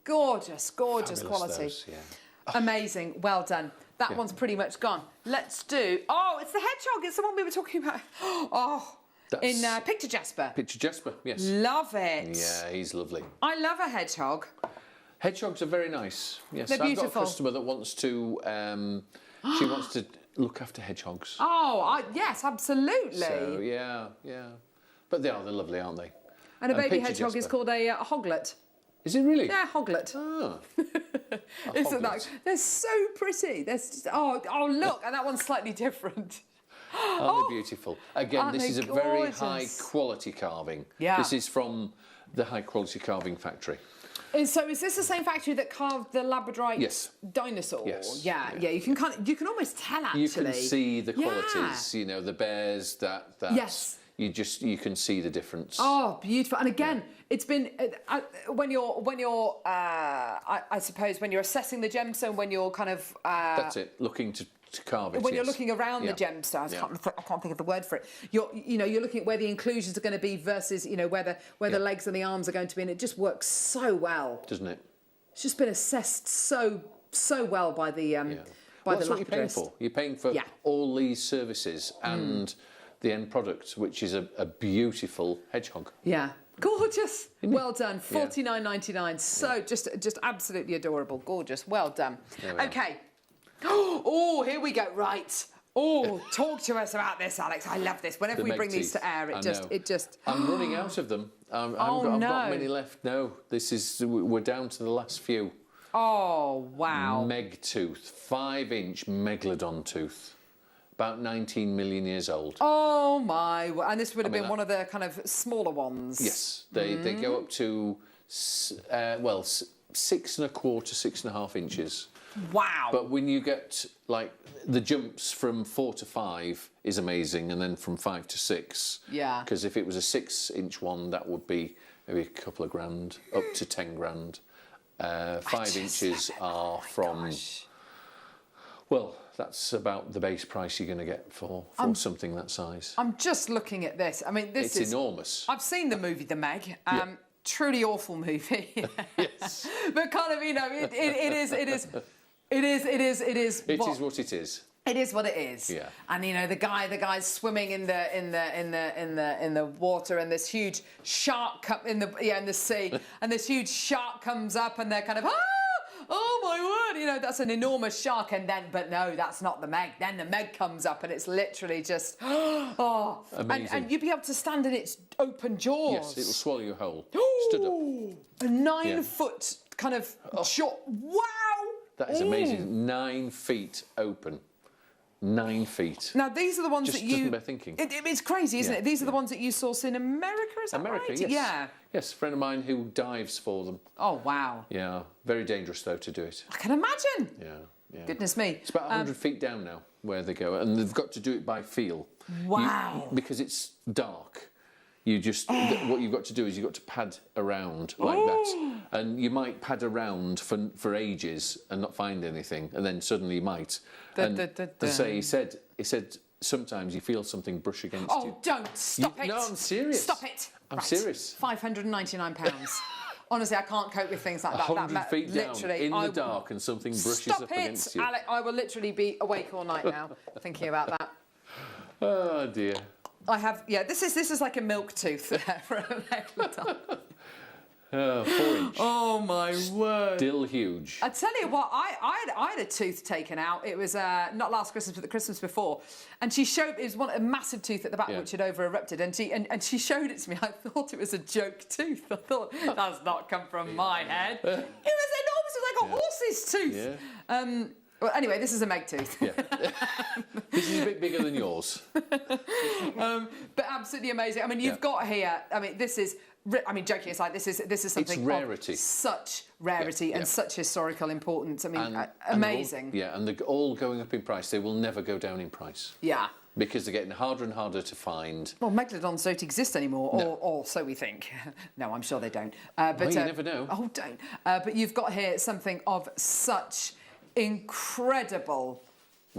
Gorgeous, gorgeous Fabulous quality. those, yeah. Amazing, well done. That one's pretty much gone. Let's do, oh, it's the hedgehog. It's the one we were talking about. Oh, in Picture Jasper. Picture Jasper, yes. Love it. Yeah, he's lovely. I love a hedgehog. Hedgehogs are very nice. Yes, They're beautiful. I've got a customer that wants to, she wants to look after hedgehogs. Oh, yes, absolutely. So, yeah. But they're lovely, aren't they? And a baby Picture hedgehog Jasper is called a hoglet. Is it really? Yeah, hoglet. Ah. Isn't that? They're so pretty. They're just, oh, look, and that one's slightly different. Aren't they beautiful? Again, this is a very gorgeous? high quality carving. Yeah. This is from the high quality carving factory. So is this the same factory that carved the Labradorite dinosaur? Yes. Yeah. You can you can almost tell actually. You can see the qualities. You know, the bears. Yes. You can see the difference. Oh, beautiful! And again, it's been when you're I suppose when you're assessing the gemstone, when you're kind of that's it. Looking to carve it. When you're looking around the gemstones, I can't think of the word for it. You're looking at where the inclusions are going to be versus where the legs and the arms are going to be, and it just works so well, doesn't it? It's just been assessed so well by the by that's the what you're paying for. You're paying for all these services and the end product, which is a beautiful hedgehog. Yeah. Gorgeous. Well done. $49.99. So just absolutely adorable. Gorgeous. Well done. Okay. Oh, here we go. Right. Oh, talk to us about this, Alex. I love this. Whenever we bring these to air, it just. I'm running out of them. I've got many left. No, we're down to the last few. Oh, wow. Meg tooth, 5-inch megalodon tooth. About 19 million years old. Oh my! And this would have been one of the kind of smaller ones. Yes, they go up to 6 1/4, 6.5 inches. Wow! But when you get like the jumps from 4 to 5 is amazing, and then from 5 to 6. Yeah. Because if it was a 6-inch one, that would be maybe a couple of grand, up to 10 grand. 5 inches are from. Gosh. Well, that's about the base price you're going to get for something that size. I'm just looking at this. I mean, this is enormous. I've seen the movie The Meg. Truly awful movie. Yes. But kind of, it is. It is what it is. It is what it is. Yeah. And the guy's swimming in the water, and this huge shark in the sea, and this huge shark comes up, and they're kind of oh my word, that's an enormous shark, but no, that's not the Meg. Then the Meg comes up, and it's literally just amazing. And you'd be able to stand in its open jaws. Yes, it'll swallow you whole. Stood up. A 9-foot kind of jaw. Wow. That is amazing. 9 feet open. 9 feet. Now these are the ones that you. Just by thinking. It's crazy, isn't it? These are the ones that you source in America, is that America, right? yes. Yeah. Yes, a friend of mine who dives for them. Oh wow. Yeah, very dangerous though to do it. I can imagine. Yeah. Goodness me. It's about 100 feet down now where they go, and they've got to do it by feel. Wow. Because it's dark. You just what you've got to do is you've got to pad around like that, and you might pad around for ages and not find anything, and then suddenly you might. He said sometimes you feel something brush against you. Oh, don't stop it! No, I'm serious. Stop it! I'm serious. £599. Honestly, I can't cope with things like that. 100 feet down in the dark, and something brushes up against you. Alex, I will literally be awake all night now thinking about that. Oh dear. I have, this is like a milk tooth for a megalodon. 4-inch. Oh my word! Still huge. I tell you what, I had a tooth taken out. It was not last Christmas, but the Christmas before, and she showed it was a massive tooth at the back which had over erupted, and she showed it to me. I thought it was a joke tooth. I thought that's not come from my head. It was enormous. It was like a horse's tooth. Yeah. Well, anyway, this is a Meg tooth. Yeah. This is a bit bigger than yours. But absolutely amazing. I mean, you've got here. I mean, this is. I mean, joking aside, this is something it's rarity. Of such rarity and such historical importance. I mean, amazing. And they're all going up in price. They will never go down in price. Yeah. Because they're getting harder and harder to find. Well, megalodons don't exist anymore, or so we think. No, I'm sure they don't. But well, you never know. Oh, don't. But you've got here something of such incredible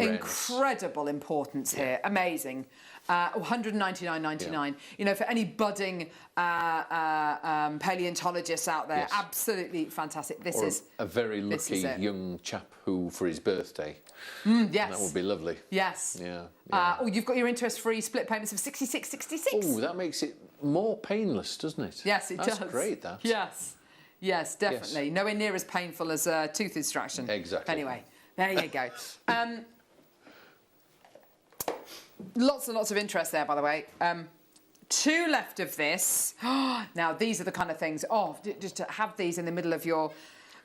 incredible importance here. Amazing. 199.99. You know, for any budding paleontologists out there, absolutely fantastic. This is a very lucky young chap who, for his birthday, yes, that would be lovely. Yes. Yeah. Oh, you've got your interest-free split payments of 66.66. Oh, that makes it more painless, doesn't it? Yes, it does. That's great. That. Yes. Yes, definitely. Yes. Nowhere near as painful as tooth extraction. Exactly. Anyway, there you go. Lots and lots of interest there, by the way. 2 left of this. Now, these are the kind of things, just to have these in the middle of your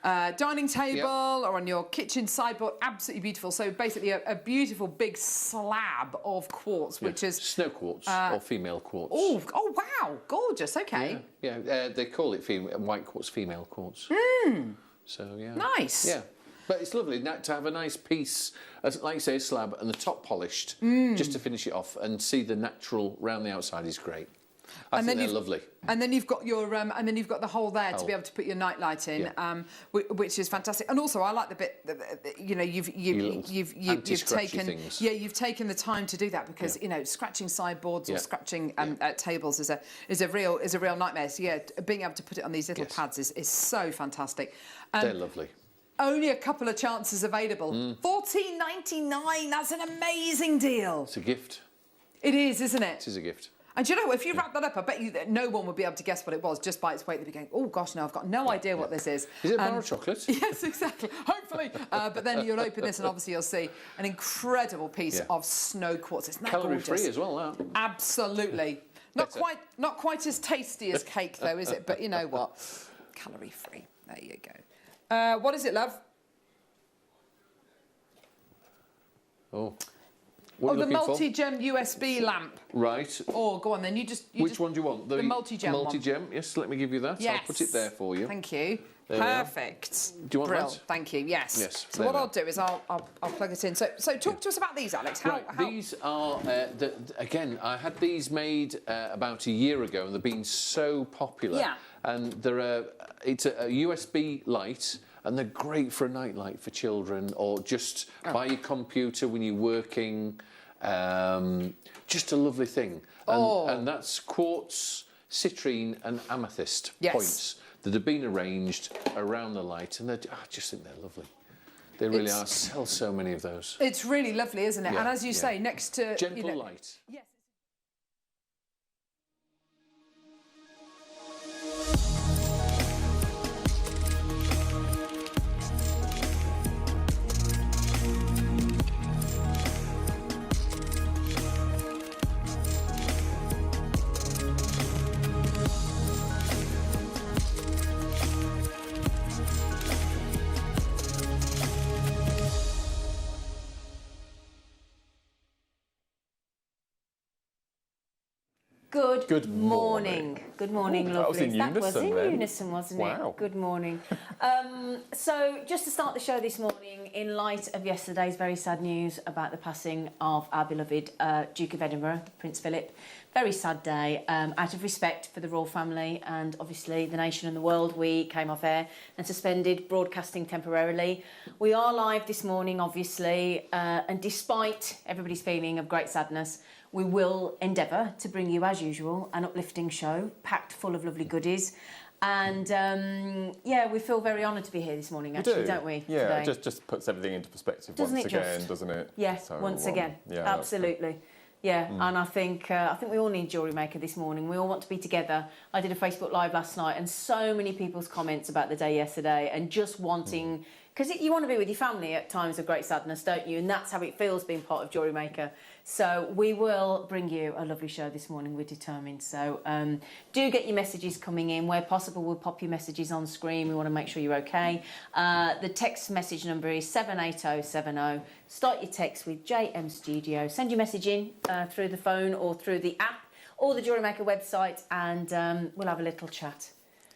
dining table or on your kitchen sideboard, absolutely beautiful. So basically a beautiful big slab of quartz, which is... Snow quartz or female quartz. Oh, wow, gorgeous, okay. Yeah, they call it white quartz, female quartz. So, yeah. Nice. Yeah. But it's lovely to have a nice piece, like you say, a slab, and the top polished, just to finish it off, and see the natural round the outside is great. I think they're lovely. And then you've got your, and then you've got the hole there to be able to put your nightlight in, which is fantastic. And also, I like the bit that, you know, you've taken, things. You've taken the time to do that because you know, scratching sideboards or scratching tables is a real nightmare. So yeah, being able to put it on these little pads is so fantastic. They're lovely. Only a couple of chances available. $14.99. That's an amazing deal. It's a gift. It is, isn't it? It is a gift. And do you know, if you wrap that up, I bet you that no one would be able to guess what it was just by its weight. They'd be going, oh gosh, no, I've got no idea what this is. Is it a bar of chocolate? Yes, exactly. Hopefully. But then you'll open this and obviously you'll see an incredible piece of snow quartz. Isn't that gorgeous? Calorie free as well, that. Absolutely. Not quite as tasty as cake though, is it? But you know what? Calorie free. There you go. What is it, love? Oh. The multi-gem USB lamp. Right. Oh, go on then. Which one do you want? The multi-gem one. Multi-gem, yes, let me give you that. Yes. I'll put it there for you. Thank you. Perfect. Do you want that? Thank you, yes. So what I'll do is I'll plug it in. So talk to us about these, Alex. How... These are, again, I had these made about a year ago and they've been so popular. Yeah. And it's a USB light. And they're great for a night light for children or just by your computer when you're working. Just a lovely thing. And that's quartz, citrine and amethyst points that have been arranged around the light. And I just think they're lovely. They really are. Sell so many of those. It's really lovely, isn't it? Yeah, and as you say, next to... Gentle light. Yes. Good morning. Good morning, lovely. That was in unison, That was in then. unison, wasn't it? Wow. Good morning. So, just to start the show this morning, in light of yesterday's very sad news about the passing of our beloved Duke of Edinburgh, Prince Philip, very sad day. Out of respect for the royal family and obviously the nation and the world, we came off air and suspended broadcasting temporarily. We are live this morning, obviously, and despite everybody's feeling of great sadness, we will endeavour to bring you, as usual, an uplifting show, packed full of lovely goodies. And, we feel very honoured to be here this morning, actually, don't we? Yeah, today? it just puts everything into perspective Doesn't once it again, just? doesn't it? Yeah, So, once again. Yeah, absolutely. Yeah, and I think we all need Jewellery Maker this morning. We all want to be together. I did a Facebook Live last night and so many people's comments about the day yesterday and just wanting... Because you want to be with your family at times of great sadness, don't you? And that's how it feels being part of Jewellery Maker. So we will bring you a lovely show this morning, we're determined. So do get your messages coming in. Where possible, we'll pop your messages on screen. We want to make sure you're okay. The text message number is 78070. Start your text with JM Studio. Send your message in through the phone or through the app or the Jewellery Maker website and we'll have a little chat.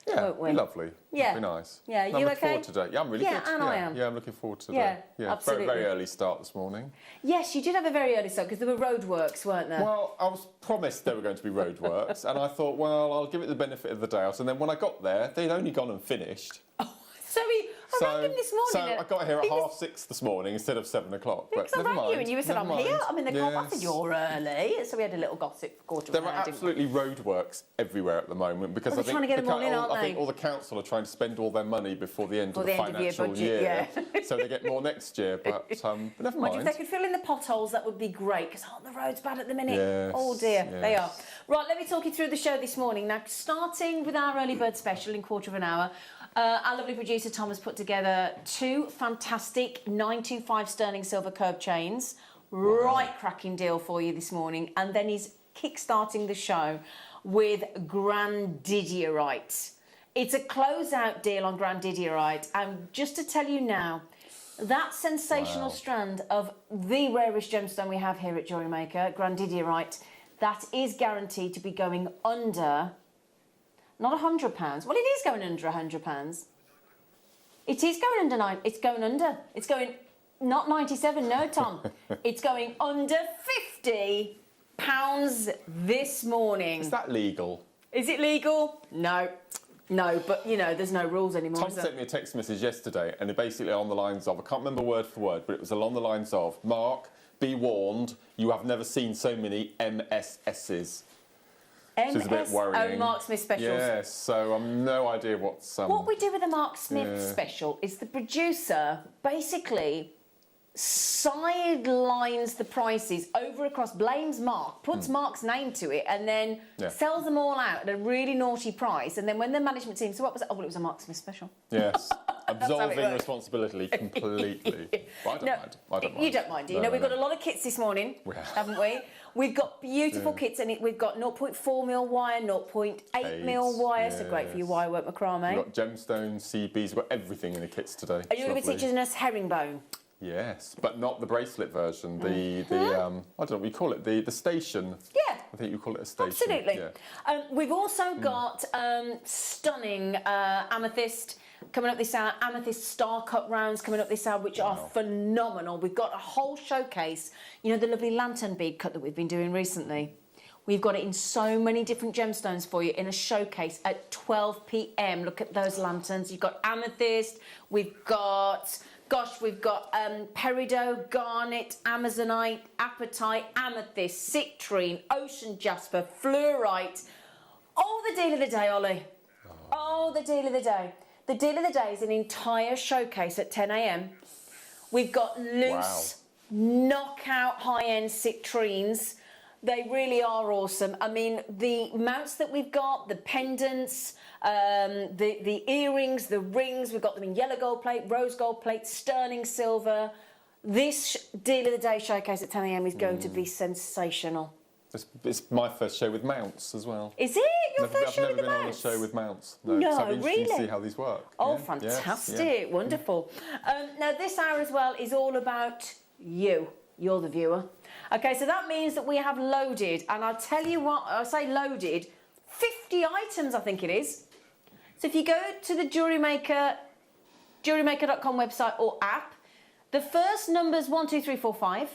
Yeah, it'll be lovely. Yeah. It'll be nice. Yeah, I'm you looking okay? forward to today. Yeah, I'm really good. And I am. Yeah, I'm looking forward to Yeah, today. absolutely. Very, very early start this morning. Yes, you did have a very early start because there were roadworks, weren't there? Well, I was promised there were going to be roadworks and I thought, well, I'll give it the benefit of the doubt. And then when I got there, they'd only gone and finished. rang him this morning So at- I got here at he was- 6:30 this morning instead of 7 o'clock. But Because I never rang mind. you and you said, never I'm here. mind. I'm in the car park. I said, Yes. you're early. So we had a little gossip for quarter There of an are hour, didn't we? absolutely roadworks everywhere at the moment because Well, I they're think trying to get them all in, I aren't think they? all the council are trying to spend all their money before the end Before of the the end of year financial budget, yeah. so they get more next year. But never Mind mind. if they could fill in the potholes, that would be great, because aren't the roads bad at the minute? Yes, Oh dear, they are. yes. Right, let me talk you through the show this morning. Now, starting with our early bird special in quarter of an hour, our lovely producer Tom has put together 2 fantastic 925 sterling silver curved chains. Right cracking deal for you this morning. And then he's kick-starting the show with Grandidierite. It's a closeout deal on Grandidierite. And just to tell you now, that sensational strand of the rarest gemstone we have here at Jewellery Maker, Grandidierite, that is guaranteed to be going under, not £100. Well, it is going under £100. It is going under 9. It's going under. It's going not 97. No, Tom. It's going under £50 this morning. Is that legal? Is it legal? No. No, but you know, there's no rules anymore. Tom is there? sent me a text message yesterday, and it basically on the lines of, I can't remember word for word, but it was along the lines of, Mark, be warned, you have never seen so many MSSs. Which is a bit worrying. Mark Smith specials. Yes, so I've no idea what's... What we do with the Mark Smith Yeah. special is the producer basically sidelines the prices over across, blames Mark, puts Mark's name to it, and then sells them all out at a really naughty price. And then when the management team, so what was it? Oh, well, it was a Mark Smith special. Yes, absolving works. responsibility completely. But I don't mind. I don't mind. You don't mind, do you? No, No, we've no, got a lot of kits this morning, We have. haven't we? We've got beautiful kits, and we've got 0.4mm wire, 0.8mm wire, so great for your yes. wire work macrame. We've got gemstones, CBs, we've got everything in the kits today. Are you going to be teaching us herringbone? Yes, but not the bracelet version. The I don't know what you call it. The station. Yeah. I think you call it a station. Absolutely. Yeah. We've also got stunning amethyst coming up this hour, amethyst star cut rounds coming up this hour, which are phenomenal. We've got a whole showcase. You know the lovely lantern bead cut that we've been doing recently? We've got it in so many different gemstones for you in a showcase at 12 p.m. Look at those lanterns. You've got amethyst, we've got peridot, garnet, amazonite, apatite, amethyst, citrine, ocean jasper, fluorite. Oh, the deal of the day, Ollie. Oh, the deal of the day. The deal of the day is an entire showcase at 10 a.m. We've got loose, knockout high-end citrines. They really are awesome. I mean, the mounts that we've got, the pendants, the earrings, the rings, we've got them in yellow gold plate, rose gold plate, sterling silver. This deal of the day showcase at 10 a.m. is going to be sensational. It's my first show with mounts as well. Is it your first show with the I've never been mounts? on a show with mounts. No, so I'm interested really? to see how these work. Oh, Yeah, yes, fantastic. Wonderful. Now, this hour as well is all about you. You're the viewer. Okay, so that means that we have loaded, and I'll tell you what, I say loaded, 50 items, I think it is. So if you go to the Jewellery Maker, jewellerymaker.com website or app, the first numbers 1, 2, 3, 4, 5.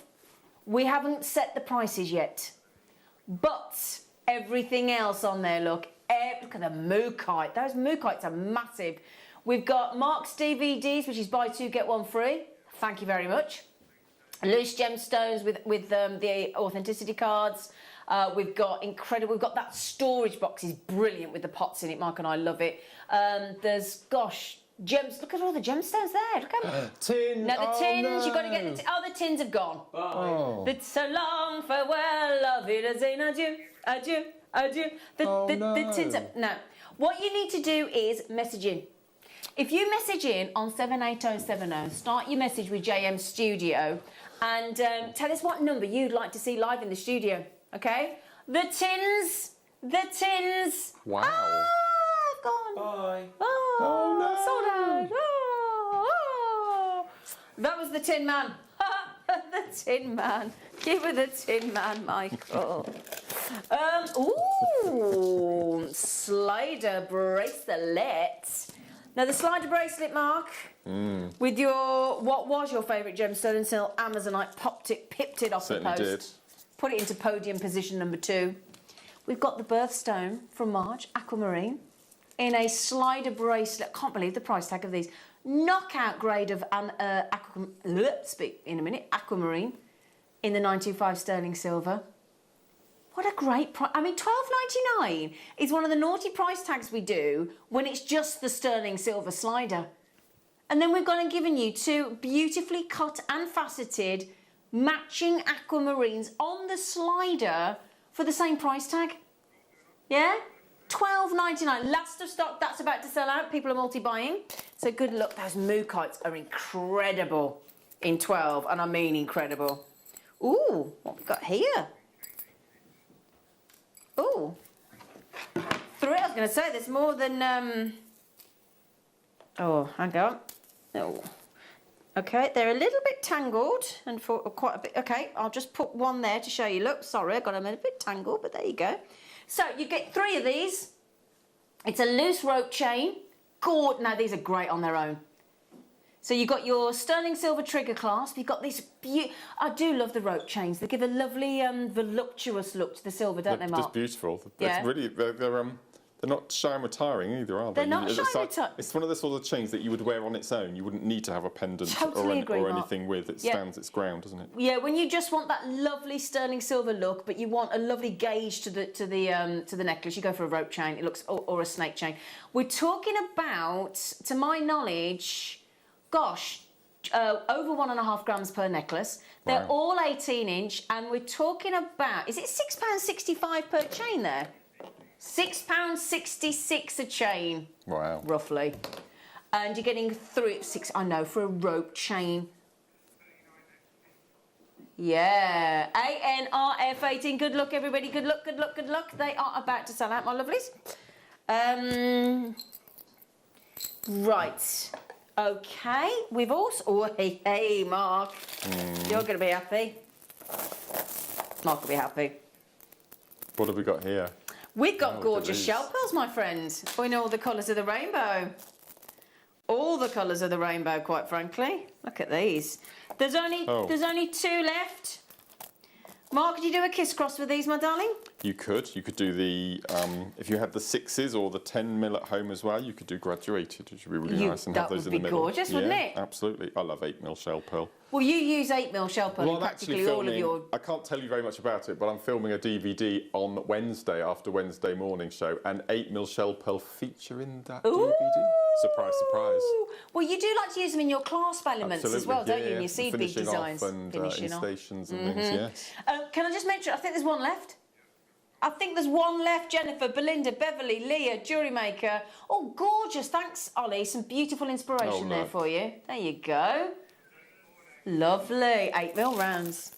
We haven't set the prices yet. But everything else on there, look at the mookite. Those mookites are massive. We've got Mark's DVDs, which is buy 2, get 1 free. Thank you very much. Loose gemstones with the authenticity cards. We've got incredible. We've got that storage box is brilliant with the pots in it. Mark and I love it. There's gems. Look at all the gemstones there. Look at them. Tin. Now the tins, no. you've got to get the the tins have gone. Oh. It's so long, farewell, love it as in adieu, adieu, adieu. The tins are... Now, what you need to do is message in. If you message in on 78070, start your message with JM Studio and tell us what number you'd like to see live in the studio, okay? The tins. Wow. Ah, I've gone. Bye. Oh, no. sold out. Oh. That was the Tin Man. The Tin Man. Give her the Tin Man, Michael. Ooh, slider bracelet. Now the slider bracelet, Mark, with what was your favourite gemstone until Amazonite pipped it off Certainly the post. did. Put it into podium position number 2. We've got the birthstone from March, aquamarine, in a slider bracelet. I can't believe the price tag of these. knockout grade of aquamarine in the 925 sterling silver. What a great price. I mean, £12.99 is one of the naughty price tags we do when it's just the sterling silver slider. And then we've gone and given you 2 beautifully cut and faceted matching aquamarines on the slider for the same price tag. Yeah? £12.99. Last of stock. That's about to sell out. People are multi-buying. So good luck. Those mookites are incredible in 12, and I mean incredible. Ooh, what we got here? Ooh. 3, I was going to say, there's more than... Oh, hang on. Oh. Okay, they're a little bit tangled and for quite a bit. Okay, I'll just put one there to show you. Look, sorry, I got them a bit tangled, but there you go. So you get 3 of these. It's a loose rope chain. Now, these are great on their own. So you've got your sterling silver trigger clasp. You've got this I do love the rope chains. They give a lovely voluptuous look to the silver, don't they, Mark? Just beautiful. Yeah. It's really, they're not shy and retiring either, are they? They're not shy and retiring. It's one of the sort of chains that you would wear on its own. You wouldn't need to have a pendant Totally agree, or Mark. anything with. It stands its ground, doesn't it? Yeah, when you just want that lovely sterling silver look, but you want a lovely gauge to the necklace, you go for a rope chain. It looks or a snake chain. We're talking about, to my knowledge, gosh, over 1.5 grams per necklace. They're all 18-inch, and we're talking about, is it £6.65 per chain there? £6.66 a chain. Wow. Roughly. And you're getting 6, I know, for a rope chain. Yeah. ANRF18. Good luck, everybody. Good luck, good luck, good luck. They are about to sell out, my lovelies. Right. Okay. We've also... Oh, hey, Mark. You're going to be happy. Mark will be happy. What have we got here? We've got gorgeous shell pearls, my friend. In all the colours of the rainbow. All the colours of the rainbow, quite frankly. Look at these. There's only 2 left. Mark, could you do a kiss cross with these, my darling? You could do the, if you had the 6s or the 10mm at home as well, you could do graduated, which would be really nice and have those in the middle. That would be gorgeous, wouldn't it? Absolutely. I love 8mm shell pearl. Well, you use 8mm shell pearl in practically all of your... I can't tell you very much about it, but I'm filming a DVD on Wednesday after Wednesday morning show, and 8mm shell pearl feature in that DVD. Surprise, surprise. Well, you do like to use them in your clasp elements as well, don't you? In your seed bead designs. And installations and things, yes. Can I just mention, I think there's one left. I think there's one left. Jennifer, Belinda, Beverly, Leah, Jewellery Maker. Oh, gorgeous. Thanks, Ollie. Some beautiful inspiration there for you. There you go. Lovely. 8mm rounds.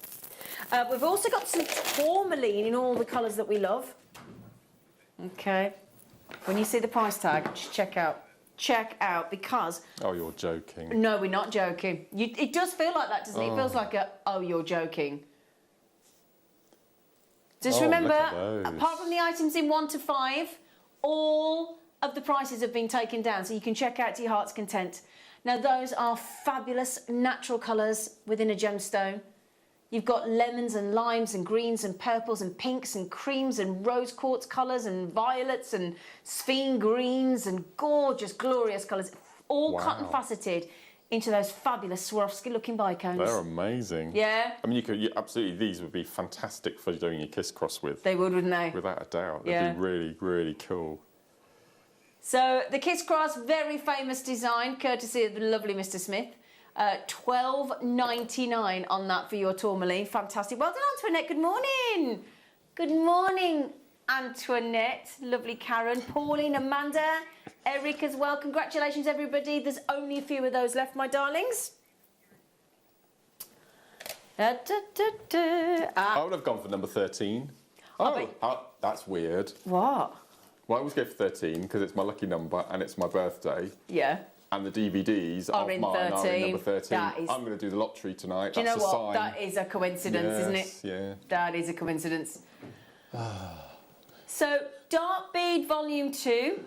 We've also got some tourmaline in all the colours that we love. Okay. When you see the price tag, just check out. Check out, because... Oh, you're joking. No, we're not joking. It does feel like that, doesn't it? It feels like you're joking. Just remember, apart from the items in 1 to 5, all of the prices have been taken down, so you can check out to your heart's content. Now, those are fabulous natural colours within a gemstone. You've got lemons and limes and greens and purples and pinks and creams and rose quartz colours and violets and sphene greens and gorgeous, glorious colours, all cut and faceted into those fabulous Swarovski-looking bicones. They're amazing. Yeah. I mean, absolutely, these would be fantastic for doing your kiss cross with. They would, wouldn't they? Without a doubt. They'd be really, really cool. So, the kiss cross, very famous design, courtesy of the lovely Mr. Smith. $12.99 on that for your tourmaline. Fantastic. Well done, Antoinette. Good morning. Good morning, Antoinette. Lovely Karen. Pauline, Amanda, Eric as well. Congratulations, everybody. There's only a few of those left, my darlings. I would have gone for number 13. That's weird. What? Well, I always go for 13 because it's my lucky number and it's my birthday. Yeah. And the DVDs of mine are in number 13. I'm going to do the lottery tonight. Do you know what? That is a coincidence, isn't it? Yeah. That is a coincidence. So, Dark Bead Volume 2.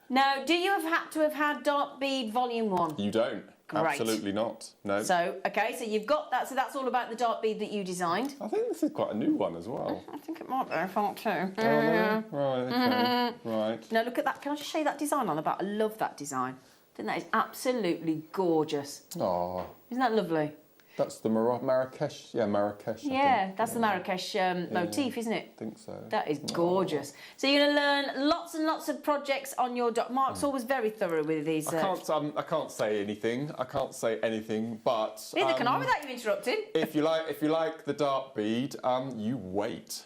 Now, do you have to have had Dark Bead Volume 1? You don't. Great. Absolutely not. No. So, okay, so you've got that. So that's all about the dark bead that you designed. I think this is quite a new one as well. I think it might be. I thought too. Oh, no? Right, okay. Right. Now, look at that. Can I just show you that design on the back? I love that design. think that is absolutely gorgeous. Oh, Isn't that lovely? that's the Marrakesh. Yeah, Marrakesh. I Yeah, think. that's the Marrakesh motif, isn't it? I think so. That is gorgeous. So you're going to learn lots and lots of projects on your Mark's always very thorough with these. I can't say anything. I can't say anything, but Neither can I without you interrupting. if you like the dark bead, you wait.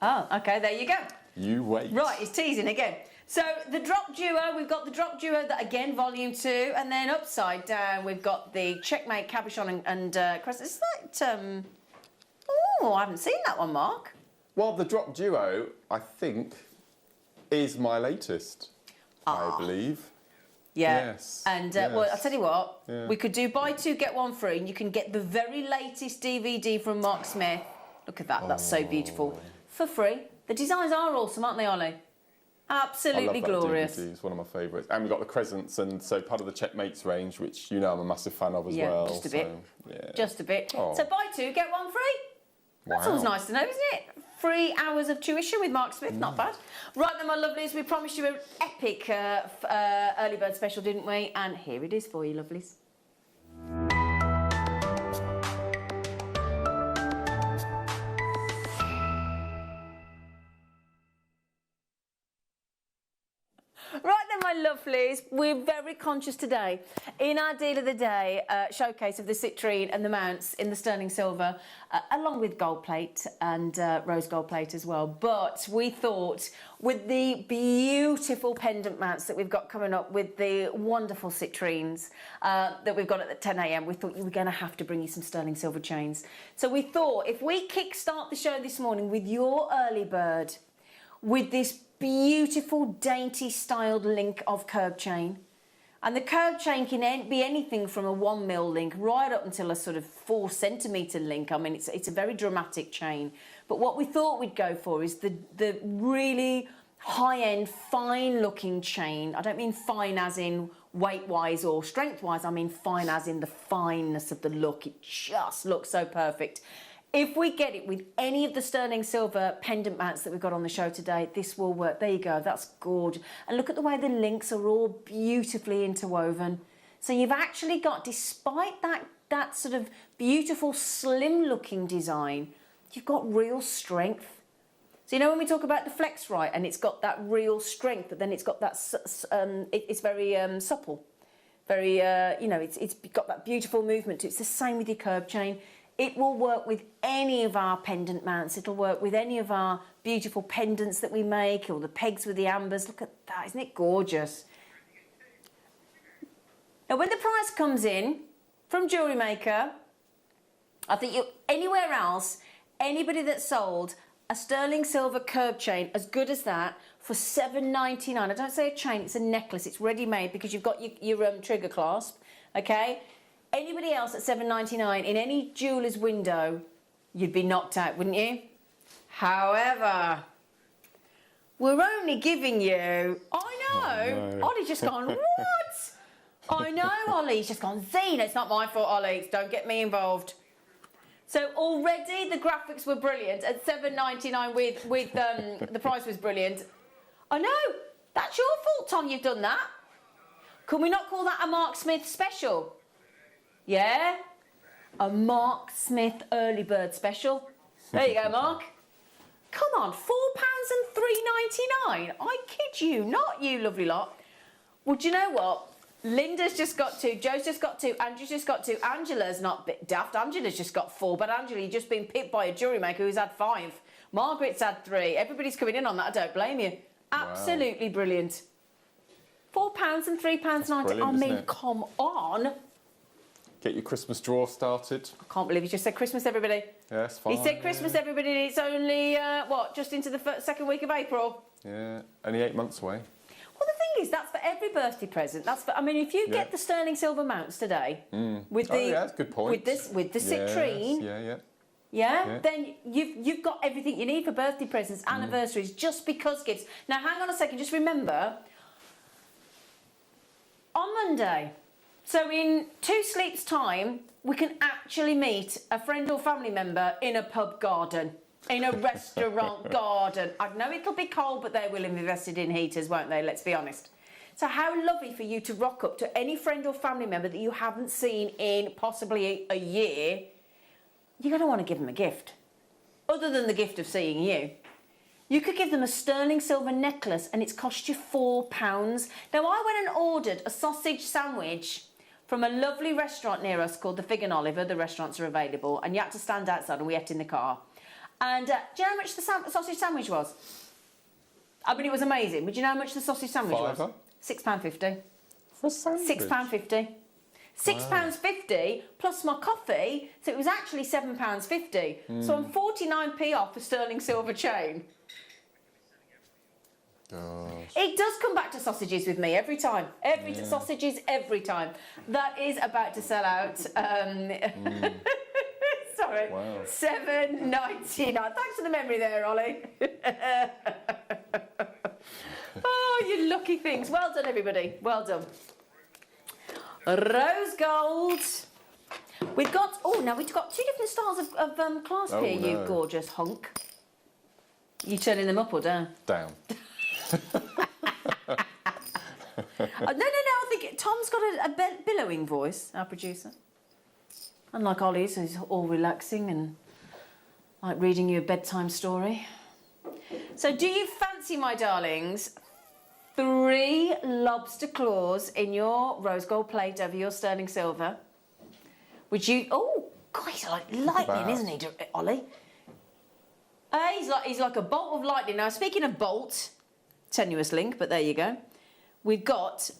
Oh, okay, there you go. You wait. Right, he's teasing again. So the drop duo, we've got the drop duo that again, volume 2, and then upside down we've got the checkmate cabochon and crescent. Is that? Oh, I haven't seen that one, Mark. Well, the drop duo, I think, is my latest. I believe. Yeah. Yes. And yes. well, I'll tell you what, Yeah. we could do buy 2 get 1 free, and you can get the very latest DVD from Mark Smith. Look at that, that's so beautiful. For free. The designs are awesome, aren't they, Ollie? Absolutely I love that glorious. DVD. It's one of my favourites. And we've got the crescents, and so part of the checkmates range, which you know I'm a massive fan of as well. Just a bit. So, yeah. Just a bit. Oh. So buy 2 get 1 free. That's Wow. always nice to know, isn't it? 3 hours of tuition with Mark Smith, not bad. Right then, my lovelies, we promised you an epic early bird special, didn't we? And here it is for you, lovelies. Right then, my lovelies, we're very conscious today in our deal of the day showcase of the citrine and the mounts in the sterling silver, along with gold plate and rose gold plate as well. But we thought with the beautiful pendant mounts that we've got coming up with the wonderful citrines that we've got at the 10 a.m, we thought you were going to have to bring you some sterling silver chains. So we thought if we kickstart the show this morning with your early bird, with this beautiful, dainty styled link of curb chain. And the curb chain can be anything from a 1 mil link right up until a sort of 4 centimetre link. I mean, it's a very dramatic chain. But what we thought we'd go for is the really high-end, fine-looking chain. I don't mean fine as in weight-wise or strength-wise. I mean fine as in the fineness of the look. It just looks so perfect. If we get it with any of the sterling silver pendant mounts that we've got on the show today, this will work. There you go, that's gorgeous. And look at the way the links are all beautifully interwoven. So you've actually got, despite that sort of beautiful, slim-looking design, you've got real strength. So you know when we talk about the flex right, and it's got that real strength, but then it's got that, it's very supple. Very, you know, it's got that beautiful movement to it. It's the same with your curb chain. It will work with any of our pendant mounts. It'll work with any of our beautiful pendants that we make, or the pegs with the ambers. Look at that, isn't it gorgeous? Now, when the price comes in from Jewellery Maker, I think anywhere else, anybody that sold a sterling silver curb chain as good as that for $7.99. I don't say a chain, it's a necklace. It's ready-made because you've got your trigger clasp, okay? Anybody else at $7.99 in any jeweller's window, you'd be knocked out, wouldn't you? However, we're only giving you... I know! Oh, no. Ollie's just gone, what? I know, Ollie's just gone, Zena, it's not my fault, Ollie. Don't get me involved. So already the graphics were brilliant. At $7.99 with the price was brilliant. I know, that's your fault, Tom, you've done that. Can we not call that a Mark Smith special? Yeah? A Mark Smith early bird special. There you go, Mark. Come on, £4 and $3.99. I kid you, not you lovely lot. Well, do you know what? Linda's just got 2, Joe's just got 2, Andrew's just got 2, Angela's not a bit daft, Angela's just got 4, but Angela, you've just been pipped by a jewellery maker who's had 5. Margaret's had 3. Everybody's coming in on that, I don't blame you. Absolutely brilliant. £4 and £3.90. I mean, come on. Get your Christmas draw started. I can't believe he just said Christmas, everybody. Yeah, it's fine. He said Christmas, everybody, and it's only, what, just into the second week of April? Yeah, only 8 months away. Well, the thing is, that's for every birthday present. That's for, I mean, if you get the sterling silver mounts today, with the that's a good point. with the citrine, yeah. then you've got everything you need for birthday presents, anniversaries, just because gifts. Now, hang on a second, just remember, on Monday, so in 2 sleeps' time, we can actually meet a friend or family member in a pub garden, in a restaurant garden. I know it'll be cold, but they will have invested in heaters, won't they? Let's be honest. So how lovely for you to rock up to any friend or family member that you haven't seen in possibly a year. You're going to want to give them a gift. Other than the gift of seeing you. You could give them a sterling silver necklace and it's cost you £4. Now, I went and ordered a sausage sandwich from a lovely restaurant near us called the Fig and Oliver. The restaurants are available and you had to stand outside and we ate in the car. And do you know how much the sausage sandwich was? I mean, it was amazing. But do you know how much the sausage sandwich was? £6.50. For a sandwich? £6.50. £6.50 plus my coffee, so it was actually £7.50. So I'm 49p off a sterling silver chain. Gosh. It does come back to sausages with me every time. Sausages every time. That is about to sell out. Sorry. Wow. $7.99. Thanks for the memory there, Ollie. Oh, you lucky things. Well done, everybody. Well done. Rose gold. We've got, now we've got 2 different styles of clasp here, you gorgeous hunk. You turning them up or down? Down. No, I think Tom's got a billowing voice, our producer. Unlike Ollie's, who's all relaxing and like reading you a bedtime story. So do you fancy, my darlings, 3 lobster claws in your rose gold plate over your sterling silver? Would you... Oh, God, he's like lightning, isn't he, Ollie? He's like a bolt of lightning. Now, speaking of bolt, tenuous link, but there you go. We've got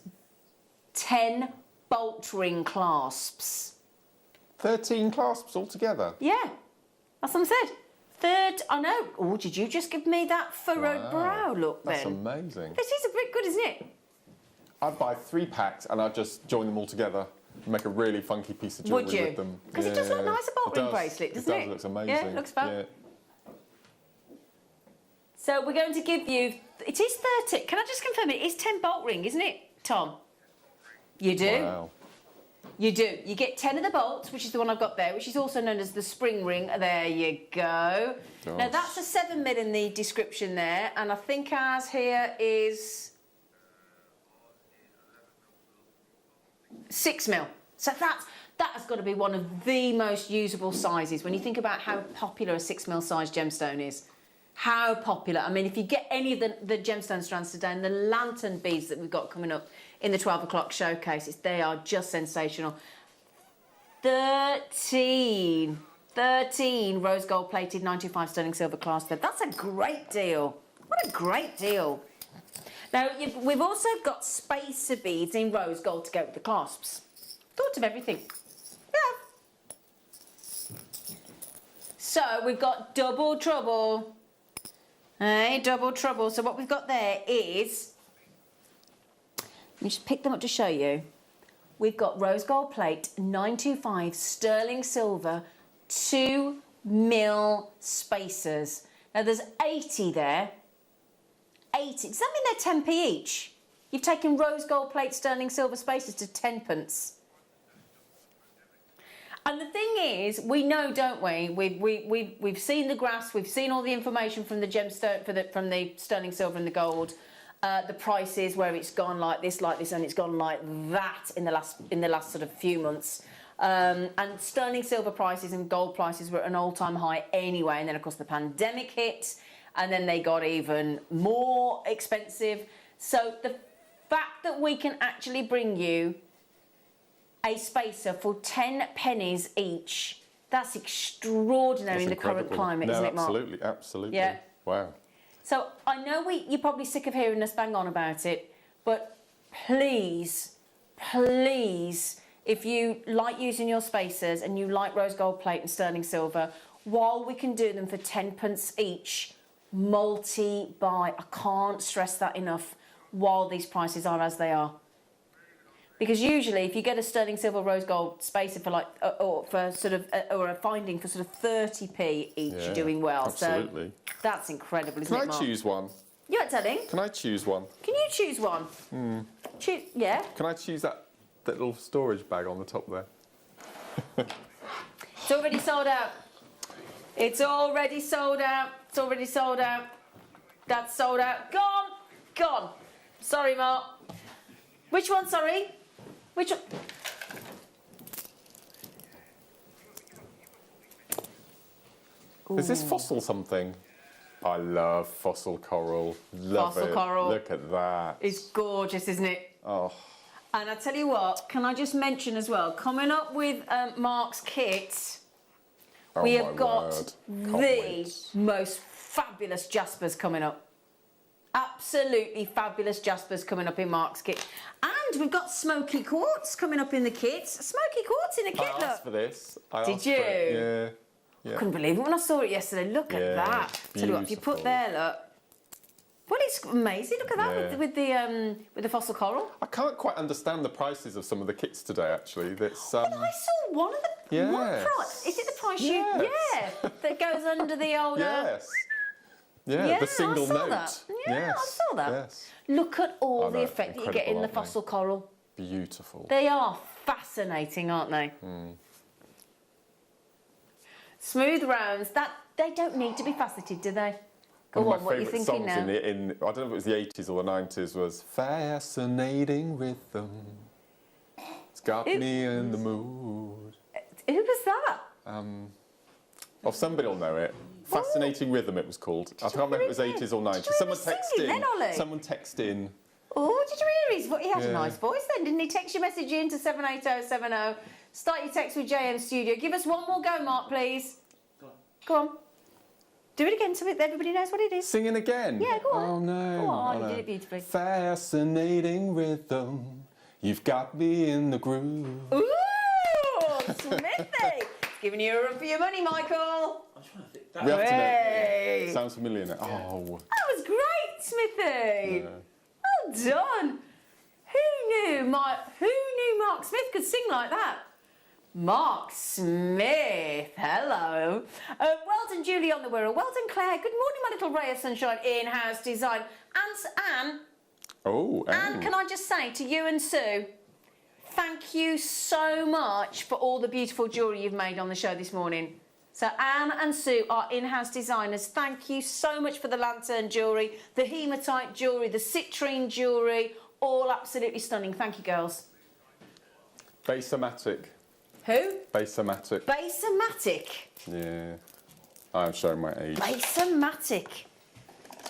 10 bolt ring clasps. 13 clasps altogether? Yeah, that's what I said. Third, I know. Oh, did you just give me that furrowed brow look then? That's amazing. This is a bit good, isn't it? I'd buy 3 packs and I'd just join them all together and make a really funky piece of jewellery with them. Because it does look nice, a bolt ring bracelet, doesn't it? It looks amazing. Yeah, it looks fab. Yeah. So we're going to give you... It is 30. Can I just confirm it is 10 bolt ring, isn't it, Tom? You do? Wow. You do. You get 10 of the bolts, which is the one I've got there, which is also known as the spring ring. There you go. Gosh. Now, that's a 7mm in the description there, and I think ours here is 6mm. So that has got to be one of the most usable sizes when you think about how popular a 6mm size gemstone is. How popular. I mean, if you get any of the gemstone strands today and the lantern beads that we've got coming up in the 12 o'clock showcases, they are just sensational. 13 rose gold plated 925 sterling silver clasp thread. That's a great deal. What a great deal. Now, we've also got spacer beads in rose gold to go with the clasps. Thought of everything. Yeah. So we've got double trouble. Hey, double trouble. So what we've got there is, let me just pick them up to show you. We've got rose gold plate 925 sterling silver 2mm spacers. Now there's 80 there. 80. Does that mean they're 10p each? You've taken rose gold plate sterling silver spacers to 10p. And the thing is, we know, don't we? We've seen the graphs, we've seen all the information from the gemstone, from the sterling silver and the gold, the prices where it's gone like this, and it's gone like that in the last sort of few months. And sterling silver prices and gold prices were at an all-time high anyway, and then of course the pandemic hit, and then they got even more expensive. So the fact that we can actually bring you a spacer for 10 pennies each, that's extraordinary in the current climate, isn't it, Mark? Absolutely, absolutely. Yeah. Wow. So I know you're probably sick of hearing us bang on about it, but please, if you like using your spacers and you like rose gold plate and sterling silver, while we can do them for 10p each, multi-buy. I can't stress that enough while these prices are as they are. Because usually, if you get a sterling silver rose gold spacer for like, or a finding for sort of 30p each, you're doing well. Absolutely. So that's incredible, isn't it, Can I Mark? choose one? You're telling? Can I choose one? Can you choose one? Yeah. Can I choose that little storage bag on the top there? It's already sold out. It's already sold out. It's already sold out. That's sold out. Gone. Sorry, Mark. Which one, sorry? Which one? Is this fossil something? I love fossil coral. Love Fossil it. coral. Look at that. It's gorgeous, isn't it? Oh, And I tell you what, can I just mention as well, coming up with Mark's kits, we my have got word. Can't the wait. most fabulous jaspers coming up. Absolutely fabulous jaspers coming up in Mark's kit. And we've got smoky quartz coming up in the kits. Smoky quartz in the kit, I look. asked for this. I Did asked for it. you? Yeah. Yeah. Couldn't believe it when I saw it yesterday. Look at Yeah, that. Tell you what, if you put beautiful. there, look. Well, it's amazing. Look at that Yeah. with the fossil coral. I can't quite understand the prices of some of the kits today, actually. That's, But I saw one of the one Yes. price. Is it the price Yes. you? Yeah, that goes under the old. yes. Yeah, Yeah, the single I saw note. that. Yeah, yes. I saw that. Yes. Look at all I the know, effect that you get in incredible, the aren't they? fossil coral. Beautiful. They are fascinating, aren't they? Smooth rounds. That they don't need to be faceted, do they? Go One on, of my what are you favourite thinking songs now? in I don't know if it was the 80s or the 90s was Fascinating Rhythm. It's got Who- me in the mood. Who was that? Oh, somebody will know it. Fascinating Rhythm it was called. I can't remember if it was really? 80s or 90s. Did you Someone ever sing text it in. then, Ollie? Someone text in. Oh, did you hear his? He had a Yeah. nice voice then, didn't he? Text your message in to 78070. Start your text with JM Studio. Give us one more go, Mark, please. Go on. Do it again so that everybody knows what it is. Singing again? Yeah, go on. Oh, no. Go on, Oh, you no. did it beautifully. Fascinating Rhythm. You've got me in the groove. Ooh, Smithy! Giving you a run for your money, Michael. I'm trying to think. We have to know. Hey. Sounds familiar now. Oh. That was great, Smithy. Yeah. Well done. Who knew Mark Smith could sing like that? Mark Smith, hello. Well done, Julie on the Wirral. Well done, Claire. Good morning, my little ray of sunshine, in-house design. And Oh, Anne, can I just say to you and Sue, thank you so much for all the beautiful jewellery you've made on the show this morning. So Anne and Sue are in-house designers. Thank you so much for the lantern jewellery, the hematite jewellery, the citrine jewellery, all absolutely stunning. Thank you, girls. Basematic. Who? Basematic. Basematic. Yeah. I'm showing my age. Basematic.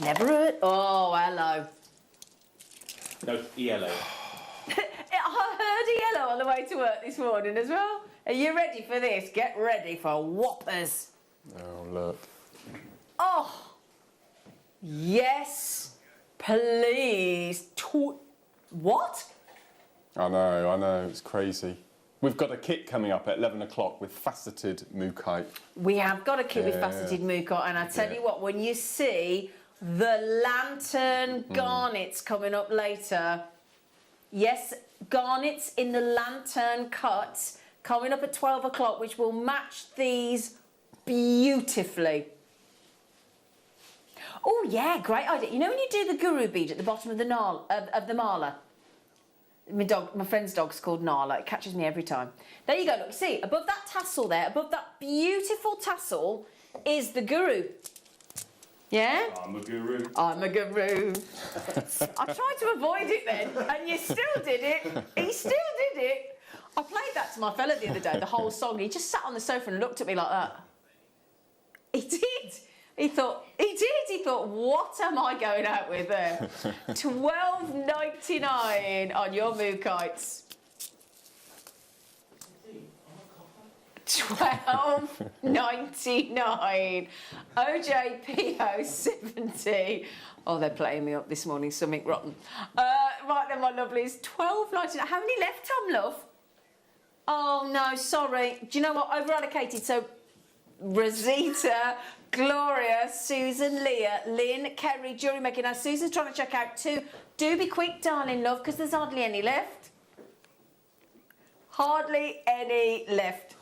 Never heard. Oh, hello. No, ELO. I heard yellow on the way to work this morning as well. Are you ready for this? Get ready for whoppers. Oh, look. Oh, yes, please. What? I know. It's crazy. We've got a kit coming up at 11 o'clock with faceted mookaite. We have got a kit with Yeah. faceted mookaite, and I tell Yeah. you what, when you see the lantern garnets coming up later, yes, garnets in the lantern cuts coming up at 12 o'clock, which will match these beautifully. Oh yeah, great idea. You know when you do the guru bead at the bottom of the mala? My friend's dog's called Nala. It catches me every time. There you go. Look, see, above that tassel there, above that beautiful tassel, is the guru. Yeah? I'm a guru. I'm a guru. I tried to avoid it then, and you still did it. He still did it. I played that to my fella the other day, the whole song. He just sat on the sofa and looked at me like that. He did. He thought, what am I going out with there? $12.99 on your mookites. $12.99. OJPO 70. Oh, they're playing me up this morning, something rotten. Right then, my lovelies, $12.99. How many left, Tom, love? Oh, no, sorry. Do you know what? Over allocated, so Rosita, Gloria, Susan, Leah, Lynn, Kerry, Jewellery Maker. Now, Susan's trying to check out too. Do be quick, darling love, because there's hardly any left. Hardly any left.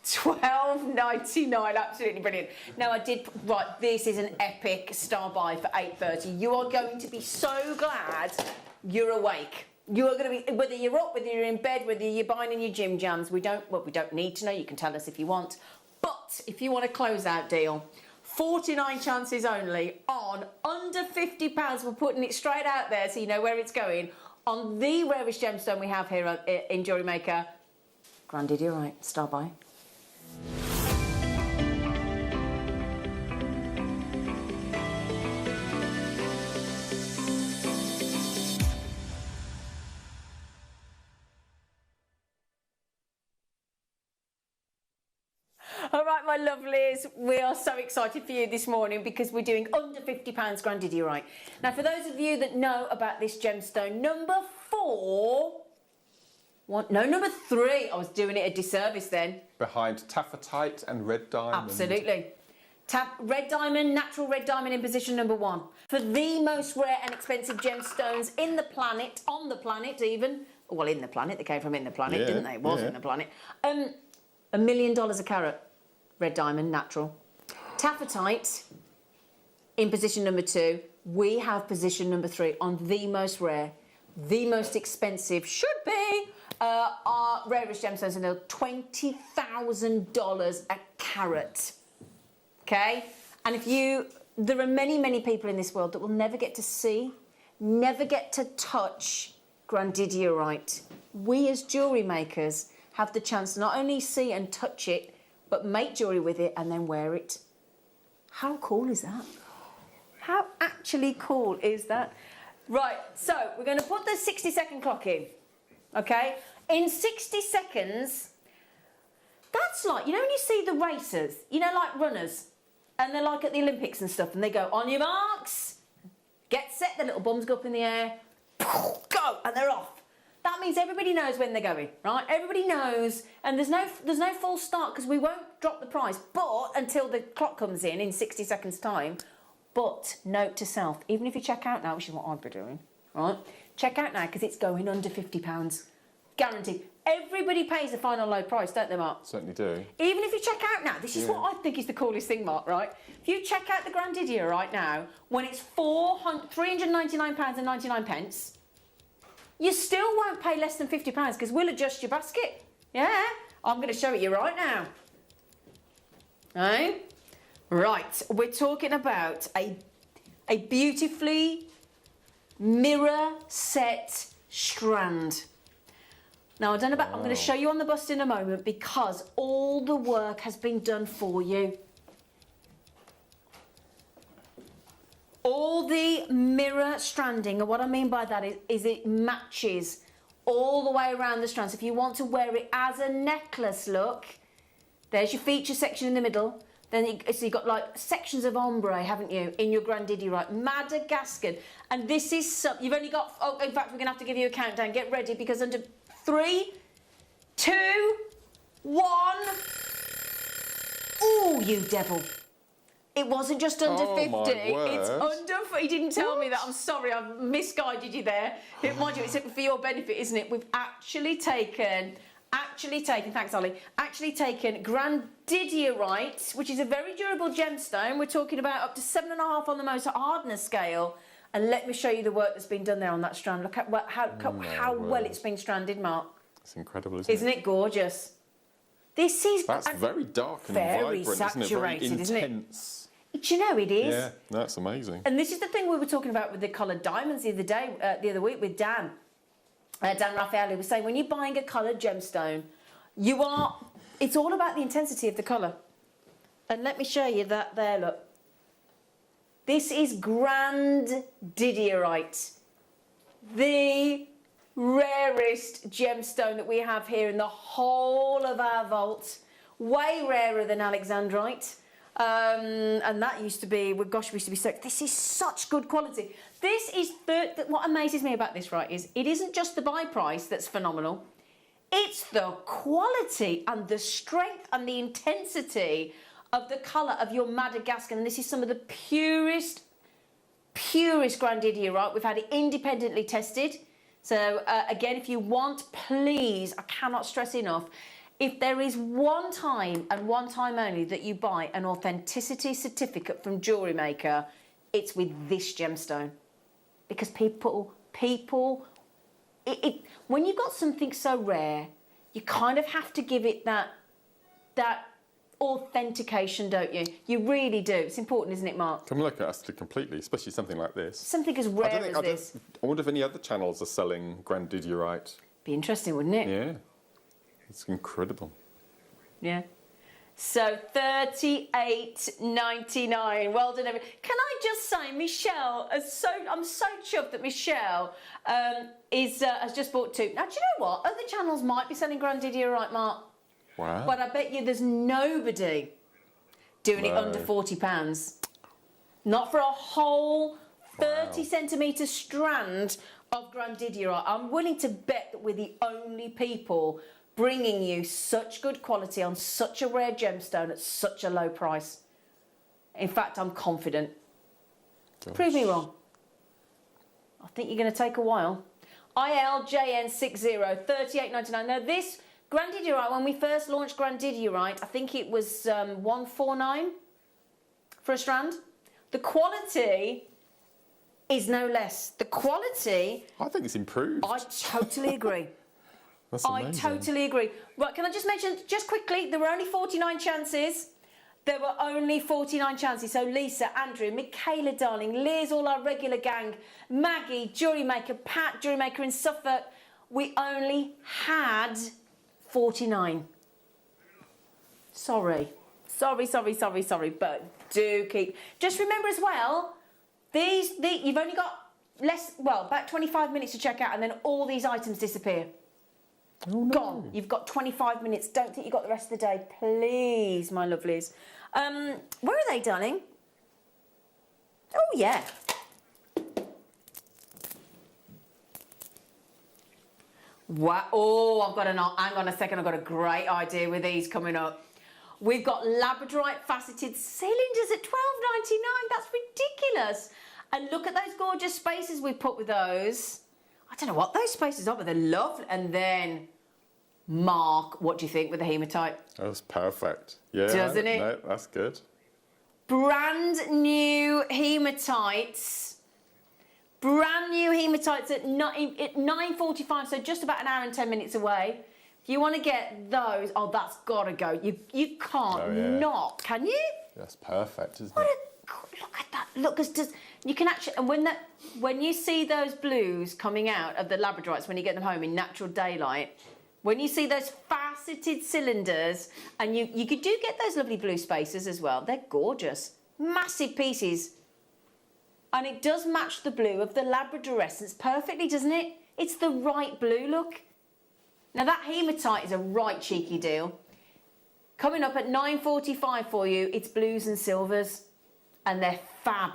$12.99, absolutely brilliant. Now I did, right, this is an epic star buy for 8:30. You are going to be so glad you're awake. You are going to be, whether you're up, whether you're in bed, whether you're buying in your gym jams, we don't need to know, you can tell us if you want. But if you want a closeout deal, 49 chances only on under £50, we're putting it straight out there so you know where it's going, on the rarest gemstone we have here in Jewellery Maker, Grandidierite, star by. All right, my lovelies, we are so excited for you this morning because we're doing under £50 Grandidierite. Now, for those of you that know about this gemstone, number 3. I was doing it a disservice then. Behind taffetite and red diamond. Absolutely. Red diamond, natural red diamond in position number 1. For the most rare and expensive gemstones in the planet, on the planet even. Well, in the planet, they came from in the planet, didn't they? It was in the planet. $1 million a carat. Red diamond, natural. Taffetite in position number 2. We have position number 3 on the most rare, the most expensive, should be our rarest gemstones in the $20,000 a carat. Okay? And there are many, many people in this world that will never get to see, never get to touch Grandidierite. We as jewellery makers have the chance to not only see and touch it, but make jewellery with it and then wear it. How cool is that? How actually cool is that? Right, so we're going to put the 60-second clock in, okay? In 60 seconds, that's like, you know when you see the racers, you know, like runners, and they're like at the Olympics and stuff, and they go, on your marks, get set, the little bums go up in the air, go, and they're off. That means everybody knows when they're going, right? Everybody knows, and there's no false start because we won't drop the price, but until the clock comes in 60 seconds' time. But note to self, even if you check out now, which is what I'd be doing, right? Check out now because it's going under £50, guaranteed. Everybody pays the final low price, don't they, Mark? Certainly do. Even if you check out now, this is what I think is the coolest thing, Mark, right? If you check out the Grandidierite right now, when it's £399.99, you still won't pay less than £50 because we'll adjust your basket. Yeah, I'm going to show it you right now. Right? Right, we're talking about a beautifully mirror set strand. Now, I don't know about, I'm going to show you on the bust in a moment because all the work has been done for you. All the mirror stranding, and what I mean by that is it matches all the way around the strand. So if you want to wear it as a necklace look, there's your feature section in the middle. Then so you've got like sections of ombre, haven't you, in your Grandidierite, Madagascar. And this is, you've only got, in fact, we're going to have to give you a countdown. Get ready because under 3, 2, 1. Ooh, you devil. It wasn't just under 50, it's under... He didn't tell me that, I'm sorry, I've misguided you there. Mind you, it's for your benefit, isn't it? We've actually taken, thanks Ollie, Grandidierite, which is a very durable gemstone. We're talking about up to 7.5 on the most hardness scale. And let me show you the work that's been done there on that strand. Look at how well it's been stranded, Mark. It's incredible, isn't it? Isn't it gorgeous? This is... That's very dark and very vibrant, saturated, isn't it? Very isn't it? intense. Do you know it is? Yeah, that's amazing. And this is the thing we were talking about with the coloured diamonds the other week with Dan. Dan Raphael, who was saying when you're buying a coloured gemstone, it's all about the intensity of the colour. And let me show you that there, look. This is Grandidierite, the rarest gemstone that we have here in the whole of our vault. Way rarer than Alexandrite. And that used to be, well, gosh, we used to be so... This is such good quality. This is... what amazes me about this, right, is it isn't just the buy price that's phenomenal. It's the quality and the strength and the intensity of the colour of your Madagascar. And this is some of the purest Grandidierite. We've had it independently tested. So, again, if you want, please, I cannot stress enough, if there is one time and one time only that you buy an authenticity certificate from Jewellery Maker, it's with this gemstone. Because when you've got something so rare, you kind of have to give it that authentication, don't you? You really do. It's important, isn't it, Mark? Come look at us completely, especially something like this. Something as rare as this. I wonder if any other channels are selling grandidierite. Be interesting, wouldn't it? Yeah. It's incredible. Yeah. So $38.99. Well done, everyone. Can I just say, Michelle, I'm so chuffed that Michelle has just bought 2. Now, do you know what? Other channels might be selling grandidierite, Mark. Wow. But I bet you there's nobody doing it under £40. Not for a whole 30 centimetre strand of grandidierite. I'm willing to bet that we're the only people bringing you such good quality on such a rare gemstone at such a low price. In fact, I'm confident. Gosh. Prove me wrong. I think you're going to take a while. ILJN60, $38.99. Now this grandidierite, when we first launched grandidierite, I think it was $149 for a strand. The quality is no less. The quality... I think it's improved. I totally agree. That's I amazing. totally agree. Right, can I just mention, just quickly, there were only 49 chances. There were only 49 chances. So Lisa, Andrew, Michaela, darling, Liz, all our regular gang, Maggie, Jewellery Maker, Pat, Jewellery Maker in Suffolk. We only had 49. Sorry, but do keep... Just remember as well, you've only got about 25 minutes to check out, and then all these items disappear. Oh, no. Gone. You've got 25 minutes. Don't think you've got the rest of the day. Please, my lovelies. Where are they, darling? Oh, yeah. Wow. Oh, hang on a second. I've got a great idea with these coming up. We've got labradorite faceted cylinders at $12.99. That's ridiculous. And look at those gorgeous spaces we've put with those. I don't know what those spaces are, but they're lovely. And then, Mark, what do you think with the hematite? That's perfect. Yeah. Doesn't it? No, that's good. Brand new hematites. Brand new hematites at 9:45, so just about an hour and 10 minutes away. If you want to get those, oh, that's got to go. You can't not, can you? That's perfect, isn't it? Look at that. Look, you can actually, and when you see those blues coming out of the labradorites, when you get them home in natural daylight, when you see those faceted cylinders, and you do get those lovely blue spaces as well. They're gorgeous. Massive pieces. And it does match the blue of the labradorescence perfectly, doesn't it? It's the right blue look. Now that hematite is a right cheeky deal. Coming up at 9:45 for you, it's blues and silvers. And they're fab.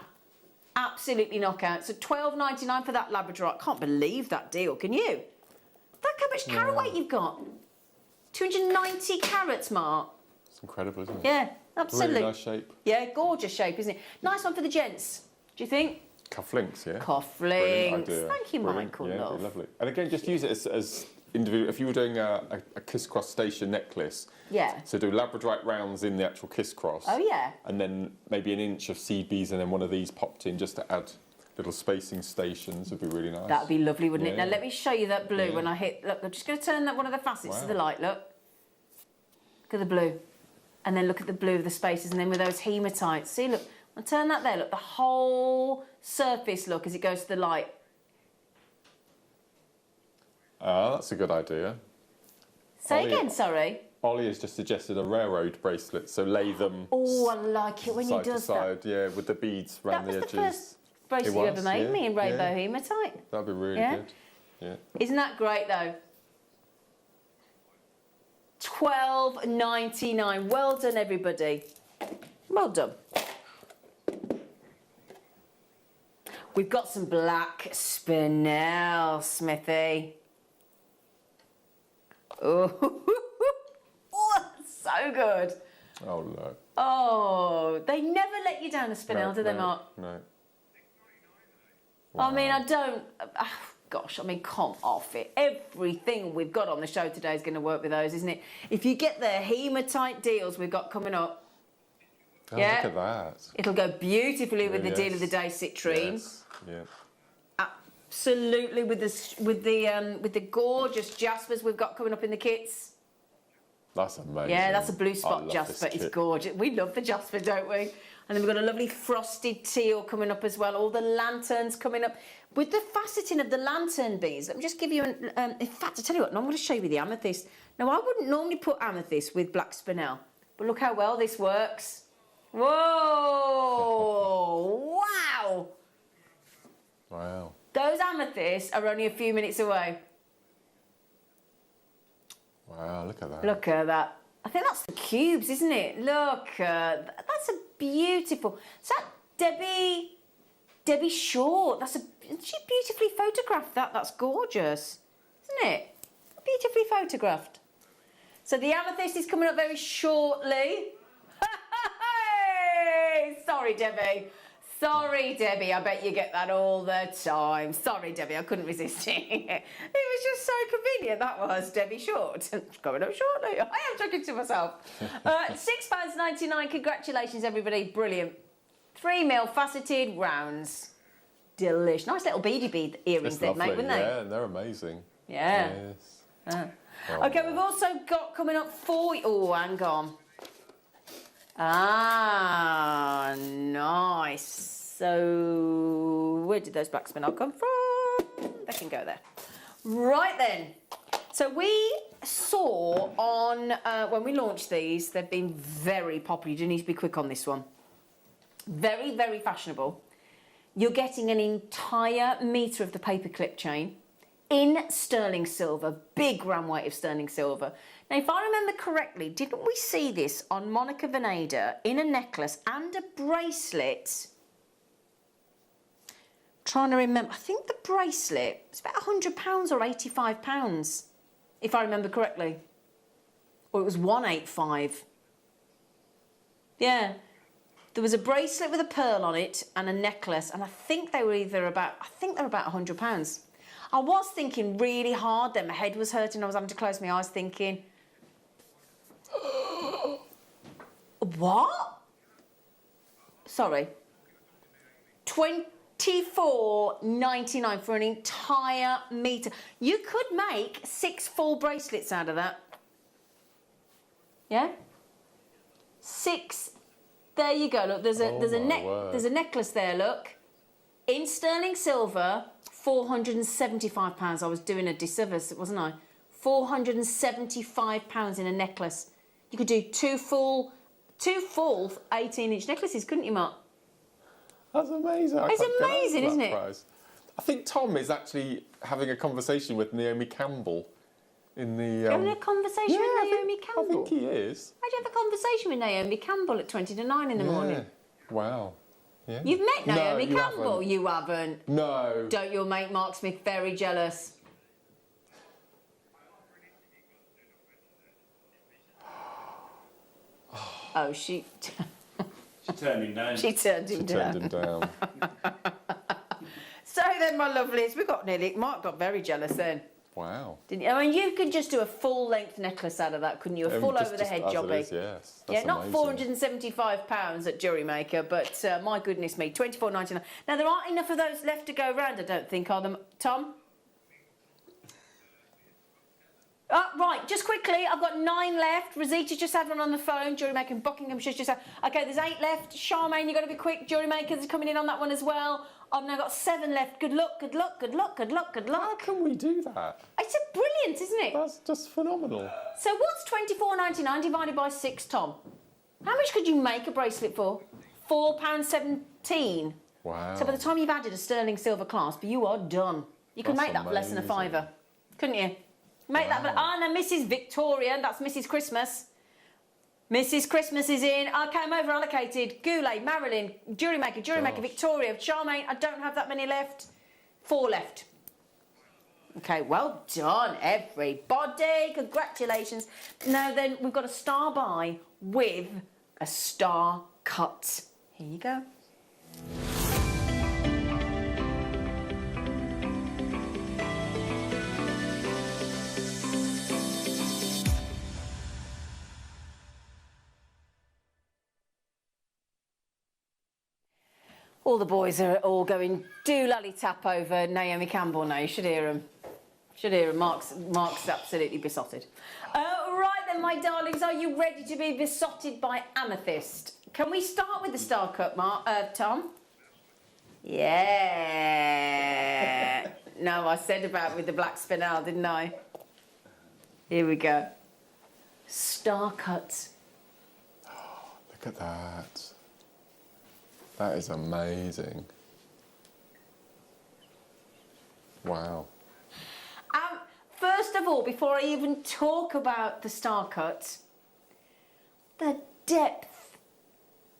Absolutely knockout. So $12.99 for that labradorite. Can't believe that deal, can you? Look how much carat weight you've got. 290 carats, Mark. It's incredible, isn't it? Yeah, absolutely. Really nice shape. Yeah, gorgeous shape, isn't it? Nice one for the gents. Do you think? Cufflinks, yeah. Cufflinks. Idea. Thank you, Brilliant. Michael. Yeah, Love. lovely. And again, just use it as individual. If you were doing a kiss-cross station necklace, Yeah. so do labradorite rounds in the actual kiss-cross. Oh, yeah. And then maybe an inch of seed beads and then one of these popped in just to add little spacing stations would be really nice. That would be lovely, wouldn't it? Yeah. Now, let me show you that blue Yeah. when I hit... Look, I'm just going to turn that one of the facets to Wow. the light, look. Look at the blue. And then look at the blue of the spaces, and then with those hematites. See, look, I'll turn that there, look, the whole surface, look, as it goes to the light. Ah, that's a good idea. Say Ollie- again, sorry. Ollie has just suggested a railroad bracelet, so lay them Oh, I like it when he side to does that. side, yeah, with the beads That around was the the edges. first bracelet you was, ever made yeah, me in rainbow yeah. hematite. That'd be really Yeah? good. Yeah. Isn't that great, though? $12.99. Well done, everybody. Well done. We've got some black spinel, Smithy. Oh, that's so good. Oh, look. Oh, they never let you down a spinel, do they, Mark? No. I mean, I don't... gosh, I mean, come off it. Everything we've got on the show today is going to work with those, isn't it? If you get the hematite deals we've got coming up, Oh, yeah, look at that. it'll go beautifully with the Yes. deal of the day, citrine. Yes. Yeah. Absolutely, with the gorgeous jaspers we've got coming up in the kits. That's amazing. Yeah, that's a blue I spot love jasper. this It's kit. gorgeous. We love the jasper, don't we? And then we've got a lovely frosted teal coming up as well. All the lanterns coming up. With the faceting of the lantern beads, let me just give you an... in fact, I tell you what, I'm going to show you the amethyst. Now, I wouldn't normally put amethyst with black spinel, but look how well this works. Whoa! Wow! Wow. Those amethysts are only a few minutes away. Wow, look at that. Look at that. I think that's the cubes, isn't it? Look, that's a beautiful... Is that Debbie Short? She beautifully photographed that. That's gorgeous, isn't it? Beautifully photographed. So the amethyst is coming up very shortly. Sorry, Debbie. Sorry, Debbie. I bet you get that all the time. Sorry, Debbie. I couldn't resist it. It was just so convenient. That was Debbie Short. Coming up shortly. I am talking to myself. £6.99. Congratulations, everybody. Brilliant. 3mm faceted rounds. Delish. Nice little bead earrings they'd make, wouldn't they? Yeah, they're amazing. Yeah. Yes. Oh. Oh. Okay, we've also got coming up for... Oh, hang on. Ah, nice. So, where did those black spinel come from? They can go there. Right then. So we saw on, when we launched these, they've been very popular. You do need to be quick on this one. Very, very fashionable. You're getting an entire metre of the paperclip chain in sterling silver, big gram weight of sterling silver. Now, if I remember correctly, didn't we see this on Monica Veneda in a necklace and a bracelet? Trying to remember, I think the bracelet was about £100 or £85, if I remember correctly. Or it was 185. Yeah. There was a bracelet with a pearl on it and a necklace, and I think they were about £100. I was thinking really hard then, my head was hurting, I was having to close my eyes thinking, what? Sorry. $24.99 for an entire metre. You could make 6 full bracelets out of that. Yeah? 6. There you go. Look, there's a necklace there. Look, in sterling silver, £475. I was doing a disservice, wasn't I? £475 in a necklace. You could do two full 18-inch necklaces, couldn't you, Mark? That's amazing. It's amazing, isn't it? Price. I think Tom is actually having a conversation with Naomi Campbell in the... Having a conversation with Naomi Campbell? I think he is. How'd you have a conversation with Naomi Campbell at 20 to 9 in the morning? Wow. Yeah. You've met Naomi you Campbell? haven't. You haven't. No. Don't your mate Mark Smith very jealous? Oh, she... She turned him down. She turned him down. So then, my lovelies, we got nearly... Mark got very jealous then. Wow. Didn't you? I mean, you could just do a full-length necklace out of that, couldn't you? A full over-the-head as jobby. it is, yes. That's Yeah, not amazing. £475 at Jewellery Maker, but my goodness me, £24.99. Now, there aren't enough of those left to go round, I don't think, are there, Tom? Right, just quickly, I've got 9 left. Rosita just had one on the phone. Jewellery Maker in Buckinghamshire just had... OK, there's 8 left. Charmaine, you've got to be quick. Jewellery Makers are coming in on that one as well. I've now got 7 left. Good luck, good luck, good luck, good luck, good luck. How can we do that? It's brilliant, isn't it? That's just phenomenal. So what's £24.99 divided by 6, Tom? How much could you make a bracelet for? £4.17. Wow. So by the time you've added a sterling silver clasp, you are done. You could That's make that for less than a amazing. £5, couldn't you? Make that. Now Mrs. Victoria, that's Mrs. Christmas. Mrs. Christmas is in. I came over allocated. Goulet, Marilyn, Jewellery Maker, Victoria, Charmaine. I don't have that many left. 4 left. Okay, well done, everybody. Congratulations. Now then, we've got a star buy with a star cut. Here you go. All the boys are all going do lally tap over Naomi Campbell now. You should hear them. Should hear him. Mark's absolutely besotted. Right then, my darlings, are you ready to be besotted by amethyst? Can we start with the star cut, Tom? Yeah. No, I said about with the black spinel, didn't I? Here we go. Star cut. Look at that. That is amazing. Wow. First of all, before I even talk about the star cut, the depth,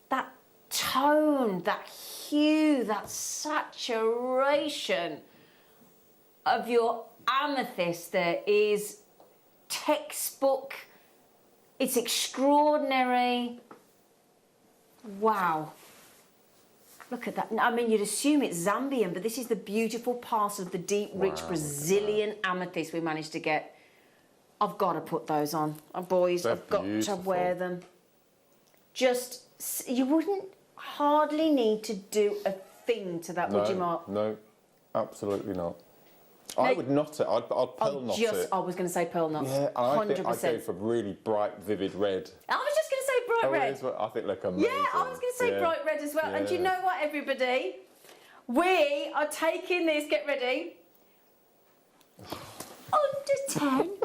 that tone, that hue, that saturation of your amethyst there is textbook. It's extraordinary. Wow. Look at that. I mean, you'd assume it's Zambian, but this is the beautiful part of the deep, rich Brazilian amethyst we managed to get. I've got to put those on. Boys, I've got to wear them. Just, you wouldn't hardly need to do a thing to that, would you, Mark? No, absolutely not. I would knot it. I'd pearl knot it. I was going to say pearl knot. Yeah, and 100%. I think I'd go for really bright, vivid red. I was just going to say bright red. I think look amazing. Yeah, I was going to say bright red as well. Yeah. And do you know what, everybody? We are taking this, get ready, under 10. Under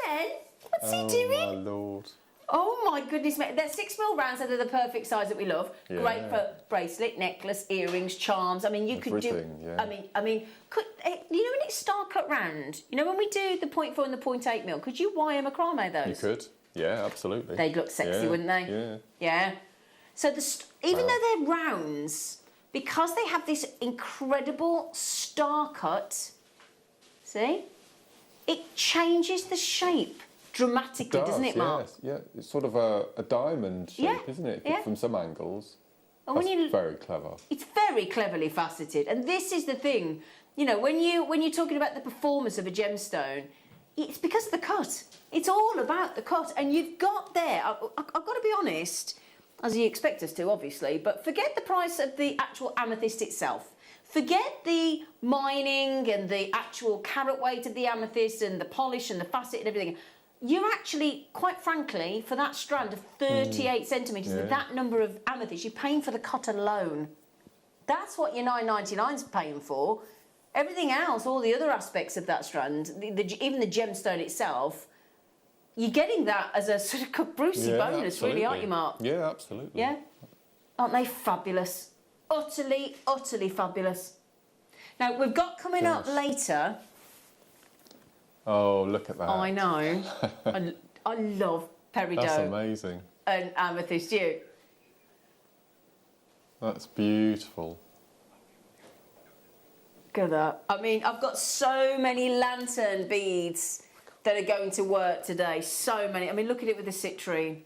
10? What's he doing? Oh, my Lord. Oh my goodness me. They're 6mm rounds that are the perfect size that we love. Yeah. Great for bracelet, necklace, earrings, charms. I mean, you could do. Yeah. I mean, could you know when it's star cut round? You know when we do the 0.4 and the 0.8mm? Could you wire macrame those? You could. Yeah, absolutely. They'd look sexy, wouldn't they? Yeah. Yeah. So even though they're rounds, because they have this incredible star cut, see, it changes the shape dramatically, doesn't it, Mark? Yes, yeah. It's sort of a diamond shape, isn't it? Yeah. From some angles. And That's very clever. It's very cleverly faceted, and this is the thing. You know, when you're talking about the performance of a gemstone, it's because of the cut. It's all about the cut, and you've got there. I've got to be honest, as you expect us to, obviously. But forget the price of the actual amethyst itself. Forget the mining and the actual carat weight of the amethyst and the polish and the facet and everything. You're actually, quite frankly, for that strand of 38 centimetres, with that number of amethyst, you're paying for the cut alone. That's what your $9.99's paying for. Everything else, all the other aspects of that strand, even the gemstone itself, you're getting that as a sort of Brucey bonus, absolutely. really, aren't you, Mark? Yeah, absolutely. Yeah? Aren't they fabulous? Utterly, utterly fabulous. Now, we've got coming up later... Oh, look at that. I know. I love peridot. That's amazing. And amethyst, you. That's beautiful. Look at that. I mean, I've got so many lantern beads that are going to work today. So many. I mean, look at it with the citrine.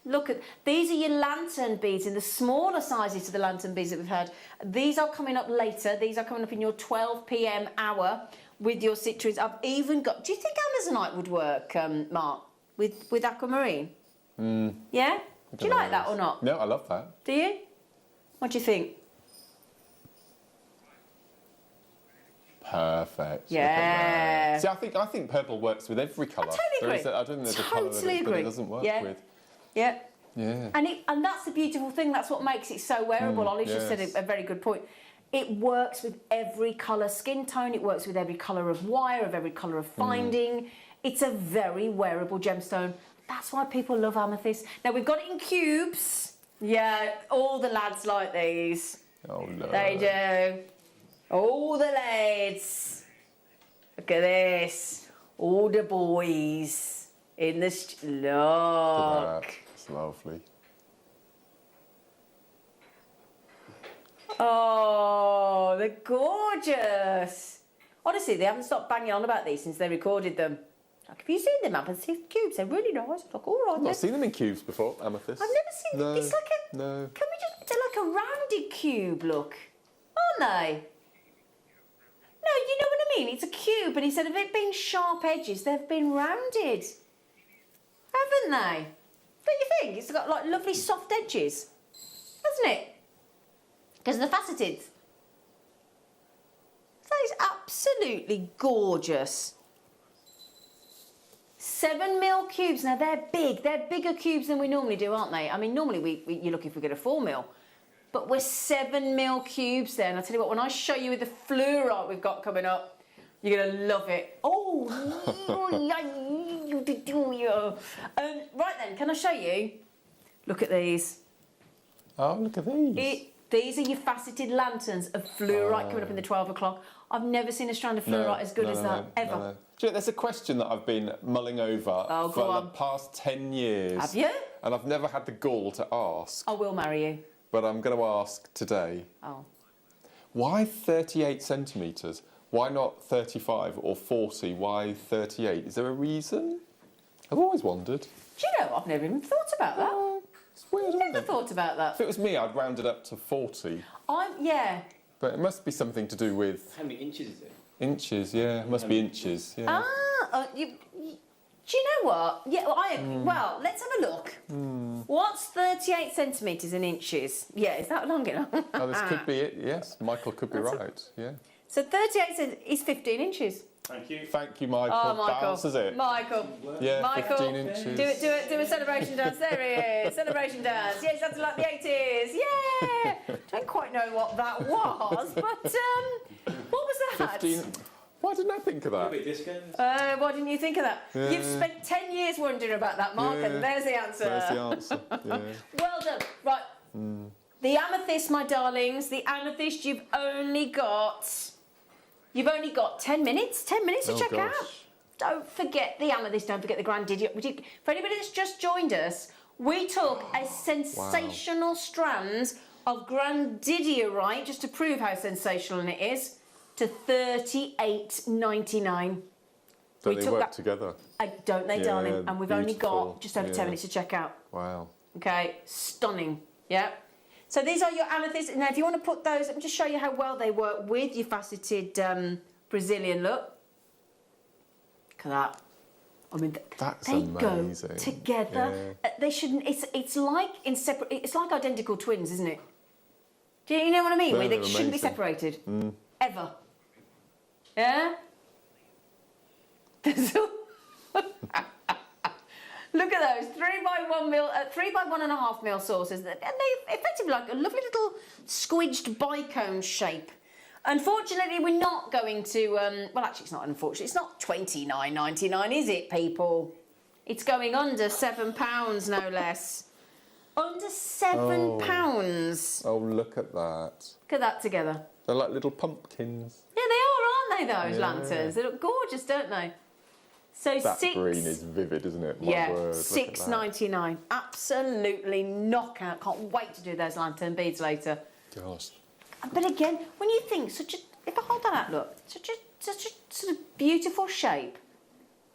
Look at, these are your lantern beads in the smaller sizes of the lantern beads that we've had. These are coming up later. These are coming up in your 12 p.m. hour. With your citrines, I've even got. Do you think Amazonite would work, Mark, with aquamarine? Yeah. Do you like that or not? No, I love that. Do you? What do you think? Perfect. Yeah. See, I think purple works with every colour. I totally agree. I don't know the colour that it doesn't work with. Yeah. Yeah. And that's the beautiful thing. That's what makes it so wearable. Ollie's just said a very good point. It works with every colour skin tone. It works with every colour of wire, of every colour of finding. It's a very wearable gemstone. That's why people love amethyst. Now, we've got it in cubes. Yeah, all the lads like these. Oh, no. They do. All the lads. Look at this. All the boys in the... Look. It's lovely. Oh, they're gorgeous. Honestly, they haven't stopped banging on about these since they recorded them. Like, have you seen them amethyst cubes? They're really nice. Like, all right. I've not seen them in cubes before, amethyst. I've never seen them. It's like a... No. Can we just... They're like a rounded cube look. Aren't they? No, you know what I mean? It's a cube, and instead of it being sharp edges, they've been rounded. Haven't they? Don't you think? It's got, like, lovely soft edges. Hasn't it? Because of the faceted. That is absolutely gorgeous. 7mm cubes. Now they're big. They're bigger cubes than we normally do, aren't they? I mean, normally you're looking if we get a 4mm. But we're 7mm cubes there. And I'll tell you what, when I show you the fluorite we've got coming up, you're going to love it. Oh, right then, can I show you? Look at these. Oh, look at these. These are your faceted lanterns of fluorite coming up in the 12 o'clock. I've never seen a strand of fluorite as good as that, ever. No. Do you know, there's a question that I've been mulling over for the past 10 years. Have you? And I've never had the gall to ask. I will marry you. But I'm going to ask today. Oh. Why 38 centimetres? Why not 35 or 40? Why 38? Is there a reason? I've always wondered. Do you know, I've never even thought about that. It's weird, isn't Never it? thought about that. If it was me, I'd round it up to 40. Yeah. But it must be something to do with... How many inches is it? Inches, yeah. It must be inches, yeah. Do you know what? Yeah, well, let's have a look. What's 38 centimetres in inches? Yeah, is that long enough? Oh, this could be it, yes. Michael could be right, yeah. So 38 is 15 inches. Thank you. Thank you, Michael. Oh, Michael. Balances it. Michael. Yeah, Michael. 15 inches. Do a celebration dance. There he is. Celebration dance. Yes, that's like the 80s. Yeah. Don't quite know what that was, but what was that? 15. Why didn't I think of that? Maybe discounts. Why didn't you think of that? Yeah. You've spent 10 years wondering about that, Mark, and there's the answer. There's the answer, yeah. Well done. Right. The amethyst, my darlings, the amethyst, you've only got 10 minutes. 10 minutes to check out. Don't forget the amethyst, don't forget the grandidiorite. For anybody that's just joined us, we took a sensational strand of grandidiorite, just to prove how sensational it is, to $38.99. Don't they work together? Don't they, darling? And we've only beautiful. got just over 10 minutes to check out. Wow. Okay, stunning. Yeah. So these are your amethysts. Now, if you want to put those, let me just show you how well they work with your faceted Brazilian look. Look at that. I mean, That's they amazing. go together. Yeah. They shouldn't. It's like inseparable. It's like identical twins, isn't it? Do you know what I mean? Where they shouldn't be separated ever. Yeah. Look at those 3 by 1.5 mil saucers, and they effectively like a lovely little squidged bicone shape. Unfortunately, we're not going to. Well, actually, it's not unfortunate. It's not $29.99, is it, people? It's going under £7, no less. Under £7. Oh, look at that. Look at that together. They're like little pumpkins. Yeah, they are, aren't they? Those lanterns. They look gorgeous, don't they? So That green is vivid, isn't it? My word, $6.99. Absolutely knockout. Can't wait to do those lantern beads later. Gosh. But again, when you think if I hold that out, look, such a sort of beautiful shape,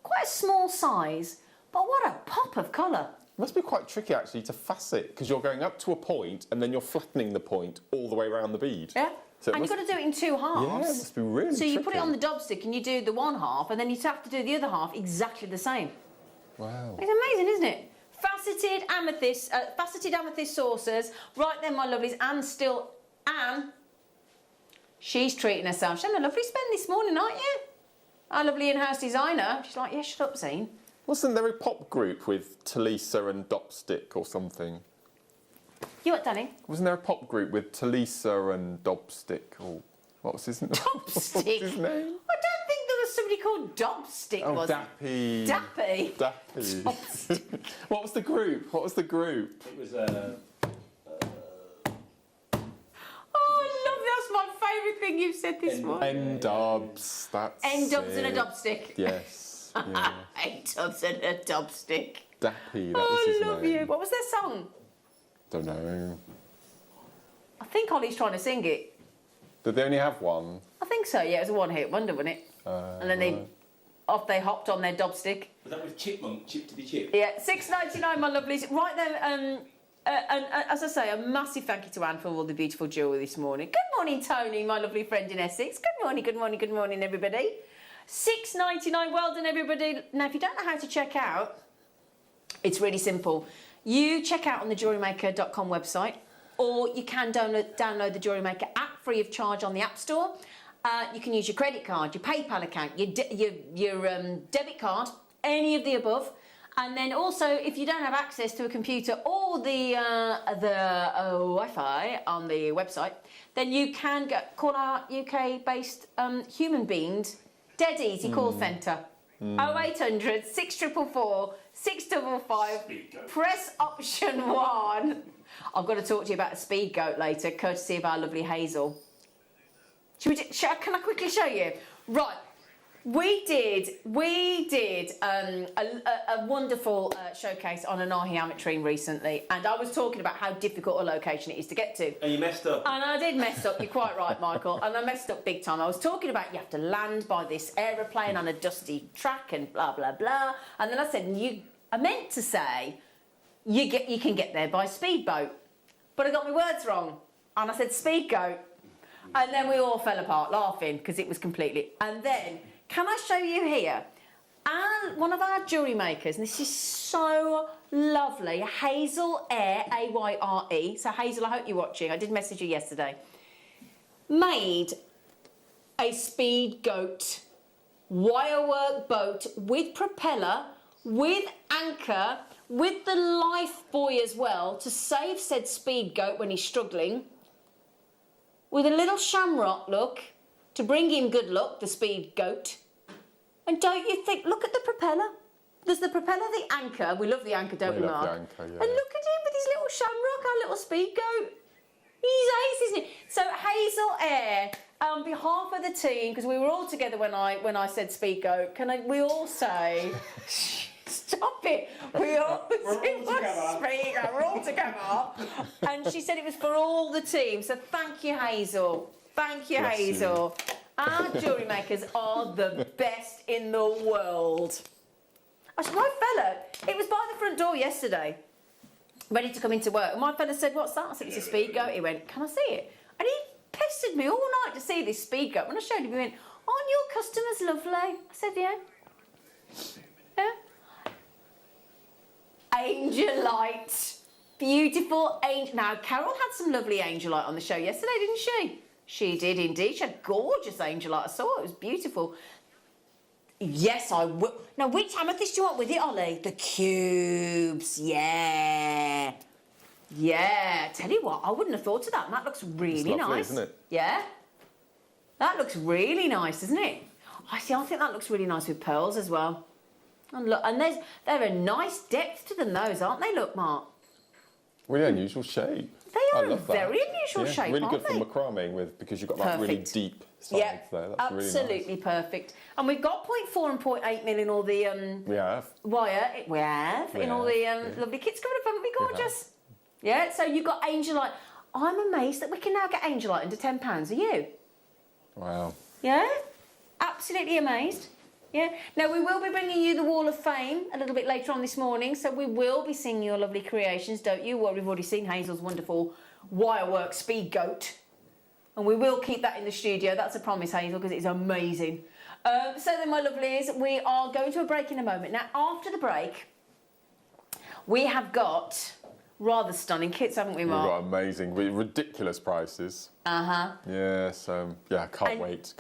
quite a small size, but what a pop of colour. It must be quite tricky actually to facet because you're going up to a point and then you're flattening the point all the way around the bead. Yeah. So and you've got to do it in 2 halves. Yeah, it must be really So you put it tricky. on the dob stick and you do the one half, and then you have to do the other half exactly the same. Wow. It's amazing, isn't it? Faceted amethyst saucers. Right then, my lovelies, Anne, she's treating herself. She's having a lovely spend this morning, aren't you? Our lovely in-house designer. She's like, yeah, shut up, Zane. Wasn't there a pop group with Talisa and Dopstick or something? You what, darling? Wasn't there a pop group with Talisa and Dobstick or what was his name? Dopstick? What was his name? I don't think there was somebody called Dobstick, Oh, was Dappy. Dappy. Dappy. Dopstick. What was the group? What was the group? It was Oh, I love that's my favourite thing you've said this morning. N-Dubs. That's N-Dubs and a it. Dobstick. Yes. Yeah. N-Dubs and a Dobstick. Dappy. That Oh, was his I love name. you. What was their song? Don't know. I think Ollie's trying to sing it. Did they only have one? I think so, yeah. It was a one-hit wonder, wasn't it? And then they hopped on their Dobstick. was that with Chipmunk, Chip to the Chip? Yeah, $6.99, my lovelies. Right then, and as I say, a massive thank you to Anne for all the beautiful jewellery this morning. Good morning, Tony, my lovely friend in Essex. Good morning, good morning, good morning, everybody. $6.99, well done, everybody. Now, if you don't know how to check out, it's really simple. You check out on the JewelleryMaker.com website, or you can download the Jewellery Maker app free of charge on the App Store. You can use your credit card, your PayPal account, your debit card, any of the above. And then also, if you don't have access to a computer or the Wi-Fi on the website, then you can call our UK-based human beings dead easy call centre. 0800 644 655. Press option 1. I've got to talk to you about a speed goat later, courtesy of our lovely Hazel. Can I quickly show you? Right. We did a wonderful showcase on an archaeometry recently, and I was talking about how difficult a location it is to get to. And you messed up. And I did mess up, you're quite right, Michael, and I messed up big time. I was talking about you have to land by this aeroplane on a dusty track and blah, blah, blah. And then I said, I meant to say, you can get there by speedboat. But I got my words wrong, and I said speed goat. And then we all fell apart laughing, because it was completely... And then... Can I show you here? And one of our jewellery makers, and this is so lovely, Hazel Ayre, A-Y-R-E. So Hazel, I hope you're watching. I did message you yesterday. Made a speed goat wirework boat with propeller, with anchor, with the life buoy as well to save said speed goat when he's struggling. With a little shamrock look. To bring him good luck, the speed goat. And don't you think, look at the propeller. There's the propeller, the anchor. We love the anchor, don't we, We love Mark? the anchor, yeah. And look at him with his little shamrock, our little speed goat. He's ace, isn't he? So Hazel Ayre, on behalf of the team, because we were all together when I said speed goat, we all say... Stop it! We're all together. And she said it was for all the team. So thank you, Hazel. Thank you, Bless Hazel. Our jewellery makers are the best in the world. My fella, it was by the front door yesterday, ready to come into work. And my fella said, "What's that?" I said, "It's a speed goat." He went, "Can I see it?" And he pestered me all night to see this speed goat. When I showed him, he went, "Aren't your customers lovely?" I said, "Yeah." Yeah. Angelite. Beautiful angel. Now, Carol had some lovely angelite on the show yesterday, didn't she? She did indeed. She had gorgeous angelite. I saw it. It was beautiful. Yes, I will. Now, which amethyst do you want with it, Ollie? The cubes. Yeah. Yeah. Tell you what, I wouldn't have thought of that. And that looks really It's lovely, nice. isn't it? Yeah. That looks really nice, doesn't it? I think that looks really nice with pearls as well. And look, and they're a nice depth to them, those, aren't they? Look, Mark. Really unusual shape. They I are a love that. very unusual shape, really aren't good they? for macrame because you've got that really Perfect. deep sides Yeah, there. That's absolutely really nice. perfect. And we've got 0.4 and 0.8 mil in all the We have. wire. We have in all the lovely kits coming up, haven't we? Gorgeous. Yeah. So you've got angelite. I'm amazed that we can now get angelite under £10. Are you? Wow. Yeah. Absolutely amazed. Yeah. Now, we will be bringing you the Wall of Fame a little bit later on this morning, so we will be seeing your lovely creations, don't you? Well, we've already seen Hazel's wonderful wirework speed goat, and we will keep that in the studio. That's a promise, Hazel, because it's amazing. So then, my lovelies, we are going to a break in a moment. Now, after the break, we have got rather stunning kits, haven't we, We've Mark? got amazing, ridiculous prices. Uh-huh. Yeah, so, can't wait.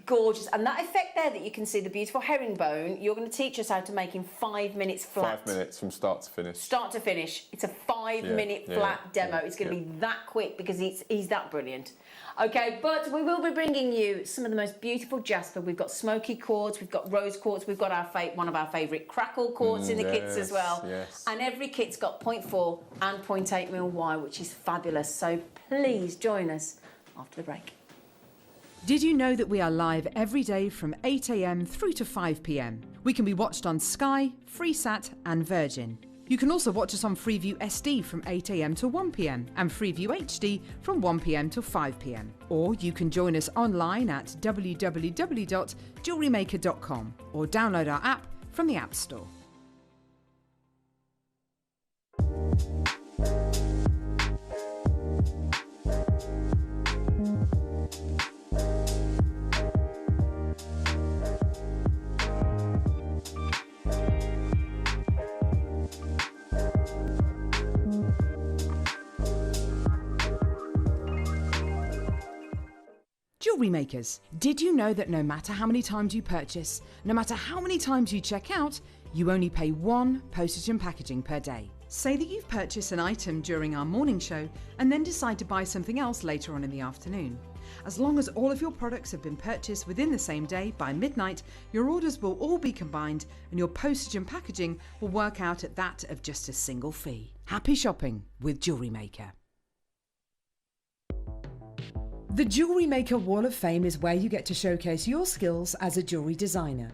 Gorgeous. And that effect there that you can see, the beautiful herringbone, you're going to teach us how to make in 5 minutes flat. 5 minutes from start to finish. Start to finish. It's a 5-minute flat demo. It's going to be that quick because he's that brilliant. Okay, but we will be bringing you some of the most beautiful jasper. We've got smoky quartz, we've got rose quartz, we've got one of our favourite crackle quartz in the kits as well. Yes. And every kit's got 0.4 and 0.8 mil wire, which is fabulous. So please join us after the break. Did you know that we are live every day from 8 a.m. through to 5 p.m? We can be watched on Sky, Freesat and Virgin. You can also watch us on Freeview SD from 8 a.m. to 1 p.m. and Freeview HD from 1 p.m. to 5 p.m. Or you can join us online at www.JewelleryMaker.com or download our app from the App Store. Jewellery Makers. Did you know that no matter how many times you purchase, no matter how many times you check out, you only pay 1 postage and packaging per day? Say that you've purchased an item during our morning show and then decide to buy something else later on in the afternoon. As long as all of your products have been purchased within the same day by midnight, your orders will all be combined and your postage and packaging will work out at that of just a single fee. Happy shopping with Jewellery Maker. The Jewellery Maker Wall of Fame is where you get to showcase your skills as a jewellery designer.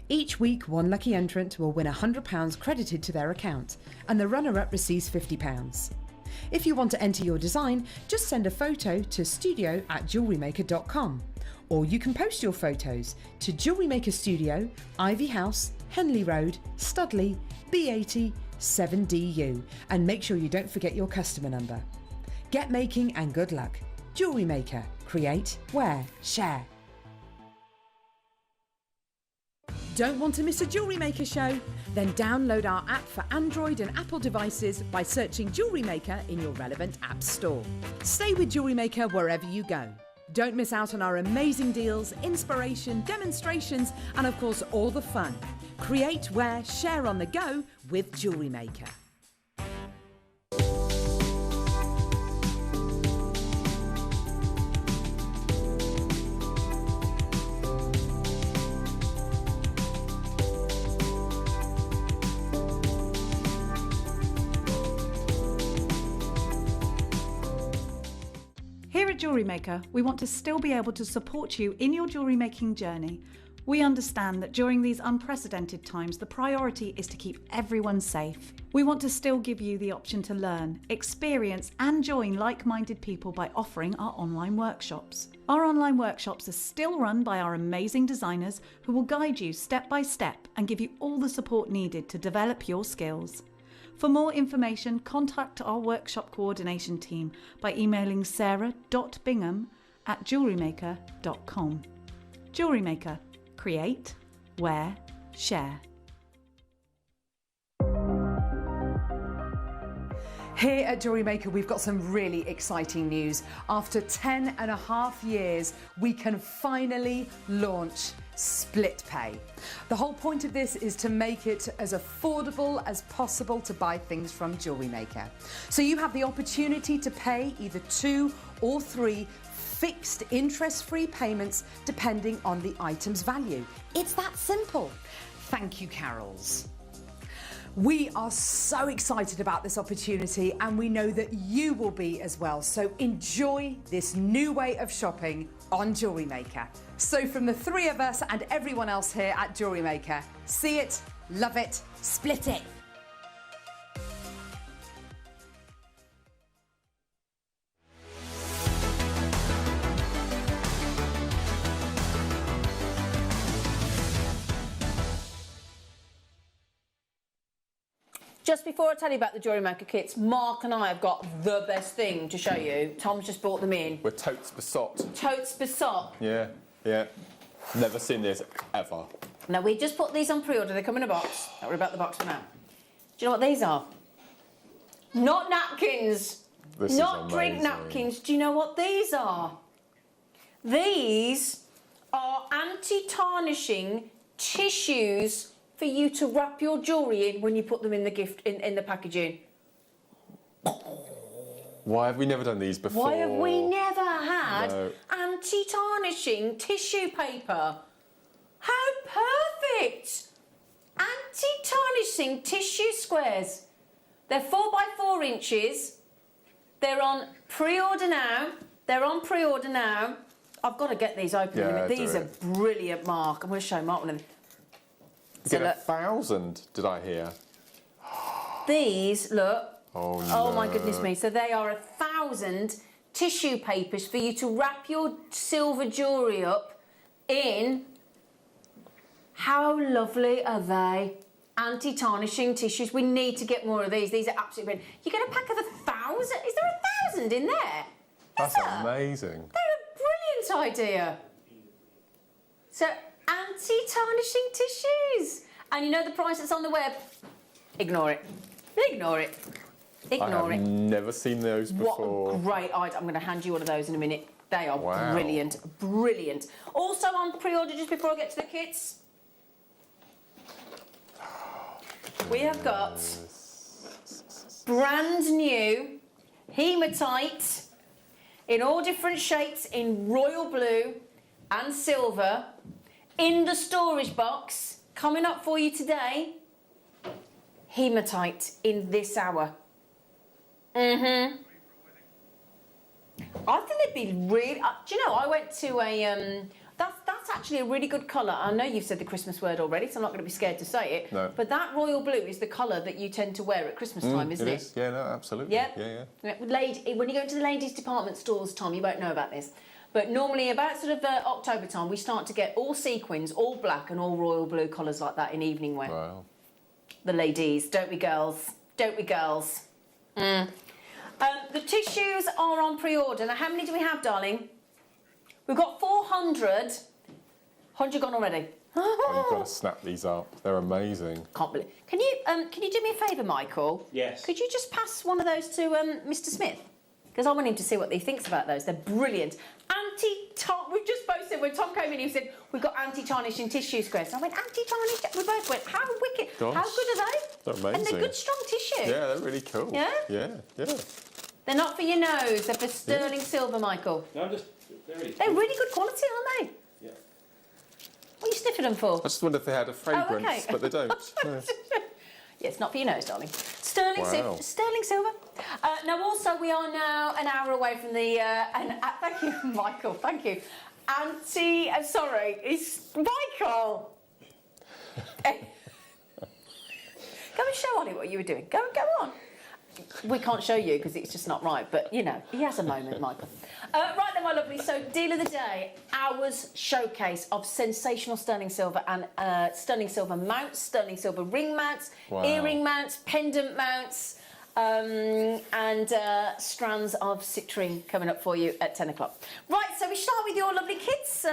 Each week, one lucky entrant will win £100 credited to their account, and the runner-up receives £50. If you want to enter your design, just send a photo to studio@jewellerymaker.com, or you can post your photos to Jewellery Maker Studio, Ivy House, Henley Road, Studley, B80 7DU, and make sure you don't forget your customer number. Get making and good luck. Jewellery Maker. Create, wear, share. Don't want to miss a Jewellery Maker show? Then download our app for Android and Apple devices by searching Jewellery Maker in your relevant app store. Stay with Jewellery Maker wherever you go. Don't miss out on our amazing deals, inspiration, demonstrations, and of course all the fun. Create, wear, share on the go with Jewellery Maker. Here at Jewellery Maker, we want to still be able to support you in your jewellery making journey. We understand that during these unprecedented times, the priority is to keep everyone safe. We want to still give you the option to learn, experience and join like-minded people by offering our online workshops. Our online workshops are still run by our amazing designers who will guide you step by step and give you all the support needed to develop your skills. For more information, contact our workshop coordination team by emailing sarah.bingham@jewellerymaker.com. Jewellery Maker. Create, wear, share. Here at Jewellery Maker, we've got some really exciting news. After 10.5 years, we can finally launch split pay. The whole point of this is to make it as affordable as possible to buy things from Jewellery Maker. So you have the opportunity to pay either 2 or 3 fixed interest-free payments depending on the item's value. It's that simple. Thank you, Carols. We are so excited about this opportunity and we know that you will be as well. So enjoy this new way of shopping on Jewellery Maker. So from the 3 of us and everyone else here at Jewellery Maker, see it, love it, split it. Just before I tell you about the Jewellery Maker kits, Mark and I have got the best thing to show you. Tom's just brought them in. We're totes besot. Totes besot. Yeah, yeah. Never seen this ever. Now, we just put these on pre-order. They come in a box. Don't worry about the box for now. Do you know what these are? Not napkins. This Not is drink amazing. napkins. Do you know what these are? These are anti-tarnishing tissues for you to wrap your jewellery in when you put them in the gift in the packaging. Why have we never done these before? Why have we never had No. anti-tarnishing tissue paper? How perfect! Anti-tarnishing tissue squares. They're 4 by 4 inches. They're on pre-order now. They're on pre-order now. I've got to get these open in a minute. Yeah, These do are it. brilliant, Mark. I'm going to show Mark one of them. Get look. 1,000, did I hear? These, look. Oh, Oh my no. goodness me. So they are 1,000 tissue papers for you to wrap your silver jewellery up in. How lovely are they? Anti-tarnishing tissues. We need to get more of these. These are absolutely brilliant. You get a pack of 1,000? Is there 1,000 in there? That's Is there? amazing. They're a brilliant idea. So, anti-tarnishing tissues. And you know the price that's on the web? Ignore it. Ignore it. I Ignore have it. never seen those before. What a great idea. I'm going to hand you one of those in a minute. They are Wow. brilliant, brilliant. Also on pre-order, just before I get to the kits, we have got brand new hematite in all different shades in royal blue and silver in the storage box coming up for you today. Hematite in this hour. I think they'd be really. Do you know? I went to a. That's actually a really good colour. I know you've said the Christmas word already, so I'm not going to be scared to say it. No. But that royal blue is the colour that you tend to wear at Christmas time, isn't it? It is. Yeah, no, absolutely. Yep. Yeah. When you go into the ladies' department stores, Tom, you won't know about this. But normally about sort of October time, we start to get all sequins, all black and all royal blue colours like that in evening wear. Wow. The ladies, don't we girls? Don't we girls? The tissues are on pre-order. Now, how many do we have, darling? We've got 400. 100 gone already. Oh, you've got to snap these up. They're amazing. Can't believe. Can you do me a favour, Michael? Yes. Could you just pass one of those to Mr. Smith? Because I want him to see what he thinks about those. They're brilliant. We've just posted when Tom came in. He said we've got anti-tarnishing tissue squares. And I went anti-tarnish. We both went. How wicked! Gosh. How good are they? They're amazing. And they're good, strong tissue. Yeah, they're really cool. Yeah? Yeah. They're not for your nose. They're for sterling silver, Michael. No, I'm just very. They're really good quality, aren't they? Yeah. What are you sniffing them for? I just wondered if they had a fragrance, okay. but they don't. No. Yeah, it's not for your nose, darling. Sterling Wow. sterling silver. Now, also, we are now an hour away from the. Thank you, Michael. Thank you. Sorry, it's Michael. Go and show Ollie what you were doing. Go on. We can't show you because it's just not right, but you know, he has a moment, Michael. Right then, my lovely. So, deal of the day, ours showcase of sensational sterling silver and sterling silver mounts, sterling silver ring mounts, Wow. earring mounts, pendant mounts, and strands of citrine coming up for you at 10 o'clock. Right, so we start with your lovely kids,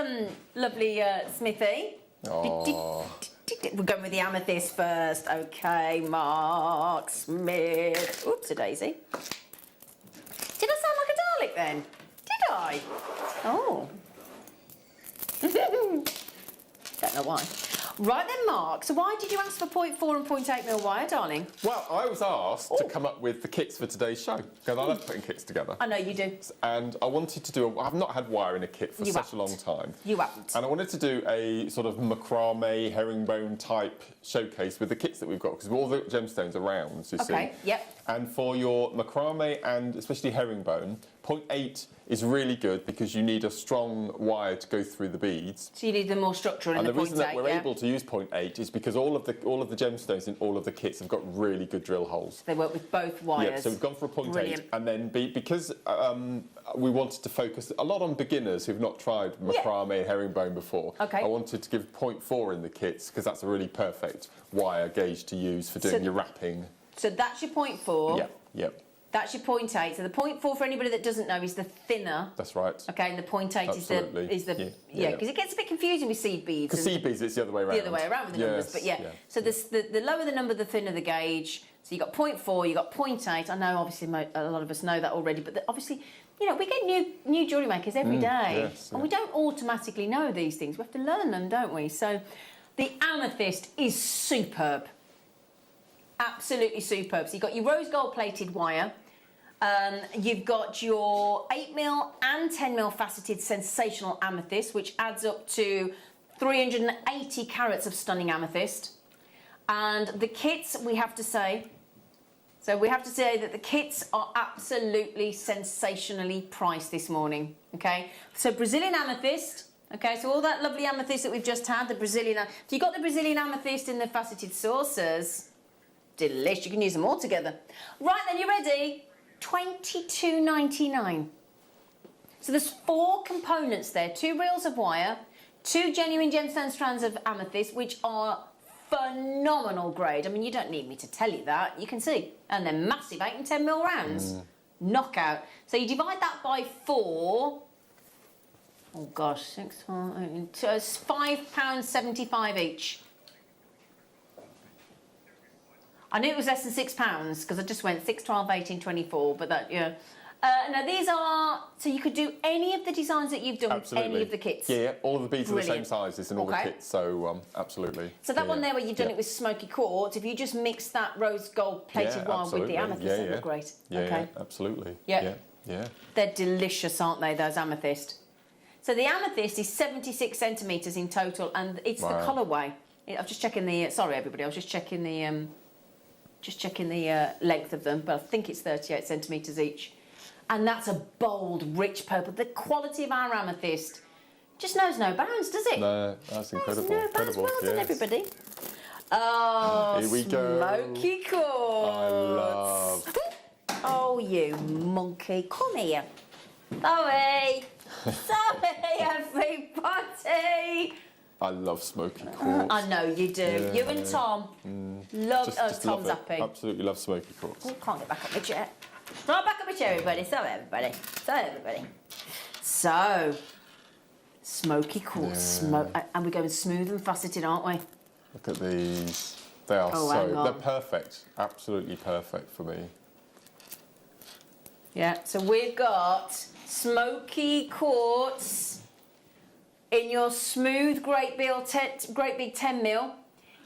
lovely Smithy. Aww. We're going with the amethyst first. Okay, Mark Smith. Oops, a daisy. Did I sound like a Dalek then? Did I? Oh. Don't know why. Right then, Mark. So why did you ask for 0.4 and 0.8 mil wire, darling? Well, I was asked to come up with the kits for today's show because I love putting kits together. I know you do. And I wanted to do. I've not had wire in a kit for You such a long haven't. time. You haven't. And I wanted to do a sort of macrame, herringbone type showcase with the kits that we've got because all the gemstones are rounds, you see. Okay, yep. And for your macrame and especially herringbone, 0.8 is really good because you need a strong wire to go through the beads. So you need the more structure in And the the reason 0.8, that we're yeah? able to use 0.8 is because all of the gemstones in all of the kits have got really good drill holes. They work with both wires. Yeah, so we've gone for a 0.8, Brilliant. and then because we wanted to focus a lot on beginners who've not tried macrame and herringbone before. Okay. I wanted to give 0.4 in the kits because that's a really perfect wire gauge to use for doing So- your wrapping. So that's your 0.4. Yep, That's your 0.8. So the 0.4, for anybody that doesn't know, is the thinner. that's right. Okay, and the 0.8 Absolutely. is the Yeah. because it gets a bit confusing with seed beads. Because and seed beads, it's the other way around. the other way around with the numbers, but yeah. So the lower the number, the thinner the gauge. So you got 0.4, you got 0.8. I know, obviously, a lot of us know that already, but obviously, you know, we get new jewellery makers every day, yes, and we don't automatically know these things. We have to learn them, don't we? So the amethyst is superb, absolutely superb. So you've got your rose gold plated wire. You've got your 8mm and 10mm faceted sensational amethyst, which adds up to 380 carats of stunning amethyst. And the kits, we have to say that the kits are absolutely sensationally priced this morning, okay? So Brazilian amethyst, okay, so all that lovely amethyst that we've just had, the Brazilian, if you got the Brazilian amethyst in the faceted saucers, delish, you can use them all together. Right then, you ready? $22.99. So there's 4 components there, 2 reels of wire, 2 genuine gemstone strands of amethyst, which are phenomenal grade. I mean, you don't need me to tell you that, you can see. And they're massive 8 and 10 mil rounds. Knockout. So you divide that by 4. Oh gosh, 6, 4, 8, so it's £5.75 each. I knew it was less than £6 because I just went 6, 12, 18, 24, but that, yeah. Now these are, so you could do any of the designs that you've done Absolutely. with any of the kits. Yeah, all of the beads are the same Brilliant. sizes in all the kits, so absolutely. So that Yeah, one there where you've done yeah. it with smoky quartz, if you just mix that rose gold plated wire with the absolutely. amethyst, they look great. Yeah, okay. yeah, absolutely. Yeah. Yeah. They're delicious, aren't they, those amethyst? So the amethyst is 76 centimetres in total, and it's the colourway. I'm just checking the, sorry everybody, I was just checking the length of them, but I think it's 38 centimetres each. And that's a bold, rich purple. The quality of our amethyst just knows no bounds, does it? No, that's incredible. No bounds. Well done, everybody. Oh, here we go. smoky quartz. I love. Oh, you monkey. Come here. Zoe. Zoe, everybody. I love smoky quartz. I know you do. Yeah. You and Tom love. Just Tom's love it. happy. Absolutely love smoky quartz. Oh, can't get back up my chair. Right back up my chair, everybody. So, everybody. So, smoky quartz. And we're going smooth and faceted, aren't we? Look at these. They are they're perfect. Absolutely perfect for me. Yeah, so we've got smoky quartz in your smooth great big 10 mil,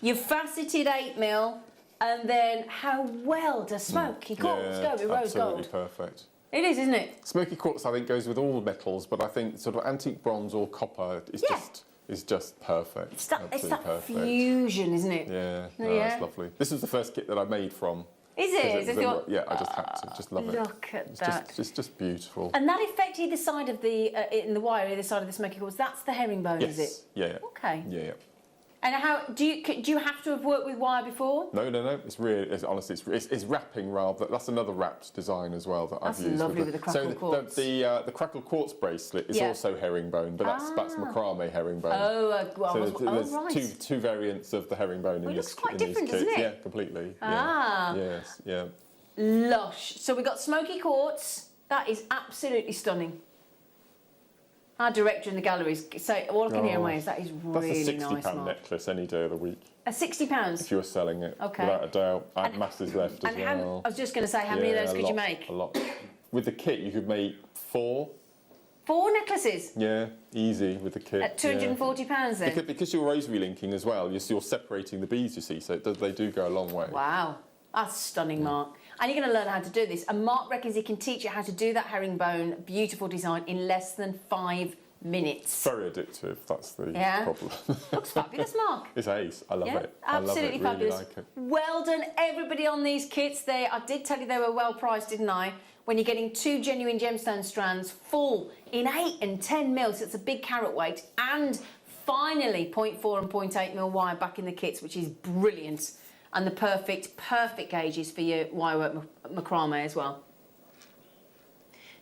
your faceted 8 mil, and then how well does smoky quartz go with rose gold? Absolutely perfect. It is, isn't it? Smoky quartz, I think, goes with all metals, but I think sort of antique bronze or copper is just perfect. It's that perfect. fusion, isn't it? Yeah, it's lovely. This was the first kit that I made from. Is it? Yeah, I just had to. Just love it. Look at that. It's just beautiful. And that effect either side of the in the wire, either side of the smoky quartz, that's the herringbone, is it? Yeah. Okay. Yeah. And how do you have to have worked with wire before? No. It's really, honestly, it's wrapping rather. That's another wrapped design as well that I've used. That's lovely with the crackle quartz. So the crackle quartz bracelet is also herringbone, but that's macrame herringbone. Oh, there's two variants of the herringbone in it this looks quite in different, these kits. doesn't it? Yeah, completely. Ah. Yes. Yeah. Lush. So we've got smoky quartz. That is absolutely stunning. Our director in the galleries say all I can hear is that is really that's a nice. £60 necklace any day of the week. A £60? If you were selling it, okay. Without a doubt. I have masses left as well. I was just going to say, how many of those could you make? A lot. With the kit, you could make 4. 4 necklaces? Yeah, easy with the kit. At £240 then? Because you're rosary linking as well, you're separating the beads, you see, so they do go a long way. Wow, that's stunning, Mark. And you're going to learn how to do this. And Mark reckons he can teach you how to do that herringbone, beautiful design, in less than 5 minutes. Very addictive, that's the problem. Looks fabulous, Mark. It's ace, I love it. Absolutely I love it, fabulous. really like it. Well done, everybody on these kits. I did tell you they were well priced, didn't I? When you're getting 2 genuine gemstone strands, full in 8 and 10 mils, so it's a big carat weight, and finally 0.4 and 0.8 mil wire back in the kits, which is brilliant, and the perfect gauges for your wirework macrame as well.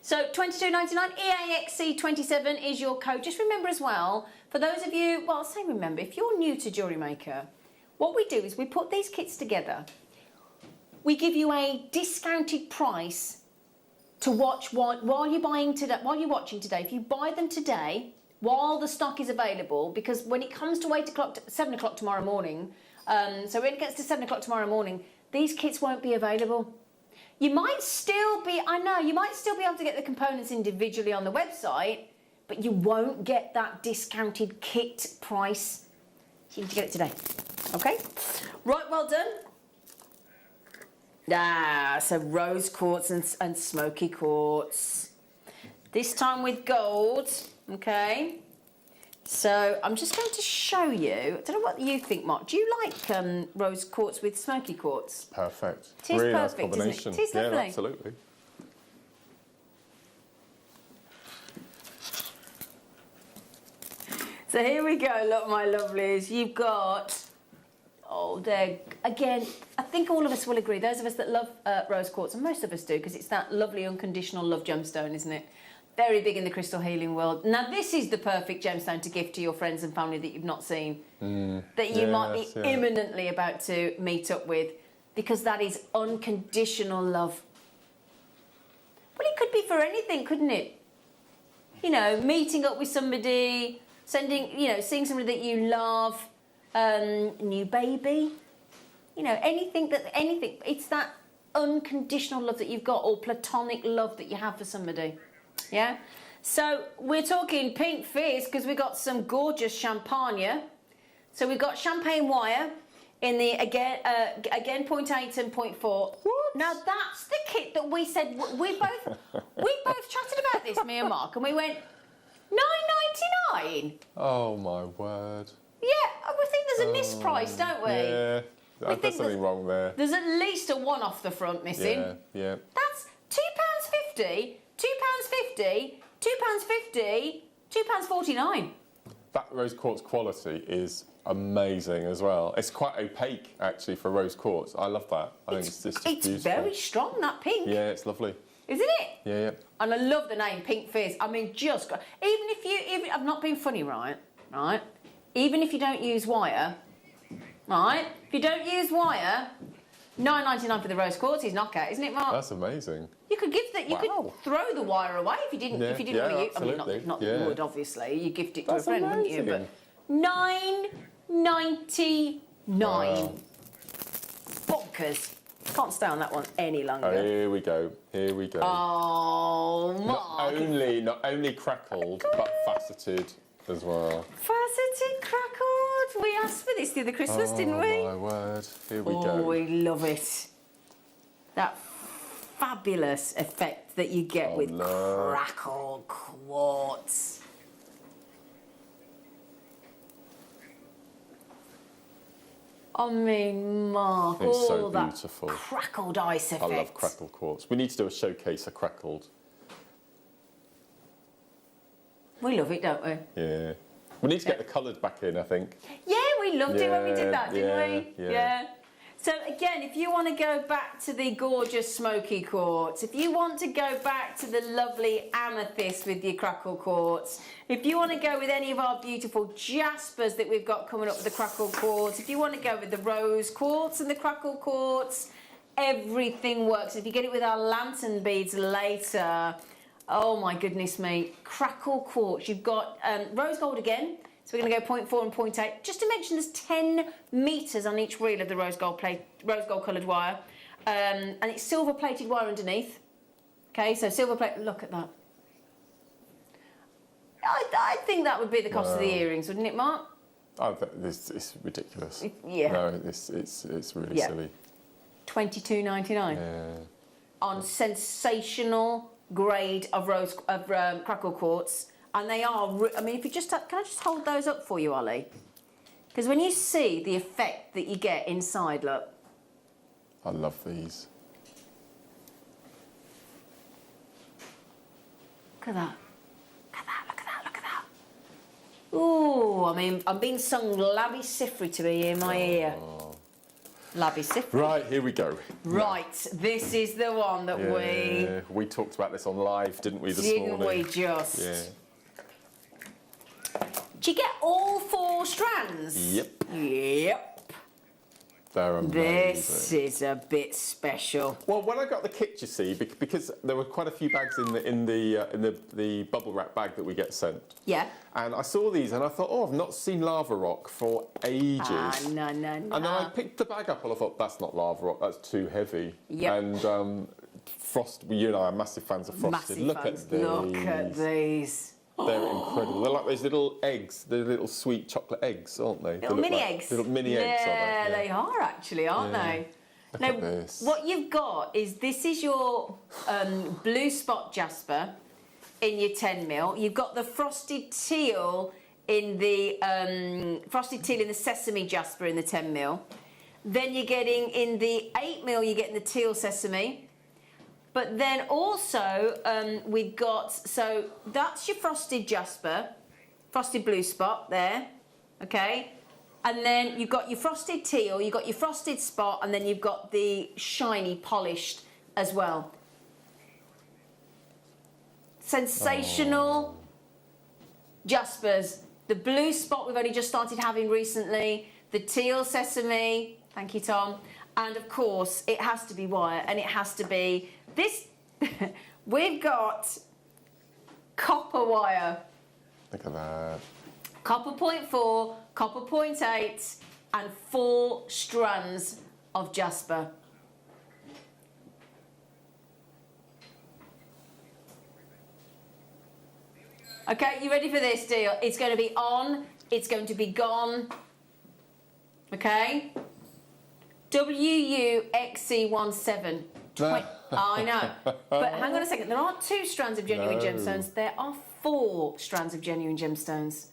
So $22.99, EAXC27 is your code. Just remember as well, for those of you, well, say remember, if you're new to Jewellery Maker, what we do is we put these kits together. We give you a discounted price to watch while you're buying today, while you're watching today. If you buy them today, while the stock is available, because when it comes to 8 o'clock, 7 o'clock tomorrow morning, so when it gets to 7 o'clock tomorrow morning, these kits won't be available. You might still be, you might still be able to get the components individually on the website, but you won't get that discounted kit price. So you need to get it today. Okay? Right, well done. So rose quartz and smoky quartz. This time with gold, okay? So I'm just going to show you, I don't know what you think, Mark. Do you like rose quartz with smoky quartz? Perfect. It is really perfect, nice combination. Isn't it? It is lovely. Yeah, absolutely. So here we go, look, my lovelies. You've got, again, I think all of us will agree, those of us that love rose quartz, and most of us do, because it's that lovely unconditional love gemstone, isn't it? Very big in the crystal healing world. Now, this is the perfect gemstone to gift to your friends and family that you've not seen, that you might be imminently about to meet up with, because that is unconditional love. Well, it could be for anything, couldn't it? You know, meeting up with somebody, seeing somebody that you love, new baby, anything. It's that unconditional love that you've got, or platonic love that you have for somebody. Yeah? So we're talking pink fizz because we've got some gorgeous champagne. So we've got champagne wire in the, again 0.8 and 0.4. What? Now that's the kit that we said, we both chatted about this, me and Mark, and we went, $9.99? Oh my word. Yeah, we think there's a misprice, don't we? Yeah, there's something wrong there. There's at least a one off the front missing. Yeah. That's £2.50, £2.50, £2.50, £2.49. That rose quartz quality is amazing as well. It's quite opaque actually for rose quartz. I love that. I think it's just beautiful. It's very strong, that pink. Yeah, it's lovely. Isn't it? Yeah. And I love the name Pink Fizz. I mean, even I've not been funny, right? Even if you don't use wire, right? If you don't use wire, $9.99 for the rose quartz is knockout, isn't it, Mark? That's amazing. You could could throw the wire away if you didn't want to use. Absolutely. I mean, not you would, obviously. You gift it to That's a friend, amazing. wouldn't you? But $9.99. Wow. Bonkers. Can't stay on that one any longer. Oh, here we go. Oh, Mark. Not only crackled, but faceted as well. Faceted crackled. We asked for this the other Christmas, didn't we? Oh my word. Here we go. Oh, we love it. That fabulous effect that you get with crackle quartz. I mean, Mark, It's so that beautiful. crackled ice effect. I love crackle quartz. We need to do a showcase of crackled. We love it, don't we? Yeah. We need to get the coloured back in, I think. Yeah, we loved it when we did that, didn't we? Yeah. So again, if you want to go back to the gorgeous smoky quartz, if you want to go back to the lovely amethyst with your crackle quartz, if you want to go with any of our beautiful jaspers that we've got coming up with the crackle quartz, if you want to go with the rose quartz and the crackle quartz, everything works. If you get it with our lantern beads later, oh my goodness me, crackle quartz. You've got rose gold again. So we're going to go 0.4 and 0.8. Just to mention, there's 10 metres on each reel of the rose gold coloured wire. And it's silver plated wire underneath. Okay, so silver plate, look at that. I think that would be the cost of the earrings, wouldn't it, Mark? Oh, this is ridiculous. Yeah. No, it's really silly. $22.99 Yeah. on sensational grade of crackle quartz. And they are, I mean, if you just, can I just hold those up for you, Ollie? Because when you see the effect that you get inside, look. I love these. Look at that. Look at that, look at that, look at that. Ooh, I mean, I'm being sung Labby Sifri to me in my ear. Labby Sifri. Right, here we go. Right, this is the one that we talked about this on live, didn't we, this morning? Didn't we just? Yeah. Do you get all 4 strands? Yep. Yep. They're amazing. This is a bit special. Well, when I got the kit, you see, because there were quite a few bags in the bubble wrap bag that we get sent. Yeah. And I saw these and I thought, oh, I've not seen lava rock for ages. No. And then I picked the bag up and I thought, that's not lava rock, that's too heavy. Yep. And Frost, you and I are massive fans of Frosted. Look at these. Look at these. They're incredible. They're like those little eggs, the little sweet chocolate eggs, aren't they? Little mini eggs. Little mini eggs, aren't they? Yeah, they are actually, aren't they? Look now, at this. what you've got is this is your blue spot jasper in your 10mm. You've got the frosted teal in the sesame jasper in the 10mm. Then you're getting in the 8mm, you're getting the teal sesame. But then also we've got, so that's your frosted jasper, frosted blue spot there, okay? And then you've got your frosted teal, you've got your frosted spot, and then you've got the shiny polished as well. Sensational jaspers. The blue spot we've only just started having recently, the teal sesame, thank you, Tom. And of course, it has to be wire, and it has to be this. We've got copper wire. Look at that. Copper 0.4, copper 0.8, and 4 strands of jasper. Okay, you ready for this deal? It's going to be on, it's going to be gone. Okay? WUXC17. I know. But hang on a second, there aren't 2 strands of genuine gemstones, there are 4 strands of genuine gemstones.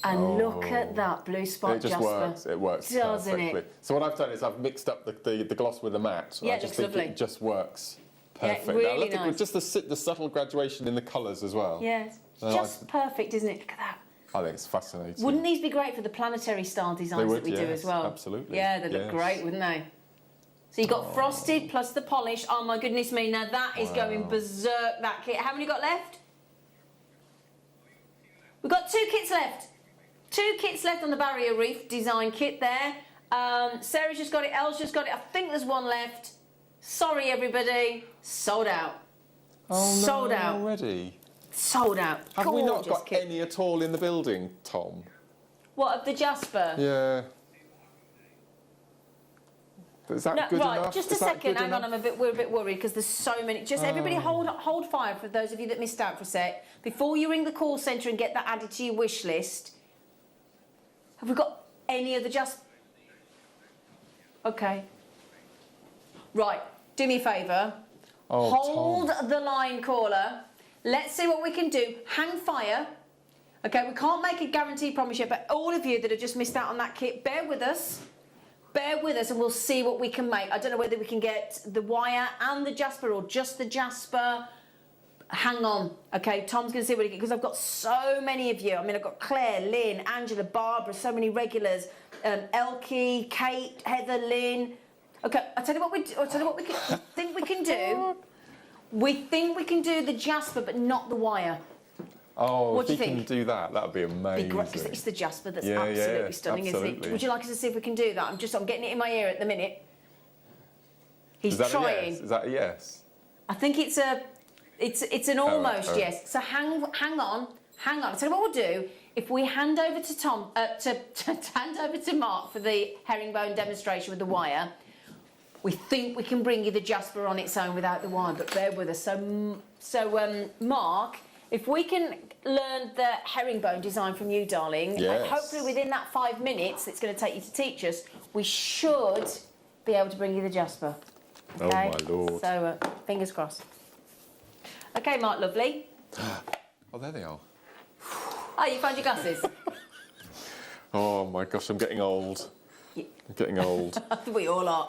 And look at that blue spot, It just Jasper. works. It works Doesn't perfectly. it? So what I've done is I've mixed up the gloss with the matte. Yeah, I it just looks think lovely. it just works Yeah, perfect. really Now, look nice. at just the subtle graduation in the colours as well. Yeah, it's Oh, just perfect, isn't it? Look at that. I think it's fascinating. Wouldn't these be great for the planetary style designs would, that we do yes, as well? absolutely, Yeah, they look yes. great, wouldn't they? So you've got frosted plus the polish. Oh my goodness me, now that is going berserk, that kit. How many got left? We've got 2 kits left. 2 kits left on the barrier reef design kit there. Sarah's just got it, Elle's just got it. I think there's 1 left. Sorry everybody, sold out. Oh, no, Sold out. already. Sold out. Have we not Gorgeous got kit. any at all in the building, Tom? What, of the Jasper? Yeah. Is that No, good right, enough? just a Is that second. good Hang on, enough? we're a bit worried because there's so many. Just everybody hold fire for those of you that missed out for a sec. Before you ring the call centre and get that added to your wish list, have we got any of the Okay. Right, do me a favour. Oh, Hold Tom. the line, caller. Let's see what we can do. Hang fire. Okay, we can't make a guarantee promise yet, but all of you that have just missed out on that kit, bear with us. Bear with us and we'll see what we can make. I don't know whether we can get the wire and the Jasper or just the Jasper. Hang on. Okay, Tom's going to see what he gets because I've got so many of you. I mean, I've got Claire, Lynn, Angela, Barbara, so many regulars. Elkie, Kate, Heather, Lynn. Okay, I'll tell you what we think we can do. We think we can do the Jasper but not the wire. Oh, What if do you you can think? do that, that would be Be amazing. great because it's the Jasper that's Yeah, absolutely yeah, stunning, isn't it? absolutely. Would you like us to see if we can do that? I'm getting it in my ear at the minute. He's Is that trying. a yes? Is that a yes? I think it's an almost oh. yes. So hang on. I'll tell you what we'll do. If we hand over to Tom, hand over to Mark for the herringbone demonstration with the wire, we think we can bring you the Jasper on its own without the wire. But bear with us. So Mark, if we can learn the herringbone design from you, darling, Yes. hopefully within that 5 minutes it's going to take you to teach us, we should be able to bring you the Jasper. Oh, Okay? my Lord. So fingers crossed. Okay, Mark, lovely. Oh, there they are. Oh, you found your glasses? Oh, my gosh, I'm getting old. Yeah. I'm getting old. We all are.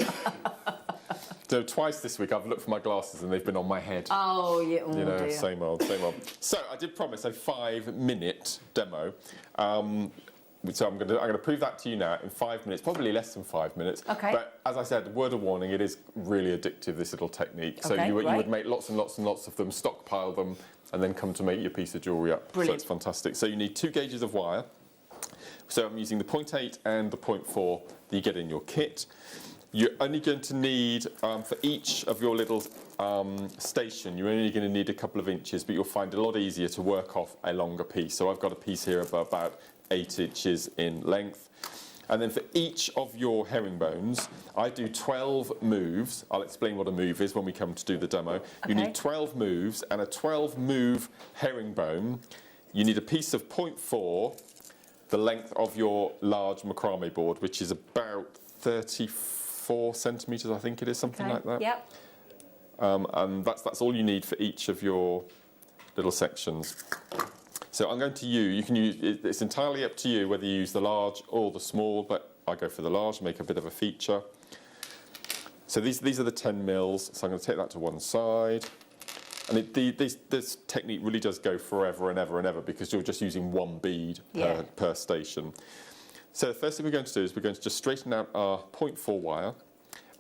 So twice this week I've looked for my glasses and they've been on my head. Oh, yeah. Oh, You know, dear. same old, same old. So I did promise a 5-minute demo. So I'm going to prove that to you now in 5 minutes, probably less than 5 minutes. Okay. But as I said, word of warning, it is really addictive, this little technique. So Okay, you great. would make lots and lots and lots of them, stockpile them, and then come to make your piece of jewellery up. Brilliant. So it's fantastic. So you need 2 gauges of wire. So I'm using the 0.8 and the 0.4 that you get in your kit. You're only going to need, for each of your little station, you're only going to need a couple of inches, but you'll find it a lot easier to work off a longer piece. So I've got a piece here of about 8 inches in length. And then for each of your herringbones, I do 12 moves. I'll explain what a move is when we come to do the demo. You Okay. need 12 moves, and a 12-move herringbone, you need a piece of 0.4, the length of your large macrame board, which is about 34 centimetres, I think it is, something like that. Yep. And that's all you need for each of your little sections. So I'm going to you can use, it's entirely up to you whether you use the large or the small, but I go for the large, make a bit of a feature. So these are the 10 mils, so I'm going to take that to one side. And this technique really does go forever and ever and ever because you're just using one bead per station. So the first thing we're going to do is we're going to just straighten out our 0.4 wire,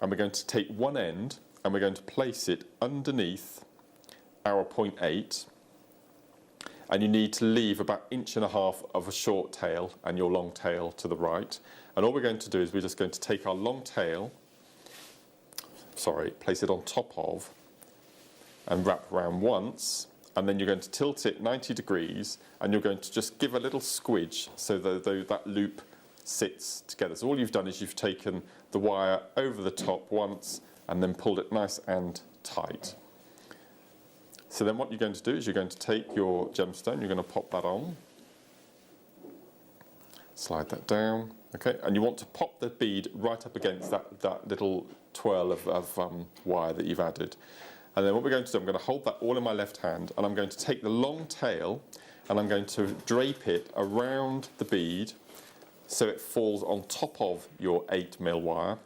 and we're going to take one end and we're going to place it underneath our 0.8. And you need to leave about 1.5 inches of a short tail and your long tail to the right. And all we're going to do is we're just going to take our long tail, place it on top of, and wrap around once, and then you're going to tilt it 90 degrees, and you're going to just give a little squidge so that loop sits together. So all you've done is you've taken the wire over the top once, and then pulled it nice and tight. So then what you're going to do is you're going to take your gemstone, you're going to pop that on, slide that down, okay, and you want to pop the bead right up against that little twirl of wire that you've added. And then what we're going to do, I'm going to hold that all in my left hand, and I'm going to take the long tail and I'm going to drape it around the bead so it falls on top of your 8mm wire.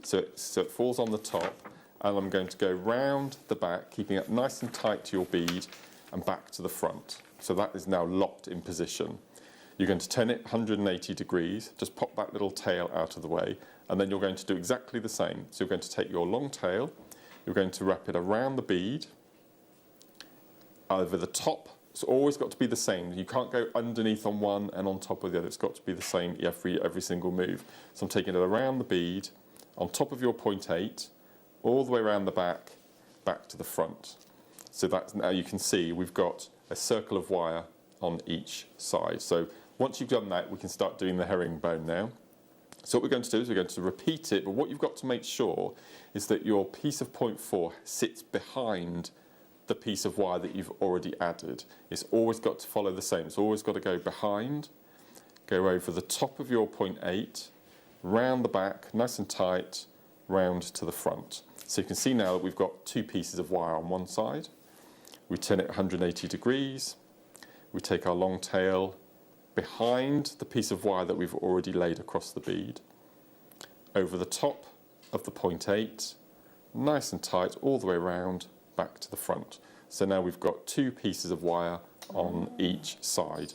So it falls on the top, and I'm going to go round the back, keeping it nice and tight to your bead, and back to the front. So that is now locked in position. You're going to turn it 180 degrees, just pop that little tail out of the way, and then you're going to do exactly the same. So you're going to take your long tail, you're going to wrap it around the bead, over the top. It's always got to be the same. You can't go underneath on one and on top of the other. It's got to be the same every single move. So I'm taking it around the bead, on top of your 0.8, all the way around the back to the front. So that's, now you can see we've got a circle of wire on each side. So once you've done that, we can start doing the herringbone now. So what we're going to do is we're going to repeat it, but what you've got to make sure is that your piece of 0.4 sits behind the piece of wire that you've already added. It's always got to follow the same. It's always got to go behind, go over the top of your 0.8, round the back, nice and tight, round to the front. So you can see now that we've got two pieces of wire on one side. We turn it 180 degrees. We take our long tail behind the piece of wire that we've already laid across the bead, over the top of the 0.8, nice and tight all the way around, back to the front. So now we've got two pieces of wire on each side.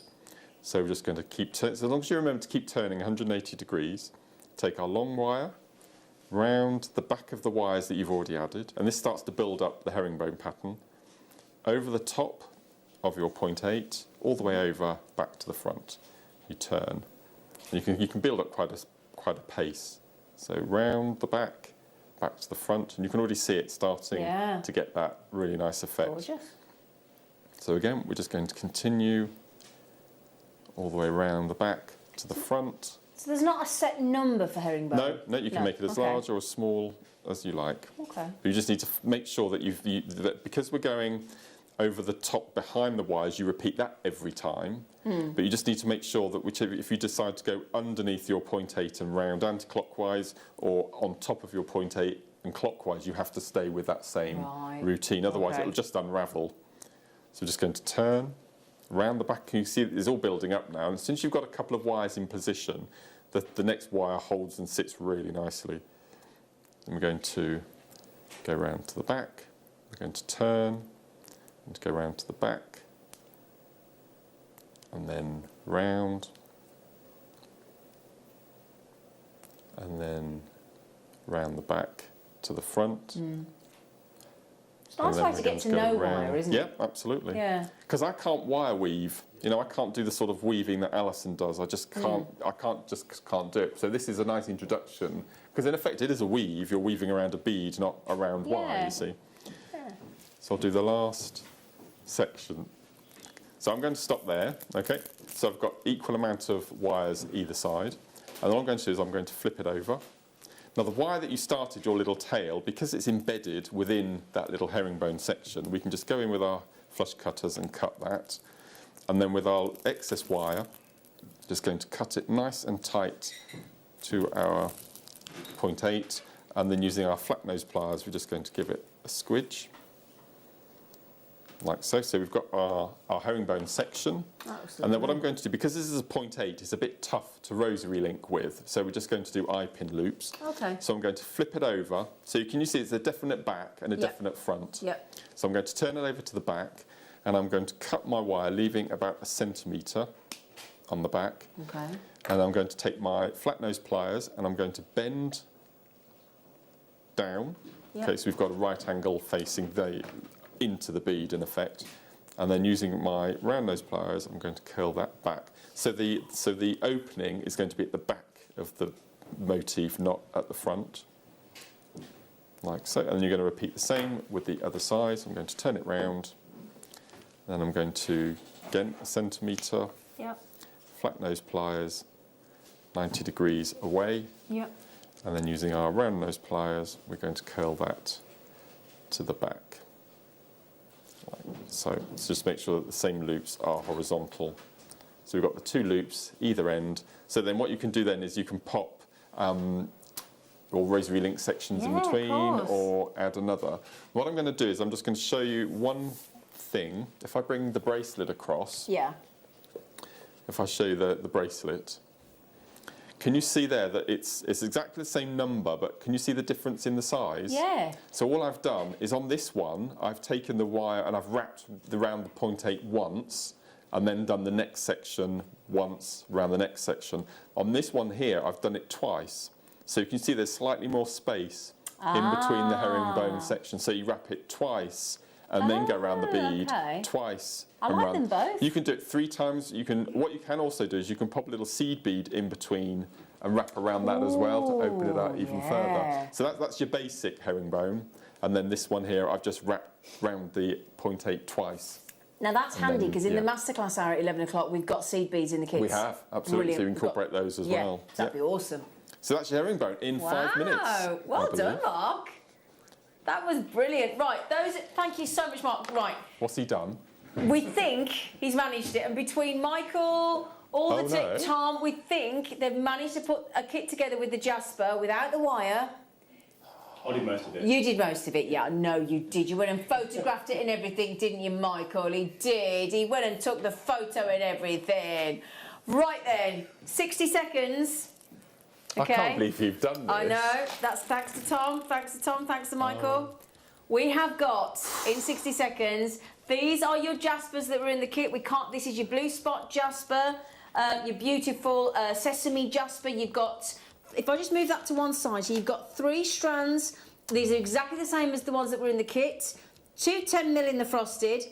So we're just going to keep turning. So as long as you remember to keep turning 180 degrees, take our long wire round the back of the wires that you've already added, and this starts to build up the herringbone pattern, over the top of your 0.8, all the way over, back to the front. You turn. And you can build up quite a pace. So round the back to the front, and you can already see it starting to get that really nice effect. Gorgeous. So again, we're just going to continue all the way around the back to the front. So there's not a set number for herringbone? No, you can make it as large or as small as you like. Okay. But you just need to make sure that that because we're going over the top behind the wires, you repeat that every time. But you just need to make sure that if you decide to go underneath your 0.8 and round anti-clockwise, or on top of your 0.8 and clockwise, you have to stay with that same routine. Otherwise, it'll just unravel. So we're just going to turn round the back. You see it's all building up now. And since you've got a couple of wires in position, the next wire holds and sits really nicely. And we're going to go round to the back. We're going to turn and go round to the back, and then round, and then round the back to the front. It's a nice way to get to know wire, isn't it? Yeah, absolutely. Yeah. Because I can't wire weave. You know, I can't do the sort of weaving that Alison does. I just can't. I can't do it. So this is a nice introduction, because in effect it is a weave. You're weaving around a bead, not around wire. You see. Yeah. So I'll do the last section. So I'm going to stop there, okay? So I've got equal amount of wires either side. And all I'm going to do is I'm going to flip it over. Now the wire that you started your little tail, because it's embedded within that little herringbone section, we can just go in with our flush cutters and cut that. And then with our excess wire, just going to cut it nice and tight to our 0.8. And then using our flat nose pliers, we're just going to give it a squidge. Like so. So we've got our herringbone section. And then what I'm going to do, because this is a 0.8, it's a bit tough to rosary link with. So we're just going to do eye-pin loops. Okay. So I'm going to flip it over. So you see it's a definite back and a definite front. Yep. So I'm going to turn it over to the back, and I'm going to cut my wire, leaving about 1 centimetre on the back. Okay. And I'm going to take my flat nose pliers, and I'm going to bend down. Yep. Okay, so we've got a right angle facing into the bead in effect, and then using my round nose pliers, I'm going to curl that back. So the opening is going to be at the back of the motif, not at the front, like so. And then you're going to repeat the same with the other side. So I'm going to turn it round, then I'm going to again 1 centimetre, flat nose pliers, 90 degrees away, and then using our round nose pliers, we're going to curl that to the back. So let's just make sure that the same loops are horizontal. So we've got the 2 loops either end. So then what you can do then is you can pop or rosary link sections in between, or add another. What I'm going to do is I'm just going to show you one thing. If I bring the bracelet across, if I show you the bracelet, can you see there that it's exactly the same number, but can you see the difference in the size? Yeah. So all I've done is on this one, I've taken the wire and I've wrapped around the 0.8 once, and then done the next section once around the next section. On this one here, I've done it twice. So you can see there's slightly more space in between the herringbone section. So you wrap it twice and then go around the bead twice. I like them both. You can do it 3 times. What you can also do is you can pop a little seed bead in between and wrap around that as well to open it out even further. So that's your basic herringbone. And then this one here, I've just wrapped round the 0.8 twice. Now that's handy because in the masterclass hour at 11 o'clock, we've got seed beads in the kits. We have, absolutely. So you incorporate those as well. That'd be awesome. So that's your herringbone in 5 minutes. Wow, well done, Mark. That was brilliant. Right, thank you so much, Mark. Right. What's he done? We think he's managed it, and between Michael, Tom, we think they've managed to put a kit together with the Jasper without the wire. I did most of it. You did most of it, yeah. No, you did. You went and photographed it and everything, didn't you, Michael? He did. He went and took the photo and everything. Right then, 60 seconds. Okay. I can't believe you've done this. I know. That's thanks to Tom. Thanks to Tom. Thanks to Michael. We have got, in 60 seconds, these are your Jaspers that were in the kit. This is your blue spot Jasper, your beautiful sesame Jasper. You've got, if I just move that to one side, so you've got 3 strands. These are exactly the same as the ones that were in the kit. 2 10mm in the frosted.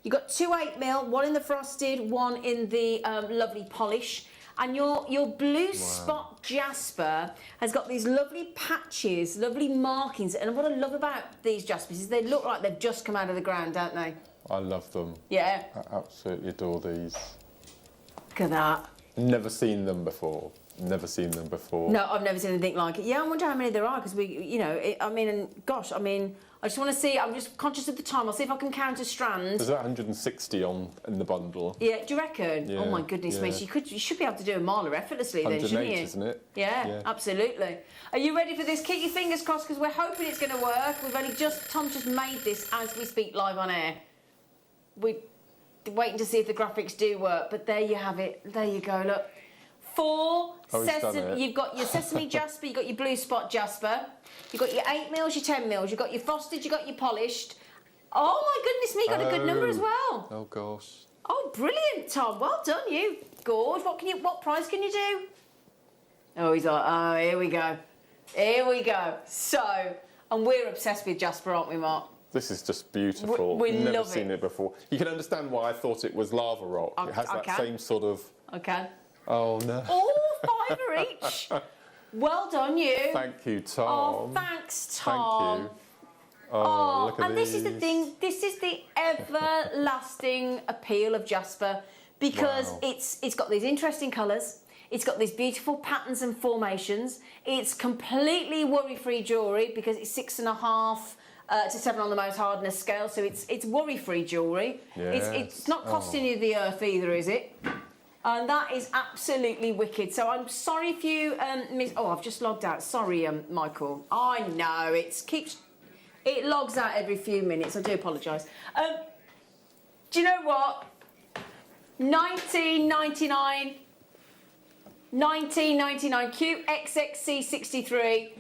You've got 2 8mm, 1 in the frosted, 1 in the lovely polish. And your blue spot Jasper has got these lovely patches, lovely markings. And what I love about these Jaspers is they look like they've just come out of the ground, don't they? I love them. Yeah. I absolutely adore these. Look at that. Never seen them before. Never seen them before. No, I've never seen anything like it. Yeah, I wonder how many there are because I just want to see. I'm just conscious of the time. I'll see if I can count a strand. There's about 160 in the bundle. Yeah, do you reckon? Yeah, oh my goodness me! So you should be able to do a miler effortlessly then, shouldn't you? 108, isn't it? Yeah, absolutely. Are you ready for this? Keep your fingers crossed because we're hoping it's going to work. Tom's just made this as we speak live on air. We're waiting to see if the graphics do work, but there you have it. There you go. Look. 4 sesame. You've got your sesame Jasper, you've got your blue spot Jasper, you've got your 8mm, your 10mm, you've got your frosted, you've got your polished. Oh my goodness me, you got a good number as well. Oh gosh. Oh, brilliant, Tom. Well done, you. Good. What price can you do? Oh, he's like, oh, here we go. Here we go. So, and we're obsessed with Jasper, aren't we, Mark? This is just beautiful. We Never love seen it before. You can understand why I thought it was lava rock. It has that same sort of. Okay. Oh no. All 5 each. Well done, you. Thank you, Tom. Oh, thanks, Tom. Thank you. Oh, look at and these. This is the thing. This is the everlasting appeal of Jasper because it's got these interesting colours. It's got these beautiful patterns and formations. It's completely worry-free jewellery because it's 6.5 to 7 on the most hardness scale, so it's worry-free jewellery. Yes. It's not costing you the earth either, is it? And that is absolutely wicked. So I'm sorry if you miss. Oh, I've just logged out. Sorry, Michael. I know it logs out every few minutes. I do apologise. Do you know what? 1999 QXXC63.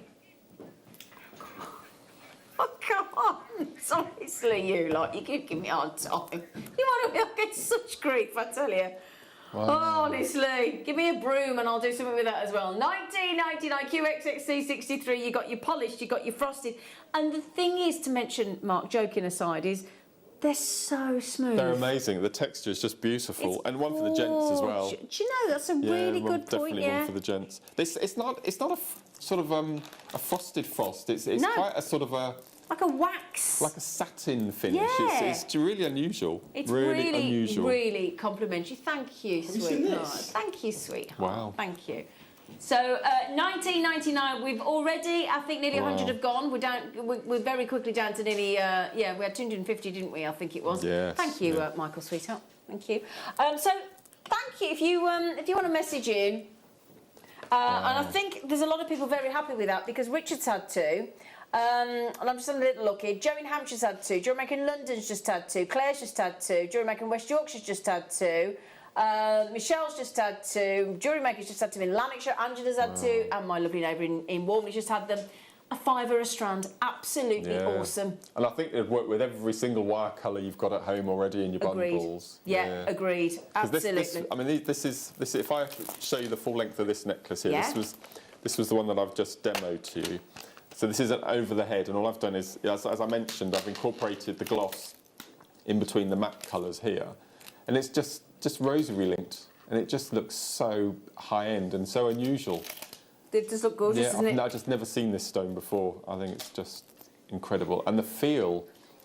Oh, come on. Honestly, you could give me a hard time. You want to get such grief, I tell you. Wow. Honestly, give me a broom and I'll do something with that as well. 1999 QXXC63. You got your polished, you got your frosted. And the thing is to mention, Mark, joking aside, is they're so smooth. They're amazing. The texture is just beautiful, and one for the gents as well. Do you know that's a really good point? Definitely one for the gents. It's not a sort of a frosted frost. It's quite a sort of a. Like a wax. Like a satin finish. Yeah. It's really unusual. It's really unusual. Really complimentary. Thank you, Have you seen sweetheart. this? Thank you, sweetheart. Wow. Thank you. So 19.99. We've already, I think, nearly 100 have gone. We're very quickly down to nearly. We had 250, didn't we? I think it was. Yes. Thank you, Michael, sweetheart. Thank you. So thank you if you want to message in. And I think there's a lot of people very happy with that because Richard's had 2. And I'm just having a little look here. Joe in Hampshire's had 2. Jewellery Maker in London's just had 2. Claire's just had 2. Jewellery Maker in West Yorkshire's just had 2. Michelle's just had 2. Jewellery Maker's just had 2 in Lanarkshire. Angela's had 2. And my lovely neighbour in Warmley's just had them. A £5 a strand. Absolutely awesome. And I think it'd work with every single wire colour you've got at home already in your bundles. Yeah, agreed. Absolutely. This is if I show you the full length of this necklace here, this was the one that I've just demoed to you. So this is an over the head, and all I've done is, as I mentioned, I've incorporated the gloss in between the matte colours here, and it's just rosary linked, and it just looks so high end and so unusual. It does look gorgeous, doesn't it? I've just never seen this stone before. I think it's just incredible, and the feel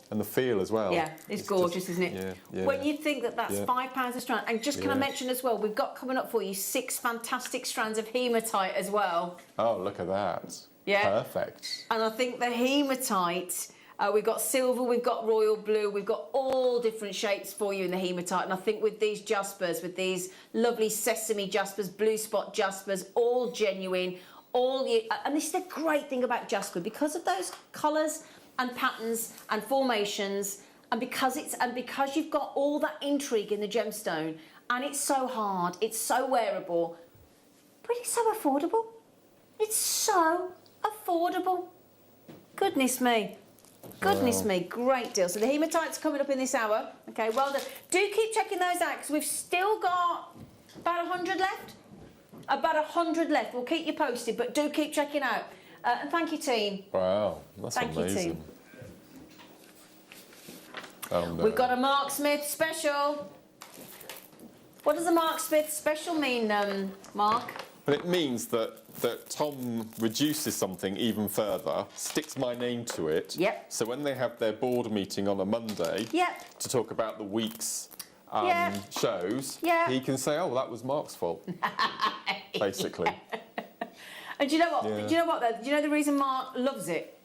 as well. Yeah, it's gorgeous, isn't it? Yeah. When you think that that's £5 a strand, and just can I mention as well, we've got coming up for you 6 fantastic strands of hematite as well. Oh, look at that. Yeah. Perfect. And I think the hematite, we've got silver, we've got royal blue, we've got all different shapes for you in the hematite. And I think with these jaspers, with these lovely sesame jaspers, blue spot jaspers, all genuine, and this is the great thing about jasper, because of those colours and patterns and formations, and because you've got all that intrigue in the gemstone, and it's so hard, it's so wearable, but it's so affordable. It's so affordable. Goodness me. Goodness me, great deal. So the hematite's coming up in this hour. Okay, well done. Do keep checking those out because we've still got about 100 left. About 100 left. We'll keep you posted, but do keep checking out. And thank you, team. Wow, that's amazing. Thank you, team. Oh, no. We've got a Mark Smith special. What does a Mark Smith special mean, Mark? But it means that Tom reduces something even further, sticks my name to it. Yep. So when they have their board meeting on a Monday to talk about the week's shows, he can say, "Oh, that was Mark's fault," basically. And do you know what? Yeah. Do you know what? Though? Do you know the reason Mark loves it?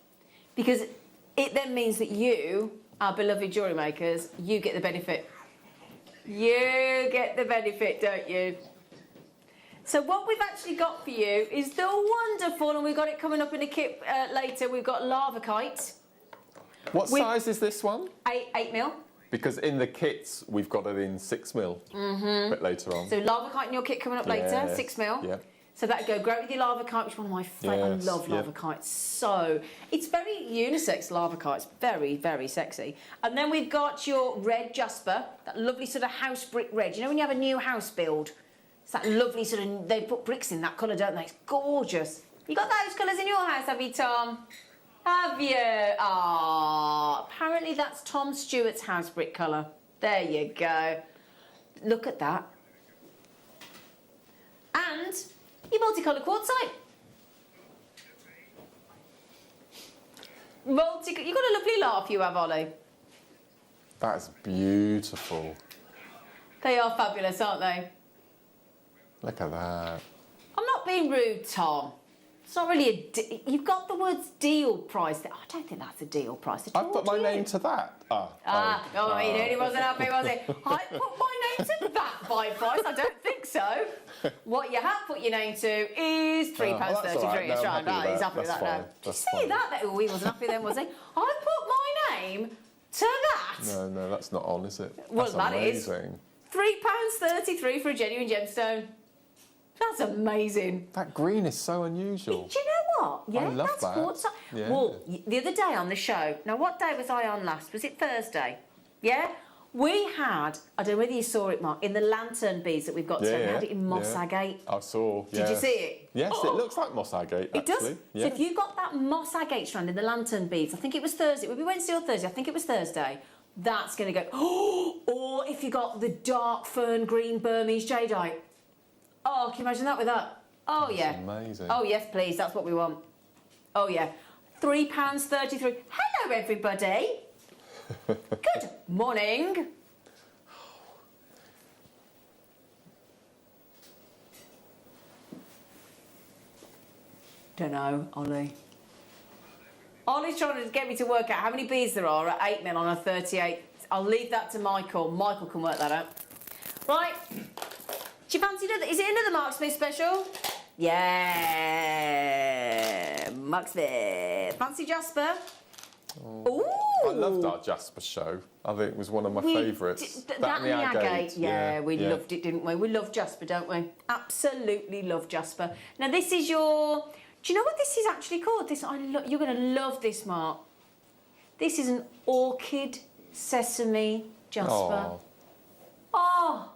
Because it then means that you, our beloved jewellery makers, you get the benefit. You get the benefit, don't you? So what we've actually got for you is the wonderful, and we've got it coming up in a kit later, we've got lava kite. What size is this one? 8mm. Because in the kits, we've got it in 6mm a bit later on. So lava kite in your kit coming up later, 6mm. Yeah. So that'd go great with your lava kite, which is one of my favourite. Yes, I love lava kites. So it's very unisex lava kites, very, very sexy. And then we've got your red jasper, that lovely sort of house brick red. You know when you have a new house build? It's that lovely sort of, they put bricks in that colour, don't they? It's gorgeous. You got those colours in your house, have you, Tom? Have you? Ah, apparently that's Tom Stewart's house brick colour. There you go. Look at that. And your multicoloured quartzite. You've got a lovely laugh, you have, Ollie. That's beautiful. They are fabulous, aren't they? Look at that. I'm not being rude, Tom. It's not really you've got the words deal price there. I don't think that's a deal price at all. I put my name to that. He knew he wasn't happy, was he? I put my name to that by price. I don't think so. What you have put your name to is £3.33 a strand. He's happy with that now. Did you say that? Oh, he wasn't happy then, was he? I put my name to that. No, that's not on, is it? Well, that's that amazing. is £3.33 for a genuine gemstone. That's amazing. That green is so unusual. Do you know what? Yeah, I love that's that. quartzite. Yeah. Well, the other day on the show, now what day was I on last? Was it Thursday? Yeah? We had, I don't know whether you saw it, Mark, in the lantern beads that we've got today, we had it in moss agate. I saw, Did you see it? Yes, it looks like moss agate, actually. It does. Yeah. So if you got that moss agate strand in the lantern beads, I think it was Thursday, it would be Wednesday or Thursday, I think it was Thursday, that's going to go, or if you got the dark fern green Burmese jadeite. Oh, can you imagine that with that? Oh, that's amazing. Oh, yes, please. That's what we want. Oh, yeah. £3.33. Hello, everybody. Good morning. Don't know, Ollie. Ollie's trying to get me to work out how many beads there are at 8mm on a 38. I'll leave that to Michael. Michael can work that out. Right. Do you fancy another? Is it another Mark Smith special? Yeah. Mark Smith. Fancy Jasper? Ooh. I loved our Jasper show. I think it was one of my favourites. That and the agate. Yeah, we loved it, didn't we? We love Jasper, don't we? Absolutely love Jasper. Now this is your... Do you know what this is actually called? You're going to love this, Mark. This is an orchid sesame Jasper. Oh,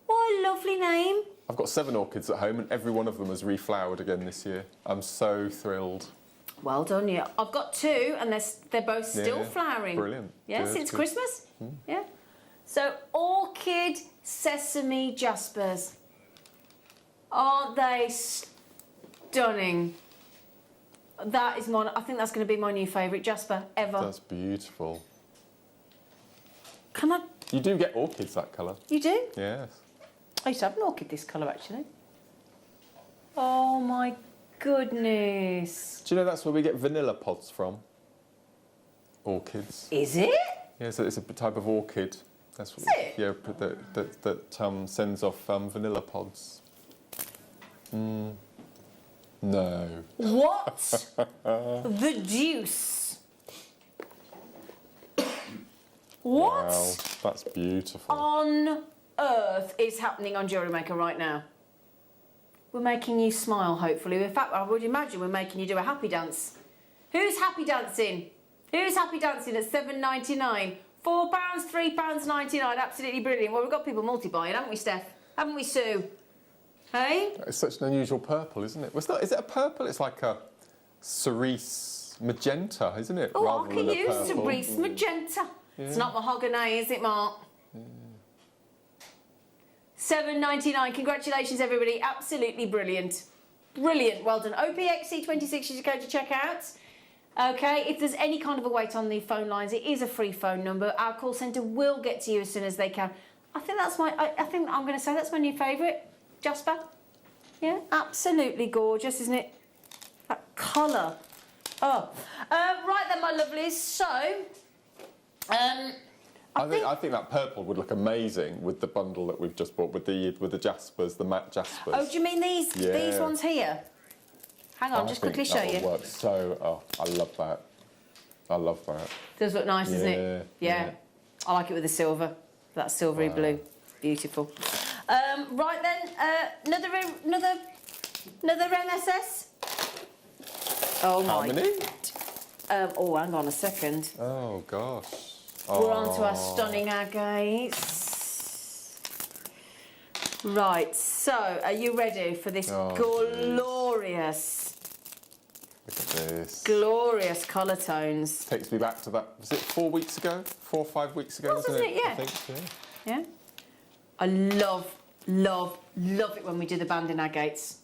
what a lovely name. I've got 7 orchids at home and every one of them has reflowered again this year. I'm so thrilled. Well done, yeah. I've got 2 and they're both still flowering. Brilliant. Yeah, since Christmas. Yeah. So orchid sesame Jaspers. Aren't they stunning? That is I think that's going to be my new favourite Jasper ever. That's beautiful. Can I? You do get orchids that colour. You do? Yes. I used to have an orchid this colour actually. Oh my goodness. Do you know that's where we get vanilla pods from? Orchids. Is it? Yeah, so it's a type of orchid. That's what, Is it? Yeah, that sends off vanilla pods. No. What? The deuce. What Wow, that's beautiful. on earth is happening on Jewellery Maker right now? We're making you smile, hopefully. In fact, I would imagine we're making you do a happy dance. Who's happy dancing? Who's happy dancing at £7.99? £4, £3.99. Absolutely brilliant. Well, we've got people multi-buying, haven't we, Steph? Haven't we, Sue? Hey? It's such an unusual purple, isn't it? Is it a purple? It's like a cerise magenta, isn't it? Oh, Rather I can than a use purple. cerise magenta. Yeah. It's not mahogany, is it, Mark? £7.99. Congratulations, everybody. Absolutely brilliant. Brilliant. Well done. OPXC26 is your code to check out. Okay, if there's any kind of a wait on the phone lines, it is a free phone number. Our call centre will get to you as soon as they can. I think that's I think I'm going to say that's my new favourite, Jasper. Yeah, absolutely gorgeous, isn't it? That colour. Oh, right then, my lovelies. So, I think that purple would look amazing with the bundle that we've just bought with the Jaspers, the matte Jaspers. oh, do you mean these ones here? Hang on, just quickly show you. Work so, I love that. I love that. Does look nice, doesn't it? Yeah. I like it with the silver. That silvery blue. Beautiful. Right then, another MSS. Oh How my. many? Oh, hang on a second. Oh gosh. We're on to our stunning agates. Right, so are you ready for this glorious, Look at this. glorious colour tones? Takes me back to that. Was it 4 weeks ago? 4 or 5 weeks ago? Wasn't it? Yeah. I think. Yeah. Yeah. I love it when we do the banded agates.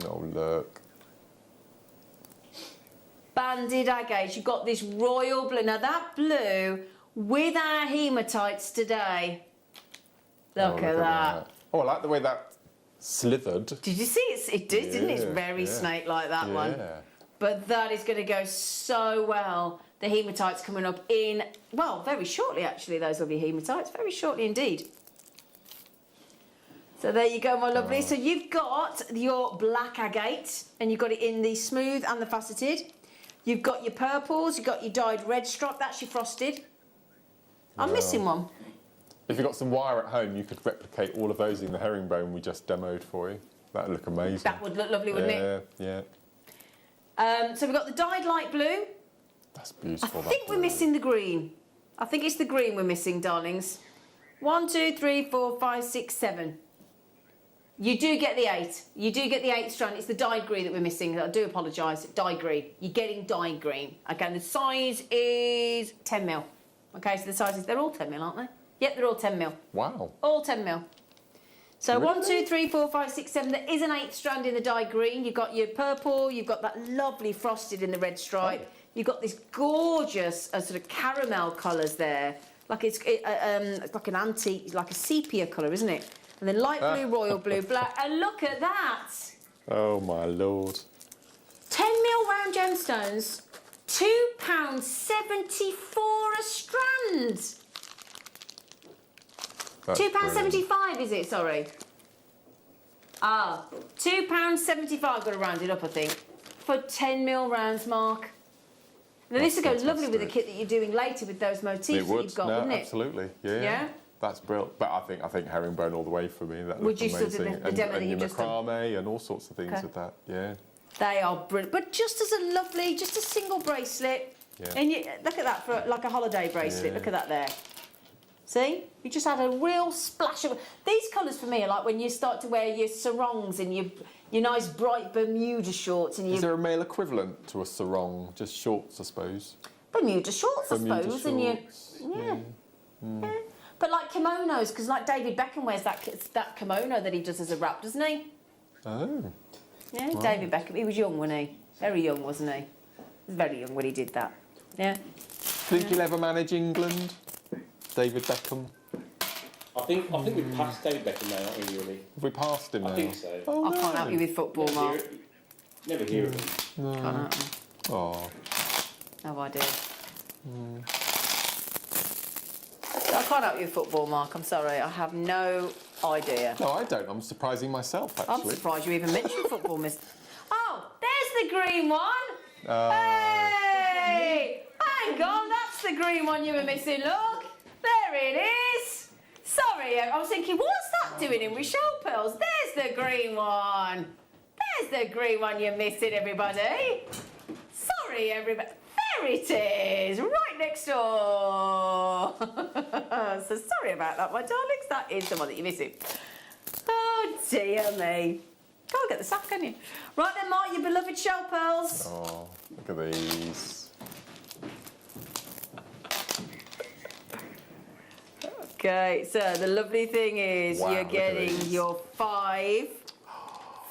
Oh look. Banded agates. You've got this royal blue. Now that blue with our hematites today. Look at that. Oh, I like the way that slithered. Did you see it? It did, didn't it? It's very snake-like, that one. But that is going to go so well. The hematites coming up in, well, very shortly, actually, those will be hematites. Very shortly indeed. So there you go, my lovely. So you've got your black agate, and you've got it in the smooth and the faceted. You've got your purples, you've got your dyed red stripe. That's your frosted. I'm missing one. If you've got some wire at home, you could replicate all of those in the herringbone we just demoed for you. That would look amazing. That would look lovely, wouldn't it? Yeah. So we've got the dyed light blue. That's beautiful. I think we're missing the green. I think it's the green we're missing, darlings. 1, 2, 3, 4, 5, 6, 7. You do get the 8. You do get the 8 strand. It's the dyed green that we're missing. I do apologise. Dyed green. You're getting dyed green. Okay, and the size is 10mm. Okay, so the sizes, they're all 10mm, aren't they? Yep, they're all 10mm. Wow. All 10mm. So Really? 1, 2, 3, 4, 5, 6, 7. There is an 8th strand in the dyed green. You've got your purple. You've got that lovely frosted in the red stripe. Oh. You've got this gorgeous sort of caramel colours there. Like it's like an antique, like a sepia colour, isn't it? And then light blue, royal blue, black. And look at that. Oh my lord. 10mm round gemstones, £2.74 a strand. That's £2.75 is it? Sorry. Ah, £2.75. Got to round it up, I think, for 10mm rounds, Mark. Now this would go lovely with the kit that you're doing later with those motifs that you've got, wouldn't it? Absolutely. Yeah. That's brilliant. But I think herringbone all the way for me. That Would you amazing. still do the demo that and you've your just done? macrame and all sorts of things with that. Yeah. They are brilliant, but just as a lovely, just a single bracelet. Yeah. And you look at that for like a holiday bracelet. Look at that there. See, you just had a real splash of these colours for me are like when you start to wear your sarongs and your nice bright Bermuda shorts and Is there a male equivalent to a sarong? Just shorts, I suppose. Bermuda shorts, Bermuda I suppose, shorts. and yeah. But like kimonos, because like David Beckham wears that kimono that he does as a wrap, doesn't he? Oh. Yeah, David Beckham. He was young, wasn't he? Very young, wasn't he? He was very young when he did that. Yeah. Think he'll ever manage England? David Beckham? I think we've passed David Beckham now, aren't we, really? Have we passed him now? I think so. Oh, I can't help you with football, Mark. Never hear of him. Can't help you. Oh. No idea. I can't help you with football, Mark. I'm sorry. I have no idea. No, I don't. I'm surprising myself, I'm actually. surprised you even mentioned football, miss. Oh, there's the green one. Oh. Hey! Hang on, that's the green one you were missing. Look, there it is. Sorry, I was thinking, what's that doing in with shell pearls? There's the green one. There's the green one you're missing, everybody. Sorry, everybody. There it is, right next door. So sorry about that, my darlings. That is the one that you're missing. Oh, dear me. Can't get the sack, can you? Right then, Mark, your beloved shell pearls. Oh, look at these. Okay, so the lovely thing is Wow, you're look at getting these. your 5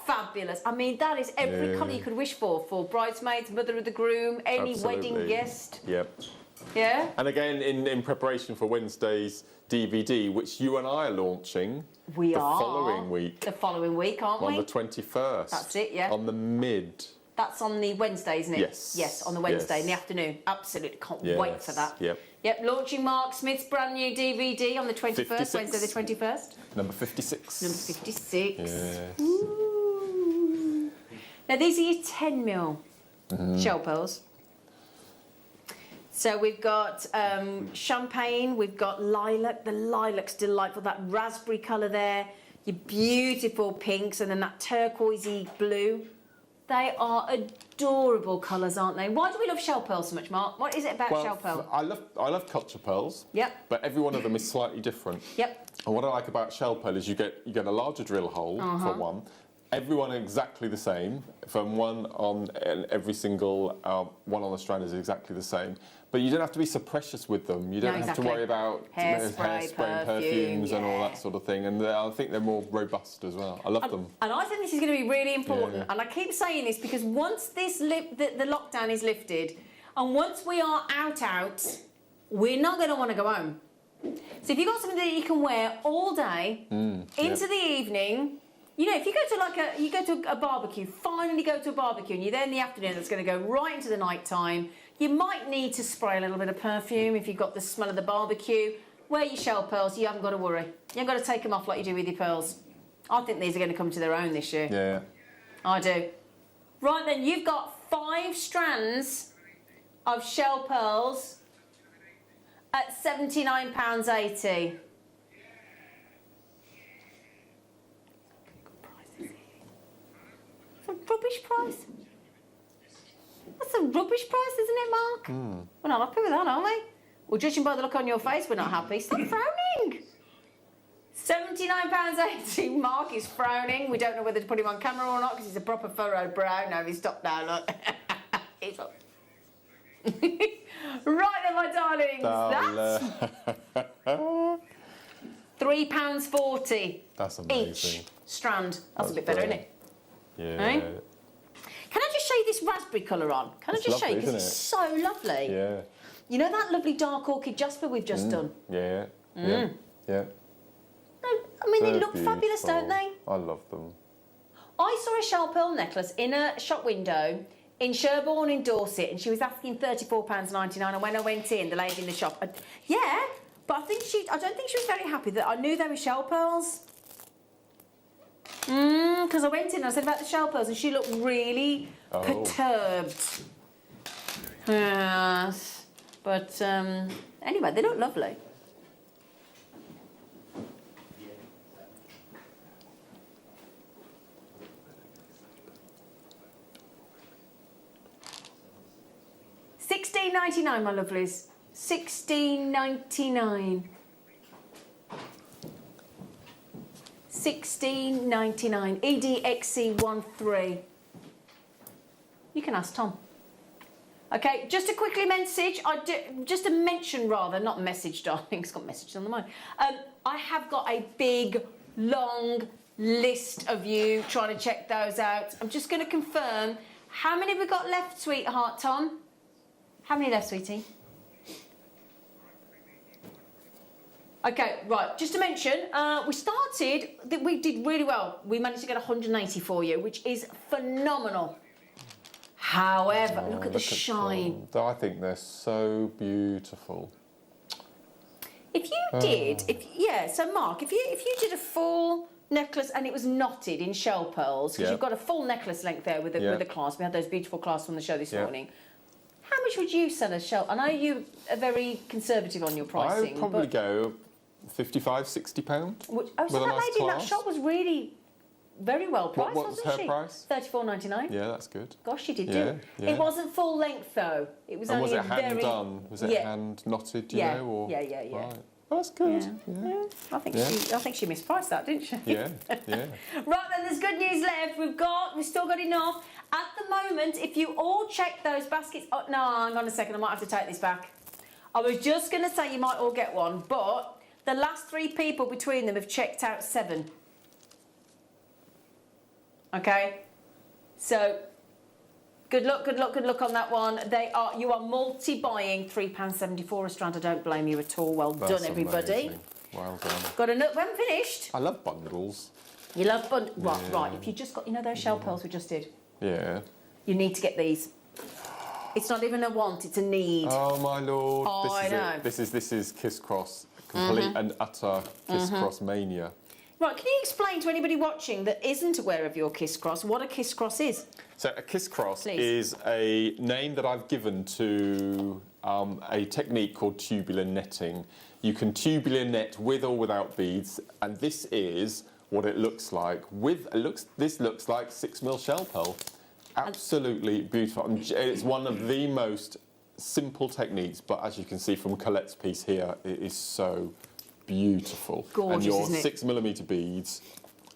fabulous. I mean, that is every colour you could wish for bridesmaids, mother of the groom, any wedding Absolutely. guest. Yep. Yeah? And again, in preparation for Wednesday's DVD, which you and I are launching We the are. following week. The following week, aren't On we? the 21st. That's it, yeah. On the mid. That's on the Wednesday, isn't it? Yes. Yes, on the Wednesday in the Yes. afternoon. Absolutely can't Yes. wait for that. Yep. Yep, launching Mark Smith's brand new DVD on the 21st, 56. Wednesday the 21st. Number 56. Number 56. Yes. Ooh. Now these are your 10mm shell pearls. So we've got champagne, we've got lilac. The lilac's delightful, that raspberry colour there. Your beautiful pinks and then that turquoisey blue. They are adorable colours, aren't they? Why do we love shell pearls so much, Mark? What is it about shell pearl? I love culture pearls. Yep. But every one of them is slightly different. Yep. And what I like about shell pearl is you get a larger drill hole for one. Everyone are exactly the same. From one on every single one on the strand is exactly the same. But you don't have to be so precious with them. You don't have to worry about Hairspray, and perfumes and all that sort of thing. And I think they're more robust as well. I love them. And I think this is going to be really important. Yeah. And I keep saying this because once this the lockdown is lifted, and once we are out, we're not going to want to go home. So if you've got something that you can wear all day into the evening. You know, if you go to a barbecue, finally go to a barbecue, and you're there in the afternoon, that's going to go right into the night time. You might need to spray a little bit of perfume if you've got the smell of the barbecue. Wear your shell pearls. You haven't got to worry. You haven't got to take them off like you do with your pearls. I think these are going to come to their own this year. Yeah. I do. Right then, you've got 5 strands of shell pearls at £79.80. Rubbish price. That's a rubbish price, isn't it, Mark? We're not happy with that, are we? Well, judging by the look on your face, we're not happy. Stop frowning. £79.80. Mark is frowning. We don't know whether to put him on camera or not because he's a proper furrowed brow. No, he's stopped now, look. He's up. Right then, my darlings. That's £3.40. That's amazing. Each strand. That's a bit better, isn't it? Yeah. Right? Can I just show you this raspberry colour on? Can It's I just show you? lovely, Because it's so lovely. Yeah. You know that lovely dark orchid jasper we've just done? Yeah. Yeah. Yeah. I mean, they They're look fabulous, don't they? I love them. I saw a shell pearl necklace in a shop window in Sherborne in Dorset, and she was asking £34.99. And when I went in, the lady in the shop, yeah, but I don't think she was very happy that I knew they were shell pearls. Because I went in and I said about the shell pearls, and she looked really perturbed. Yes, but anyway, they look lovely. £16.99, my lovelies. £16.99. £16.99. EDXC13. You can ask Tom. Okay, just a quickly message. Just a mention rather, not message, darling. It's got messages on the mind. I have got a big, long list of you trying to check those out. I'm just going to confirm. How many have we got left, sweetheart, Tom? How many left, sweetie? Okay, right, just to mention, we did really well. We managed to get 180 for you, which is phenomenal. However, look at the shine. I think they're so beautiful. If you did, so Mark, if you did a full necklace and it was knotted in shell pearls, because you've got a full necklace length there with the clasp. We had those beautiful clasps on the show this morning. How much would you sell a shell? I know you are very conservative on your pricing. I would probably go £55, £60. So that lady in that shop was really very well priced, what was wasn't she? her price? £34.99. Yeah, that's good. Gosh, she did do. Yeah. It wasn't full length though. It was And only was it hand done? Was it hand knotted? Do you know? Or? Yeah. Right. Oh, that's good. Yeah. I think she mispriced that, didn't she? Yeah. Right then, there's good news left. We've still got enough. At the moment, if you all check those baskets... Oh, no, hang on a second. I might have to take this back. I was just going to say you might all get one, but the last 3 people between them have checked out 7. Okay? So, good luck on that one. You are multi-buying £3.74 a strand. I don't blame you at all. Well done, everybody. Amazing. Well done. Got a note. We haven't finished. I love bundles. You love bundles. Right. If you just got, those shell pearls we just did. Yeah. You need to get these. It's not even a want, it's a need. Oh my lord! Oh, I know. This is Kiss Cross, complete and utter Kiss Cross mania. Right, can you explain to anybody watching that isn't aware of your Kiss Cross what a Kiss Cross is? So a Kiss Cross Please. is a name that I've given to a technique called tubular netting. You can tubular net with or without beads, and this is what it looks like. This looks like 6mm shell pearl. Absolutely beautiful. And it's one of the most simple techniques, but as you can see from Colette's piece here, it is so beautiful. Gorgeous, and your isn't it? 6mm beads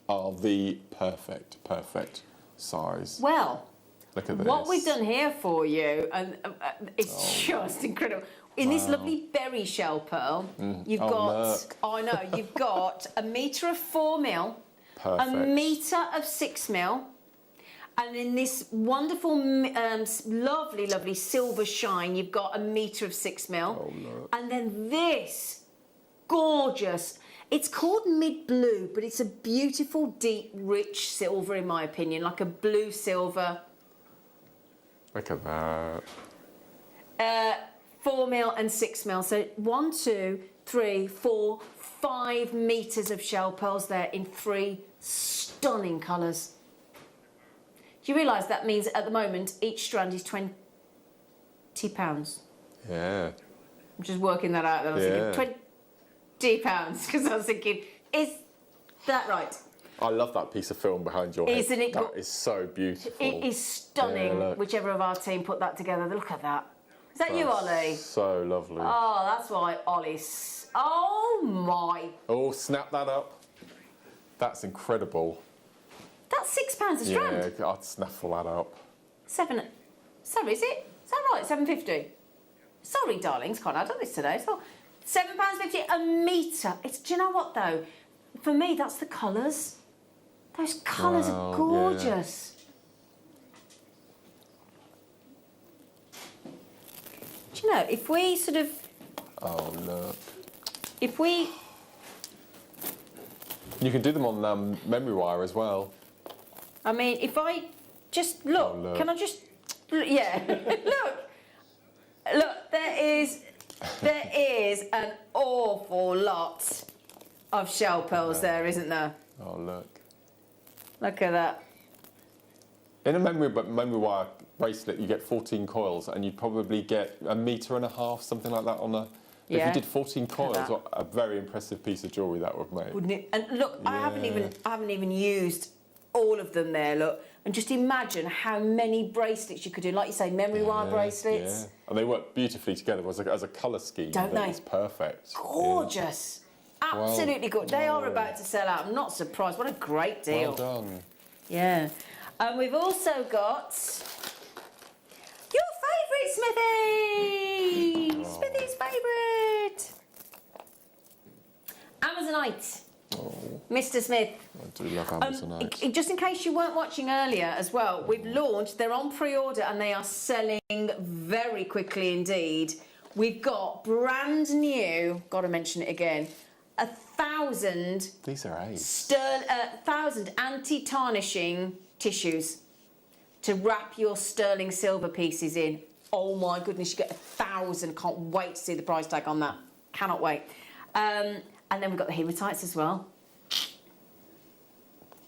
are the perfect size. Well, look at this. What we've done here for you, and it's just incredible. In this lovely berry shell pearl, you've got, you've got 1 metre of 4mm, Perfect. 1 metre of 6mm, and in this wonderful, lovely silver shine, you've got 1 metre of 6mm. Oh, look. And then this gorgeous, it's called mid-blue, but it's a beautiful, deep, rich silver, in my opinion, like a blue silver. Look at that. 4mm and 6mm. So 1, 2, 3, 4, 5 metres of shell pearls there in 3 stunning colours. Do you realise that means at the moment each strand is £20? Yeah. I'm just working that out. I was thinking £20 because I was thinking, is that right? I love that piece of film behind your head. Isn't it? That is so beautiful. It is stunning. Yeah, look. Whichever of our team put that together. Look at that. Is that you, Ollie? So lovely. Oh, that's why Ollie's. Oh my! Oh, snap that up. That's incredible. That's £6 a strand. Yeah, I'd snaffle that up. 7. Sorry, is it? Is that right? £7.50. Sorry, darlings, can't add on this today. So £7.50 a metre. It's. Do you know what though? For me, that's the colours. Those colours are gorgeous. Do you know, if we sort of... Oh, look. If we... You can do them on memory wire as well. I mean, if I just... Look, Oh, look. can I just... Yeah. Look, there is an awful lot of shell pearls there, isn't there? Oh, look. Look at that. In a memory wire bracelet, you get 14 coils, and you'd probably get 1.5 meters, something like that on a... If Yeah. you did 14 coils, that. what a very impressive piece of jewellery that would have made. Wouldn't it? And look, I haven't even used all of them there, look. And just imagine how many bracelets you could do. Like you say, memory wire bracelets. Yeah. And they work beautifully together as a colour scheme. Don't they? It's perfect. Gorgeous. Absolutely good. They are about to sell out. I'm not surprised. What a great deal. Well done. Yeah. And we've also got your favourite, Smithy! Smithy's favourite. Amazonite. Mr. Smith. I do love Amazonite. Just in case you weren't watching earlier as well, we've launched, they're on pre-order and they are selling very quickly indeed. We've got brand new, got to mention it again, 1,000 These are ace. 1,000 anti-tarnishing tissues to wrap your sterling silver pieces in. Oh my goodness, you get 1,000. Can't wait to see the price tag on that. Cannot wait. And then we've got the hematites as well.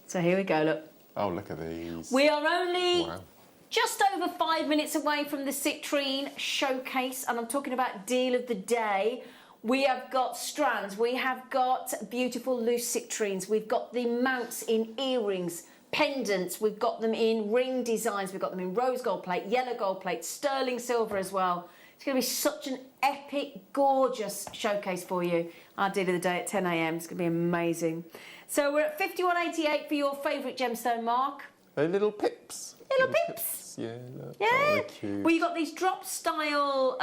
So here we go, look. Oh, look at these. We are only Wow. just over 5 minutes away from the citrine showcase, and I'm talking about deal of the day. We have got strands, we have got beautiful loose citrines, we've got the mounts in earrings, pendants, we've got them in ring designs, we've got them in rose gold plate, yellow gold plate, sterling silver as well. It's going to be such an epic, gorgeous showcase for you. Our deal of the day at 10 a.m. It's going to be amazing. So we're at 51.88 for your favourite gemstone, Mark. They're little pips. Little pips. Yeah, look. Yeah. Oh, they're cute. Well, you've got these drop style,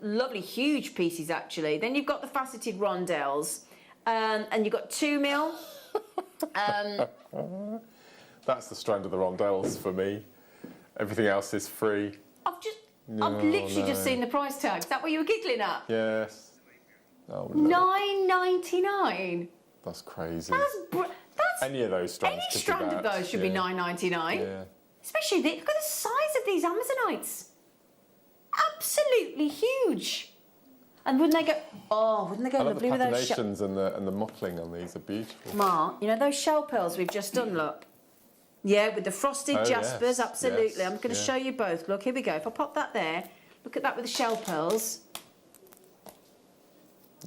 lovely, huge pieces actually. Then you've got the faceted rondelles, and you've got 2 mil. That's the strand of the rondelles for me. Everything else is free. I've literally just seen the price tag. Is that what you were giggling at? Yes. Oh, no. $9.99. That's crazy. That's Any of those strands. any could be strand of that. those should be $9.99. Yeah. Especially look at the size of these Amazonites. Absolutely huge. And wouldn't they go? Oh, wouldn't they go I love the lovely with those? patinations and the mottling on these are beautiful. Mark, you know those shell pearls we've just done. Look. Yeah, with the frosted jaspers, yes, absolutely. yes, I'm going to yeah. show you both. Look, here we go. If I pop that there, look at that with the shell pearls.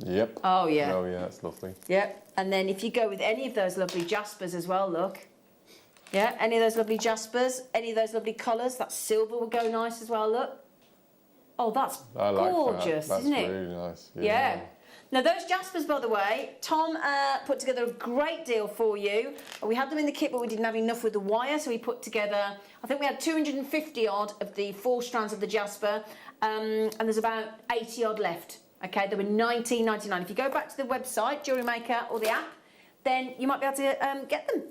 Yep. Oh, yeah. Oh, yeah, that's lovely. Yep. And then if you go with any of those lovely jaspers as well, look. Yeah, any of those lovely jaspers, any of those lovely colours, that silver will go nice as well, look. Oh, that's I like gorgeous, that. That's isn't it? really nice. Yeah. Now, those jaspers, by the way, Tom put together a great deal for you. We had them in the kit, but we didn't have enough with the wire, so we put together, I think we had 250 odd of the 4 strands of the jasper, and there's about 80 odd left. Okay, they were $19.99. If you go back to the website, Jewellery Maker or the app, then you might be able to get them.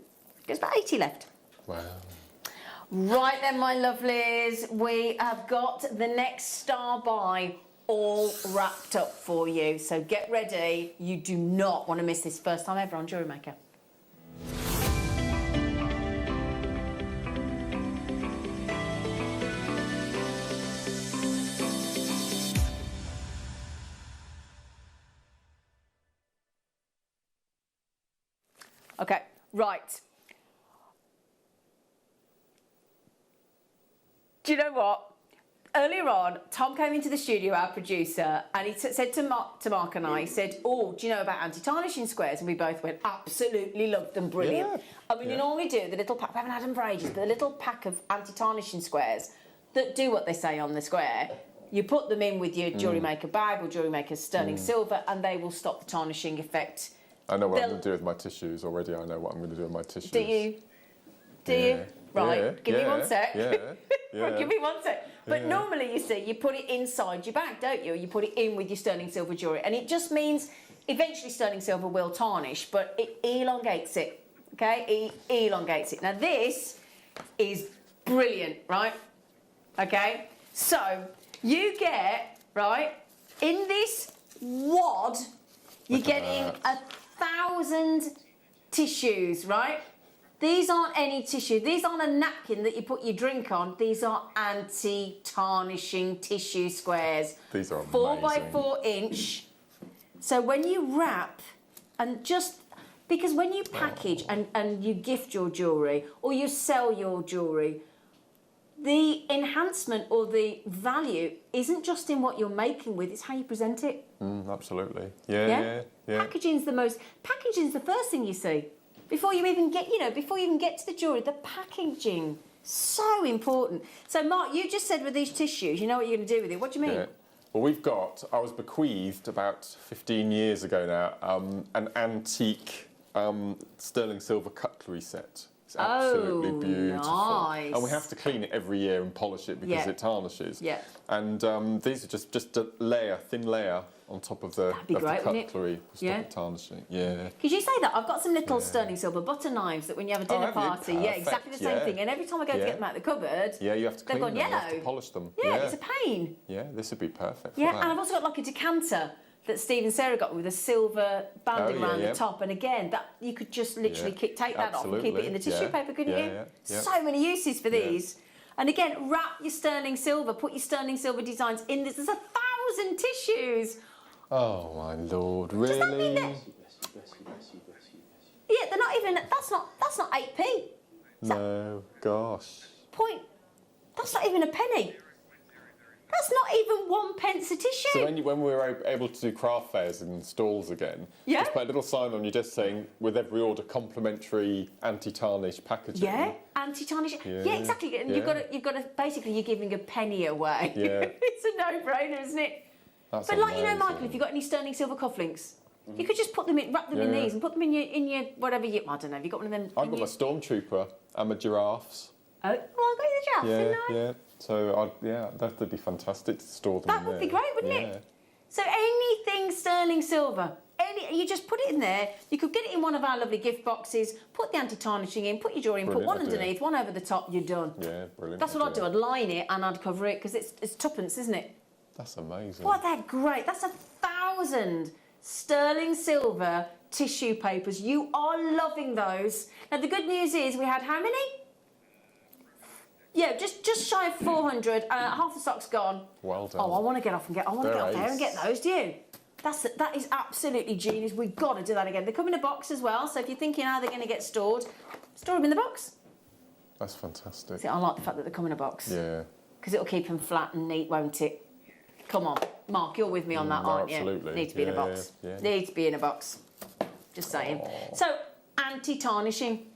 There's about 80 left. Wow. Right then, my lovelies, we have got the next star buy all wrapped up for you. So get ready. You do not want to miss this first time ever on Jewellery Maker. Okay, right. Do you know what? Earlier on, Tom came into the studio, our producer, and he said to Mark and I, he said, oh, do you know about anti-tarnishing squares? And we both went, absolutely loved them, brilliant. Yeah. And when you normally do the little pack, we haven't had them for ages, but the little pack of anti-tarnishing squares that do what they say on the square, you put them in with your Jewellery Maker bag or Jewellery Maker sterling silver, and they will stop the tarnishing effect. I know what I'm going to do with my tissues already. I know what I'm going to do with my tissues. Do you? Do you? Right, give me 1 sec. Yeah. Right, give me 1 sec. But normally, you see, you put it inside your bag, don't you? You put it in with your sterling silver jewellery. And it just means eventually sterling silver will tarnish, but it elongates it, okay? It elongates it. Now, this is brilliant, right? Okay? So, you get, right, in this wad, you're getting 1,000 tissues, right? These aren't any tissue. These aren't a napkin that you put your drink on. These are anti-tarnishing tissue squares. These are amazing. 4 by 4 inch. So when you wrap, and just because when you package and you gift your jewellery or you sell your jewellery, the enhancement or the value isn't just in what you're making with, it's how you present it. Absolutely. Yeah. Packaging's the first thing you see. Before you even get to the jewellery, the packaging, so important. So Mark, you just said with these tissues, you know what you're going to do with it. What do you mean? Yeah. Well, I was bequeathed about 15 years ago now, an antique sterling silver cutlery set. It's absolutely beautiful. Nice. And we have to clean it every year and polish it because it tarnishes. Yeah. And these are just a thin layer on top of the cutlery to stop it tarnishing. Yeah. Because you say that, I've got some little sterling silver butter knives that when you have a dinner party, exactly the same thing. And every time I go to get them out of the cupboard, you have to clean them, you have to polish them. Yeah, it's a pain. Yeah, this would be perfect for Yeah, that. and I've also got like a decanter that Steve and Sarah got with a silver banding around the top, and again, that you could just literally take that off and keep it in the tissue paper, couldn't you? Yeah. So many uses for these. And again, wrap your sterling silver, put your sterling silver designs in this. There's 1,000 tissues. Oh my lord, really? Does that mean that? Yeah, they're not even. That's not 8p. No, gosh. That's not even a penny. That's not even 1 pence a tissue. So when we were able to do craft fairs in stalls again, just put a little sign on you just saying, with every order, complimentary anti-tarnish packaging. Yeah, anti-tarnish. Yeah, exactly. And you've got to basically you're giving a penny away. Yeah. It's a no-brainer, isn't it? That's but like amazing. Michael, if you've got any sterling silver cufflinks, you could just put them in, wrap them in these, and put them in your whatever you. I don't know. Have you got one of them? I've got my stormtrooper and my giraffes. Oh, well, I've got you the giraffe. Yeah. So that would be fantastic to store them in there. That would be great, wouldn't it? So anything sterling silver, you just put it in there. You could get it in one of our lovely gift boxes, put the anti-tarnishing in, put your jewellery in, put one underneath, one over the top, you're done. Yeah, brilliant. That's what I'd do. I'd line it and I'd cover it because it's tuppence, isn't it? That's amazing. Well, they're great. That's 1,000 sterling silver tissue papers. You are loving those. Now, the good news is we had how many? Yeah, just shy of 400. Half the stock's gone. Well done. Oh, I want to get off there and get those. Do you? That is absolutely genius. We've got to do that again. They come in a box as well. So if you're thinking how they're going to get stored, store them in the box. That's fantastic. See, I like the fact that they come in a box. Yeah. Because it'll keep them flat and neat, won't it? Come on, Mark, you're with me on that, aren't you? Absolutely. Need to be in a box. Yeah. Need to be in a box. Just saying. So, anti-tarnishing.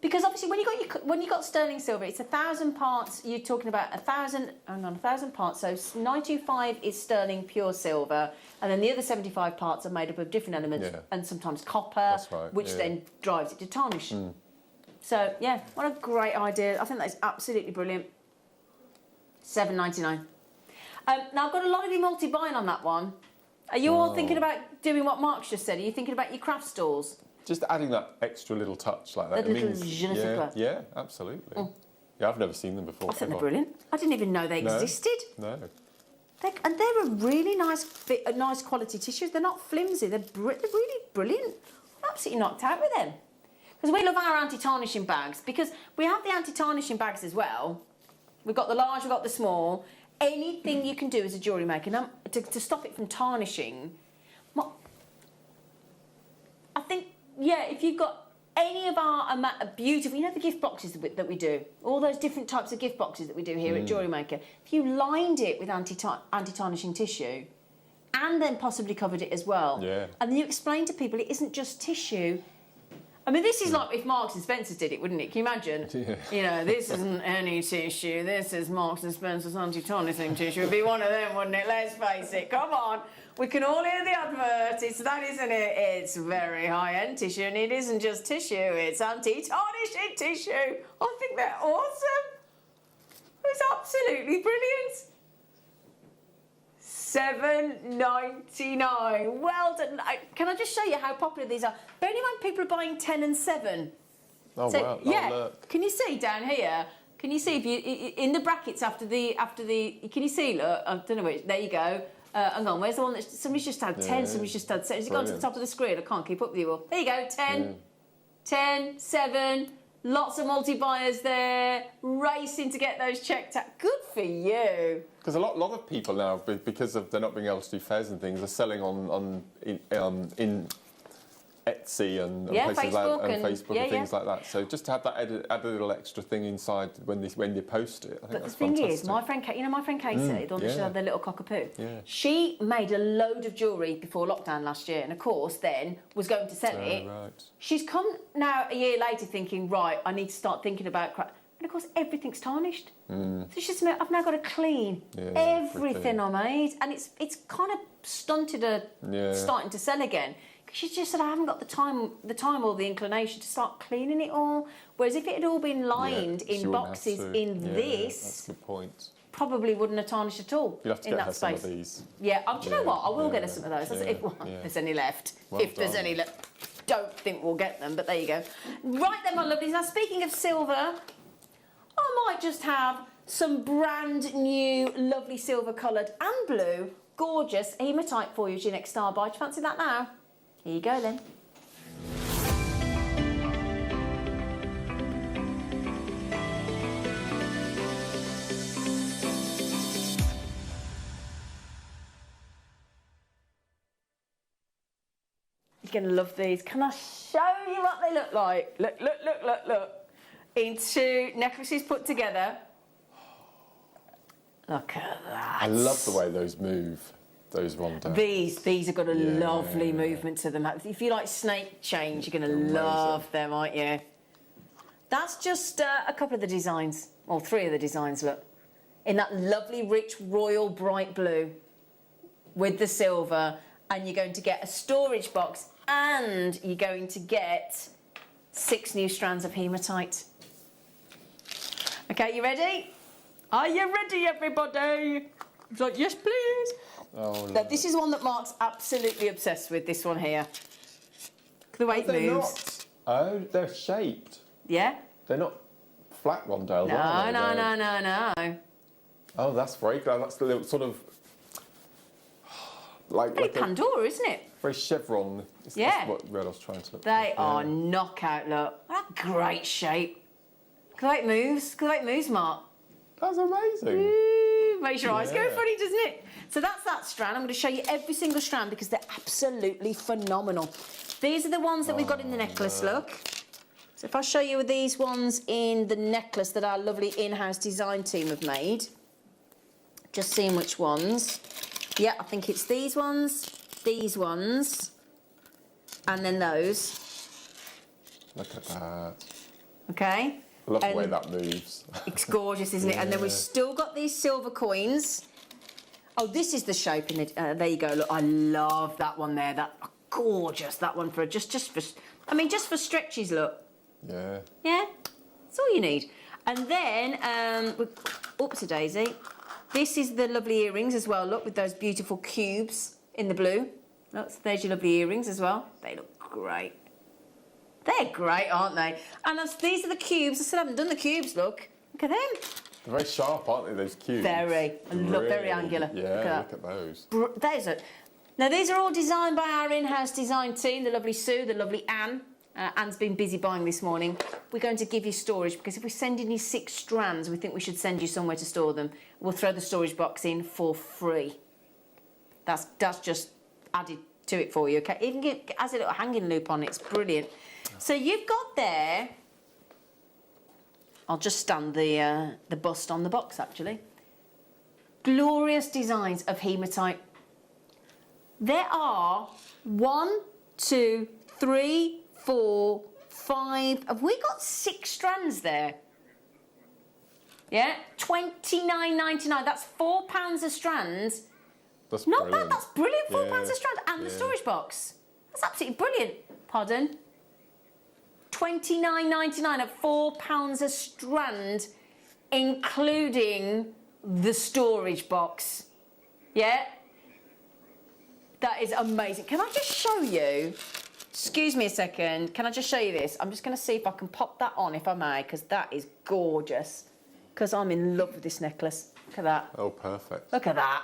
Because obviously, when you got sterling silver, it's 1,000 parts. You're talking about 1,000 parts. So 925 is sterling pure silver, and then the other 75 parts are made up of different elements, and sometimes copper, That's right, which then drives it to tarnish. So yeah, what a great idea! I think that is absolutely brilliant. $7.99. Now I've got a lively multi-buying on that one. Are you all thinking about doing what Mark's just said? Are you thinking about your craft stalls? Just adding that extra little touch like that. That little je ne sais quoi. Yeah, absolutely. Yeah, I've never seen them before. I think they're brilliant. I didn't even know they existed. No. And they're a really nice quality tissues. They're not flimsy. They're really brilliant. I'm absolutely knocked out with them. Because we love our anti-tarnishing bags. Because we have the anti-tarnishing bags as well. We've got the large, we've got the small. Anything you can do as a jewellery maker now, to stop it from tarnishing. I think, if you've got any of our beautiful, the gift boxes that we do, all those different types of gift boxes that we do here at Jewellery Maker, if you lined it with anti-tarnishing tissue and then possibly covered it as well, and then you explain to people it isn't just tissue. I mean, this is like if Marks and Spencer's did it, wouldn't it? Can you imagine? Yeah. This isn't any tissue. This is Marks and Spencer's anti-tarnishing tissue. It'd be one of them, wouldn't it? Let's face it. Come on. We can all hear the advert. It's that, isn't it? It's very high-end tissue, and it isn't just tissue. It's anti-tarnishing tissue. I think they're awesome. It's absolutely brilliant. $7.99. Well done. Can I just show you how popular these are? Bear in mind, people are buying 10 and 7. Oh, so, wow. Yeah. Oh, look. Can you see down here? Can you see if you in the brackets after the? Can you see? Look, I don't know which. There you go. Hang on. Where's the one that somebody's just had 10? Somebody's just had 7. Has it gone to the top of the screen? I can't keep up with you all. There you go. 10, 10, 7, Lots of multi-buyers there, racing to get those checked out. Good for you. Because a lot of people now, because of they're not being able to do fairs and things, are selling in Etsy and places Facebook and Facebook and things yeah. like that. So just to have that add a little extra thing inside when they post it, I think But that's the thing fantastic. is, my friend Casey, the one that she had the little cockapoo, Yeah. she made a load of jewellery before lockdown last year, and of course then was going to sell it. Right. She's come now a year later thinking, right, I need to start thinking about crap. And of course, everything's tarnished. So she said, I've now got to clean everything I made, and it's kind of stunted her starting to sell again. She just said, I haven't got the time or the inclination to start cleaning it all. Whereas if it had all been lined in boxes in this, that's a good point. probably wouldn't have tarnished at all. You'll have to in get that her space. some of these. Yeah, do you know what? I will get her some of those. If there's any left. Well if there's done. any left. Don't think we'll get them, but there you go. Right then, my lovelies. Now, speaking of silver, I might just have some brand new, lovely silver coloured and blue, gorgeous hematite for you as your next star buy. Do you fancy that now? Here you go then. You're going to love these. Can I show you what they look like? Look. Into necklaces put together. Look at that. I love the way those move. Those rondelles. These have got a lovely movement to them. If you like snake chains, you're going to love them, aren't you? That's just a couple of the designs, or three of the designs, look. In that lovely, rich, royal, bright blue with the silver, and you're going to get a storage box, and you're going to get 6 new strands of hematite. Okay, you ready? Are you ready, everybody? It's like, yes, please. Oh, Now, this is one that Mark's absolutely obsessed with, this one here. Look at the way it they're moves. not. Oh, they're shaped. Yeah? They're not flat rondelles, are they? No. Oh, that's very good. That's the little sort of Very like a Pandora, isn't it? very chevron. Yeah. That's what word I was trying to. They are knockout, look. What a great shape. Look at the way it moves. Look at the way it moves, Mark. That's amazing. Ooh, makes your eyes go Yeah. funny, doesn't it? So that's that strand. I'm going to show you every single strand because they're absolutely phenomenal. These are the ones that we've got in the necklace, look. So if I show you these ones in the necklace that our lovely in-house design team have made. Just seeing which ones. Yeah, I think it's these ones, and then those. Look at that. Okay? I love the And way that moves. it's gorgeous, isn't it? And then we've still got these silver coins. Oh, this is the shape in it. There you go. Look, I love that one there. That gorgeous. That one for just for stretches. Look. Yeah. Yeah, that's all you need. And then, oopsie daisy. This is the lovely earrings as well. Look, with those beautiful cubes in the blue. Look, so there's your lovely earrings as well. They look great. They're great, aren't they? And these are the cubes. I still haven't done the cubes, look. Look at them. They're very sharp, aren't they, those cubes? Very. Look, very angular. Yeah, look at those. Now, these are all designed by our in-house design team, the lovely Sue, the lovely Anne. Anne's been busy buying this morning. We're going to give you storage because if we're sending you 6 strands, we think we should send you somewhere to store them. We'll throw the storage box in for free. That's just added to it for you, okay? Even has a little hanging loop on it. It's brilliant. So you've got there... I'll just stand the bust on the box, actually. Glorious designs of hematite. There are 1, 2, 3, 4, 5. Have we got 6 strands there? Yeah, £29.99. That's £4 a strand. That's Not brilliant. bad. That's brilliant. £4 Yeah, a strand, and the storage box. That's absolutely brilliant. Pardon? £29.99 at £4 a strand, including the storage box. Yeah? That is amazing. Can I just show you? Excuse me a second. Can I just show you this? I'm just going to see if I can pop that on, if I may, because that is gorgeous. Because I'm in love with this necklace. Look at that. Oh, perfect. Look at that.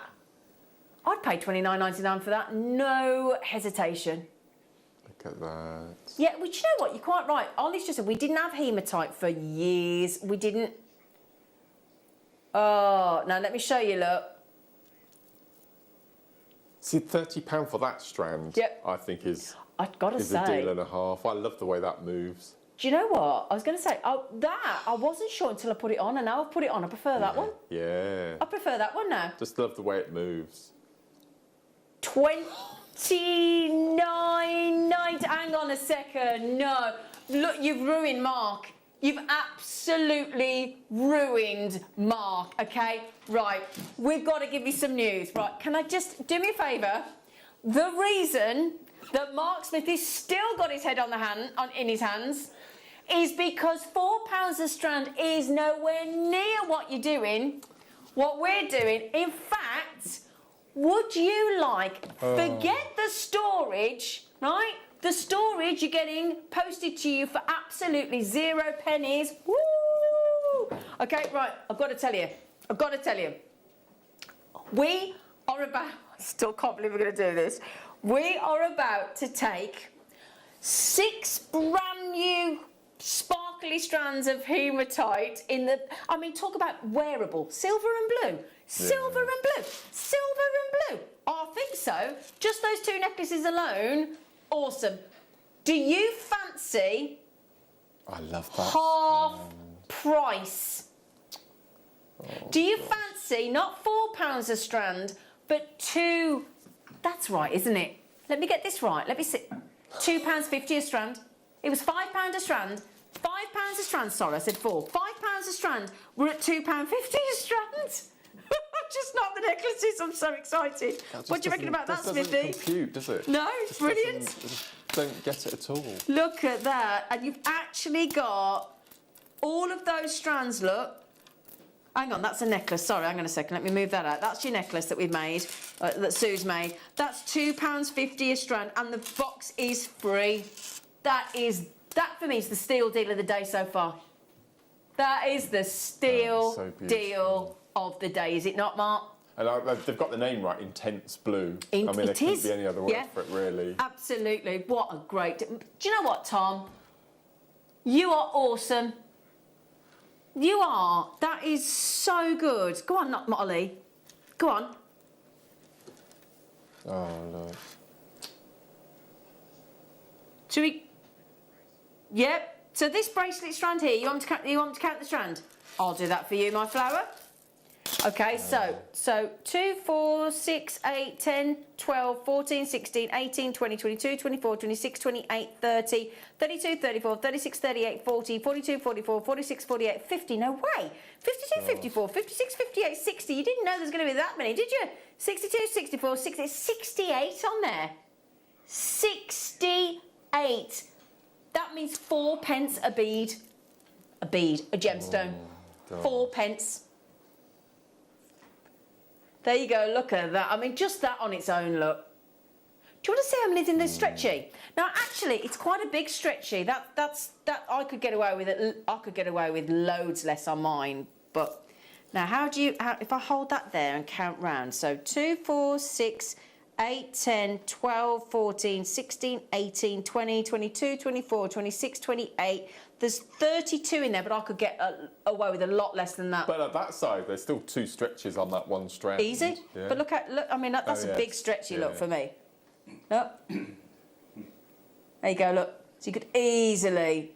I'd pay £29.99 for that. No hesitation. Look at that. Yeah, well, do you know what? You're quite right. Ollie's just said we didn't have hematite for years. We didn't. Oh, now let me show you, look. See, £30 for that strand, Yep. I think is I've got to a say. deal and a half. I love the way that moves. Do you know what? I was going to say, that, I wasn't sure until I put it on, and now I've put it on. I prefer that one. Yeah. I prefer that one now. Just love the way it moves. 29.90. Hang on a second. No. Look, you've ruined Mark. You've absolutely ruined Mark, okay? Right, we've got to give you some news. Right, can I just do me a favour? The reason that Mark Smith has still got his head in his hands is because £4 a strand is nowhere near what you're doing, what we're doing. In fact, would you like, forget the storage, right? The storage you're getting posted to you for absolutely 0 pennies. Woo! Okay, right, I've got to tell you. We are about, I still can't believe we're going to do this. We are about to take 6 brand new sparkly strands of hematite in the, I mean, talk about wearable, silver and blue. Silver and blue. I think so. Just those 2 necklaces alone. Awesome. Do you fancy I love that. half price? Do you fancy not £4 a strand, but 2? That's right, isn't it? Let me get this right. Let me see. £2.50 a strand. It was £5 a strand. £5 a strand. Sorry, I said 4. £5 a strand. We're at £2.50 a strand. Just not the necklaces. I'm so excited. What do you reckon about that, Smithy? Doesn't compute, does it? No, it's brilliant. Don't get it at all. Look at that. And you've actually got all of those strands, look. Hang on, that's a necklace. Sorry, hang on a second. Let me move that out. That's your necklace that we've made, that Sue's made. That's £2.50 a strand, and the box is free. That for me is the steal deal of the day so far. That is the steal deal of the day, is it not, Mark? And they've got the name right, Intense Blue. I mean, there couldn't be any other word for it, really. Absolutely. What a great... Do you know what, Tom? You are awesome. You are. That is so good. Go on, not Molly. Go on. Oh, look. Should we... Yep. So this bracelet strand here, you want to count the strand? I'll do that for you, my flower. Okay, so 2, 4, 6, 8, 10, 12, 14, 16, 18, 20, 22, 24, 26, 28, 30, 32, 34, 36, 38, 40, 42, 44, 46, 48, 50. No way. 52, 54, 56, 58, 60. You didn't know there was going to be that many, did you? 62, 64, 60, 68 on there. 68. That means 4 pence a bead. A gemstone. 4 pence. There you go, look at that. I mean, just that on its own, look. Do you want to see how many's in this stretchy? Now, actually, it's quite a big stretchy. That I could get away with it. I could get away with loads less on mine. But now, if I hold that there and count round, so 2, 4, 6, 8, 10, 12, 14, 16, 18, 20, 22, 24, 26, 28. There's 32 in there, but I could get away with a lot less than that. But at that side, there's still 2 stretches on that one strand. Easy. Yeah. But look, I mean, that's a big stretchy look for me. Look. There you go, look. So you could easily...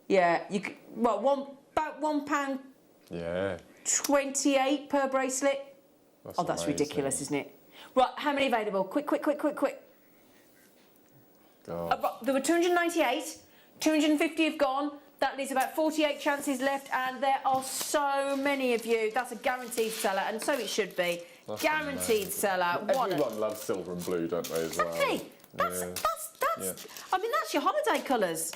Yeah, you could... Well, about £1. Yeah. 28 per bracelet. That's That's amazing. ridiculous, isn't it? Right, how many available? Quick. God. There were 298. 250 have gone. That leaves about 48 chances left, and there are so many of you. That's a guaranteed seller, and so it should be. That's Guaranteed amazing. seller. Everyone loves silver and blue, don't they, as well? Exactly. That's. Yeah. I mean, that's your holiday colours.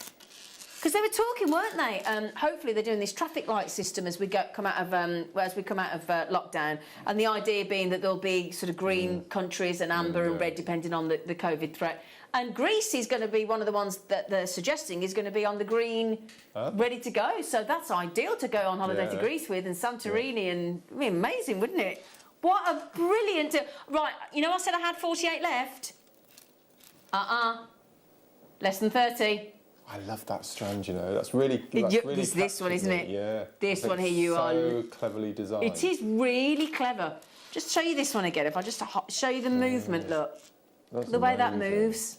Because they were talking, weren't they? Hopefully they're doing this traffic light system as we come out of lockdown, and the idea being that there'll be sort of green countries and amber and red, depending on the COVID threat. And Greece is going to be one of the ones that they're suggesting is going to be on the green, ready to go. So that's ideal to go on holiday to Greece with, and Santorini, and I mean, amazing, wouldn't it? What a brilliant... Right, you know I said I had 48 left? Less than 30. I love that strand, you know. That's really. That's You- really this one, isn't it? Yeah. This I one think here, you are. So cleverly designed. It is really clever. Just show you this one again. If I just show you the movement, look. That's The way that amazing. moves.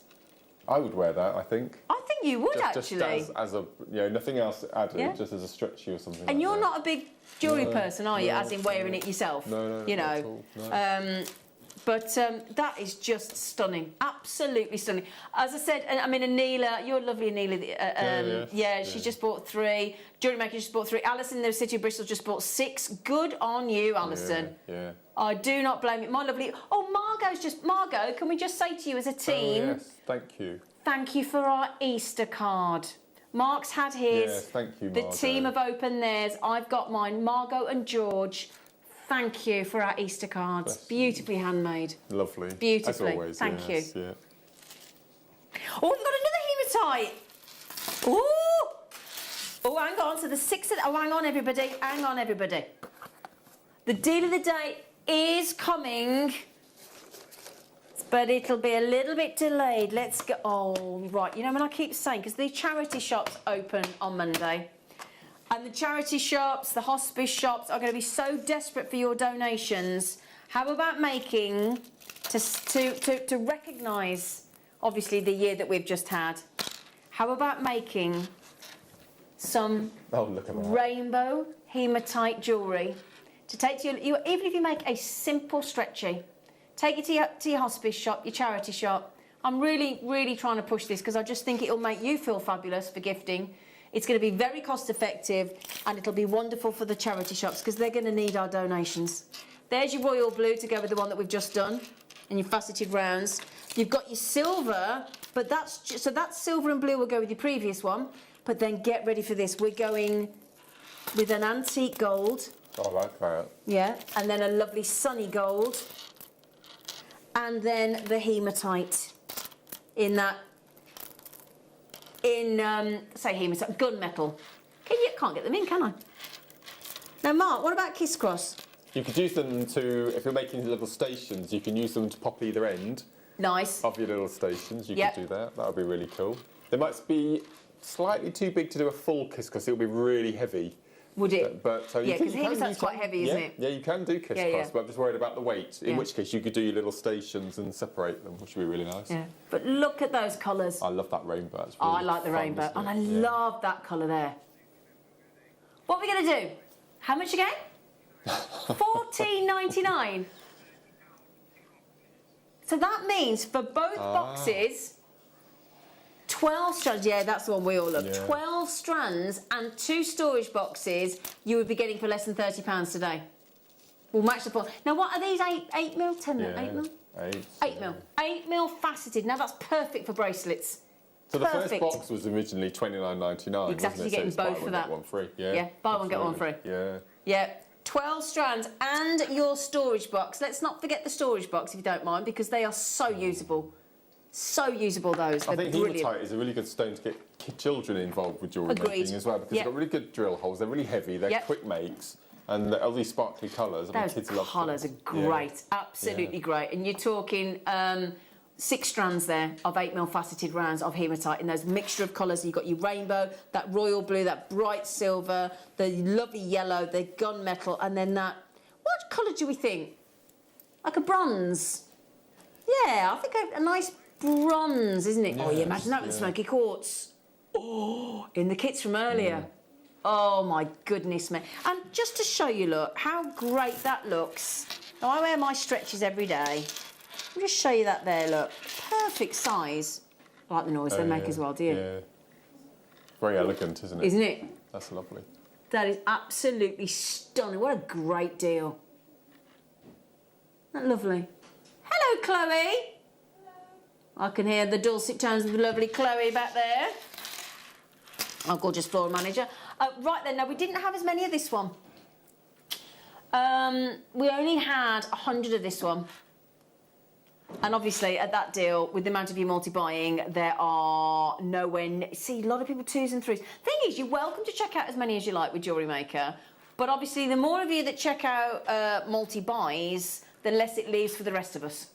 I would wear that, I think. I think you would Just actually. as a, you know, nothing else added, Yeah. just as a stretchy or something. And like you're that. not a big jewellery No, person, are you? no, As in wearing it yourself. No, You not at know. all, no. But that is just stunning, absolutely stunning. As I said, I mean, Anila, you're lovely, Anila. Yeah, She just bought 3. Jewellery Maker just bought 3. Alison in the City of Bristol just bought 6. Good on you, Alison. Yeah. I do not blame it. My lovely. Oh, Margot, can we just say to you as a team, Oh, yes, thank you. thank you for our Easter card. Mark's had his. Yes, thank you, The Margot. team have opened theirs. I've got mine. Margot and George, thank you for our Easter cards. Bless you. Beautifully handmade. Lovely. Beautifully. As always, Thank yes, you. Yeah. Oh, we've got another hematite. Ooh. Oh, hang on. So the 6 of... Oh, hang on, everybody. Hang on, everybody. The deal of the day is coming, but it'll be a little bit delayed. Let's go... Oh, right. You know when I keep saying, because the charity shops open on Monday, and the charity shops, the hospice shops are going to be so desperate for your donations. How about making, to recognise, obviously, the year that we've just had, how about making some Oh, look at that. rainbow hematite jewellery to take to your, even if you make a simple stretchy, take it to your hospice shop, your charity shop. I'm really, really trying to push this because I just think it'll make you feel fabulous for gifting. It's going to be very cost effective and it'll be wonderful for the charity shops because they're going to need our donations. There's your royal blue to go with the one that we've just done and your faceted rounds. You've got your silver, but so that silver and blue will go with your previous one. But then get ready for this. We're going with an antique gold. Oh, I like that. Yeah, and then a lovely sunny gold. And then the hematite in that, say hematite, gunmetal. Can't get them in, can I? Now, Mark, what about Kiss Cross? You could use them to, if you're making little stations, you can use them to pop either end Nice. of your little stations. You Yep. could do that. That would be really cool. They might be slightly too big to do a full kiss because it will be really heavy. Would it? But Yeah, 'cause you can hematite's do quite some- heavy, yeah, isn't it? Yeah, you can do kiss Yeah, cross, yeah. but I'm just worried about the weight. In Yeah. which case, you could do your little stations and separate them, which would be really nice. Yeah. But look at those colours. I love that rainbow. It's Oh, really I like the fun, rainbow. isn't And I it? Yeah. love that colour there. What are we going to do? How much again? $14.99. So that means for both boxes, 12 strands. Yeah, that's the one we all love. Yeah. 12 strands and 2 storage boxes you would be getting for less than £30 today. We'll match the point. Now, what are these? 8 mil? 10 mil? 8 mil? 8 mil. 8 mil faceted. Now, that's perfect for bracelets. So the Perfect. first box was originally $29.99. Exactly, wasn't you're it? getting So it's both buy for one, that. Get one free. Yeah. Yeah, buy one, get one absolutely. Yeah. Yeah, 12 strands and your storage box. Let's not forget the storage box if you don't mind because they are so usable. So usable, those. I They're think brilliant. hematite is a really good stone to get children involved with jewellery Agreed. making as well because Yep. they've got really good drill holes. They're really heavy. They're Yep. quick makes. And all these sparkly colours. I mean, Those kids love colours are them. great, absolutely great. And you're talking 6 strands there of 8 mil faceted rounds of hematite in those mixture of colours. You've got your rainbow, that royal blue, that bright silver, the lovely yellow, the gunmetal, and then that. What colour do we think? Like a bronze. Yeah, I think a nice bronze, isn't it? Oh, you Yes, imagine that with the yeah. smoky quartz. Oh, in the kits from earlier. Oh my goodness me. And just to show you, look, how great that looks. Now I wear my stretches every day. I'll just show you that there, look. Perfect size. I like the noise they make as well, do you? Yeah. Very elegant, isn't it? Isn't it? That's lovely. That is absolutely stunning. What a great deal. Isn't that lovely? Hello, Chloe. I can hear the dulcet tones of the lovely Chloe back there. Our gorgeous floral manager. Right then, now we didn't have as many of this one. We only had 100 of this one. And obviously, at that deal, with the amount of you multi-buying, there are nowhere... See, a lot of people 2s and 3s. Thing is, you're welcome to check out as many as you like with Jewellery Maker. But obviously, the more of you that check out multi-buys, the less it leaves for the rest of us.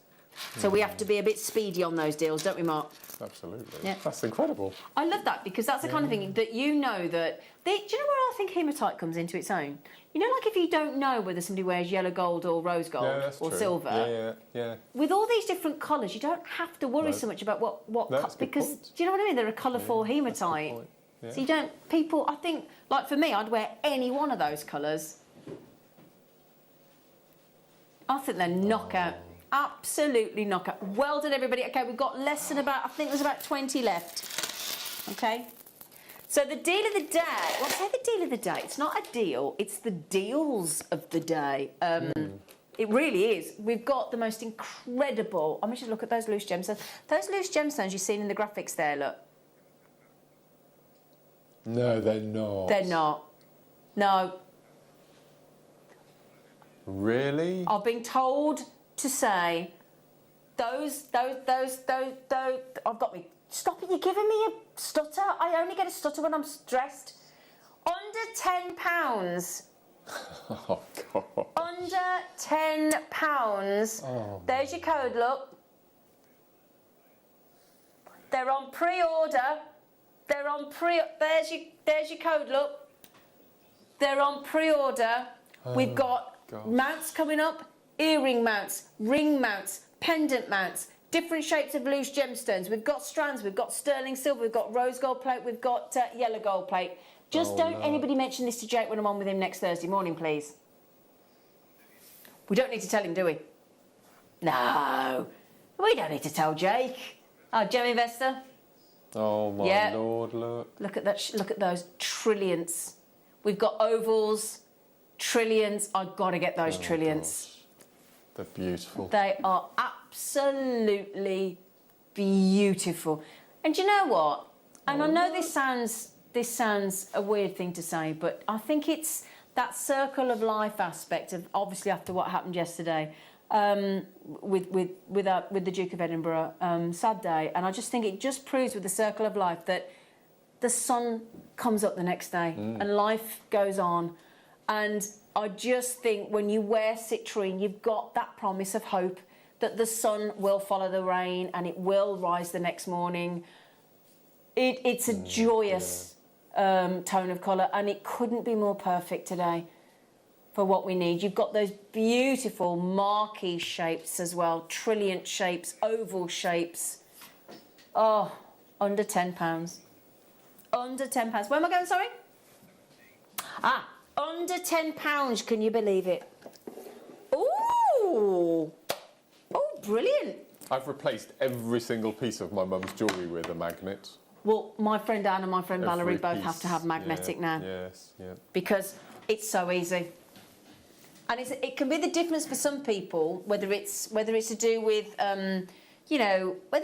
So we have to be a bit speedy on those deals, don't we, Mark? Absolutely. Yeah. That's incredible. I love that because that's the kind of thing that you know that... do you know where I think hematite comes into its own? You know, like if you don't know whether somebody wears yellow gold or rose gold or true. silver. Yeah. With all these different colours, you don't have to worry so much about what that's a good because point. do you know what I mean? They're a colourful hematite. point. Yeah. So you don't... People, I think, like for me, I'd wear any one of those colours. I think they're knockout. Absolutely knockout. Well done, everybody. Okay, we've got less than about... I think there's about 20 left. Okay? So the deal of the day... Well, I say the deal of the day. It's not a deal. It's the deals of the day. It really is. We've got the most incredible... I want you to look at those loose gemstones. Those loose gemstones you've seen in the graphics there, look. No, they're not. They're not. No. Really? I've been told to say those. I've got me. Stop it! You're giving me a stutter. I only get a stutter when I'm stressed. Under £10. Oh, God. Under £10. Oh, There's your code. Look. They're on pre-order. They're on pre. There's your code. Look. They're on pre-order. We've got mounts coming up. Earring mounts, ring mounts, pendant mounts, different shapes of loose gemstones. We've got strands, we've got sterling silver, we've got rose gold plate, we've got yellow gold plate. Just don't anybody mention this to Jake when I'm on with him next Thursday morning, please. We don't need to tell him, do we? No, we don't need to tell Jake. Our gem investor. Oh, my Lord, look. Look at that. Look at those trillions. We've got ovals, trillions. I've got to get those trillions. Gosh. They're beautiful. They are absolutely beautiful. And do you know what? And I know this sounds a weird thing to say, but I think it's that circle of life aspect of obviously after what happened yesterday with the Duke of Edinburgh, sad day. And I just think it just proves with the circle of life that the sun comes up the next day and life goes on. And I just think when you wear citrine, you've got that promise of hope that the sun will follow the rain and it will rise the next morning. It's a joyous tone of colour, and it couldn't be more perfect today for what we need. You've got those beautiful marquee shapes as well, trilliant shapes, oval shapes. Oh, under £10. Under £10. Where am I going, sorry? Under £10, can you believe it? Ooh! Oh, brilliant. I've replaced every single piece of my mum's jewellery with a magnet. Well, my friend Anne and my friend Valerie Every both piece. have to have magnetic now. Yes, yeah. Because it's so easy. And it can be the difference for some people, whether it's to do with, whether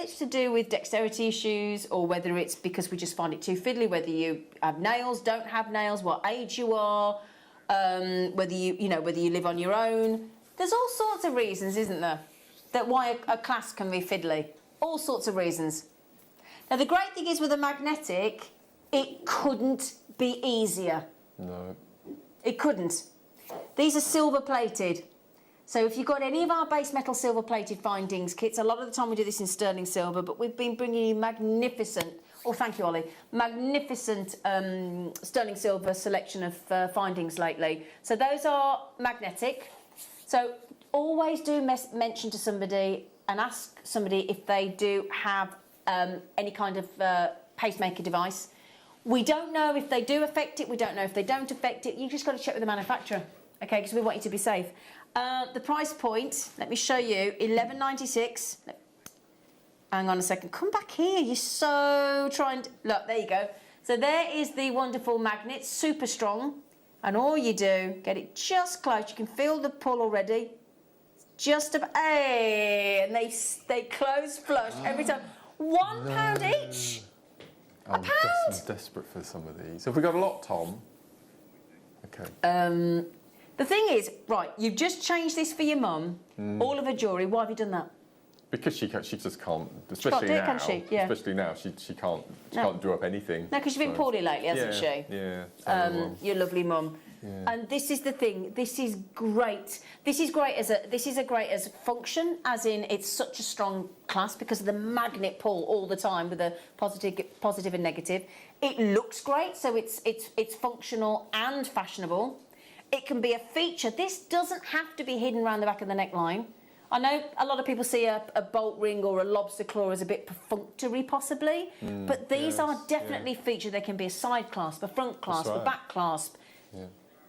it's to do with dexterity issues or whether it's because we just find it too fiddly, whether you have nails, don't have nails, what age you are, whether you live on your own. There's all sorts of reasons, isn't there, that why a clasp can be fiddly. All sorts of reasons. Now, the great thing is with a magnetic, it couldn't be easier. No. It couldn't. These are silver plated. So if you've got any of our base metal silver plated findings kits, a lot of the time we do this in sterling silver, but we've been bringing you magnificent, thank you, Ollie, magnificent sterling silver selection of findings lately. So those are magnetic. So always do mention to somebody and ask somebody if they do have any kind of pacemaker device. We don't know if they do affect it, we don't know if they don't affect it. You just got to check with the manufacturer, okay, because we want you to be safe. The price point, let me show you, $11.96. Hang on a second, come back here, you're so trying to... Look, there you go. So there is the wonderful magnet, super strong. And all you do, get it just close, you can feel the pull already. Just about, hey, and they close flush every time. £1 each. I'm desperate for some of these. Have we got a lot, Tom? Okay. The thing is, right, you've just changed this for your mum, all of her jewellery. Why have you done that? Because she just can't, especially do it, now. can she? Yeah. Especially now, she can't do up anything. No, because you've been poorly lately, hasn't she? she? Yeah. Your lovely mum. And this is the thing. This is great. This is great as a function, as in it's such a strong clasp because of the magnet pull all the time with the positive and negative. It looks great, so it's functional and fashionable. It can be a feature. This doesn't have to be hidden around the back of the neckline. I know a lot of people see a bolt ring or a lobster claw as a bit perfunctory, possibly, but these are definitely featured. They can be a side clasp, a front clasp, a back clasp. Yeah.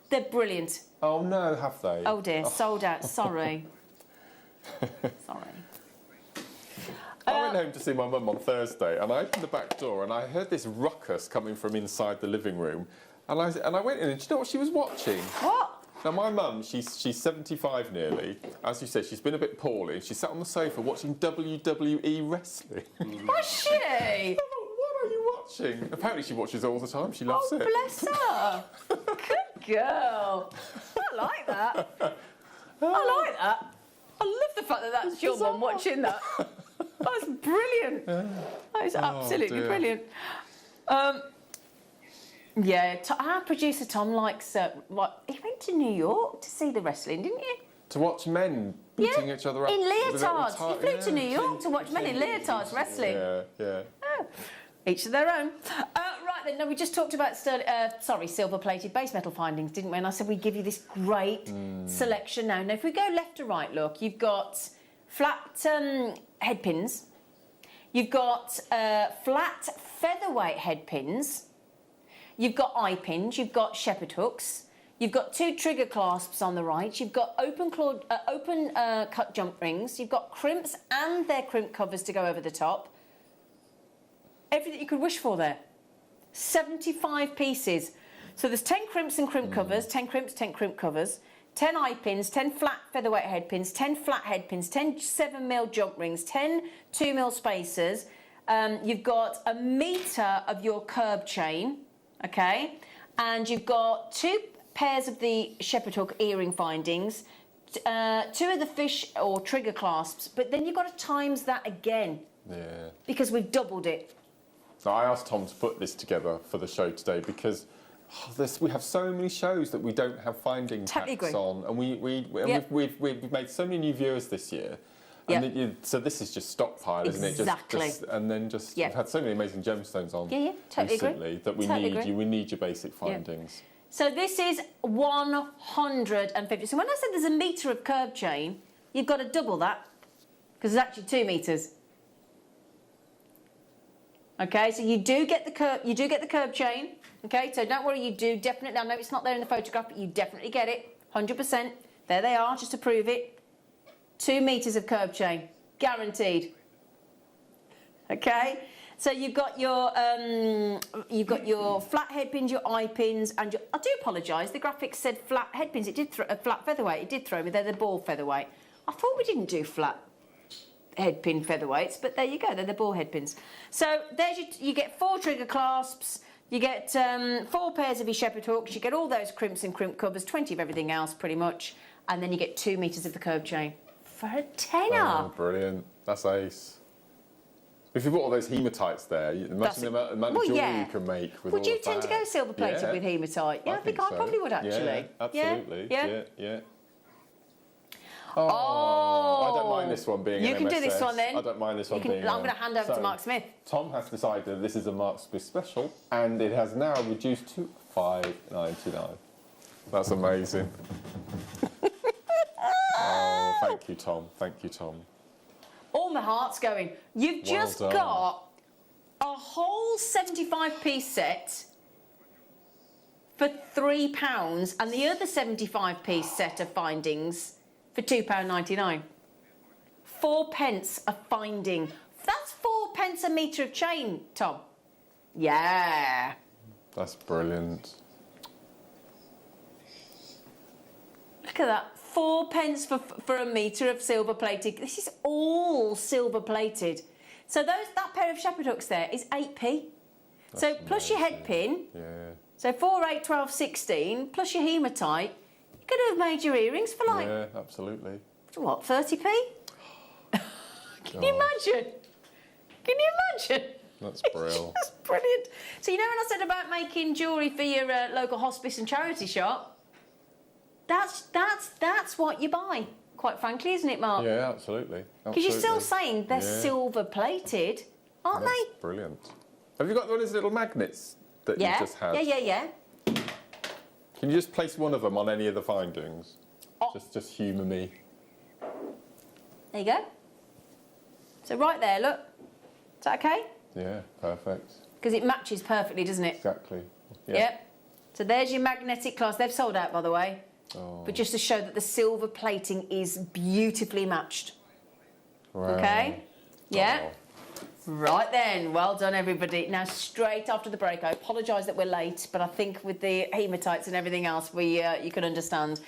They're brilliant. Oh no, have they? Oh dear, sold out. Sorry. Sorry. I went home to see my mum on Thursday, and I opened the back door, and I heard this ruckus coming from inside the living room, and I went in, and do you know what she was watching? What? Now, my mum, she's 75 nearly. As you said, she's been a bit poorly. She sat on the sofa watching WWE wrestling. Was she? What are you watching? Apparently she watches it all the time. She loves it. Bless her. Good girl. I like that. I like that. I love the fact that that's your mum watching that. That's brilliant. That is absolutely brilliant. Yeah, our producer Tom likes. He went to New York to see the wrestling, didn't you? To watch men beating each other up in leotards. He flew to New York to watch men in leotards wrestling. Yeah. Oh, each to their own. Right then, no, we just talked about silver-plated base metal findings, didn't we? And I said we'd give you this great selection now. Now, if we go left to right, look, you've got flat head pins. You've got flat featherweight head pins. You've got eye pins, you've got shepherd hooks, you've got 2 trigger clasps on the right, you've got open cut jump rings, you've got crimps and their crimp covers to go over the top. Everything you could wish for there. 75 pieces. So there's 10 crimps and crimp covers, 10 crimps, 10 crimp covers, 10 eye pins, 10 flat featherweight head pins, 10 flat head pins, 10 7mm jump rings, 10 2mm spacers. You've got 1 metre of your curb chain. Okay, and you've got 2 pairs of the shepherd hook earring findings, 2 of the fish or trigger clasps, but then you've got to times that again. Yeah. Because we've doubled it. So I asked Tom to put this together for the show today because we have so many shows that we don't have finding packs on, and we've made so many new viewers this year. And so this is just stockpile, isn't it? Exactly. And then we've had so many amazing gemstones on totally recently that we need your basic findings. So this is 150. So when I said there's 1 metre of curb chain, you've got to double that because there's actually 2 metres. Okay, so you do get the curb chain. Okay, so don't worry, you do definitely. I know it's not there in the photograph, but you definitely get it, 100%. There they are, just to prove it. 2 metres of curb chain, guaranteed. Okay, so you've got your flat head pins, your eye pins, and I do apologise. The graphics said flat head pins. It did flat featherweight. It did throw me. They're the ball featherweight. I thought we didn't do flat head pin featherweights, but there you go. They're the ball head pins. So there's you get 4 trigger clasps. You get 4 pairs of your shepherd hooks. You get all those crimps and crimp covers, 20 of everything else, pretty much, and then you get 2 metres of the curb chain. For a tenner. Oh, brilliant. That's ace. If you bought all those hematites there, imagine the amount of jewellery you can make with all of that. Would you tend to go silver plated with hematite? Yeah, I think I probably would actually. Yeah, absolutely. Yeah. Oh, I don't mind this one being You can do this one then. I don't mind this one being I'm going to hand over to Mark Smith. Tom has decided this is a Mark Smith special, and it has now reduced to $5.99. That's amazing. Oh, thank you, Tom. Thank you, Tom. All my heart's going. You've just got a whole 75-piece set for £3 and the other 75-piece set of findings for £2.99. 4p a finding. That's 4p a metre of chain, Tom. Yeah. That's brilliant. Look at that. 4p for a metre of silver plated. This is all silver plated. So that pair of shepherd hooks there is 8p. That's so plus your head pin. Yeah. So 4, 8, 12, 16 plus your hematite. You could have made your earrings for like. Yeah, absolutely. What, 30p? Can you imagine? Can you imagine? That's brilliant. That's brilliant. So you know when I said about making jewellery for your local hospice and charity shop? That's what you buy, quite frankly, isn't it, Mark? Yeah, absolutely. Because you're still saying they're silver plated, aren't That's they? Brilliant. Have you got one of those little magnets that you just had? Yeah. Can you just place one of them on any of the findings? Oh. Just humour me. There you go. So right there, look. Is that okay? Yeah, perfect. Because it matches perfectly, doesn't it? Exactly. Yeah. Yep. So there's your magnetic clasp. They've sold out, by the way. Oh. But just to show that the silver plating is beautifully matched. Right. Okay? Yeah. Oh. Right then, well done everybody. Now straight after the break, I apologise that we're late, but I think with the hematites and everything else, you can understand.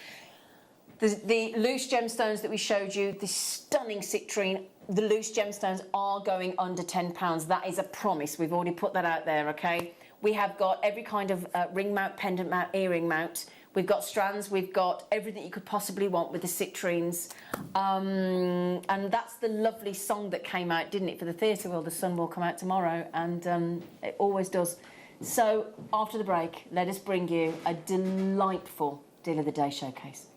The loose gemstones that we showed you, the stunning citrine, the loose gemstones are going under £10. That is a promise. We've already put that out there, okay? We have got every kind of ring mount, pendant mount, earring mount. We've got strands, we've got everything you could possibly want with the citrines. And that's the lovely song that came out, didn't it, for the theatre? Well, the sun will come out tomorrow, and it always does. So, after the break, let us bring you a delightful Deal of the Day showcase.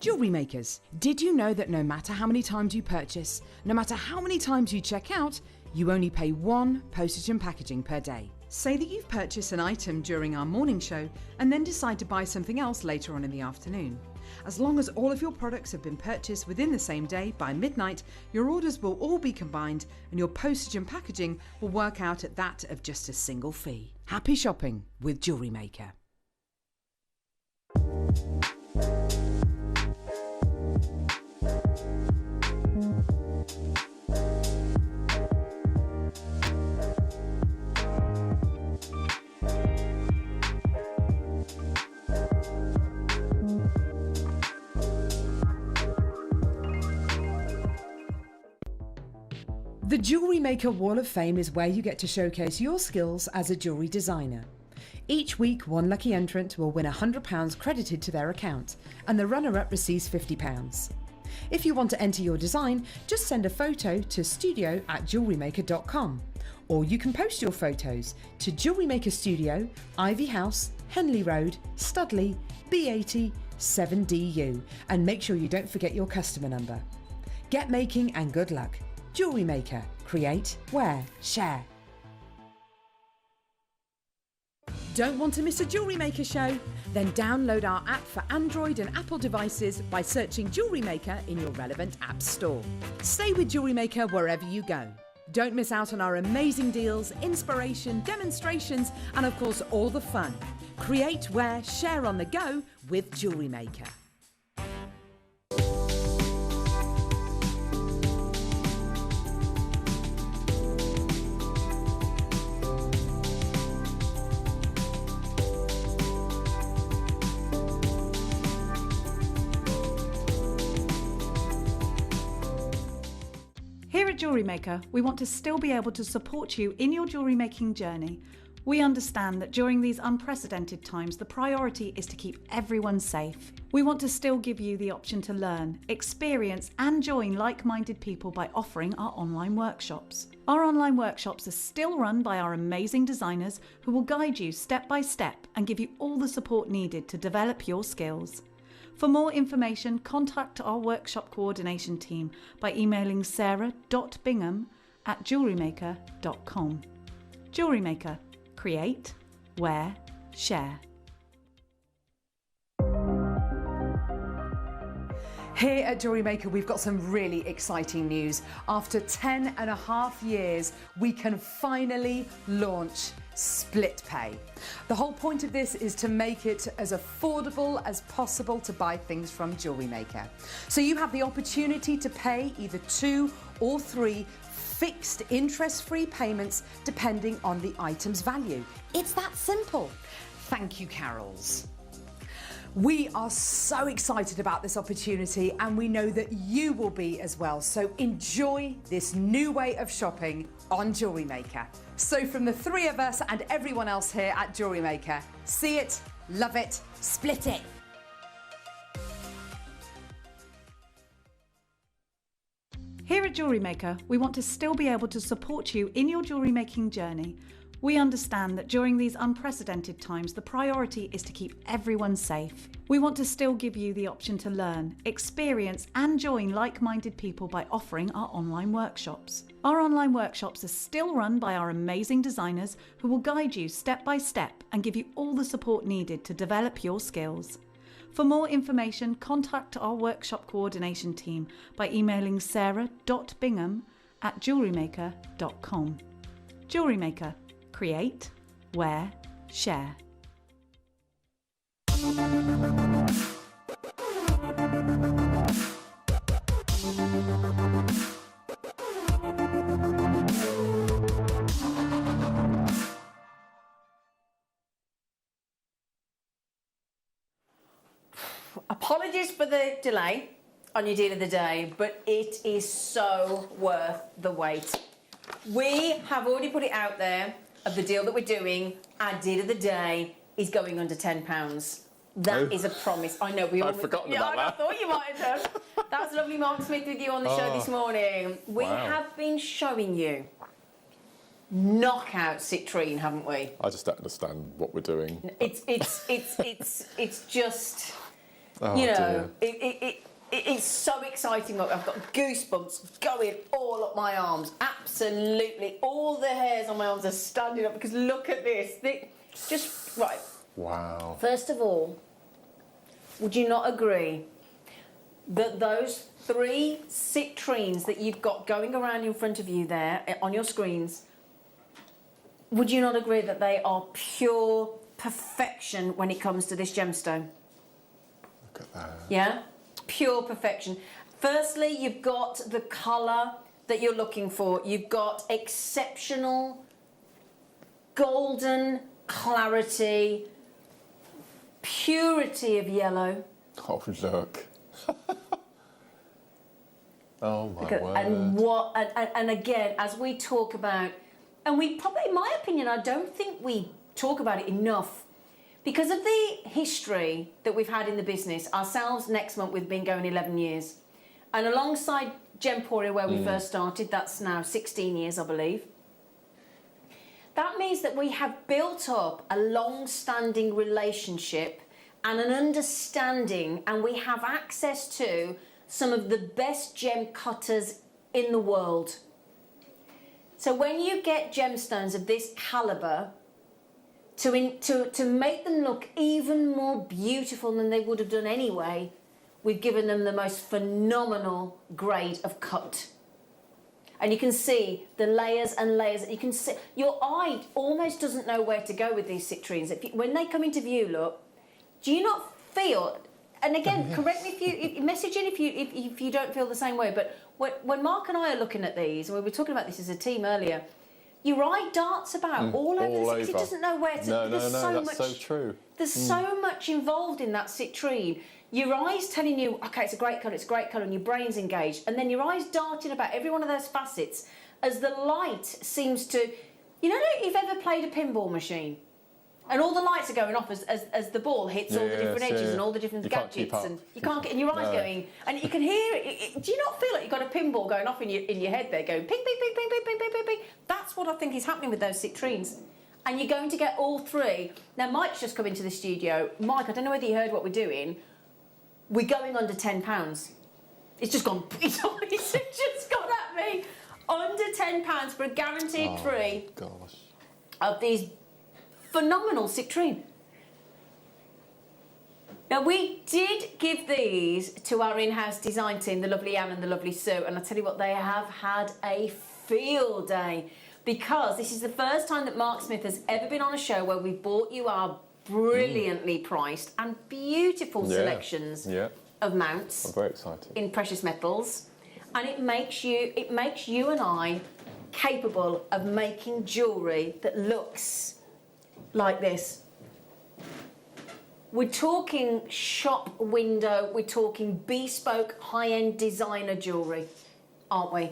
Jewellery makers, did you know that no matter how many times you purchase, no matter how many times you check out, you only pay one postage and packaging per day? Say that you've purchased an item during our morning show and then decide to buy something else later on in the afternoon. As long as all of your products have been purchased within the same day by midnight, your orders will all be combined and your postage and packaging will work out at that of just a single fee. Happy shopping with Jewellery Maker. The Jewellery Maker Wall of Fame is where you get to showcase your skills as a jewellery designer. Each week, one lucky entrant will win £100 credited to their account, and the runner-up receives £50. If you want to enter your design, just send a photo to studio@jewellerymaker.com, or you can post your photos to Jewellery Maker Studio, Ivy House, Henley Road, Studley, B80 7DU, and make sure you don't forget your customer number. Get making and good luck. Jewellery Maker. Create, wear, share. Don't want to miss a Jewellery Maker show? Then download our app for Android and Apple devices by searching Jewellery Maker in your relevant app store. Stay with Jewellery Maker wherever you go. Don't miss out on our amazing deals, inspiration, demonstrations, and of course all the fun. Create, wear, share on the go with Jewellery Maker. Here at Jewellery Maker, we want to still be able to support you in your jewellery making journey. We understand that during these unprecedented times, the priority is to keep everyone safe. We want to still give you the option to learn, experience, and join like-minded people by offering our online workshops. Our online workshops are still run by our amazing designers who will guide you step by step and give you all the support needed to develop your skills. For more information, contact our workshop coordination team by emailing sarah.bingham@jewellerymaker.com. Jewellery Maker. Create, wear, share. Here at Jewellery Maker, we've got some really exciting news. After 10.5 years, we can finally launch split pay. The whole point of this is to make it as affordable as possible to buy things from Jewellery Maker. So you have the opportunity to pay either 2 or 3 fixed interest-free payments depending on the item's value. It's that simple. Thank you, Carols. We are so excited about this opportunity and we know that you will be as well. So enjoy this new way of shopping on Jewellery Maker. So from the 3 of us and everyone else here at Jewellery Maker, see it, love it, split it. Here at Jewellery Maker, we want to still be able to support you in your jewellery making journey. We understand that during these unprecedented times, the priority is to keep everyone safe. We want to still give you the option to learn, experience, and join like-minded people by offering our online workshops. Our online workshops are still run by our amazing designers who will guide you step by step and give you all the support needed to develop your skills. For more information, contact our workshop coordination team by emailing sarah.bingham@jewellerymaker.com. Jewellery Maker. Create, wear, share. Apologies for the delay on your deal of the day, but it is so worth the wait. We have already put it out there of the deal that we're doing. Our deal of the day is going under £10. That is a promise. I know we all. I've forgotten about that. I thought you might have done. That was lovely, Mark Smith, with you on the show this morning. We have been showing you knockout citrine, haven't we? I just don't understand what we're doing. It's just, Oh, you know, dear. it's so exciting. Look, I've got goosebumps going all up my arms. Absolutely, all the hairs on my arms are standing up because look at this. Just right. Wow. First of all, would you not agree that those 3 citrines that you've got going around in front of you there on your screens, would you not agree that they are pure perfection when it comes to this gemstone? Look at that. Yeah? Pure perfection. Firstly, you've got the colour that you're looking for. You've got exceptional golden clarity, purity of yellow. Oh, look. Oh, my word. And again, as we talk about, and we probably, in my opinion, I don't think we talk about it enough. Because of the history that we've had in the business, ourselves next month we've been going 11 years. And alongside Gemporia, where we first started, that's now 16 years, I believe. That means that we have built up a long-standing relationship and an understanding, and we have access to some of the best gem cutters in the world. So when you get gemstones of this calibre, to make them look even more beautiful than they would have done anyway, we've given them the most phenomenal grade of cut. And you can see the layers and layers. You can see your eye almost doesn't know where to go with these citrines. When they come into view, look, do you not feel? And again, correct me if you message in if you don't feel the same way. But when Mark and I are looking at these, and we were talking about this as a team earlier, your eye darts about all over because it doesn't know where to. No, that's so true. There's so much involved in that citrine. Your eye's telling you, okay, it's a great colour, and your brain's engaged. And then your eye's darting about every one of those facets as the light seems to... You know if you've ever played a pinball machine? And all the lights are going off as the ball hits all the different edges and all the different gadgets. And you can't get... And your eye's going... And you can hear it. Do you not feel like you've got a pinball going off in your head there, going ping, ping, ping, ping, ping, ping, ping, ping, ping? That's what I think is happening with those citrines. And you're going to get all 3. Now, Mike's just come into the studio. Mike, I don't know whether you heard what we're doing. We're going under £10. It's just gone. It's just gone at me. Under £10 for a guaranteed 3 of these phenomenal citrine. Now, we did give these to our in-house design team, the lovely Anne and the lovely Sue, and I tell you what, they have had a field day because this is the first time that Mark Smith has ever been on a show where we brought you our brilliantly priced and beautiful selections of mounts. I'm very excited. In precious metals, and it makes you and I capable of making jewellery that looks like this. We're talking shop window, we're talking bespoke high-end designer jewellery, aren't we?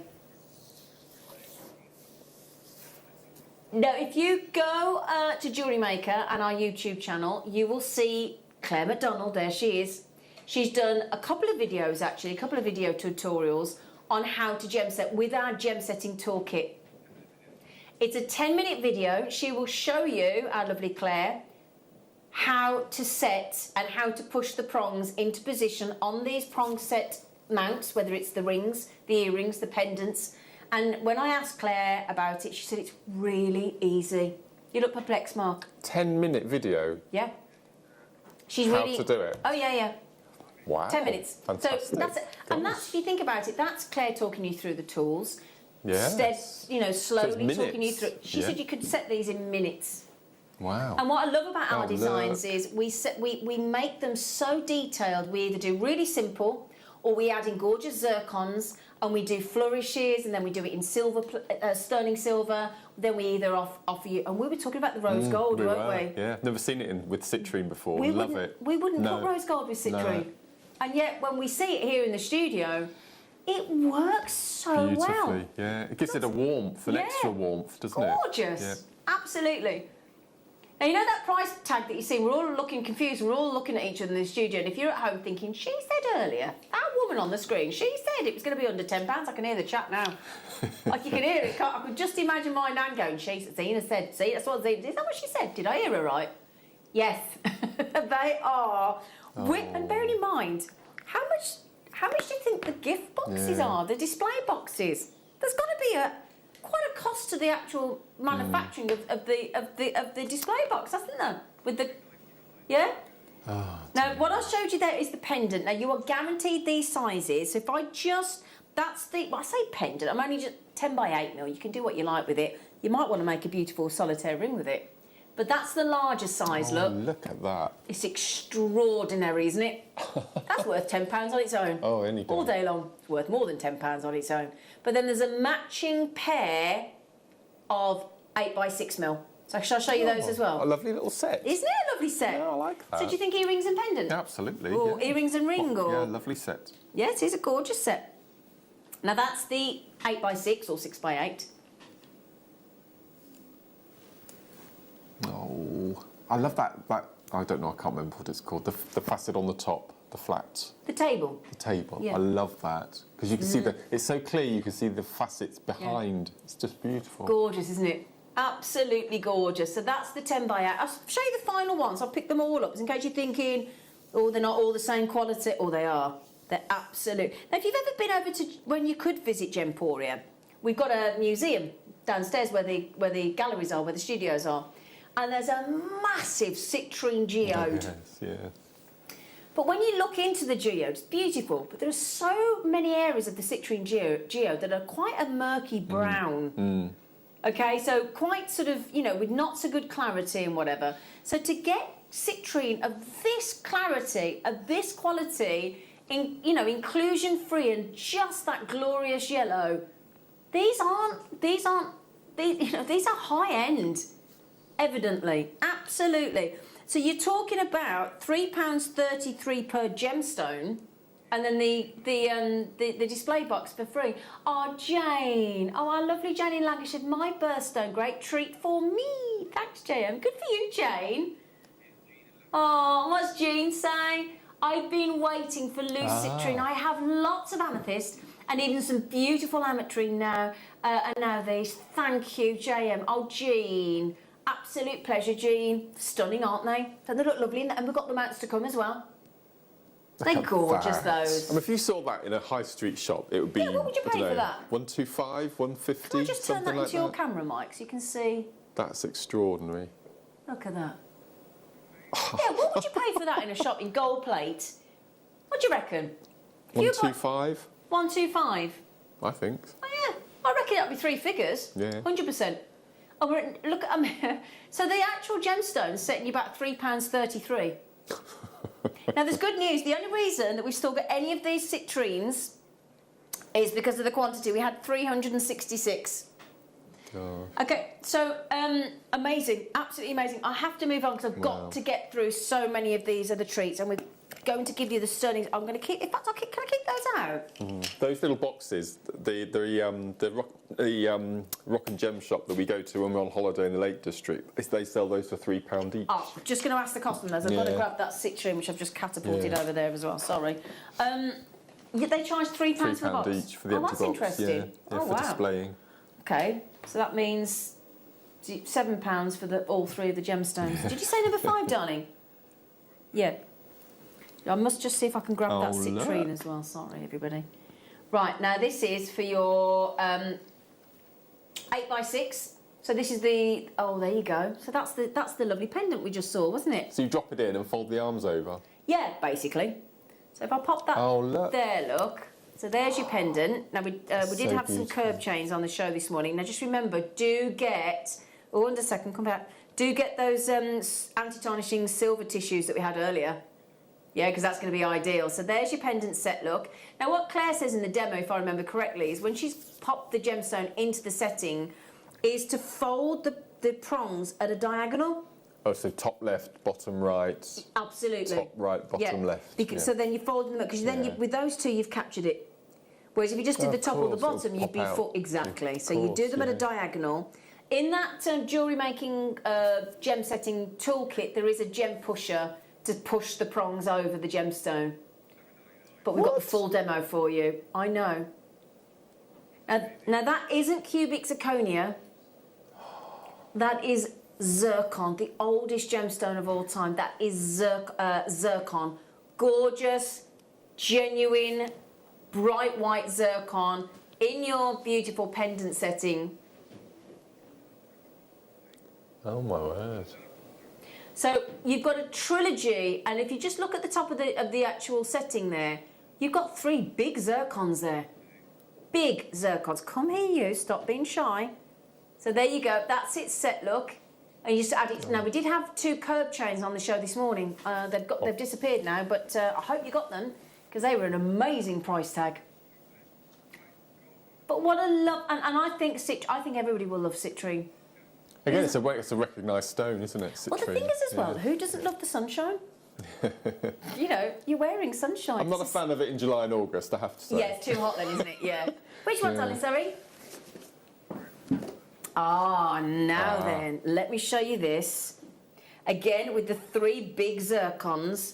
Now, if you go to Jewellery Maker and our YouTube channel, you will see Claire McDonald, there she is. She's done a couple of videos, actually, a couple of video tutorials on how to gem set with our gem setting toolkit. It's a 10-minute video. She will show you, our lovely Claire, how to set and how to push the prongs into position on these prong set mounts, whether it's the rings, the earrings, the pendants. And when I asked Claire about it, she said it's really easy. You look perplexed, Mark. 10-minute video? Yeah. She's How really... to do it? Oh, yeah, yeah. Wow. 10 minutes. Fantastic. So that's it. And that's, if you think about it, that's Claire talking you through the tools. Yes. You know, slowly minutes. talking you through. She said you could set these in minutes. Wow. And what I love about our Oh, designs look. is we make them so detailed. We either do really simple, or we add in gorgeous zircons, and we do flourishes, and then we do it in silver, sterling silver. Then we either offer you, and we were talking about the rose gold, weren't we? Yeah, never seen it with citrine before. We Love wouldn't, it. We wouldn't No. put rose gold with citrine. No. And yet, when we see it here in the studio, it works so Beautifully, well. yeah. It gives it a warmth, an Yeah. extra warmth, doesn't it? Gorgeous. Absolutely. Now, you know that price tag that you see, we're all looking confused, we're all looking at each other in the studio, and if you're at home thinking, she said earlier, that woman on the screen, she said it was going to be under £10, I can hear the chat now. Like you can hear it, I could just imagine my nan going, Zena said, see, that's what Zena, is that what she said? Did I hear her right? Yes, they are. And bearing in mind, how much do you think the gift boxes are, the display boxes? There's got to be quite a cost to the actual manufacturing of the display box, hasn't there? With the now what I showed you there is the pendant. Now you are guaranteed these sizes. So if I say pendant, I'm only just 10 by 8 mil. You can do what you like with it. You might want to make a beautiful solitaire ring with it. But that's the larger size, look. Look at that. It's extraordinary, isn't it? That's worth £10 on its own. Oh, any day. All day long. It's worth more than £10 on its own. But then there's a matching pair of 8 by 6 mil. So shall I show you those as well? A lovely little set. Isn't it a lovely set? Yeah, I like that. So do you think earrings and pendant? Absolutely. Or yeah. earrings and ring? Oh, Or yeah, lovely set. yeah, it is a gorgeous set. Now that's the 8 by 6 or 6 by 8. Oh, I love that. I don't know. I can't remember what it's called. The facet on the top, the flat. The table. The table. Yeah. I love that because you can see it's so clear. You can see the facets behind. It's just beautiful. Gorgeous, isn't it? Absolutely gorgeous. So that's the 10 by 8. I'll show you the final ones. I'll pick them all up, in case you're thinking, oh, they're not all the same quality. Oh, they are. They're absolute. Now, if you've ever been over to, when you could visit Gemporia, we've got a museum downstairs where the galleries are, where the studios are. And there's a massive citrine geode. Yes, yeah. But when you look into the geode, it's beautiful, but there are so many areas of the citrine geode that are quite a murky brown. Okay, so quite sort of, you know, with not so good clarity and whatever. So to get citrine of this clarity, of this quality, inclusion free and just that glorious yellow, these are high end. Evidently, absolutely. So you're talking about £3.33 per gemstone, and then the display box for free. Oh, Jane. Oh, our lovely Jane in Lancashire. My birthstone, great treat for me. Thanks, JM. Good for you, Jane. Oh, what's Jean saying? I've been waiting for loose citrine. I have lots of amethyst and even some beautiful ametrine now. And now these. Thank you, JM. Oh, Jean. Absolute pleasure, Jean. Stunning, aren't they? Don't they look lovely? And we've got the mounts to come as well. They're gorgeous, those. I mean, if you saw that in a high street shop, it would be. Yeah, what would you pay for that? 125, 150, Can I just turn something that like into your that. camera, Mike, so you can see? That's extraordinary. Look at that. Yeah, what would you pay for that in a shop in gold plate? What do you reckon? 125, 125. I think. Oh yeah, I reckon that'd be 3 figures. Yeah. 100%. Oh, look, so the actual gemstone's setting you back £3.33. Now, there's good news. The only reason that we've still got any of these citrines is because of the quantity. We had 366. Oh. Okay, so amazing, absolutely amazing. I have to move on because I've got to get through so many of these other treats, and we're going to give you the sterling. I'm going to keep. In fact, can I keep those out? Those little boxes, the rock and gem shop that we go to when we're on holiday in the Lake District, they sell those for £3 each. Oh, just going to ask the cost on those. I've got to grab that citrine, which I've just catapulted over there as well. Sorry. They charge £3 per box. £3 each for the empty that's box. interesting. Yeah, oh, for wow. displaying. Okay, so that means £7 for all 3 of the gemstones. Did you say number 5, darling? Yeah. I must just see if I can grab that citrine as well. Sorry, everybody. Right, now this is for your 8x6. So this is the, oh, there you go. So that's the lovely pendant we just saw, wasn't it? So you drop it in and fold the arms over? Yeah, basically. So if I pop that there, look. So there's your pendant. Now, we did have some curb chains on the show this morning. Now, just remember, do get, oh, under a second, come back. Do get those anti-tarnishing silver tissues that we had earlier. Yeah, because that's going to be ideal. So there's your pendant set look. Now, what Claire says in the demo, if I remember correctly, is when she's popped the gemstone into the setting, is to fold the prongs at a diagonal. Oh, so top left, bottom right. Absolutely. Top right, bottom left. Because, so then you're folding them up, because then with those two you've captured it. Whereas if you just did the top or the bottom, you'd be exactly. So you do them at a diagonal. In that jewellery making gem setting toolkit, there is a gem pusher to push the prongs over the gemstone. But we've got the full demo for you. I know. Now that isn't cubic zirconia. That is zircon, the oldest gemstone of all time. That is zircon. Gorgeous, genuine, bright white zircon in your beautiful pendant setting. Oh my word. So you've got a trilogy, and if you just look at the top of the actual setting there, you've got 3 big zircons there. Big zircons. Come here, you. Stop being shy. So there you go. That's its set look. And you just add it. Now, we did have 2 curb chains on the show this morning. They've disappeared now, but I hope you got them, because they were an amazing price tag. But what a love, and I think everybody will love citrine. Again, it's a recognised stone, isn't it? Citrine. Well, the thing is as well, who doesn't love the sunshine? You know, you're wearing sunshine. I'm not a fan of it in July and August, I have to say. Yeah, it's too hot then, isn't it? Yeah. Which one, darling, sorry? Now then, let me show you this. Again, with the 3 big zircons.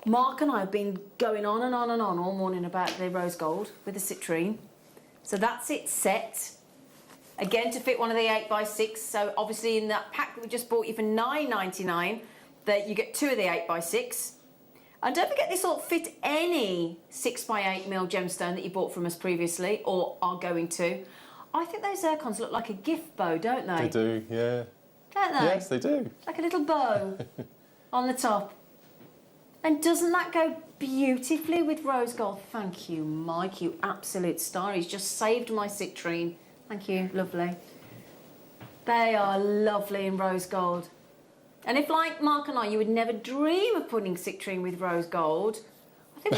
Mark and I have been going on and on and on all morning about the rose gold with the citrine. So that's it set. Again, to fit one of the 8x6. So obviously in that pack that we just bought you for $9.99, that you get 2 of the 8x6. And don't forget, this will fit any 6x8mm gemstone that you bought from us previously or are going to. I think those zircons look like a gift bow, don't they? They do, yeah. Don't they? Yes, they do. Like a little bow on the top. And doesn't that go beautifully with rose gold? Thank you, Mike, you absolute star. He's just saved my citrine. Thank you, lovely. They are lovely in rose gold. And if, like Mark and I, you would never dream of putting citrine with rose gold, I think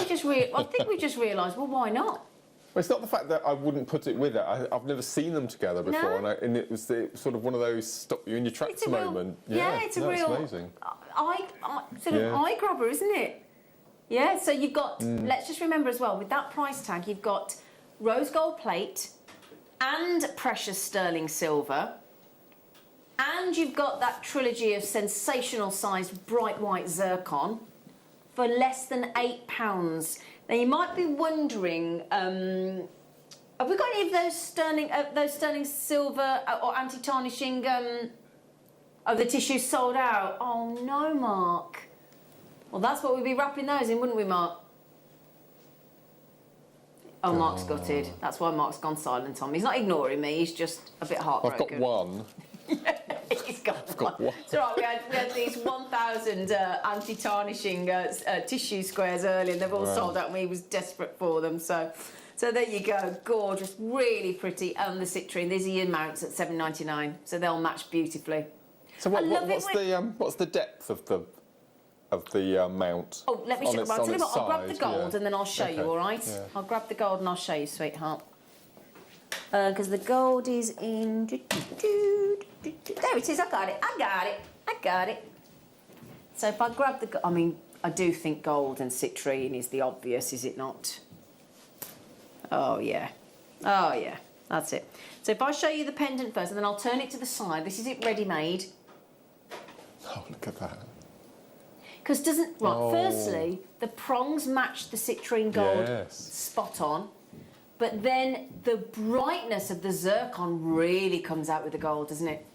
we just realised, well, why not? Well, it's not the fact that I wouldn't put it with it. I've never seen them together before, No. and it was sort of one of those stop you in your tracks moment. It's a real amazing. Sort of eye grabber, isn't it? Yeah. So you've got. Let's just remember as well, with that price tag, you've got rose gold plate and precious sterling silver, and you've got that trilogy of sensational sized bright white zircon for less than £8. Now you might be wondering, have we got any of those sterling silver or anti-tarnishing of the tissues sold out? Oh no, Mark. Well, that's what we'd be wrapping those in, wouldn't we, Mark? Oh, Mark's gutted. That's why Mark's gone silent on me. He's not ignoring me. He's just a bit heartbroken. I've got one. He's got one. It's all right. We had these 1,000 anti-tarnishing tissue squares earlier, and they've all sold out, and we was desperate for them. So there you go. Gorgeous, really pretty. And the citrine. These are your mounts at $7.99, so they'll match beautifully. So what's the depth of the mount? Oh, let me show you. I'll tell you what. I'll grab the gold, yeah. and then I'll show you. All right? Yeah. I'll grab the gold and I'll show you, sweetheart. Because the gold is in. There it is. I got it. So if I grab the, I do think gold and citrine is the obvious, is it not? Oh yeah. That's it. So if I show you the pendant first, and then I'll turn it to the side. This is it ready-made. Oh, look at that. Because firstly, the prongs match the citrine gold spot on, but then the brightness of the zircon really comes out with the gold, doesn't it?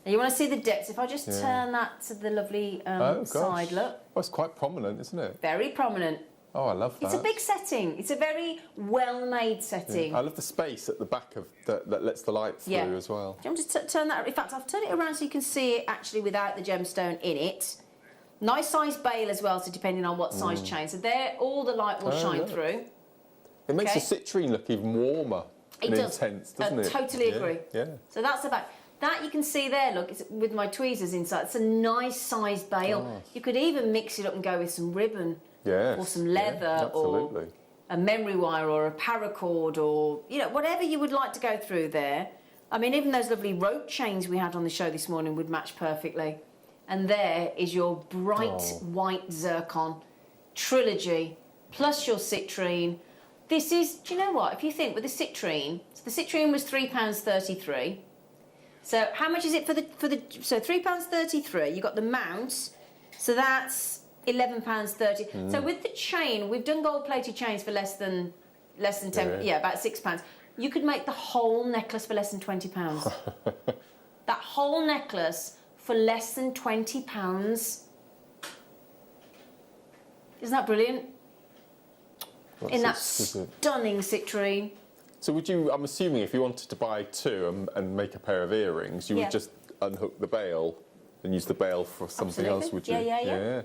Now you want to see the depths. If I just turn that to the lovely side, look. Oh, it's quite prominent, isn't it? Very prominent. Oh, I love that. It's a big setting. It's a very well-made setting. Yeah. I love the space at the back of that lets the light through as well. Do you want to turn that? In fact, I've turned it around so you can see it actually without the gemstone in it. Nice size bail as well, so depending on what size chain. So there, all the light will shine through. It makes the citrine look even warmer and intense, doesn't it? Totally agree. Yeah. So that's the back. That you can see there, look, it's with my tweezers inside. It's a nice sized bail. Oh. You could even mix it up and go with some ribbon. Yes. Or some leather, or a memory wire, or a paracord, or whatever you would like to go through there. I mean, even those lovely rope chains we had on the show this morning would match perfectly. And there is your bright white zircon trilogy, plus your citrine. This is, do you know what? If you think with the citrine, so the citrine was £3.33. So how much is it for the so £3.33? You got the mount, so that's £11.30. So with the chain, we've done gold-plated chains for less than 10, about £6. You could make the whole necklace for less than £20. That whole necklace for less than £20. Isn't that brilliant? In that stunning citrine. So would you, I'm assuming if you wanted to buy two and make a pair of earrings, you would just unhook the bail and use the bail for something else, would you? Yeah.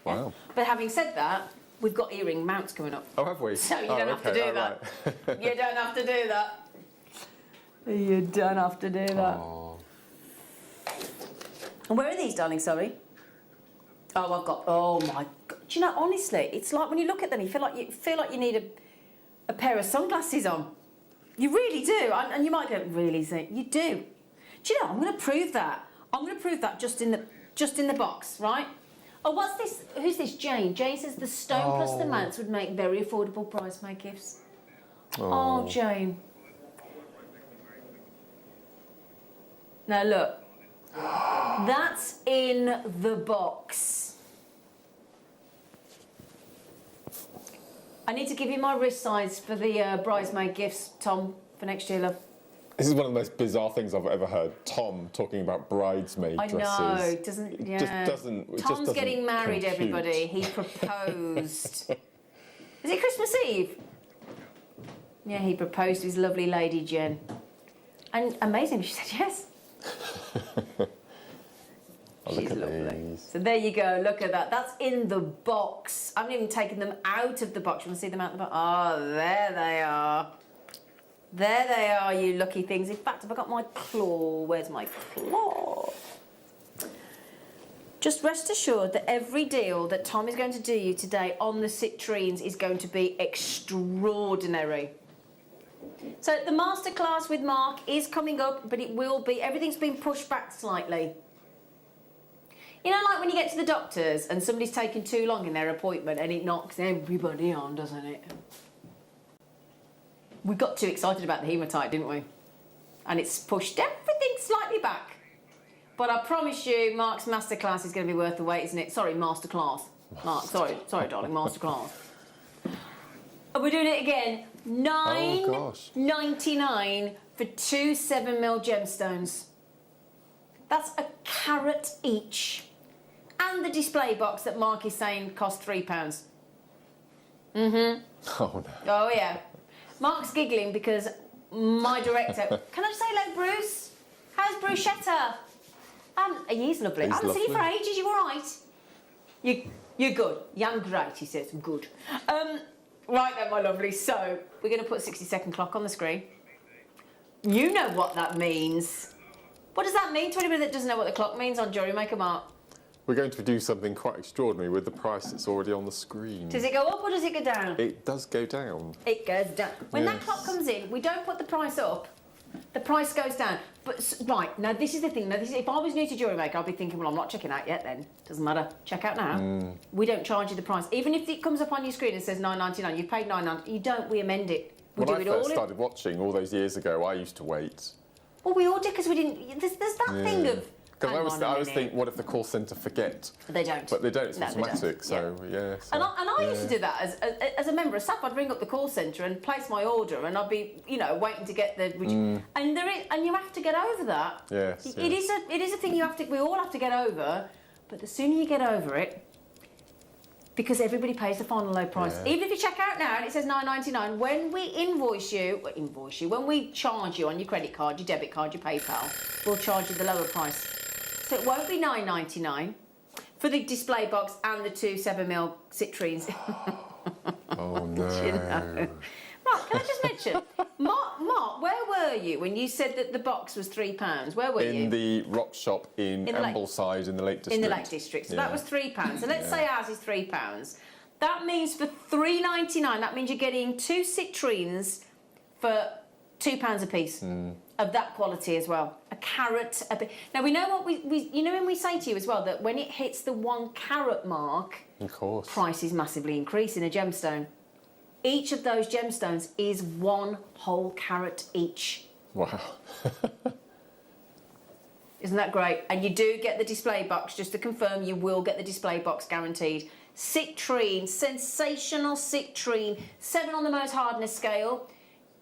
Wow. But having said that, we've got earring mounts coming up. Oh, have we? So you don't have to do that. Right. You don't have to do that. You don't have to do that. Oh. And where are these, darling? Sorry. Oh, I've got. Oh my God! Do you know? Honestly, it's like when you look at them, you feel like you need a pair of sunglasses on. You really do, and you might go, really? You do. Do you know? I'm going to prove that. I'm going to prove that just in the box, right? Oh, what's this? Who's this? Jane. Jane says the stone plus the mounts would make very affordable bridesmaid gifts. Oh, Jane. Now look. That's in the box. I need to give you my wrist size for the bridesmaid gifts, Tom, for next year, love. This is one of the most bizarre things I've ever heard. Tom talking about bridesmaid dresses. I know, it doesn't. It just doesn't. Tom's getting married, compute. Everybody. He proposed. Is it Christmas Eve? Yeah, he proposed to his lovely lady Jen, and amazing, she said yes. She's lovely. These. So there you go. Look at that. That's in the box. I haven't even taken them out of the box. You want to see them out of the box? Oh, there they are. There they are, you lucky things. In fact, have I got my claw? Where's my claw? Just rest assured that every deal that Tom is going to do you today on the citrines is going to be extraordinary. So the masterclass with Mark is coming up, but it will be, everything's been pushed back slightly. You know, like when you get to the doctors and somebody's taking too long in their appointment and it knocks everybody on, doesn't it? We got too excited about the hematite, didn't we? And it's pushed everything slightly back. But I promise you, Mark's masterclass is going to be worth the wait, isn't it? Sorry, masterclass. Mark, sorry, darling, masterclass. And we're doing it again. $9.99 for two 7mm gemstones. That's a carat each. And the display box that Mark is saying cost £3. Mm-hmm. Oh, no. Oh, yeah. Mark's giggling because my director... Can I just say hello, Bruce? How's Bruschetta? He's lovely. I haven't seen you for ages. You all right? You're good. I'm great, he says. Good. Right then, my lovely. So, we're going to put a 60-second clock on the screen. You know what that means. What does that mean to anybody that doesn't know what the clock means on Jewellery Maker, Mark? We're going to do something quite extraordinary with the price that's already on the screen. Does it go up or does it go down? It does go down. It goes down. When that clock comes in, we don't put the price up. The price goes down. But, right, now this is the thing. Now, if I was new to Jewellery Maker, I'd be thinking, well, I'm not checking out yet then. Doesn't matter. Check out now. We don't charge you the price. Even if it comes up on your screen and says $9.99, you've paid $9.99. You don't, we amend it. When I first started watching all those years ago, I used to wait. Well, we all did because we didn't... There's that thing of... Because Hang I on a always minute. think, what if the call centre forget? They don't. But they don't. It's No, they automatic. don't. So yeah. And I used to do that as a member of staff. I'd ring up the call centre and place my order, and I'd be, waiting to get the. And you have to get over that. Yes. It is a thing we all have to get over. But the sooner you get over it, because everybody pays the final low price. Yeah. Even if you check out now and it says $9.99, when we when we charge you on your credit card, your debit card, your PayPal, we'll charge you the lower price. So it won't be $9.99 for the display box and the 2 7mm citrines. Oh no. Mark, can I just mention, Mark, where were you when you said that the box was £3? Where were you? In the rock shop in Ambleside in the Lake District. In the Lake District. So that was £3. So let's say ours is £3. That means for $3.99, that means you're getting 2 citrines for £2 a piece. Of that quality as well. A carat. Now we know what we when we say to you as well that when it hits the 1 carat mark, of course, prices massively increase in a gemstone. Each of those gemstones is 1 whole carat each. Wow. Isn't that great? And you do get the display box, just to confirm, you will get the display box guaranteed. Citrine, sensational citrine, 7 on the most hardness scale.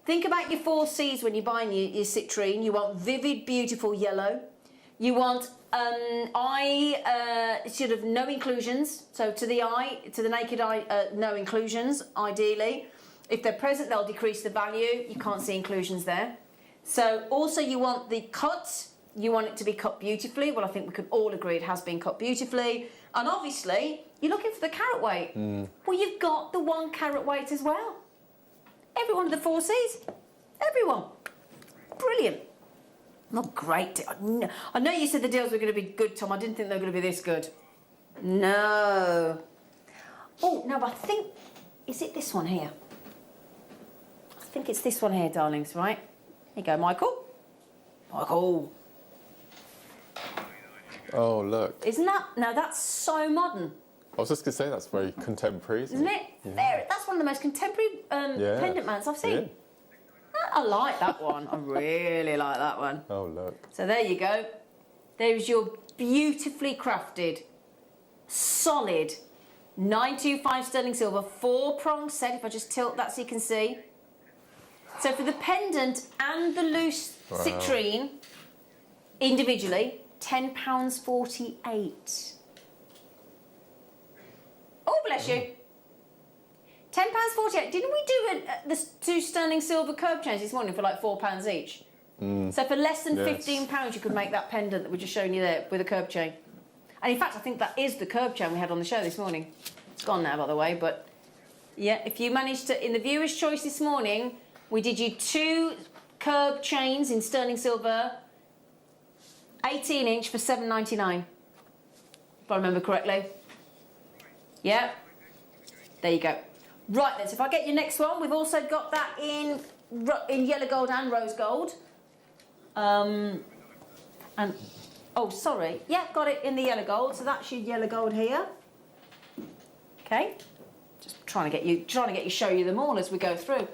Think about your 4 C's when you're buying your citrine. You want vivid, beautiful yellow. You want sort of no inclusions. So to the eye, to the naked eye, no inclusions, ideally. If they're present, they'll decrease the value. You can't see inclusions there. So also you want the cut. You want it to be cut beautifully. Well, I think we can all agree it has been cut beautifully. And obviously, you're looking for the carat weight. Well, you've got the 1 carat weight as well. Every one of the 4 C's. Everyone. Brilliant. Not great. I know you said the deals were going to be good, Tom. I didn't think they were going to be this good. No. Oh, no, but I think... Is it this one here? I think it's this one here, darlings, right? Here you go, Michael. Michael. Oh, look. Isn't that... Now, that's so modern. I was just going to say that's very contemporary, Isn't it? Yeah. That's one of the most contemporary pendant mounts I've seen. Yeah. I like that one. I really like that one. Oh, look. So there you go. There's your beautifully crafted, solid 925 sterling silver 4-prong set. If I just tilt that so you can see. So for the pendant and the loose citrine, individually, £10.48. Oh, bless you. £10.48. Didn't we do the 2 sterling silver curb chains this morning for like £4 each? So for less than £15, you could make that pendant that we're just showing you there with a curb chain. And in fact, I think that is the curb chain we had on the show this morning. It's gone now, by the way, but yeah, if you managed to, in the viewer's choice this morning, we did you 2 curb chains in sterling silver, 18-inch for £7.99, if I remember correctly. Yeah, there you go. Right then, so if I get your next one, we've also got that in yellow gold and rose gold. Oh, sorry. Yeah, got it in the yellow gold. So that's your yellow gold here. Okay. Just trying to get you show you them all as we go through.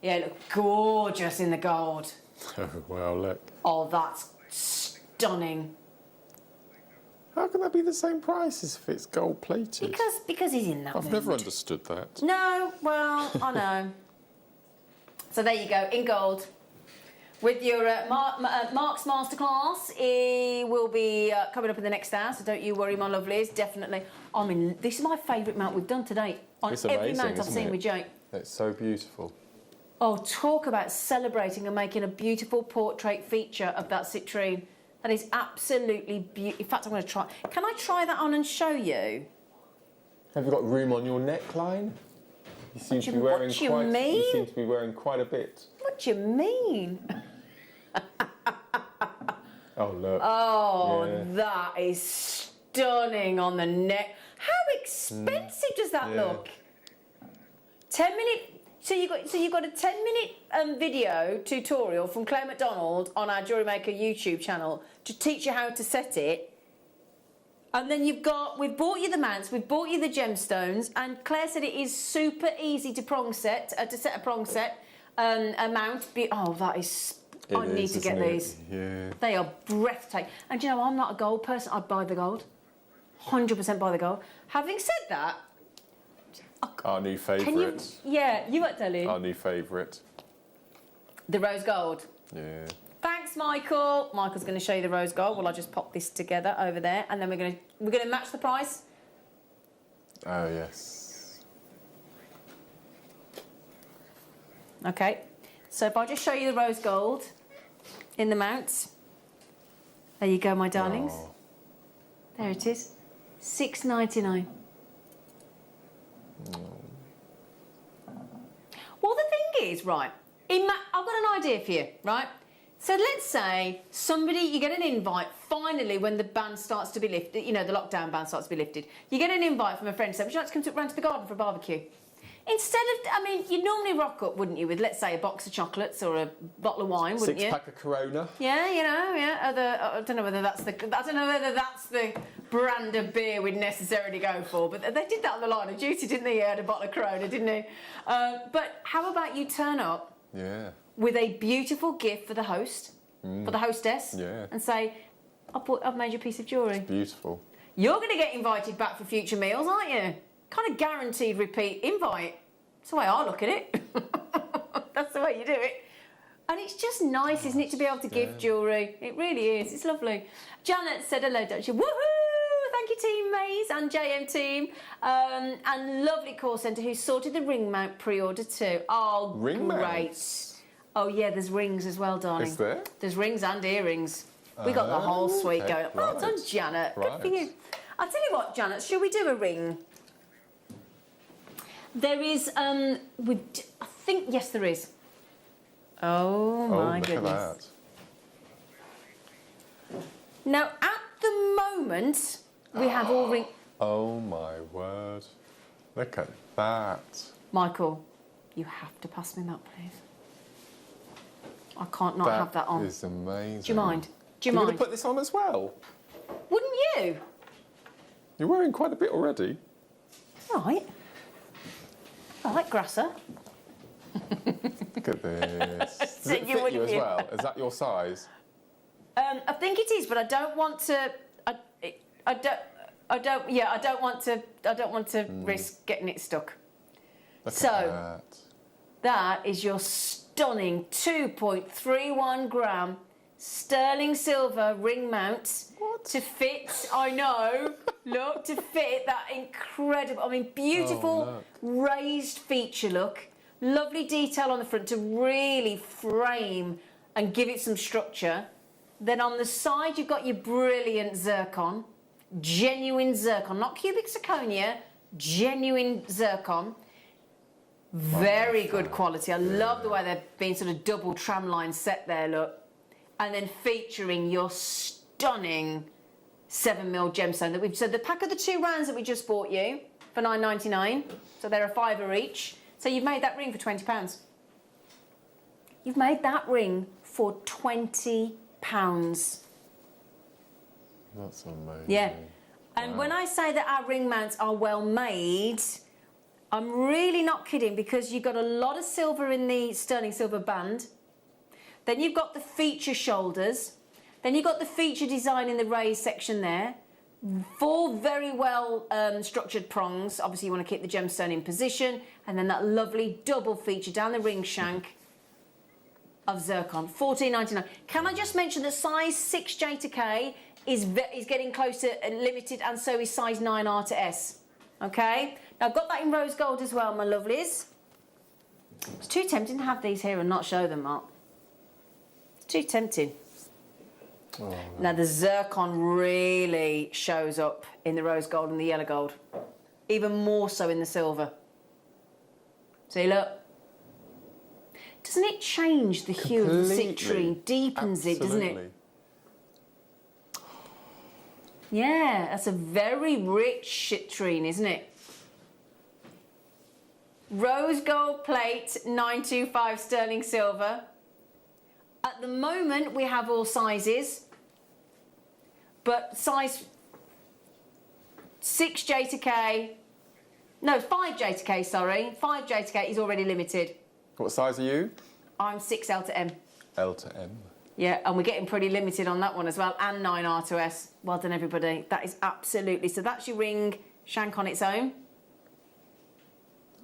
Yeah, look gorgeous in the gold. Oh, wow, look. Oh, that's stunning. How can that be the same price as if it's gold plated? Because he's in that I've mood. never understood that. No, well, I know. So there you go, in gold. With your Mark's Masterclass, it will be coming up in the next hour, so don't you worry, my lovelies, definitely. I mean, this is my favourite mount we've done today. On It's every amazing, mount I've isn't seen it? with Jake. It's so beautiful. Oh, talk about celebrating and making a beautiful portrait feature of that citrine. That is absolutely beautiful. In fact, I'm going to try. Can I try that on and show you? Have you got room on your neckline? You seem to be wearing what you mean? You seem to be wearing quite a bit. What do you mean? Oh, look. Oh, Yeah. that is stunning on the neck. How expensive does that look? 10-minute. So you've got a 10-minute video tutorial from Claire McDonald on our Jewellery Maker YouTube channel to teach you how to set it. And then we've bought you the mounts, we've bought you the gemstones, and Claire said it is super easy to set a prong set, a mount. Oh, that is I need to get these. Yeah. They are breathtaking. And you know, I'm not a gold person. I'd buy the gold. 100% buy the gold. Having said that, Our new can you? favourite. Yeah, you might tell you. Our new favourite. The rose gold. Yeah. Thanks, Michael. Michael's going to show you the rose gold. Well, I'll just pop this together over there, and then we're going to match the price. Oh yes. Okay. So if I just show you the rose gold in the mounts. There you go, my darlings. Oh. There it is. $6.99. Well, the thing is, right, I've got an idea for you, right? So let's say you get an invite, finally, when the ban starts to be lifted, you know, the lockdown ban starts to be lifted, you get an invite from a friend saying, would you like to come round to the garden for a barbecue? Instead of, I mean, you'd normally rock up, wouldn't you, with, let's say, a box of chocolates or a bottle of wine, wouldn't you? 6-pack of Corona. Yeah, you know, yeah. I don't know whether that's the brand of beer we'd necessarily go for, but they did that on the Line of Duty, didn't they? They had a bottle of Corona, didn't they? But how about you turn up with a beautiful gift for the host, for the hostess, and say, I've made you a piece of jewellery. Beautiful. You're going to get invited back for future meals, aren't you? Kind of guaranteed repeat invite. That's the way I look at it. That's the way you do it. And it's just nice, isn't it, to be able to give jewellery? It really is. It's lovely. Janet said hello, don't you? Woohoo! Thank you, Team Maze and JM Team. And lovely call centre who sorted the ring mount pre-order too. Oh, ring great. mounts? Oh, yeah, there's rings as well, darling. Is there? There's rings and earrings. We got the whole suite okay, going. Well right. done, Janet. Good for Right. you. I'll tell you what, Janet, shall we do a ring? There is, I think, yes, there is. Oh, my look goodness. at that. Now, at the moment, we have all ring... Oh, my word. Look at that. Michael, you have to pass me that, please. I can't not have that on. That is amazing. Do you mind? Do you You're mind? going to put this on as well? Wouldn't you? You're wearing quite a bit already. Right. I like Grasser. Look at this. Does So it you fit you wouldn't as you? well? Is that your size? I think it is, but I don't want to. I don't want to risk getting it stuck. Look So- at that. That is your stunning 2.31 gram sterling silver ring mount to fit. I know. Look, to fit that incredible. I mean, beautiful raised feature look. Lovely detail on the front to really frame and give it some structure. Then on the side, you've got your brilliant zircon, genuine zircon, not cubic zirconia, genuine zircon. Very good quality. I love the way they've been sort of double tramline set there, look. And then featuring your stunning 7mm gemstone. So the pack of the 2 rounds that we just bought you for $9.99, so they're a £5 each. So you've made that ring for £20. You've made that ring for £20. That's amazing. Yeah. And when I say that our ring mounts are well made, I'm really not kidding, because you've got a lot of silver in the sterling silver band. Then you've got the feature shoulders. Then you've got the feature design in the raised section there. 4 very well structured prongs. Obviously, you want to keep the gemstone in position. And then that lovely double feature down the ring shank of zircon. $14.99. Can I just mention that size 6J to K is getting close to limited, and so is size 9R to S. Okay? Now, I've got that in rose gold as well, my lovelies. It's too tempting to have these here and not show them, Mark. It's too tempting. Oh, Now, the zircon really shows up in the rose gold and the yellow gold. Even more so in the silver. See, look. Doesn't it change the hue of the citrine? Deepens it, doesn't it? Yeah, that's a very rich citrine, isn't it? Rose gold plate, 925 sterling silver. At the moment, we have all sizes, but size 6J to K, no, 5J to K, sorry. 5J to K is already limited. What size are you? I'm 6L to M. L to M. Yeah, and we're getting pretty limited on that one as well, and 9R2S. Well done, everybody. That is absolutely... So that's your ring shank on its own.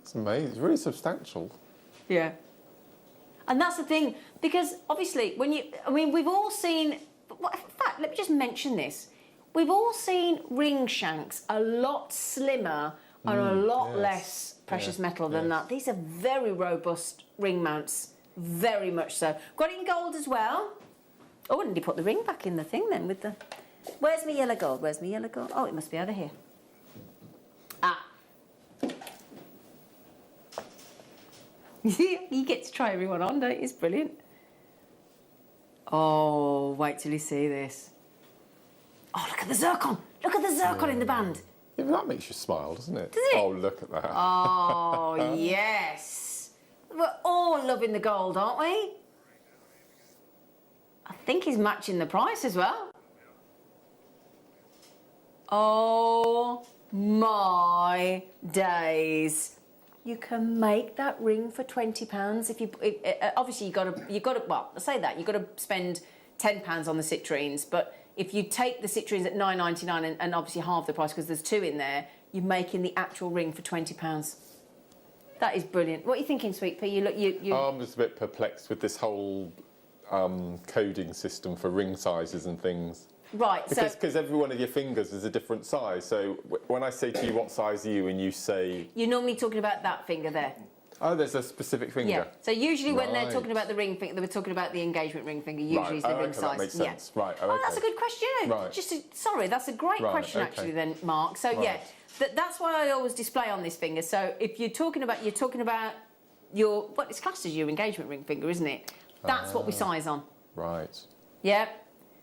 It's amazing. It's really substantial. Yeah. And that's the thing, because obviously when you... I mean, we've all seen... In fact, let me just mention this. We've all seen ring shanks a lot slimmer and a lot less precious metal than that. These are very robust ring mounts. Very much so. Got it in gold as well. Oh, and you put the ring back in the thing then with the... Where's my yellow gold? Where's my yellow gold? Oh, it must be over here. Ah. You get to try everyone on, don't you? It's brilliant. Oh, wait till you see this. Oh, look at the zircon. Look at the zircon in the band. Yeah, but that makes you smile, doesn't it? Does it? Oh, look at that. Oh, yes. We're all loving the gold, aren't we? I think he's matching the price as well. Oh my days! You can make that ring for £20 if you. Obviously, you got to. Well, I say that you've got to spend £10 on the citrines, but if you take the citrines at £9.99 and obviously half the price because there's 2 in there, you're making the actual ring for £20. That is brilliant. What are you thinking, Sweet Pea? I'm just a bit perplexed with this whole coding system for ring sizes and things. Right, because every one of your fingers is a different size. So when I say to you, what size are you, and you say... You're normally talking about that finger there. Oh, there's a specific finger. Yeah. So usually when they're talking about the ring finger, they were talking about the engagement ring finger. Usually is the ring size. That makes sense. Yeah. Right. Oh, that's a good question. Right. Sorry, that's a great question actually. Then, Mark. So yeah, that's why I always display on this finger. So if you're talking about your it's classed as your engagement ring finger, isn't it? That's what we size on. Right. Yeah.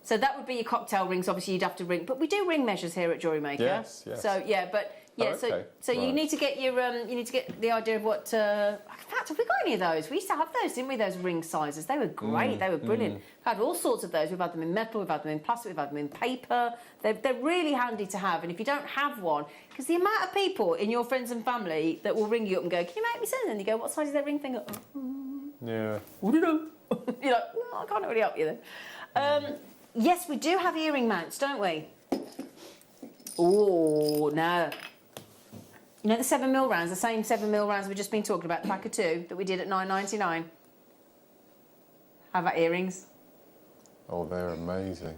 So that would be your cocktail rings. Obviously, you'd have to ring, but we do ring measures here at Jewellery Maker. Yes. So yeah, but yeah. So you need to get your you need to get the idea of what. In fact, have we got any of those? We used to have those, didn't we? Those ring sizes. They were great. They were brilliant. We've had all sorts of those. We've had them in metal. We've had them in plastic. We've had them in paper. They're really handy to have. And if you don't have one, because the amount of people in your friends and family that will ring you up and go, "Can you make me something?" And you go, "What size is that ring finger?" Yeah. What do you know? You're like, I can't really help you then. Yes, we do have earring mounts, don't we? Oh, no. You know the 7mm rounds, the same 7mm rounds we've just been talking about, the pack of 2 that we did at £9.99? How about earrings? Oh, they're amazing.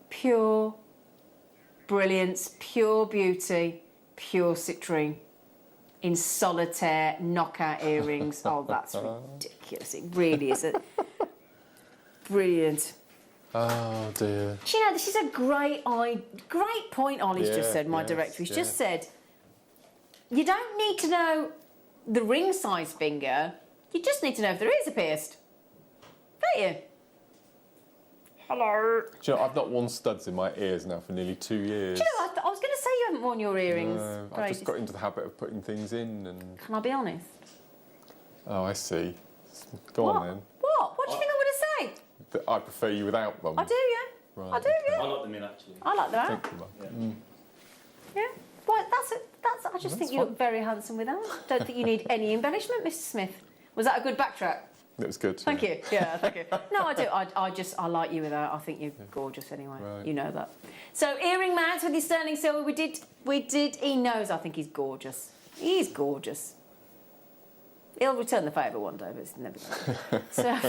Pure brilliance, pure beauty, pure citrine. In solitaire knockout earrings. Oh, that's ridiculous. It really is. Brilliant. Oh, dear. Do you know, this is a great point Ollie's just said, my director. He's just said, you don't need to know the ring size finger, you just need to know if there is a pierced. Don't you? Hello. Do you know, I've not worn studs in my ears now for nearly 2 years. Do you know, I was going to say you haven't worn your earrings. No, I've just got into the habit of putting things in and... Can I be honest? Oh, I see. Go on then. What? What do you think I'm going to say? That I prefer you without them. I do, yeah. Right. I do, yeah. I like them in actually. I like that. Thank you, Yeah. Well, I just think you look very handsome without. Don't think you need any embellishment, Mr. Smith. Was that a good backtrack? It was good. Thank you. Yeah, thank you. No, I do. I like you without. I think you're gorgeous anyway. Right. You know that. So earring mounts with your sterling silver. We did. He knows. I think he's gorgeous. He's gorgeous. He'll return the favour one day, but it's never going to. So.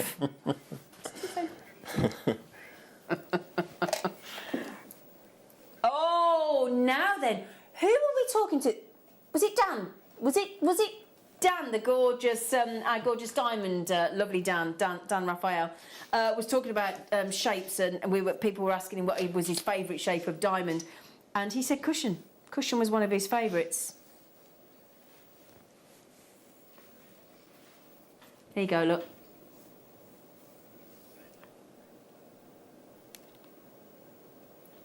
Oh, now then, who were we talking to? Was it Dan? Was it Dan, the gorgeous, our gorgeous diamond, lovely Dan Raphael, was talking about shapes, and people were asking him what was his favourite shape of diamond, and he said cushion. Cushion was one of his favourites. There you go, look.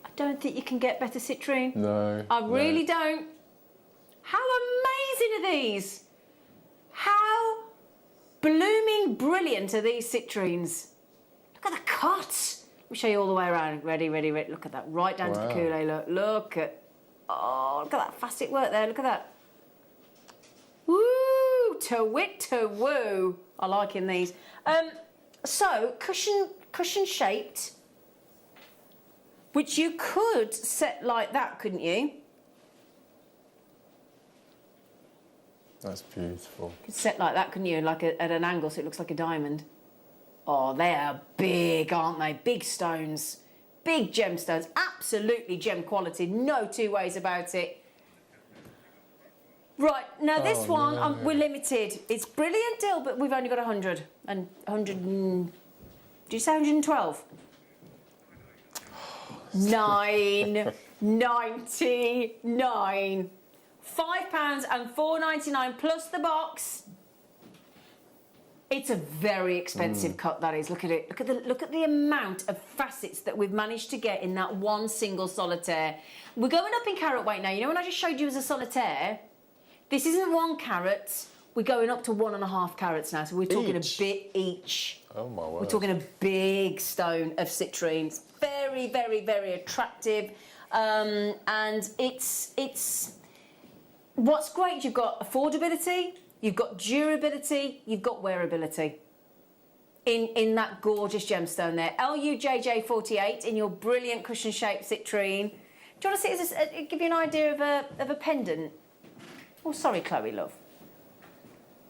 I don't think you can get better citrine. No. I really don't. How amazing are these? How blooming brilliant are these citrines? Look at the cut. Let me show you all the way around. Ready, ready, ready. Look at that. Right down to the coulee. Look at that facet work there. Look at that. Woo! To wit to woo. I like in these. So cushion shaped, which you could set like that, couldn't you? That's beautiful. You could set like that, couldn't you? Like at an angle, so it looks like a diamond. Oh, they are big, aren't they? Big stones, big gemstones, absolutely gem quality, no two ways about it. Right, now this one, we're limited. It's brilliant deal, but we've only got 100. And 100 and... Do you say 112? 9.99. £5 and £4.99 plus the box. It's a very expensive cut, that is. Look at it. Look at the amount of facets that we've managed to get in that one single solitaire. We're going up in carat weight now. You know when I just showed you as a solitaire? This isn't 1 carat. We're going up to 1.5 carats now. So we're talking a bit each. Oh my word. We're talking a big stone of citrine. It's very, very, very attractive. And it's what's great, you've got affordability, you've got durability, you've got wearability in that gorgeous gemstone there. LUJJ48 in your brilliant cushion-shaped citrine. Do you want to see it give you an idea of a pendant? Oh, sorry, Chloe, love.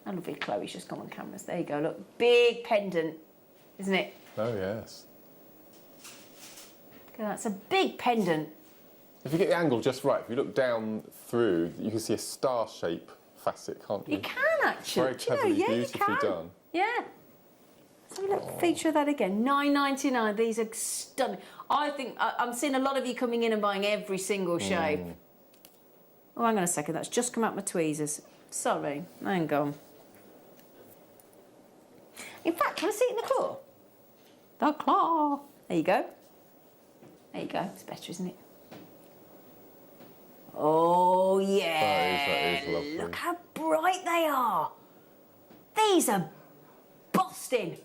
I love it, Chloe's just gone on cameras. There you go, look. Big pendant, isn't it? Oh, yes. Look at that, it's a big pendant. If you get the angle just right, if you look down through, you can see a star shape facet, can't you? You can actually. Very cleverly, beautifully done. Yeah. Let's have a look, feature of that again. £9.99. These are stunning. I think I'm seeing a lot of you coming in and buying every single shape. Oh, hang on a second. That's just come out my tweezers. Sorry. Hang on. In fact, can I see it in the claw? The claw. There you go. There you go. It's better, isn't it? Oh, yeah. That is lovely. Look how bright they are. These are busting.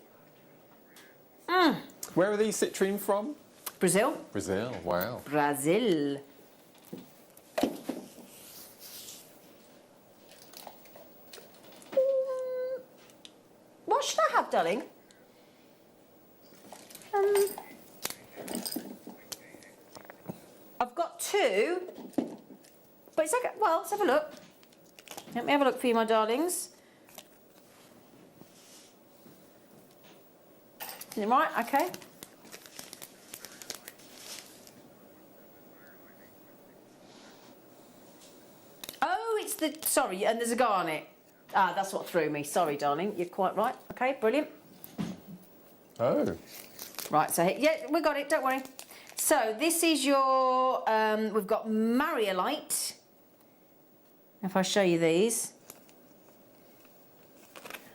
Where are these citrine from? Brazil. Brazil, wow. Brazil. What should I have, darling? I've got 2, but it's okay. Well, let's have a look. Let me have a look for you, my darlings. Is it right? Okay. Oh, it's the... Sorry, and there's a garnet. Ah, that's what threw me. Sorry, darling. You're quite right. Okay, brilliant. Oh. Right, so... Yeah, we got it. Don't worry. So, this is your... we've got Mariolite. If I show you these.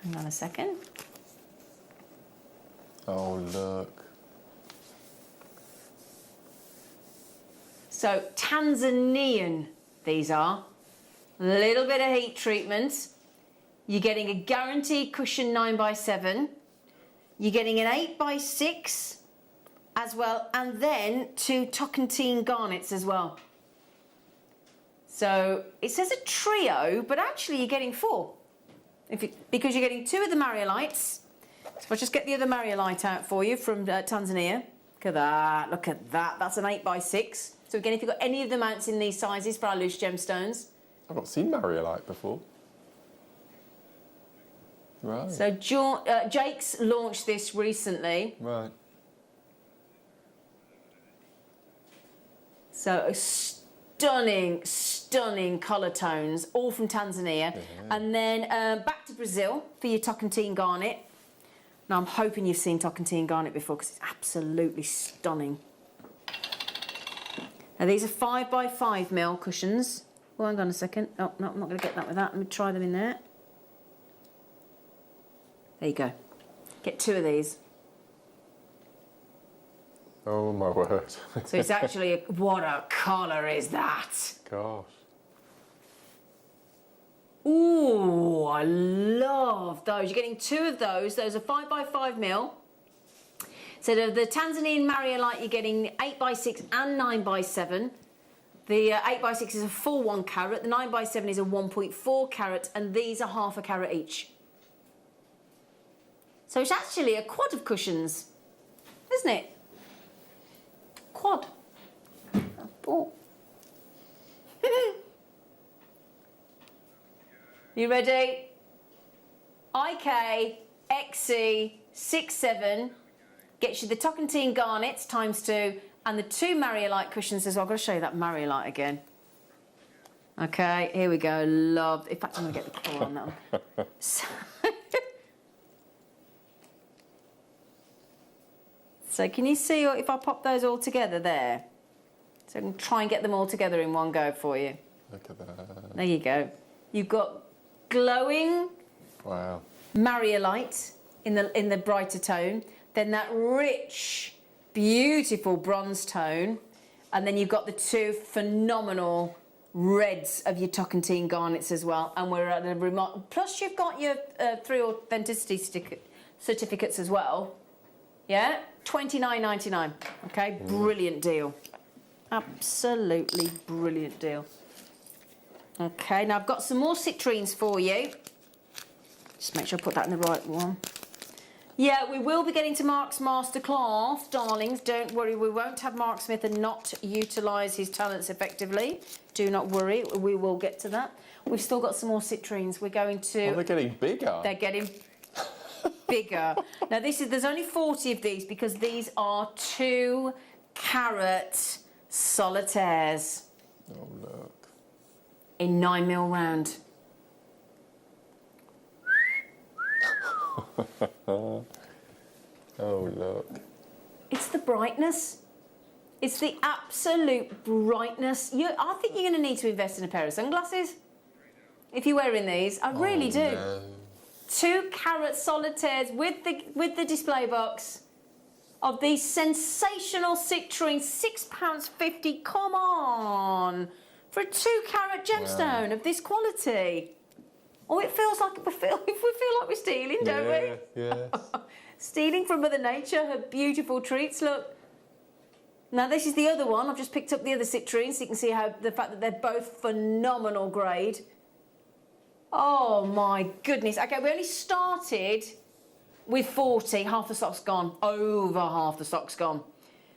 Hang on a second. Oh, look. So, Tanzanian, these are. A little bit of heat treatment. You're getting a guaranteed cushion 9x7. You're getting an 8x6 as well. And then 2 Tocantine garnets as well. So, it says a trio, but actually you're getting 4. Because you're getting 2 of the Mariolites. So if I just get the other Mariolite out for you from Tanzania. Look at that, look at that. That's an 8x6. So again, if you've got any of the mounts in these sizes for our loose gemstones. I've not seen Mariolite before. Right. So Jake's launched this recently. Right. So stunning, stunning colour tones, all from Tanzania. Yeah. And then back to Brazil for your Tocantine garnet. Now, I'm hoping you've seen Tocantine garnet before because it's absolutely stunning. Now, these are 5x5mm cushions. Oh, hang on a second. Oh, no, I'm not going to get that with that. Let me try them in there. There you go. Get 2 of these. Oh, my word. So it's actually, what a colour is that? Gosh. Ooh, I love those. You're getting 2 of those. Those are 5x5mm. So the Tanzanian Mariolite, you're getting 8x6 and 9x7. The 8x6 is a full 1 carat. The 9x7 is a 1.4 carat, and these are half a carat each. So it's actually a quad of cushions, isn't it? Quad. Oh. You ready? IK XC67 gets you the Tocantine garnets ×2 and the 2 Mariolite cushions as well. I've got to show you that Mariolite again. Okay, here we go. Love. In fact, I'm going to get the colour on that one. So can you see if I pop those all together there? So I can try and get them all together in one go for you. Look at that. There you go. You've got glowing Wow. Mariolite in the brighter tone, then that rich, beautiful bronze tone, and then you've got the 2 phenomenal reds of your Tocantine garnets as well. And we're at a remark. Plus, you've got your 3 authenticity certificates as well. Yeah, $29.99. Okay, brilliant deal. Absolutely brilliant deal. Okay, now I've got some more citrines for you. Just make sure I put that in the right one. Yeah, we will be getting to Mark's masterclass, darlings. Don't worry, we won't have Mark Smith and not utilise his talents effectively. Do not worry, we will get to that. We've still got some more citrines. We're going to... Oh, they're getting bigger. They're getting bigger. Now, there's only 40 of these because these are 2 carat solitaires. Oh, look. In 9mm round. Oh, look. It's the brightness. It's the absolute brightness. I think you're going to need to invest in a pair of sunglasses if you're wearing these. I really do. No. 2 carat solitaires with the display box of these sensational citrines, £6.50. Come on, for a 2 carat gemstone of this quality. Oh, it feels like we feel like we're stealing, don't we? Yeah. Stealing from Mother Nature, her beautiful treats. Look. Now this is the other one. I've just picked up the other citrine, so you can see how the fact that they're both phenomenal grade. Oh my goodness. Okay, we only started with 40. Half the stock's gone. Over half the stock's gone.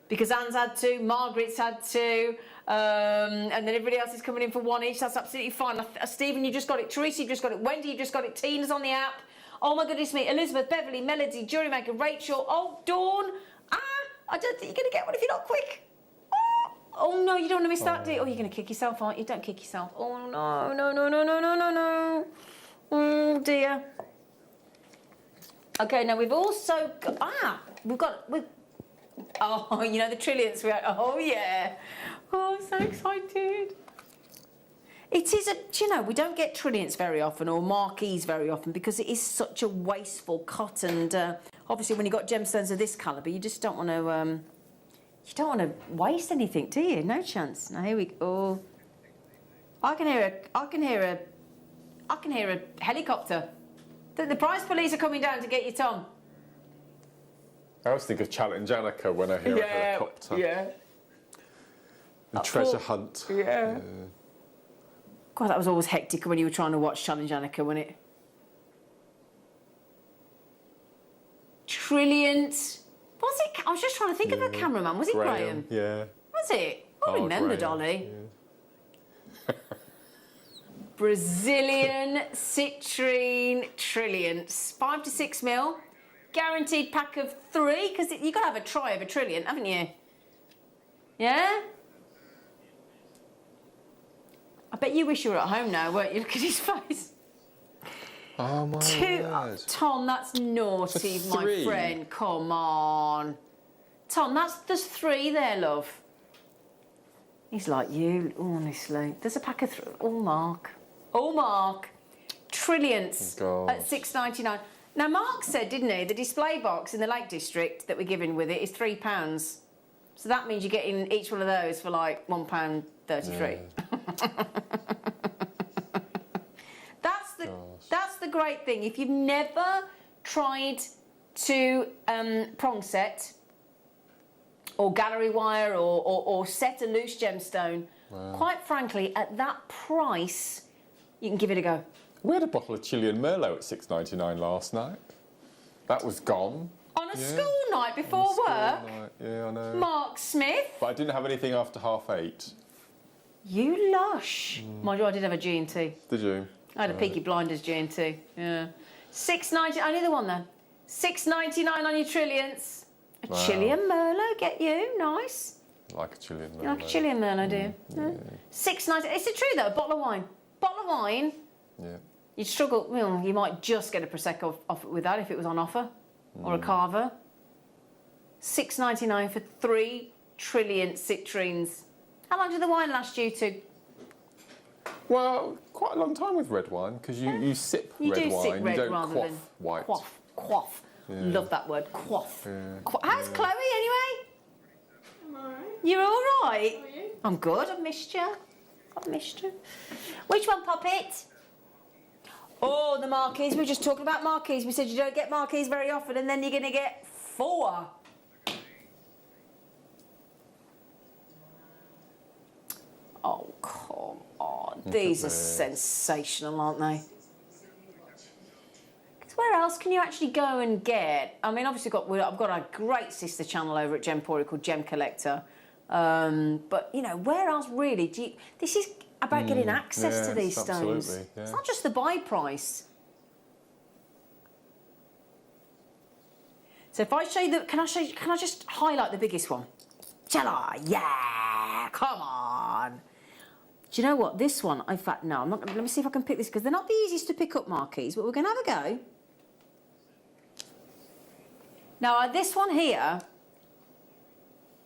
Because Anne's had 2, Margaret's had 2, and then everybody else is coming in for 1 each. That's absolutely fine. Stephen, you just got it. Teresa, you just got it. Wendy, you just got it. Tina's on the app. Oh my goodness me. Elizabeth, Beverly, Melody, Jewellery Maker, Rachel. Oh, Dawn. I don't think you're going to get one if you're not quick. Oh no, you don't want to miss that, do you? Oh, you're going to kick yourself, aren't you? Don't kick yourself. Oh no, no, no, no, no, no, no, no. Oh dear. Okay, now we've also got, oh, you know the trillions. Oh yeah. Oh, I'm so excited. It is do you know, we don't get trillions very often or marquees very often because it is such a wasteful cut, and obviously when you've got gemstones of this calibre, you just don't want to, waste anything, do you? No chance. Now here we go. I can hear a helicopter. The prize police are coming down to get you, Tom. I always think of Challenge Annika when I hear a helicopter. Yeah. The treasure hunt. Yeah. God, that was always hectic when you were trying to watch Challenge Annika, wasn't it? Trilliant. Was it? I was just trying to think of a cameraman. Was it Graham? Yeah. Was it? I remember, Graham. Dolly. Yeah. Brazilian citrine trilliants. 5 to 6 mil. Guaranteed pack of 3, because you've got to have a try of a trilliant, haven't you? Yeah? I bet you wish you were at home now, weren't you? Look at his face. Oh my word. Tom, that's naughty, my 3. friend. Come on. Tom, there's 3 there, love. He's like you, honestly. There's a pack of 3. Oh, Mark. Oh, Mark. Trilliants at $6.99. Now, Mark said, didn't he, the display box in the Lake District that we're giving with it is £3. So that means you're getting each one of those for like £1.33. Yeah. That's the great thing. If you've never tried to prong set or gallery wire or set a loose gemstone, quite frankly, at that price, you can give it a go. We had a bottle of Chilean Merlot at $6.99 last night. That was gone. On a school night before School work? night. Yeah, I know. Mark Smith? But I didn't have anything after 8:30. You lush. Mind you, I did have a G&T. Did you? I had a Peaky Blinders G&T. Yeah. $6.90. Only the one then. $6.99 on your trillions. A Chilean Merlot, get you. Nice. Like a Chilean Merlot. You like a Chilean Merlot, do you? Yeah. $6.90. It's the truth though. A bottle of wine. Bottle of wine. Yeah. You'd struggle. Well, you might just get a prosecco off with that if it was on offer, or a carver. $6.99 for 3 trillion citrines. How long did the wine last you to? Well, quite a long time with red wine, because you sip You red do wine, sip red you don't rather quaff than white. Quaff. Yeah. Love that word, quaff. Yeah. How's Chloe anyway? I'm alright. You're all right? How are you? I'm good. I've missed you. Which one, Poppet? Oh, the marquees. We were just talking about marquees. We said you don't get marquees very often, and then you're going to get 4. Oh, come on. These are sensational, aren't they? 'Cause where else can you actually go and get? I mean, obviously, I've got a great sister channel over at Gemporium called Gem Collector. But, you know, where else really do you... This is about getting access to these stones. Absolutely, yeah. It's not just the buy price. So if I show you the... Can I just highlight the biggest one? Shall I? Yeah! Come on! Do you know what? This one, in fact, no, I'm not. Let me see if I can pick this, because they're not the easiest to pick up marquees, but we're going to have a go. Now, this one here,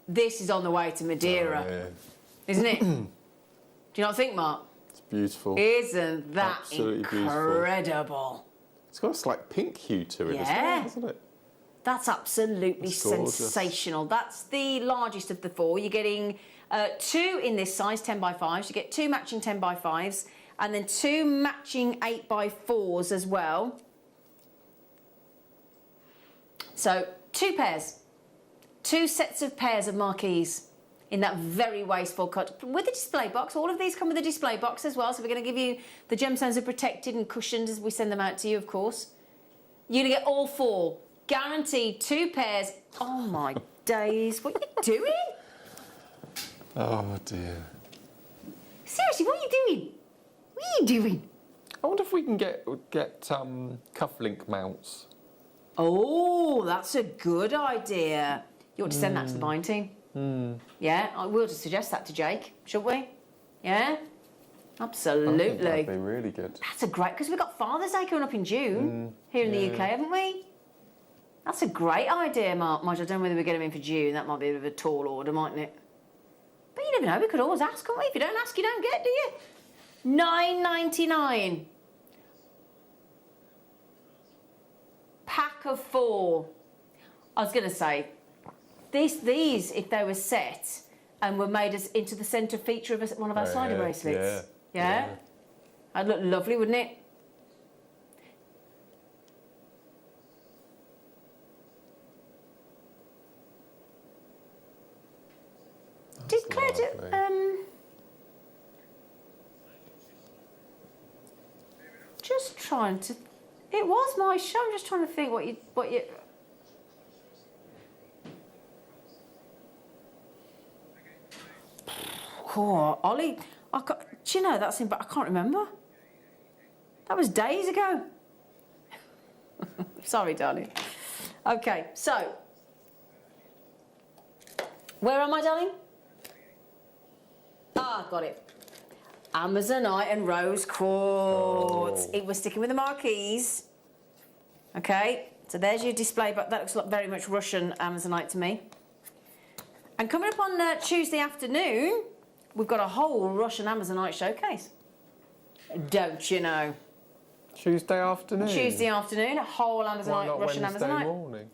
this is on the way to Madeira, isn't it? Do you not think, Mark? It's beautiful. Isn't that Absolutely incredible? It's got a slight pink hue to it as Yeah. well, hasn't it? That's absolutely It's gorgeous. sensational. That's the largest of the 4. You're getting 2 in this size, 10x5s. You get 2 matching 10x5s, and then 2 matching 8x4s as well. So 2 pairs, 2 sets of pairs of marquees in that very wasteful cut with a display box. All of these come with a display box as well. So we're going to give you the gemstones are protected and cushioned as we send them out to you, of course. You're going to get all 4. Guaranteed 2 pairs. Oh my days. What are you doing? Oh dear. Seriously, what are you doing? What are you doing? I wonder if we can get cufflink mounts. Oh, that's a good idea. You ought to send that to the buying team. Yeah, I will just suggest that to Jake, shouldn't we? Yeah? Absolutely. I think that'd be really good. That's a great, because we've got Father's Day coming up in June here in the UK, haven't we? That's a great idea, Mark. I don't know whether we get them in for June. That might be a bit of a tall order, mightn't it? But you never know. We could always ask, couldn't we? If you don't ask, you don't get, do you? $9.99. Pack of 4. I was going to say, these, if they were set and were made as into the centre feature of one of our slider bracelets. Yeah? That'd look lovely, wouldn't it? Did Claire do, just trying to, it was my show, I'm just trying to think what you, oh, Ollie, do you know, that's in, but I can't remember. That was days ago. Sorry, darling. Okay, so, where am I, darling? Ah, got it. Amazonite and rose quartz. It was sticking with the marquees. Okay, so there's your display, but that looks like very much Russian Amazonite to me. And coming up on Tuesday afternoon, we've got a whole Russian Amazonite showcase. Don't you know? Tuesday afternoon? Tuesday afternoon, a whole Amazonite, Why not Russian Wednesday Amazonite. morning?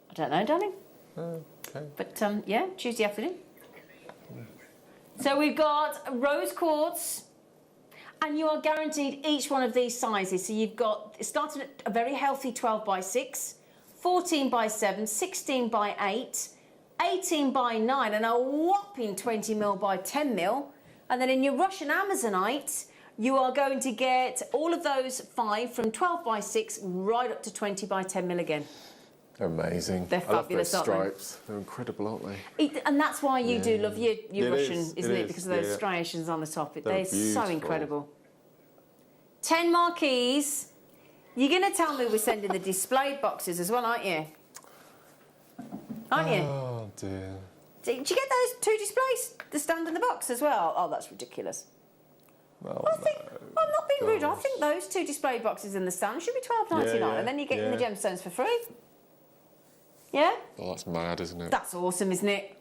I don't know, darling. Oh, okay. But yeah, Tuesday afternoon. So we've got rose quartz, and you are guaranteed each one of these sizes. So you've got, it starts at a very healthy 12 by 6, 14 by 7, 16 by 8, 18 by 9 and a whopping 20 mil by 10 mil. And then in your Russian Amazonite, you are going to get all of those 5 from 12 by 6 right up to 20 by 10 mil again. Amazing. They're fabulous, I love those aren't they? stripes. They're incredible, aren't they? And that's why you do love your Russian, isn't it? is, Because of those yeah. striations on the top. They're so beautiful. incredible. 10 marquees. You're going to tell me we're sending the displayed boxes as well, aren't you? Aren't you? Oh, dear. Did you get those 2 displays, the stand and the box as well? Oh, that's ridiculous. Oh, I think, I'm not being rude. I gosh. think those 2 display boxes in the stand should be $12.99, Yeah, and then you're getting the yeah. gemstones for free. Yeah? Oh, that's mad, isn't it? That's awesome, isn't it?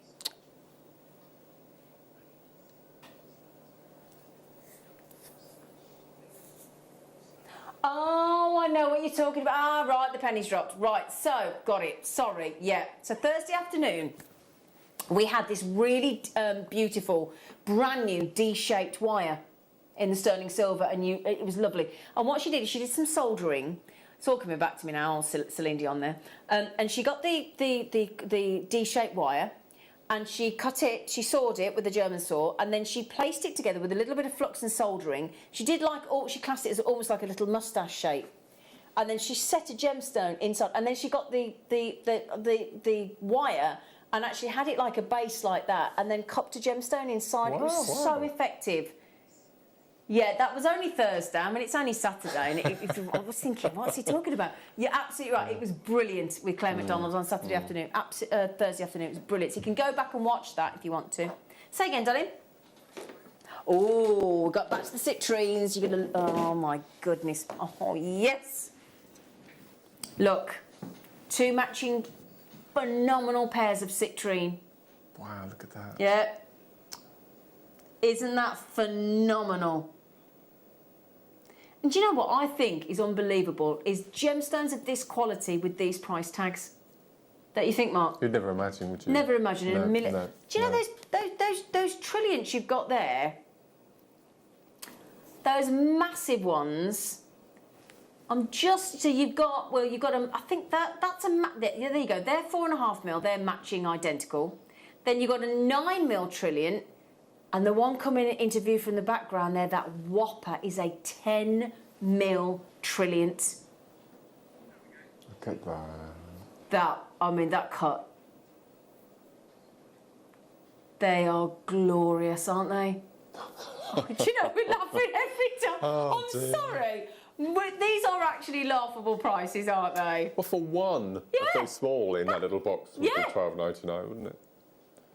Oh, I know what you're talking about. Ah, right, the pennies dropped. Right, so, got it. Sorry, yeah. So Thursday afternoon, we had this really beautiful, brand new D-shaped wire in the sterling silver, and it was lovely. And what she did is she did some soldering. It's all coming back to me now, Celine Dion there. And she got the D-shaped wire, and she cut it, she sawed it with a German saw, and then she placed it together with a little bit of flux and soldering. She did she classed it as almost like a little moustache shape. And then she set a gemstone inside, and then she got the wire and actually had it like a base like that, and then cupped a gemstone inside. It was so effective. Yeah, that was only Thursday. I mean, it's only Saturday. And I was thinking, what's he talking about? You're absolutely right. It was brilliant with Claire McDonald on Saturday afternoon. Thursday afternoon, it was brilliant. So you can go back and watch that if you want to. Say again, darling. Oh, we got back to the citrines. You're going to... Oh, my goodness. Oh, yes. Look, 2 matching phenomenal pairs of citrine. Wow, look at that. Yeah. Isn't that phenomenal? And do you know what I think is unbelievable is gemstones of this quality with these price tags. Don't you think, Mark? You'd never imagine, would you? Never imagine in a million. No, Do you know those trilliants you've got there? Those massive ones. So you've got I think that's there you go. They're 4.5 mil. They're matching identical. Then you've got a 9 mil trilliant. And the one coming into view from the background there, that whopper, is a 10 mil trilliant. Look at that. That cut. They are glorious, aren't they? Do you know, we're laughing every time. Oh, I'm dear. sorry. But these are actually laughable prices, aren't they? Well, for one, Yeah. so small in that little box would Yeah. be $12.99, wouldn't it?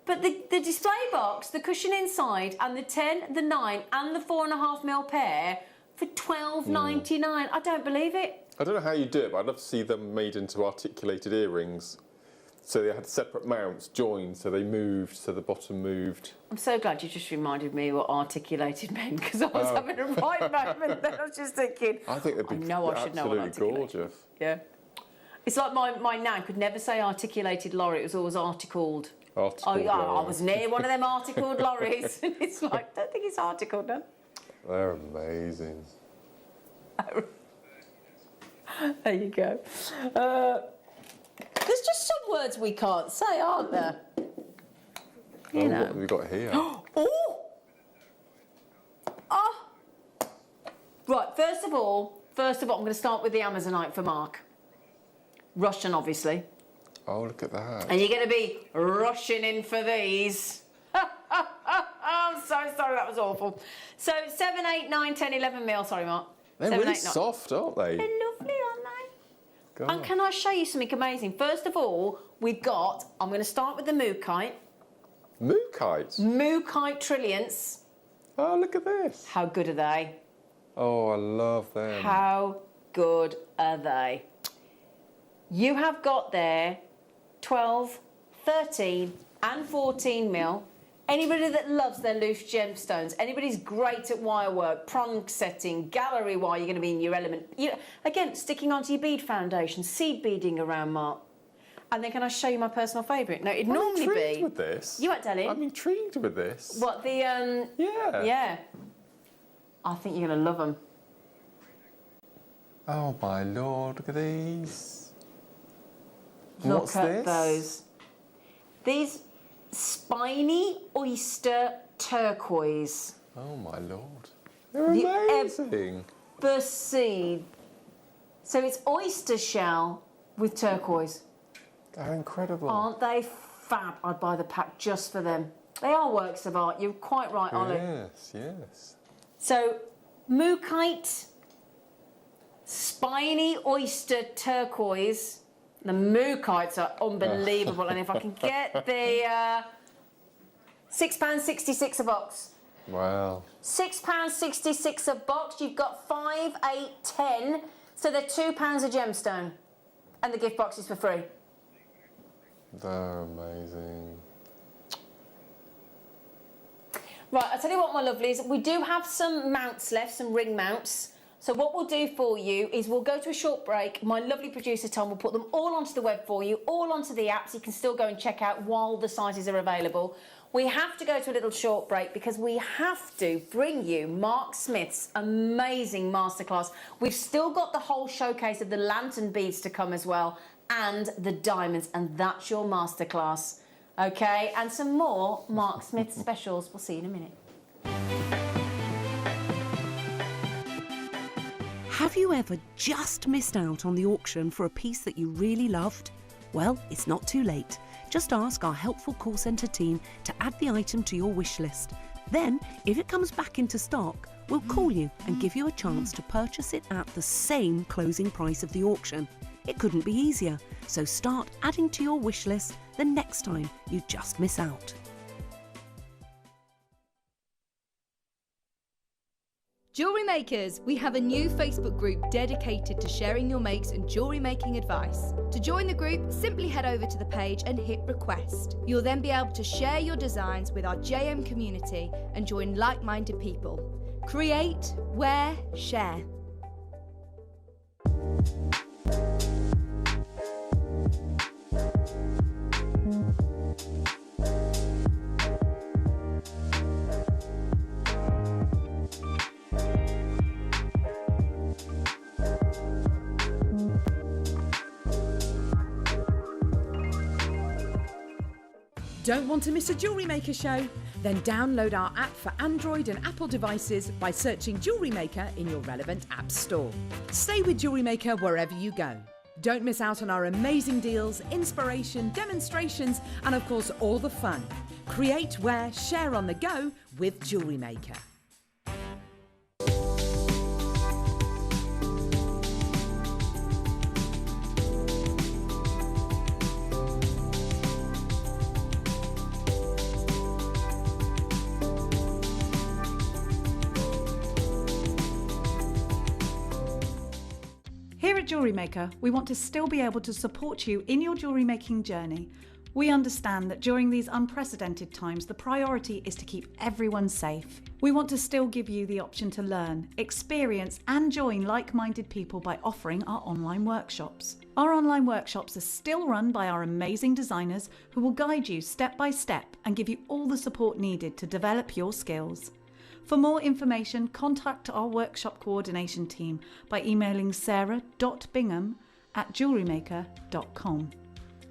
But the display box, the cushion inside, and the 10, the 9, and the 4.5 mil pair for $12.99. I don't believe it. I don't know how you do it, but I'd love to see them made into articulated earrings. So they had separate mounts joined, so they moved, so the bottom moved. I'm so glad you just reminded me what articulated meant, because I was having a right moment then. I was just thinking, I think they'd be I should know what absolutely articulated. gorgeous. Yeah. It's like my nan could never say articulated lorry, it was always articled. Articled I lorry. was near one of them articled lorries. And it's like, don't think it's articled, no? They're amazing. There you go. There's just some words we can't say, aren't there? You know. What have we got here? Oh! Oh! Right, first of all, I'm going to start with the Amazonite for Mark. Russian, obviously. Oh, look at that. And you're going to be rushing in for these. I'm so sorry, that was awful. So 7, 8, 9, 10, 11 mil. Sorry, Mark. They're 7, really 8, 9. soft, aren't they? They're lovely, aren't they? God. And can I show you something amazing? First of all, we've got, I'm going to start with the Mookite. Mookites. Mookite Trilliants. Oh, look at this. How good are they? Oh, I love them. How good are they? You have got there 12, 13 and 14 mil. Anybody that loves their loose gemstones, anybody's great at wire work, prong setting, gallery wire, you're going to be in your element. Again, sticking onto your bead foundation, seed beading around, Mark. And then can I show you my personal favourite? No, it'd normally I'm intrigued be... with this. You what, darling? I'm intrigued with this. What, the... Yeah. Yeah. I think you're going to love them. Oh, my Lord, look at these. Look What's at this? those. These spiny oyster turquoise. Oh my lord. They're amazing. Seed. So it's oyster shell with turquoise. They're incredible. Aren't they fab? I'd buy the pack just for them. They are works of art. You're quite right, Ollie. Yes, yes. So, mookaite, spiny oyster turquoise. The mookites are unbelievable. And if I can get the £6.66 a box. Wow. £6.66 a box. You've got 5, 8, 10. So they're £2 a gemstone. And the gift box is for free. They're amazing. Right, I'll tell you what, my lovelies, we do have some mounts left, some ring mounts. So what we'll do for you is we'll go to a short break. My lovely producer, Tom, will put them all onto the web for you, all onto the apps. You can still go and check out while the sizes are available. We have to go to a little short break because we have to bring you Mark Smith's amazing masterclass. We've still got the whole showcase of the lantern beads to come as well, and the diamonds, and that's your masterclass. Okay, and some more Mark Smith specials. We'll see you in a minute. Have you ever just missed out on the auction for a piece that you really loved? Well, it's not too late. Just ask our helpful call centre team to add the item to your wish list. Then, if it comes back into stock, we'll call you and give you a chance to purchase it at the same closing price of the auction. It couldn't be easier, so start adding to your wish list the next time you just miss out. Jewellery Makers, we have a new Facebook group dedicated to sharing your makes and jewellery making advice. To join the group, simply head over to the page and hit request. You'll then be able to share your designs with our JM community and join like-minded people. Create, wear, share. Don't want to miss a Jewellery Maker show? Then download our app for Android and Apple devices by searching Jewellery Maker in your relevant app store. Stay with Jewellery Maker wherever you go. Don't miss out on our amazing deals, inspiration, demonstrations, and of course all the fun. Create, wear, share on the go with Jewellery Maker. Here at Jewellery Maker, we want to still be able to support you in your jewellery making journey. We understand that during these unprecedented times, the priority is to keep everyone safe. We want to still give you the option to learn, experience and join like-minded people by offering our online workshops. Our online workshops are still run by our amazing designers who will guide you step by step and give you all the support needed to develop your skills. For more information, contact our workshop coordination team by emailing sarah.bingham@jewellerymaker.com.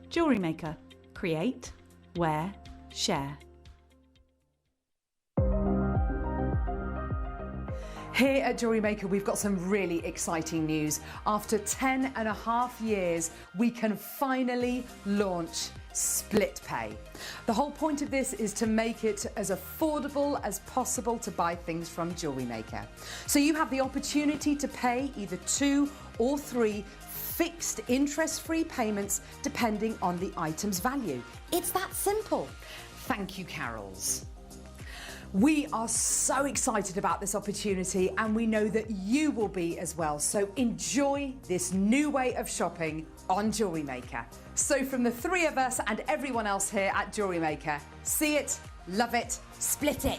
Jewellery Maker. Create, wear, share. Here at Jewellery Maker, we've got some really exciting news. After 10.5 years, we can finally launch split pay. The whole point of this is to make it as affordable as possible to buy things from Jewellery Maker. So you have the opportunity to pay either 2 or 3 fixed interest-free payments depending on the item's value. It's that simple. Thank you, Carols. We are so excited about this opportunity and we know that you will be as well. So enjoy this new way of shopping on Jewellery Maker. So from the 3 of us and everyone else here at Jewellery Maker, see it, love it, split it.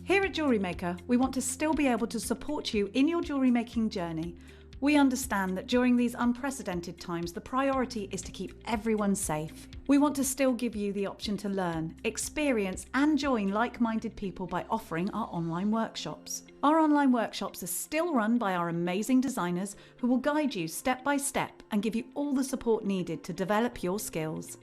Here at Jewellery Maker, we want to still be able to support you in your jewellery making journey. We understand that during these unprecedented times, the priority is to keep everyone safe. We want to still give you the option to learn, experience, and join like-minded people by offering our online workshops. Our online workshops are still run by our amazing designers who will guide you step by step and give you all the support needed to develop your skills.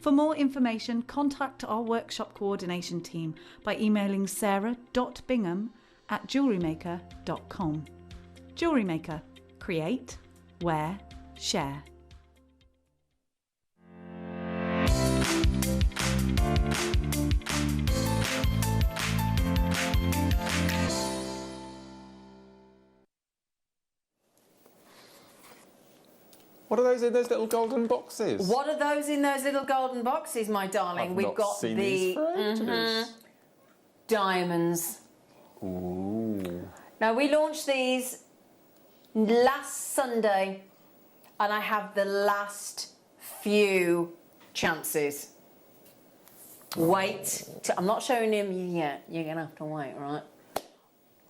For more information, contact our workshop coordination team by emailing sarah.bingham@jewellerymaker.com. Jewellery Maker. Create, wear, share. What are those in those little golden boxes? What are those in those little golden boxes, my darling? I've not got seen the these for ages. diamonds. Ooh. Now, we launched these last Sunday, and I have the last few chances. Wait. I'm not showing him you yet. You're going to have to wait, right?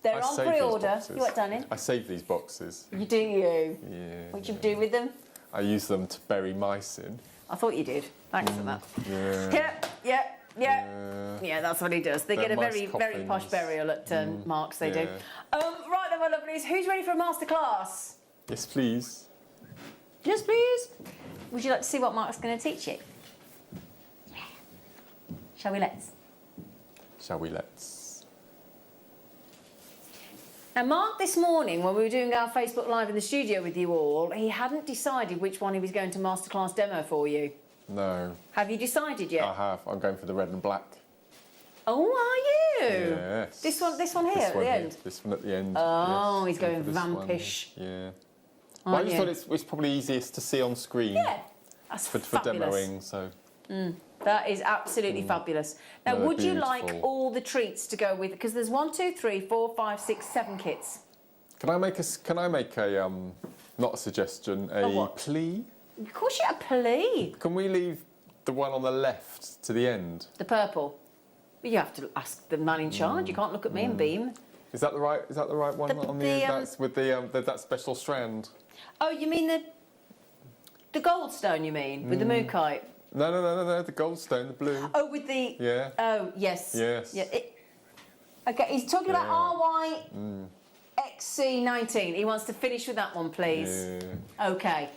They're I on save these pre-order. boxes. You what, Danny? I save these boxes. You do, you? Yeah. What do you do with them? I use them to bury mice in. I thought you did. Thanks for that. Yeah. Yeah, that's what he does. They They're get a mice very, very posh coffins. burial at Mark's, they do. yeah. Right then, my lovelies, who's ready for a masterclass? Yes, please. Yes, please. Would you like to see what Mark's going to teach you? Yeah. Shall we let's? Shall we let's? Now, Mark, this morning, when we were doing our Facebook Live in the studio with you all, he hadn't decided which one he was going to masterclass demo for you. No. Have you decided yet? I have. I'm going for the red and black. Oh, are you? Yes. This one here at the end? This one at the end. Oh, yes. he's going for this one. vampish. Yeah. Well, I Aren't just you? thought it's probably easiest to see on screen. Yeah, that's for fabulous. demoing, so. That is absolutely fabulous. Now, No, they're would you like beautiful. all the treats to go with? Because there's 1, 2, 3, 4, 5, 6, 7 kits. Can I make a not a suggestion, a what? plea? Of course, you have a plea. Can we leave the one on the left to the end? The purple. But you have to ask the man in charge. You can't look at me and beam. Is that the right one The- on the, that's with that special strand? Oh, you mean the goldstone? You mean with the mookaite? No, the goldstone, the blue. Oh, with the. Yeah. Oh, yes. Yes. Yeah. Okay, he's talking about RYXC19. He wants to finish with that one, please. Yeah. Okay.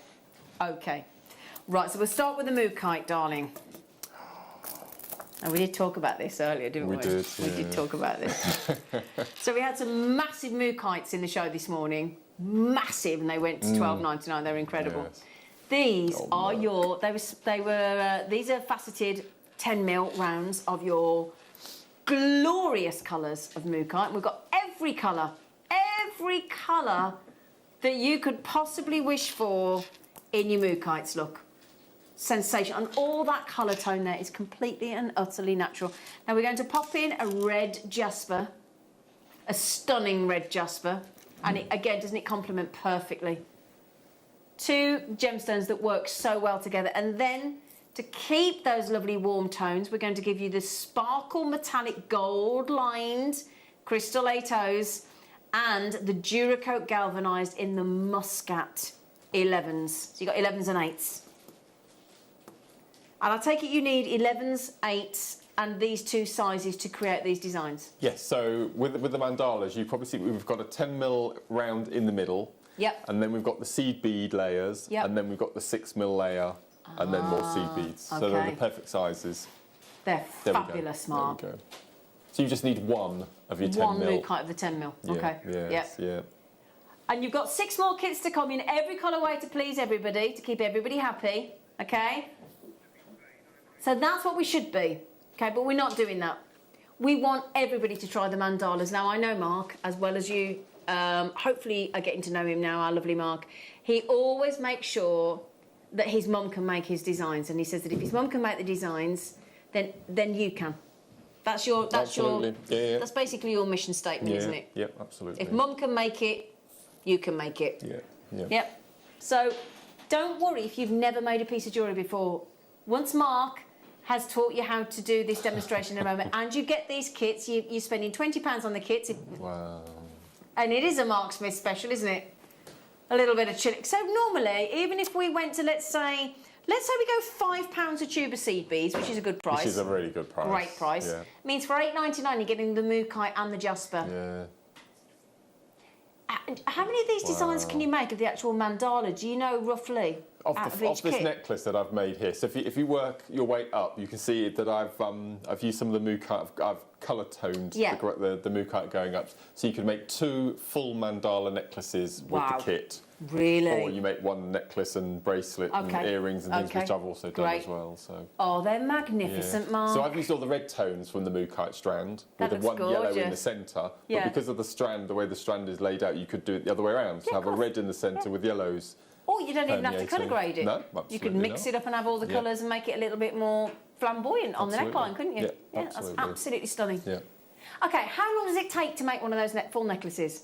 Right, so we'll start with the mookaite, darling. And we did talk about this earlier, didn't we? We did, We did yeah. talk about this. So we had some massive mookites in the show this morning. Massive, and they went to $12.99. They were incredible. Yes. These Oh, are no. these are faceted 10mm rounds of your glorious colours of mookaite. We've got every colour that you could possibly wish for in your mookites, look. Sensation, and all that colour tone there is completely and utterly natural. Now we're going to pop in a red jasper, a stunning red jasper, and it, again, doesn't it complement perfectly? 2 gemstones that work so well together, and then to keep those lovely warm tones, we're going to give you the sparkle metallic gold lined crystal 8Os and the Duracoat galvanised in the Muscat 11s. So you've got 11s and 8s. And I take it you need 11s, 8s, and these 2 sizes to create these designs. Yes. So with the mandalas, you probably see we've got a 10mm round in the middle. Yep. And then we've got the seed bead layers. Yep. And then we've got the 6mm layer, and then more seed beads. So they're okay. the perfect sizes. They're There fabulous, we go. Mark. There we go. So you just need one of your 10mm. One mookaite of the 10mm. Yeah, Okay. yes, Yep. yeah. And you've got 6 more kits to come in every colourway to please everybody, to keep everybody happy. Okay? So that's what we should be. Okay, but we're not doing that. We want everybody to try the mandalas. Now, I know Mark, as well as you, hopefully are getting to know him now, our lovely Mark. He always makes sure that his mum can make his designs, and he says that if his mum can make the designs, then you can. That's Absolutely. Yeah. that's basically your mission statement, Yeah. isn't it? Yep, absolutely. If mum can make it, you can make it. Yeah. Yep. So don't worry if you've never made a piece of jewellery before. Once Mark has taught you how to do this demonstration in a moment, and you get these kits, you're spending £20 on the kits. Wow. And it is a Mark Smith special, isn't it? A little bit of chili. So normally, even if we went to, let's say we go £5 a tube of seed beads, which is a good price. Which is a really good price. Great price. Yeah. Means for £8.99 you're getting the mookaite and the jasper. Yeah. How many of these designs can you make of the actual mandala? Do you know roughly? Of this kit? necklace that I've made here, so if you work your way up, you can see that I've used some of the mookaite. I've colour toned the mookaite going up, so you can make 2 full mandala necklaces with the kit. Really? Or you make 1 necklace and bracelet and earrings and things, which I've also done as well. So. Oh, they're magnificent, Mark. So I've used all the red tones from the mookaite strand with the one yellow in the centre. But because of the strand, the way the strand is laid out, you could do it the other way around. So have a red in the centre with yellows. Or you don't even have to colour grade it. No, absolutely you could mix it up and have all the colours and make it a little bit more flamboyant on the neckline, couldn't you? Yeah, that's absolutely stunning. Yeah. Okay, how long does it take to make one of those full necklaces?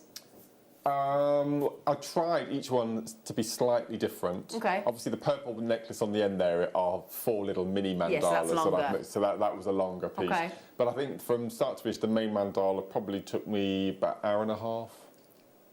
I tried each one to be slightly different. Okay. Obviously, the purple necklace on the end there are 4 little mini mandalas. Yes, that's longer. So that was a longer piece. Okay. But I think from start to finish, the main mandala probably took me about an hour and a half.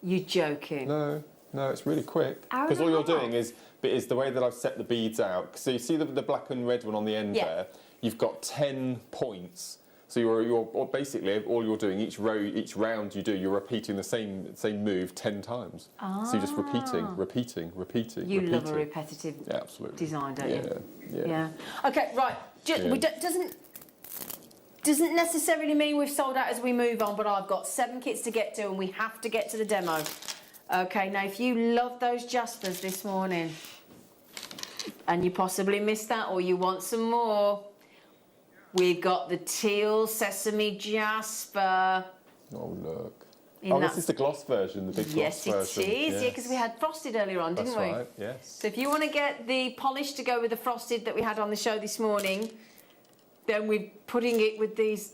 You're joking? No, it's really quick. Because all you're doing is the way that I've set the beads out. So you see the black and red one on the end there? You've got 10 points. So you're basically, all you're doing, each round you do, you're repeating the same move 10 times. So you're just repeating. You love a repetitive design, don't you? Yeah. Okay, right. Doesn't necessarily mean we've sold out as we move on, but I've got 7 kits to get to and we have to get to the demo. Okay, now if you love those jaspers this morning and you possibly missed that or you want some more, we've got the teal sesame jasper. Oh, look. This is the gloss version, the big gloss version. Yes, it is. Yeah, because we had frosted earlier on, didn't we? That's right, yes. So if you want to get the polish to go with the frosted that we had on the show this morning, then we're putting it with these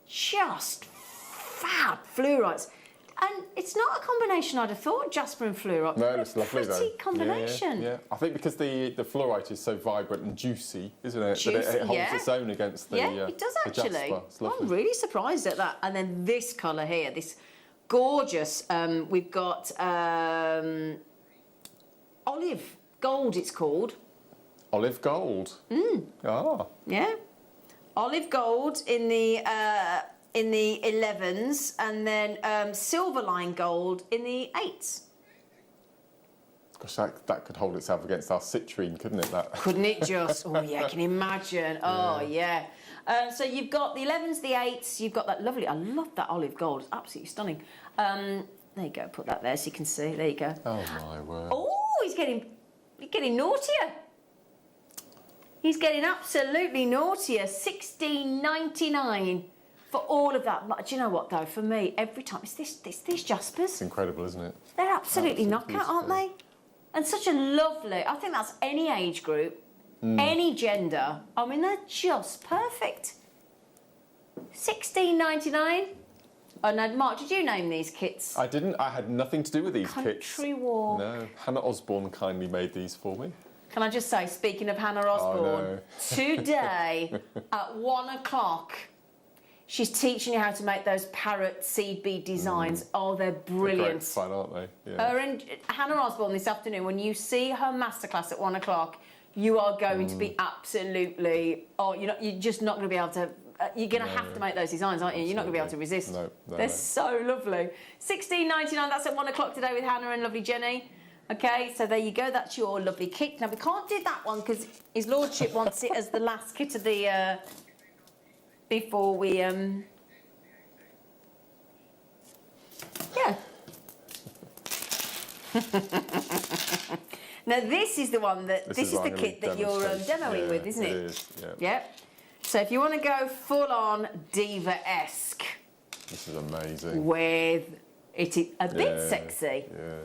just fab fluorites. And it's not a combination I'd have thought, jasper and fluorite. No, it's lovely though. Pretty combination. Yeah. I think because the fluorite is so vibrant and juicy, isn't it? That it holds its own against the it does actually. Jasper. It's lovely. I'm really surprised at that. And then this colour here, this gorgeous, we've got olive gold it's called. Olive gold? Ah. Yeah. Olive gold in the 11s and then silver line gold in the 8s. Gosh, that could hold itself against our citrine, couldn't it? Couldn't it just? Oh, yeah, can you imagine? Oh, yeah. So you've got the 11s, the 8s, you've got that lovely, I love that olive gold, it's absolutely stunning. There you go, put that there so you can see, there you go. Oh, my word. Oh, he's getting naughtier. He's getting absolutely naughtier. $16.99 for all of that. Do you know what though? For me, every time it's these jaspers. It's incredible, isn't it? They're absolutely knockout, aren't they? And such a lovely. I think that's any age group, any gender. I mean, they're just perfect. $16.99. Oh no, Mark, did you name these kits? I didn't. I had nothing to do with these kits. Country Walk. No, Hannah Osborne kindly made these for me. Can I just say, speaking of Hannah Osborne, no. today at 1 o'clock, she's teaching you how to make those parrot seed bead designs. Oh, they're brilliant. They're great fun, aren't they? Yeah. Her and Hannah Osborne this afternoon, when you see her masterclass at 1 o'clock, you are going to be absolutely. Oh, you're just not going to be able to. You're going to have to make those designs, aren't you? Absolutely. You're not going to be able to resist. No, they're so lovely. $16.99. That's at 1 o'clock today with Hannah and lovely Jenny. Okay, so there you go. That's your lovely kit. Now we can't do that one because His Lordship wants it as the last kit of the. Before we Yeah. Now this is the one that this is the kit that you're demoing with, isn't it? It is. Yeah. Yep. So if you want to go full on diva-esque. This is amazing. With it is a bit sexy. Yeah.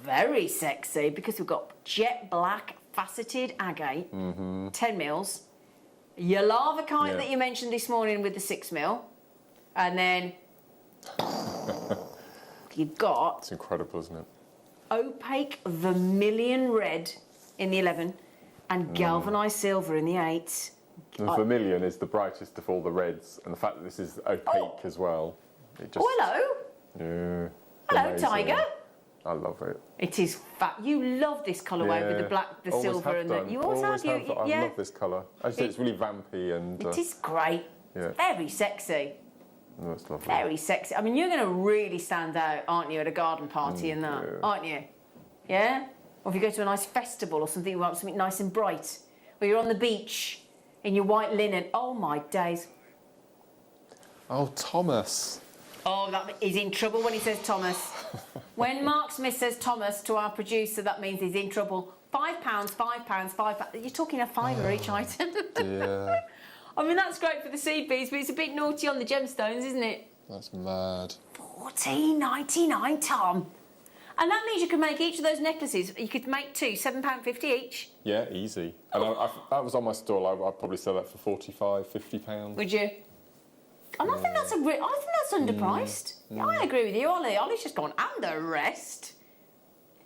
Very sexy because we've got jet black faceted agate, 10 mils. Your lava kite that you mentioned this morning with the 6 mil, and then you've got. It's incredible, isn't it? Opaque vermilion red in the 11, and galvanised silver in the 8. The vermilion is the brightest of all the reds, and the fact that this is opaque as well. It just, hello. Yeah. Hello, amazing. Tiger. I love it. It is fat. You love this colourway with the black, the Always silver, have and done. you always have. I Yeah. love this colour. I think it's really vampy and. It is great. Yeah. Very sexy. Oh, it's lovely. Very sexy. I mean, you're going to really stand out, aren't you, at a garden party and that, aren't you? Yeah? Or if you go to a nice festival or something, you want something nice and bright. Or you're on the beach in your white linen. Oh, my days. Oh, Thomas. Oh, he's in trouble when he says Thomas. When Mark Smith says Thomas to our producer, that means he's in trouble. £5, £5. You're talking a fiver each item. Yeah. I mean, that's great for the seed beads, but it's a bit naughty on the gemstones, isn't it? That's mad. $14.99, Tom. And that means you could make each of those necklaces, you could make two, £7.50 each. Yeah, easy. And that was on my stall. I'd probably sell that for £45, £50. Would you? And I think that's underpriced. Yeah, I agree with you, Ollie. Ollie's just gone, and the rest.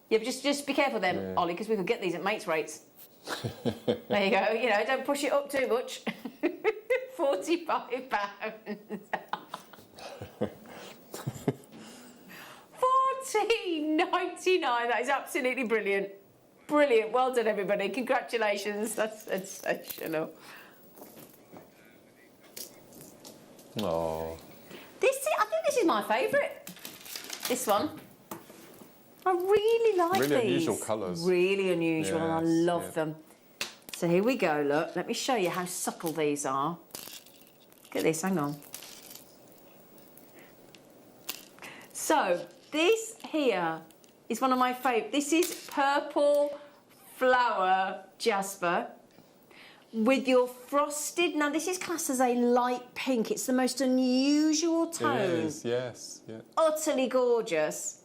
Yeah, but just be careful then, Ollie, because we could get these at mates' rates. There you go. You know, don't push it up too much. £45. £14.99. That is absolutely brilliant. Brilliant. Well done, everybody. Congratulations. That's sensational. Oh. I think this is my favourite. This one. I really like these. Really unusual colours. Really unusual, and I love Yes, them. So here we go, look. Let me show you how subtle these are. Look at this, hang on. So, this here is one of my favourite. This is Purple Flower Jasper with your frosted. Now, this is classed as a light pink. It's the most unusual tone. It is, yes. Yeah. Utterly gorgeous.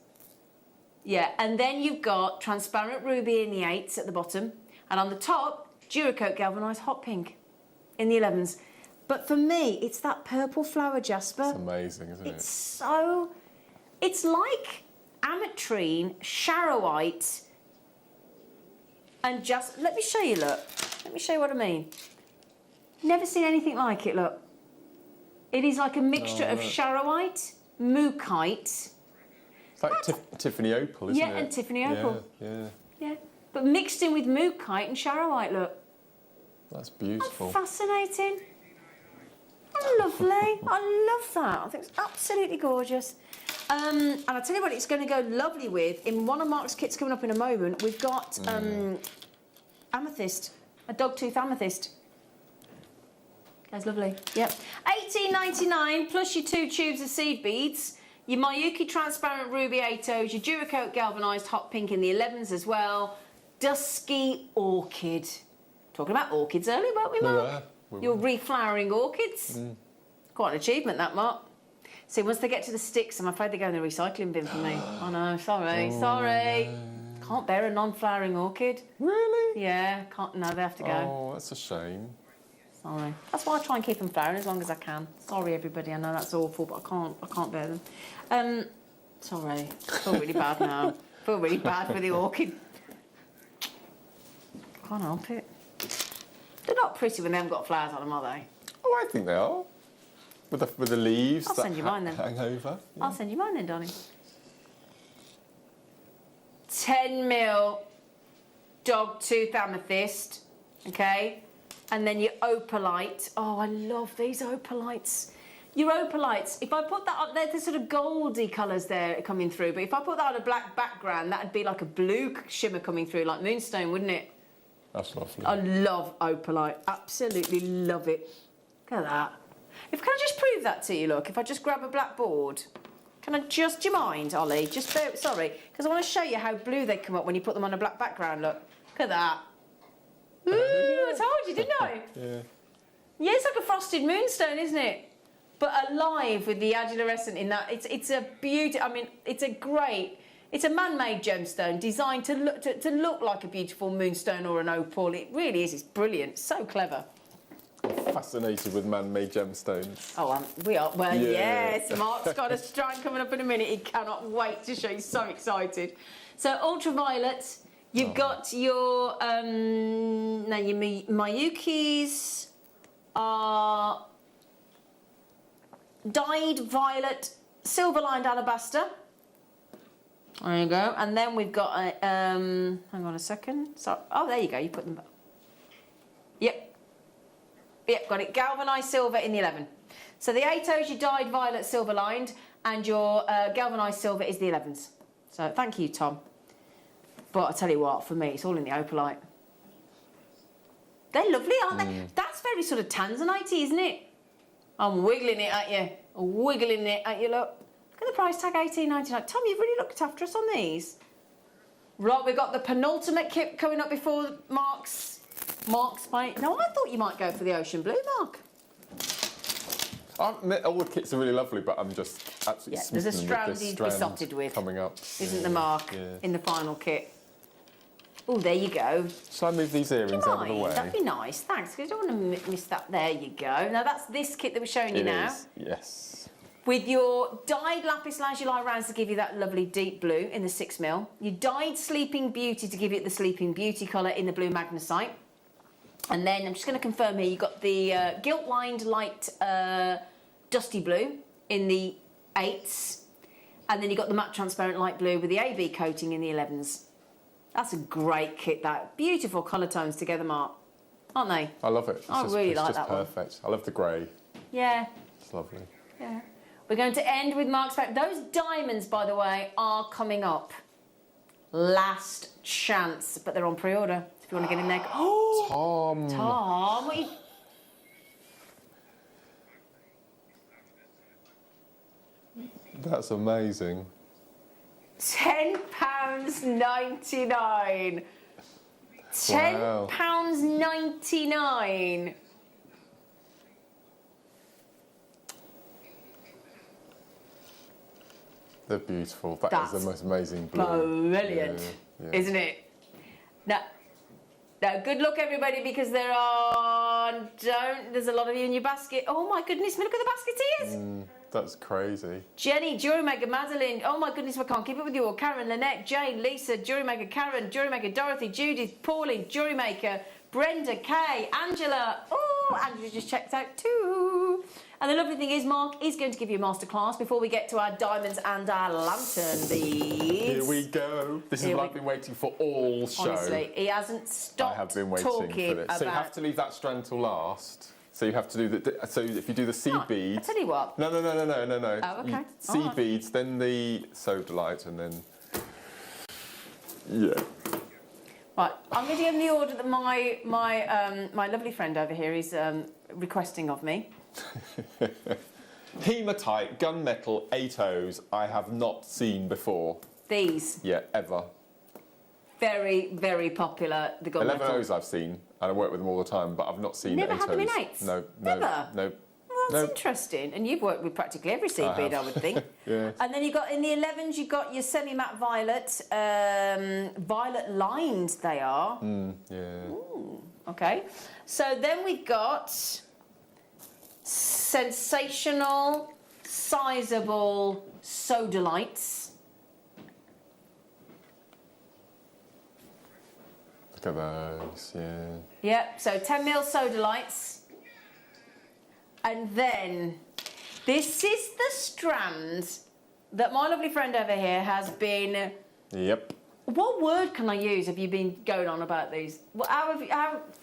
Yeah, and then you've got transparent ruby in the 8s at the bottom, and on the top, Duracoat galvanised hot pink in the 11s. But for me, it's that purple flower jasper. It's amazing, isn't it? It's like ametrine, charoite, and just... Let me show you, look. Let me show you what I mean. Never seen anything like it, look. It is like a mixture of charoite, mookaite... It's like Tiffany Opal, isn't it? Yeah, and Tiffany Opal. Yeah. But mixed in with mookaite and charoite, look. That's beautiful. Fascinating. And lovely. I love that. I think it's absolutely gorgeous. And I'll tell you what it's going to go lovely with. In one of Mark's kits coming up in a moment, we've got amethyst, a dogtooth amethyst. That's lovely. Yep. $18.99 plus your 2 tubes of seed beads. Your Miyuki transparent ruby 8Os, your Duracoat galvanised hot pink in the 11s as well. Dusky orchid. Talking about orchids earlier, weren't we, Mark? We were. Your reflowering orchids. Quite an achievement, that, Mark. See, once they get to the sticks, I'm afraid they go in the recycling bin for me. Oh, no, sorry. No. Can't bear a non-flowering orchid. Really? Yeah, can't. No, they have to go. Oh, that's a shame. Sorry. That's why I try and keep them flowering as long as I can. Sorry, everybody. I know that's awful, but I can't bear them. Sorry. I feel really bad now. I feel really bad for the orchid. Can't help it. They're not pretty when they haven't got flowers on them, are they? Oh, I think they are. With the leaves I'll that send you mine then. hang over. Yeah. I'll send you mine then, darling. 10mm dogtooth amethyst, okay? And then your opalite. Oh, I love these opalites. Your opalites, if I put that up, they're the sort of goldy colours there coming through, but if I put that on a black background, that'd be like a blue shimmer coming through, like moonstone, wouldn't it? That's lovely. I love opalite. Absolutely love it. Look at that. Can I just prove that to you, look? If I just grab a black board. Can I just, do you mind, Ollie? Just sorry, because I want to show you how blue they come up when you put them on a black background, look. Look at that. Ooh, I told you, didn't I? Yeah. Yeah, it's like a frosted moonstone, isn't it? But alive with the adulorescent in that. It's a beauty. I mean, it's a man-made gemstone designed to look like a beautiful moonstone or an opal. It really is. It's brilliant. So clever. I'm fascinated with man-made gemstones. Oh, we are. Well, Yeah. yes. Mark's got a strike coming up in a minute. He cannot wait to show you. So excited. So ultraviolet. You've got your now your Miyukis are dyed violet, silver-lined alabaster. There you go. And then we've got a, hang on a second. So, oh, there you go. You put them back. Yep. Yep, got it. Galvanised silver in the 11. So the 8Os you dyed violet silver lined, and your galvanised silver is the 11s. So thank you, Tom. But I tell you what, for me, it's all in the opalite. They're lovely, aren't they? That's very sort of tanzanite-y, isn't it? I'm wiggling it at you. Wiggling it at you, look. Look at the price tag, $18.99. Tom, you've really looked after us on these. Right, we've got the penultimate kit coming up before Mark's fight. No, I thought you might go for the ocean blue, Mark. All the kits are really lovely, but I'm just absolutely There's a smitten strand with this he's strand besotted with. coming up. Isn't the Mark in the final kit? Oh, there you go. Shall I move these earrings out of the way? That'd be nice, thanks, because I don't want to miss that. There you go. Now, that's this kit that we're showing you now. It is, yes. With your dyed lapis lazuli rounds to give you that lovely deep blue in the 6mm. Your dyed Sleeping Beauty to give it the Sleeping Beauty colour in the blue magnesite. And then I'm just going to confirm here, you've got the gilt-lined light dusty blue in the 8s. And then you've got the matte transparent light blue with the AB coating in the 11s. That's a great kit, that. Beautiful colour tones together, Mark. Aren't they? I love it. I really like that one. It's just perfect. I love the grey. Yeah. It's lovely. Yeah. We're going to end with Mark's pack. Those diamonds, by the way, are coming up. Last chance, but they're on pre-order. If you want to get in there. Oh, Tom, what are you... That's amazing. £10.99. £10.99. They're beautiful. That's the most amazing blue. Brilliant, isn't it? Now, good luck, everybody, because there's a lot of you in your basket. Oh, my goodness, look at the basketeers. That's crazy. Jenny, Jewellery Maker, Madeline, oh my goodness, I can't keep up with you all. Karen, Lynette, Jane, Lisa, Jewellery Maker, Karen, Jewellery Maker, Dorothy, Judith, Pauline, Jewellery Maker, Brenda, Kay, Angela. Oh, Angela just checked out too. And the lovely thing is, Mark is going to give you a masterclass before we get to our diamonds and our lantern beads. Here we go. This is what I've been waiting for all show. Honestly, he hasn't stopped I have been waiting for this. So you have to leave that strand till last. So you have to do the. So if you do the seed beads. I tell you what. No. Oh, okay. Seed beads, then the sodalite, and then. Yeah. Right, I'm going to give the order that my lovely friend over here is requesting of me. Hematite gunmetal 8Os I have not seen before. These? Yeah, ever. Very, very popular, the gunmetal. 11Os I've seen, and I work with them all the time, but I've not seen 8Os. Never had them in 8s? No. Never? No. Well, that's interesting. And you've worked with practically every seed bead, I would think. Yeah. And then you've got, in the 11s, you've got your semi-matte violet, violet lined they are. Yeah. Ooh, okay. So then we've got sensational, sizable sodalites. Look at those, yeah. Yep, so 10mm sodalites. And then, this is the strand that my lovely friend over here has been... Yep. What word can I use have you been going on about these? How have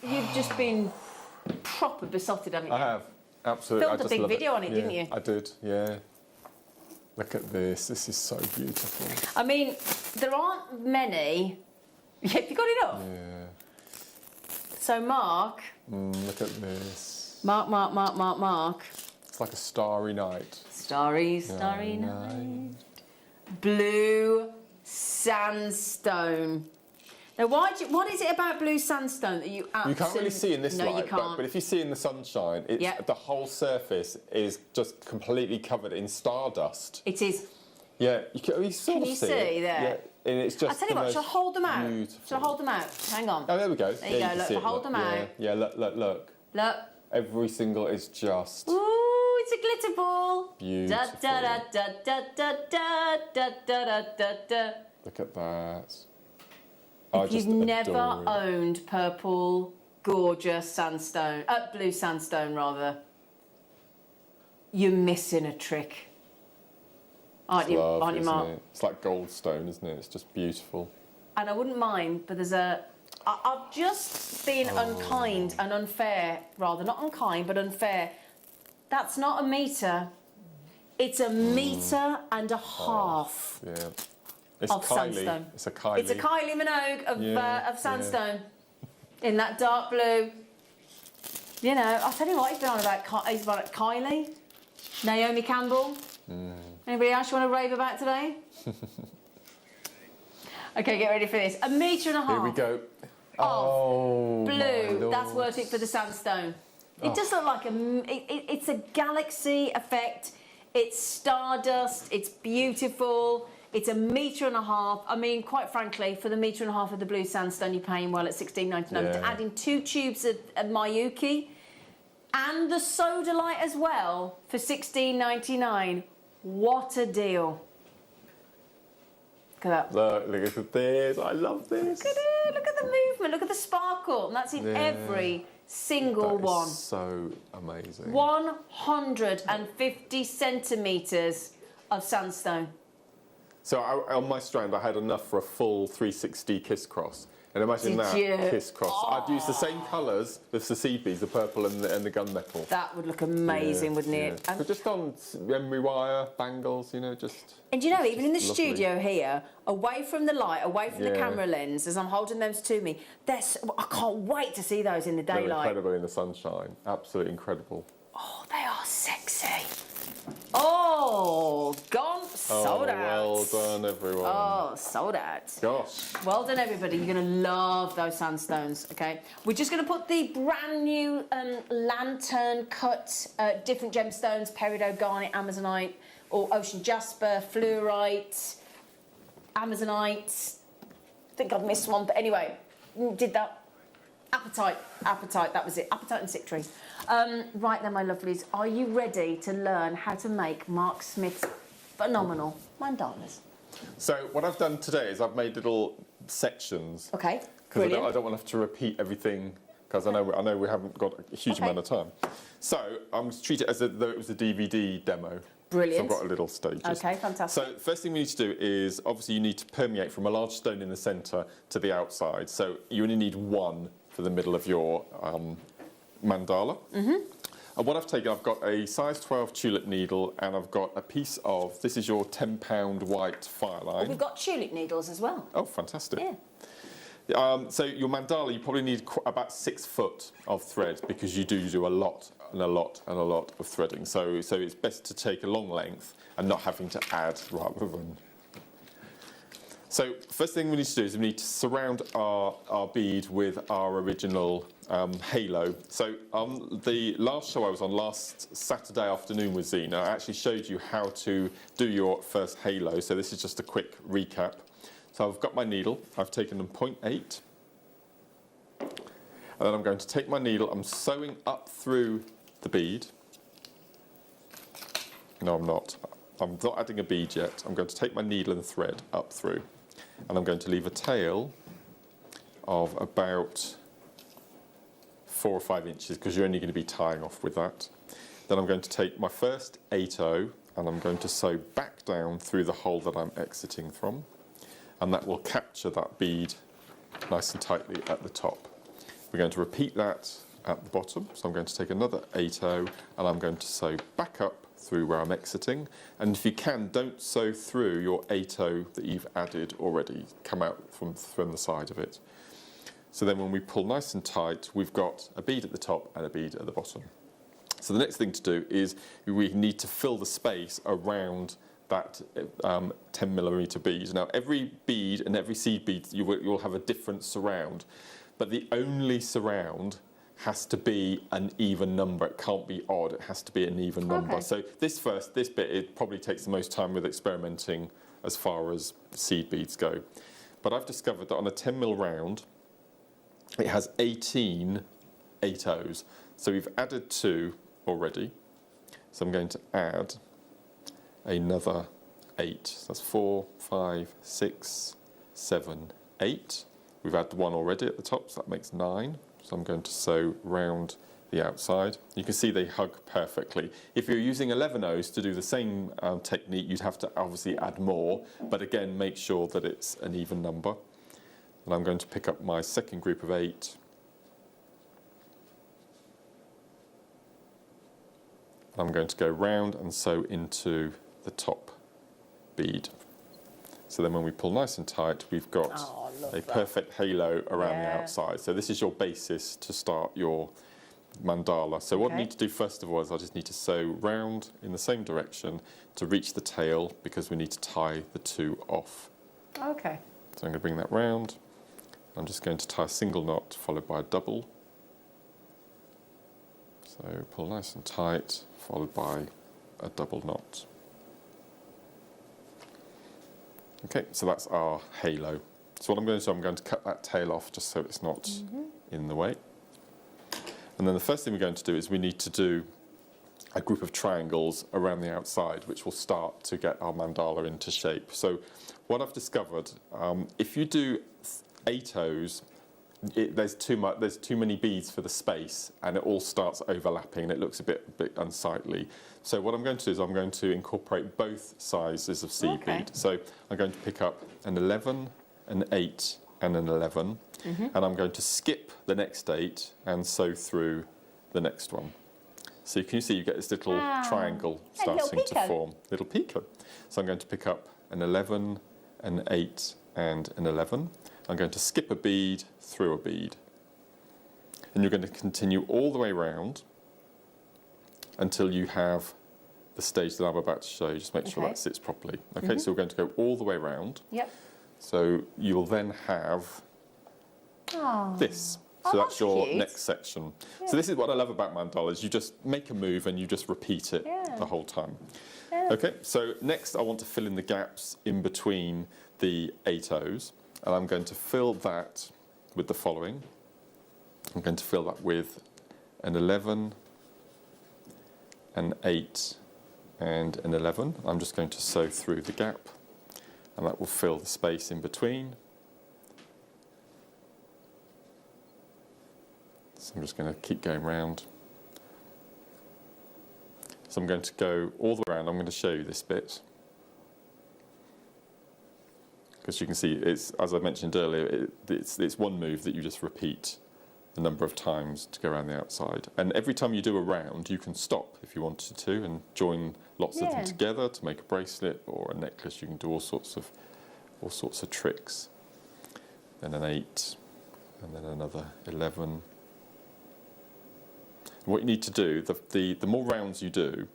you just been proper besotted, haven't you? I have, absolutely. Filmed a big video on it, didn't you? I did, yeah. Look at this. This is so beautiful. I mean, there aren't many... Have you got it up? Yeah. So, Mark... look at this. Mark. It's like a starry night. Starry night. Blue sandstone. Now, what is it about blue sandstone that you absolutely... You can't really see in this light, you can't. but if you see in the sunshine, the whole surface is just completely covered in stardust. It is. Yeah, you sort of see there? Yeah, and it's just. I tell you what, shall I hold them out? Beautiful. Shall I hold them out? Hang on. Oh, there we go. There you go. Look, hold them out. Yeah, look. Look. Every single is just. Ooh, it's a glitter ball. Beautiful. Da da da da da da da da da da. Look at that. If you've never owned purple, gorgeous sandstone, blue sandstone rather, you're missing a trick. Aren't you, Lovely, Mark? isn't it? It's like goldstone, isn't it? It's just beautiful. And I wouldn't mind, but I've just been unkind and unfair, rather. Not unkind, but unfair. That's not a metre. It's a metre and a half It's of Kylie. sandstone. It's a Kylie. It's a Kylie Minogue of sandstone in that dark blue. You know, I'll tell you what, he's been on about Kylie, Naomi Campbell. Anybody else you want to rave about today? Okay, get ready for this. A metre and a half. Here we go. Blue. That's worth it for the sandstone. It does look like it's a galaxy effect. It's stardust. It's beautiful. It's a metre and a half. I mean, quite frankly, for the metre and a half of the blue sandstone, you're paying well at $16.99. To add in 2 tubes of Mayuki and the sodalite as well for $16.99. What a deal. Look at that. Look at this. I love this. Look at it. Look at the movement. Look at the sparkle. And that's in every single one. So amazing. 150 centimetres of sandstone. So on my strand, I had enough for a full 360 kiss cross. And imagine that kiss cross. I'd use the same colours with the seed beads, the purple and the gunmetal. That would look amazing, wouldn't it? But just on memory wire, bangles, you know, just... And you know, even in the studio here, away from the light, away from the camera lens, as I'm holding those to me, I can't wait to see those in the daylight. They're incredible in the sunshine. Absolutely incredible. Oh, they are sexy. Oh, gone, sold out. Well done, everyone. Oh, sold out. Gosh. Well done, everybody. You're going to love those sandstones, okay? We're just going to put the brand new lantern cut different gemstones, peridot, garnet, amazonite, or ocean jasper, fluorite, amazonite. I think I've missed one, but anyway, did that. Apatite, that was it. Apatite and citrine. Right then, my lovelies, are you ready to learn how to make Mark Smith's phenomenal mandalas? So what I've done today is I've made little sections. Okay, Because I brilliant. don't want to have to repeat everything, because I know we haven't got a huge amount of time. So I'm going to treat it as though it was a DVD demo. Brilliant. So I've got a little stages. Okay, fantastic. So first thing we need to do is, obviously you need to permeate from a large stone in the centre to the outside. So you only need one for the middle of your mandala. And what I've taken, I've got a size 12 tulip needle, and I've got a piece of, this is your 10-pound white fire line. We've got tulip needles as well. Oh, fantastic. Yeah. So your mandala, you probably need about 6 foot of thread, because you do a lot and a lot and a lot of threading. So it's best to take a long length and not having to add rather than... So first thing we need to do is we need to surround our bead with our original halo. So on the last show I was on last Saturday afternoon with Zena, I actually showed you how to do your first halo. So this is just a quick recap. So I've got my needle, I've taken them 0.8, and then I'm going to take my needle, I'm sewing up through the bead. No, I'm not adding a bead yet. I'm going to take my needle and thread up through, and I'm going to leave a tail of about 4 or 5 inches, because you're only going to be tying off with that. Then I'm going to take my first 8/0 and I'm going to sew back down through the hole that I'm exiting from, and that will capture that bead nice and tightly at the top. We're going to repeat that at the bottom, so I'm going to take another 8/0 and I'm going to sew back up through where I'm exiting, and if you can, don't sew through your 8/0 that you've added already, come out from the side of it. So then when we pull nice and tight, we've got a bead at the top and a bead at the bottom. So the next thing to do is we need to fill the space around that 10mm bead. Now every bead and every seed bead, you'll have a different surround, but the only surround has to be an even number. It can't be odd, it has to be an even number. Okay. So this bit, it probably takes the most time with experimenting as far as seed beads go. But I've discovered that on a 10mm round, it has 18 8/0s. So we've added 2 already. So I'm going to add another 8. So that's 4, 5, 6, 7, 8. We've added 1 already at the top, so that makes 9. So I'm going to sew round the outside. You can see they hug perfectly. If you're using 11 O's to do the same technique, you'd have to obviously add more, but again, make sure that it's an even number. And I'm going to pick up my second group of 8. I'm going to go round and sew into the top bead. So then when we pull nice and tight, we've got a perfect halo around the outside. So this is your basis to start your mandala. So what I need to do first of all is I just need to sew round in the same direction to reach the tail, because we need to tie the 2 off. Okay. So I'm going to bring that round. I'm just going to tie a single knot followed by a double. So pull nice and tight, followed by a double knot. Okay, so that's our halo. So what I'm going to do, I'm going to cut that tail off just so it's not in the way. And then the first thing we're going to do is we need to do a group of triangles around the outside, which will start to get our mandala into shape. So what I've discovered, if you do 8 O's, there's too many beads for the space, and it all starts overlapping and it looks a bit unsightly. So what I'm going to do is I'm going to incorporate both sizes of seed bead. So I'm going to pick up an 11, an 8 and an 11, and I'm going to skip the next 8 and sew through the next one. So you can see you get this little triangle starting to form. Little picot. So I'm going to pick up an 11, an 8 and an 11. I'm going to skip a bead through a bead. And you're going to continue all the way around until you have the stage that I'm about to show you. Just make sure that sits properly. Okay, so we're going to go all the way around. Yep. So you'll then have this. So that's your next section. Yeah. So this is what I love about mandalas. You just make a move and you just repeat it the whole time. Yeah. Okay, so next I want to fill in the gaps in between the 8 O's. And I'm going to fill that with the following. I'm going to fill that with an 11, an 8 and an 11. I'm just going to sew through the gap, and that will fill the space in between. So I'm just going to keep going round. So I'm going to go all the way around. I'm going to show you this bit. Because you can see, it's, as I mentioned earlier, it's one move that you just repeat a number of times to go around the outside. And every time you do a round, you can stop if you wanted to and join lots of them together to make a bracelet or a necklace. You can do all sorts of tricks. Then an 8, and then another 11. And what you need to do, the more rounds you do,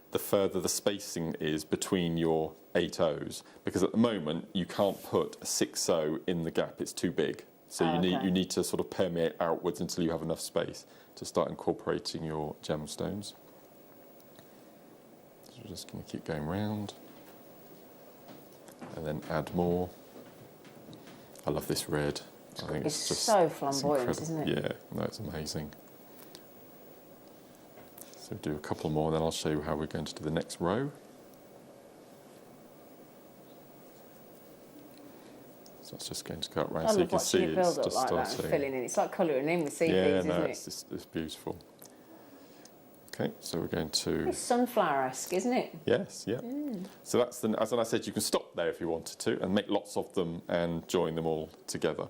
the further the spacing is between your 8 O's, because at the moment you can't put a 6 O in the gap, it's too big. So you need to sort of permeate outwards until you have enough space to start incorporating your gemstones. So we're just going to keep going round and then add more. I love this red. I think it's just so flamboyant, isn't it? Yeah, no, it's amazing. So do a couple more, and then I'll show you how we're going to do the next row. So it's just going to cut around, so you can see it's just like starting. that, filling in. It's like colouring in with seed beads, isn't it? It's beautiful. Okay, so we're going to. It's sunflower-esque, isn't it? Yes, yeah. So that's as I said, you can stop there if you wanted to, and make lots of them and join them all together.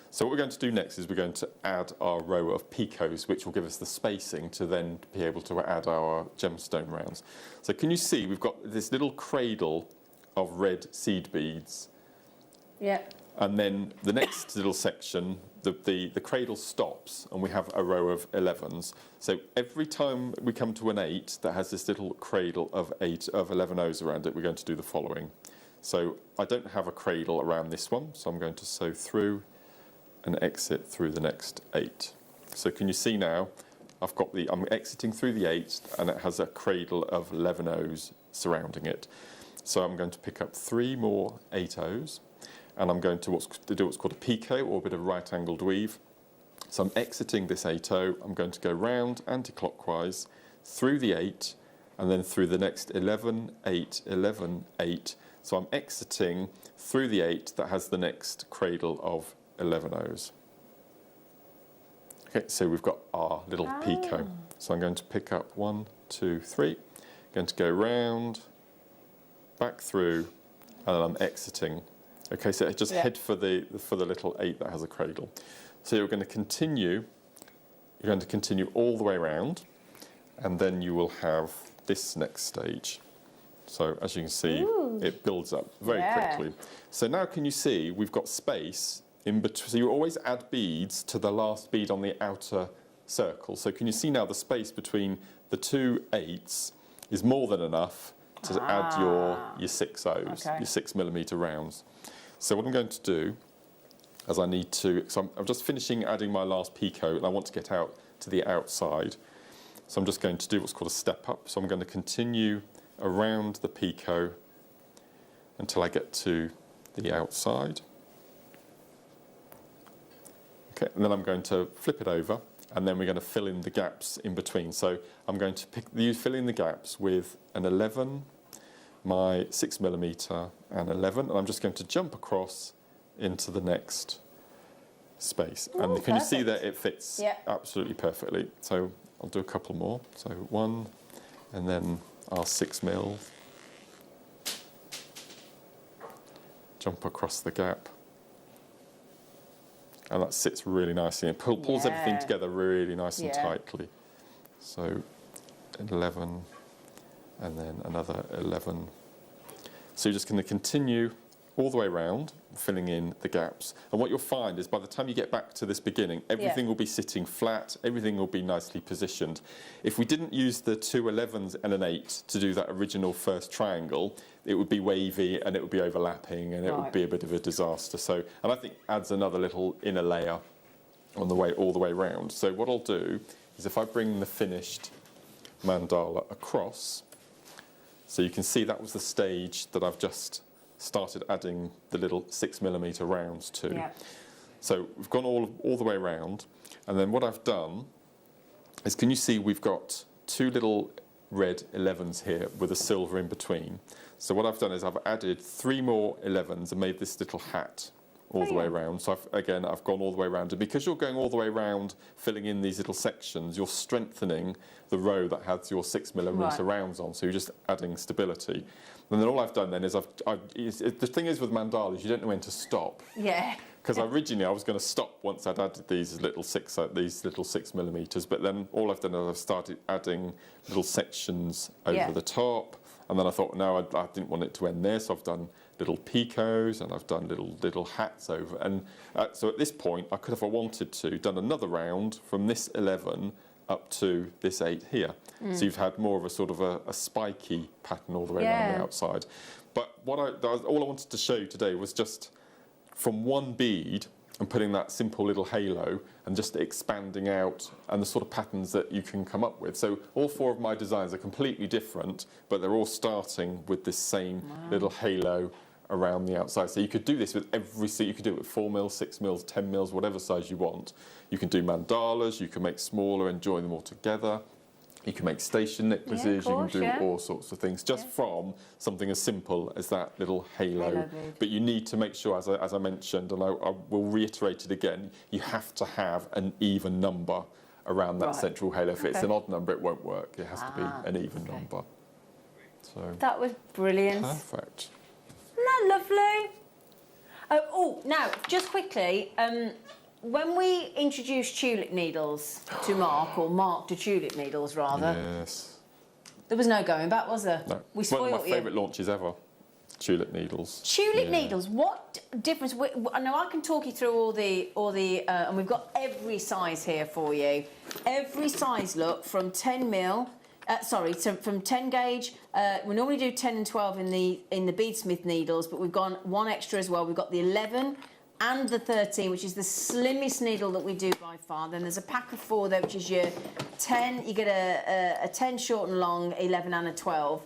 So what we're going to do next is we're going to add our row of picots, which will give us the spacing to then be able to add our gemstone rounds. So can you see we've got this little cradle of red seed beads. Yeah. And then the next little section, the cradle stops and we have a row of 11s. So every time we come to an 8 that has this little cradle of 11 O's around it, we're going to do the following. So I don't have a cradle around this one, so I'm going to sew through and exit through the next 8. So can you see now, I'm exiting through the 8 and it has a cradle of 11 O's surrounding it. So I'm going to pick up 3 more 8 O's. And I'm going to do what's called a picot, or a bit of right-angled weave. So I'm exiting this 8 O, I'm going to go round anti-clockwise through the 8, and then through the next 11, 8, 11, 8. So I'm exiting through the 8 that has the next cradle of 11 O's. Okay, so we've got our little picot. So I'm going to pick up 1, 2, 3. Going to go round, back through, and then I'm exiting. Okay, so just head for the little 8 that has a cradle. So you're going to continue. You're going to continue all the way around, and then you will have this next stage. So as you can see, it builds up very quickly. So now can you see we've got space in between? So you always add beads to the last bead on the outer circle. So can you see now the space between the 2 8s is more than enough to add your 6 O's, your 6mm rounds. So what I'm going to do is I'm just finishing adding my last picot, and I want to get out to the outside. So I'm just going to do what's called a step up. So I'm going to continue around the picot until I get to the outside. Okay, and then I'm going to flip it over, and then we're going to fill in the gaps in between. So I'm going to fill in the gaps with an 11, my 6mm, and 11, and I'm just going to jump across into the next space. Ooh, and can you see that it fits absolutely perfectly? So I'll do a couple more. So 1, and then our 6mm. Jump across the gap. And that sits really nicely. It pulls everything together really nice and tightly. So 11, and then another 11. So you're just going to continue all the way around, filling in the gaps. And what you'll find is by the time you get back to this beginning, everything will be sitting flat, everything will be nicely positioned. If we didn't use the 2 11s and an 8 to do that original first triangle, it would be wavy and it would be overlapping and it would be a bit of a disaster. So, and I think adds another little inner layer on the way, all the way around. So what I'll do is if I bring the finished mandala across, so you can see that was the stage that I've just started adding the little 6mm rounds to. So we've gone all the way around, and then what I've done is, can you see we've got 2 little red 11s here with a silver in between. So what I've done is I've added 3 more 11s and made this little hat all the way around. So I've gone all the way around, and because you're going all the way around filling in these little sections, you're strengthening the row that has your 6mm rounds on, so you're just adding stability. And then all I've done then is the thing is with mandalas, you don't know when to stop. Because originally I was going to stop once I'd added these little 6mm, but then all I've done is I've started adding little sections over the top, and then I thought, no, I didn't want it to end there, so I've done little picots and I've done little hats over. And so at this point, I could, if I wanted to, done another round from this 11 up to this 8 here. So you've had more of a sort of a spiky pattern all the way around the outside. But all I wanted to show you today was just from one bead and putting that simple little halo and just expanding out and the sort of patterns that you can come up with. So all 4 of my designs are completely different, but they're all starting with this same little halo around the outside. So you could do this with you could do it with 4mm, 6mm, 10mm, whatever size you want. You can do mandalas, you can make smaller and join them all together. You can make station necklaces, you can do all sorts of things just from something as simple as that little halo. But you need to make sure, as I mentioned, and I will reiterate it again, you have to have an even number around that central halo. If it's an odd number, it won't work. It has to be an even number. So that was brilliant. Perfect. Isn't that lovely? Now, just quickly, when we introduced tulip needles to Mark, or Mark to tulip needles rather, there was no going back, was there? No. We spoiled one of my favourite launches ever. Tulip needles. Tulip needles. What difference? I know I can talk you through all the, and we've got every size here for you. Every size, look, from 10mm. From 10 gauge. We normally do 10 and 12 in the beadsmith needles, but we've gone one extra as well. We've got the 11 and the 13, which is the slimmest needle that we do by far. Then there's a pack of 4 there, which is your 10. You get a 10 short and long, 11 and a 12.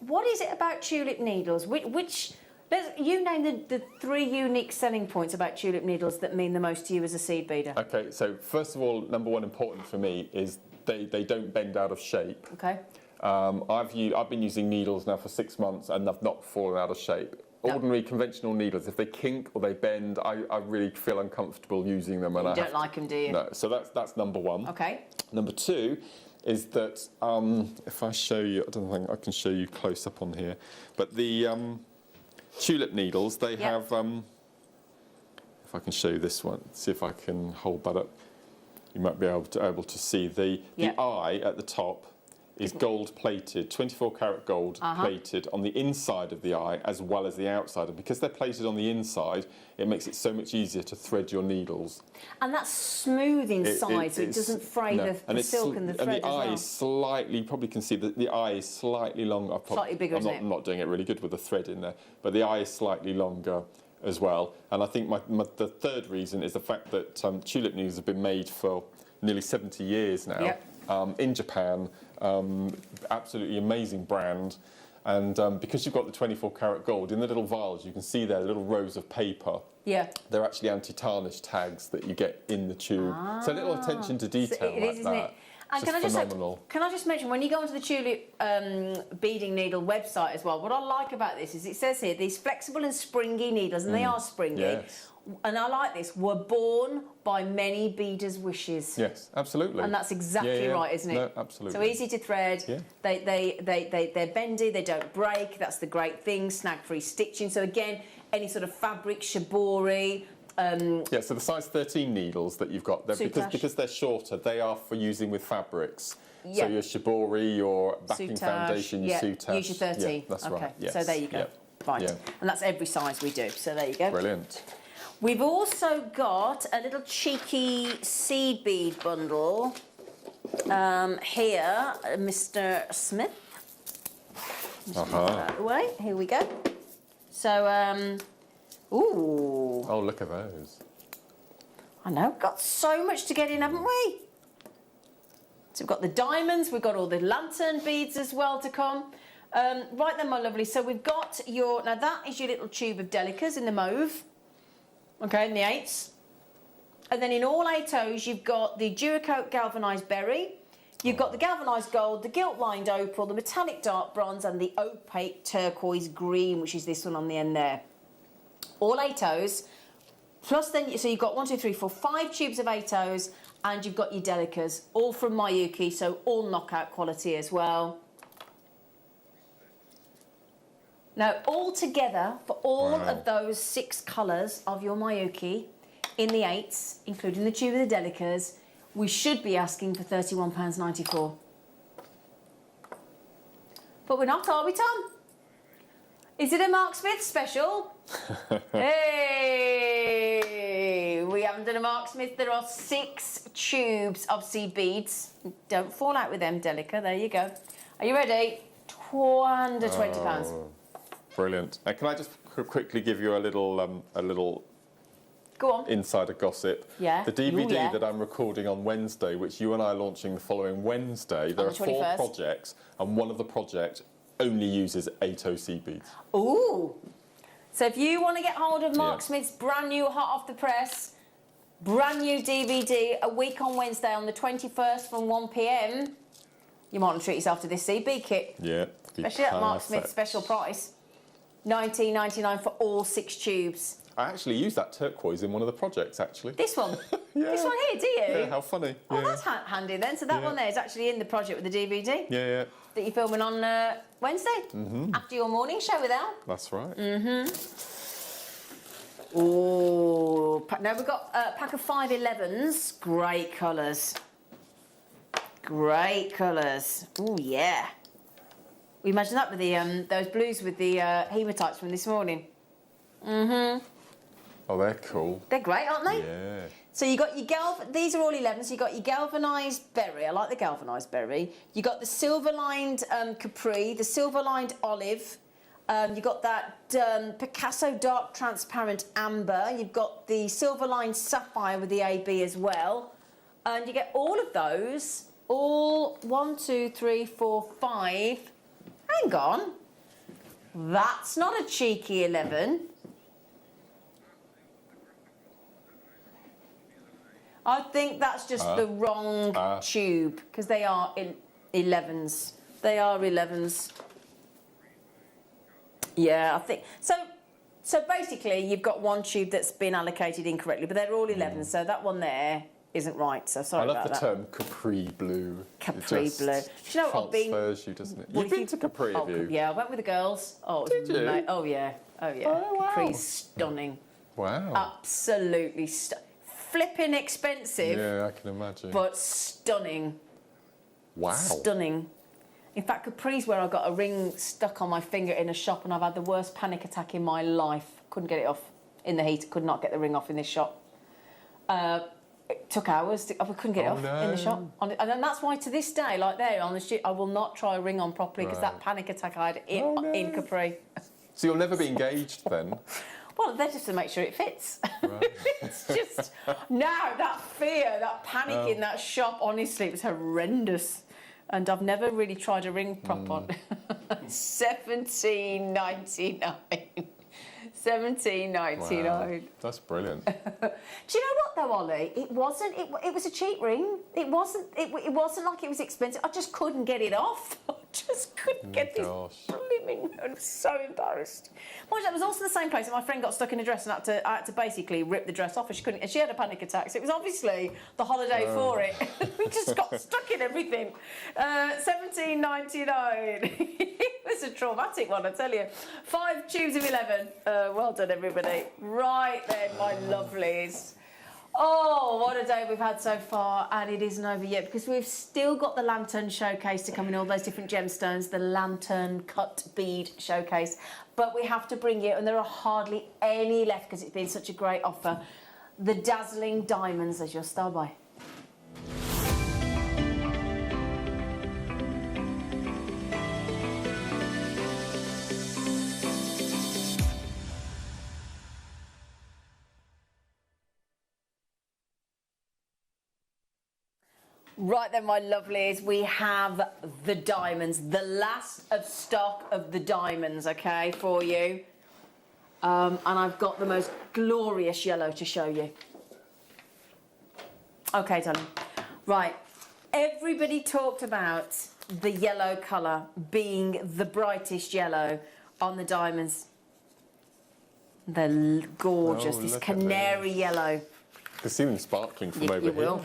What is it about tulip needles? You name the 3 unique selling points about tulip needles that mean the most to you as a seed beader. Okay, so first of all, number 1 important for me is they don't bend out of shape. Okay. I've been using needles now for 6 months and they've not fallen out of shape. ordinary conventional needles, if they kink or they bend, I really feel uncomfortable using them. And You don't like them, do you? No, so that's number one. Okay. Number two is that if I show you, I don't think I can show you close up on here, but the tulip needles, they have, if I can show you this one, see if I can hold that up. You might be able to see the eye at the top is gold plated, 24 karat gold plated on the inside of the eye as well as the outside. And because they're plated on the inside, it makes it so much easier to thread your needles. And that's smooth inside, so it doesn't fray the silk and the thread and the eye is slightly, you probably can see that the eye is slightly longer. Slightly bigger, isn't it? I'm not doing it really good with the thread in there, but the eye is slightly longer as well. And I think the third reason is the fact that tulip needles have been made for nearly 70 years now in Japan. Absolutely amazing brand. And because you've got the 24 karat gold, in the little vials you can see there little rows of paper. Yeah. They're actually anti-tarnish tags that you get in the tube. So a little attention to detail it is, isn't it? And can I just mention, when you go onto the tulip beading needle website as well, what I like about this is it says here, these flexible and springy needles, and they are springy, yes. And I like this, were born by many beaders' wishes. Yes, absolutely. And that's exactly right, isn't it? No, absolutely. So easy to thread, they're bendy, they don't break, that's the great thing, snag-free stitching. So again, any sort of fabric, shibori. So the size 13 needles that you've got, because they're shorter, they are for using with fabrics. So your shibori, your backing foundation, your soutache. Use your 13. Yeah, that's right. Yes. So there you go. Right. Yeah. And that's every size we do. So there you go. Brilliant. We've also got a little cheeky seed bead bundle here, Mr. Smith. Just put that away. Here we go. So, ooh. Oh, look at those. I know, got so much to get in, haven't we? So we've got the diamonds, we've got all the lantern beads as well to come. Right then, my lovely, so we've got now that is your little tube of delicas in the mauve. Okay, in the 8s. And then in all 8 O's, you've got the Duracoat galvanised berry, you've got the galvanised gold, the gilt-lined opal, the metallic dark bronze, and the opaque turquoise green, which is this one on the end there. All 8 O's, plus then, so you've got 1, 2, 3, 4, 5 tubes of 8 O's, and you've got your delicas, all from Miyuki, so all knockout quality as well. Now, all together, for all of those 6 colours of your Miyuki, in the 8s, including the tube of the delicas, we should be asking for £31.94. But we're not, are we, Tom? Is it a Mark Smith special? Hey! We haven't done a Mark Smith. There are 6 tubes of seed beads. Don't fall out with them, Delica. There you go. Are you ready? Under £20. Brilliant. Can I just quickly give you a little Go on. insider gossip? Yeah. The DVD that I'm recording on Wednesday, which you and I are launching the following Wednesday, there are 4 projects, and one of the projects only uses 8 OC beads. Ooh. So if you want to get hold of Mark Smith's brand new, hot off the press, brand new DVD, a week on Wednesday on the 21st from 1 p.m, you might want to treat yourself to this CB kit. Yeah. Especially at Mark Smith's special price. $19.99 for all 6 tubes. I actually used that turquoise in one of the projects, actually. This one? This one here, do you? Yeah, how funny. Oh, that's handy then. So that one there is actually in the project with the DVD. Yeah. That you're filming on Wednesday? After your morning show with Al? That's right. Oh, now we've got a pack of 511s. Great colours. Great colours. Oh, yeah. We imagine that with the those blues with the hematites from this morning. Oh, they're cool. They're great, aren't they? Yeah. So you got your these are all 11. So you got your galvanised berry. I like the galvanised berry. You got the silver-lined capri, the silver-lined olive. You got that Picasso dark transparent amber. You've got the silver-lined sapphire with the AB as well. And you get all of those. All 1, 2, 3, 4, 5. Hang on. That's not a cheeky 11. I think that's just the wrong tube, because they are 11s. They are 11s. Yeah, I think. So, So basically, you've got one tube that's been allocated incorrectly, but they're all 11, so that one there isn't right. So sorry about that. I love the term capri blue. Capri blue. Do you know what? Transfers you, doesn't it? You've been to Capri, have you? Yeah, I went with the girls. Oh, did you? Oh yeah. Oh yeah. Oh, wow. Capri's stunning. Wow. Absolutely flipping expensive. Yeah, I can imagine. But stunning. Wow. Stunning. In fact, Capri's where I got a ring stuck on my finger in a shop, and I've had the worst panic attack in my life. Couldn't get it off in the heat. Could not get the ring off in this shop. It took hours. I couldn't get it off in the shop. And that's why to this day, like there on the street, I will not try a ring on properly because that panic attack I had in Capri. So you'll never be engaged then? Well, they're just to make sure it fits. Right. It's just, now that fear, that panic in that shop, honestly, it was horrendous. And I've never really tried a ring prop on. $17.99. $17.99. Wow. That's brilliant. Do you know what though, Ollie? It wasn't. It was a cheap ring. It wasn't. It wasn't like it was expensive. I just couldn't get it off. I just couldn't get this blooming. I'm so embarrassed. Well, that was also the same place that my friend got stuck in a dress, and I had to basically rip the dress off, and she couldn't. And she had a panic attack. So it was obviously the holiday for it. We just got stuck in everything. $17.99. It was a traumatic one, I tell you. 5 tubes of 11. Well done, everybody. Right then, my lovelies. Oh, what a day we've had so far, and it isn't over yet because we've still got the lantern showcase to come in all those different gemstones, the lantern cut bead showcase. But we have to bring you, and there are hardly any left because it's been such a great offer, the dazzling diamonds as your star buy. Right then, my lovelies, we have the diamonds, the last of stock of the diamonds, okay, for you. And I've got the most glorious yellow to show you. Okay, darling. Right, everybody talked about the yellow colour being the brightest yellow on the diamonds. They're gorgeous, this canary yellow. You can see them sparkling from over here. You will.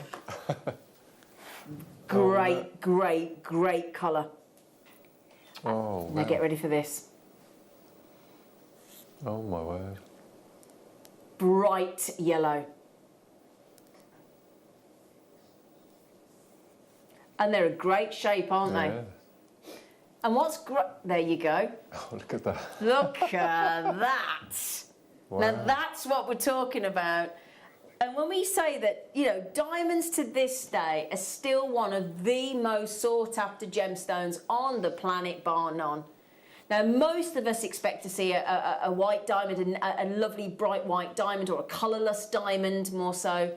Great, great, great colour. Oh, now get ready for this. Oh my word. Bright yellow. And they're a great shape, aren't they? And what's great... There you go. Oh, look at that. Look at that. Wow. Now, that's what we're talking about. And when we say that, you know, diamonds to this day are still one of the most sought-after gemstones on the planet, bar none. Now, most of us expect to see a white diamond, a lovely bright white diamond, or a colourless diamond, more so.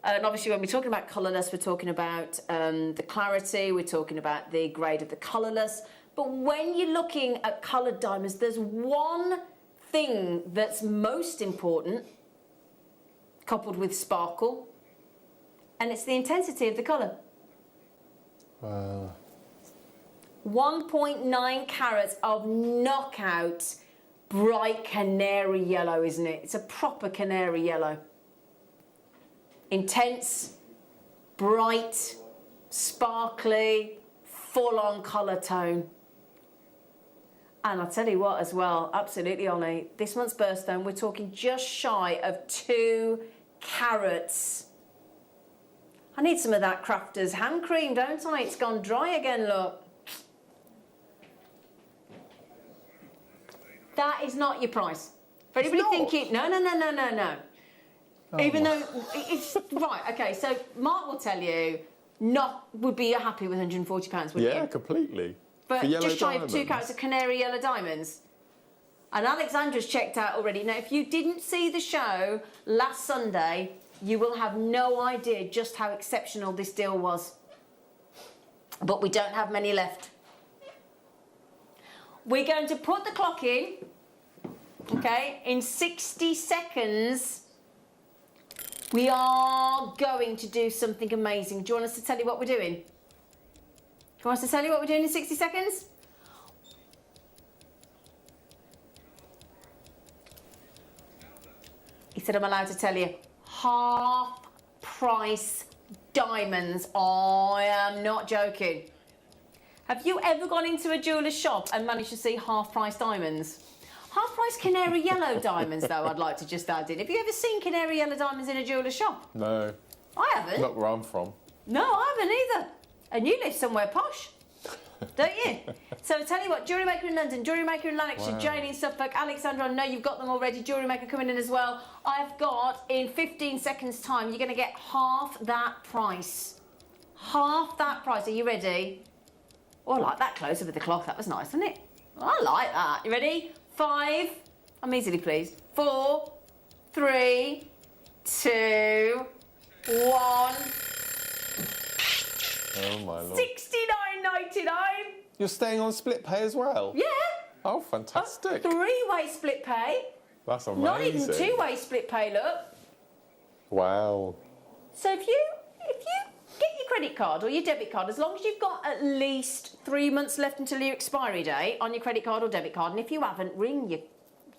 And obviously, when we're talking about colourless, we're talking about the clarity, we're talking about the grade of the colourless. But when you're looking at coloured diamonds, there's one thing that's most important, coupled with sparkle, and it's the intensity of the colour. Wow. 1.9 carats of knockout bright canary yellow, isn't it? It's a proper canary yellow. Intense, bright, sparkly, full-on colour tone. And I'll tell you what as well, absolutely, Ollie, this month's birthstone, we're talking just shy of 2 carats. I need some of that Crafter's hand cream, don't I? It's gone dry again, look. That is not your price. For anybody thinking, no. Oh. Even though it's right, okay, so Mark will tell you, would be happy with £140, wouldn't you? Yeah, completely. But just shy of 2 carats of canary yellow diamonds. And Alexandra's checked out already. Now, if you didn't see the show last Sunday, you will have no idea just how exceptional this deal was. But we don't have many left. We're going to put the clock in, okay, in 60 seconds. We are going to do something amazing. Do you want us to tell you what we're doing? Do you want us to tell you what we're doing in 60 seconds? He said, I'm allowed to tell you, half price diamonds. I am not joking. Have you ever gone into a jeweller's shop and managed to see half price diamonds? Half price canary yellow diamonds, though, I'd like to just add in. Have you ever seen canary yellow diamonds in a jeweller's shop? No. I haven't. Not where I'm from. No, I haven't either. And you live somewhere posh, don't you? So I tell you what, Jewellery Maker in London, Jewellery Maker in Lanarkshire, Jane in Suffolk, Alexandra, I know you've got them already, Jewellery Maker coming in as well. I've got, in 15 seconds' time, you're going to get half that price. Half that price. Are you ready? Oh, I like that closer with the cloth. That was nice, wasn't it? I like that. You ready? 5, I'm easily pleased. 4, 3, 2, 1. Oh my lord. $69.99. You're staying on split pay as well? Yeah. Oh, fantastic. 3-way split pay. That's amazing. Not even 2-way split pay, look. Wow. So if you get your credit card or your debit card, as long as you've got at least 3 months left until your expiry date on your credit card or debit card, and if you haven't, ring your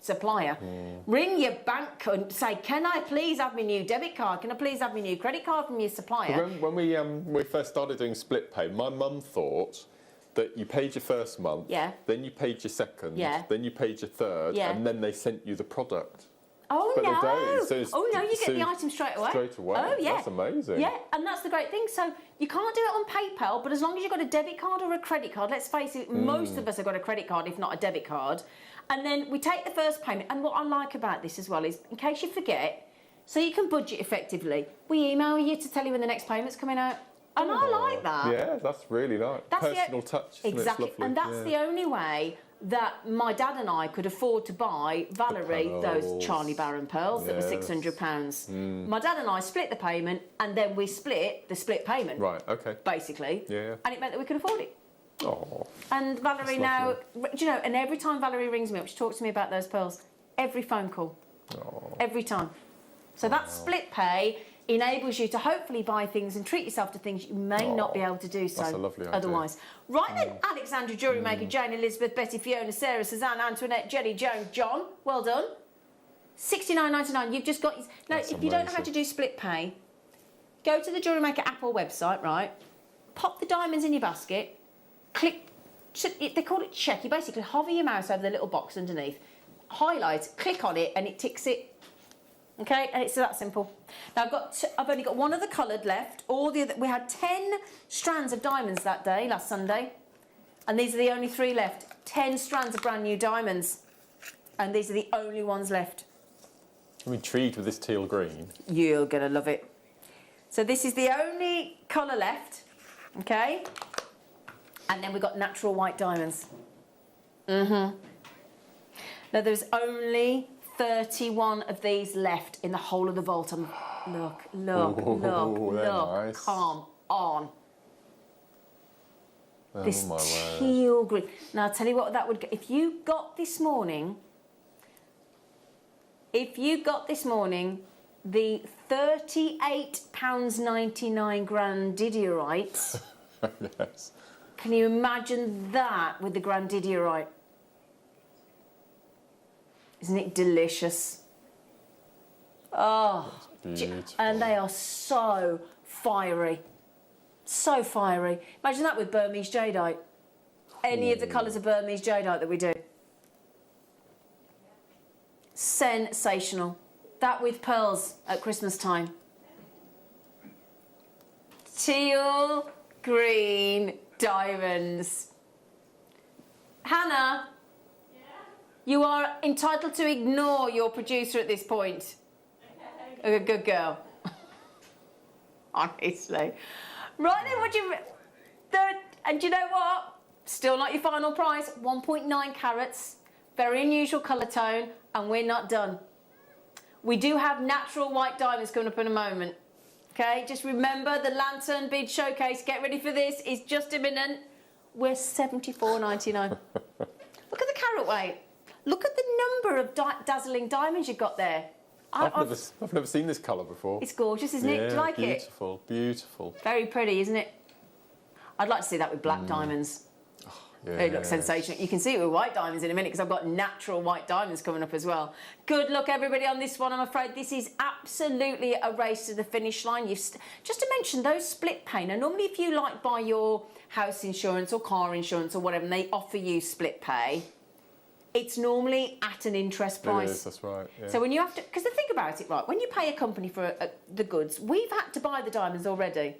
supplier, ring your bank and say, can I please have my new debit card? Can I please have my new credit card from your supplier? When we first started doing split pay, my mum thought that you paid your first month, then you paid your second, then you paid your third, and then they sent you the product. Oh, but no. They don't. So Oh, no, you get the item straight away. Straight away. Oh, yeah. That's amazing. Yeah, and that's the great thing. So you can't do it on PayPal, but as long as you've got a debit card or a credit card, let's face it, most of us have got a credit card, if not a debit card. And then we take the first payment. And what I like about this as well is, in case you forget, so you can budget effectively, we email you to tell you when the next payment's coming out. And I like that. Yeah, that's really nice. That's Personal touch. Exactly. It's lovely. And that's the only way that my dad and I could afford to buy Valerie those Charlie Barron pearls that were £600. My dad and I split the payment, and then we split the split payment. Right, okay. Basically. Yeah. And it meant that we could afford it. Oh. And Valerie now, do you know, and every time Valerie rings me up, she talks to me about those pearls. Every phone call. Oh. Every time. So that split pay enables you to hopefully buy things and treat yourself to things you may not be able to do so That's a lovely idea. otherwise. Right then, Alexandra, Jewellery Maker, Jane, Elizabeth, Betty, Fiona, Sarah, Suzanne, Antoinette, Jenny, Joan, John. Well done. $69.99. You've just got... Now, if you don't know how to do split pay, go to the Jewellery Maker app or website, right? Pop the diamonds in your basket. Click... They call it check. You basically hover your mouse over the little box underneath, highlight, click on it, and it ticks it. Okay, and it's that simple. Now I've only got one of the coloured left. All the other, we had 10 strands of diamonds that day, last Sunday, and these are the only 3 left. 10 strands of brand new diamonds, and these are the only ones left. I'm intrigued with this teal green. You're gonna love it. So this is the only colour left, okay? And then we've got natural white diamonds. Now there's only 31 of these left in the whole of the vault. And look, nice. Come on. Oh, this my word. teal green. Now, I'll tell you what that would... If you got this morning the £38.99 grandidierite... Yes. Can you imagine that with the grandidierite? Isn't it delicious? Oh, beautiful. And they are so fiery. So fiery. Imagine that with Burmese jadeite. Any of the colours of Burmese jadeite that we do. Sensational. That with pearls at Christmas time. Teal green diamonds. Hannah? You are entitled to ignore your producer at this point. Okay. A good girl. Honestly. Right then, and do you know what? Still not your final price. 1.9 carats. Very unusual colour tone. And we're not done. We do have natural white diamonds coming up in a moment. Okay, just remember the lantern bead showcase. Get ready for this. It's just imminent. We're $74.99. Look at the carat weight. Look at the number of dazzling diamonds you've got there. I've never seen this colour before. It's gorgeous, isn't it? Do you like beautiful, it? Beautiful. Very pretty, isn't it? I'd like to see that with black diamonds. Oh, It looks sensational. You can see it with white diamonds in a minute because I've got natural white diamonds coming up as well. Good luck, everybody, on this one. I'm afraid this is absolutely a race to the finish line. Just to mention, those split pay. Now, normally if you like buy your house insurance or car insurance or whatever, and they offer you split pay, it's normally at an interest price. It is, that's right. Yeah. So when you have to, because think about it, right, when you pay a company for the goods, we've had to buy the diamonds already.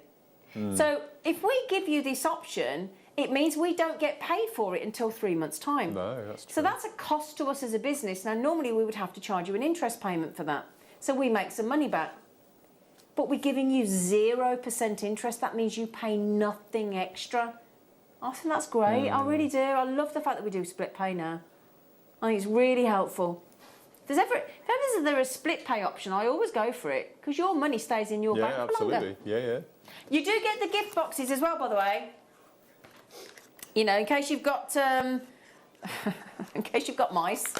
So if we give you this option, it means we don't get paid for it until 3 months' time. No, that's true. So that's a cost to us as a business. Now, normally we would have to charge you an interest payment for that. So we make some money back. But we're giving you 0% interest. That means you pay nothing extra. I think that's great. I really do. I love the fact that we do split pay now. I think it's really helpful. If there's a split pay option, I always go for it because your money stays in your bank for longer. Absolutely. Yeah. You do get the gift boxes as well, by the way. You know, in case you've got in case you've got mice.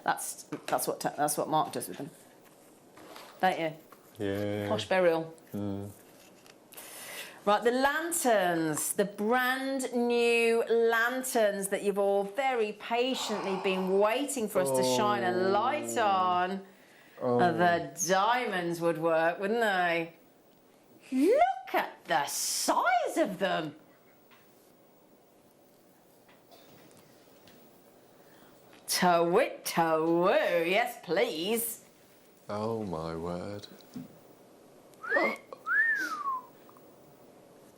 That's what Mark does with them, don't you? Yeah. Posh burial. Right, the lanterns, the brand new lanterns that you've all very patiently been waiting for us to shine a light on. The diamonds would work, wouldn't they? Look at the size of them. To-wit, to-woo, yes please. Oh my word.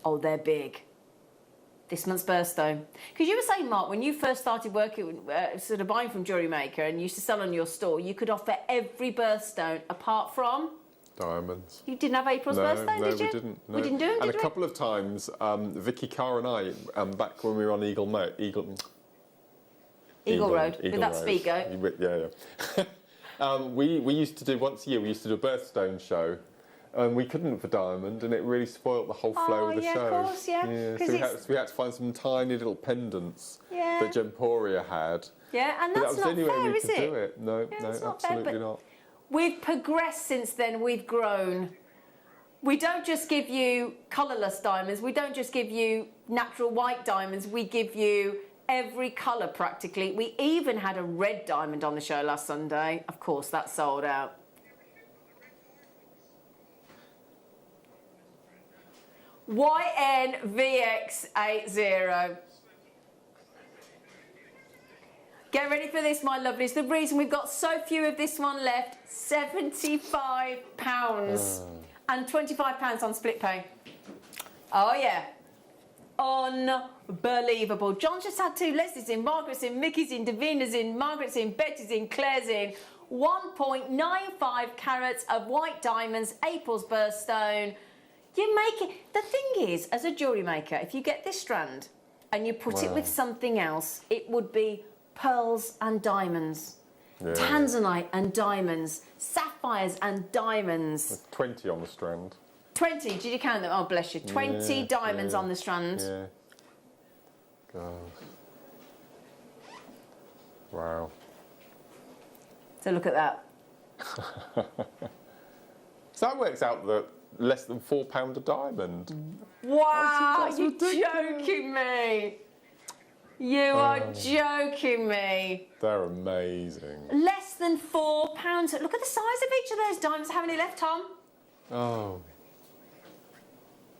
Oh, they're big. This month's birthstone. Because you were saying, Mark, when you first started working, sort of buying from Jewellery Maker and used to sell on your store, you could offer every birthstone apart from... Diamonds. You didn't have April's birthstone, did you? No, we didn't. No. We didn't do them, and did we? a couple of times, Vicky Carr and I, back when we were on Eagle Road. With that speaker. Yeah. We used to do, once a year, we used to do a birthstone show. And we couldn't for diamond, and it really spoilt the whole flow of the show. Of course, yeah. So we had to find some tiny little pendants that Gemporia had. Yeah, and But that's that was not the only way fair, we is could it? do it. No, it's not absolutely fair, not. We've progressed since then. We've grown. We don't just give you colourless diamonds. We don't just give you natural white diamonds. We give you every colour practically. We even had a red diamond on the show last Sunday. Of course, that sold out. YNVX80. Get ready for this, my lovelies. The reason we've got so few of this one left, £75 and £25 on split pay. Oh, yeah. Unbelievable. John's just had 2. Leslie's in, Margaret's in, Mickey's in, Davina's in, Margaret's in, Betty's in, Claire's in. 1.95 carats of white diamonds, April's birthstone. You make it. The thing is, as a jewellery maker, if you get this strand and you put it with something else, it would be pearls and diamonds, tanzanite and diamonds, sapphires and diamonds. There's 20 on the strand. 20, did you count them? Oh, bless you. 20 diamonds on the strand. Yeah. God. Wow. So look at that. So that works out that less than £4 a diamond. Wow, That's you're ridiculous. joking me. You are joking me. They're amazing. Less than £4. Look at the size of each of those diamonds. How many left, Tom? Oh.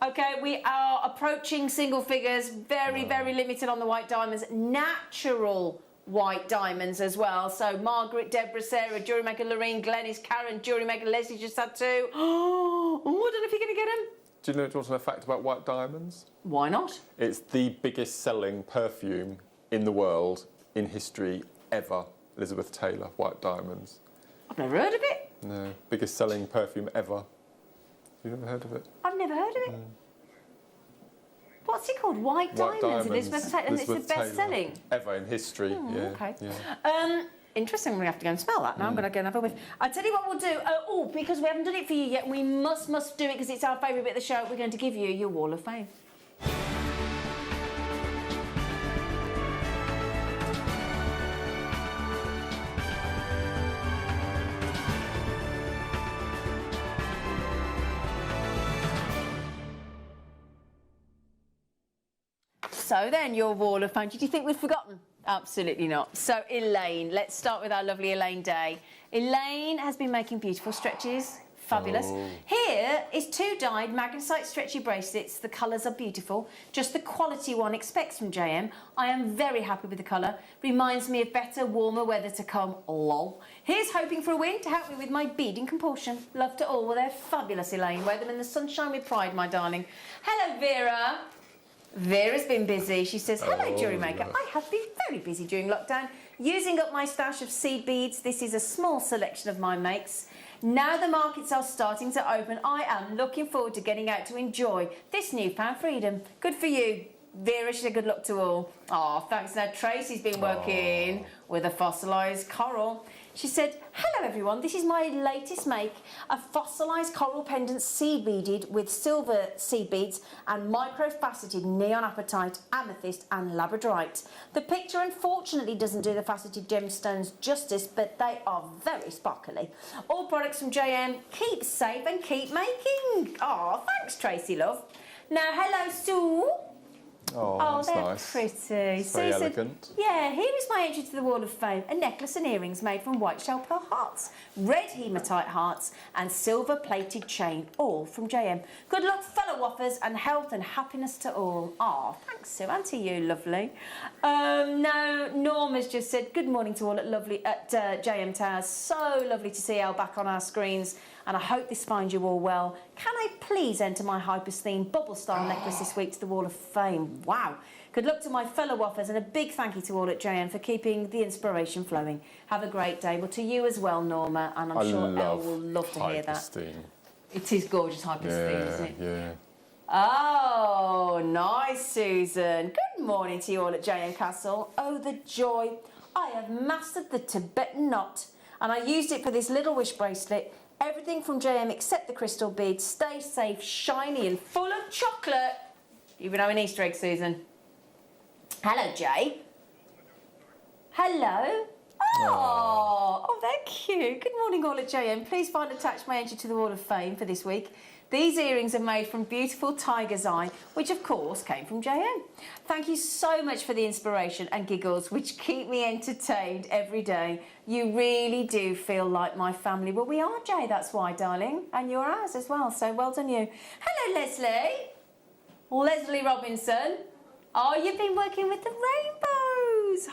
Okay, we are approaching single figures. Very, very limited on the white diamonds. Natural white diamonds as well. So Margaret, Deborah, Sarah, Jewellery Maker, Lorraine, Glenys, Karen, Jewellery Maker, Leslie just had 2. Oh, I don't know if you're going to get them. Do you know what's a fact about white diamonds? Why not? It's the biggest selling perfume in the world in history ever. Elizabeth Taylor, white diamonds. I've never heard of it. No, biggest selling perfume ever. You've never heard of it? I've never heard of it. What's it called? White Diamonds. Elizabeth Taylor. And it's the best selling. Ever in history. Okay. Yeah. Interesting. We have to go and smell that now. I'm going to go and have a whiff. I tell you what we'll do. Because we haven't done it for you yet, we must do it because it's our favourite bit of the show. We're going to give you your Wall of Fame. So then, your wall of fame. Did you think we'd forgotten? Absolutely not. So Elaine, let's start with our lovely Elaine Day. Elaine has been making beautiful stretches. Fabulous. Here is 2 dyed magnesite stretchy bracelets. The colours are beautiful. Just the quality one expects from JM. I am very happy with the colour. Reminds me of better, warmer weather to come. Lol. Here's hoping for a win to help me with my beading compulsion. Love to all. Well, they're fabulous, Elaine. Wear them in the sunshine with pride, my darling. Hello, Vera. Vera's been busy. She says, hello, Jewellery Maker. I have been very busy during lockdown, using up my stash of seed beads. This is a small selection of my makes. Now the markets are starting to open, I am looking forward to getting out to enjoy this newfound freedom. Good for you, Vera. She said good luck to all. Oh, thanks. Now Tracy's been working with a fossilised coral. She said, hello everyone, this is my latest make, a fossilised coral pendant seed beaded with silver seed beads and micro-faceted neon apatite, amethyst and labradorite. The picture unfortunately doesn't do the faceted gemstones justice, but they are very sparkly. All products from JM, keep safe and keep making. Oh, thanks Tracy, love. Now, hello Sue. Oh, they're nice. pretty. Very elegant. Yeah, here is my entry to the Wall of Fame. A necklace and earrings made from white shell pearl hearts, red hematite hearts and silver plated chain, all from JM. Good luck, fellow waffers, and health and happiness to all. Oh, thanks Sue, and to you, lovely. No, Norma's just said, good morning to all at JM Towers. So lovely to see Elle back on our screens. And I hope this finds you all well. Can I please enter my Hypers theme bubble style necklace this week to the Wall of Fame? Wow. Good luck to my fellow waffers and a big thank you to all at JM for keeping the inspiration flowing. Have a great day. Well, to you as well, Norma, and I'm sure Elle will love to hear that. Theme. It is gorgeous Hypers theme, isn't it? Yeah. Oh, nice, Susan. Good morning to you all at JM Castle. Oh, the joy. I have mastered the Tibetan knot and I used it for this little wish bracelet. Everything from JM except the crystal beads. Stay safe, shiny and full of chocolate. You've been having Easter eggs, Susan. Hello, Jay. Hello. Oh, they're cute. Good morning, all at JM. Please find attached my entry to the Wall of Fame for this week. These earrings are made from beautiful tiger's eye, which of course came from JM. Thank you so much for the inspiration and giggles, which keep me entertained every day. You really do feel like my family. Well, we are, Jay, that's why, darling. And you're ours as well, so well done you. Hello, Leslie. Leslie Robinson. Oh, you've been working with the rainbows.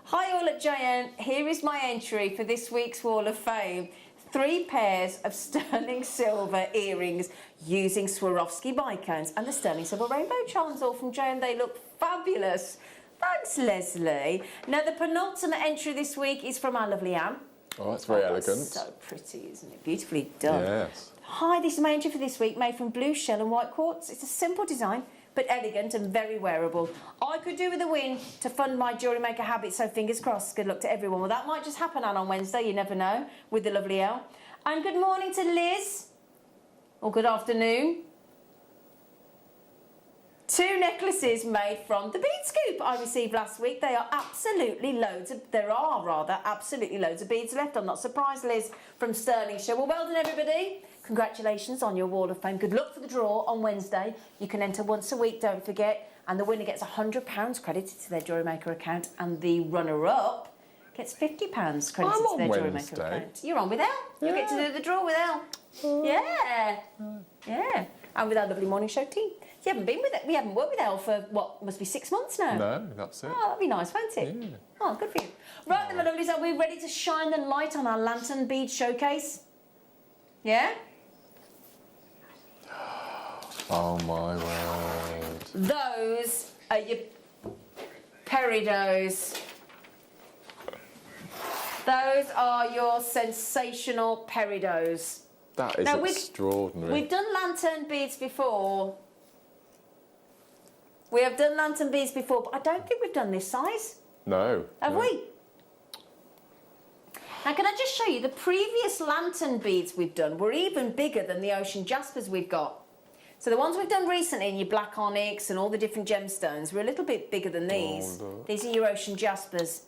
Hi, all at JM. Here is my entry for this week's Wall of Fame. 3 pairs of sterling silver earrings using Swarovski bicones and the sterling silver rainbow charms, all from JM. They look fabulous. Thanks, Leslie. Now, the penultimate entry this week is from our lovely Anne. Oh, that's very elegant. So pretty, isn't it? Beautifully done. Yes. Hi, this is my entry for this week, made from blue shell and white quartz. It's a simple design, but elegant and very wearable. I could do with a win to fund my Jewellery Maker habit, so fingers crossed. Good luck to everyone. Well, that might just happen, Anne, on Wednesday. You never know, with the lovely Elle. And good morning to Liz. Or good afternoon. 2 necklaces made from the bead scoop I received last week. There are absolutely loads of beads left. I'm not surprised, Liz, from Stirlingshire. Well, well done, everybody. Congratulations on your Wall of Fame. Good luck for the draw on Wednesday. You can enter once a week, don't forget. And the winner gets £100 credited to their Jewellery Maker account. And the runner-up gets £50 credited to their Jewellery Maker account. You're on with Elle. You get to do the draw with Elle. Yeah. Yeah. And with our lovely morning show team. You haven't been with it. We haven't worked with Elle for, what, must be 6 months now? No, that's it. Oh, that'd be nice, won't it? Yeah. Oh, good for you. Right then, my lovelies, are we ready to shine the light on our lantern bead showcase? Yeah? Oh, my word. Those are your peridos. Those are your sensational peridos. That is extraordinary. We've done lantern beads before. We have done lantern beads before, but I don't think we've done this size. No. Have we? Now, can I just show you, the previous lantern beads we've done were even bigger than the ocean jaspers we've got. So the ones we've done recently in your black onyx and all the different gemstones were a little bit bigger than these. Oh, these are your ocean jaspers.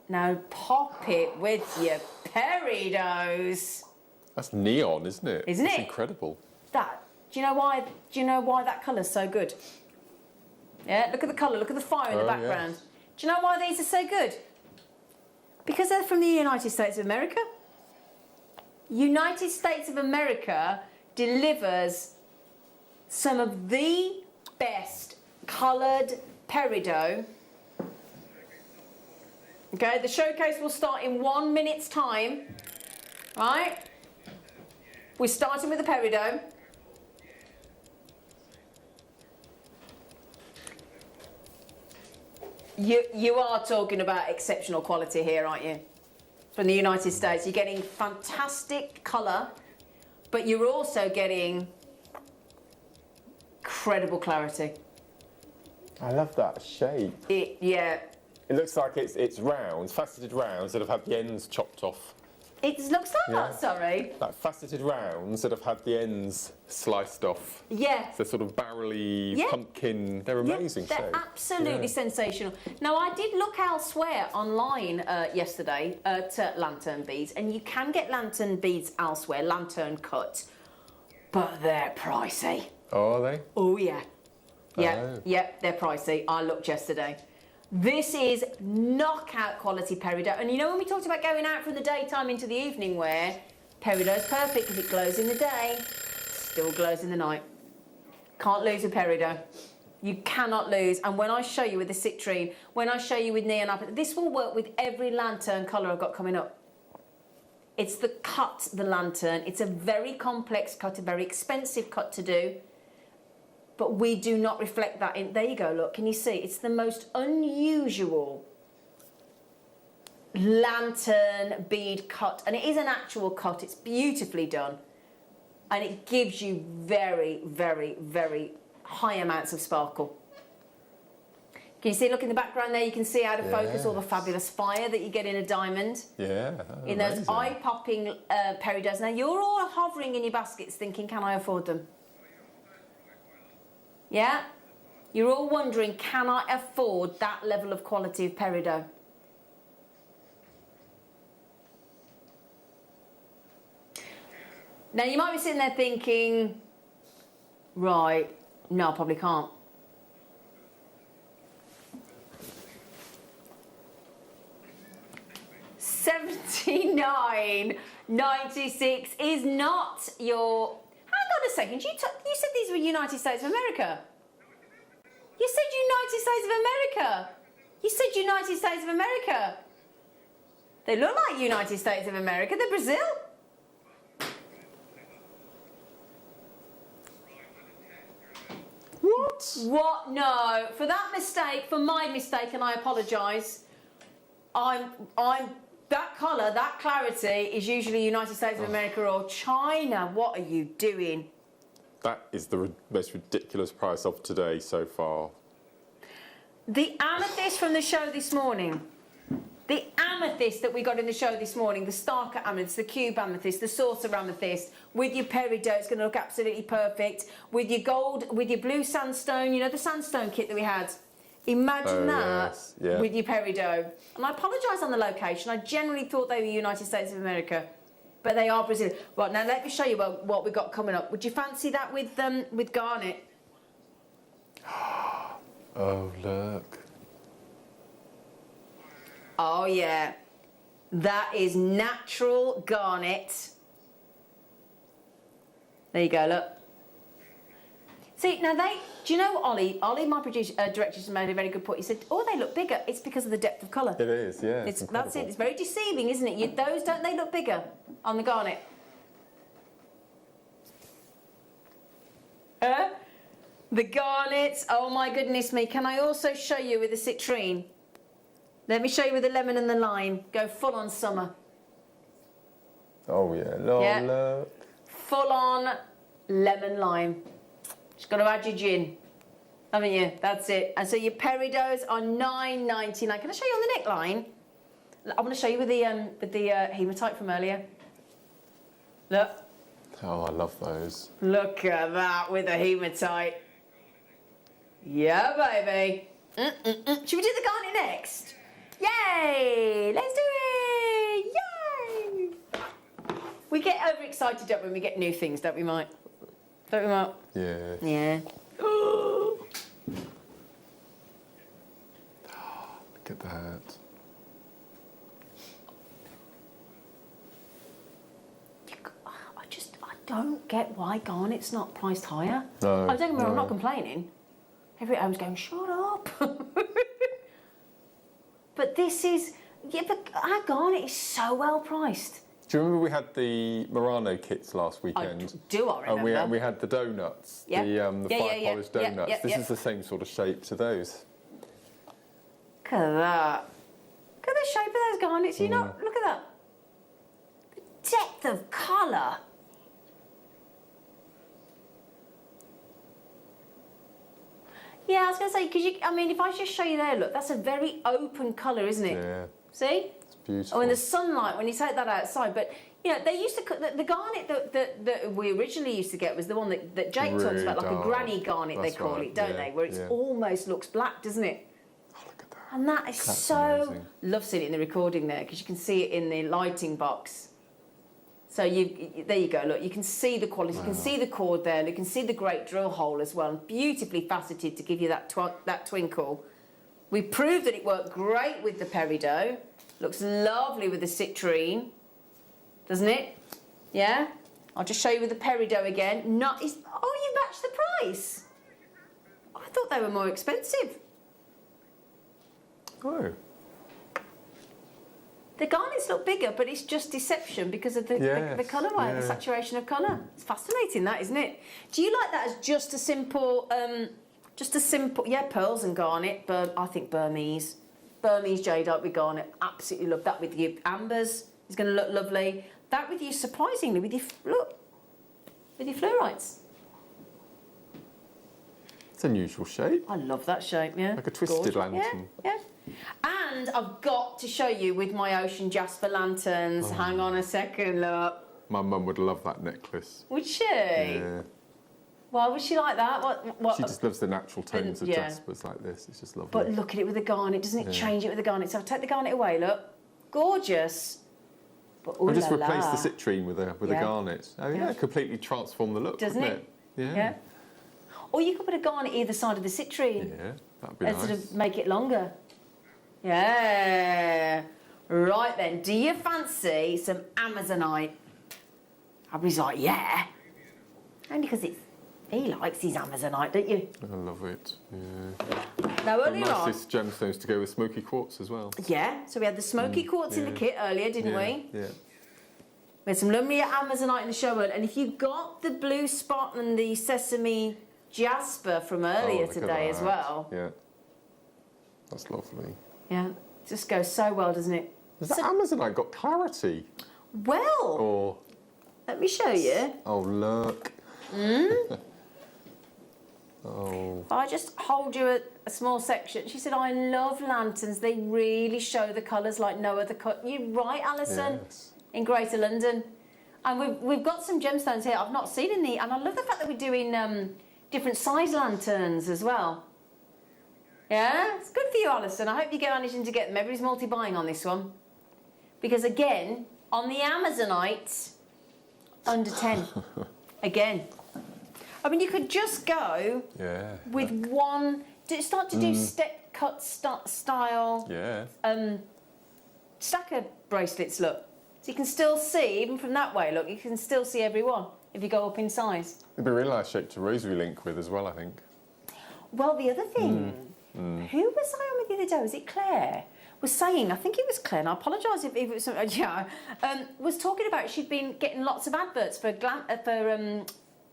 Now pop it with your peridos. That's neon, isn't it? Isn't it? It's incredible. Do you know why that colour's so good? Yeah, look at the colour, look at the fire in the background. Yes. Do you know why these are so good? Because they're from the United States of America. United States of America delivers some of the best coloured peridot. Okay, the showcase will start in 1 minute's time. Right? We're starting with the peridot. You are talking about exceptional quality here, aren't you? From the United States. You're getting fantastic colour, but you're also getting incredible clarity. I love that shape. Yeah. It looks like it's rounds, faceted rounds that have had the ends chopped off. It looks like that, sorry. Like faceted rounds that have had the ends sliced off. Yeah. So sort of barrely pumpkin. They're amazing They're shapes. absolutely sensational. Now, I did look elsewhere online yesterday at lantern beads, and you can get lantern beads elsewhere, lantern cut, but they're pricey. Oh, are they? Oh, yeah. Yeah, Oh. yeah, they're pricey. I looked yesterday. This is knockout quality peridot. And you know when we talked about going out from the daytime into the evening wear, peridot's perfect because it glows in the day, still glows in the night. Can't lose a peridot. You cannot lose. And when I show you with the citrine, when I show you with neon apple, this will work with every lantern colour I've got coming up. It's the cut, the lantern. It's a very complex cut, a very expensive cut to do. But we do not reflect that in. There you go, look, can you see? It's the most unusual lantern bead cut. And it is an actual cut, it's beautifully done. And it gives you very, very, very high amounts of sparkle. Can you see, look in the background there, you can see out of focus all the fabulous fire that you get in a diamond. Yeah, in those eye-popping peridots. Now, you're all hovering in your baskets thinking, can I afford them? Yeah? You're all wondering, can I afford that level of quality of peridot? Now, you might be sitting there thinking, right, no, I probably can't. $79.96 is not your... Hang on a second, you said these were United States of America. You said United States of America. You said United States of America. They look like United States of America. They're Brazil. What? What? No. For that mistake, for my mistake, and I apologise, that colour, that clarity is usually United States of America or China. What are you doing? That is the most ridiculous price of today so far. The amethyst from the show this morning, the amethyst that we got in the show this morning, the starker amethyst, the cube amethyst, the saucer amethyst, with your peridot, it's going to look absolutely perfect. With your gold, with your blue sandstone, you know the sandstone kit that we had? Imagine that with your peridot. And I apologise on the location. I generally thought they were United States of America, but they are Brazil. Right, now let me show you what we've got coming up. Would you fancy that with garnet? Oh, look. Oh, yeah. That is natural garnet. There you go, look. See, now do you know Ollie, my producer, director, just made a very good point. He said, oh, they look bigger. It's because of the depth of colour. It is, yeah. That's it. It's very deceiving, isn't it? Those, don't they look bigger on the garnet? The garnets, oh my goodness me. Can I also show you with the citrine? Let me show you with the lemon and the lime. Go full on summer. Oh, yeah. Look. Full on lemon lime. Just got to add your gin, haven't you? That's it. And so your peridots are $9.99. Can I show you on the neckline? I want to show you with the hematite from earlier. Look. Oh, I love those. Look at that with the hematite. Yeah, baby. Should we do the garnet next? Yay! Let's do it! Yay! We get overexcited, don't we, when we get new things, don't we, Mike? Don't we, Mark? Yeah. Yeah. don't get why garnet's not priced higher. No, I don't get me wrong, I'm no. not complaining. Every home's going, shut up. But this is, yeah, but our garnet is so well priced. Do you remember we had the Murano kits last weekend? I remember. And we had the donuts, Yeah. the fire polished donuts. Yeah, This is the same sort of shape to those. Look at that. Look at the shape of those garnets. You know, look at that. The depth of colour. Yeah, I was going to say, because I mean, if I just show you there, look, that's a very open colour, isn't it? Yeah, See? it's beautiful. Oh, in the sunlight, when you take that outside. But, you know, they used to, the garnet that we originally used to get was the one that Jake talks Really about, like dark. a granny garnet, That's they call right, it, don't yeah, they? Where it yeah. almost looks black, doesn't it? Oh, look at that. And that is That's so... amazing. Love seeing it in the recording there, because you can see it in the lighting box. So there you go, look, you can see the quality, you can see the cord there, you can see the great drill hole as well, beautifully faceted to give you that twinkle. We proved that it worked great with the peridot, looks lovely with the citrine, doesn't it? Yeah? I'll just show you with the peridot again. Oh, you matched the price. I thought they were more expensive. Oh. The garnets look bigger, but it's just deception because of the colourway, the saturation of colour. It's fascinating, that, isn't it? Do you like that as just a simple, yeah, pearls and garnet, but I think Burmese jadeite with garnet, absolutely love that with your ambers. It's going to look lovely. That with you, surprisingly, with your fluorites. It's an unusual shape. I love that shape, yeah. Like a twisted lantern. Yeah. And I've got to show you with my ocean jasper lanterns. Oh. Hang on a second, look. My mum would love that necklace. Would she? Yeah. Why would she like that? What? She just loves the natural tones of yeah. jaspers like this. It's just lovely. But look at it with the garnet, doesn't it change it with the garnet? So I'll take the garnet away, look. Gorgeous. But ooh I'll just la replace la. the citrine with a garnet. Oh yeah, completely transform the look, Doesn't wouldn't it? Yeah. Or you could put a garnet either side of the citrine. Yeah, that'd be And nice. sort of make it longer. Yeah. Right then, do you fancy some Amazonite? Abby's like, yeah. Only because he likes his Amazonite, don't you? I love it. Yeah. No, The earlier on. nicest gemstones to go with smoky quartz as well. Yeah, so we had the smoky quartz in the kit earlier, didn't we? Yeah. We had some lovely Amazonite in the show, and if you got the blue spot and the sesame jasper from earlier look at today as that. well. Yeah. That's lovely. Yeah, it just goes so well, doesn't it? Has that Amazonite got clarity? Well, Or, let me show you. oh look. Hmm? Oh. If I just hold you a small section. She said, I love lanterns. They really show the colours like no other colour. You're right, Alison. Yes. In Greater London. And we've got some gemstones here I've not seen in the... And I love the fact that we're doing different size lanterns as well. Yeah? It's good for you, Alison. I hope you're managing to get them. Everybody's multi-buying on this one. Because again, on the Amazonite, under 10. Again. I mean, you could just go with one... Start to do step cut style... Yeah. Stacker bracelets, look. So you can still see, even from that way, look, you can still see every one if you go up in size. It'd be a really nice shape to rosary link with as well, I think. Well, the other thing, who was I on with the other day? Was it Claire? Was saying, I think it was Claire, and I apologise if it was some, was talking about she'd been getting lots of adverts for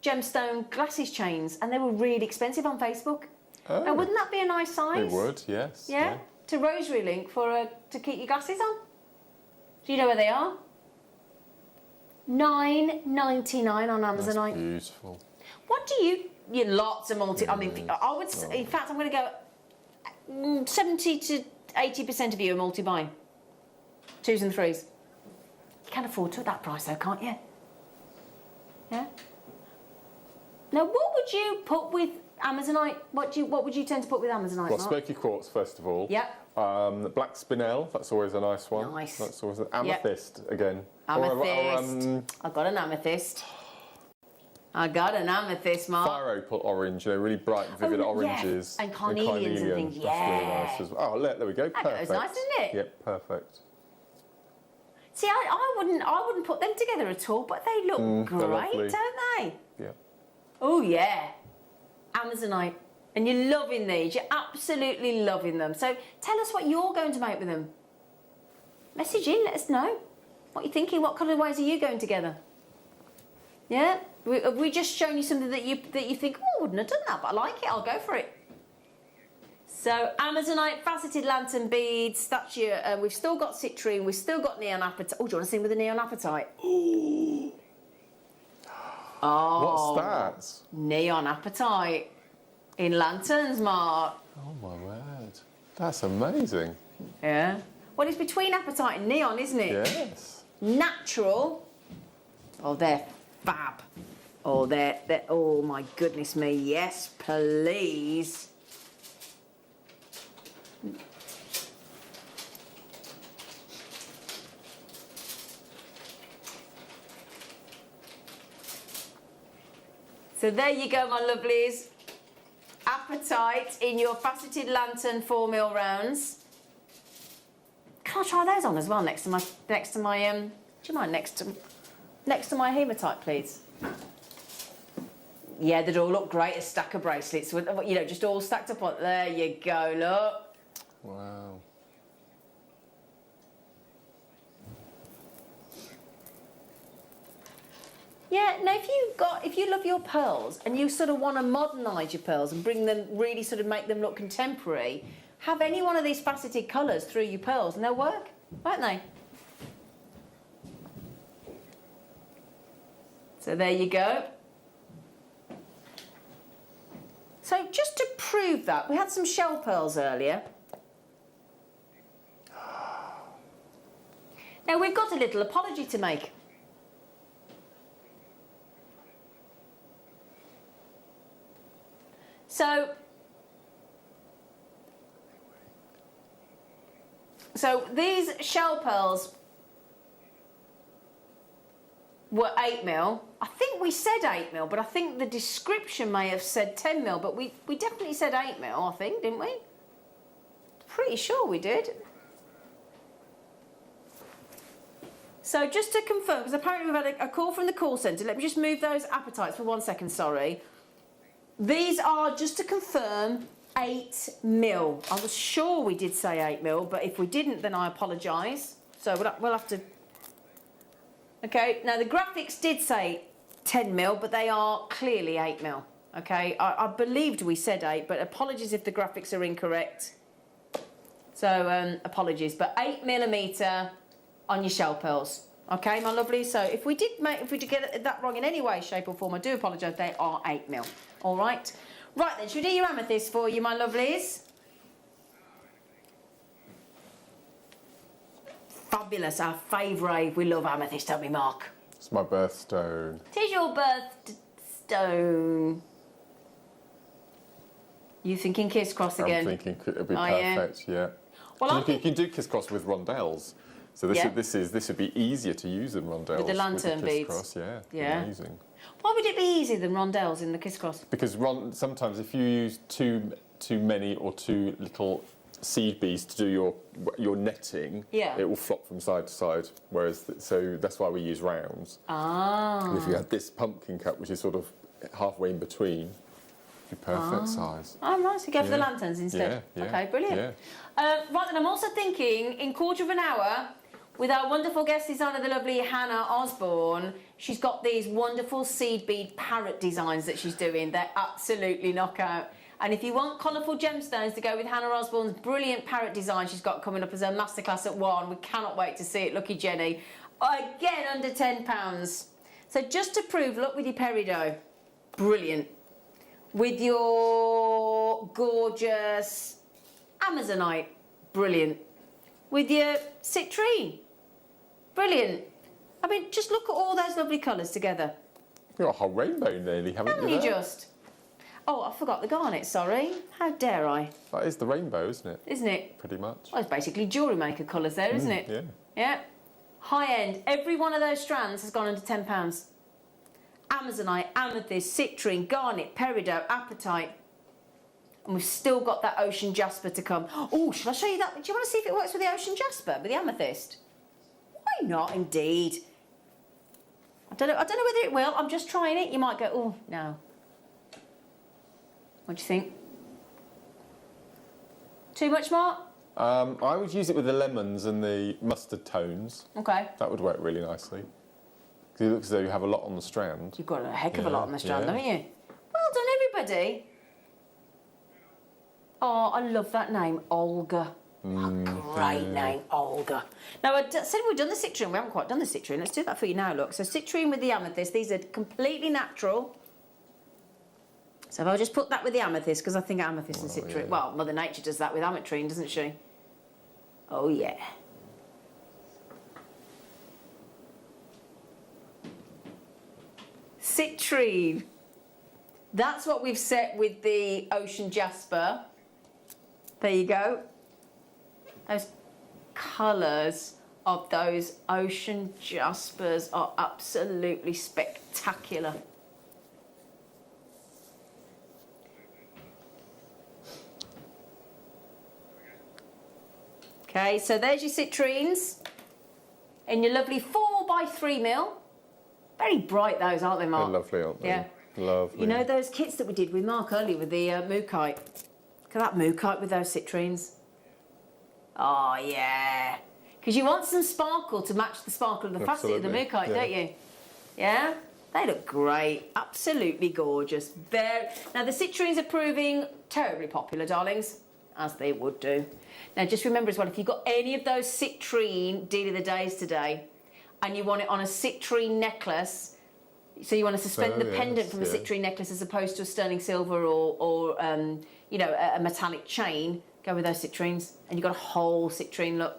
gemstone glasses chains, and they were really expensive on Facebook. Oh. And wouldn't that be a nice size? It would, yes. Yeah? To rosary link to keep your glasses on. Do you know where they are? $9.99 on Amazonite. That's beautiful. What do you lots of multi... I mean, I would... In fact, I'm going to go... 70 to 80% of you are multi-buying. 2s and 3s. You can't afford to at that price, though, can't you? Yeah? Now, what would you put with Amazonite? What would you tend to put with Amazonite, Well, Mark? smoky quartz, first of all. Yep. The black spinel, that's always a nice one. Nice. That's always an amethyst again. Amethyst. I've got an amethyst. I got an amethyst, Mark. Fire opal orange, really bright, vivid oranges. And carnelians and things, That's really nice as well. Oh, look, there we go. Perfect. That goes nice, doesn't it? Yep, perfect. See, I wouldn't put them together at all, but they look great, lovely. don't they? Yeah. Oh yeah, Amazonite. And you're loving these, you're absolutely loving them. So tell us what you're going to make with them. Message in, let us know. What you're thinking, what colourways are you going together? Yeah? Have we just shown you something that you think, oh, I wouldn't have done that, but I like it, I'll go for it. So Amazonite, faceted lantern beads, that's your, we've still got citrine, we've still got neon apatite. Oh, do you want to sing with the neon apatite? Ooh. Oh. What's that? Neon apatite. In lanterns, Mark. Oh my word. That's amazing. Yeah. Well, it's between apatite and neon, isn't it? Yes. Natural. Oh, they're fab. Oh, they're oh my goodness me. Yes, please. So there you go, my lovelies. Apatite in your faceted lantern 4mm rounds. Can I try those on as well next to my do you mind next to my hematite, please? Yeah, they'd all look great as stack of bracelets, you know, just all stacked up on. There you go, look. Wow. Yeah, now if you love your pearls and you sort of want to modernise your pearls and bring them, really sort of make them look contemporary, have any one of these faceted colours through your pearls and they'll work, won't they? So there you go. So just to prove that, we had some shell pearls earlier. Now we've got a little apology to make. So these shell pearls were 8mm. I think we said 8mm, but I think the description may have said 10mm, but we definitely said 8mm, I think, didn't we? Pretty sure we did. So just to confirm, because apparently we've had a call from the call centre, let me just move those apatites for 1 second, sorry. These are, just to confirm, 8mm. I was sure we did say 8mm, but if we didn't, then I apologise. So we'll have to... Okay, now the graphics did say 10mm, but they are clearly 8mm. Okay, I believed we said 8, but apologies if the graphics are incorrect. So apologies, but 8mm on your shell pearls. Okay, my lovely. So if we did get that wrong in any way, shape or form, I do apologise. They are 8mm. All right. Right then, should we do your amethyst for you, my lovelies? Fabulous, our favourite. We love amethyst, don't we, Mark? It's my birthstone. It is your birthstone. You thinking kiss cross again? I'm thinking it'd be perfect, yeah. Well, you can do kiss cross with rondelles. So this would be easier to use than rondelles. With the lantern beads. Cross, yeah. Amazing. Why would it be easier than rondelles in the kiss cross? Because sometimes if you use too many or too little seed beads to do your netting, it will flop from side to side. So that's why we use rounds. Ah. And if you had this pumpkin cut, which is sort of halfway in between, it'd be perfect size. Oh, nice. You go for the lanterns instead. Yeah. Okay, brilliant. Yeah. Right then, I'm also thinking in quarter of an hour, with our wonderful guest designer, the lovely Hannah Osborne, she's got these wonderful seed bead parrot designs that she's doing. They're absolutely knockout. And if you want colourful gemstones to go with Hannah Osborne's brilliant parrot design she's got coming up as her masterclass at 1, we cannot wait to see it. Lucky Jenny. Again, under £10. So just to prove, look with your peridot. Brilliant. With your gorgeous Amazonite. Brilliant. With your citrine. Brilliant. I mean, just look at all those lovely colours together. You've got a whole rainbow nearly, haven't you? Just. Oh, I forgot the garnet, sorry. How dare I? That is the rainbow, isn't it? Isn't it? Pretty much. Well, it's basically Jewellery Maker colours there, isn't it? Yeah. Yeah. High end. Every one of those strands has gone under £10. Amazonite, amethyst, citrine, garnet, peridot, apatite. And we've still got that ocean jasper to come. Oh, shall I show you that? Do you want to see if it works with the ocean jasper, with the amethyst? you not, indeed. I don't know whether it will. I'm just trying it. You might go, oh, no. What do you think? Too much, Mark? I would use it with the lemons and the mustard tones. Okay. That would work really nicely. Because it looks as though you have a lot on the strand. You've got a heck of a lot on the strand, yeah. haven't you? Well done, everybody. Oh, I love that name, Olga. Great name, Olga. Now, I said we've done the citrine. We haven't quite done the citrine. Let's do that for you now, look. So citrine with the amethyst. These are completely natural. So if I just put that with the amethyst, because I think amethyst and citrine... Yeah. Well, Mother Nature does that with ametrine, doesn't she? Oh, yeah. Citrine. That's what we've set with the ocean jasper. There you go. Those colours of those ocean jaspers are absolutely spectacular. Okay, so there's your citrines in your lovely 4x3mm. Very bright those, aren't they, Mark? They're lovely, aren't they? Yeah. Lovely. You know those kits that we did with Mark earlier with the mookaite? Look at that mookaite with those citrines. Oh, yeah. Because you want some sparkle to match the sparkle of the facet of the mookaite, don't you? Yeah? They look great. Absolutely gorgeous. Now, the citrines are proving terribly popular, darlings, as they would do. Now, just remember as well, if you've got any of those citrine deal of the days today and you want it on a citrine necklace, so you want to suspend the pendant from a citrine necklace as opposed to a sterling silver or you know, a metallic chain, go with those citrines and you've got a whole citrine look.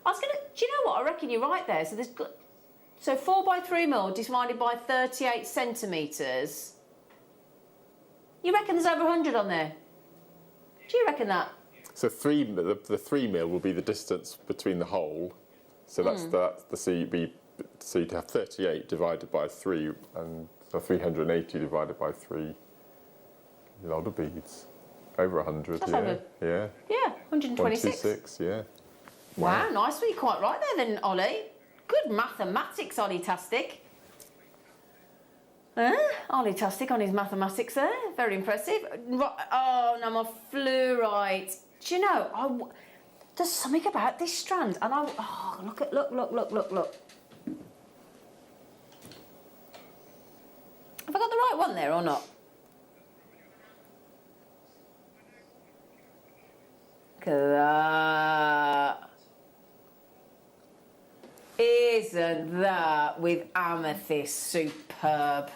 I was going to, do you know what? I reckon you're right there. So 4x3mm divided by 38 centimetres. You reckon there's over 100 on there? Do you reckon that? So the 3mm will be the distance between the hole. So that's so you'd have 38 divided by 3 and so 380 divided by 3. A lot of beads. Over 100, That's yeah. over. Yeah. Yeah, 126. 126, yeah. Wow, nice. Well, you're quite right there then, Ollie. Good mathematics, Ollie-tastic. Ollie-tastic on his mathematics there. Very impressive. Oh, no, my fluorite. Do you know, there's something about this strand. And look. Have I got the right one there or not? Look at that. Isn't that with amethyst superb?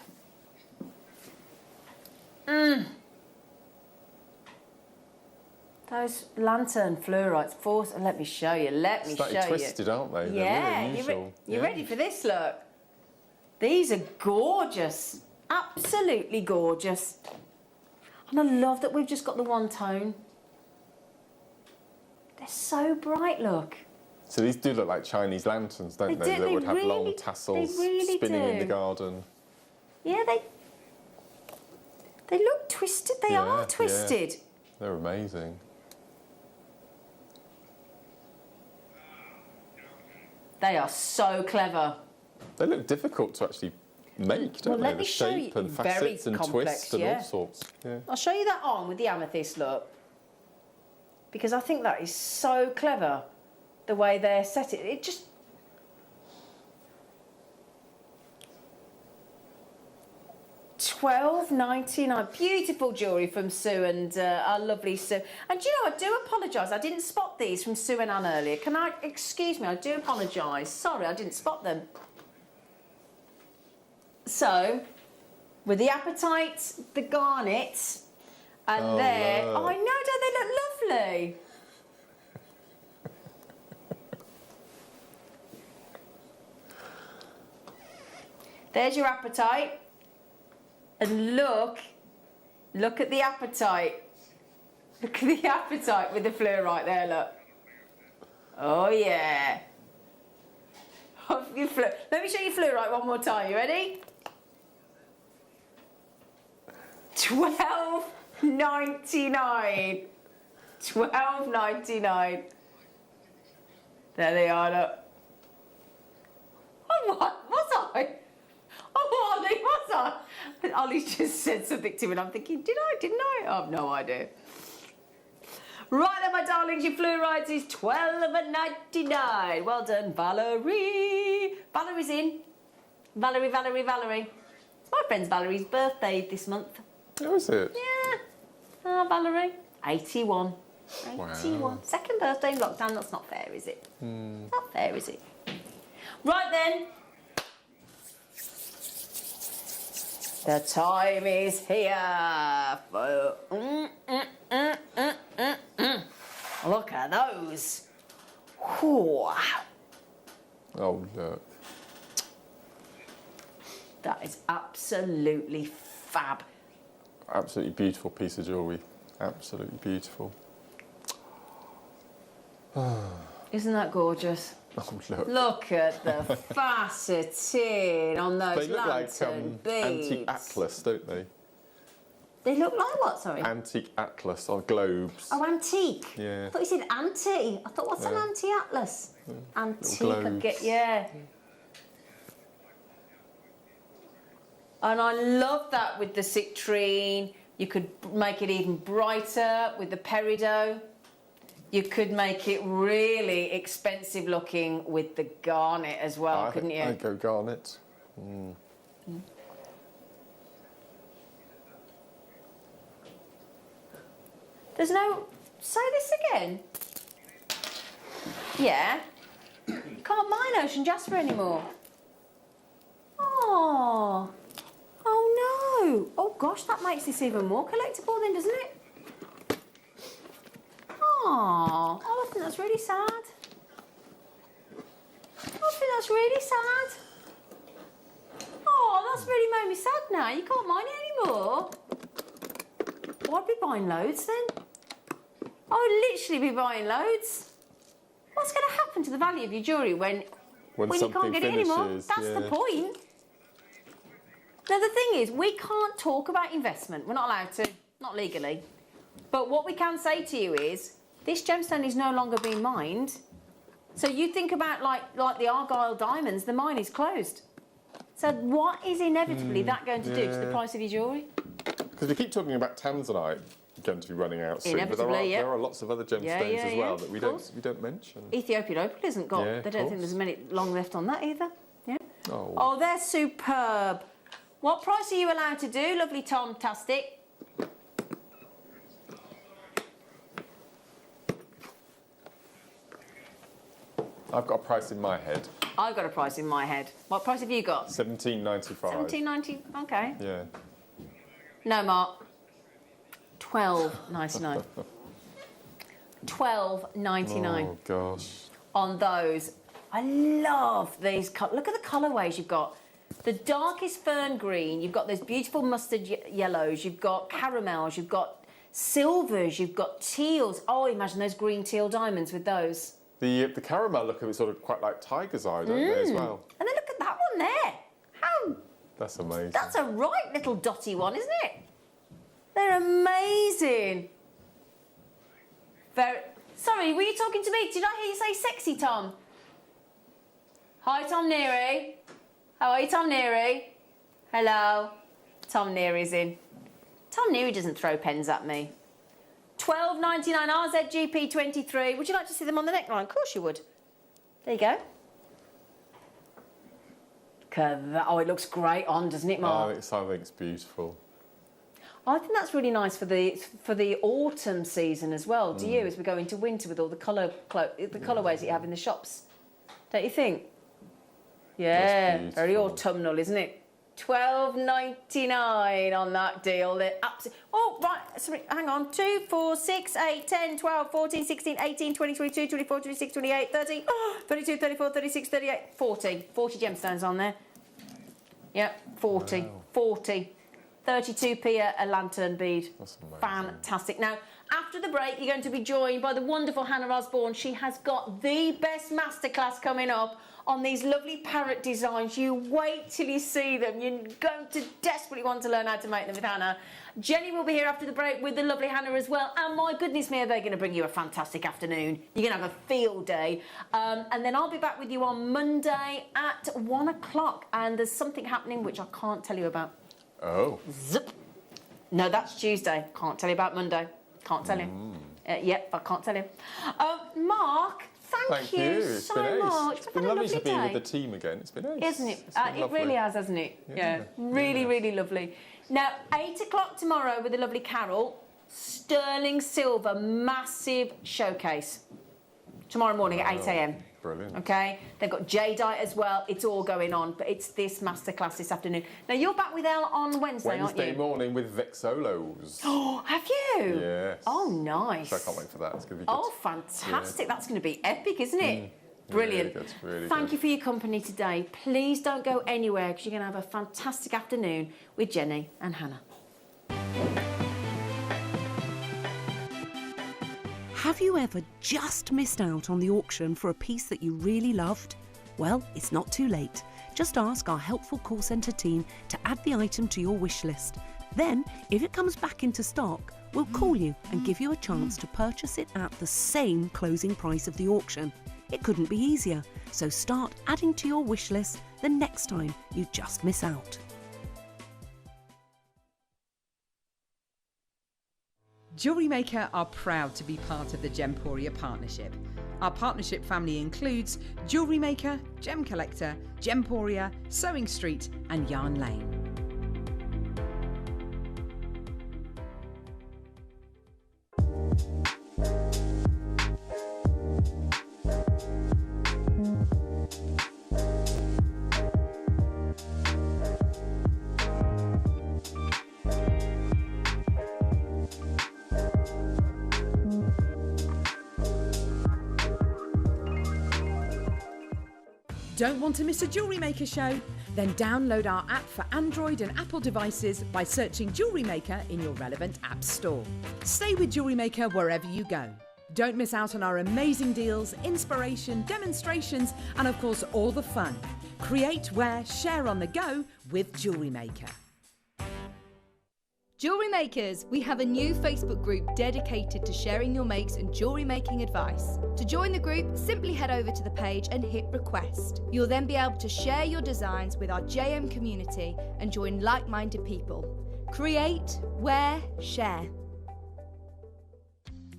Those lantern fluorites, let me show you, Slightly twisted, aren't they? Yeah, They're really unusual. you ready for this, look? These are gorgeous, absolutely gorgeous. And I love that we've just got the one tone. They're so bright, look. So these do look like Chinese lanterns, don't they? That would have long tassels spinning in the garden. Yeah, they look twisted. They are twisted. Yeah. They're amazing. They are so clever. They look difficult to actually make, don't they? Let me The show shape you. and Very facets and complex, twists and all sorts. Yeah. I'll show you that on with the amethyst look. Because I think that is so clever, the way they're set it. It just... $12.99. Beautiful jewellery from Sue and our lovely Sue. And do you know, I do apologise. I didn't spot these from Sue and Anne earlier. Excuse me, I do apologise. Sorry, I didn't spot them. So, with the apatite, the garnet, and Oh, there... look. Oh, I know, don't they look lovely? There's your apatite. And look at the apatite. Look at the apatite with the fluorite there, look. Oh, yeah. Let me show you fluorite one more time. You ready? $12.99. $12.99. There they are, look. Oh, what? Was I? Oh, Ollie, was I? Ollie's just said something to me and I'm thinking, did I? Didn't I? I have no idea. Right then, my darlings, your Fluorides is $12.99. Well done, Valerie. Valerie's in. Valerie. It's my friend Valerie's birthday this month. Oh, is it? Yeah. Ah, Valerie. 81. 81. Wow. Second birthday in lockdown. That's not fair, is it? Not fair, is it? Right then. The time is here for... Look at those. Whew. Oh, look. That is absolutely fab. Absolutely beautiful piece of jewellery. Absolutely beautiful. Isn't that gorgeous? Oh, look. Look at the faceting on those They look like lantern beads. antique atlas, don't they? They look like what, sorry? Antique atlas or globes. Oh, antique. Yeah. I thought you said anti. I thought, what's an anti-atlas? Antique, I globes. get, yeah. And I love that with the citrine. You could make it even brighter with the peridot. You could make it really expensive looking with the garnet as well, couldn't you? I'd go garnet. There's no... Say this again. Yeah. Can't mine Ocean Jasper anymore. Oh. Oh no. Oh gosh, that makes this even more collectible then, doesn't it? Oh, I think that's really sad. I think that's really sad. Oh, that's really made me sad now. You can't mine it anymore. Oh, I'd be buying loads then. I would literally be buying loads. What's going to happen to the value of your jewellery when you can't get it anymore? That's the point. Now, the thing is, we can't talk about investment. We're not allowed to, not legally. But what we can say to you is, this gemstone is no longer being mined. So you think about like the Argyle diamonds, the mine is closed. So what is inevitably that going to do to the price of your jewellery? Because we keep talking about tanzanite going to be running out soon, but there are lots of other gemstones as well that we don't mention. Ethiopian opal hasn't got. Yeah, they don't think there's many long left on that either. Yeah. Oh, they're superb. What price are you allowed to do, lovely Tom Tastic? I've got a price in my head. I've got a price in my head. What price have you got? $17.95. $17.90. Okay. Yeah. No, Mark. $12.99. $12.99. Oh gosh. On those. I love these. Look at the colourways you've got. The darkest fern green. You've got those beautiful mustard yellows. You've got caramels. You've got silvers. You've got teals. Oh, imagine those green teal diamonds with those. The caramel look of it sort of quite like tiger's eye, don't they, as well? And then look at that one there. How? That's amazing. That's a right little dotty one, isn't it? They're amazing. Sorry, were you talking to me? Did I hear you say sexy, Tom? Hi, Tom Neary. How are you, Tom Neary? Hello. Tom Neary's in. Tom Neary doesn't throw pens at me. $12.99 RZGP23. Would you like to see them on the neckline? Of course you would. There you go. Look at that. Oh, it looks great on, doesn't it, Mark? I think it's beautiful. I think that's really nice for the autumn season as well. Do you, as we go into winter with all the colourways that you have in the shops? Don't you think? Yeah, very autumnal, isn't it? $12.99 on that deal. Oh, right, sorry, hang on. 2, 4, 6, 8, 10, 12, 14, 16, 18, 20, 22, 24, 26, 28, 30, 32, 34, 36, 38, 40. 40 gemstones on there. Yep, 40. Wow. 40. 32p a lantern bead. That's amazing. Fantastic. Now, after the break, you're going to be joined by the wonderful Hannah Osborne. She has got the best masterclass coming up on these lovely parrot designs. You wait till you see them. You're going to desperately want to learn how to make them with Hannah. Jenny will be here after the break with the lovely Hannah as well. And my goodness me, are they going to bring you a fantastic afternoon. You're going to have a field day. And then I'll be back with you on Monday at 1 o'clock. And there's something happening which I can't tell you about. Oh. Zip. No, that's Tuesday. Can't tell you about Monday. Can't tell you. Yep, I can't tell you. Mark, thank you so much. It's been lovely to be with the team again. It's been ace. Isn't it? It really has, hasn't it? Yeah. Really, really lovely. Now, 8 o'clock tomorrow with the lovely Carol. Sterling silver, massive showcase. Tomorrow morning at 8 a.m. Brilliant. Okay, they've got jadeite as well. It's all going on, but it's this masterclass this afternoon. Now you're back with Elle on Wednesday, aren't you? Wednesday morning with Vexolos. Oh, have you? Yes. Oh, nice. So I can't wait for that. It's going to be good. Oh, fantastic. That's going to be epic, isn't it? Brilliant. Really good, really Thank good. you for your company today. Please don't go anywhere because you're going to have a fantastic afternoon with Jenny and Hannah. Have you ever just missed out on the auction for a piece that you really loved? Well, it's not too late. Just ask our helpful call centre team to add the item to your wish list. Then, if it comes back into stock, we'll call you and give you a chance to purchase it at the same closing price of the auction. It couldn't be easier, so start adding to your wish list the next time you just miss out. Jewellery Maker are proud to be part of the Gemporia partnership. Our partnership family includes Jewellery Maker, Gem Collector, Gemporia, Sewing Street and Yarn Lane. Don't want to miss a Jewellery Maker show? Then download our app for Android and Apple devices by searching Jewellery Maker in your relevant app store. Stay with Jewellery Maker wherever you go. Don't miss out on our amazing deals, inspiration, demonstrations, and of course all the fun. Create, wear, share on the go with Jewellery Maker. Jewellery Makers, we have a new Facebook group dedicated to sharing your makes and jewellery making advice. To join the group, simply head over to the page and hit request. You'll then be able to share your designs with our JM community and join like-minded people. Create, wear, share.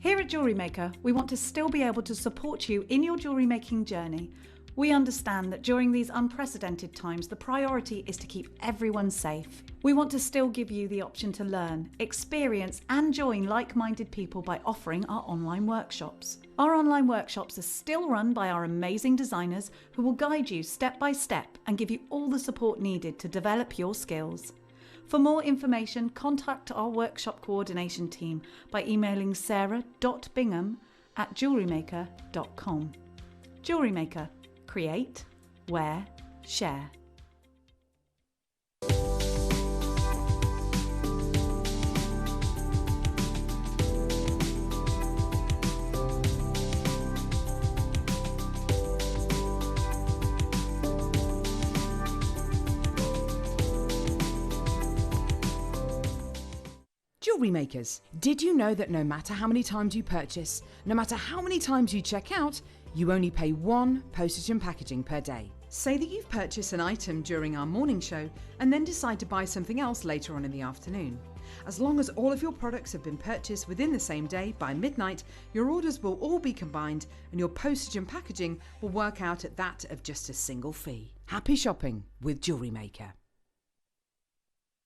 Here at Jewellery Maker, we want to still be able to support you in your jewellery making journey. We understand that during these unprecedented times, the priority is to keep everyone safe. We want to still give you the option to learn, experience and join like-minded people by offering our online workshops. Our online workshops are still run by our amazing designers who will guide you step by step and give you all the support needed to develop your skills. For more information, contact our workshop coordination team by emailing sarah.bingham@jewellerymaker.com. Jewellery Maker. Create, wear, share. Jewellery Makers, did you know that no matter how many times you purchase, no matter how many times you check out, you only pay one postage and packaging per day? Say that you've purchased an item during our morning show and then decide to buy something else later on in the afternoon. As long as all of your products have been purchased within the same day by midnight, your orders will all be combined and your postage and packaging will work out at that of just a single fee. Happy shopping with Jewellery Maker.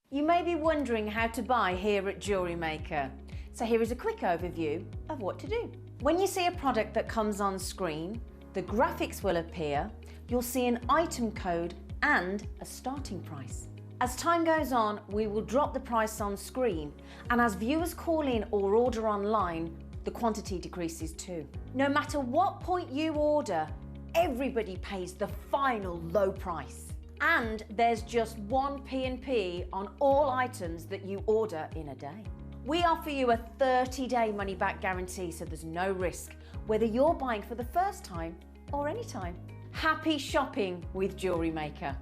You may be wondering how to buy here at Jewellery Maker. So here is a quick overview of what to do. When you see a product that comes on screen, the graphics will appear, you'll see an item code and a starting price. As time goes on, we will drop the price on screen, and as viewers call in or order online, the quantity decreases too. No matter what point you order, everybody pays the final low price. And there's just one P&P on all items that you order in a day. We offer you a 30-day money-back guarantee, so there's no risk, whether you're buying for the first time or any time. Happy shopping with Jewellery Maker.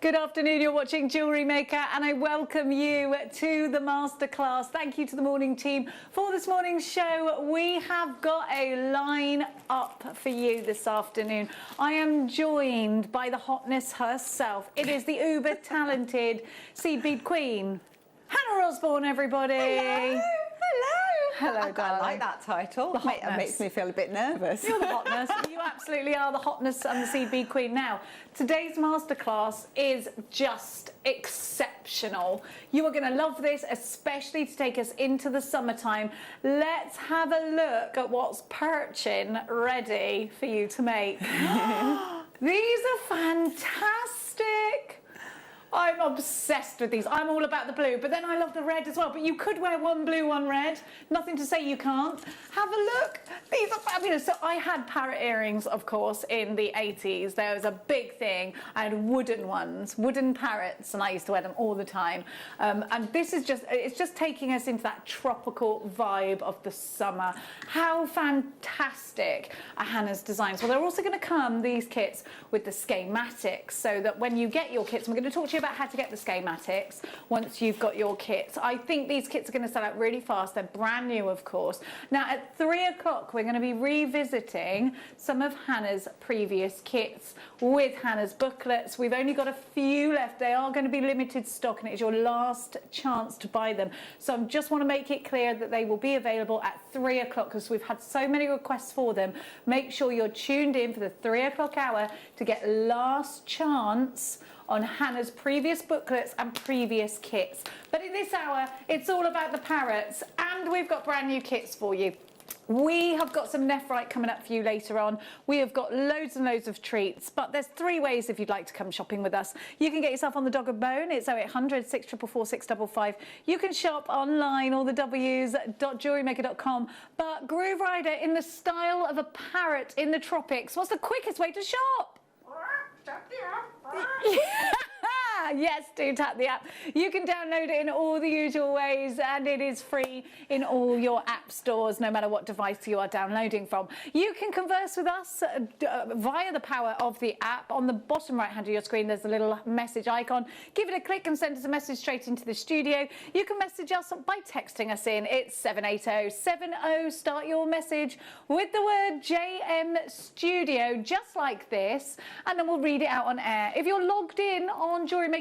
Good afternoon, you're watching Jewellery Maker and I welcome you to the masterclass. Thank you to the morning team for this morning's show. We have got a line up for you this afternoon. I am joined by the hotness herself. It is the uber talented seed bead queen, Hannah Osborne, everybody. Hello. Hello, I darling. like that title. The It hotness. makes me feel a bit nervous. You're the hotness. You absolutely are the hotness and the seed bead queen. Now, today's masterclass is just exceptional. You are going to love this, especially to take us into the summertime. Let's have a look at what's perching ready for you to make. These are fantastic. I'm obsessed with these. I'm all about the blue, but then I love the red as well. But you could wear one blue, one red. Nothing to say you can't. Have a look. These are fabulous. So I had parrot earrings, of course, in the 80s. There was a big thing. I had wooden ones, wooden parrots, and I used to wear them all the time. And this is just, it's just taking us into that tropical vibe of the summer. How fantastic are Hannah's designs. Well, they're also going to come, these kits, with the schematics, so that when you get your kits, we're going to talk to you about how to get the schematics once you've got your kits. I think these kits are going to sell out really fast. They're brand new, of course. Now, at 3 o'clock, we're going to be revisiting some of Hannah's previous kits with Hannah's booklets. We've only got a few left. They are going to be limited stock, and it's your last chance to buy them. So I just want to make it clear that they will be available at 3 o'clock because we've had so many requests for them. Make sure you're tuned in for the 3 o'clock hour to get last chance on Hannah's previous booklets and previous kits. But in this hour, it's all about the parrots, and we've got brand new kits for you. We have got some nephrite coming up for you later on. We have got loads and loads of treats, but there's 3 ways if you'd like to come shopping with us. You can get yourself on the Dog and Bone. It's 0800 644 655. You can shop online, all the W's.jewellerymaker.com. But Groove Rider in the style of a parrot in the tropics. What's the quickest way to shop? Yes, do tap the app. You can download it in all the usual ways, and it is free in all your app stores, no matter what device you are downloading from. You can converse with us via the power of the app. On the bottom right hand of your screen, there's a little message icon. Give it a click and send us a message straight into the studio. You can message us by texting us in. It's 78070. Start your message with the word JM Studio, just like this, and then we'll read it out on air. If you're logged in on JewelleryMaker.com,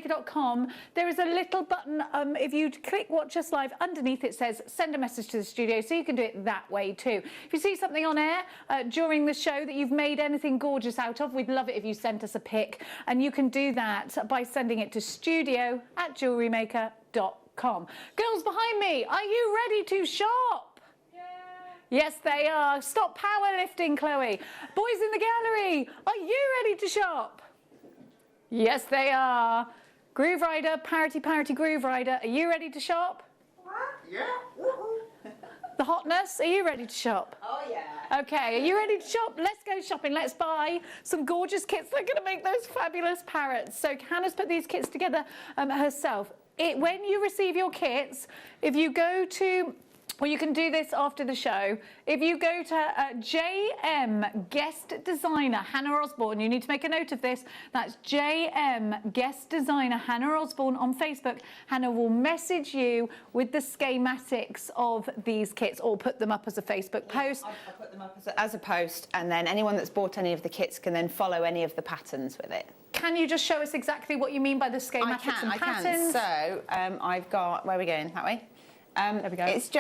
there is a little button. If you click Watch Us Live, underneath it says send a message to the studio, so you can do it that way too. If you see something on air during the show that you've made anything gorgeous out of, we'd love it if you sent us a pic, and you can do that by sending it to studio@JewelleryMaker.com. Girls behind me, are you ready to shop? Yes, they are. Stop powerlifting, Chloe. Boys in the gallery, are you ready to shop? Yes, they are. Groove Rider, parity Groove Rider, are you ready to shop? Yeah. The hotness, are you ready to shop? Oh, yeah. Okay, are you ready to shop? Let's go shopping. Let's buy some gorgeous kits that are going to make those fabulous parrots. So Hannah's put these kits together herself. When you receive your kits, if you go to... Well, you can do this after the show. If you go to JM Guest Designer Hannah Osborne, you need to make a note of this. That's JM Guest Designer Hannah Osborne on Facebook. Hannah will message you with the schematics of these kits, or put them up as a Facebook post. I'll put them up as a post, and then anyone that's bought any of the kits can then follow any of the patterns with it. Can you just show us exactly what you mean by the schematics and patterns? So I've got, where are we going? That way? There we go. It's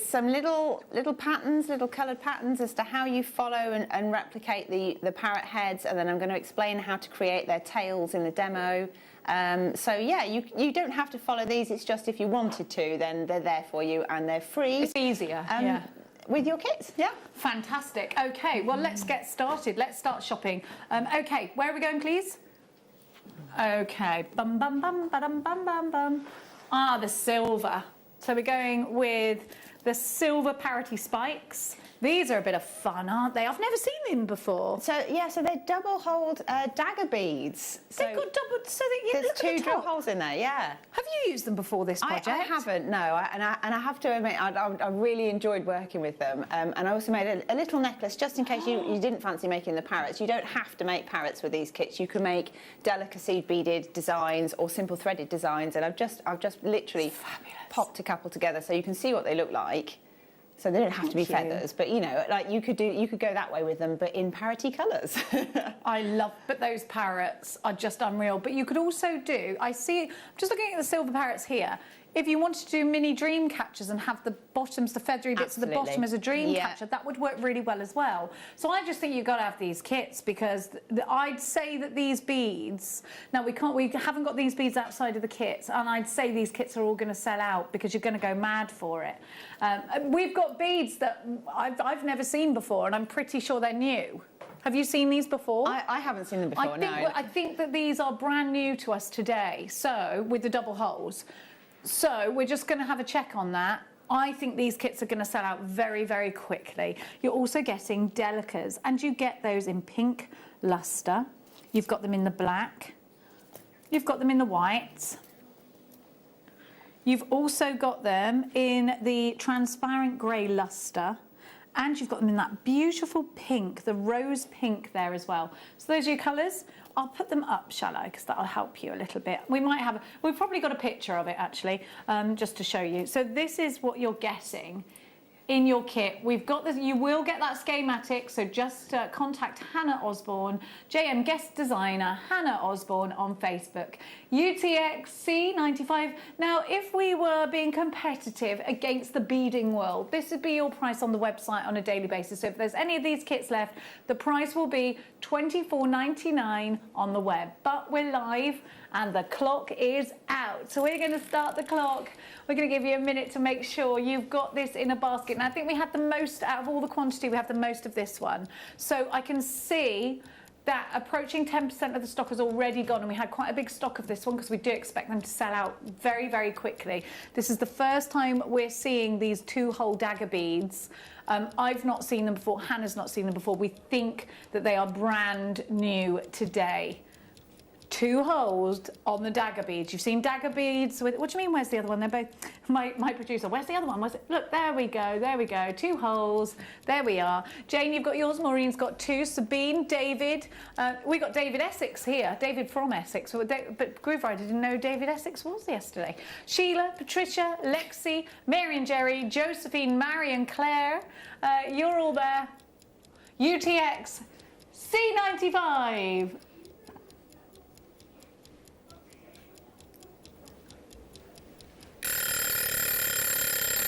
some little patterns, little coloured patterns as to how you follow and replicate the parrot heads, and then I'm going to explain how to create their tails in the demo. So yeah, you don't have to follow these. It's just if you wanted to, then they're there for you and they're free. It's easier. Yeah. with your kits. Yeah. Fantastic. Okay, well, let's get started. Let's start shopping. Okay, where are we going, please? Okay. Bum, bum, bum, ba-dum, bum, bum, bum. Ah, the silver. So we're going with the silver parity spikes. These are a bit of fun, aren't they? I've never seen them before. So yeah, so they're double-holed dagger beads. So They've got double, so that you there's look at two the drill top. holes in there. Yeah. Have you used them before this project? I haven't, no, and I have to admit, I really enjoyed working with them, and I also made a little necklace just in case you didn't fancy making the parrots. You don't have to make parrots with these kits. You can make delicacy beaded designs or simple threaded designs, and I've just literally popped a couple together so you can see what they look like. So they don't have to be feathers, but you know, like you could go that way with them, but in parity colours. But those parrots are just unreal. But you could also do, I'm just looking at the silver parrots here. If you wanted to do mini dream catchers and have the bottoms, the feathery bits at the bottom as a dream catcher, that would work really well as well. So I just think you've got to have these kits because I'd say that these beads, now we haven't got these beads outside of the kits, and I'd say these kits are all going to sell out because you're going to go mad for it. We've got beads that I've never seen before, and I'm pretty sure they're new. Have you seen these before? I haven't seen them before, no. I think that these are brand new to us today, so with the double holes. So we're just going to have a check on that. I think these kits are going to sell out very, very quickly. You're also getting delicas, and you get those in pink luster. You've got them in the black. You've got them in the white. You've also got them in the transparent grey luster. And you've got them in that beautiful pink, the rose pink there as well. So those are your colours. I'll put them up, shall I? Because that'll help you a little bit. We've probably got a picture of it actually, just to show you. So this is what you're getting in your kit. We've got this, you will get that schematic, so just contact Hannah Osborne, JM Guest Designer, Hannah Osborne on Facebook. UTXC95. Now, if we were being competitive against the beading world, this would be your price on the website on a daily basis. So if there's any of these kits left, the price will be $24.99 on the web. But we're live and the clock is out. So we're going to start the clock. We're going to give you a minute to make sure you've got this in a basket. And I think we had the most, out of all the quantity, we have the most of this one. So I can see that approaching 10% of the stock has already gone, and we had quite a big stock of this one because we do expect them to sell out very, very quickly. This is the first time we're seeing these two-hole dagger beads. I've not seen them before, Hannah's not seen them before. We think that they are brand new today. Two holes on the dagger beads. You've seen dagger beads with, what do you mean, where's the other one? They're both, my producer, where's the other one? Look, there we go, two holes, there we are. Jane, you've got yours, Maureen's got two, Sabine, David, we got David Essex here, David from Essex, but Groove Rider didn't know David Essex was yesterday. Sheila, Patricia, Lexi, Mary and Jerry, Josephine, Marion, Claire, you're all there. UTX C95.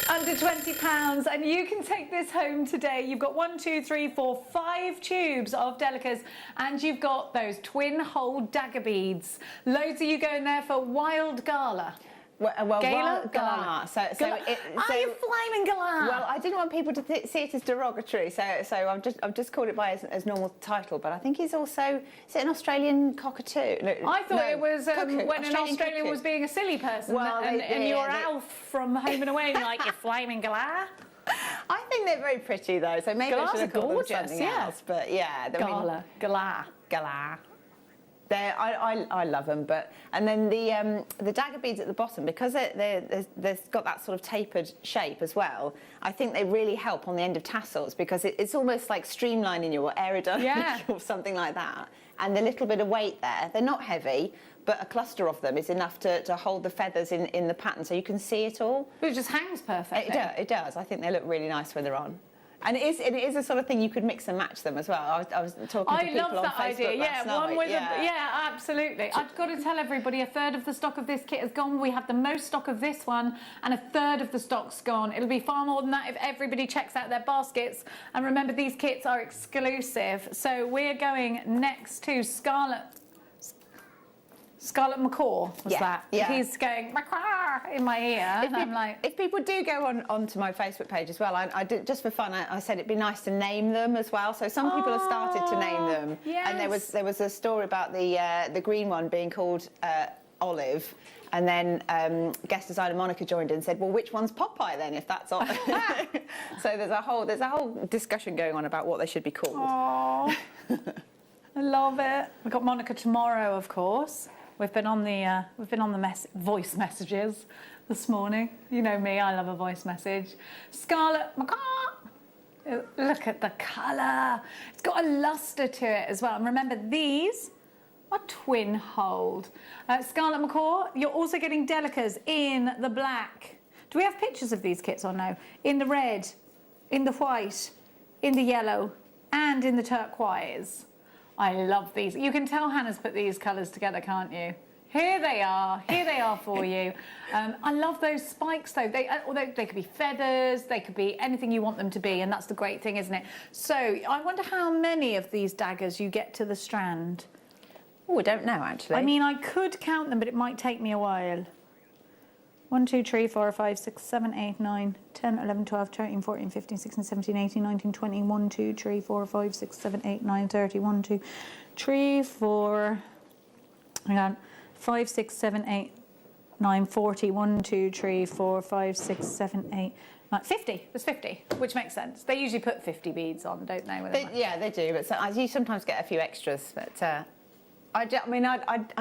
Under £20, and you can take this home today. You've got 1, 2, 3, 4, 5 tubes of delicas, and you've got those twin-hole dagger beads. Loads of you going there for Wild Gala. Well, Gala? Gala. So Are you flaming Gala? Well, I didn't want people to see it as derogatory, so I've just called it by as normal title. But I think he's also, is it an Australian cockatoo? I thought it was when an Australian was being a silly person, well, and you're Alf from Home and Away, and you're like, you're flaming Gala. I think they're very pretty though, so maybe I should have called them something else. But yeah, Gala. I love them, and then the dagger beads at the bottom, because they've got that sort of tapered shape as well. I think they really help on the end of tassels, because it's almost like streamlining you or aerodynamic or something like that. And the little bit of weight there, they're not heavy, but a cluster of them is enough to hold the feathers in the pattern, so you can see it all. It just hangs perfectly. It does. I think they look really nice when they're on. And it is a sort of thing you could mix and match them as well. I was talking to people on Facebook last night. Yeah, absolutely. I've got to tell everybody, a third of the stock of this kit has gone. We have the most stock of this one, and a third of the stock's gone. It'll be far more than that if everybody checks out their baskets. And remember, these kits are exclusive. So we're going next to Scarlet Scarlett McCaw was that? Yeah. He's going "Macaw" in my ear, and I'm like, if people do go onto my Facebook page as well, I did, just for fun, I said it'd be nice to name them as well. So some people have started to name them, yes. and there was a story about the green one being called Olive, and then guest designer Monica joined in and said, well, which one's Popeye then, if that's Olive? So there's a whole discussion going on about what they should be called. oh, I love it. We've got Monica tomorrow, of course. We've been on the voice messages this morning. You know me, I love a voice message. Scarlett McCaw. Look at the colour. It's got a lustre to it as well. And remember, these are twin holed. Scarlett McCaw, you're also getting Delicas in the black. Do we have pictures of these kits or no? In the red, in the white, in the yellow, and in the turquoise. I love these. You can tell Hannah's put these colours together, can't you? Here they are for you. I love those spikes though. Although they could be feathers, they could be anything you want them to be, and that's the great thing, isn't it? So I wonder how many of these daggers you get to the strand. Oh, I don't know actually. I mean, I could count them, but it might take me a while. 1, 2, 3, 4, 5, 6, 7, 8, 9, 10, 11, 12, 13, 14, 15, 16, 17, 18, 19, 20, 1, 2, 3, 4, 5, 6, 7, 8, 9, 30, 1, 2, 3, 4, hang on, 5, 6, 7, 8, 9, 40, 1, 2, 3, 4, 5, 6, 7, 8, 9, 50. There's 50, which makes sense. They usually put 50 beads on, don't they? Yeah, they do, but you sometimes get a few extras, but... I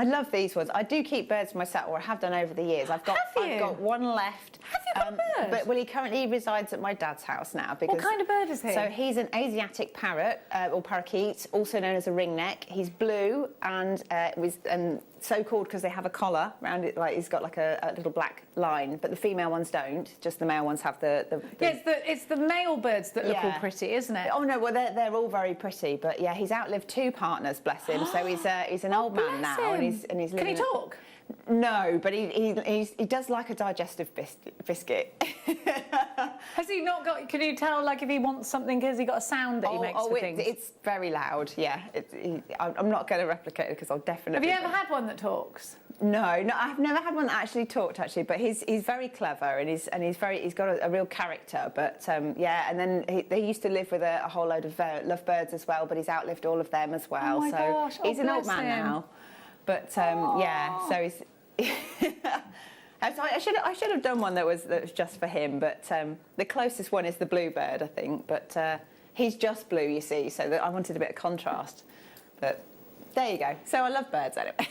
love these ones. I do keep birds myself, or I have done over the years. I've got one left. Have you got a bird? Well, he currently resides at my dad's house now. Because, what kind of bird is he? So he's an Asiatic parrot, or parakeet, also known as a ringneck. He's blue and so called because they have a collar around it, like he's got like a little black line, but the female ones don't. Just the male ones have the Yeah, it's the male birds that look all pretty, isn't it? Oh no, well they're all very pretty, but yeah, he's outlived 2 partners, bless him. So he's an old man now, and he's living. Can he talk? No, but he does like a digestive biscuit. Has he not got? Can you tell, like, if he wants something? Has he got a sound that he makes for things? It's very loud. Yeah, I'm not going to replicate it because I'll definitely. Have you ever had one that talks? No, I've never had one that actually talked. But he's very clever and he's got a real character. But yeah, and then they used to live with a whole load of lovebirds as well. But he's outlived all of them as well. Oh my gosh! He's an old man now. But yeah, so he's. I should have done one that was just for him, but the closest one is the bluebird, I think. But he's just blue, you see, so I wanted a bit of contrast. But there you go. So I love birds anyway.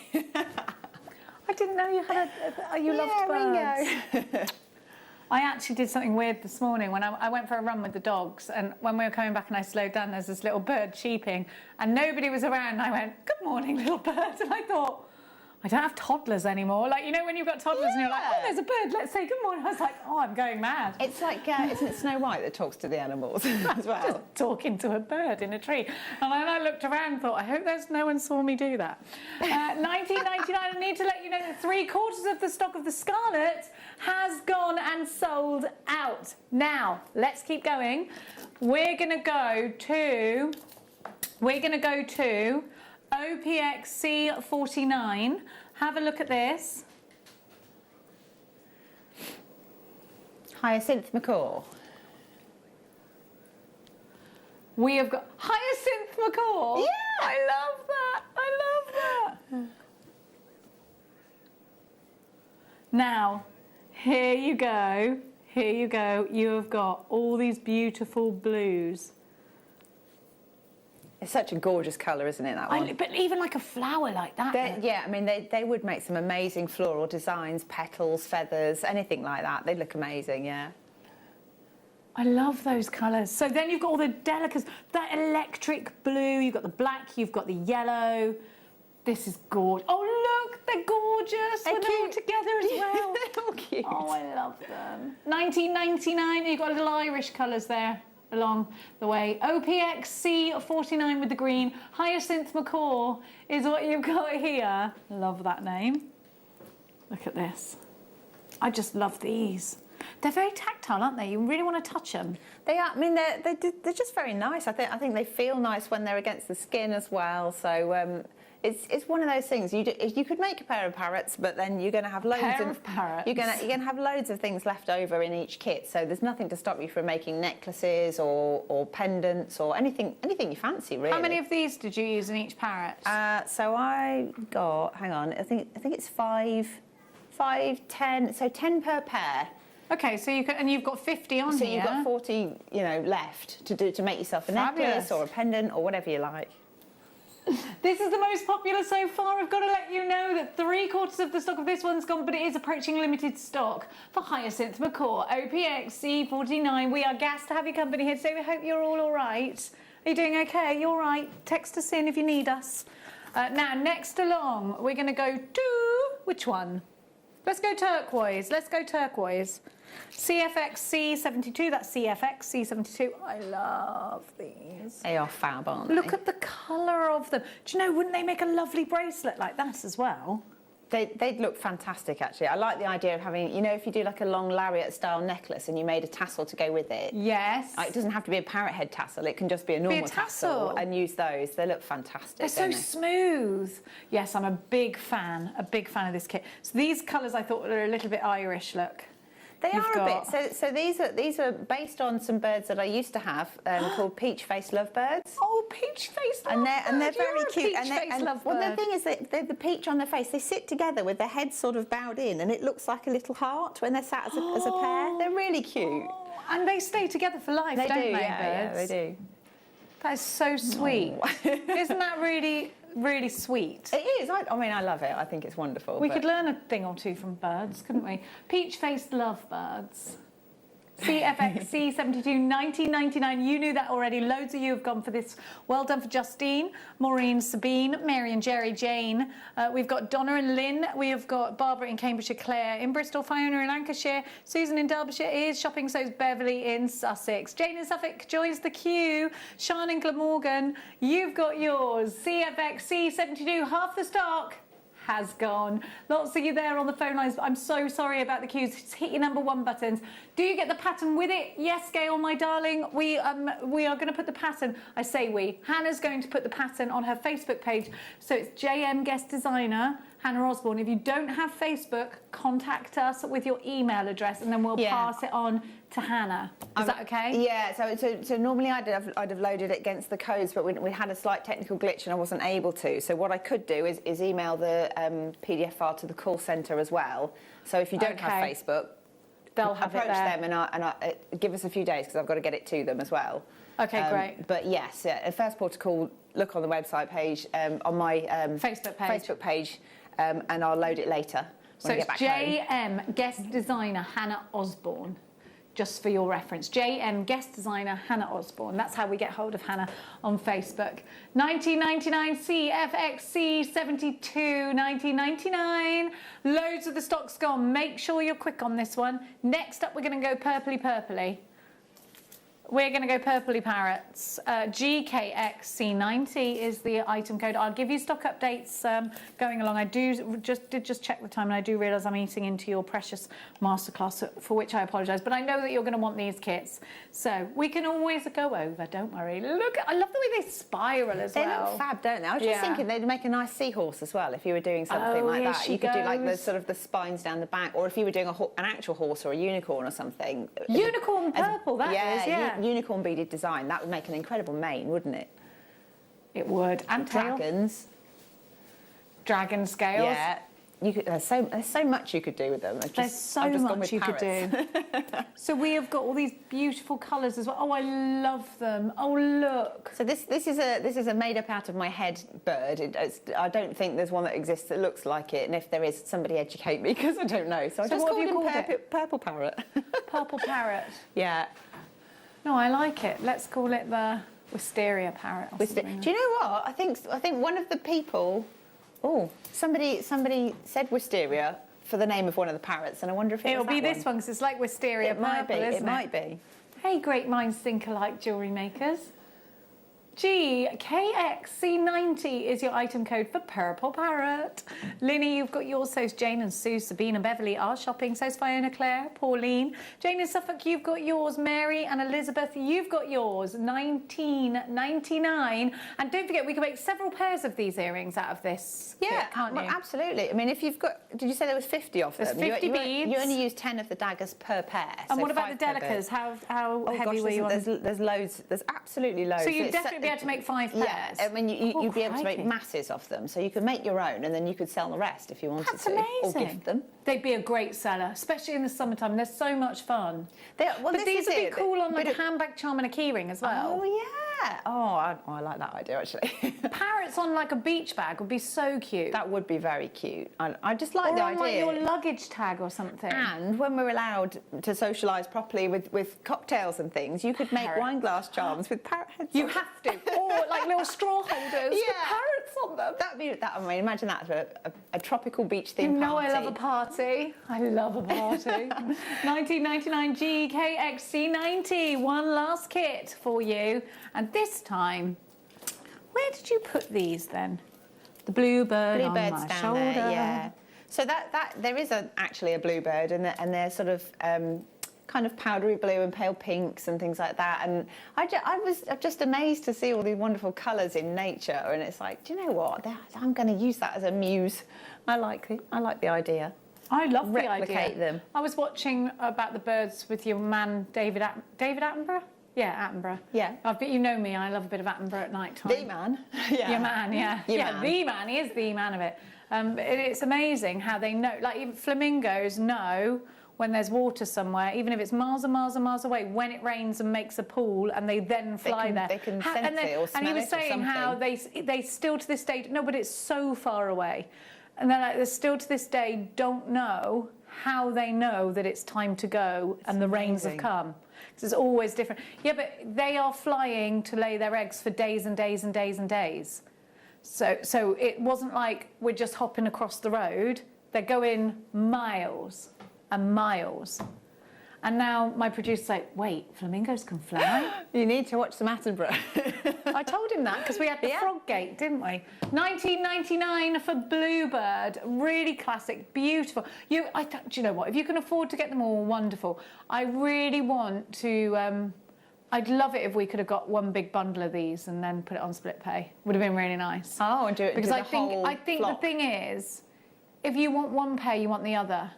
I didn't know you had loved birds. Ringo. I actually did something weird this morning when I went for a run with the dogs, and when we were coming back and I slowed down, there's this little bird cheeping, and nobody was around, and I went, "Good morning, little bird," and I thought, I don't have toddlers anymore. Like, you know, when you've got toddlers and you're like, oh, there's a bird, let's say good morning. I was like, oh, I'm going mad. It's like, isn't it Snow White that talks to the animals as well? Just talking to a bird in a tree. And then I looked around and thought, I hope no one saw me do that. 19.99, I need to let you know that 3/4 of the stock of the Scarlet has gone and sold out. Now, let's keep going. We're going to go to OPXC49. Have a look at this. Hyacinth McCaw. We have got Hyacinth McCaw. Yeah, I love that. I love that. Now, here you go. Here you go. You have got all these beautiful blues. It's such a gorgeous colour, isn't it, that one? But even like a flower like that. Yeah, I mean, they would make some amazing floral designs, petals, feathers, anything like that. They'd look amazing, yeah. I love those colours. So then you've got all the delicacies, that electric blue, you've got the black, you've got the yellow. This is gorgeous. Oh, look, they're gorgeous. They're all together as well. They're all cute. Oh, I love them. 19.99, you've got little Irish colours there along the way. OPXC49 with the green. Hyacinth McCaw is what you've got here. Love that name. Look at this. I just love these. They're very tactile, aren't they? You really want to touch them. They are. I mean, they're just very nice. I think they feel nice when they're against the skin as well. So It's one of those things. You could make a pair of parrots, but then you're going to have loads of parrots. You're going to have loads of things left over in each kit. So there's nothing to stop you from making necklaces or pendants or anything you fancy, really. How many of these did you use in each parrot? So I got, hang on, I think it's 5, 10. So 10 per pair. Okay, so you've got 50 on So here. you've got 40, left to make yourself a necklace or a pendant or whatever you like. This is the most popular so far. I've got to let you know that 3/4 of the stock of this one's gone, but it is approaching limited stock for Hyacinth McCaw, OPXC49. We are gassed to have your company here today. We hope you're all right. Are you doing okay? You all right? Text us in if you need us. Now, next along, we're going to go to... which one? Let's go turquoise. Let's go turquoise. CFXC72, that's CFXC72. I love these. They are fab, aren't they? Look at the colour of them. Do you know, wouldn't they make a lovely bracelet like that as well? They'd look fantastic, actually. I like the idea of having, if you do like a long lariat-style necklace and you made a tassel to go with it. Yes. It doesn't have to be a parrot head tassel. It can just be a normal tassel and use those. They look fantastic. They're so smooth. Yes, I'm a big fan of this kit. So these colours I thought were a little bit Irish look. They are a bit. So these are based on some birds that I used to have called peach-faced lovebirds. Oh, peach-faced lovebirds! And they're very cute. Well, the thing is that the peach on their face, they sit together with their heads sort of bowed in, and it looks like a little heart when they're sat as a pair. They're really cute. And they stay together for life, don't they, yeah, they do. That is so sweet. Isn't that really, really sweet? It is. I love it. I think it's wonderful. We could learn a thing or two from birds, couldn't we? Peach-faced lovebirds. CFXC72, 19.99. You knew that already. Loads of you have gone for this. Well done for Justine, Maureen, Sabine, Mary and Jerry, Jane. We've got Donna and Lynn. We have got Barbara in Cambridgeshire, Claire in Bristol, Fiona in Lancashire, Susan in Derbyshire is shopping, so's Beverly in Sussex. Jane in Suffolk joins the queue. Sean in Glamorgan, you've got yours. CFXC72, half the stock has gone. Lots of you there on the phone lines. I'm so sorry about the queues. Just hit your number 1 buttons. Do you get the pattern with it? Yes, Gail, my darling. We are going to put the pattern. I say we. Hannah's going to put the pattern on her Facebook page. So it's JM Guest Designer, Hannah Osborne. If you don't have Facebook, contact us with your email address and then we'll pass it on to Hannah. Is that okay? Yeah, so normally I'd have loaded it against the codes, but we had a slight technical glitch and I wasn't able to. So what I could do is email the PDF file to the call centre as well. So if you don't have Facebook, they'll have approach them and give us a few days because I've got to get it to them as well. Okay, great. But yes, first port of call, look on the website page, on my Facebook page, and I'll load it later. So it's JM Guest Designer Hannah Osborne. Just for your reference, JM Guest Designer Hannah Osborne. That's how we get hold of Hannah on Facebook. 19.99 CFXC 72, 19.99. Loads of the stock's gone. Make sure you're quick on this one. Next up, we're going to go purpley. We're going to go purpley parrots. GKXC90 is the item code. I'll give you stock updates going along. I did just check the time, and I do realise I'm eating into your precious masterclass, for which I apologise. But I know that you're going to want these kits, so we can always go over. Don't worry. Look, I love the way they spiral as well. They look fab, don't they? I was just thinking they'd make a nice seahorse as well if you were doing something like that. You could do like the sort of the spines down the back, or if you were doing an actual horse or a unicorn or something. Unicorn purple, that is, yeah. Unicorn beaded design. That would make an incredible mane, wouldn't it? It would. And dragons. Dragon scales. Yeah. There's so much you could do with them. There's so much you could do. So we have got all these beautiful colours as well. Oh, I love them. Oh, look. So this is a made up out of my head bird. I don't think there's one that exists that looks like it. And if there is, somebody educate me because I don't know. So I just called it purple parrot. Purple parrot. Yeah. No, I like it. Let's call it the wisteria parrot. Do you know what? I think one of the people. Oh, somebody said wisteria for the name of one of the parrots, and I wonder if it'll be this one because it's like wisteria. It might be. It might be. Hey, great minds think alike, jewellery makers. GKXC90 is your item code for Purple Parrot. Linny, you've got yours. So's Jane and Sue, Sabine and Beverly are shopping. So's Fiona, Claire, Pauline. Jane in Suffolk, you've got yours. Mary and Elizabeth, you've got yours. $19.99. And don't forget, we can make several pairs of these earrings out of this kit, can't you? Absolutely. I mean, if you've got, did you say there was 50 of them? There's 50 beads. You only use 10 of the daggers per pair. And so what about the 5 per delicas? bit. How heavy were you on? There's loads. There's absolutely loads. So you'd definitely be able to make 5 pairs. Yeah, I mean, you'd be able to make masses of them. So you could make your own, and then you could sell the rest if you wanted That's to. amazing. Or gift them. They'd be a great seller, especially in the summertime. They're so much fun. Well, but these would be cool on like Bit a handbag charm and a keyring as well. Oh, yeah. Oh, I like that idea, actually. Parrots on like a beach bag would be so cute. That would be very cute. I just like or the on idea. like your luggage tag or something. And when we're allowed to socialise properly with cocktails and things, you could make wine glass charms with parrot heads. You have to. Or like little straw holders with parrots on them. I mean, imagine that at a tropical beach theme party. I love a party. I love a party. 1999 GKXC90. One last kit for you. And this time, where did you put these then? The bluebird on my down shoulder. there, yeah. So that there is actually a bluebird, and they're sort of kind of powdery blue and pale pinks and things like that. And I was just amazed to see all these wonderful colours in nature. And it's like, do you know what? I'm going to use that as a muse. I like the idea. I love the idea. Replicate them. I was watching about the birds with your man, David Attenborough. Yeah, Attenborough. Yeah. But you know me, I love a bit of Attenborough at night time. The man. Yeah. Your man, yeah. Your yeah, man. the man. He is the man of it. It's amazing how they know. Like, even flamingos know when there's water somewhere, even if it's miles and miles and miles away, when it rains and makes a pool, and they then fly there. They can sense it or smell and he was it or saying how something. they still to this day, no, but it's so far away. And then like, they still to this day don't know how they know that it's time to go and the rains have come. Because it's always different. Yeah, but they are flying to lay their eggs for days and days and days and days. So it wasn't like we're just hopping across the road. They're going miles and miles. And now my producer's like, wait, flamingos can fly? You need to watch some Attenborough. I told him that because we had the frog gate, didn't we? 1999 for Bluebird, really classic, beautiful. Do you know what? If you can afford to get them all, wonderful. I really want to. I'd love it if we could have got one big bundle of these and then put it on split pay. Would have been really nice. Oh, and do it because do I the think whole the flock. thing is, if you want one pair, you want the other.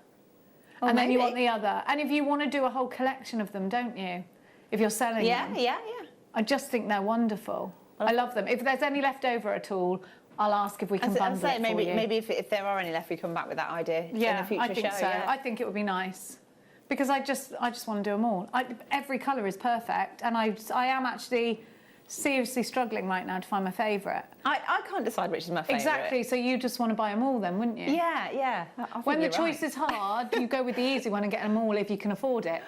Oh, and then you maybe. want the other. And if you want to do a whole collection of them, don't you? If you're selling them. Yeah. I just think they're wonderful. I love them. If there's any left over at all, I'll ask if we can bundle it for you. Maybe if there are any left, we come back with that idea in a future I think show. so. Yeah. I think it would be nice. Because I just want to do them all. Every colour is perfect, and I am actually seriously struggling right now to find my favourite. I can't decide which is my favourite. Exactly, so you just want to buy them all then, wouldn't you? Yeah. I think When the you're choice right. is hard, you go with the easy one and get them all if you can afford it.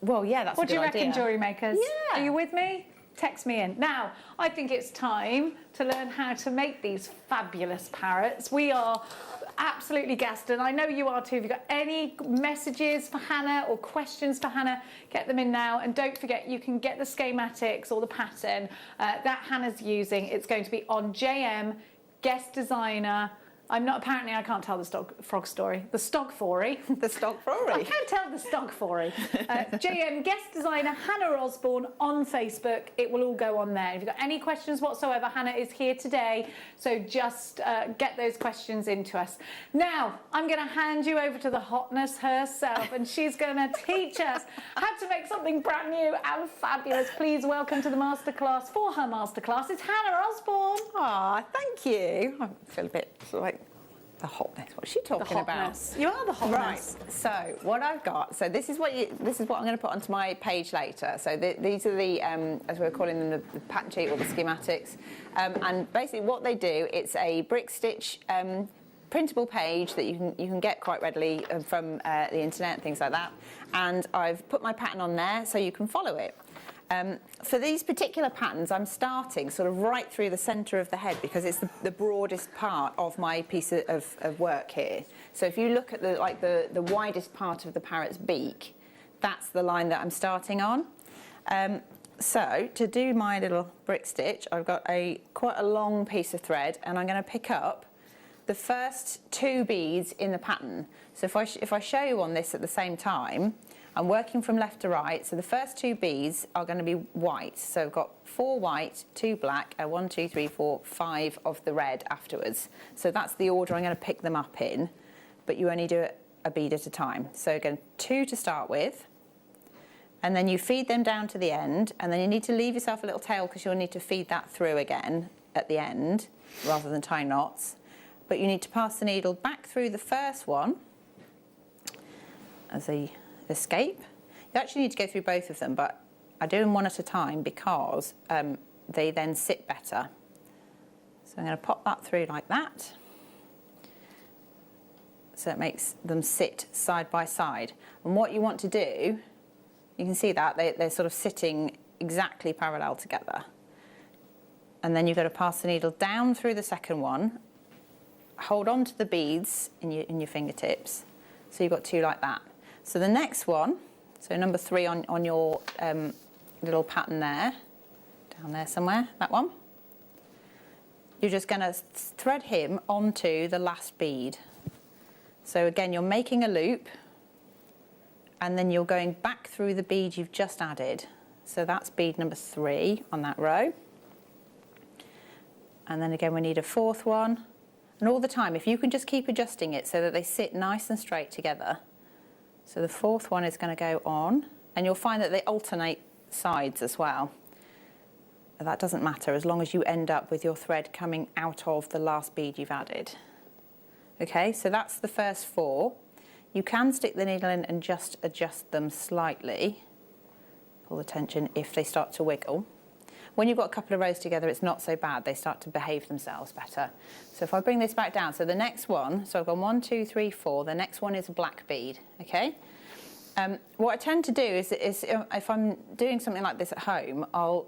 Well, yeah, that's What a do good you reckon, idea. Jewellery Makers? Yeah. Are you with me? Text me in. Now, I think it's time to learn how to make these fabulous parrots. We are absolutely gassed, and I know you are too. If you've got any messages for Hannah or questions for Hannah, get them in now. And don't forget, you can get the schematics or the pattern that Hannah's using. It's going to be on JM, guest designer. Apparently I can't tell the frog story. The stogfory. The stogfory. I can't tell the stogfory. JM guest designer Hannah Osborne on Facebook. It will all go on there. If you've got any questions whatsoever, Hannah is here today. So just get those questions into us. Now, I'm going to hand you over to the hotness herself, and she's going to teach us how to make something brand new and fabulous. Please welcome to the masterclass. For her masterclass, it's Hannah Osborne. Ah, thank you. I feel a bit like the hotness. What's she talking about? You are the hotness. Right. So what I've got. So this is what I'm going to put onto my page later. So these are the as we're calling them, the pattern sheet or the schematics. And basically, what they do, it's a brick stitch printable page that you can get quite readily from the internet and things like that. And I've put my pattern on there so you can follow it. For these particular patterns, I'm starting sort of right through the centre of the head because it's the broadest part of my piece of work here. So if you look at the widest part of the parrot's beak, that's the line that I'm starting on. So to do my little brick stitch, I've got quite a long piece of thread, and I'm going to pick up the first 2 beads in the pattern. So if I show you on this at the same time, I'm working from left to right. So the first 2 beads are going to be white. So I've got 4 white, 2 black, and 1, 2, 3, 4, 5 of the red afterwards. So that's the order I'm going to pick them up in, but you only do it a bead at a time. So again, 2 to start with, and then you feed them down to the end, and then you need to leave yourself a little tail because you'll need to feed that through again at the end rather than tie knots. But you need to pass the needle back through the first one as a escape. You actually need to go through both of them, but I do them one at a time because they then sit better. So I'm going to pop that through like that. So it makes them sit side by side. And what you want to do, you can see that they're sort of sitting exactly parallel together. And then you've got to pass the needle down through the second one, hold on to the beads in your fingertips. So you've got 2 like that. So the next one, so number 3 on your little pattern there, down there somewhere, that one. You're just going to thread him onto the last bead. So again, you're making a loop, and then you're going back through the bead you've just added. So that's bead number 3 on that row. And then again, we need a 4th one. And all the time, if you can just keep adjusting it so that they sit nice and straight together. So the 4th one is going to go on, and you'll find that they alternate sides as well. That doesn't matter as long as you end up with your thread coming out of the last bead you've added. Okay, so that's the first 4. You can stick the needle in and just adjust them slightly. Pull the tension if they start to wiggle. When you've got a couple of rows together, it's not so bad. They start to behave themselves better. So if I bring this back down, so the next one, so I've gone 1, 2, 3, 4. The next one is a black bead, okay? What I tend to do is if I'm doing something like this at home, I'll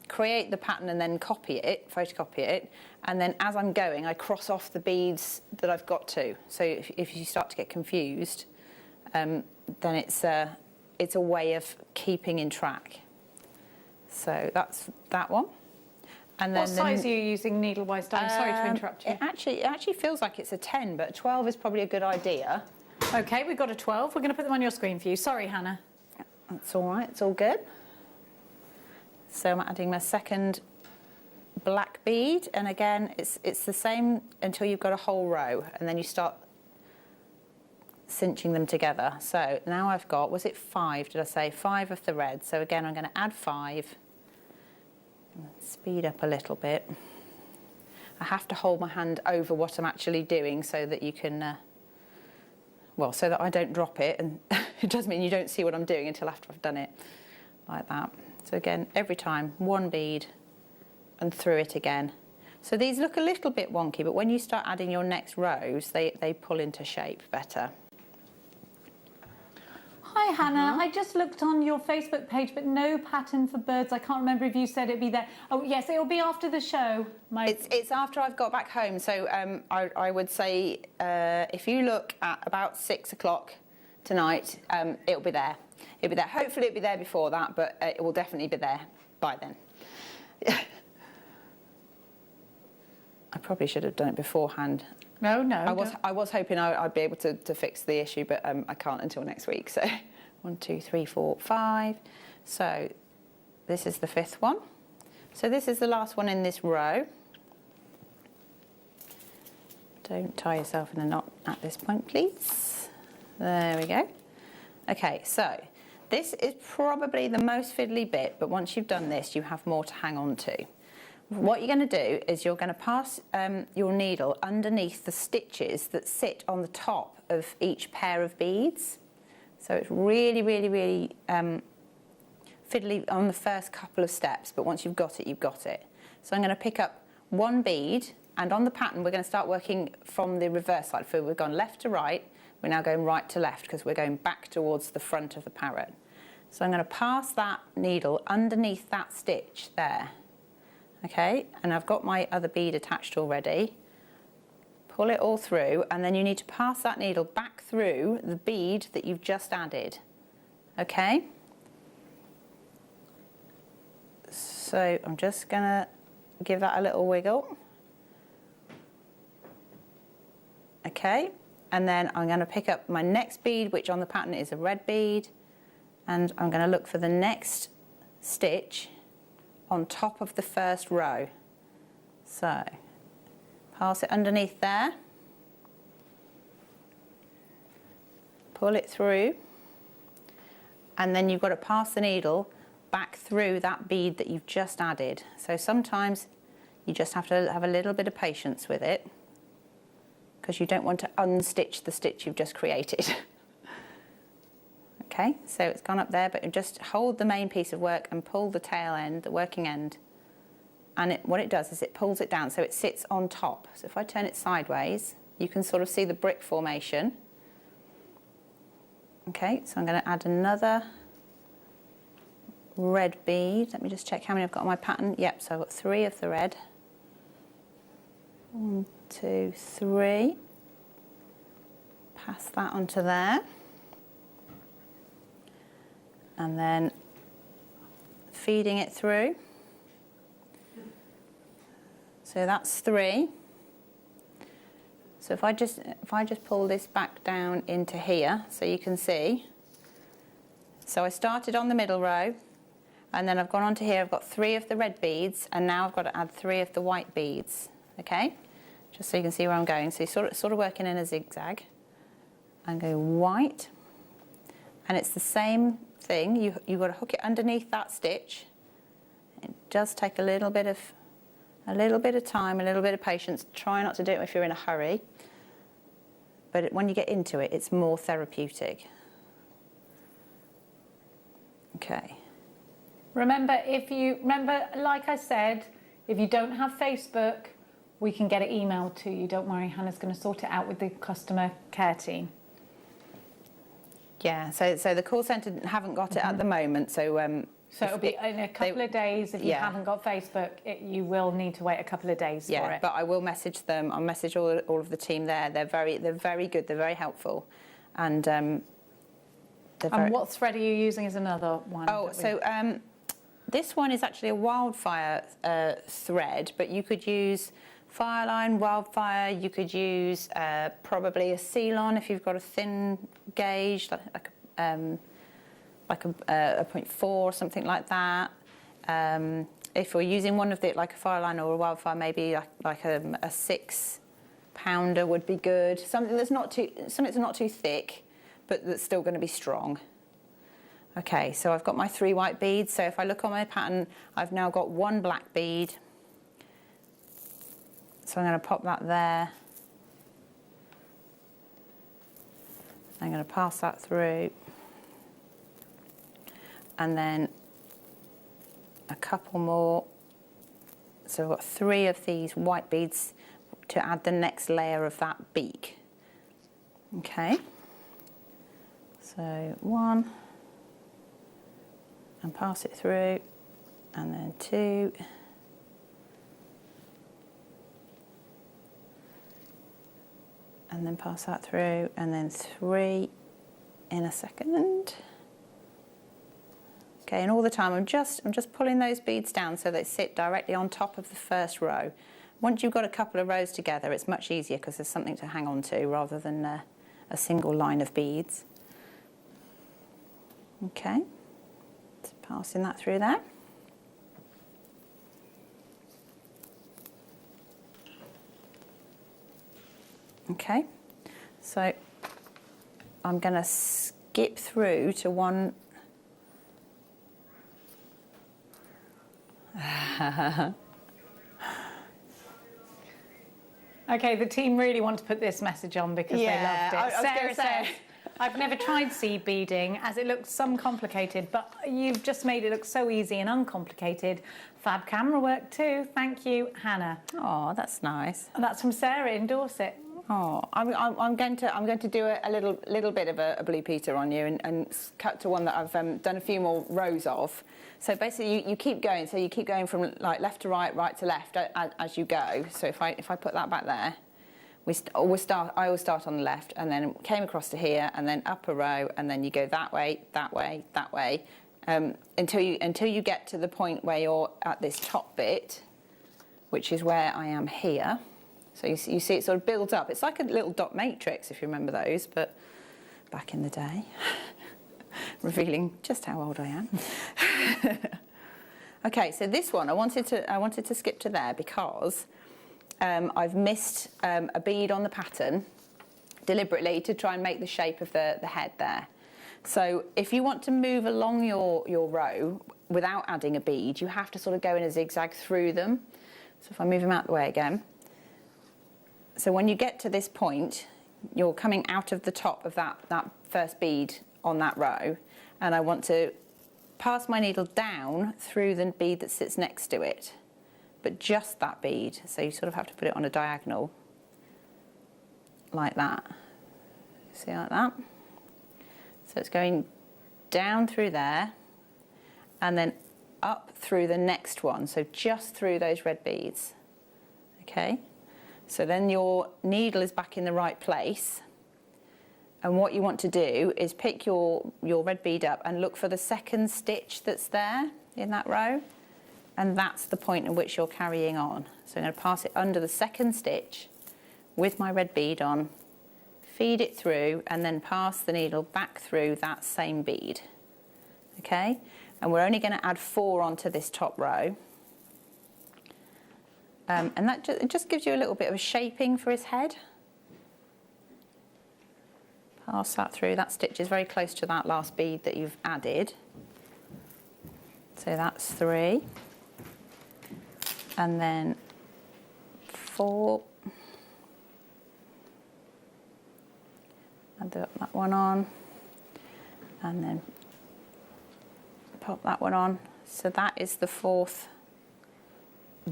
create the pattern and then copy it, photocopy it, and then as I'm going, I cross off the beads that I've got to. So if you start to get confused, then it's a way of keeping in track. So that's that one. And then what size are you using needle-wise, Diane? Sorry to interrupt you. It actually feels like it's a 10, but a 12 is probably a good idea. Okay, we've got a 12. We're going to put them on your screen for you. Sorry, Hannah. That's all right. It's all good. So I'm adding my second black bead, and again, it's the same until you've got a whole row, and then you start cinching them together. So now I've got, was it 5? Did I say 5 of the red? So again, I'm going to add 5. Speed up a little bit. I have to hold my hand over what I'm actually doing so that you can, so that I don't drop it, and it does mean you don't see what I'm doing until after I've done it, like that. So again, every time, 1 bead and through it again. So these look a little bit wonky, but when you start adding your next rows, they pull into shape better. Hi, Hannah. I just looked on your Facebook page, but no pattern for birds. I can't remember if you said it'd be there. Oh, yes, it'll be after the show. It's after I've got back home. So I would say if you look at about 6 o'clock tonight, it'll be there. It'll be there. Hopefully it'll be there before that, but it will definitely be there by then. I probably should have done it beforehand. No. I was hoping I'd be able to fix the issue, but I can't until next week. So 1, 2, 3, 4, 5. So this is the 5th one. So this is the last one in this row. Don't tie yourself in a knot at this point, please. There we go. Okay, so this is probably the most fiddly bit, but once you've done this, you have more to hang on to. What you're going to do is you're going to pass your needle underneath the stitches that sit on the top of each pair of beads. So it's really, really, really fiddly on the first couple of steps, but once you've got it, you've got it. So I'm going to pick up 1 bead, and on the pattern we're going to start working from the reverse side. So we've gone left to right, we're now going right to left because we're going back towards the front of the parrot. So I'm going to pass that needle underneath that stitch there. Okay, and I've got my other bead attached already. Pull it all through, and then you need to pass that needle back through the bead that you've just added. Okay? So I'm just going to give that a little wiggle. Okay, and then I'm going to pick up my next bead, which on the pattern is a red bead, and I'm going to look for the next stitch on top of the first row. So pass it underneath there, pull it through, and then you've got to pass the needle back through that bead that you've just added. So sometimes you just have to have a little bit of patience with it, because you don't want to unstitch the stitch you've just created. Okay, so it's gone up there, but just hold the main piece of work and pull the tail end, the working end, and what it does is it pulls it down so it sits on top. So if I turn it sideways, you can sort of see the brick formation. Okay, so I'm going to add another red bead. Let me just check how many I've got on my pattern. Yep, so I've got 3 of the red. 1, 2, 3. Pass that onto there. And then feeding it through. So that's 3. So if I just pull this back down into here, so you can see. So I started on the middle row, and then I've gone onto here, I've got 3 of the red beads, and now I've got to add 3 of the white beads. Okay? Just so you can see where I'm going. So you're sort of working in a zigzag. And go white. And it's the same thing. You've got to hook it underneath that stitch. It does take a little bit of time, a little bit of patience. Try not to do it if you're in a hurry. But when you get into it, it's more therapeutic. Okay. Remember, like I said, if you don't have Facebook, we can get it emailed to you. Don't worry, Hannah's going to sort it out with the customer care team. Yeah, so the call centre haven't got it at the moment, so it'll be in a couple of days. If you haven't got Facebook, you will need to wait a couple of days for it. Yeah, but I will message them. I'll message all of the team there. They're very good. They're very helpful, and what thread are you using as another one? Oh, so this one is actually a wildfire thread, but you could use Fireline, Wildfire. You could use probably a Ceylon if you've got a thin gauge, like a 0.4 or something like that. If we're using one of the, like a Fireline or a Wildfire, maybe like a 6 pounder would be good. Something that's not too thick, but that's still going to be strong. Okay, so I've got my 3 white beads. So if I look on my pattern, I've now got 1 black bead. So I'm going to pop that there. I'm going to pass that through. And then a couple more. So I've got 3 of these white beads to add the next layer of that beak. Okay. So 1. And pass it through. And then 2. And then pass that through, and then 3 in a second. Okay, and all the time I'm just pulling those beads down so they sit directly on top of the first row. Once you've got a couple of rows together, it's much easier because there's something to hang on to rather than a single line of beads. Okay, just passing that through there. Okay, so I'm going to skip through to one. Okay, the team really want to put this message on because they loved it. Sarah says, I've never tried seed beading as it looks some complicated, but you've just made it look so easy and uncomplicated. Fab camera work too. Thank you, Hannah. Oh, that's nice. And that's from Sarah in Dorset. Oh, I'm going to do a little bit of a Blue Peter on you and cut to one that I've done a few more rows of. So basically, you keep going. So you keep going from like left to right, right to left as you go. So if I put that back there, I always start on the left and then came across to here and then up a row and then you go that way, that way, that way, until you get to the point where you're at this top bit, which is where I am here. So you see it sort of builds up. It's like a little dot matrix, if you remember those, but back in the day, revealing just how old I am. Okay, so this one I wanted to skip to there because I've missed a bead on the pattern deliberately to try and make the shape of the head there. So if you want to move along your row without adding a bead, you have to sort of go in a zigzag through them. So if I move them out the way again. So when you get to this point, you're coming out of the top of that first bead on that row, and I want to pass my needle down through the bead that sits next to it, but just that bead. So you sort of have to put it on a diagonal like that. See, like that? So it's going down through there and then up through the next one, so just through those red beads. Okay? So then your needle is back in the right place, and what you want to do is pick your red bead up and look for the second stitch that's there in that row, and that's the point at which you're carrying on. So I'm going to pass it under the second stitch with my red bead on, feed it through, and then pass the needle back through that same bead. Okay? And we're only going to add 4 onto this top row. And that it just gives you a little bit of a shaping for his head. Pass that through. That stitch is very close to that last bead that you've added. So that's 3. And then 4. Add that one on. And then pop that one on. So that is the 4th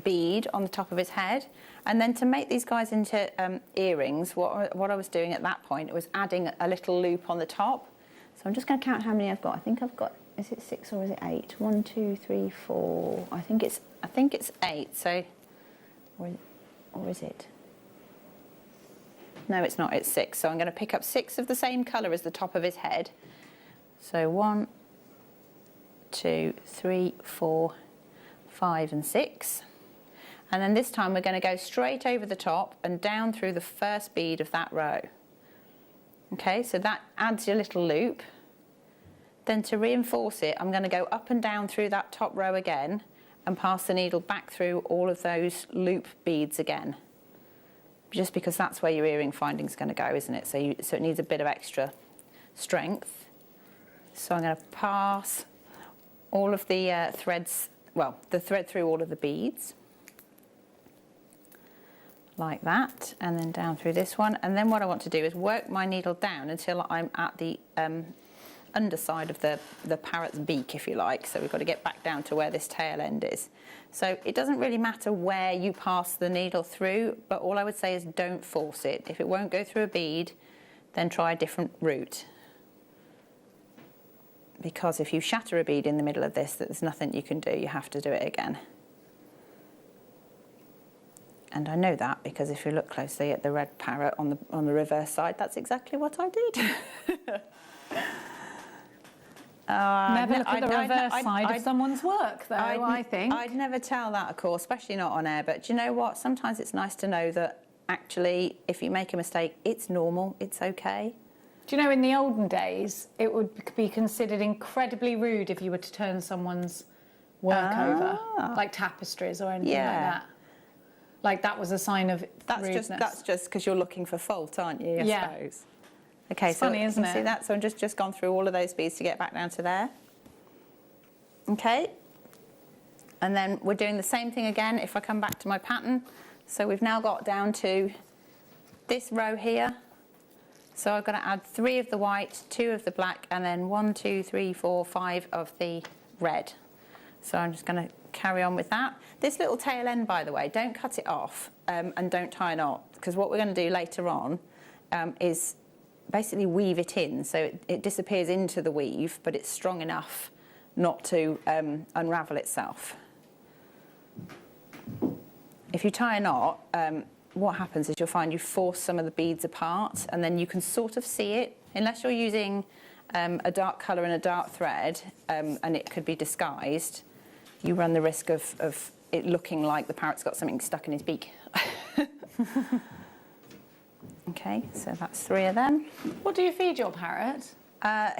bead on the top of his head. And then to make these guys into earrings, what I was doing at that point was adding a little loop on the top. So I'm just going to count how many I've got. I think I've got, is it 6 or is it 8? 1, 2, 3, 4. I think it's 8. So, or is it? No, it's not. It's 6. So I'm going to pick up 6 of the same colour as the top of his head. So 1, 2, 3, 4, 5 and 6. And then this time we're going to go straight over the top and down through the first bead of that row. Okay, so that adds your little loop. Then to reinforce it, I'm going to go up and down through that top row again and pass the needle back through all of those loop beads again. Just because that's where your earring finding is going to go, isn't it? So it needs a bit of extra strength. So I'm going to pass all of the threads, well, the thread through all of the beads. Like that, and then down through this one. And then what I want to do is work my needle down until I'm at the underside of the parrot's beak, if you like. So we've got to get back down to where this tail end is. So it doesn't really matter where you pass the needle through, but all I would say is don't force it. If it won't go through a bead, then try a different route. Because if you shatter a bead in the middle of this, there's nothing you can do. You have to do it again. And I know that because if you look closely at the red parrot on the reverse side, that's exactly what I did. Never look at the reverse side of someone's work, though, I think. I'd never tell that, of course, especially not on air. But do you know what? Sometimes it's nice to know that actually, if you make a mistake, it's normal, it's okay. Do you know, in the olden days, it would be considered incredibly rude if you were to turn someone's work over, like tapestries or anything like that. Like, that was a sign of rudeness. That's just because you're looking for fault, aren't you, I suppose? Okay, it's funny, isn't you it? See that? So I'm just gone through all of those beads to get back down to there. Okay. And then we're doing the same thing again if I come back to my pattern. So we've now got down to this row here. So I've got to add 3 of the white, 2 of the black, and then 1, 2, 3, 4, 5 of the red. So I'm just going to carry on with that. This little tail end, by the way, don't cut it off and don't tie a knot, because what we're going to do later on is basically weave it in. So it disappears into the weave, but it's strong enough not to unravel itself. If you tie a knot, what happens is you'll find you force some of the beads apart, and then you can sort of see it. Unless you're using a dark colour and a dark thread, and it could be disguised, you run the risk of it looking like the parrot's got something stuck in his beak. Okay, so that's 3 of them. What do you feed your parrot?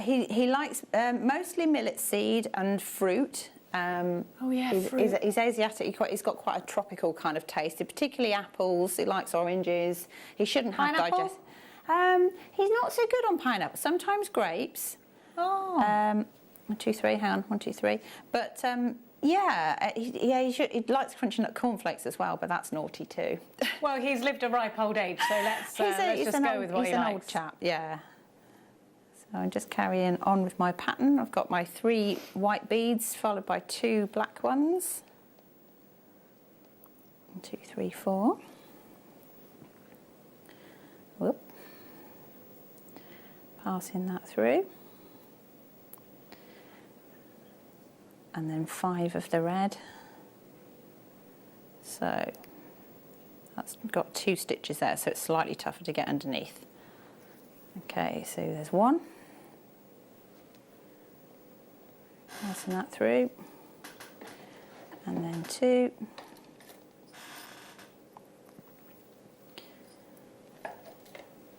He likes mostly millet seed and fruit. Oh yeah, fruit. He's Asiatic. He's got quite a tropical kind of taste, particularly apples. He likes oranges. He shouldn't have Pineapple? He's not so good on pineapple. Sometimes grapes. Oh. 1, 2, 3. Hang on, 1, 2, 3. But he likes crunchy nut cornflakes as well, but that's naughty too. Well, he's lived a ripe old age, so let's just go with what he likes. He's an old chap, yeah. So I'm just carrying on with my pattern. I've got my 3 white beads followed by 2 black ones. 1, 2, 3, 4. Whoop. Passing that through. And then 5 of the red. So that's got 2 stitches there, so it's slightly tougher to get underneath. Okay, so there's 1. Passing that through. And then 2.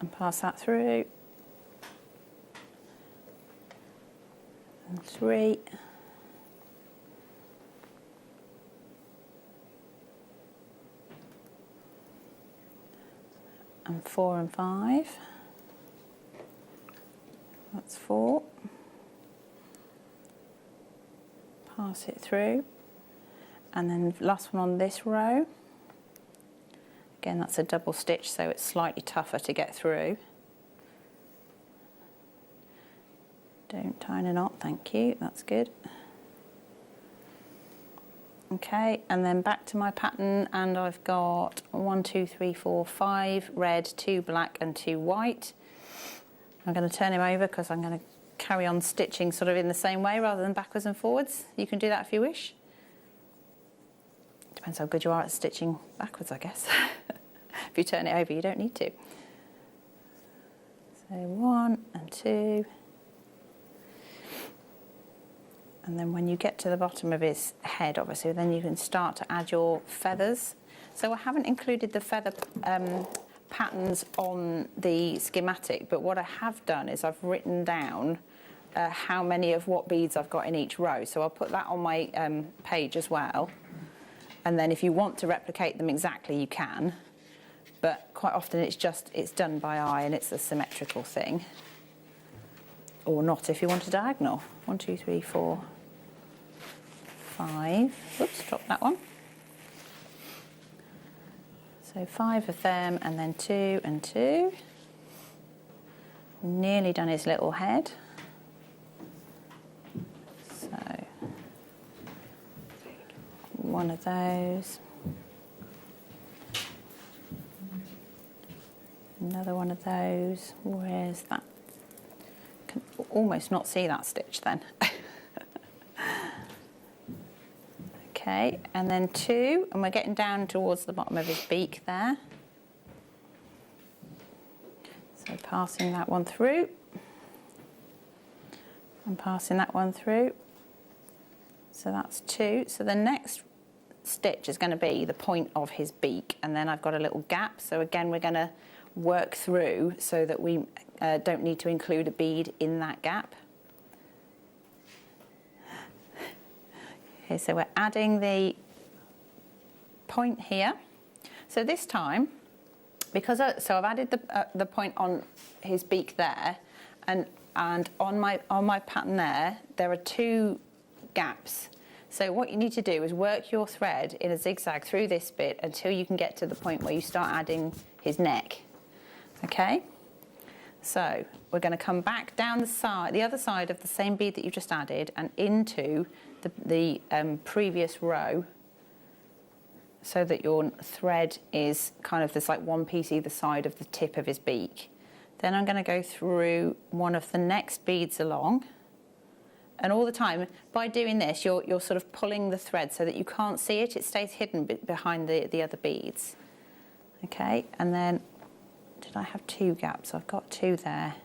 And pass that through. And 3. And 4 and 5. That's 4. Pass it through. And then last one on this row. Again, that's a double stitch, so it's slightly tougher to get through. Don't tie in a knot, thank you, that's good. Okay, and then back to my pattern, and I've got 1, 2, 3, 4, 5 red, 2 black and 2 white. I'm going to turn him over because I'm going to carry on stitching sort of in the same way rather than backwards and forwards. You can do that if you wish. Depends how good you are at stitching backwards, I guess. If you turn it over, you don't need to. So 1 and 2. And then when you get to the bottom of his head, obviously, then you can start to add your feathers. So I haven't included the feather patterns on the schematic, but what I have done is I've written down how many of what beads I've got in each row. So I'll put that on my page as well. And then if you want to replicate them exactly, you can. But quite often it's done by eye and it's a symmetrical thing. Or not if you want a diagonal. 1, 2, 3, 4, 5. Oops, dropped that one. So 5 of them, and then 2 and 2. Nearly done his little head. So 1 of those. Another one of those. Where's that? Can almost not see that stitch then. Okay, and then 2, and we're getting down towards the bottom of his beak there. So passing that one through, and passing that one through. So that's 2. So the next stitch is going to be the point of his beak, and then I've got a little gap. So again, we're going to work through so that we don't need to include a bead in that gap. Okay, so we're adding the point here. So this time, because I've added the point on his beak there, and on my pattern there are 2 gaps. So what you need to do is work your thread in a zigzag through this bit until you can get to the point where you start adding his neck. Okay? So we're going to come back down the other side of the same bead that you just added and into the previous row, so that your thread is kind of this like one piece either side of the tip of his beak. Then I'm going to go through one of the next beads along, and all the time by doing this you're sort of pulling the thread so that you can't see it. It stays hidden behind the other beads. Okay, and then did I have 2 gaps? I've got 2 there.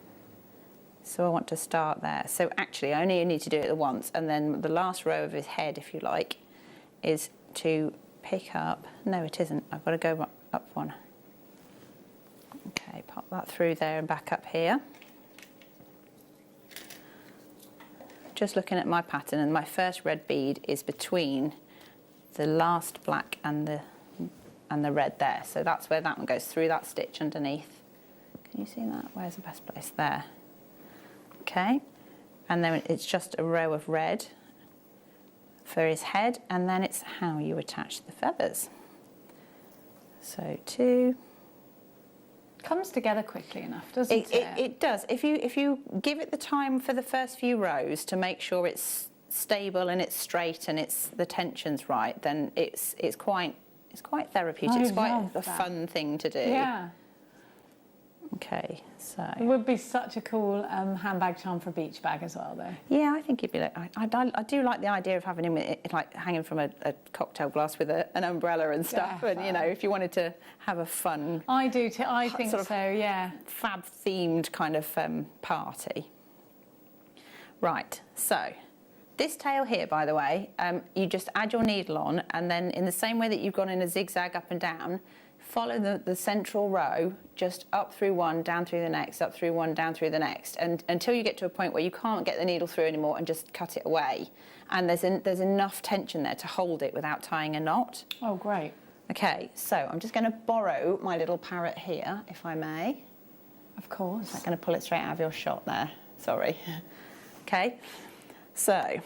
So I want to start there. So actually I only need to do it once, and then the last row of his head, if you like, is to pick up, no it isn't, I've got to go up one. Okay, pop that through there and back up here. Just looking at my pattern, and my first red bead is between the last black and the red there. So that's where that one goes through that stitch underneath. Can you see that? Where's the best place? There. Okay, and then it's just a row of red for his head, and then it's how you attach the feathers. So 2. Comes together quickly enough, doesn't it? It does. If you give it the time for the first few rows to make sure it's stable and it's straight and the tension's right, then it's quite therapeutic. It's quite a fun thing to do. Yeah. Okay, so It would be such a cool handbag charm for a beach bag as well, though. yeah, I think it'd be like, I do like the idea of having him like hanging from a cocktail glass with an umbrella and stuff, and you know, if you wanted to have a fun, I do too. I think sort of so. Yeah. fab themed kind of party. Right, so this tail here, by the way, you just add your needle on, and then in the same way that you've gone in a zigzag up and down, follow the central row, just up through one, down through the next, up through one, down through the next, and until you get to a point where you can't get the needle through anymore, and just cut it away. And there's enough tension there to hold it without tying a knot. Oh, great. Okay, so I'm just going to borrow my little parrot here, if I may. Of course. I'm going to pull it straight out of your shot there. Sorry. Okay, so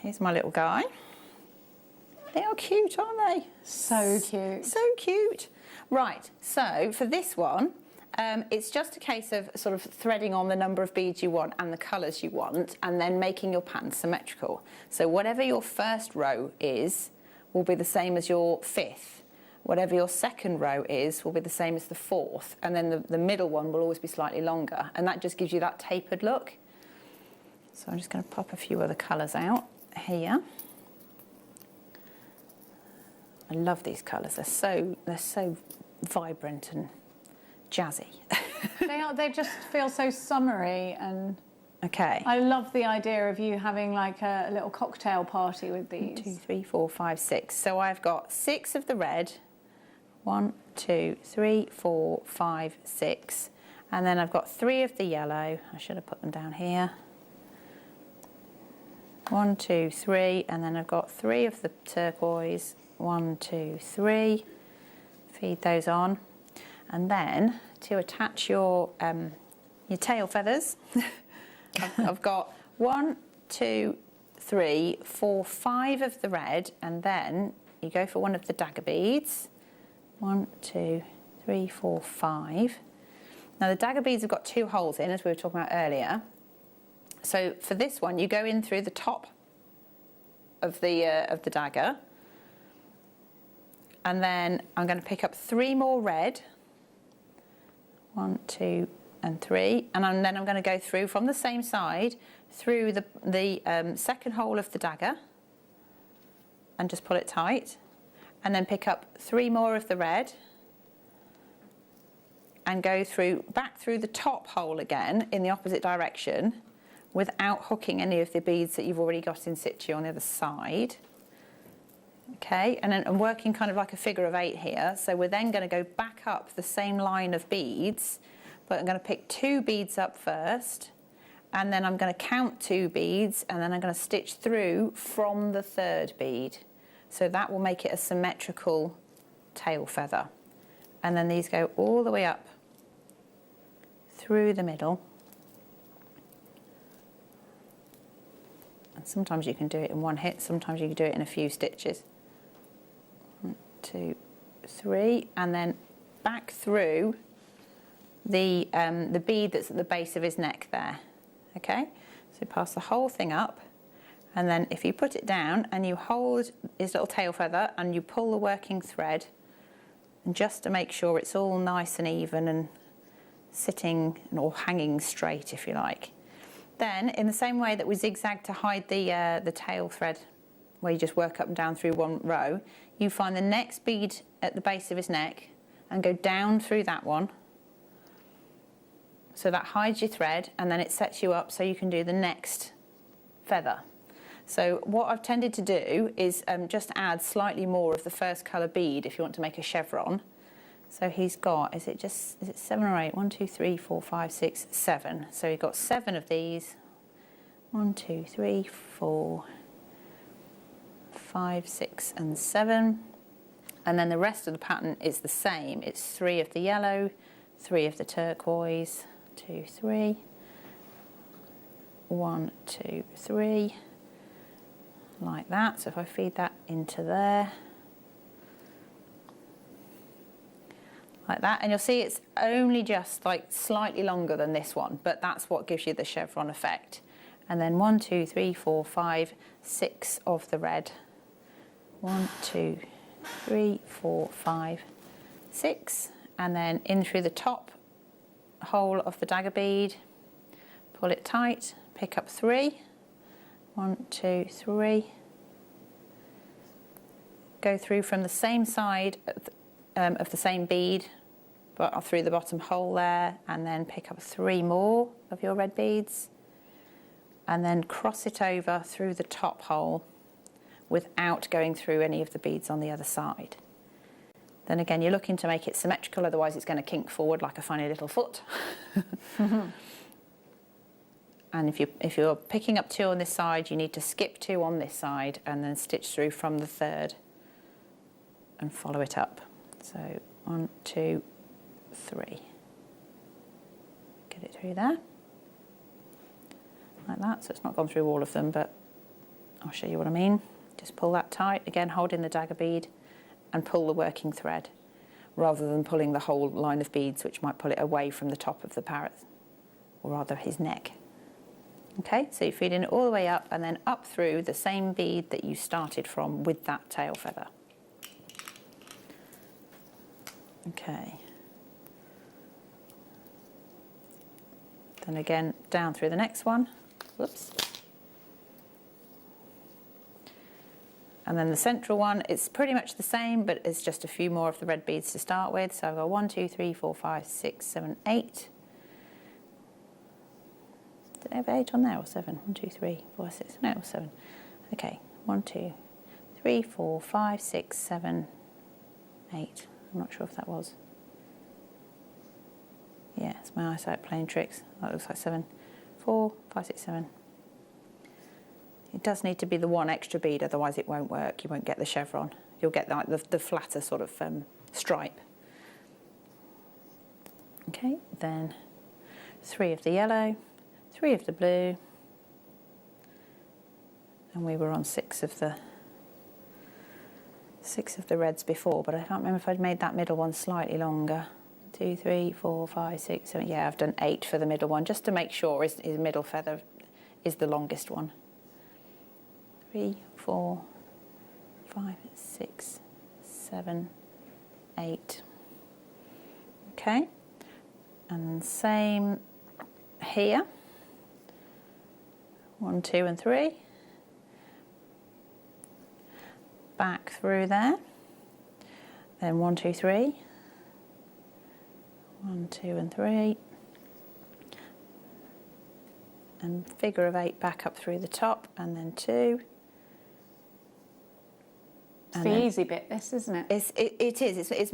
here's my little guy. They are cute, aren't they? So cute. So cute. Right, so for this one, it's just a case of sort of threading on the number of beads you want and the colours you want, and then making your pattern symmetrical. So whatever your first row is will be the same as your 5th. Whatever your second row is will be the same as the 4th, and then the middle one will always be slightly longer, and that just gives you that tapered look. So I'm just going to pop a few other colours out here. I love these colours. They're so vibrant and jazzy. They just feel so summery, and Okay. I love the idea of you having like a little cocktail party with these. 1, 2, 3, 4, 5, 6. So I've got 6 of the red. 1, 2, 3, 4, 5, 6. And then I've got 3 of the yellow. I should have put them down here. 1, 2, 3. And then I've got 3 of the turquoise. 1, 2, 3. Feed those on. And then to attach your tail feathers, I've got 1, 2, 3, 4, 5 of the red, and then you go for one of the dagger beads. 1, 2, 3, 4, 5. Now the dagger beads have got 2 holes in, as we were talking about earlier. So for this one, you go in through the top of the dagger, and then I'm going to pick up 3 more red. 1, 2, and 3, and then I'm going to go through from the same side through the second hole of the dagger and just pull it tight, and then pick up 3 more of the red and go back through the top hole again in the opposite direction without hooking any of the beads that you've already got in situ on the other side. Okay, and then I'm working kind of like a figure of 8 here, so we're then going to go back up the same line of beads, but I'm going to pick 2 beads up first, and then I'm going to count 2 beads, and then I'm going to stitch through from the 3rd bead. So that will make it a symmetrical tail feather. And then these go all the way up through the middle. And sometimes you can do it in one hit, sometimes you can do it in a few stitches. 1, 2, 3, and then back through the bead that's at the base of his neck there. Okay, so pass the whole thing up, and then if you put it down and you hold his little tail feather and you pull the working thread, and just to make sure it's all nice and even and sitting or hanging straight, if you like. Then, in the same way that we zigzag to hide the tail thread, where you just work up and down through one row, you find the next bead at the base of his neck and go down through that one. So that hides your thread, and then it sets you up so you can do the next feather. So what I've tended to do is just add slightly more of the first colour bead if you want to make a chevron. So he's got, is it 7 or 8? 1, 2, 3, 4, 5, 6, 7. So you've got 7 of these. 1, 2, 3, 4, 5, 6 and 7. And then the rest of the pattern is the same. It's 3 of the yellow, 3 of the turquoise, 2, 3, 1, 2, 3, like that. So if I feed that into there, like that, and you'll see it's only just like slightly longer than this one, but that's what gives you the chevron effect. And then 1, 2, 3, 4, 5, 6 of the red. 1, 2, 3, 4, 5, 6, and then in through the top hole of the dagger bead, pull it tight, pick up 3, 1, 2, 3, go through from the same side of the same bead, but through the bottom hole there, and then pick up 3 more of your red beads, and then cross it over through the top hole without going through any of the beads on the other side. Then again, you're looking to make it symmetrical, otherwise it's going to kink forward like a funny little foot. And if you're picking up 2 on this side, you need to skip 2 on this side and then stitch through from the 3rd and follow it up. So 1, 2, 3. Get it through there, like that. So it's not gone through all of them, but I'll show you what I mean. Just pull that tight, again holding the dagger bead, and pull the working thread, rather than pulling the whole line of beads, which might pull it away from the top of the parrot, or rather his neck. Okay, so you're feeding it all the way up and then up through the same bead that you started from with that tail feather. Okay. Then again, down through the next one. Whoops. And then the central one, it's pretty much the same, but it's just a few more of the red beads to start with. So I've got 1, 2, 3, 4, 5, 6, 7, 8. Did I have 8 on there or 7? 1, 2, 3, 4, 6, no, 7. Okay, 1, 2, 3, 4, 5, 6, 7, 8. I'm not sure if that was. Yeah, it's my eyesight playing tricks. That looks like 7. 4, 5, 6, 7. It does need to be the one extra bead, otherwise it won't work. You won't get the chevron. You'll get like the flatter sort of stripe. Okay, then 3 of the yellow, 3 of the blue, and we were on 6 of the reds before, but I can't remember if I'd made that middle one slightly longer. 2, 3, 4, 5, 6, 7. Yeah, I've done 8 for the middle one, just to make sure his middle feather is the longest one. 3, 4, 5, 6, 7, 8. Okay, and same here. 1, 2 and 3. Back through there. Then 1, 2, 3. 1, 2 and 3. And figure of 8 back up through the top, and then 2. It's the easy bit, this, isn't it? It is. It's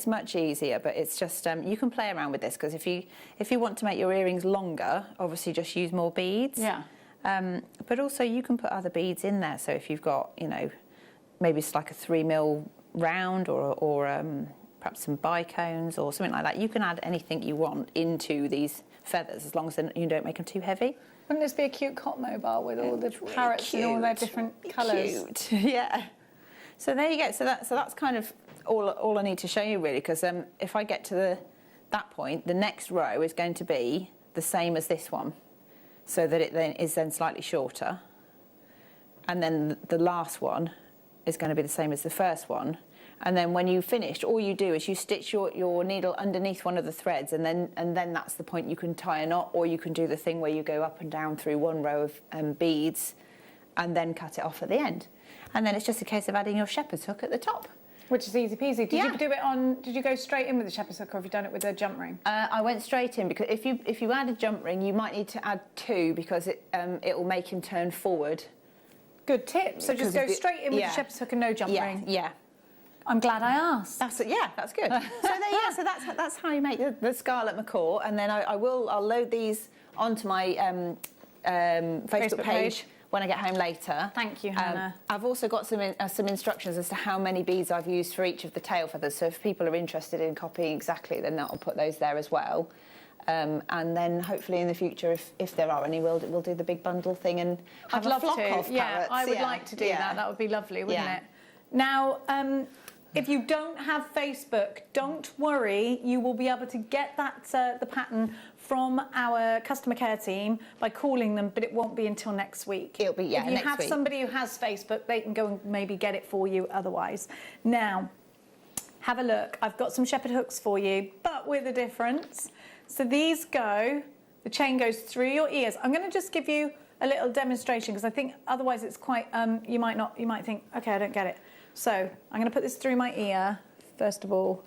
much easier, but it's just you can play around with this, because if you want to make your earrings longer, obviously just use more beads. Yeah. But also you can put other beads in there. So if you've got, maybe it's like a 3mm round, or perhaps some bicones or something like that, you can add anything you want into these feathers, as long as you don't make them too heavy. Wouldn't this be a cute cot mobile with all the parrots and all their different colours? Cute, yeah. So there you go. So that's kind of all I need to show you, really, because if I get to that point, the next row is going to be the same as this one, so that it then is slightly shorter, and then the last one is going to be the same as the first one. And then when you've finished, all you do is you stitch your needle underneath one of the threads, and then that's the point you can tie a knot, or you can do the thing where you go up and down through one row of beads and then cut it off at the end. And then it's just a case of adding your shepherd's hook at the top. Which is easy peasy. Did Yeah. you do it on? Did you go straight in with the shepherd's hook, or have you done it with a jump ring? I went straight in because if you add a jump ring, you might need to add 2 because it will make him turn forward. Good tip. So just go straight in with the shepherd's hook and no jump ring. Yeah. I'm glad I asked. That's good. So that's how you make the Scarlet Macaw, and then I'll load these onto my Facebook page when I get home later. Thank you, Hannah. I've also got some instructions as to how many beads I've used for each of the tail feathers. So if people are interested in copying exactly, then I'll put those there as well. And then hopefully in the future, if there are any, we'll do the big bundle thing and have I'd a flock love to. of Yeah, parrots. I would like to do that. That would be lovely, wouldn't it? Now, if you don't have Facebook, don't worry. You will be able to get that the pattern from our customer care team by calling them, but it won't be until next week. It'll be, if you next have week. somebody who has Facebook, they can go and maybe get it for you otherwise. Now, have a look. I've got some shepherd hooks for you, but with a difference. So these the chain goes through your ears. I'm going to just give you a little demonstration because I think otherwise it's quite, you might think, okay, I don't get it. So I'm going to put this through my ear, first of all.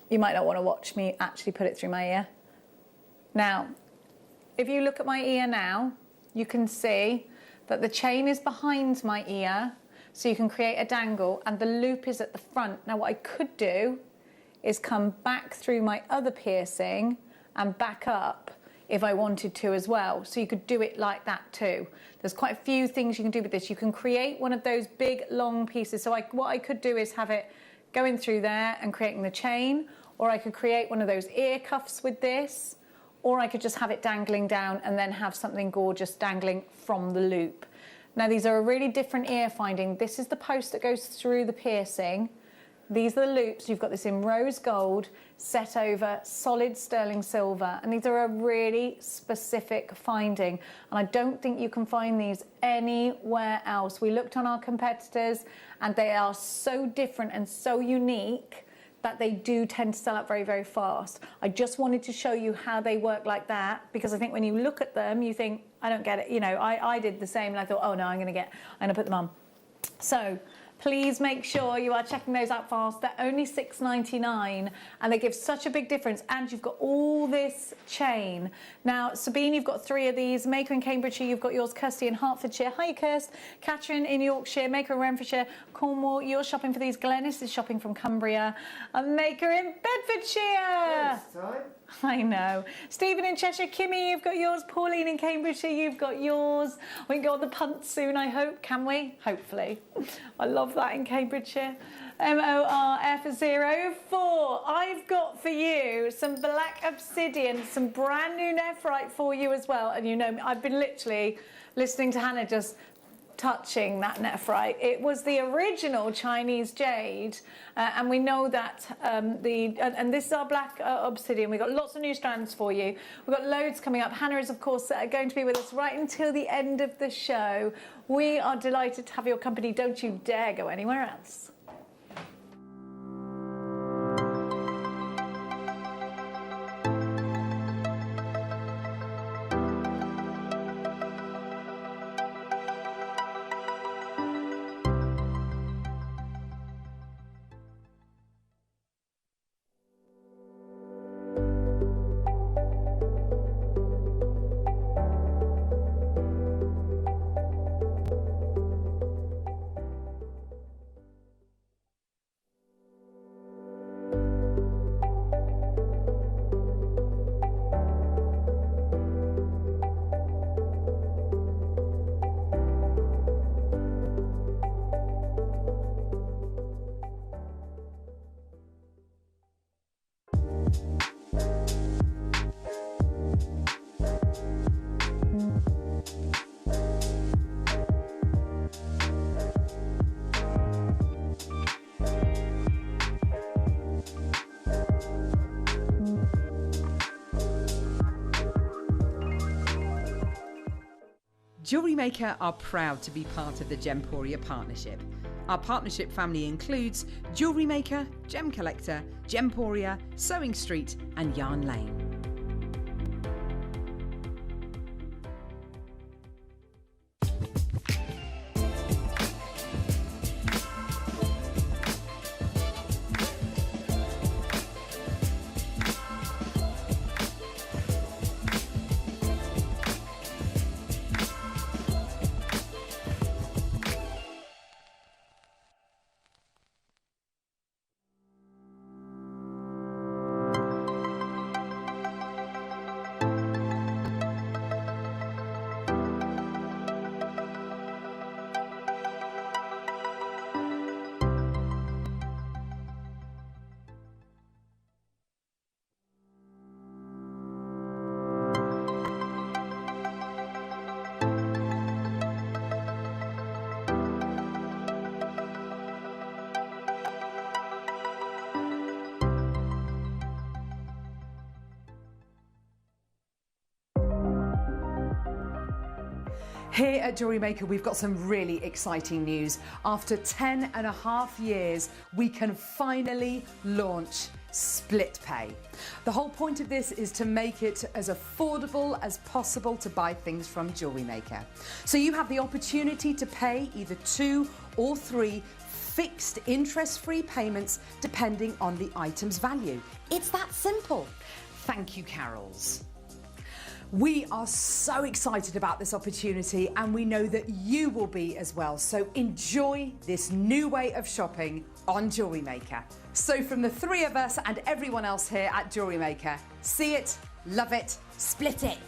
You might not want to watch me actually put it through my ear. Now, if you look at my ear now, you can see that the chain is behind my ear, so you can create a dangle, and the loop is at the front. Now, what I could do is come back through my other piercing and back up if I wanted to as well. So you could do it like that too. There's quite a few things you can do with this. You can create one of those big long pieces. So what I could do is have it going through there and creating the chain, or I could create one of those ear cuffs with this, or I could just have it dangling down and then have something gorgeous dangling from the loop. Now these are a really different ear finding. This is the post that goes through the piercing. These are the loops. You've got this in rose gold set over solid sterling silver, and these are a really specific finding, and I don't think you can find these anywhere else. We looked on our competitors and they are so different and so unique that they do tend to sell out very, very fast. I just wanted to show you how they work like that, because I think when you look at them you think, I don't get it. You know, I did the same and I thought, oh no, I'm gonna put them on. So please make sure you are checking those out fast. They're only $6.99 and they give such a big difference, and you've got all this chain. Now, Sabine, you've got 3 of these. Maker in Cambridgeshire, you've got yours. Kirsty in Hertfordshire. Hi, Kirst. Catherine in Yorkshire. Maker in Renfrewshire. Cornwall, you're shopping for these. Glenys is shopping from Cumbria. And Maker in Bedfordshire. Yes, time. I know. Stephen in Cheshire. Kimmy, you've got yours. Pauline in Cambridgeshire, you've got yours. We can go on the punt soon, I hope. Can we? Hopefully. I love that in Cambridgeshire. MORF04. I've got for you some black obsidian, some brand new nephrite for you as well. And you know, I've been literally listening to Hannah just touching that nephrite. It was the original Chinese jade, and we know that and this is our black obsidian. We've got lots of new strands for you. We've got loads coming up. Hannah is, of course, going to be with us right until the end of the show. We are delighted to have your company. Don't you dare go anywhere else. Jewellery Maker are proud to be part of the Gemporia partnership. Our partnership family includes Jewellery Maker, Gem Collector, Gemporia, Sewing Street and Yarn Lane. Here at Jewellery Maker, we've got some really exciting news. After 10.5 years, we can finally launch split pay. The whole point of this is to make it as affordable as possible to buy things from Jewellery Maker. So you have the opportunity to pay either 2 or 3 fixed interest-free payments depending on the item's value. It's that simple. Thank you, Carols. We are so excited about this opportunity and we know that you will be as well. So enjoy this new way of shopping on Jewellery Maker. So from the 3 of us and everyone else here at Jewellery Maker, see it, love it, split it.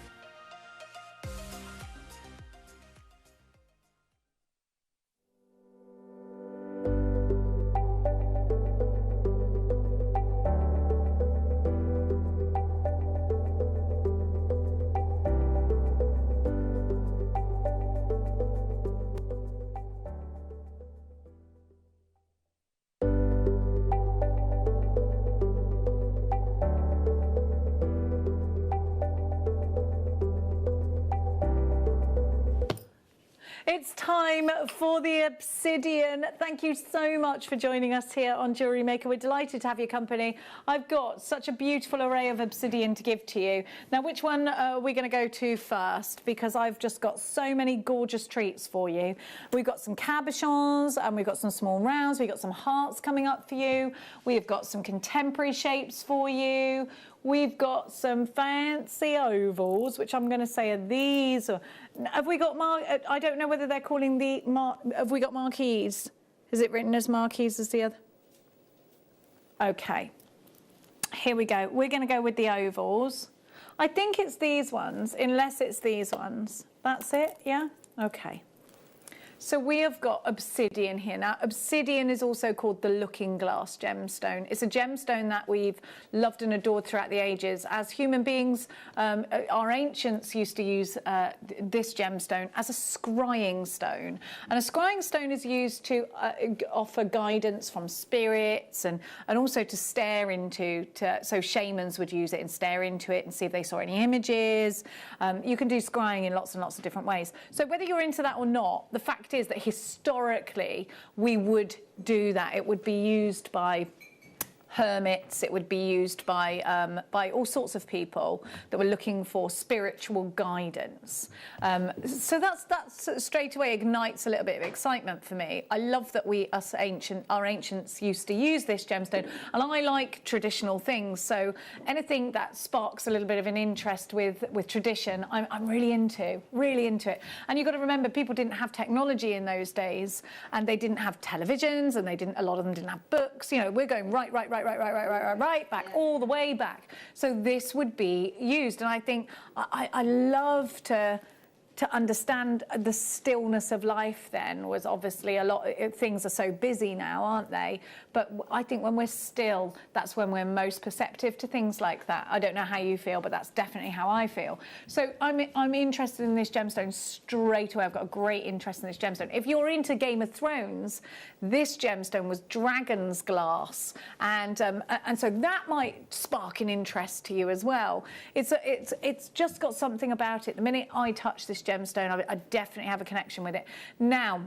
It's time for the obsidian. Thank you so much for joining us here on Jewellery Maker. We're delighted to have your company. I've got such a beautiful array of obsidian to give to you. Now, which one are we going to go to first? Because I've just got so many gorgeous treats for you. We've got some cabochons and we've got some small rounds. We've got some hearts coming up for you. We've got some contemporary shapes for you. We've got some fancy ovals, which I'm going to say are these. Have we got I don't know whether they're calling have we got marquees? Is it written as marquees as the other? Okay. Here we go. We're going to go with the ovals. I think it's these ones, unless it's these ones. That's it, yeah? Okay. So we have got obsidian here. Now, obsidian is also called the looking glass gemstone. It's a gemstone that we've loved and adored throughout the ages. As human beings, our ancients used to use this gemstone as a scrying stone. And a scrying stone is used to offer guidance from spirits and also to stare into. So shamans would use it and stare into it and see if they saw any images. You can do scrying in lots and lots of different ways. So whether you're into that or not, the fact is that historically we would do that. It would be used by hermits, it would be used by all sorts of people that were looking for spiritual guidance. So that's straight away ignites a little bit of excitement for me. I love that our ancients used to use this gemstone, and I like traditional things. So anything that sparks a little bit of an interest with tradition, I'm really into it. And you've got to remember, people didn't have technology in those days, and they didn't have televisions, and a lot of them didn't have books. You know, we're going right back, all the way back. So this would be used, and I think I love to understand the stillness of life then was obviously things are so busy now, aren't they? But I think when we're still, that's when we're most perceptive to things like that. I don't know how you feel, but that's definitely how I feel. So I'm interested in this gemstone straight away. I've got a great interest in this gemstone. If you're into Game of Thrones, this gemstone was dragon's glass, and so that might spark an interest to you as well. It's just got something about it. The minute I touch this gemstone, I definitely have a connection with it. Now,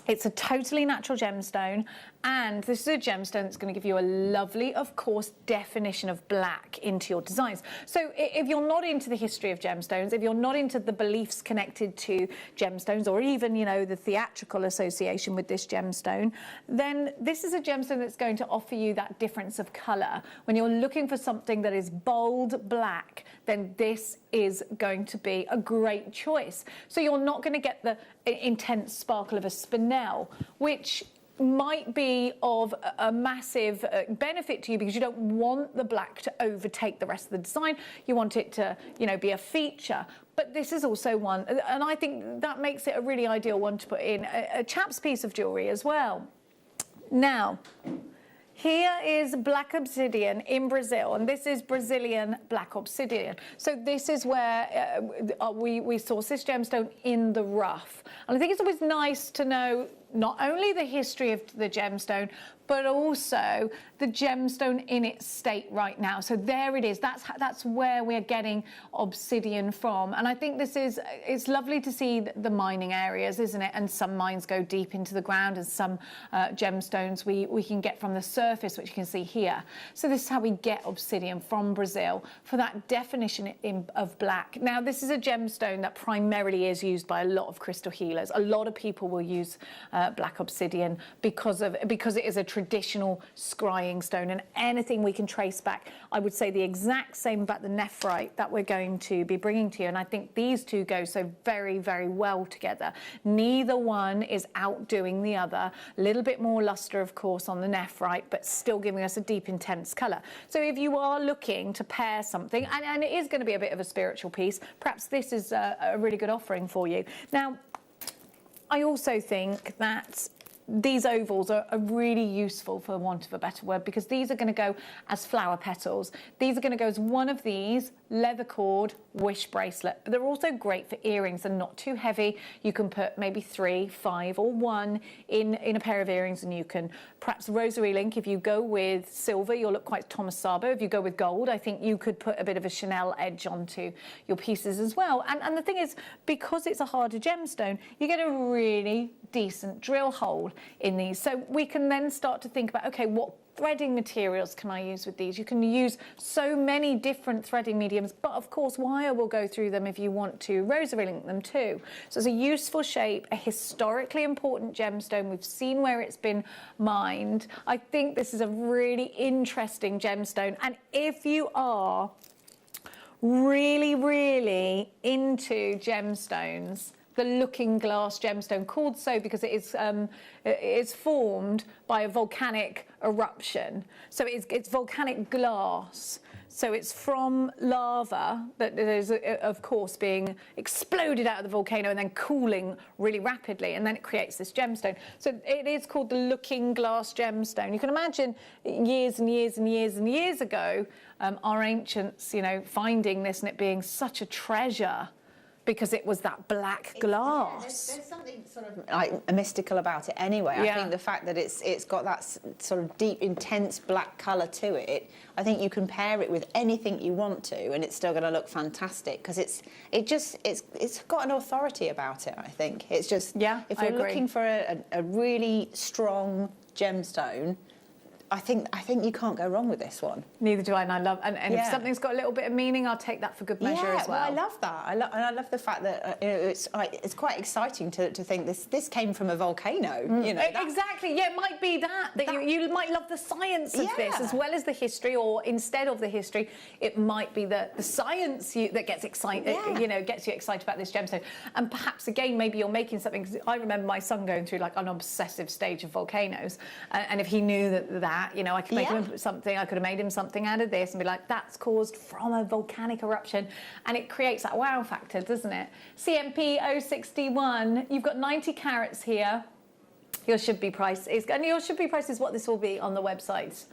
it's a totally natural gemstone, and this is a gemstone that's going to give you a lovely, of course, definition of black into your designs. So if you're not into the history of gemstones, if you're not into the beliefs connected to gemstones, or even, you know, the theatrical association with this gemstone, then this is a gemstone that's going to offer you that difference of colour. When you're looking for something that is bold black, then this is going to be a great choice. So you're not going to get the intense sparkle of a spinel, which might be of a massive benefit to you because you don't want the black to overtake the rest of the design. You want it to, you know, be a feature. But this is also one, and I think that makes it a really ideal one to put in a chap's piece of jewellery as well. Now, here is black obsidian in Brazil, and this is Brazilian black obsidian. So this is where we source this gemstone in the rough. And I think it's always nice to know not only the history of the gemstone, but also the gemstone in its state right now. So there it is. That's where we're getting obsidian from. And I think it's lovely to see the mining areas, isn't it? And some mines go deep into the ground, and some gemstones we can get from the surface, which you can see here. So this is how we get obsidian from Brazil for that definition of black. Now, this is a gemstone that primarily is used by a lot of crystal healers. A lot of people will use black obsidian because it is a traditional scrying stone, and anything we can trace back, I would say the exact same about the nephrite that we're going to be bringing to you. And I think these two go so very, very well together. Neither one is outdoing the other. A little bit more luster, of course, on the nephrite, but still giving us a deep, intense colour. So if you are looking to pair something, and it is going to be a bit of a spiritual piece, perhaps this is a really good offering for you. Now, I also think that these ovals are really useful, for want of a better word, because these are going to go as flower petals. These are going to go as one of these leather cord wish bracelet. They're also great for earrings and not too heavy. You can put maybe 3, 5 or 1 in a pair of earrings, and you can perhaps rosary link. If you go with silver, you'll look quite Thomas Sabo. If you go with gold, I think you could put a bit of a Chanel edge onto your pieces as well. And the thing is, because it's a harder gemstone, you get a really decent drill hole in these. So we can then start to think about, okay, what threading materials can I use with these? You can use so many different threading mediums, but of course wire will go through them if you want to rosary link them too. So it's a useful shape, a historically important gemstone. We've seen where it's been mined. I think this is a really interesting gemstone, and if you are really, really into gemstones, the looking glass gemstone, called so because it is formed by a volcanic eruption. So it's volcanic glass. So it's from lava that is, of course, being exploded out of the volcano and then cooling really rapidly, and then it creates this gemstone. So it is called the looking glass gemstone. You can imagine years and years and years and years ago, our ancients, finding this and it being such a treasure, because it was that black glass. There's something sort of like mystical about it anyway. Yeah. I think the fact that it's got that sort of deep, intense black colour to it, I think you can pair it with anything you want to, and it's still going to look fantastic, because it's got an authority about it. I think it's just, if you're looking for a really strong gemstone, I think you can't go wrong with this one. Neither do I, and I love. And if something's got a little bit of meaning, I'll take that for good measure as well. I love that. I love the fact that it's quite exciting to think this came from a volcano. Exactly. Yeah, it might be that you might love the science of this as well as the history, or instead of the history, it might be the science that gets excited. Gets you excited about this gemstone. And perhaps again, maybe you're making something. 'Cause I remember my son going through like an obsessive stage of volcanoes, and if he knew that. I could make him something. I could have made him something out of this and be like, that's caused from a volcanic eruption, and it creates that wow factor, doesn't it? CMP 061. You've got 90 carats here. Your should be price is what this will be on the website.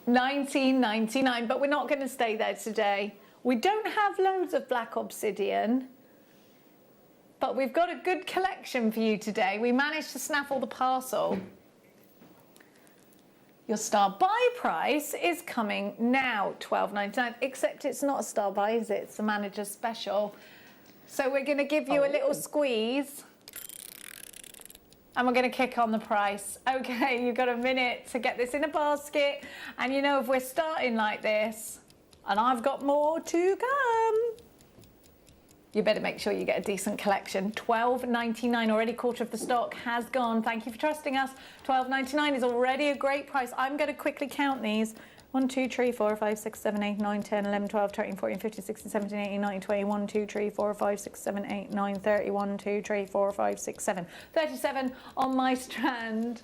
$19.99, but we're not going to stay there today. We don't have loads of black obsidian, but we've got a good collection for you today. We managed to snaffle the parcel. Your star buy price is coming now, $12.99, except it's not a star buy, is it? It's the manager's special. So we're going to give you a little squeeze, and we're going to kick on the price. Okay, you've got a minute to get this in a basket, and if we're starting like this, and I've got more to come, you better make sure you get a decent collection. $12.99, already quarter of the stock has gone. Thank you for trusting us. $12.99 is already a great price. I'm going to quickly count these. 1, 2, 3, 4, 5, 6, 7, 8, 9, 10, 11, 12, 13, 14, 15, 16, 17, 18, 19, 20, 1, 2, 3, 4, 5, 6, 7, 8, 9, 30, 1, 2, 3, 4, 5, 6, 7. 37 on my strand.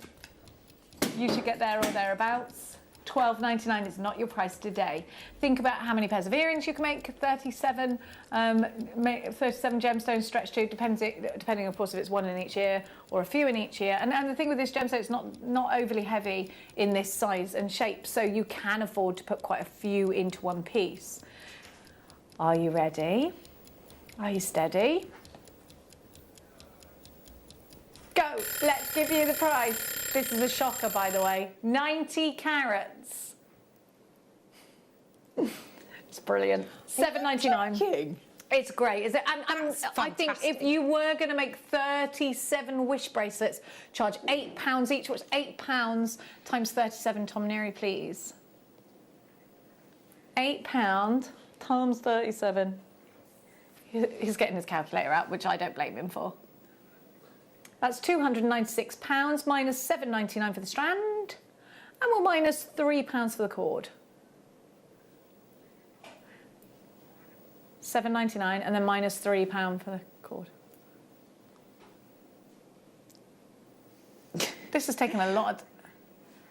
You should get there or thereabouts. $12.99 is not your price today. Think about how many pairs of earrings you can make. 37 gemstones stretched to, depending of course if it's one in each ear or a few in each ear. And the thing with this gemstone, it's not overly heavy in this size and shape, so you can afford to put quite a few into one piece. Are you ready? Are you steady? let's give you the price. This is a shocker, by the way. 90 carats. It's brilliant. $7.99. It's great, is it? And I think if you were going to make 37 wish bracelets, charge £8 each. What's £8 times 37, Tom Neary, please? £8 times 37. He's getting his calculator out, which I don't blame him for. That's £296 minus $7.99 for the strand, and we'll minus £3 for the cord. $7.99 and then minus £3 for the cord. This has taken a lot.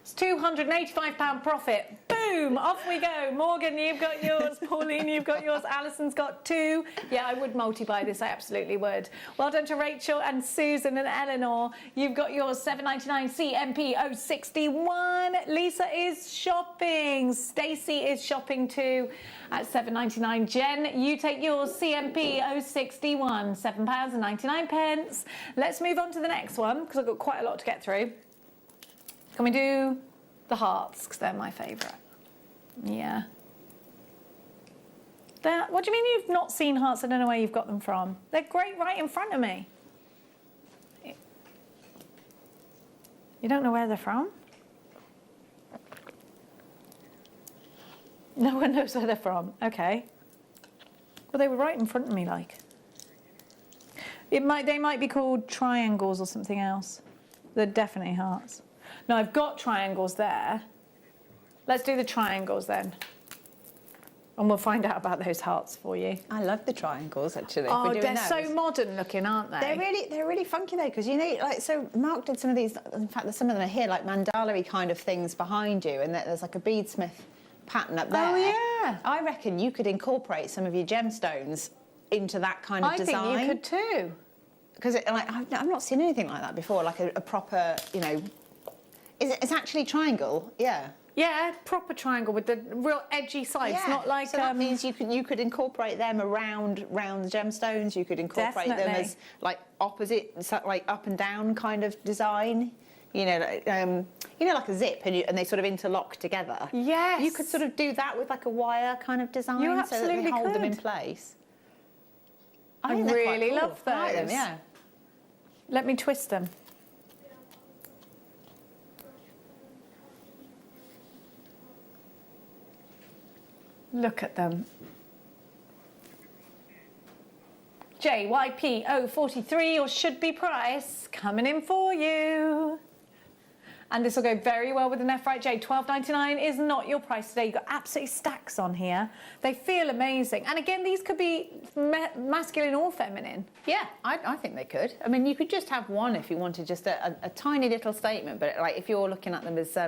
It's £285 profit. Boom, off we go. Morgan, you've got yours. Pauline, you've got yours. Alison's got 2. Yeah, I would multi-buy this, I absolutely would. Well done to Rachel and Susan and Eleanor. You've got yours, $7.99 CMP 061. Lisa is shopping. Stacey is shopping too at $7.99. Jen, you take yours, CMP 061, £7.99. Let's move on to the next one, because I've got quite a lot to get through. Can we do the hearts, because they're my favourite? Yeah. What do you mean you've not seen hearts? I don't know where you've got them from. They're great right in front of me. You don't know where they're from? No one knows where they're from. Okay. Well, they were right in front of me, like. They might be called triangles or something else. They're definitely hearts. Now, I've got triangles there. Let's do the triangles then. And we'll find out about those hearts for you. I love the triangles, actually. Oh, they're so modern looking, aren't they? They're really funky, though, because, you know, like, so Mark did some of these, in fact, some of them are here, like mandala-y kind of things behind you, and there's like a beadsmith pattern up there. Oh, yeah. I reckon you could incorporate some of your gemstones into that kind of design. I think you could too. Because, like, I've not seen anything like that before, like a proper, you know... It's actually triangle, yeah. Yeah, proper triangle with the real edgy sides, not like... So that means you could incorporate them around the gemstones. You could incorporate them as like opposite, like up and down kind of design. You know, like a zip, and they sort of interlock together. Yes. You could sort of do that with like a wire kind of design, You so that they absolutely hold them in could. place. I think they're quite really cool. love those. I like them, yeah. Let me twist them. Look at them. JYP 043, or should be price, coming in for you. And this will go very well with an F-Right J. $12.99 is not your price today. You've got absolutely stacks on here. They feel amazing. And again, these could be masculine or feminine. Yeah, I think they could. I mean, you could just have one if you wanted just a tiny little statement, but like if you're looking at them as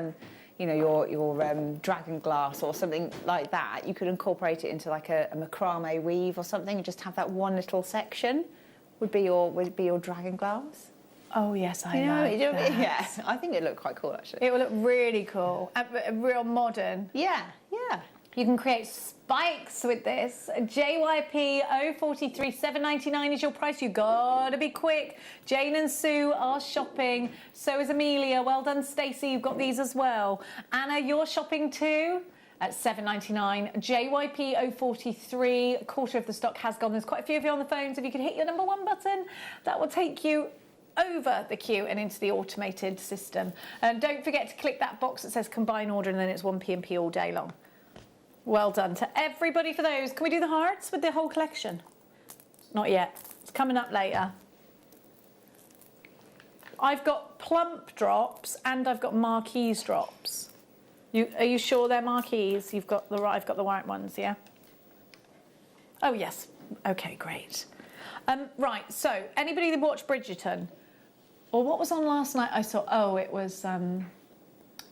you know, your dragon glass or something like that, you could incorporate it into like a macrame weave or something, and just have that one little section would be your dragon glass. Oh yes, I know. that. Yeah, I think it looked quite cool actually. It will look really cool, real modern. Yeah, yeah. You can create spikes with this. JYP 043, $7.99 is your price. You gotta be quick. Jane and Sue are shopping. So is Amelia. Well done, Stacey. You've got these as well. Anna, you're shopping too at $7.99. JYP 043, a quarter of the stock has gone. There's quite a few of you on the phones. If you could hit your number 1 button, that will take you over the queue and into the automated system. And don't forget to click that box that says combine order, and then it's 1pmp all day long. Well done to everybody for those. Can we do the hearts with the whole collection? Not yet. It's coming up later. I've got plump drops and I've got marquise drops. Are you sure they're marquise? I've got the right ones, yeah? Oh, yes. Okay, great. Right, so anybody that watched Bridgerton, or what was on last night? I saw, it was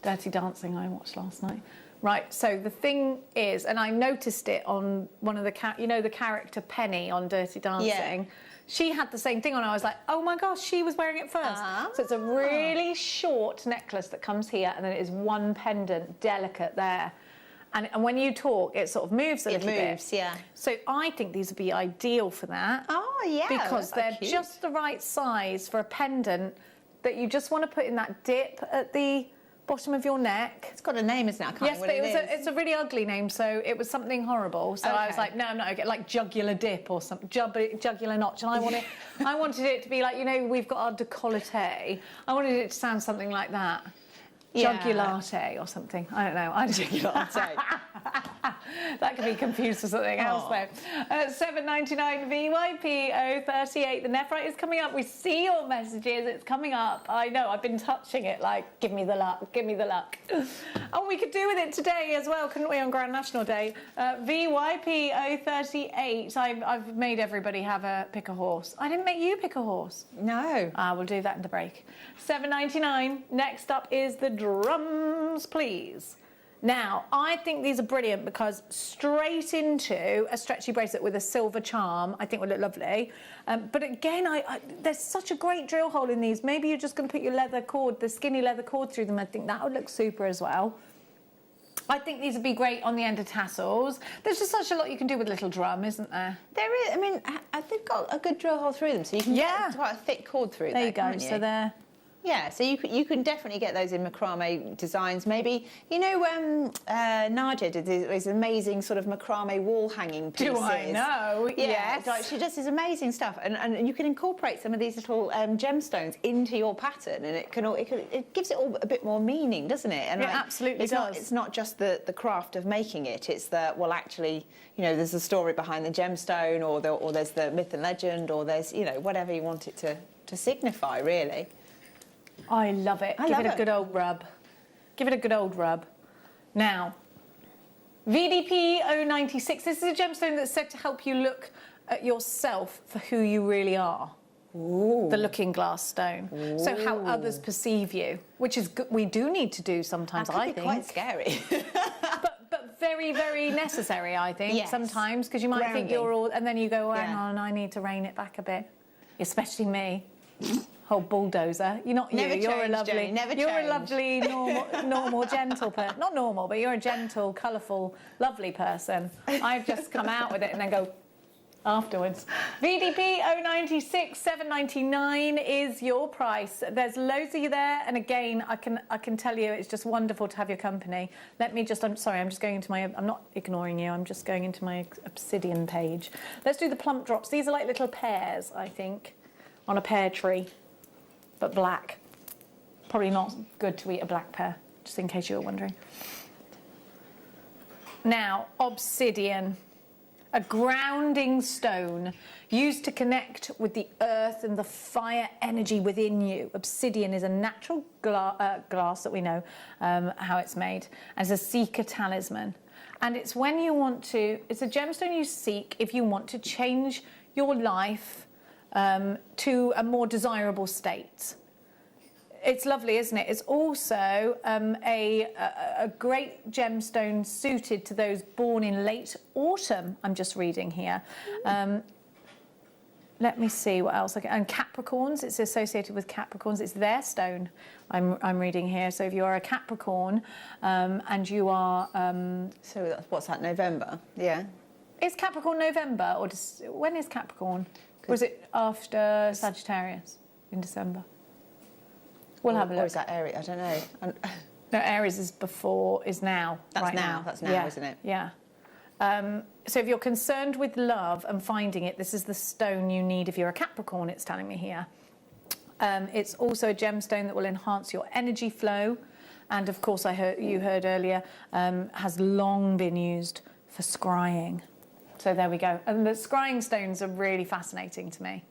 Dirty Dancing I watched last night. Right, so the thing is, and I noticed it on one of the the character Penny on Dirty Dancing. Yeah. She had the same thing on. I was like, oh my gosh, she was wearing it first. So it's a really short necklace that comes here, and then it is one pendant, delicate there. And when you talk, it sort of moves a little bit. It moves, yeah. So I think these would be ideal for that. Oh, yeah. Because they're just the right size for a pendant. that you just want to put in that dip at the bottom of your neck. It's got a name, isn't it? I can't Yes, remember but what it is. it's a really ugly name, so it was something horrible. So I was like, no, I'm not okay. Like jugular dip or something, jugular notch. And I wanted it to be like, you know, we've got our décolleté. I wanted it to sound something like that. Yeah. Jugulate or something. I don't know. Jugulate. That could be confused for something else, though. $7.99 VYP 038. The Nephrite is coming up. We see your messages. It's coming up. I know. I've been touching it like, give me the luck. Give me the luck. And we could do with it today as well, couldn't we, on Grand National Day? VYP 038. I've made everybody pick a horse. I didn't make you pick a horse. No. We'll do that in the break. $7.99. Next up is the drums, please. Now, I think these are brilliant because straight into a stretchy bracelet with a silver charm, I think would look lovely. But again, there's such a great drill hole in these. Maybe you're just going to put your leather cord, the skinny leather cord through them. I think that would look super as well. I think these would be great on the end of tassels. There's just such a lot you can do with a little drum, isn't there? There is. I mean, they've got a good drill hole through them, so you can get quite a thick cord through there. There you go. can't you? So they're... Yeah, so you can definitely get those in macrame designs. Maybe, you know, Nadia did these amazing sort of macrame wall hanging pieces. Do I know? Yeah, Yes. like she does this amazing stuff, and you can incorporate some of these little gemstones into your pattern, and it gives it all a bit more meaning, doesn't it? And it absolutely does. It's not just the craft of making it. It's that, well, actually, you know, there's a story behind the gemstone, or there's the myth and legend, or there's, you know, whatever you want it to signify, really. I love it. Give it a good old rub. Give it a good old rub. Now, VDP 096. This is a gemstone that's said to help you look at yourself for who you really are. Ooh. The looking glass stone. Ooh. So how others perceive you, which is good. We do need to do sometimes, I think. Quite scary. but very, very necessary, I think, yes. Sometimes, because you might think you're all... And then you go, hang on, I need to rein it back a bit. Especially me. Whole bulldozer. You're not never you. You're change, a lovely. Jenny, never you're change. A lovely, normal, gentle person. Not normal, but you're a gentle, colourful, lovely person. I've just come out with it and then go afterwards. VDP 096 $7.99 is your price. There's loads of you there, and again, I can tell you, it's just wonderful to have your company. I'm sorry, I'm just going into my. I'm not ignoring you. I'm just going into my obsidian page. Let's do the plump drops. These are like little pears, I think, on a pear tree. But black. Probably not good to eat a black pear, just in case you were wondering. Now, obsidian, a grounding stone used to connect with the earth and the fire energy within you. Obsidian is a natural glass that we know how it's made, as a seeker talisman. And it's when you want to, it's a gemstone you seek if you want to change your life to a more desirable state. It's lovely, isn't it? It's also a great gemstone suited to those born in late autumn, I'm just reading here. Let me see what else. And Capricorns, it's associated with Capricorns. It's their stone, I'm reading here. So if you are a Capricorn and you are... So what's that, November? Yeah. Is Capricorn November, or when is Capricorn? Was it after Sagittarius in December? We'll have a look. Or is that Aries? I don't know. No, Aries is now. That's now. That's now, yeah. Isn't it? Yeah. So if you're concerned with love and finding it, this is the stone you need if you're a Capricorn, it's telling me here. It's also a gemstone that will enhance your energy flow. And of course, you heard earlier, has long been used for scrying. So there we go. And the scrying stones are really fascinating to me.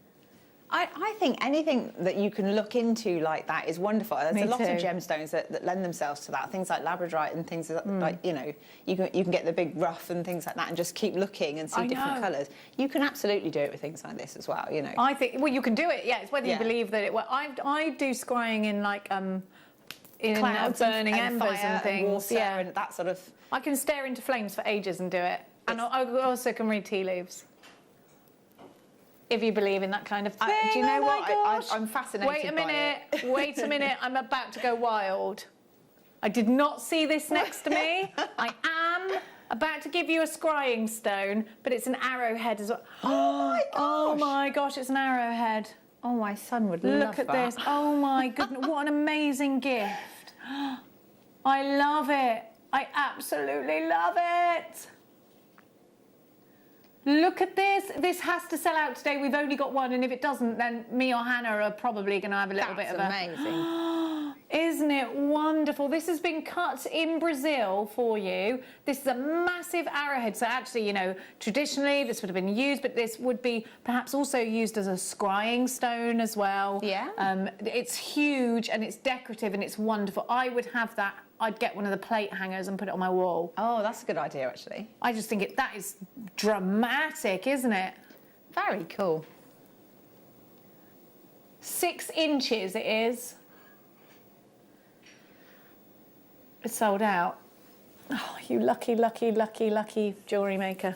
I think anything that you can look into like that is wonderful. There's a lot of gemstones that lend themselves to that. Things like labradorite and things like, you know, you can get the big rough and things like that and just keep looking and see different colours. You can absolutely do it with things like this as well, you know. I think, well, you can do it, yeah. It's whether you believe that it... Well, I do scrying in like... in clouds burning and embers fire and things. water and that sort of... I can stare into flames for ages and do it. And I also can read tea leaves. If you believe in that kind of thing. Do you know what? Gosh. I'm fascinated Wait a minute. by it. Wait a minute. I'm about to go wild. I did not see this next to me. I am about to give you a scrying stone, but it's an arrowhead as well. Oh my gosh. Oh my gosh, it's an arrowhead. Oh, my son would love Look at this. Oh my goodness, what an amazing gift. I love it. I absolutely love it. Look at this. This has to sell out today. We've only got one, and if it doesn't, then me or Hannah are probably going to have a little bit of amazing. Isn't it wonderful? This has been cut in Brazil for you. This is a massive arrowhead. So actually, you know, traditionally this would have been used, but this would be perhaps also used as a scrying stone as well. Yeah. It's huge and it's decorative and it's wonderful. I would have that. I'd get one of the plate hangers and put it on my wall. Oh, that's a good idea, actually. I just think that is dramatic, isn't it? Very cool. 6 inches it is. It's sold out. Oh, you lucky, lucky, lucky, lucky jewellery maker.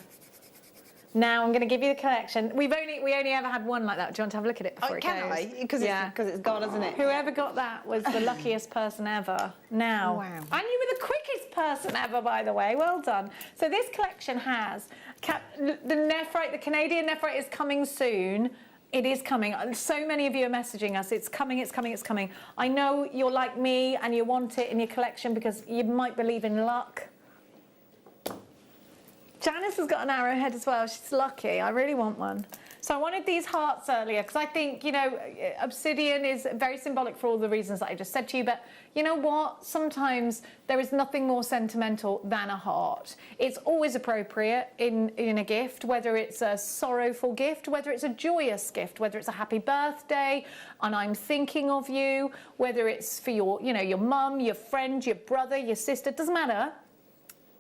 Now I'm going to give you the collection. We only ever had one like that. Do you want to have a look at it before it goes? Can I? Because it's gone, isn't it? Whoever got that was the luckiest person ever. Now, Wow. and you were the quickest person ever, by the way. Well done. So this collection has the nephrite. The Canadian nephrite is coming soon. It is coming. So many of you are messaging us. It's coming, it's coming, it's coming. I know you're like me and you want it in your collection because you might believe in luck. Janice has got an arrowhead as well. She's lucky. I really want one. So I wanted these hearts earlier because I think, you know, obsidian is very symbolic for all the reasons that I just said to you. But you know what? Sometimes there is nothing more sentimental than a heart. It's always appropriate in a gift, whether it's a sorrowful gift, whether it's a joyous gift, whether it's a happy birthday and I'm thinking of you, whether it's for your, you know, your mum, your friend, your brother, your sister, doesn't matter.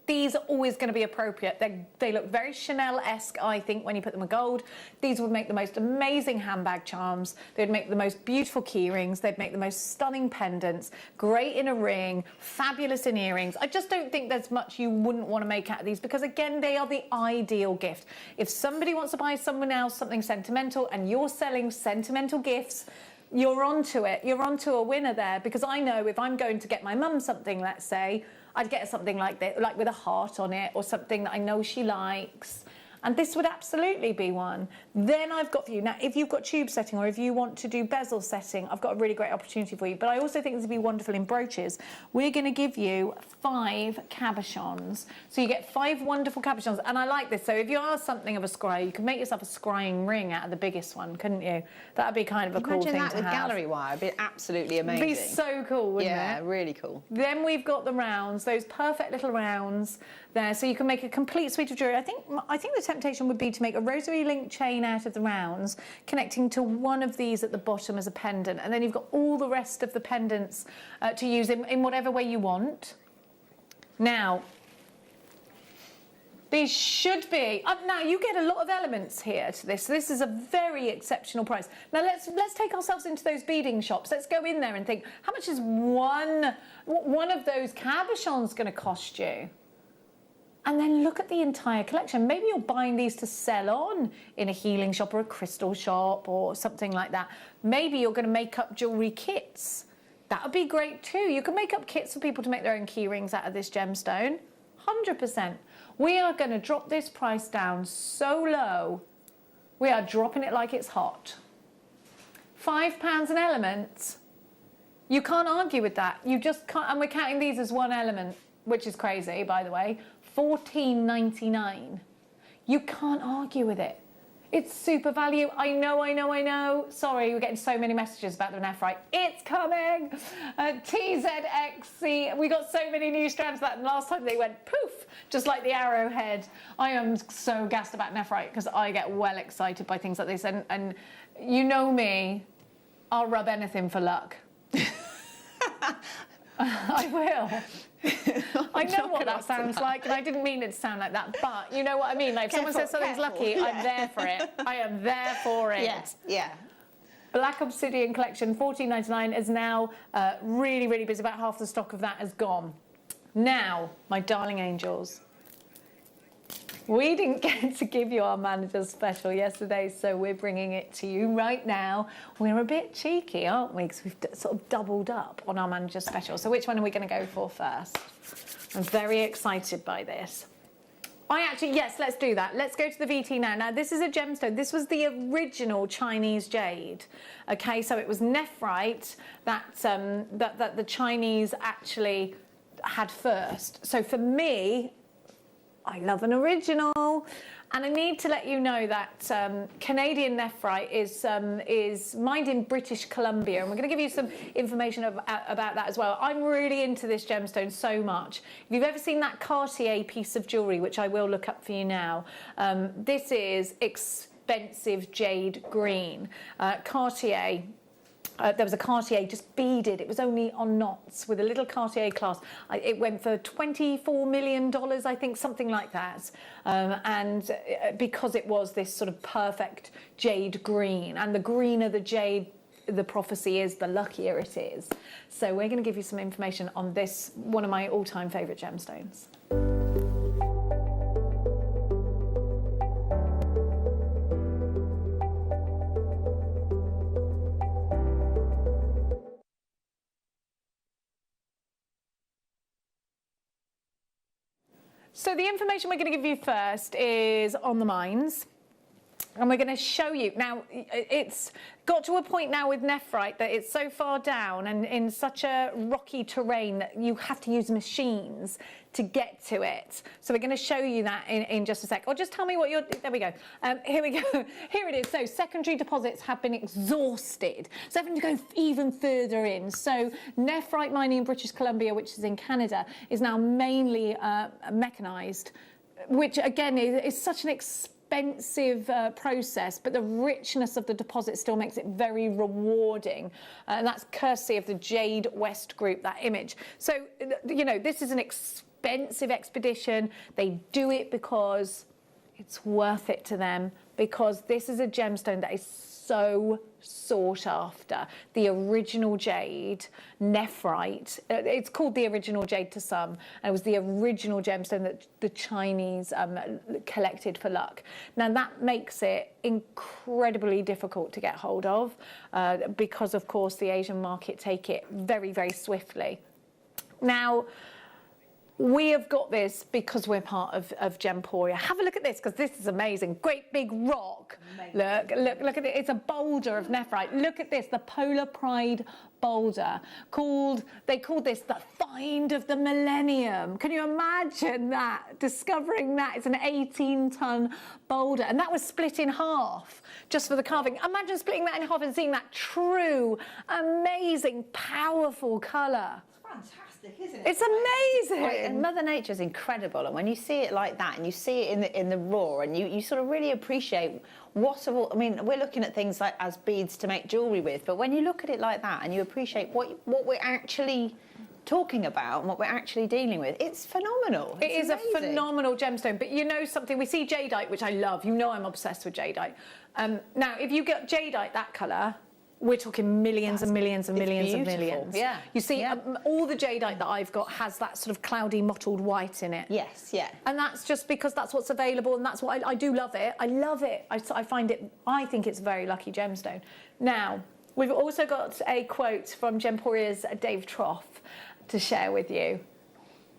These are always going to be appropriate. They look very Chanel-esque, I think, when you put them with gold. These would make the most amazing handbag charms. They'd make the most beautiful key rings. They'd make the most stunning pendants. Great in a ring. Fabulous in earrings. I just don't think there's much you wouldn't want to make out of these because, again, they are the ideal gift. If somebody wants to buy someone else something sentimental and you're selling sentimental gifts, you're onto it. You're onto a winner there because I know if I'm going to get my mum something, let's say, I'd get her something like that, like with a heart on it or something that I know she likes. And this would absolutely be one. Then I've got for you. Now, if you've got tube setting or if you want to do bezel setting, I've got a really great opportunity for you. But I also think this would be wonderful in brooches. We're going to give you 5 cabochons. So you get 5 wonderful cabochons. And I like this. So if you are something of a scryer, you could make yourself a scrying ring out of the biggest one, couldn't you? That would be kind of a cool thing to have. Imagine that with gallery wire. It'd be absolutely amazing. It'd be so cool, wouldn't it? Yeah, really cool. Then we've got the rounds, those perfect little rounds there. So you can make a complete suite of jewellery. I think the temptation would be to make a rosary link chain out of the rounds, connecting to one of these at the bottom as a pendant. And then you've got all the rest of the pendants to use in whatever way you want. Now, these should be, now you get a lot of elements here to this. So this is a very exceptional price. Now let's take ourselves into those beading shops. Let's go in there and think, how much is one of those cabochons going to cost you? And then look at the entire collection. Maybe you're buying these to sell on in a healing shop or a crystal shop or something like that. Maybe you're going to make up jewellery kits. That would be great too. You can make up kits for people to make their own key rings out of this gemstone. 100%. We are going to drop this price down so low. We are dropping it like it's hot. £5 an element. You can't argue with that. You just can't. And we're counting these as one element, which is crazy, by the way. $14.99. You can't argue with it. It's super value. I know. Sorry, we're getting so many messages about the nephrite. It's coming. TZXC. We got so many new strands of that. And last time they went poof, just like the arrowhead. I am so gassed about nephrite because I get well excited by things like this. And you know me, I'll rub anything for luck. I will. I know what that sounds like, and I didn't mean it to sound like that, but you know what I mean. Like if someone says something's lucky, yeah. I'm there for it. I am there for it. Yes, yeah. Black Obsidian Collection, $14.99 is now really, really busy. About half the stock of that has gone. Now, my darling angels, we didn't get to give you our manager's special yesterday, so we're bringing it to you right now. We're a bit cheeky, aren't we? Because we've sort of doubled up on our manager's special. So which one are we going to go for first? I'm very excited by this. Yes, let's do that. Let's go to the VT now. Now, this is a gemstone. This was the original Chinese jade. Okay, so it was nephrite that the Chinese actually had first. So for me, I love an original. And I need to let you know that Canadian nephrite is mined in British Columbia, and we're going to give you some information about that as well. I'm really into this gemstone so much. If you've ever seen that Cartier piece of jewellery, which I will look up for you now, this is expensive jade green. Cartier. There was a Cartier just beaded. It was only on knots with a little Cartier clasp. It went for $24 million, I think, something like that. And because it was this sort of perfect jade green, and the greener the jade, the prophecy is, the luckier it is. So we're going to give you some information on this, one of my all-time favourite gemstones. So the information we're going to give you first is on the mines. And we're going to show you. Now, it's got to a point now with nephrite that it's so far down and in such a rocky terrain that you have to use machines to get to it. So we're going to show you that in just a sec. Or just tell me what you're... There we go. Here we go. Here it is. So secondary deposits have been exhausted. So having to go even further in. So nephrite mining in British Columbia, which is in Canada, is now mainly mechanised, which again is such an expensive process, but the richness of the deposit still makes it very rewarding, and that's courtesy of the Jade West Group, that image. So, you know, this is an expensive expedition. They do it because it's worth it to them, because this is a gemstone that is so sought after. The original jade, nephrite, it's called the original jade to some, and it was the original gemstone that the Chinese collected for luck. Now that makes it incredibly difficult to get hold of because of course the Asian market take it very, very swiftly. Now, we have got this because we're part of Gemporia. Have a look at this, because this is amazing. Great big rock. Amazing. Look at it. It's a boulder of nephrite. Look at this, the Polar Pride boulder. They called this the find of the millennium. Can you imagine that? Discovering that. It's an 18-ton boulder, and that was split in half just for the carving. Imagine splitting that in half and seeing that true, amazing, powerful colour. Fantastic. Isn't it? It's amazing. And Mother Nature's incredible, and when you see it like that and you see it in the raw, and you sort of really appreciate what of all, I mean, we're looking at things like as beads to make jewellery with, but when you look at it like that and you appreciate what we're actually talking about and what we're actually dealing with, it's phenomenal. It is amazing. A phenomenal gemstone. But you know something, we see jadeite, which I love. You know I'm obsessed with jadeite. Now, if you get jadeite that colour, we're talking millions and millions and millions and millions. Yeah. You see, all the jadeite that I've got has that sort of cloudy, mottled white in it. Yes, yeah. And that's just because that's what's available, and that's what I do love it. I love it. I find it, I think it's a very lucky gemstone. Now, we've also got a quote from Gemporia's Dave Trough to share with you.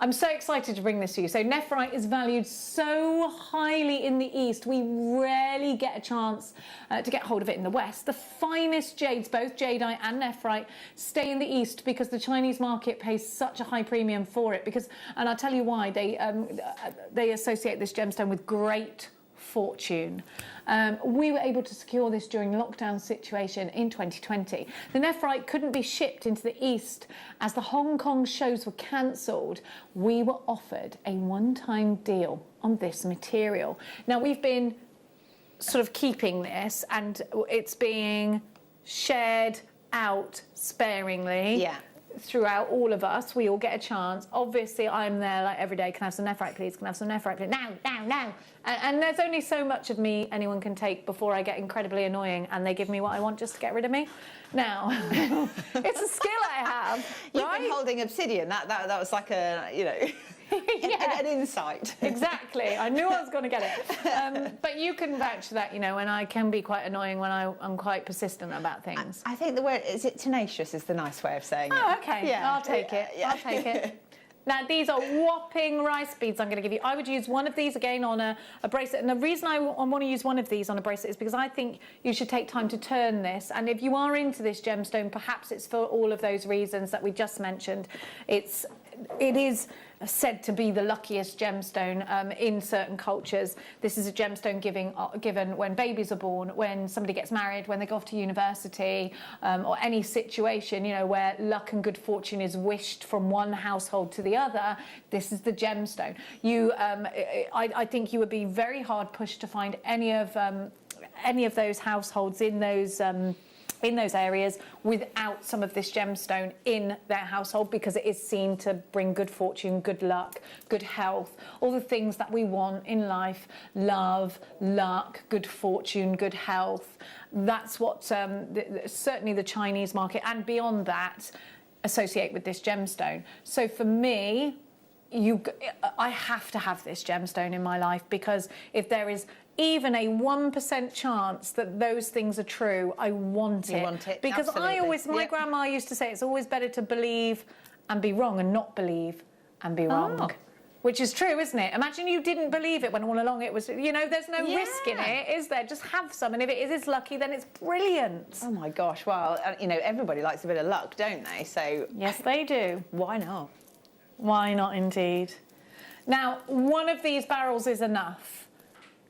I'm so excited to bring this to you. So nephrite is valued so highly in the East, we rarely get a chance to get hold of it in the West. The finest jades, both jadeite and nephrite, stay in the East because the Chinese market pays such a high premium for it. And I'll tell you why, they associate this gemstone with great fortune. We were able to secure this during the lockdown situation in 2020. The nephrite couldn't be shipped into the East as the Hong Kong shows were cancelled. We were offered a one-time deal on this material. Now, we've been sort of keeping this, and it's being shared out sparingly. Yeah. Throughout all of us, we all get a chance. Obviously, I'm there like every day. Can I have some nephrite, please? Can I have some nephrite, please? No. And there's only so much of me anyone can take before I get incredibly annoying and they give me what I want just to get rid of me. Now, it's a skill I have. You've been holding obsidian. That was like a, you know... an insight. Exactly. I knew I was going to get it. But you can vouch for that, you know, and I can be quite annoying when I'm quite persistent about things. I think the word, is it tenacious is the nice way of saying it. Oh, okay. Yeah. I'll take it. Yeah. I'll take it. Now, these are whopping rice beads I'm going to give you. I would use one of these again on a bracelet. And the reason I want to use one of these on a bracelet is because I think you should take time to turn this. And if you are into this gemstone, perhaps it's for all of those reasons that we just mentioned. It is said to be the luckiest gemstone in certain cultures. This is a gemstone given when babies are born, when somebody gets married, when they go off to university, or any situation, you know, where luck and good fortune is wished from one household to the other. This is the gemstone. I think you would be very hard pushed to find any of those households in those areas without some of this gemstone in their household, because it is seen to bring good fortune, good luck, good health, all the things that we want in life: love, luck, good fortune, good health. That's what certainly the Chinese market and beyond that associate with this gemstone. So for me, I have to have this gemstone in my life, because if there is even a 1% chance that those things are true, I want it. You want it, because absolutely. my grandma used to say it's always better to believe and be wrong and not believe and be wrong. Which is true, isn't it? Imagine you didn't believe it when all along it was, you know, there's no risk in it, is there? Just have some, and if it is lucky, then it's brilliant. Oh my gosh, well, you know, everybody likes a bit of luck, don't they? So yes, they do. Why not? Why not, indeed? Now, one of these barrels is enough.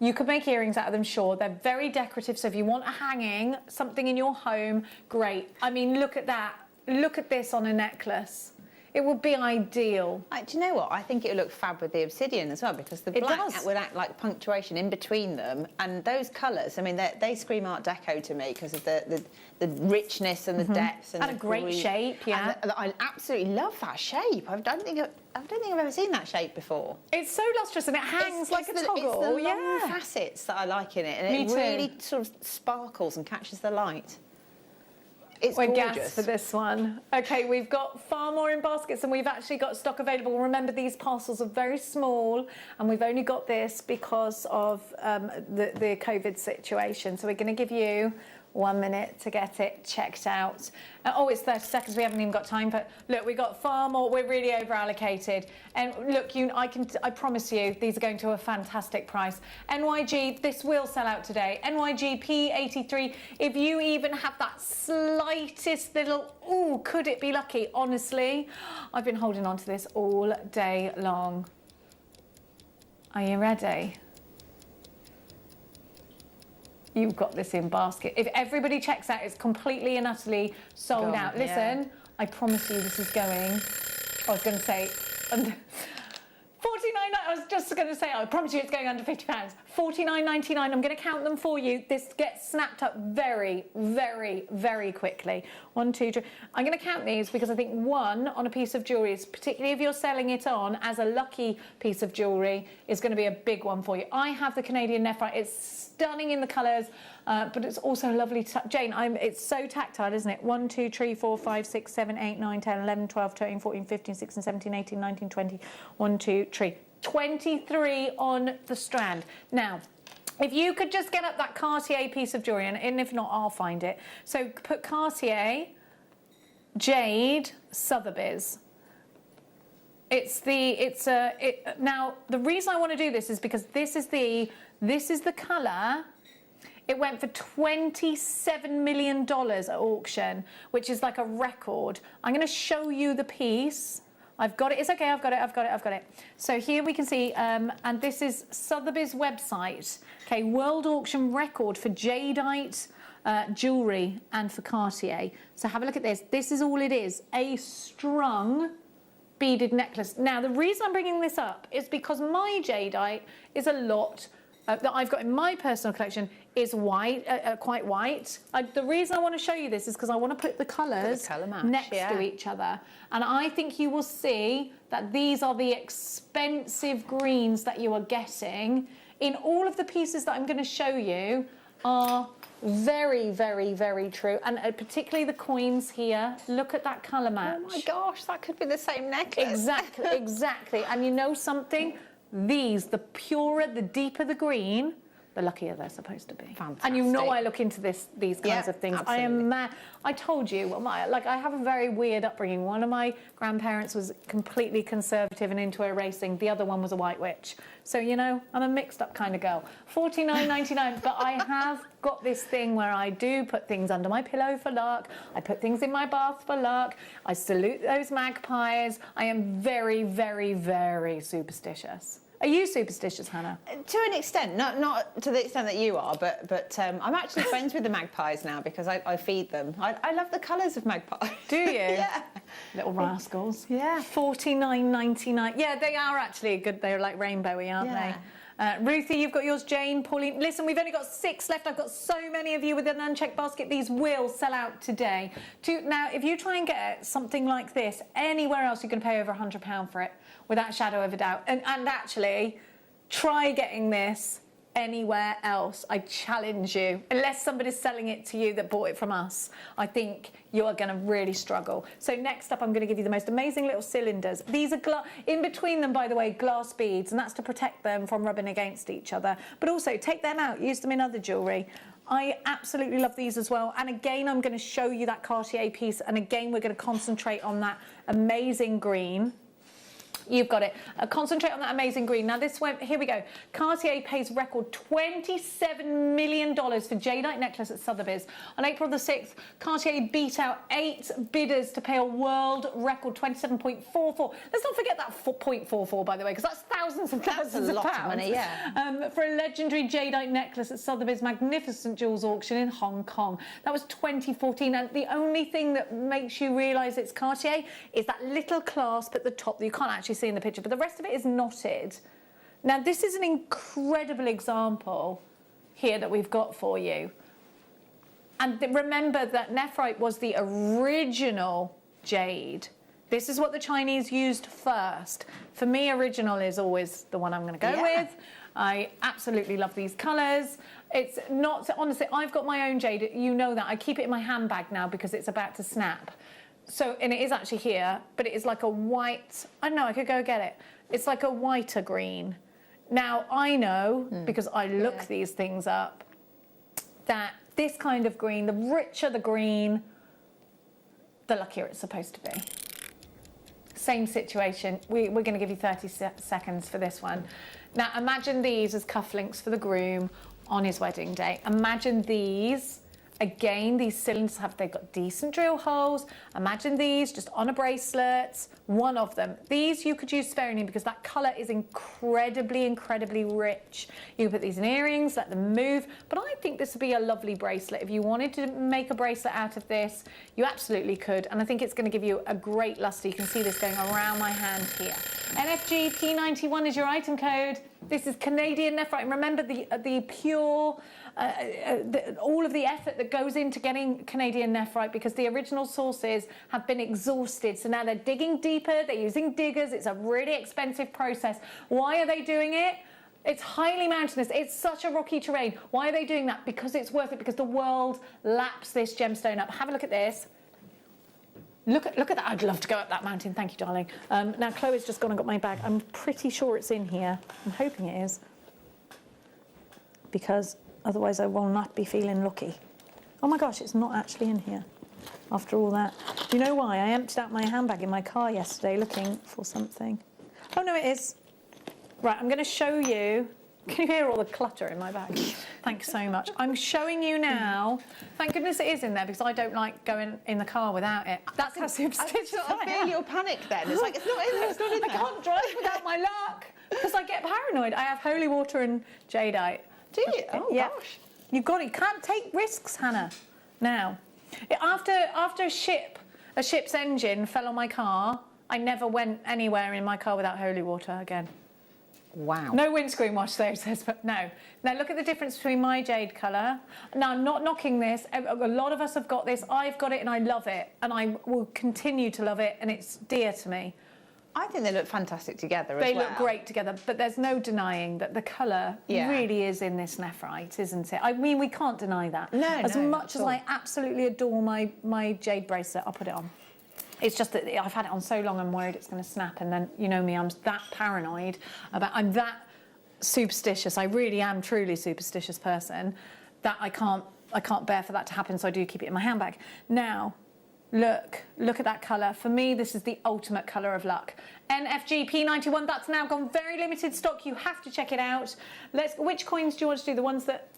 You could make earrings out of them, sure. They're very decorative, so if you want a hanging, something in your home, great. I mean, look at that. Look at this on a necklace. It would be ideal. Do you know what? I think it would look fab with the obsidian as well, because the black would act like punctuation in between them, and those colours, I mean, they scream Art Deco to me because of the richness and the depth and a great green. shape, yeah. And I absolutely love that shape. I don't think I've ever seen that shape before. It's so lustrous and it hangs like a toggle. It's the long facets that I like in it, and it really sort of sparkles and catches the light. We're gorgeous. gassed for this one. Okay, we've got far more in baskets and we've actually got stock available. Remember, these parcels are very small and we've only got this because of the COVID situation. So we're going to give you 1 minute to get it checked out. It's 30 seconds, we haven't even got time, but look, we've got far more, we're really over allocated. And look, I promise you, these are going to a fantastic price. NYG, this will sell out today. NYG P83, if you even have that slightest little, ooh, could it be lucky? Honestly, I've been holding on to this all day long. Are you ready? You've got this in basket. If everybody checks out, it's completely and utterly sold out. Listen, I promise you this is going, I was going to say, 49. I was just going to say, I promise you it's going under £50. £49.99. I'm going to count them for you. This gets snapped up very, very, very quickly. 1, 2, 3. I'm going to count these because I think one on a piece of jewellery, particularly if you're selling it on as a lucky piece of jewellery, is going to be a big one for you. I have the Canadian Nephrite. It's stunning in the colours, but it's also lovely. Jane, it's so tactile, isn't it? 1, 2, 3, 4, 5, 6, 7, 8, 9, 10, 11, 12, 13, 14, 15, 16, 17, 18, 19, 20. 1, 2, 3. 23 on the strand. Now, if you could just get up that Cartier piece of jewellery, and if not, I'll find it. So put Cartier, Jade, Sotheby's. Now, the reason I want to do this is because this is the colour. It went for $27 million at auction, which is like a record. I'm going to show you the piece. I've got it. It's okay. I've got it. So here we can see, and this is Sotheby's website. Okay, world auction record for jadeite jewellery and for Cartier. So have a look at this. This is all it is: a strung beaded necklace. Now, the reason I'm bringing this up is because my jadeite is a lot that I've got in my personal collection is white, quite white. The reason I want to show you this is because I want to put the colours next to each other. And I think you will see that these are the expensive greens that you are getting. In all of the pieces that I'm going to show you are very, very, very true. And particularly the coins here. Look at that colour match. Oh my gosh, that could be the same necklace. Exactly. And you know something? These, the purer, the deeper the green, the luckier they're supposed to be. Fantastic. And you know I look into these kinds of things. Absolutely. I am mad. I told you, well, I have a very weird upbringing. One of my grandparents was completely conservative and into erasing. The other one was a white witch. So, you know, I'm a mixed up kind of girl. $49.99, but I have got this thing where I do put things under my pillow for luck. I put things in my bath for luck. I salute those magpies. I am very, very, very superstitious. Are you superstitious, Hannah? To an extent, not to the extent that you are, but I'm actually friends with the magpies now because I feed them. I love the colours of magpies. Do you? Yeah. Little rascals. Yeah. $49.99. Yeah, they are actually good. They're like rainbowy, aren't Yeah. they? Ruthie, you've got yours. Jane, Pauline. Listen, we've only got 6 left. I've got so many of you with an unchecked basket. These will sell out today. Now, if you try and get something like this anywhere else, you're going to pay over £100 for it, without a shadow of a doubt. And actually, try getting this anywhere else. I challenge you. Unless somebody's selling it to you that bought it from us, I think you are going to really struggle. So next up, I'm going to give you the most amazing little cylinders. These are in between them, by the way, glass beads, and that's to protect them from rubbing against each other. But also, take them out, use them in other jewellery. I absolutely love these as well. And again, I'm going to show you that Cartier piece. And again, we're going to concentrate on that amazing green. You've got it. Concentrate on that amazing green. Now this went, here we go. Cartier pays record $27 million for jadeite necklace at Sotheby's. On April the 6th, Cartier beat out 8 bidders to pay a world record $27.44. Let's not forget that .44, by the way, because that's thousands and thousands of pounds. That's a lot of money, yeah. For a legendary jadeite necklace at Sotheby's magnificent jewels auction in Hong Kong. That was 2014, and the only thing that makes you realise it's Cartier is that little clasp at the top that you can't actually see in the picture, but the rest of it is knotted. Now this is an incredible example here that we've got for you, and remember that nephrite was the original jade. This is what the Chinese used first. For me, original is always the one I'm going to go with. I absolutely love these colours. It's not, honestly, I've got my own jade, you know that. I keep it in my handbag now because it's about to snap. So, and it is actually here, but it is like a white, I don't know, I could go get it. It's like a whiter green. Now, I know, because I look these things up, that this kind of green, the richer the green, the luckier it's supposed to be. Same situation. We're going to give you 30 seconds for this one. Now, imagine these as cufflinks for the groom on his wedding day. Imagine these. Again, these cylinders they've got decent drill holes. Imagine these just on a bracelet, one of them. These you could use sparingly because that colour is incredibly, incredibly rich. You can put these in earrings, let them move, but I think this would be a lovely bracelet. If you wanted to make a bracelet out of this, you absolutely could, and I think it's going to give you a great lustre. You can see this going around my hand here. NFG P91 is your item code. This is Canadian nephrite. And remember the pure, all of the effort that goes into getting Canadian nephrite, because the original sources have been exhausted. So now they're digging deeper, they're using diggers. It's a really expensive process. Why are they doing it? It's highly mountainous. It's such a rocky terrain. Why are they doing that? Because it's worth it, because the world laps this gemstone up. Have a look at this. Look at that. I'd love to go up that mountain. Thank you, darling. Now, Chloe's just gone and got my bag. I'm pretty sure it's in here. I'm hoping it is, because otherwise I will not be feeling lucky. Oh my gosh, it's not actually in here after all that. Do you know why? I emptied out my handbag in my car yesterday looking for something. Oh no, it is. Right, I'm going to show you. Can you hear all the clutter in my bag? Thanks so much. I'm showing you now. Thank goodness it is in there, because I don't like going in the car without it. That's how superstitious I feel your panic then. It's like, it's not in there, it's not in there. I can't drive without my luck, because I get paranoid. I have holy water and jadeite. Do you? Oh, gosh. You've got it. You can't take risks, Hannah. Now, after a ship's engine fell on my car, I never went anywhere in my car without holy water again. Wow. No windscreen wash there, it says, but no. Now look at the difference between my jade colour. Now, I'm not knocking this. A lot of us have got this. I've got it and I love it. And I will continue to love it, and it's dear to me. I think they look fantastic together as well. They look great together, but there's no denying that the colour really is in this nephrite, isn't it? I mean, we can't deny that. No, as much as I absolutely adore my jade bracelet, I'll put it on. It's just that I've had it on so long, I'm worried it's going to snap, and then, you know me, I'm that paranoid about, I'm that superstitious. I really am truly a superstitious person. That I can't bear for that to happen, so I do keep it in my handbag. Now, look at that colour. For me, this is the ultimate colour of luck. NFG P91, that's now gone very limited stock. You have to check it out. Which coins do you want to do? The ones that...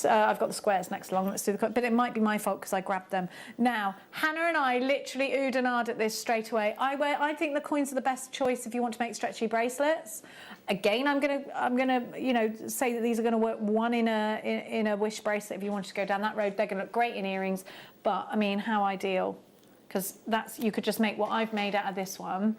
I've got the squares next along. Let's do the... But it might be my fault because I grabbed them. Now, Hannah and I literally oohed and ahed at this straight away. I think the coins are the best choice if you want to make stretchy bracelets. Again, I'm gonna, you know, say that these are gonna work one in a wish bracelet if you wanted to go down that road. They're gonna look great in earrings, but I mean, how ideal? Because you could just make what I've made out of this one,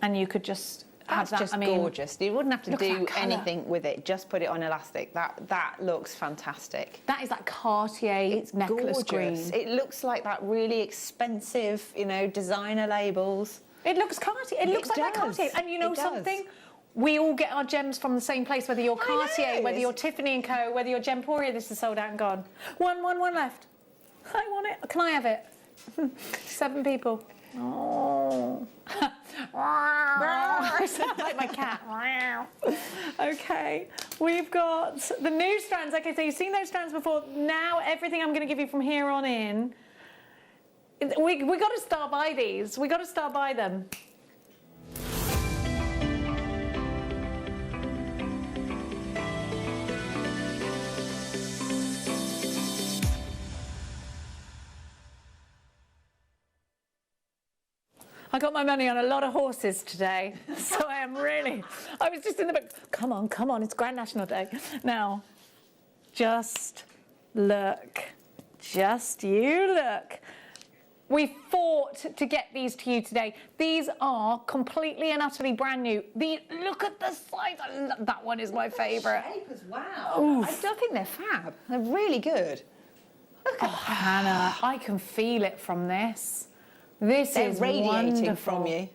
and you could just have that. That's just gorgeous. You wouldn't have to do anything with it. Just put it on elastic. That looks fantastic. That is that Cartier necklace green. It looks like that really expensive, you know, designer labels. It looks Cartier. It looks like that Cartier. And you know something? We all get our gems from the same place, whether you're Cartier, whether you're Tiffany & Co, whether you're Gemporia. This is sold out and gone. One left. I want it. Can I have it? 7 people. Oh. Like my cat. Okay, we've got the new strands. Okay, so you've seen those strands before. Now everything I'm going to give you from here on in, we got to start by these. We got to start by them. I got my money on a lot of horses today, so I was just in the book. Come on, it's Grand National Day. Now, just look, just you look. We fought to get these to you today. These are completely and utterly brand new. Look at the size. That one is my favourite. Shape as well. I don't think they're fab. They're really good. Look at that. Hannah, I can feel it from this. This is radiating wonderful. from you.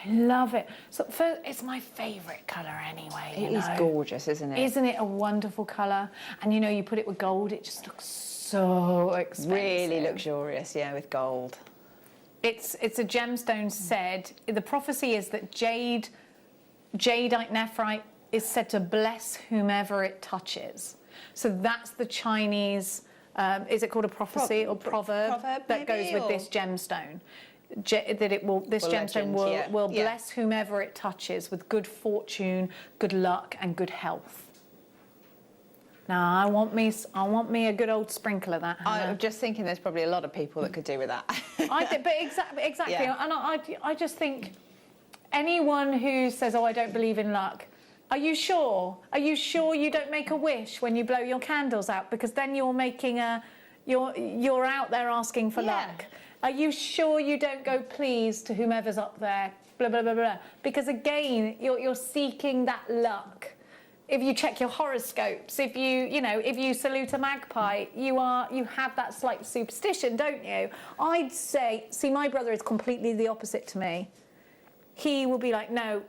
I love it. So first, it's my favourite colour anyway. It is gorgeous, isn't it? Isn't it a wonderful colour? And you know, you put it with gold, it just looks so expensive. Really luxurious, yeah, with gold. It's a gemstone said. The prophecy is that jadeite nephrite is said to bless whomever it touches. So that's the Chinese. Is it called a prophecy or proverb that goes with this gemstone? This gemstone will bless whomever it touches with good fortune, good luck, and good health. Now I want me a good old sprinkle of that. Hannah. I'm just thinking there's probably a lot of people that could do with that. But exactly, yeah. And I just think anyone who says, "Oh, I don't believe in luck." Are you sure? Are you sure you don't make a wish when you blow your candles out? Because then you're making you're out there asking for luck. Are you sure you don't go please to whomever's up there? Blah blah blah blah. Because again, you're seeking that luck. If you check your horoscopes, if you salute a magpie, you have that slight superstition, don't you? I'd say, see, my brother is completely the opposite to me. He will be like, no.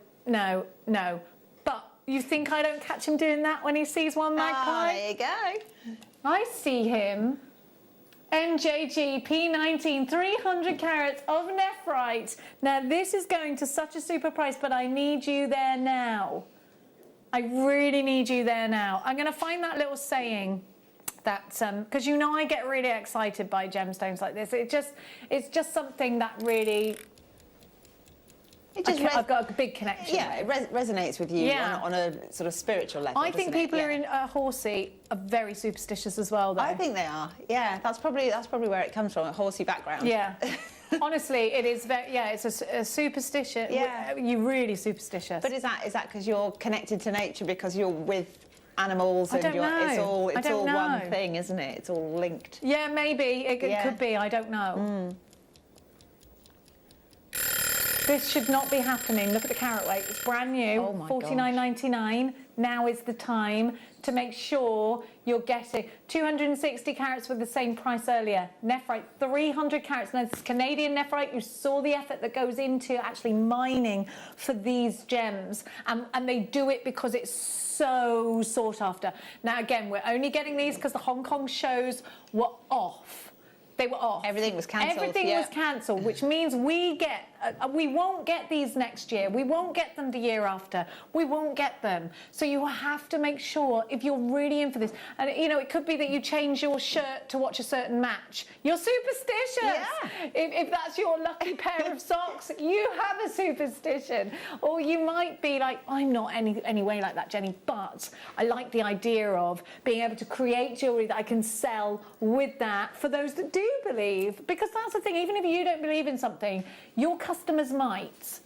You think I don't catch him doing that when he sees one magpie? There you go. I see him. NJG P19, 300 carats of nephrite. Now, this is going to such a super price, but I need you there now. I really need you there now. I'm going to find that little saying that, because you know I get really excited by gemstones like this. It's just something that really... I've got a big connection. Yeah, it resonates with you on a sort of spiritual level. I think people who are in horsey are very superstitious as well, though. I think they are. Yeah, that's probably where it comes from, a horsey background. Yeah. Honestly, it is very. Yeah, it's a superstition. Yeah, you're really superstitious. But is that because you're connected to nature because you're with animals and it's all one thing, isn't it? It's all linked. Yeah, maybe it could be. I don't know. This should not be happening. Look at the carat weight. It's brand new. Oh my $49.99. Now is the time to make sure you're getting 260 carats with the same price earlier. Nephrite, 300 carats. Now, this is Canadian nephrite. You saw the effort that goes into actually mining for these gems. And they do it because it's so sought after. Now, again, we're only getting these because the Hong Kong shows were off. They were off. Everything was cancelled. Everything was cancelled, which means we get we won't get these next year. We won't get them the year after. We won't get them. So you have to make sure, if you're really in for this, and you know, it could be that you change your shirt to watch a certain match. You're superstitious. Yeah. If that's your lucky pair of socks, you have a superstition. Or you might be like, I'm not any way like that, Jenny, but I like the idea of being able to create jewellery that I can sell with that for those that do believe. Because that's the thing, even if you don't believe in something, your customers might.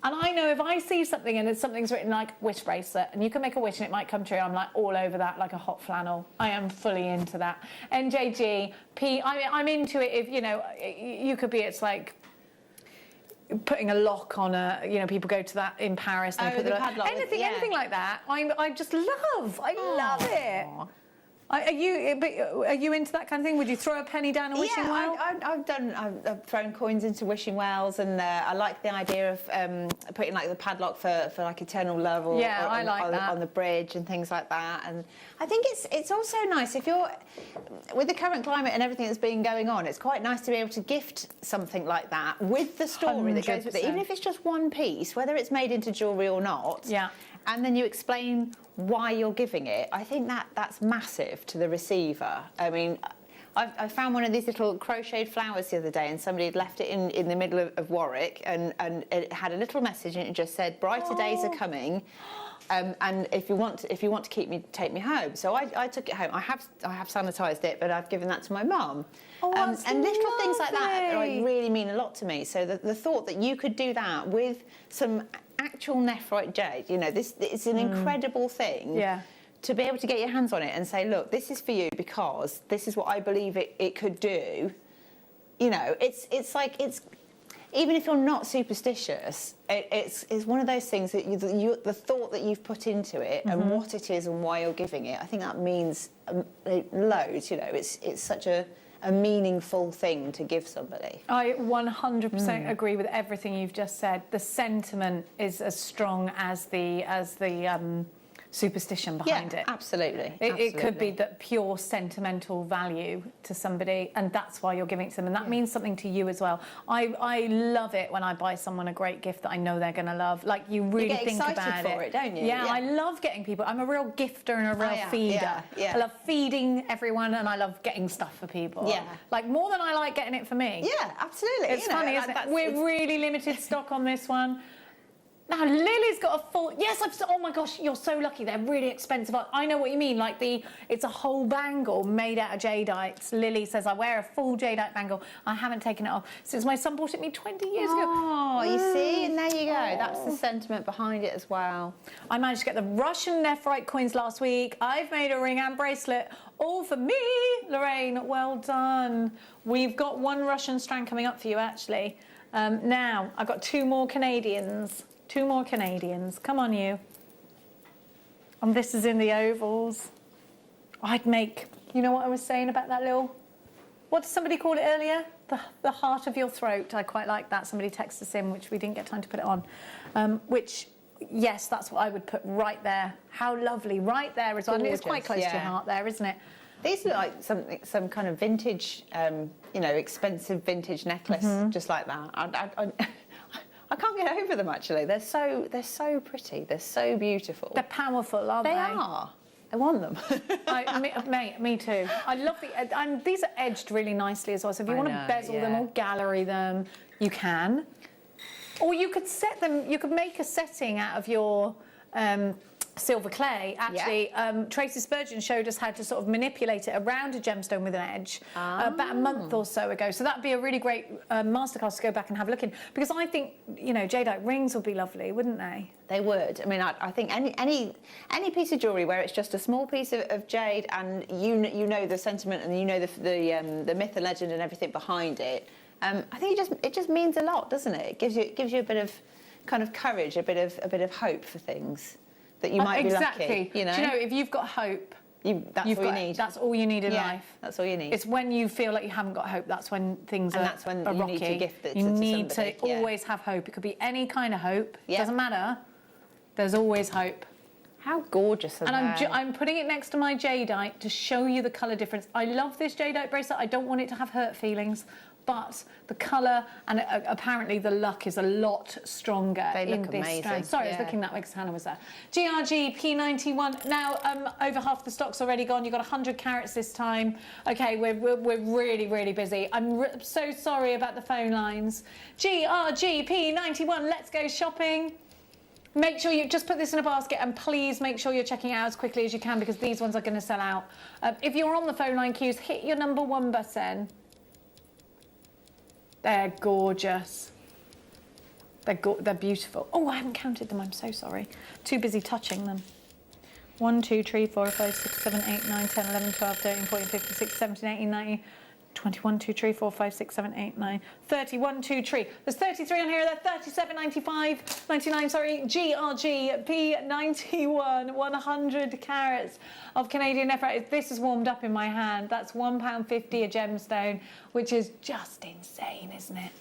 And I know if I see something and something's written like wish bracelet, and you can make a wish and it might come true, I'm like all over that like a hot flannel. I am fully into that. NJG, I'm into it if, you know, you could be, it's like putting a lock on a, you know, people go to that in Paris. And they put the padlock. Anything like that. I just love. I love it. Are you into that kind of thing? Would you throw a penny down a wishing well? I've thrown coins into wishing wells, and I like the idea of putting like the padlock for like eternal love, or, I like that. on the bridge and things like that. And I think it's also nice if you're with the current climate and everything that's been going on. It's quite nice to be able to gift something like that with the story that goes with it, even if it's just one piece, whether it's made into jewellery or not. Yeah. And then you explain why you're giving it. I think that's massive to the receiver. I mean, I found one of these little crocheted flowers the other day, and somebody had left it in the middle of Warwick, and it had a little message, and it just said, "Brighter days are coming, and if you want to take me home." So I took it home. I have sanitised it, but I've given that to my mum. And little things like that like, really mean a lot to me. So the thought that you could do that with some actual nephrite jade, you know, it's an incredible thing. Yeah. To be able to get your hands on it and say, look, this is for you because this is what I believe it could do. You know, it's even if you're not superstitious, it's one of those things that the thought that you've put into it and what it is and why you're giving it, I think that means loads. You know, it's such a meaningful thing to give somebody. I 100% agree with everything you've just said. The sentiment is as strong as the superstition behind it. Absolutely. It could be that pure sentimental value to somebody, and that's why you're giving it to them, and that means something to you as well. I love it when I buy someone a great gift that I know they're going to love. Like, you really think about it. You get excited for it, don't you? Yeah, I love getting people. I'm a real gifter and a real feeder. I love feeding everyone, and I love getting stuff for people. Yeah. Like, more than I like getting it for me. Yeah, absolutely. It's funny, isn't it? We're really limited stock on this one. Now, Lily's got a full... Yes, oh my gosh, you're so lucky. They're really expensive. I know what you mean. Like, it's a whole bangle made out of jadeites. Lily says, I wear a full jadeite bangle. I haven't taken it off since my son bought it me 20 years ago. Oh, you see? And there you go. That's the sentiment behind it as well. I managed to get the Russian nephrite coins last week. I've made a ring and bracelet all for me. Lorraine, well done. We've got one Russian strand coming up for you, actually. Now, I've got two more Canadians. Two more Canadians. Come on, you. And this is in the ovals. I'd make... You know what I was saying about that little... What did somebody call it earlier? The heart of your throat. I quite like that. Somebody texted us in, which we didn't get time to put it on. Which, yes, that's what I would put right there. How lovely. Right there as well. And it's quite close to your heart there, isn't it? These look like some kind of vintage, you know, expensive vintage necklace, just like that. I can't get over them, actually. They're so pretty. They're so beautiful. They're powerful, aren't they? They are. I want them. Me too. I love and these are edged really nicely as well. So if you want to bezel them or gallery them, you can. Or you could set them. You could make a setting out of your silver clay. Actually, Tracy Spurgeon showed us how to sort of manipulate it around a gemstone with an edge about a month or so ago. So that'd be a really great masterclass to go back and have a look in. Because I think, you know, jadeite rings would be lovely, wouldn't they? They would. I mean, I think any piece of jewellery where it's just a small piece of jade and you know the sentiment and you know the myth and legend and everything behind it. I think it just means a lot, doesn't it? It gives you a bit of kind of courage, a bit of hope for things. That you might be lucky, you know. Do you know, if you've got hope, that's all you need. That's all you need in life. That's all you need. It's when you feel like you haven't got hope. That's when things are that's when you rocky. need to gift it you to need somebody. to always have hope. It could be any kind of hope. Yeah. Doesn't matter. There's always hope. How gorgeous are they? I'm putting it next to my jadeite to show you the colour difference. I love this jadeite bracelet. I don't want it to have hurt feelings. but the colour and apparently the luck is a lot stronger in this strand. Sorry, I was looking that way because Hannah was there. GRG P91. Now, over half the stock's already gone. You've got 100 carats this time. Okay, we're really, really busy. I'm so sorry about the phone lines. GRG P91, let's go shopping. Make sure you just put this in a basket and please make sure you're checking it out as quickly as you can because these ones are going to sell out. If you're on the phone line queues, hit your number 1 button. They're gorgeous. They're beautiful. Oh, I haven't counted them. I'm so sorry. Too busy touching them. 1, 2, 3, 4, 5, 6, 7, 8, 9, 10, 11, 12, 13, 14, 15, 16, 17, 18, 19, 21, 2, 3, 4, 5, 6, 7, 8, 9, 31, 2, 3. There's 33 on here. They're 37, 95, 99, sorry. GRG P91, 100 carats of Canadian nephrite. This is warmed up in my hand. That's £1.50 a gemstone, which is just insane, isn't it?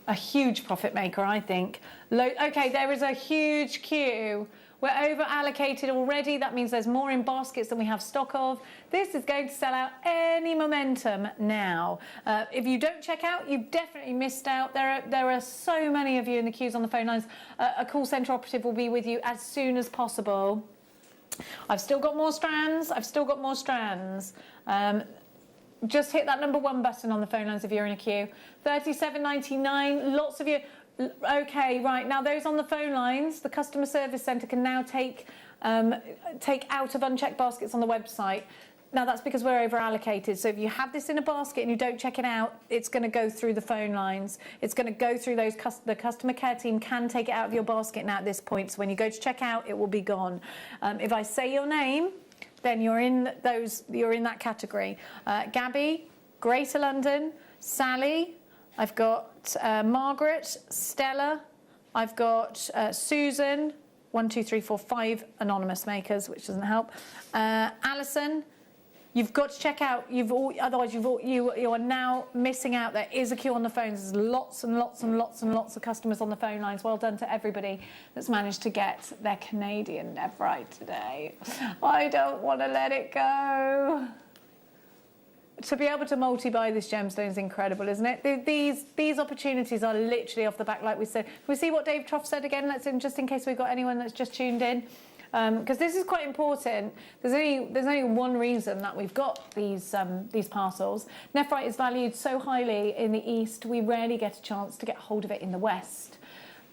A huge profit maker, I think. Okay, there is a huge queue. We're over allocated already. That means there's more in baskets than we have stock of. This is going to sell out any momentum now. If you don't check out, you've definitely missed out. There are so many of you in the queues on the phone lines. A call centre operative will be with you as soon as possible. I've still got more strands. Just hit that number 1 button on the phone lines if you're in a queue. 37.99. Lots of you. Okay, right, now those on the phone lines, the customer service centre can now take out of unchecked baskets on the website. Now that's because we're over allocated. So if you have this in a basket and you don't check it out, it's going to go through the phone lines. It's going to go through those. The customer care team can take it out of your basket now at this point. So when you go to check out, it will be gone. If I say your name, then you're in that category. Gabby, Greater London, Sally. I've got Margaret, Stella, I've got Susan, 1, 2, 3, 4, 5 anonymous makers, which doesn't help. Alison, you've got to check out. Otherwise you are now missing out. There is a queue on the phones. There's lots and lots and lots and lots of customers on the phone lines. Well done to everybody that's managed to get their Canadian nephrite today. I don't want to let it go. To be able to multi-buy this gemstone is incredible, isn't it? These opportunities are literally off the back, like we said. Can we see what Dave Trough said again? Let's just in case we've got anyone that's just tuned in, because this is quite important. There's only one reason that we've got these parcels. Nephrite is valued so highly in the East, we rarely get a chance to get hold of it in the West.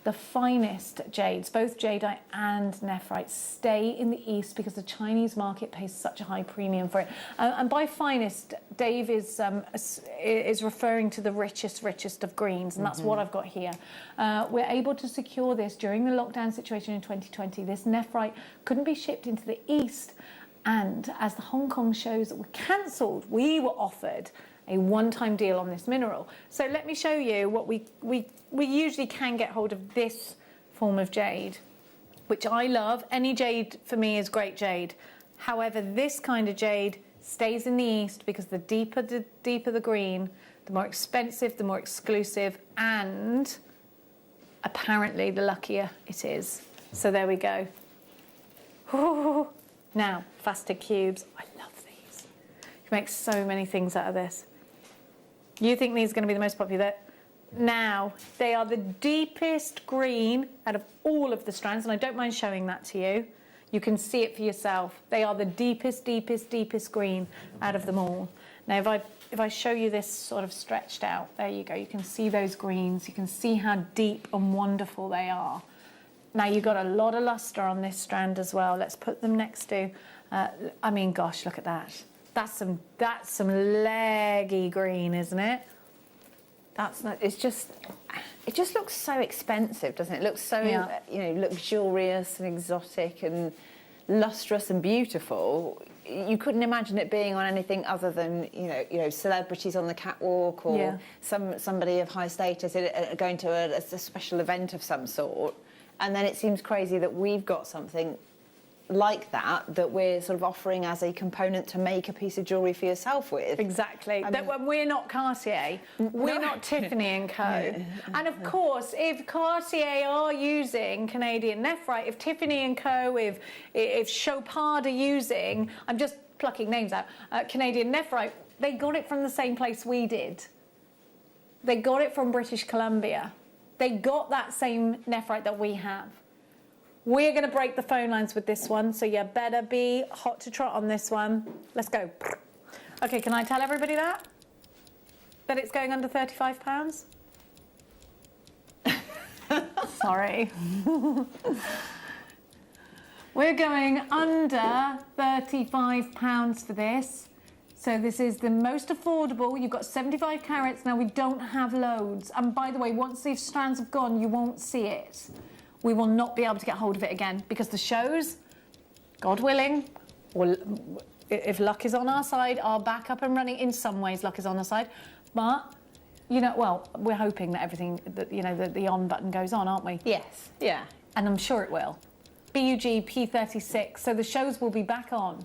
The finest jades, both jadeite and nephrite, stay in the East because the Chinese market pays such a high premium for it. And by finest, Dave is referring to the richest of greens, and that's what I've got here. We're able to secure this during the lockdown situation in 2020. This nephrite couldn't be shipped into the East, and as the Hong Kong shows were cancelled, we were offered a one-time deal on this mineral. So let me show you what we usually can get hold of this form of jade, which I love. Any jade for me is great jade. However, this kind of jade stays in the East because the deeper the green, the more expensive, the more exclusive, and apparently the luckier it is. So there we go. Ooh. Now, faceted cubes. I love these. You can make so many things out of this. You think these are going to be the most popular? Now, they are the deepest green out of all of the strands, and I don't mind showing that to you. You can see it for yourself. They are the deepest green out of them all. Now, if I show you this sort of stretched out, there you go. You can see those greens. You can see how deep and wonderful they are. Now, you've got a lot of luster on this strand as well. Let's put them next to, I mean, gosh, look at that. That's some leggy green, isn't it? It just looks so expensive, doesn't it? It looks so luxurious and exotic and lustrous and beautiful. You couldn't imagine it being on anything other than celebrities on the catwalk or somebody of high status going to a special event of some sort. And then it seems crazy that we've got something like that we're sort of offering as a component to make a piece of jewellery for yourself with. Exactly. We're not Cartier, we're not Tiffany & Co. And of course, if Cartier are using Canadian nephrite, if Tiffany & Co, if Chopard are using, I'm just plucking names out, Canadian nephrite, they got it from the same place we did. They got it from British Columbia. They got that same nephrite that we have. We're going to break the phone lines with this one, so you better be hot to trot on this one. Let's go. Okay, can I tell everybody that? That it's going under £35? Sorry. We're going under £35 for this. So this is the most affordable. You've got 75 carats. Now, we don't have loads. And by the way, once these strands have gone, you won't see it. We will not be able to get hold of it again because the shows, God willing, will, if luck is on our side, are back up and running. In some ways, luck is on our side. But, you know, well, we're hoping that everything, that, you know, the on button goes on, aren't we? Yes, yeah. And I'm sure it will. BUG P36, so the shows will be back on.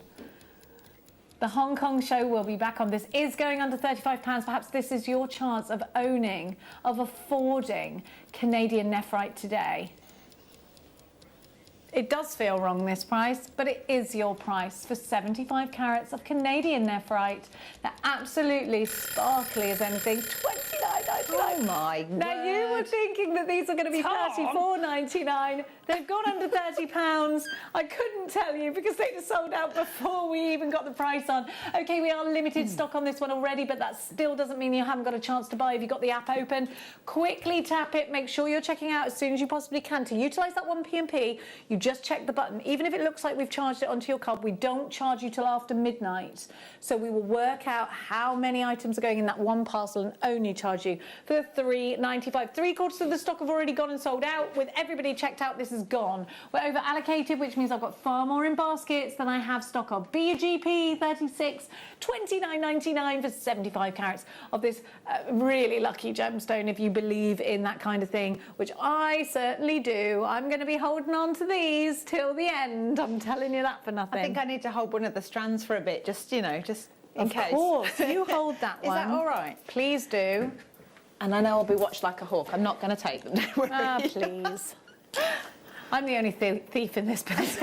The Hong Kong show will be back on. This is going under £35. Perhaps this is your chance of owning, of affording Canadian nephrite today. It does feel wrong, this price, but it is your price for 75 carats of Canadian nephrite. They're absolutely sparkly as anything. $29.99. Oh my Now you were thinking that these were going to be $34.99. They've gone under £30. I couldn't tell you because they just sold out before we even got the price on. Okay, we are limited stock on this one already, but that still doesn't mean you haven't got a chance to buy if you've got the app open. Quickly tap it. Make sure you're checking out as soon as you possibly can. To utilise that 1pm, you just check the button. Even if it looks like we've charged it onto your card, we don't charge you till after midnight. So we will work out how many items are going in that one parcel and only charge you for the $3.95. 3/4 of the stock have already gone and sold out. With everybody checked out, this is gone. We're over allocated, which means I've got far more in baskets than I have stock of. BUGP 36, $29.99 for 75 carats of this really lucky gemstone, if you believe in that kind of thing, which I certainly do. I'm going to be holding on to these till the end. I'm telling you that for nothing. I think I need to hold one of the strands for a bit, just, you know, just in case. Of course, you hold that one. Is that all right? Please do. And I know I'll be watched like a hawk. I'm not going to take them, don't worry. Ah, please. I'm the only thief in this business.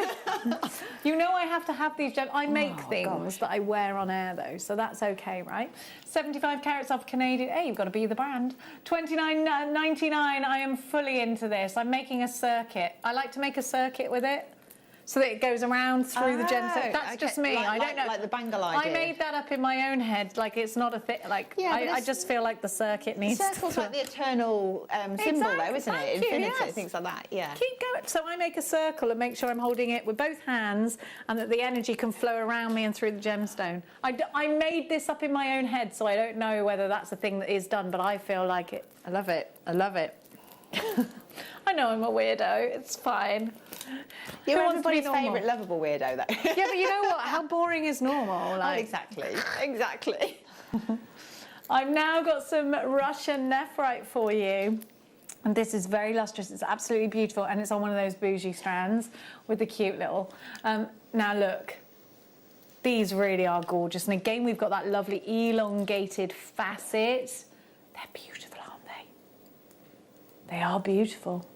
You know I have to have these gems. I make things that I wear on air, though, so that's okay, right? 75 carats of Canadian. Hey, you've got to be the brand. $29.99. I am fully into this. I'm making a circuit. I like to make a circuit with it, so that it goes around through the gemstone. That's just me. I don't know. Like the bangle idea. I made that up in my own head. Like, it's not a thing. Like, I just feel like the circuit needs circle's to... like the eternal symbol, though, isn't it? Infinity, things like that, yeah. Keep going. So I make a circle and make sure I'm holding it with both hands and that the energy can flow around me and through the gemstone. I made this up in my own head, so I don't know whether that's a thing that is done, but I feel like it. I love it. I love it. I know I'm a weirdo. It's fine. You're everybody's favourite lovable weirdo, though. Yeah, but you know what? How boring is normal? Like... Oh, exactly. Exactly. I've now got some Russian nephrite for you. And this is very lustrous. It's absolutely beautiful. And it's on one of those bougie strands with the cute little... now, look. These really are gorgeous. And again, we've got that lovely elongated facet. They're beautiful, aren't they? They are beautiful.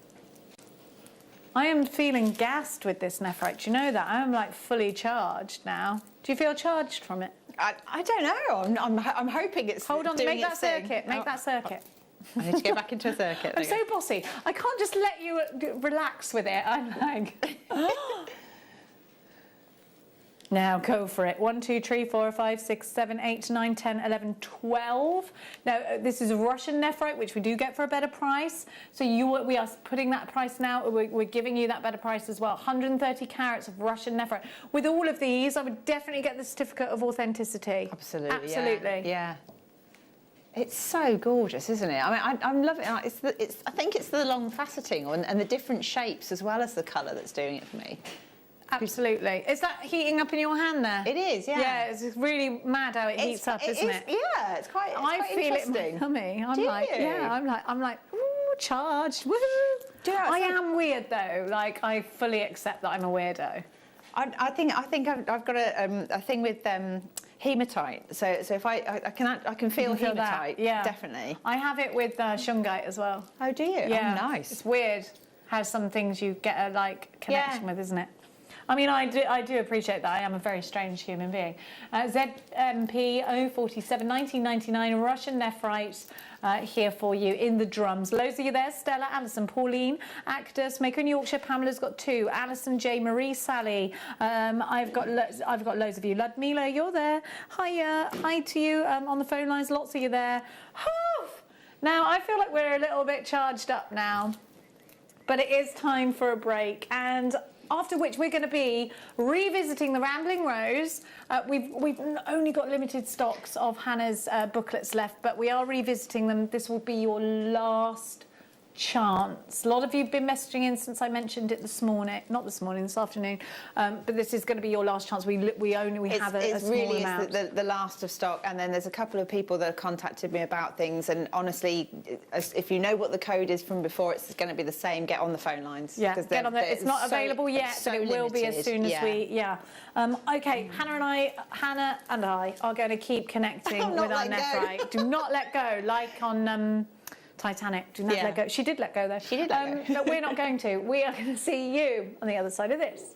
I am feeling gassed with this nephrite. Do you know that? I'm like fully charged now. Do you feel charged from it? I don't know. I'm hoping it's Hold on, doing make that its thing. circuit. Make that circuit. I need to go back into a circuit. I'm so bossy. I can't just let you relax with it. I'm like... Now go for it. 1, 2, 3, 4, 5, 6, 7, 8, 9, 10, 11, 12. Now this is Russian nephrite, which we do get for a better price. So we are putting that price now. We're giving you that better price as well. 130 carats of Russian nephrite. With all of these, I would definitely get the certificate of authenticity. Absolutely. Absolutely. Yeah. It's so gorgeous, isn't it? I mean, I'm loving it. I think it's the long faceting and the different shapes as well as the colour that's doing it for me. Absolutely. Is that heating up in your hand there? It is, yeah. Yeah, it's really mad how it heats up, isn't it? Yeah, it's quite I feel it in my tummy. I'm like, ooh, charged, woohoo. I am weird though. Like, I fully accept that I'm a weirdo. I think I've got a thing with hematite. So if I can feel hematite. Yeah, definitely. I have it with shungite as well. Oh, do you? Yeah. Oh, nice. It's weird how some things you get a connection with, isn't it? I mean, I do appreciate that. I am a very strange human being. ZMP 047 1999 Russian nephrite here for you in the drums. Loads of you there. Stella, Alison, Pauline, Actus, Maker in Yorkshire. Pamela's got 2. Alison, J, Marie, Sally. I've got loads of you. Ludmila, you're there. Hiya. Hi to you on the phone lines. Lots of you there. Now, I feel like we're a little bit charged up now, but it is time for a break, and after which we're going to be revisiting the Rambling Rose. We've only got limited stocks of Hannah's booklets left, but we are revisiting them. This will be your last chance. A lot of you have been messaging in since I mentioned it this afternoon, but this is going to be your last chance. We have a small amount. It's really the last of stock, and then there's a couple of people that have contacted me about things, and honestly, if you know what the code is from before, it's going to be the same. Get on the phone lines. Yeah, get on it's not available yet, but it will be as soon as we. Yeah. Okay, Hannah and I are going to keep connecting with our nephrite. Do not let go, like on Titanic. Do not let go. She did let go, though. She did let go. But we're not going to. We are going to see you on the other side of this.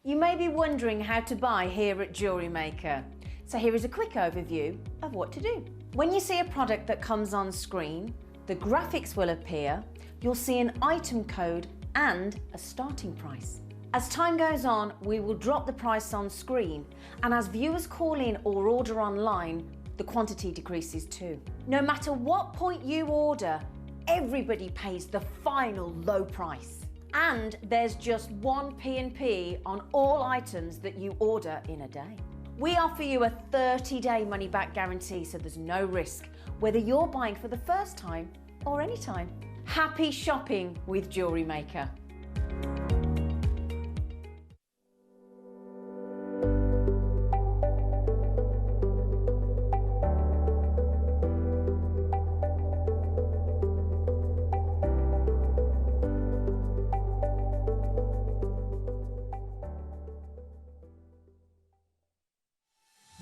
You may be wondering how to buy here at Jewellery Maker. So here is a quick overview of what to do. When you see a product that comes on screen, the graphics will appear. You'll see an item code and a starting price. As time goes on, we will drop the price on screen, and as viewers call in or order online, the quantity decreases too. No matter what point you order, everybody pays the final low price. And there's just one P&P on all items that you order in a day. We offer you a 30-day money-back guarantee, so there's no risk, whether you're buying for the first time or any time. Happy shopping with Jewellery Maker.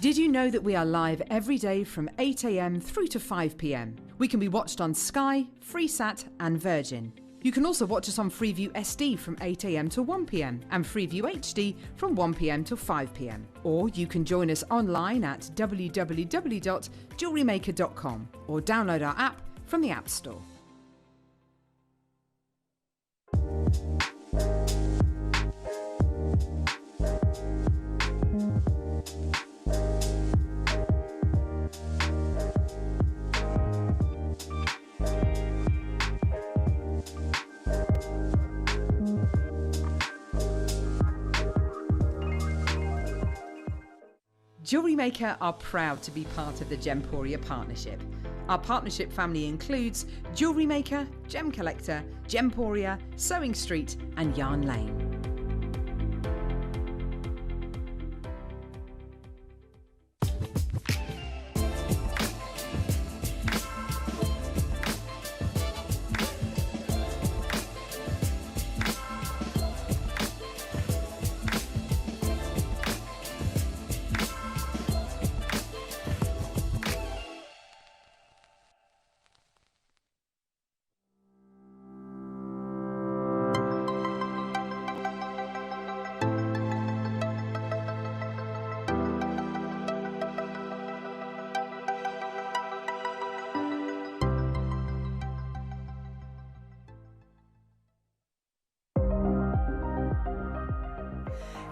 Did you know that we are live every day from 8 a.m. through to 5 p.m? We can be watched on Sky, Freesat and Virgin. You can also watch us on Freeview SD from 8 a.m. to 1 p.m. and Freeview HD from 1 p.m. to 5 p.m. Or you can join us online at www.jewellerymaker.com or download our app from the App Store. Jewellery Maker are proud to be part of the Gemporia partnership. Our partnership family includes Jewellery Maker, Gem Collector, Gemporia, Sewing Street and Yarn Lane.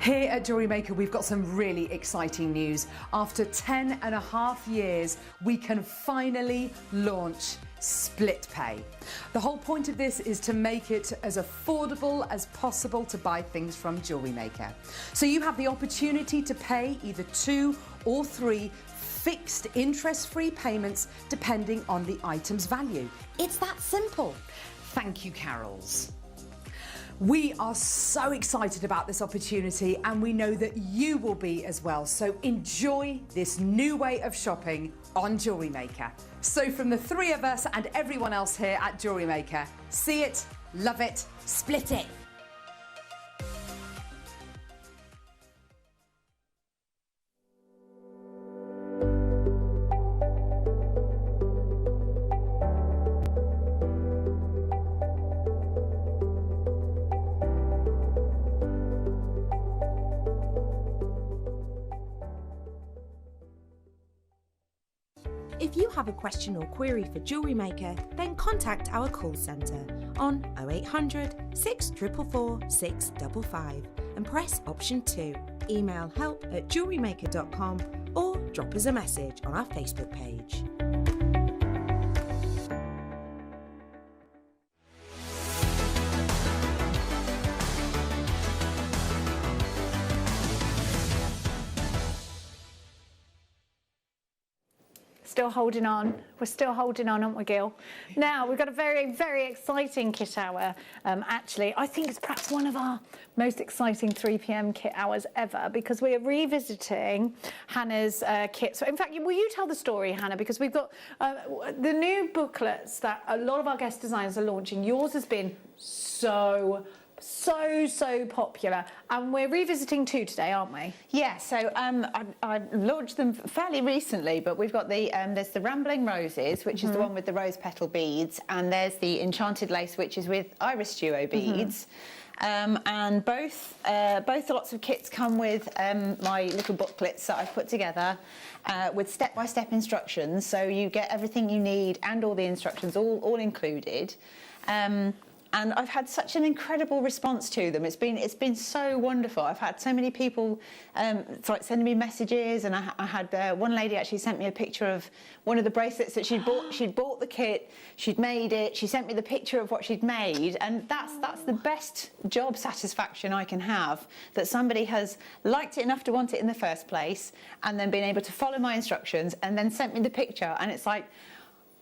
Here at Jewellery Maker, we've got some really exciting news. After 10.5 years, we can finally launch split pay. The whole point of this is to make it as affordable as possible to buy things from Jewellery Maker. So you have the opportunity to pay either 2 or 3 fixed interest-free payments depending on the item's value. It's that simple. Thank you, Carols. We are so excited about this opportunity and we know that you will be as well. So enjoy this new way of shopping on Jewellery Maker. So from the 3 of us and everyone else here at Jewellery Maker, see it, love it, split it. If you have a question or query for Jewellery Maker, then contact our call centre on 0800 644 655 and press option 2. Email help@jewellerymaker.com or drop us a message on our Facebook page. Still holding on. We're still holding on, aren't we, Gil? Now, we've got a very, very exciting kit hour, actually. I think it's perhaps one of our most exciting 3 p.m. kit hours ever, because we are revisiting Hannah's kit. So, in fact, will you tell the story, Hannah? Because we've got the new booklets that a lot of our guest designers are launching. Yours has been so popular, and we're revisiting 2 today, aren't we? Yeah, so I launched them fairly recently, but we've got the there's the Rambling Roses, which is the one with the rose petal beads, and there's the Enchanted Lace, which is with Iris Duo beads. And both the lots of kits come with my little booklets that I've put together with step-by-step instructions, so you get everything you need and all the instructions all included. And I've had such an incredible response to them. It's been so wonderful. I've had so many people sending me messages, and I had one lady actually sent me a picture of one of the bracelets that she'd bought. She'd bought the kit, she'd made it. She sent me the picture of what she'd made, and that's the best job satisfaction I can have. That somebody has liked it enough to want it in the first place, and then been able to follow my instructions, and then sent me the picture, and it's like,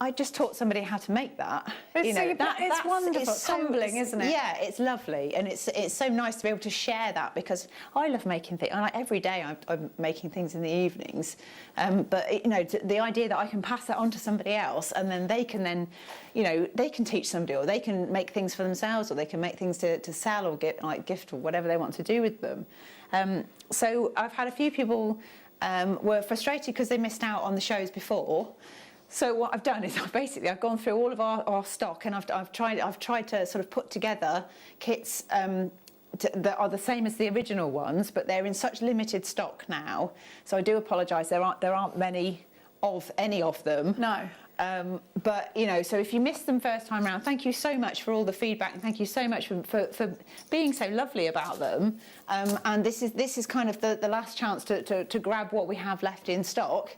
I just taught somebody how to make that. It's wonderful. It's humbling, isn't it? Yeah, it's lovely, and it's so nice to be able to share that, because I love making things. Every day I'm making things in the evenings, but the idea that I can pass that on to somebody else, and then they can teach somebody, or they can make things for themselves, or they can make things to sell or gift or whatever they want to do with them. So I've had a few people were frustrated because they missed out on the shows before. So what I've done is I've gone through all of our stock, and I've tried to sort of put together kits that are the same as the original ones, but they're in such limited stock now. So I do apologise. There aren't many of any of them. No. But so if you missed them first time round, thank you so much for all the feedback, and thank you so much for being so lovely about them. And this is kind of the last chance to grab what we have left in stock.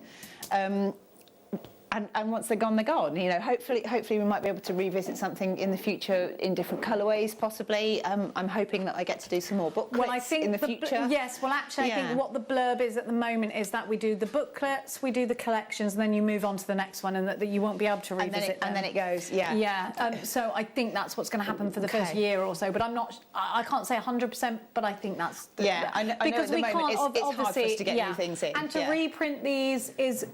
And once they're gone, they're gone. Hopefully we might be able to revisit something in the future in different colourways, possibly. I'm hoping that I get to do some more booklets in the future. Yes, well, actually, I think what the blurb is at the moment is that we do the booklets, we do the collections, and then you move on to the next one, and that you won't be able to revisit them. And then it goes, yeah. Yeah, so I think that's what's going to happen for the first year or so, but I can't say 100%, but I think that's... I know because at the we moment can't, it's hard for us to get new things in. And to reprint these is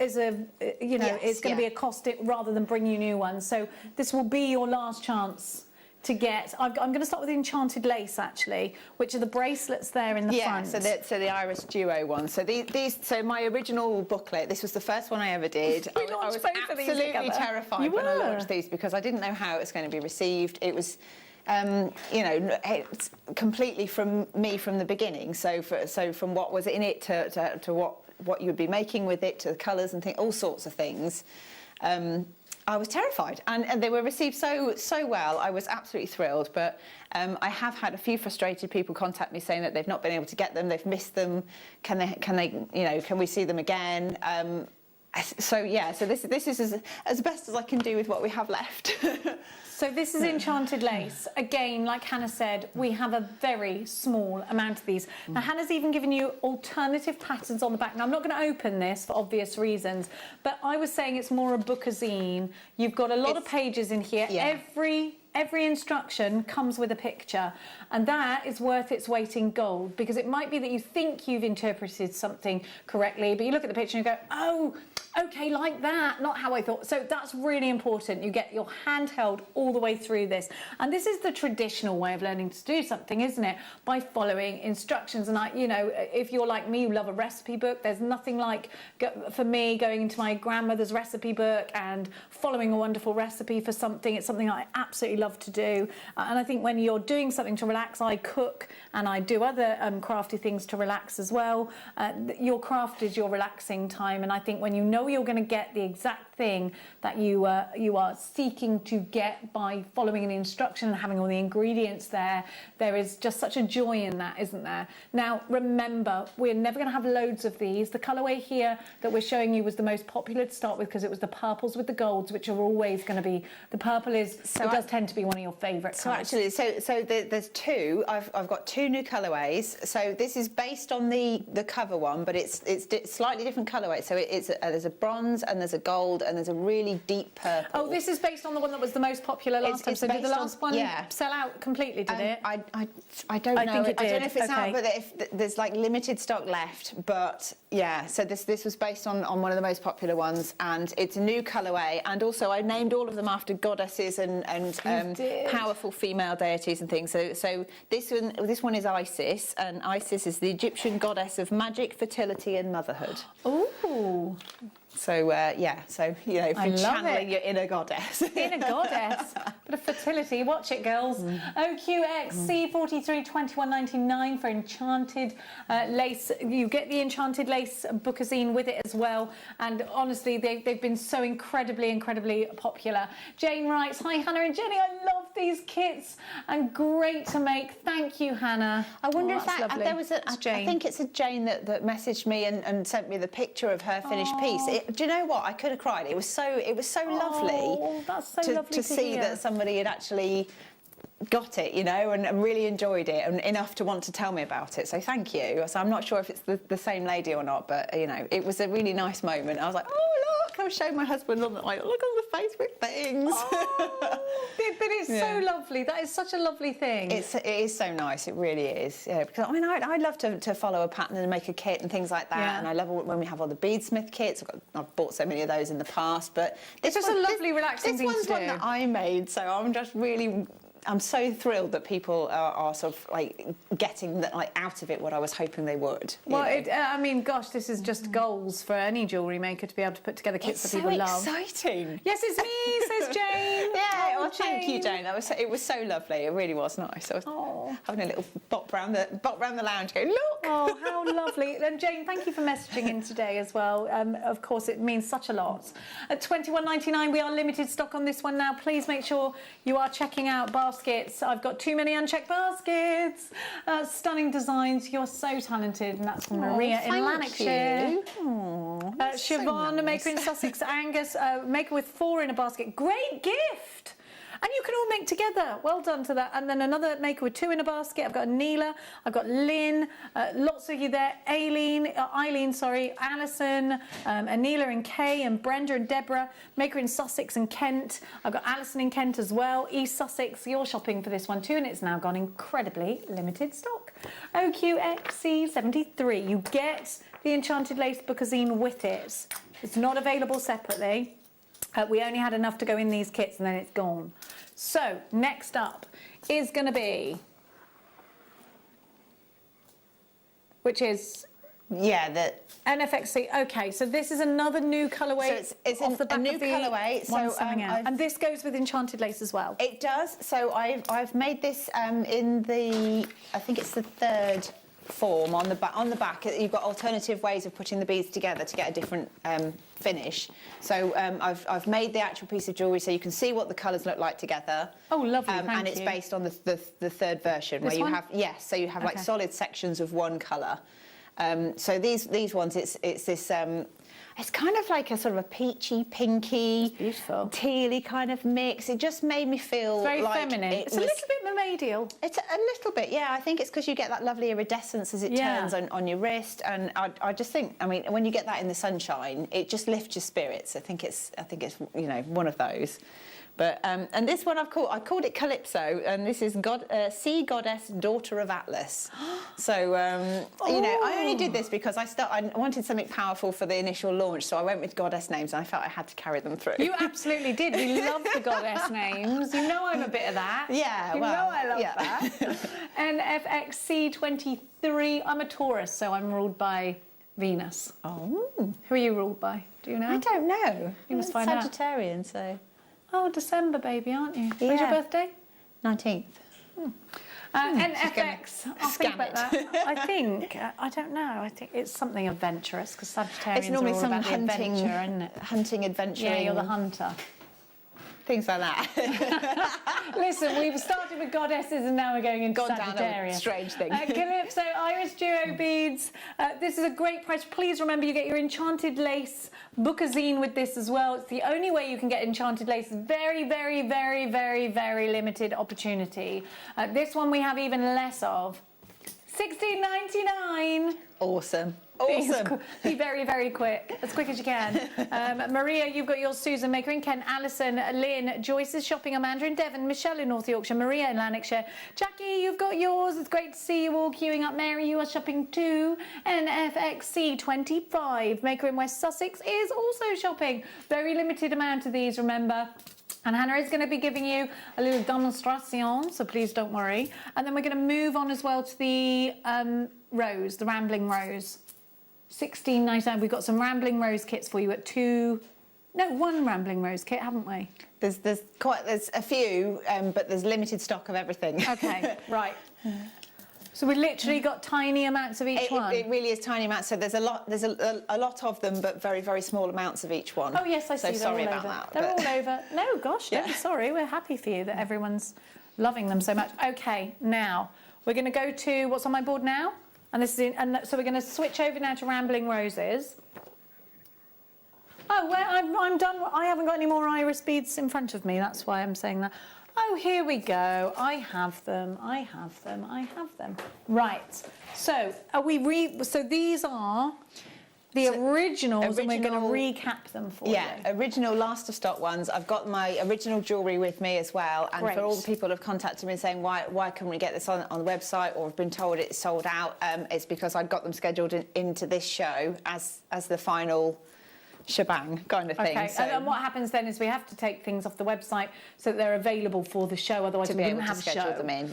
going to be a cost rather than bring you new ones. So this will be your last chance to get. I'm going to start with the Enchanted Lace, actually, which are the bracelets there in the front. So the Iris Duo one. So so my original booklet, this was the first one I ever did. I was absolutely terrified when I launched these, because I didn't know how it was going to be received. It was it's completely from me from the beginning. So from what was in it to what you would be making with it, to the colours and all sorts of things. I was terrified, and they were received so well. I was absolutely thrilled, but I have had a few frustrated people contact me saying that they've not been able to get them, they've missed them. Can we see them again? So this is as best as I can do with what we have left. So this is Enchanted Lace. Again, like Hannah said, we have a very small amount of these. Now, Hannah's even given you alternative patterns on the back. Now, I'm not going to open this for obvious reasons, but I was saying it's more a bookazine. You've got a lot of pages in here. Yeah. Every instruction comes with a picture, and that is worth its weight in gold, because it might be that you think you've interpreted something correctly, but you look at the picture and you go, oh, okay, like that, not how I thought. So that's really important. You get your hand held all the way through this. And this is the traditional way of learning to do something, isn't it? By following instructions. And if you're like me, you love a recipe book, there's nothing like, for me, going into my grandmother's recipe book and following a wonderful recipe for something. It's something I absolutely love to do. And I think when you're doing something to relax, I cook and I do other crafty things to relax as well. Your craft is your relaxing time. And I think when you know you're going to get the exact thing that you are seeking to get by following an instruction and having all the ingredients there. There is just such a joy in that, isn't there? Now, remember, we're never going to have loads of these. The colourway here that we're showing you was the most popular to start with because it was the purples with the golds, which are always going to be, the purple is, it does tend to be one of your favourite colours. Actually, there's two. I've got two new colourways. So this is based on the cover one, but it's slightly different colourway. So there's a bronze and there's a gold and there's a really deep purple. Oh, this is based on the one that was the most popular last time. So did the last one sell out completely? Did it? I don't know. I think it did. I don't know if it's out, but if there's like limited stock left. But yeah, so this was based on one of the most popular ones, and it's a new colourway. And also, I named all of them after goddesses and powerful female deities and things. So this one is Isis, and Isis is the Egyptian goddess of magic, fertility, and motherhood. Ooh. So if you're channeling your inner goddess. Inner goddess. Bit of fertility. Watch it, girls. OQX C43 21.99 for enchanted lace. You get the enchanted lace bookazine with it as well. And honestly, they've been so incredibly popular. Jane writes, "Hi Hannah and Jenny, I love these kits and great to make. Thank you, Hannah." I wonder if there was Jane. I think it's a Jane that messaged me and sent me the picture of her finished piece. Do you know what? I could have cried. It was so lovely. That's so lovely to see hear. that somebody had actually got it, and really enjoyed it, and enough to want to tell me about it. So thank you. So I'm not sure if it's the same lady or not, but it was a really nice moment. I was like, oh look, I was showing my husband on look all the Facebook things. But it's so lovely. That is such a lovely thing. It is so nice. It really is. Yeah, because I love to follow a pattern and make a kit and things like that. Yeah. And I love when we have all the beadsmith kits. I've bought so many of those in the past, but it's just a lovely, relaxing thing to do. This one's one that I made, so I'm just really. I'm so thrilled that people are sort of like getting out of it what I was hoping they would. Well, I mean, gosh, this is just goals for any jewellery maker to be able to put together kits that people love. It's so exciting. Yes, it's me, says Jane. Yeah, well, thank you, Jane. It was so lovely. It really was nice. I was having a little bop round the lounge, going, look. Oh, how lovely! And Jane, thank you for messaging in today as well. Of course, it means such a lot. At £21.99, we are limited stock on this one now. Please make sure you are checking out baskets. I've got too many unchecked baskets. Stunning designs. You're so talented, and that's from Maria in Lanarkshire. Siobhan, so maker in Sussex. Angus, maker with 4 in a basket. Great gift. And you can all make together. Well done to that. And then another maker with 2 in a basket. I've got Neela. I've got Lynn. Lots of you there. Eileen, Alison, Anila and Kay, and Brenda and Deborah. Maker in Sussex and Kent. I've got Alison in Kent as well. East Sussex, you're shopping for this one too, and it's now gone incredibly limited stock. OQXC73. You get the enchanted lace bookazine with it. It's not available separately. We only had enough to go in these kits and then it's gone. So next up is going to be, which is the NFXC. Okay, so this is another new colourway. So it's off the back a new of the colourway. So and this goes with enchanted lace as well. It does. So I've made this in I think it's the 3rd form on the back. You've got alternative ways of putting the beads together to get a different finish. So I've made the actual piece of jewellery so you can see what the colours look like together. Oh, lovely! And it's based on the 3rd version this where you one? have so you have like solid sections of one colour. So these ones, it's this. It's kind of like a sort of a peachy, pinky, beautiful, tealy kind of mix. It just made me feel very like feminine. It's a little bit mermaidial. It's a little bit, yeah. I think it's because you get that lovely iridescence as it turns on your wrist, and I just think, I mean, when you get that in the sunshine, it just lifts your spirits. I think it's one of those. But and this one I called it Calypso, and this is Sea Goddess, Daughter of Atlas. So I only did this because I wanted something powerful for the initial launch, so I went with goddess names, and I felt I had to carry them through. You absolutely did. We love the goddess names. You know I'm a bit of that. Yeah, you know I love that. And FXC23. I'm a Taurus, so I'm ruled by Venus. Oh, who are you ruled by? Do you know? I don't know. You must find out. Sagittarian, so. Oh, December, baby, aren't you? Yeah. When's your birthday? 19th. NFX, I'll think about that. I don't know. I think it's something adventurous because Sagittarians It's normally are all some about the hunting, adventure, isn't it? hunting, adventuring. Yeah, you're the hunter. Things like that. Listen, we've started with goddesses and now we're going into Sagittarius. Strange thing. Calypso Iris Duo beads. This is a great price. Please remember you get your enchanted lace. Book a zine with this as well. It's the only way you can get enchanted lace. Very, very, very, very, very limited opportunity. This one we have even less of. $16.99. Awesome. Awesome. Be very, very quick, as quick as you can. Maria, you've got yours, Susan Maker in Kent, Alison, Lynn, Joyce is shopping, Amanda in Devon, Michelle in North Yorkshire, Maria in Lanarkshire, Jackie, you've got yours. It's great to see you all queuing up. Mary, you are shopping too. NFXC25, Maker in West Sussex is also shopping. Very limited amount of these, remember. And Hannah is going to be giving you a little demonstration, so please don't worry. And then we're going to move on as well to the rose, the Rambling Rose. $16.99. We've got some Rambling Rose kits for you at one Rambling Rose kit, haven't we? There's a few, but there's limited stock of everything. Okay, right. So we've literally got tiny amounts of each one. It really is tiny amounts. So there's a lot of them, but very, very small amounts of each one. Oh yes, I see. So sorry about that. They're all over. No, gosh, don't be sorry. We're happy for you that everyone's loving them so much. Okay, now we're going to go to what's on my board now. And this is so we're going to switch over now to Rambling Roses. Oh, well, I'm done. I haven't got any more iris beads in front of me. That's why I'm saying that. Oh, here we go. I have them. I have them. I have them. Right. So so these are the originals, and we're going to recap them for you. Yeah, original last of stock ones. I've got my original jewellery with me as well. And for all the people who have contacted me saying, why can't we get this on the website, or have been told it's sold out, it's because I'd got them scheduled into this show as the final shebang kind of thing. Okay, so, and then what happens then is we have to take things off the website so that they're available for the show, otherwise we wouldn't have a show. To be able to schedule them in,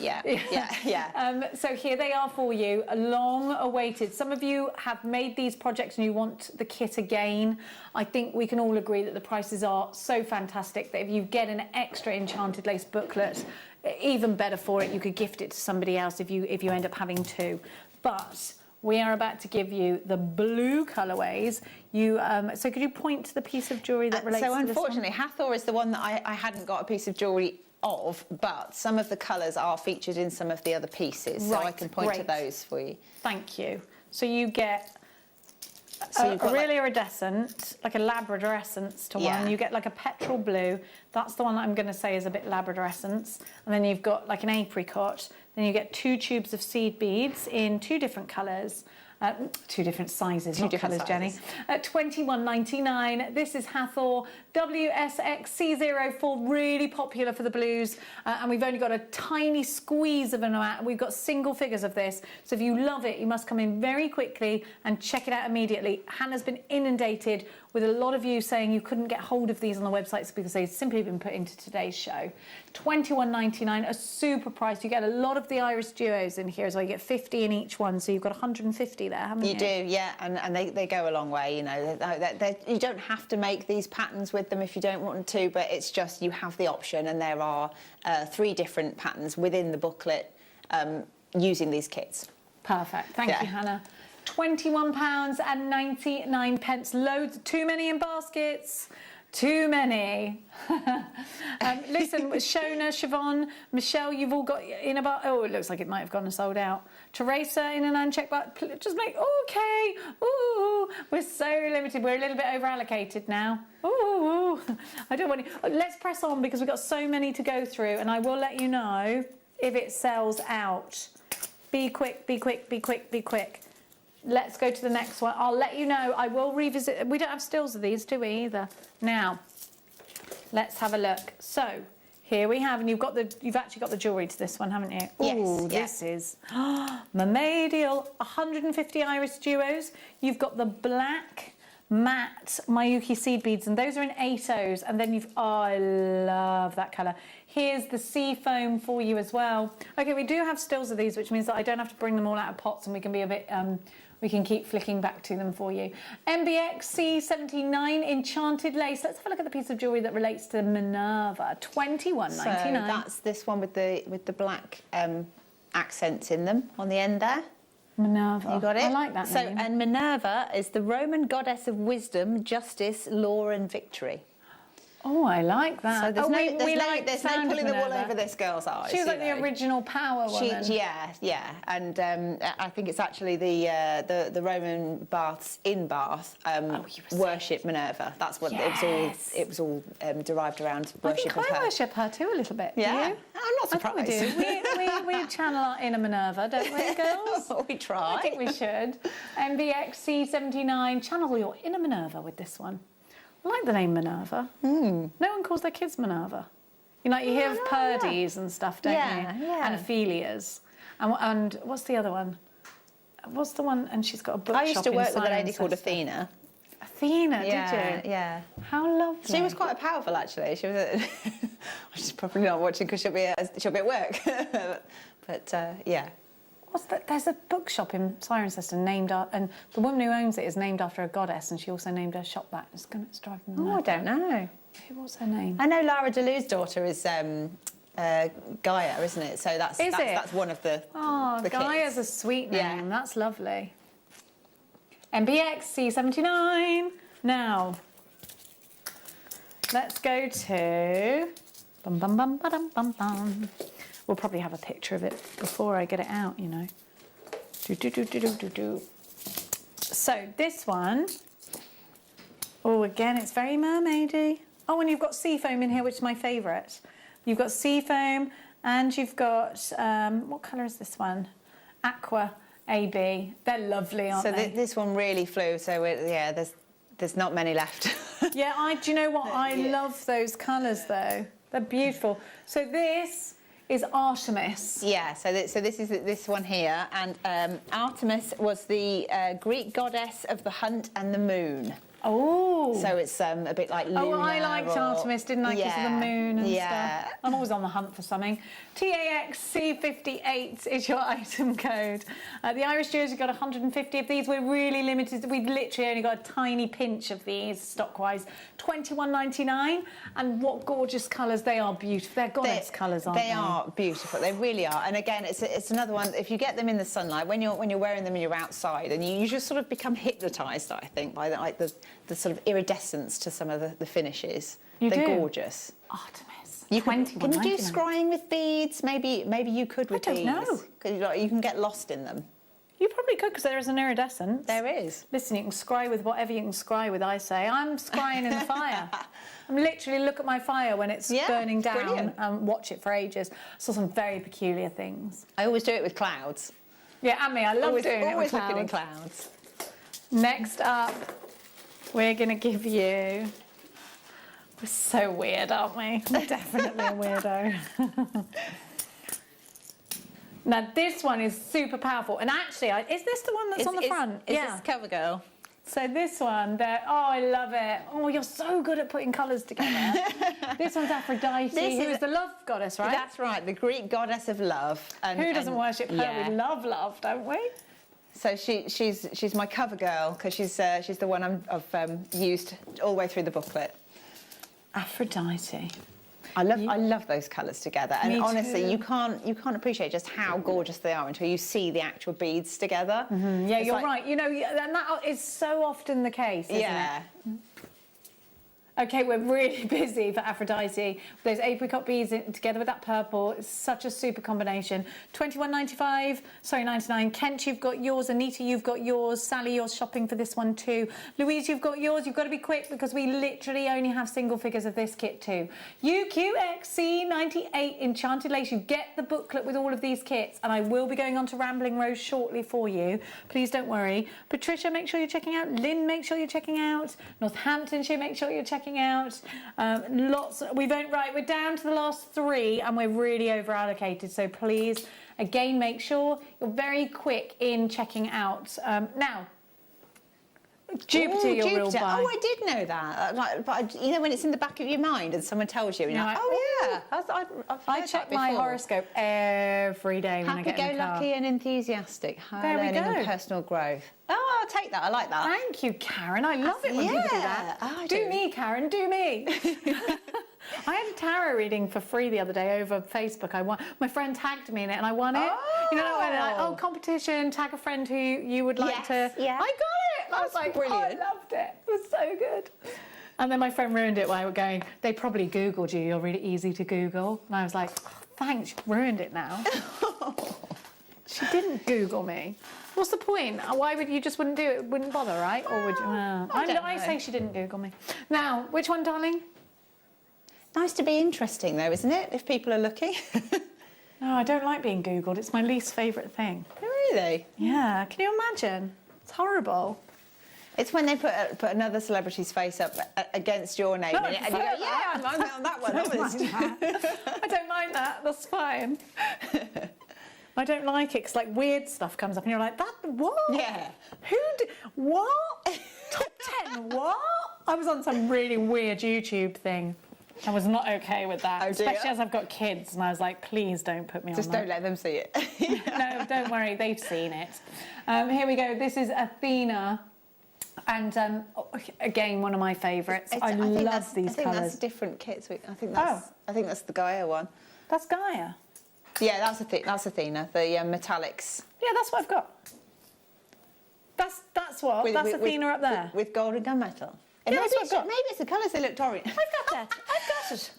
yeah. So here they are for you, long awaited. Some of you have made these projects and you want the kit again. I think we can all agree that the prices are so fantastic that if you get an extra enchanted lace booklet, even better for it, you could gift it to somebody else if you end up having two. But we are about to give you the blue colourways. So could you point to the piece of jewellery that relates to this one? So unfortunately, Hathor is the one that I hadn't got a piece of jewellery of, but some of the colours are featured in some of the other pieces, so I can point to those for you. Thank you. So you get a really iridescent, like a labradorescence to one. You get like a petrol blue. That's the one that I'm going to say is a bit labradorescence. And then you've got like an apricot. Then you get 2 tubes of seed beads in 2 different colours. 2 different sizes, not colours, Jenny. At $21.99. This is Hathor WSX-C04, really popular for the blues. And we've only got a tiny squeeze of an amount. We've got single figures of this. So if you love it, you must come in very quickly and check it out immediately. Hannah's been inundated with a lot of you saying you couldn't get hold of these on the websites because they've simply been put into today's show. $21.99, a super price. You get a lot of the iris duos in here as well. You get 50 in each one, so you've got 150 there, haven't you? You do, yeah, and they go a long way, you know. You don't have to make these patterns with them if you don't want to, but it's just you have the option, and there are 3 different patterns within the booklet using these kits. Perfect. Thank you, Hannah. £21.99. Loads, too many in baskets. Too many. Listen, Shona, Siobhan, Michelle, you've all got in about... Oh, it looks like it might have gone and sold out. Teresa in an unchecked box. Just make... Okay. Ooh, we're so limited. We're a little bit over-allocated now. Ooh, I don't want to... Let's press on because we've got so many to go through, and I will let you know if it sells out. Be quick, be quick, be quick, be quick. Let's go to the next one. I'll let you know. I will revisit. We don't have stills of these, do we, either? Now, let's have a look. So, here we have, and you've actually got the jewellery to this one, haven't you? Yes. This is Mermaidial 150 iris duos. You've got the black matte Miyuki seed beads, and those are in 8Os. And then I love that colour. Here's the sea foam for you as well. Okay, we do have stills of these, which means that I don't have to bring them all out of pots, and we can be a bit... we can keep flicking back to them for you. MBX C79 enchanted lace. Let's have a look at the piece of jewellery that relates to Minerva. $21.99. So that's this one with the black accents in them on the end there. Minerva. You got it? I like that So, name. and Minerva is the Roman goddess of wisdom, justice, law and victory. Oh, I like that. So there's no the sound of pulling the wool Minerva. over this girl's eyes. She was like you the know. original power woman. Yeah. And I think it's actually the Roman baths in Bath worship Minerva. That's what it was all derived around worship of I think her. I worship her too a little bit. Yeah, Do you? I'm not surprised. I think we do. We channel our inner Minerva, don't we, girls? We try. I think we should. MBXC79, channel your inner Minerva with this one. I like the name Minerva. No one calls their kids Minerva. You hear of Purdy's and stuff, don't you? Yeah. And Ophelia's. And what's the other one? What's the one? And she's got a bookshop. I used to work with a lady Cirencester. called Athena. Athena, did you? Yeah. How lovely. She was quite powerful, actually. She was. She's probably not watching because she'll be at work. but yeah. What's that? There's a bookshop in Cirencester named after, and the woman who owns it is named after a goddess, and she also named her shop that. It's driving me mad. I don't know. What's her name? I know Lara Delue's daughter is Gaia, isn't it? So that's one of the. Oh, the Gaia's kids. a sweet name. Yeah. That's lovely. MBXC79. Now, let's go to. Bum bum bum ba-dum bum bum. We'll probably have a picture of it before I get it out, you know. So this one. Oh, again, it's very mermaidy. Oh, and you've got seafoam in here, which is my favourite. You've got seafoam, and you've got what colour is this one? Aqua AB. They're lovely, aren't they? So this one really flew. So there's not many left. Yeah, do you know what? I love those colours though. They're beautiful. So this is Artemis. Yeah. So this is this one here, and Artemis was the Greek goddess of the hunt and the moon. Oh. So it's a bit like lunar. Oh, I liked Artemis, didn't I? Because of the moon and stuff. I'm always on the hunt for something. TAXC58 is your item code. The Irish Jersey got 150 of these. We're really limited. We've literally only got a tiny pinch of these stock-wise. $21.99. And what gorgeous colours. They are beautiful. They're goddess colours, aren't they? They are beautiful. They really are. And again, it's another one. If you get them in the sunlight, when you're wearing them and you're outside, and you just sort of become hypnotised, I think, by the sort of iridescence to some of the finishes. They're gorgeous. Artemis. Can you do scrying with beads? Maybe you could with I don't beads. know. You can get lost in them. You probably could, because there is an iridescence. There is. Listen, you can scry with whatever you can scry with, I say. I'm scrying in the fire. I'm literally look at my fire when it's burning down and watch it for ages. I saw some very peculiar things. I always do it with clouds. Yeah, and me, I love doing it with always clouds. looking in clouds. Next up, we're going to give you... We're so weird, aren't we? We're definitely a weirdo. Now, this one is super powerful. And actually, is this the one that's on the front? Is this CoverGirl? So this one, I love it. Oh, you're so good at putting colours together. This one's Aphrodite, who is the love goddess, right? That's right, the Greek goddess of love. Who doesn't worship her? Yeah. We love, don't we? So she's my cover girl, because she's the one I've used all the way through the booklet. Aphrodite. I love those colours together, and Me honestly, too. you can't appreciate just how gorgeous they are until you see the actual beads together. Mm-hmm. Yeah, you're right. You know, and that is so often the case, isn't it? Okay, we're really busy for Aphrodite. Those apricot beads together with that purple, it's such a super combination. $21.95, sorry, $99. Kent, you've got yours. Anita, you've got yours. Sally, you're shopping for this one too. Louise, you've got yours. You've got to be quick because we literally only have single figures of this kit too. UQXC98 Enchanted Lace. You get the booklet with all of these kits, and I will be going on to Rambling Rose shortly for you. Please don't worry. Patricia, make sure you're checking out. Lynn, make sure you're checking out. Northamptonshire, make sure you're checking out. We're down to the last 3 and we're really over allocated, so please again make sure you're very quick in checking out. Now Jupiter, your real buy. Oh, I did know that. But you know when it's in the back of your mind and someone tells you, and you're like, I check my horoscope every day when I get in the car. Happy-go-lucky and enthusiastic. Higher learning and personal growth. Oh, I'll take that. I like that. Thank you, Karen. I love it when people do that. Do me, Karen. Do me. I had a tarot reading for free the other day over Facebook. I won. My friend tagged me in it, and I won it. Oh. You know, like, competition. Tag a friend who you would like to. Yeah. I got it. I was like, brilliant. I loved it. It was so good. And then my friend ruined it by going, they probably Googled you. You're really easy to Google. And I was like, oh, thanks. You ruined it now. She didn't Google me. What's the point? Why would you just wouldn't do it? Wouldn't bother, right? Or would you? I say she didn't Google me. Now, which one, darling? Nice to be interesting, though, isn't it? If people are looking. No, I don't like being Googled. It's my least favourite thing. Really? Yeah. Can you imagine? It's horrible. It's when they put another celebrity's face up against your name in it, and you go, yeah, I'm on that one. I don't mind that. That's fine. I don't like it because like weird stuff comes up and you're like, that what? Yeah. What? Top 10 what? I was on some really weird YouTube thing. I was not okay with that, especially as I've got kids, and I was like, please don't put me on that. Just don't let them see it. No, don't worry, they've seen it. Here we go. This is Athena. And again, one of my favourites. I love these colours. I think that's different kits. I think that's the Gaia one. That's Gaia. Yeah, that's Athena. The metallics. Yeah, that's what I've got. That's what. That's Athena up there with gold and gunmetal. Yeah, that's what I've got. Maybe it's the colours. They looked orange. I've got that. I've got it.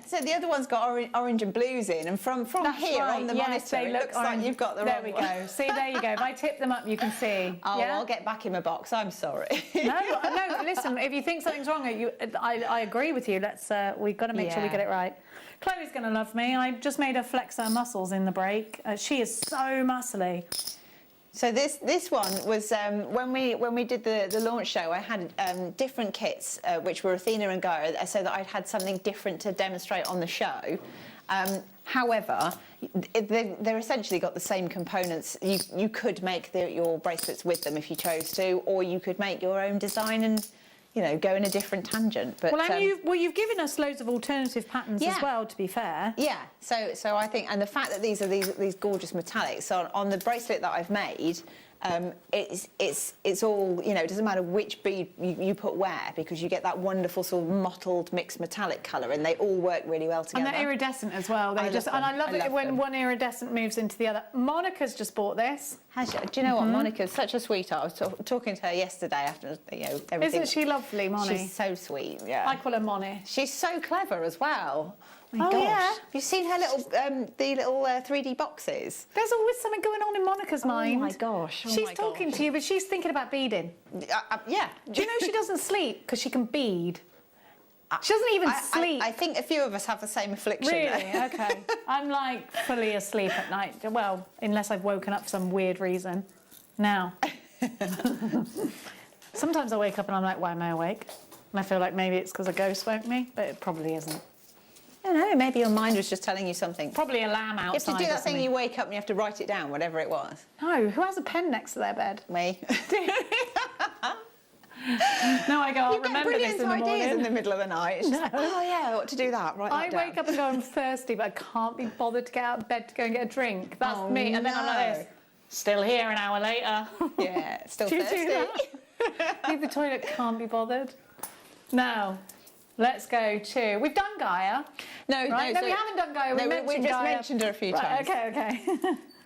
So the other one's got orange and blues in, and from here on the monitor, it looks like you've got the wrong one. There we go. See, there you go. If I tip them up, you can see. Oh, yeah? I'll get back in my box. I'm sorry. No. Listen, if you think something's wrong, I agree with you. We've got to make sure we get it right. Chloe's going to love me. I just made her flex her muscles in the break. She is so muscly. So this one was when we did the launch show. I had different kits which were Athena and Gaia, so that I'd had something different to demonstrate on the show. However, they're essentially got the same components. You could make your bracelets with them if you chose to, or you could make your own design and go in a different tangent. But you've given us loads of alternative patterns as well. To be fair. Yeah. So I think, and the fact that these are these gorgeous metallics. So on the bracelet that I've made, it's all it doesn't matter which bead you put where, because you get that wonderful sort of mottled mixed metallic colour, and they all work really well together. And they're iridescent as well. I love it when one iridescent moves into the other. Monica's just bought this. Do you know what? Monica's such a sweetheart. I was talking to her yesterday after everything. Isn't she lovely, Moni? She's so sweet. Yeah. I call her Moni. She's so clever as well. Oh my gosh. Yeah. Have you seen her little 3D boxes? There's always something going on in Monica's mind. Oh my gosh. She's talking to you, but she's thinking about beading. Yeah. Do you know she doesn't sleep because she can bead? She doesn't even sleep. I think a few of us have the same affliction. Really? Okay. I'm like fully asleep at night. Well, unless I've woken up for some weird reason. Now. Sometimes I wake up and I'm like, why am I awake? And I feel like maybe it's because a ghost woke me, but it probably isn't. I don't know, maybe your mind was just telling you something. Probably a lamb outside. You have to do that thing, you wake up and you have to write it down, whatever it was. No, who has a pen next to their bed? Me. No, I go, I'll remember this in the morning. Ideas in the middle of the night. No. Oh yeah, what to do that, write that down. I wake up and go, I'm thirsty, but I can't be bothered to get out of bed to go and get a drink. That's me. And then I'm like this, still here an hour later. Yeah, still do thirsty. You do that? Leave the toilet, can't be bothered. Now, let's go to... We've done Gaia. No, we haven't done Gaia. We just mentioned her a few times. Okay.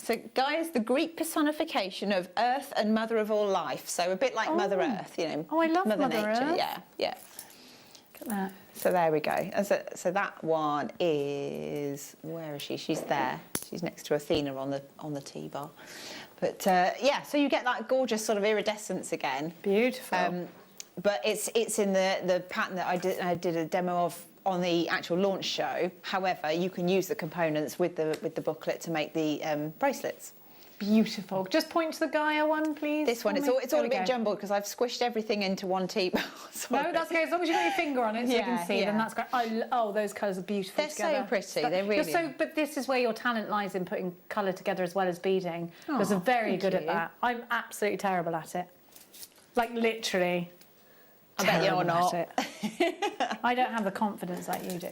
So Gaia is the Greek personification of Earth and Mother of all life. So a bit like Mother Earth, Oh, I love Mother Nature. Earth. Yeah. Look at that. So there we go. So that one is... Where is she? She's there. She's next to Athena on the T-bar. But so you get that gorgeous sort of iridescence again. Beautiful. But it's in the pattern that I did a demo of on the actual launch show. However, you can use the components with the booklet to make the bracelets. Beautiful. Just point to the Gaia one, please. This one, it's all a bit jumbled because I've squished everything into one T-bar. No, that's okay. As long as you've got your finger on it so you can see, then that's great. Those colours are beautiful together. They're so pretty. They're really... But this is where your talent lies in putting colour together as well as beading. Because you're very good at that. I'm absolutely terrible at it. Like, literally. I bet you're not. I don't have the confidence like you do.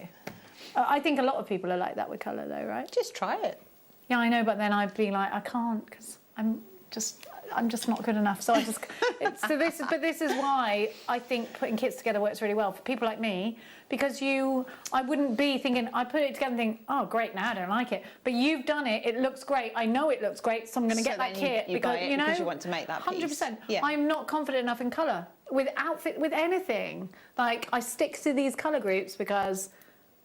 I think a lot of people are like that with colour, though, right? Just try it. Yeah, I know, but then I'd be like, I can't, because I'm just I'm just not good enough. So I just, but this is why I think putting kits together works really well for people like me, because I wouldn't be thinking, I put it together and think, oh great, now I don't like it. But you've done it, it looks great, I know it looks great, so I'm going to get that kit because, you know, because you want to make that piece. 100%. Yeah. I'm not confident enough in colour. With outfit, with anything. Like, I stick to these colour groups because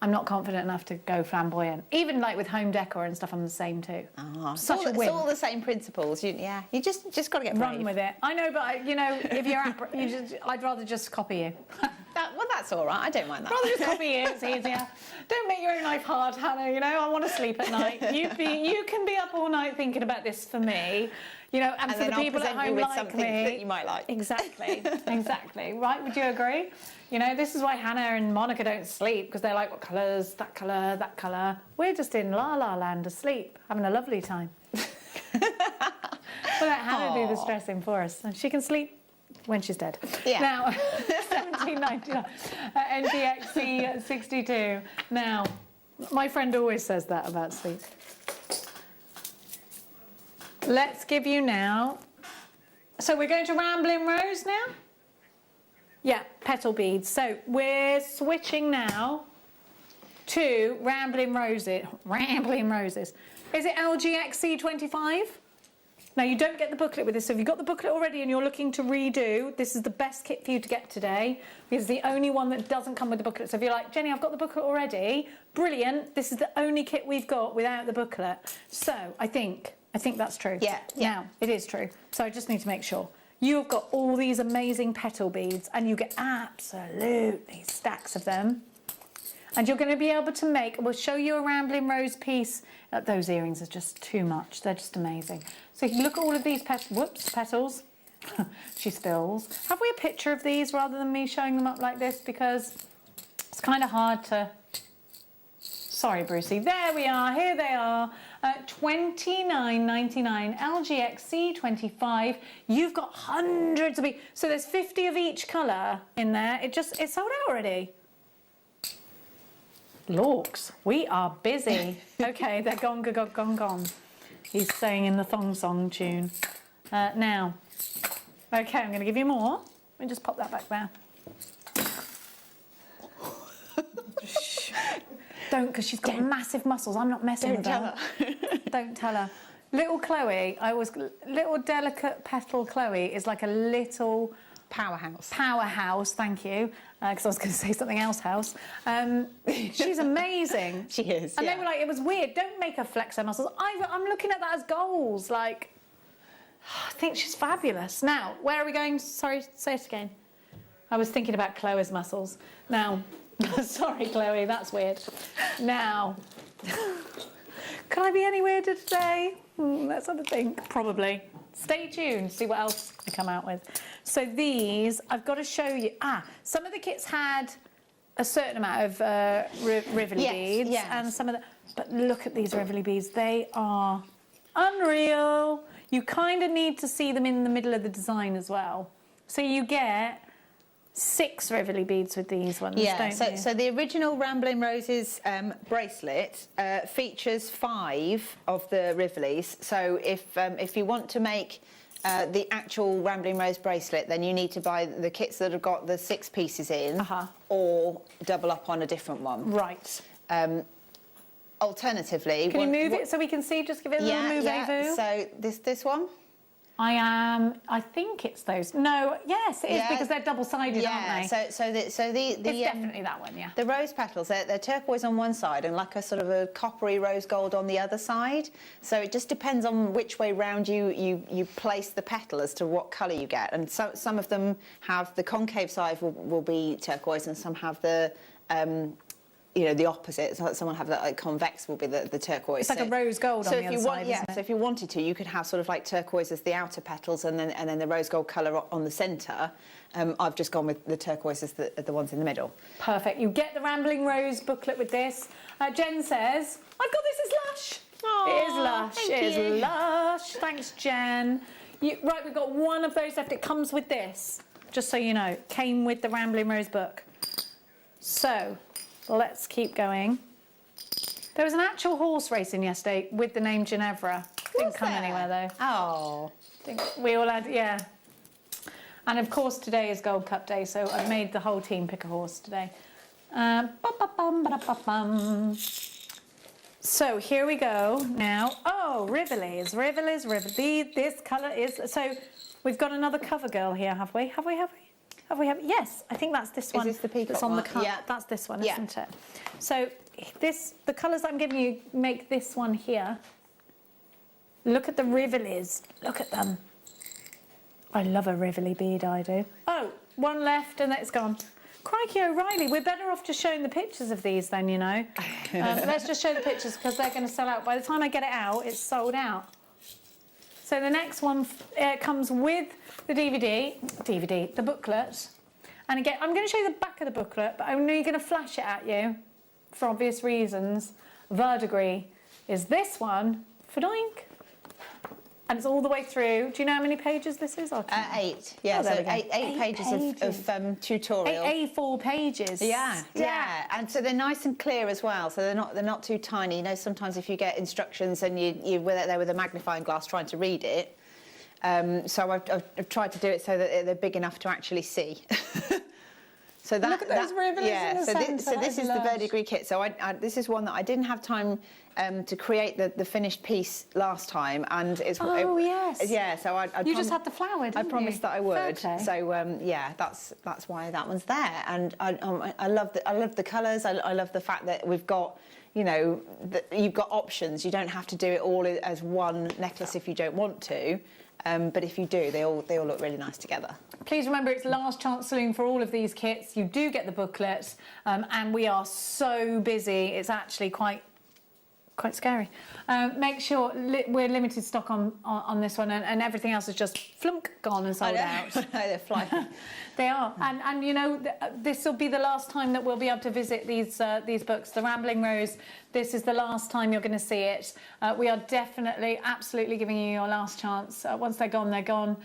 I'm not confident enough to go flamboyant. Even like with home decor and stuff, I'm the same too. Such a win. It's all the same principles. You just got to get brave. Run with it. I know, but you know, if you're I'd rather just copy you. Well, that's all right. I don't mind that. Rather just copy you. It's easier. Don't make your own life hard, Hannah. You know, I want to sleep at night. You can be up all night thinking about this for me. You know, and for the people at home like me, that you might like. Exactly, exactly. Right? Would you agree? You know, this is why Hannah and Monica don't sleep, because they're like, what colours? That colour, that colour. We're just in la la land asleep, having a lovely time. We'll let Hannah do the stressing for us, and she can sleep when she's dead. Yeah. Now, 17.99 NPXC 62. Now, my friend always says that about sleep. Let's give you now. So we're going to Rambling Rose now? Yeah, petal beads. So we're switching now to Rambling Roses. Rambling Roses. Is it LGXC25? Now, you don't get the booklet with this. So if you've got the booklet already and you're looking to redo, this is the best kit for you to get today, because it's the only one that doesn't come with the booklet. So if you're like, Jenny, I've got the booklet already, brilliant. This is the only kit we've got without the booklet. So I think that's true. Yeah. Now, it is true. So I just need to make sure. You've got all these amazing petal beads, and you get absolutely stacks of them. And you're going to be able to make, we'll show you a Rambling Rose piece. Those earrings are just too much. They're just amazing. So you can look at all of these petals. She spills. Have we a picture of these rather than me showing them up like this? Because it's kind of hard to... Sorry, Brucey. There we are. Here they are. $29.99 LGXC25. You've got hundreds of... So there's 50 of each colour in there. It's sold out already. Lorks, we are busy. Okay, they're gone. He's saying in the thong song tune. Now, okay, I'm going to give you more. Let me just pop that back there. Don't, because she's got massive muscles. I'm not messing with her. Don't tell her. Little Chloe, little delicate petal Chloe is like a little... Powerhouse, thank you. Because I was going to say something else, house. She's amazing. She is, And they were like, it was weird. Don't make her flex her muscles. I'm looking at that as goals. Like, I think she's fabulous. Now, where are we going? Sorry, say it again. I was thinking about Chloe's muscles. Now, sorry, Chloe, that's weird. Now, could I be any weirder today? Let's have a think. Probably. Stay tuned, see what else we come out with. So these, I've got to show you. Some of the kits had a certain amount of Rivoli beads, and some of the. But look at these Rivoli beads; they are unreal. You kind of need to see them in the middle of the design as well. So you get 6 Rivoli beads with these ones, don't you? So the original Rambling Roses bracelet features 5 of the Rivolis. So if you want to make the actual Rambling Rose bracelet, then you need to buy the kits that have got the 6 pieces in, or double up on a different one. Right. Alternatively, can you move it so we can see? Just give it a little move, Evu. So this one. I think it's those. No, yes, it is, because they're double-sided, aren't they? So it's definitely that one, yeah. The rose petals, they're turquoise on one side and like a sort of a coppery rose gold on the other side. So it just depends on which way round you place the petal as to what colour you get. And so some of them have the concave side will be turquoise, and some have the the opposite. So someone have that like convex will be the turquoise. It's like a rose gold on the other side. So if you wanted to, you could have sort of like turquoise as the outer petals, and then the rose gold colour on the centre. I've just gone with the turquoise as the ones in the middle. Perfect. You get the Rambling Rose booklet with this. Jen says, "I've got this as Lush." Aww, it is Lush. It is Lush. Thanks, Jen. Right, we've got one of those left. It comes with this, just so you know. Came with the Rambling Rose book. So. Let's keep going. There was an actual horse racing yesterday with the name Ginevra. Didn't come anywhere though. Oh. think we all had, yeah. And of course today is Gold Cup Day, so I've made the whole team pick a horse today. So here we go now. Oh, Rivolies. This colour is, so we've got another cover girl here, have we? Yes, I think that's this one. Is this the peacock that's on the one? cover? Yeah. That's this one, Yeah. isn't it? So the colours that I'm giving you make this one here. Look at the Rivolies. Look at them. I love a Rivoli bead, I do. Oh, one left and it's gone. Crikey O'Reilly, we're better off just showing the pictures of these then, you know. Let's just show the pictures because they're going to sell out. By the time I get it out, it's sold out. So the next one comes with the the booklet. And again, I'm going to show you the back of the booklet, but I'm only going to flash it at you for obvious reasons. Verdigris is this one, Fadoink. And it's all the way through. Do you know how many pages this is? 8. Yeah, so eight pages of tutorial. 8 A4 pages. Yeah. And so they're nice and clear as well. So they're not too tiny. You know, sometimes if you get instructions and you're there with a magnifying glass trying to read it. So I've tried to do it so that they're big enough to actually see. So look at those Rivolies in the centre. So this is the Verdigris kit. So this is one that I didn't have time to create the finished piece last time, and it's yes. Yeah. So you just had the flower, didn't I promised that I would. Okay. So yeah, that's why that one's there, and I love the colours. I love the fact that we've got. You know, you've got options. You don't have to do it all as one necklace if you don't want to. But if you do, they all look really nice together. Please remember it's last chance saloon for all of these kits. You do get the booklets, and we are so busy. It's actually quite scary. Make sure we're limited stock on this one, and everything else is just flunk gone and sold out. I know, they're flying. They are, and you know, this will be the last time that we'll be able to visit these books. The Rambling Rose. This is the last time you're going to see it. We are definitely, absolutely giving you your last chance. Once they're gone, they're gone.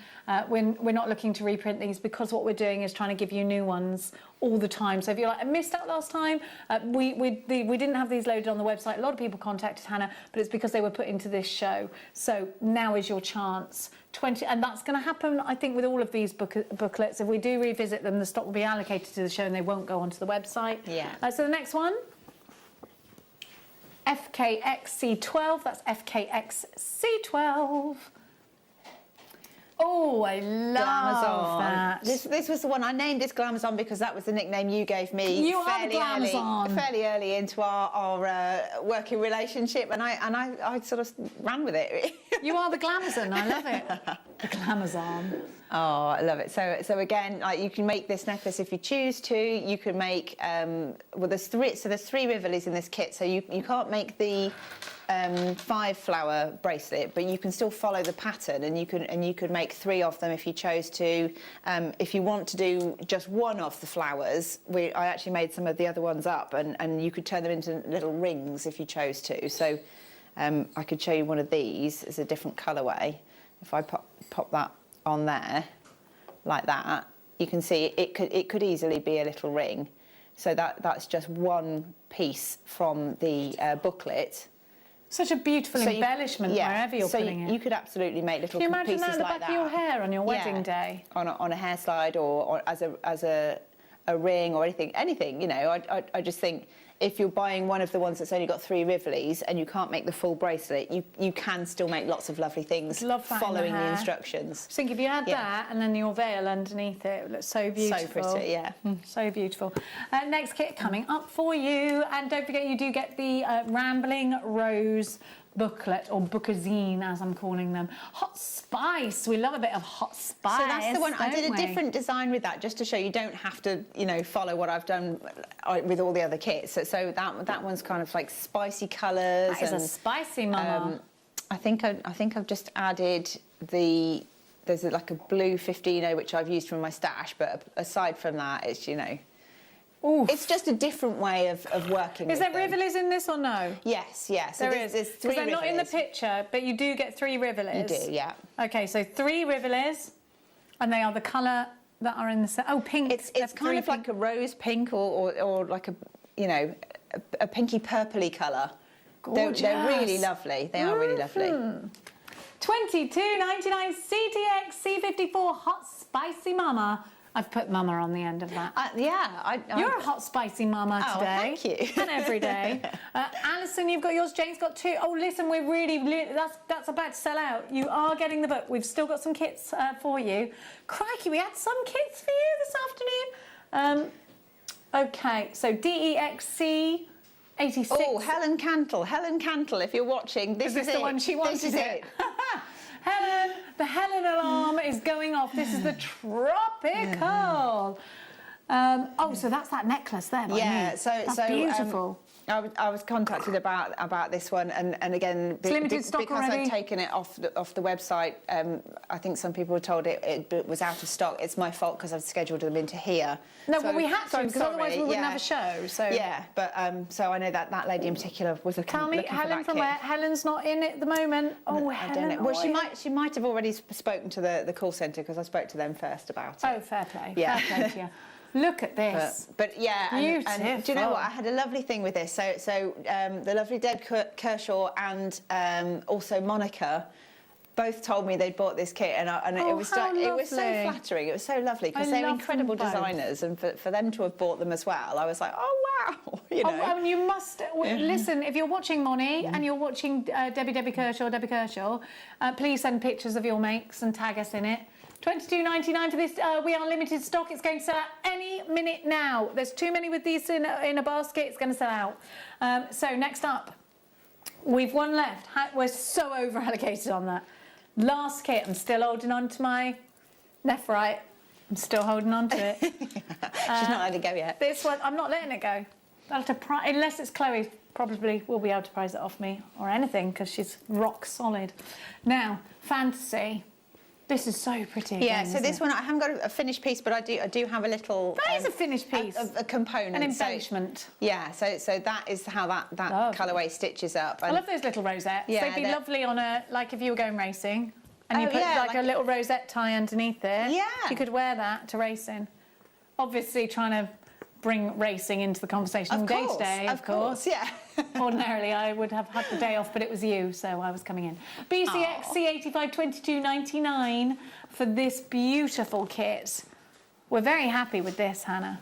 We're not looking to reprint these because what we're doing is trying to give you new ones all the time. So if you're like, I missed out last time, we didn't have these loaded on the website. A lot of people contacted Hannah, but it's because they were put into this show. So now is your chance. And that's going to happen, I think, with all of these booklets. If we do revisit them, the stock will be allocated to the show and they won't go onto the website. Yeah. So the next one, FKXC12. That's FKXC12. Oh, I love that. This was the one I named this Glamazon because that was the nickname you gave me. Fairly early into our working relationship, and I sort of ran with it. You are the Glamazon. I love it. The Glamazon. Oh, I love it. So again, like you can make this necklace if you choose to. You can make there's three Rivolies in this kit, so you can't make the 5-flower bracelet, but you can still follow the pattern, and you could make 3 of them if you chose to. If you want to do just one of the flowers, I actually made some of the other ones up, and you could turn them into little rings if you chose to. So I could show you one of these as a different colourway. If I pop that on there like that, you can see it could easily be a little ring. So that's just one piece from the booklet. Such a beautiful embellishment wherever you're putting it. You could absolutely make little pieces like that. Can you imagine that at the back of your hair on your wedding day? On a hair slide or as a ring or anything. You know, I just think if you're buying one of the ones that's only got 3 Rivolies and you can't make the full bracelet, you can still make lots of lovely things following the instructions. I think if you add that and then your veil underneath it looks so beautiful. So pretty, yeah. So beautiful. Next kit coming up for you, and don't forget you do get the Rambling Rose booklet, or bookazine as I'm calling them. Hot spice. We love a bit of hot spice. So that's the one. I did a different design with that just to show you don't have to, you know, follow what I've done with all the other kits. So that one's kind of like spicy colours. That is a spicy mama. I think I've just added there's like a blue 15-0 which I've used from my stash, but aside from that, it's, you know. Oof. It's just a different way of working. Is there Rivolies in this or no? Yes. So there is. There's 3 Rivolies. They're not in the picture, but you do get 3 Rivolies. You do, yeah. Okay, so 3 Rivolies, and they are the colour that are in the set. Oh, pink. It's kind of like a rose pink or like a, you know, a pinky purpley colour. Gorgeous. They're really lovely. They are really lovely. 22.99 CTX C54 Hot Spicy Mama. I've put mama on the end of that. You're a hot spicy mama today. Thank you. And every day. Alison, you've got yours. Jane's got 2. Oh, listen, we're that's about to sell out. You are getting the book. We've still got some kits for you. Crikey, we had some kits for you this afternoon. Okay, so DEXC 86. Oh, Helen Cantle, if you're watching, this is the one she wanted. This is it. Helen, the Helen alarm is going off. This is the tropical. Oh, so that's that necklace there. Yeah, that's beautiful. I was contacted about this one, and again, limited stock because already. I'd taken it off the website. I think some people were told it was out of stock. It's my fault because I've scheduled them into here. No, but we had to because otherwise we wouldn't have a show. So yeah, but so I know that lady in particular was looking. Tell me, Helen, from where? Helen's not in at the moment. Oh, I don't know. Well, she might have already spoken to the call centre because I spoke to them first about it. Oh, fair play. Yeah. Fair play to you. Look at this. But yeah, and do you know what? I had a lovely thing with this. So the lovely Deb Kershaw and also Monica both told me they'd bought this kit, and it was so flattering. It was so lovely because they're incredible designers, and for them to have bought them as well, I was like, oh wow, you know. Oh, and you must listen. If you're watching Moni and you're watching Debbie Kershaw, please send pictures of your makes and tag us in it. $22.99 for this. We are limited stock. It's going to sell out any minute now. There's too many with these in a basket. It's going to sell out. So next up, we've one left. We're so over allocated on that. Last kit. I'm still holding on to my nephrite. I'm still holding on to it. She's not let it go yet. This one, I'm not letting it go. I'll have to unless it's Chloe, probably will be able to prize it off me or anything because she's rock solid. Now, fantasy. This is so pretty. Yeah, again, so this one, I haven't got a finished piece, but I do have a little... That is a finished piece. A component. An embellishment. So, yeah, so that is how that colourway stitches up. I love those little rosettes. Yeah, they'd be lovely on like if you were going racing and you put like a little rosette tie underneath there. Yeah. You could wear that to racing. Obviously trying to bring racing into the conversation day to day, of course. Yeah. Ordinarily, I would have had the day off, but it was you, so I was coming in. BCX C85 22.99 for this beautiful kit. We're very happy with this, Hannah.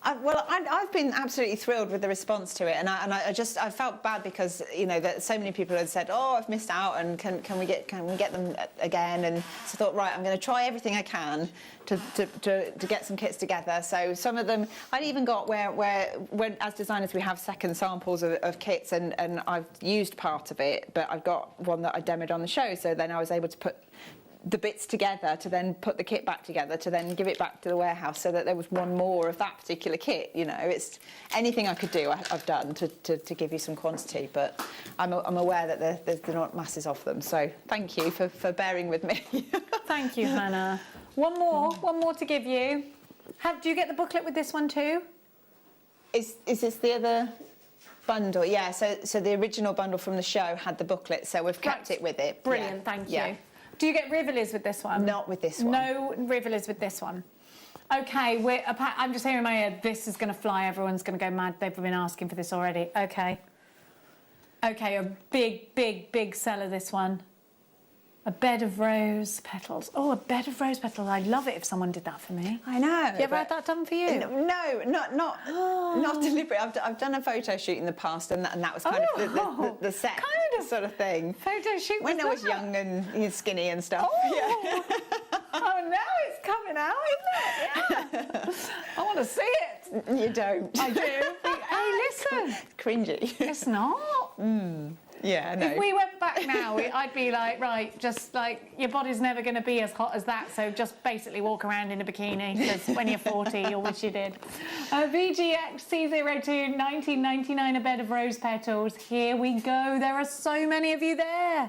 I've been absolutely thrilled with the response to it, and I felt bad because that so many people had said, "Oh, I've missed out, and can we get them again?" And so I thought, right, I'm going to try everything I can to get some kits together. So some of them, I'd even got when as designers we have second samples of kits, and I've used part of it, but I've got one that I demoed on the show. So then I was able to put the bits together to then put the kit back together to then give it back to the warehouse so that there was one more of that particular kit. It's anything I could do I've done to give you some quantity, but I'm aware that there's not masses of them, so thank you for bearing with me. Thank you, Hannah. One more to give you. Do you get the booklet with this one too? Is this the other bundle? Yeah, so the original bundle from the show had the booklet, so we've kept it with it. Brilliant, thank you. Do you get Rivolies with this one? Not with this one. No Rivolies with this one. Okay, I'm just hearing in my ear, this is going to fly, everyone's going to go mad. They've been asking for this already. Okay, a big seller, this one. A bed of rose petals. Oh, a bed of rose petals. I'd love it if someone did that for me. I know. You ever had that done for you? No, not deliberate. I've done a photo shoot in the past, and that was kind of the set sort of thing. Photo shoot when I was young and skinny and stuff. Oh, yeah. Oh, now it's coming out, isn't it? Yeah. I want to see it. You don't. I do. Hey, listen. It's cringy. It's not. Yeah, no. If we went back now, I'd be like, right, just like, your body's never going to be as hot as that, so just basically walk around in a bikini, because when you're 40, you'll wish you did. VGX C02, 19.99, a bed of rose petals. Here we go. There are so many of you there.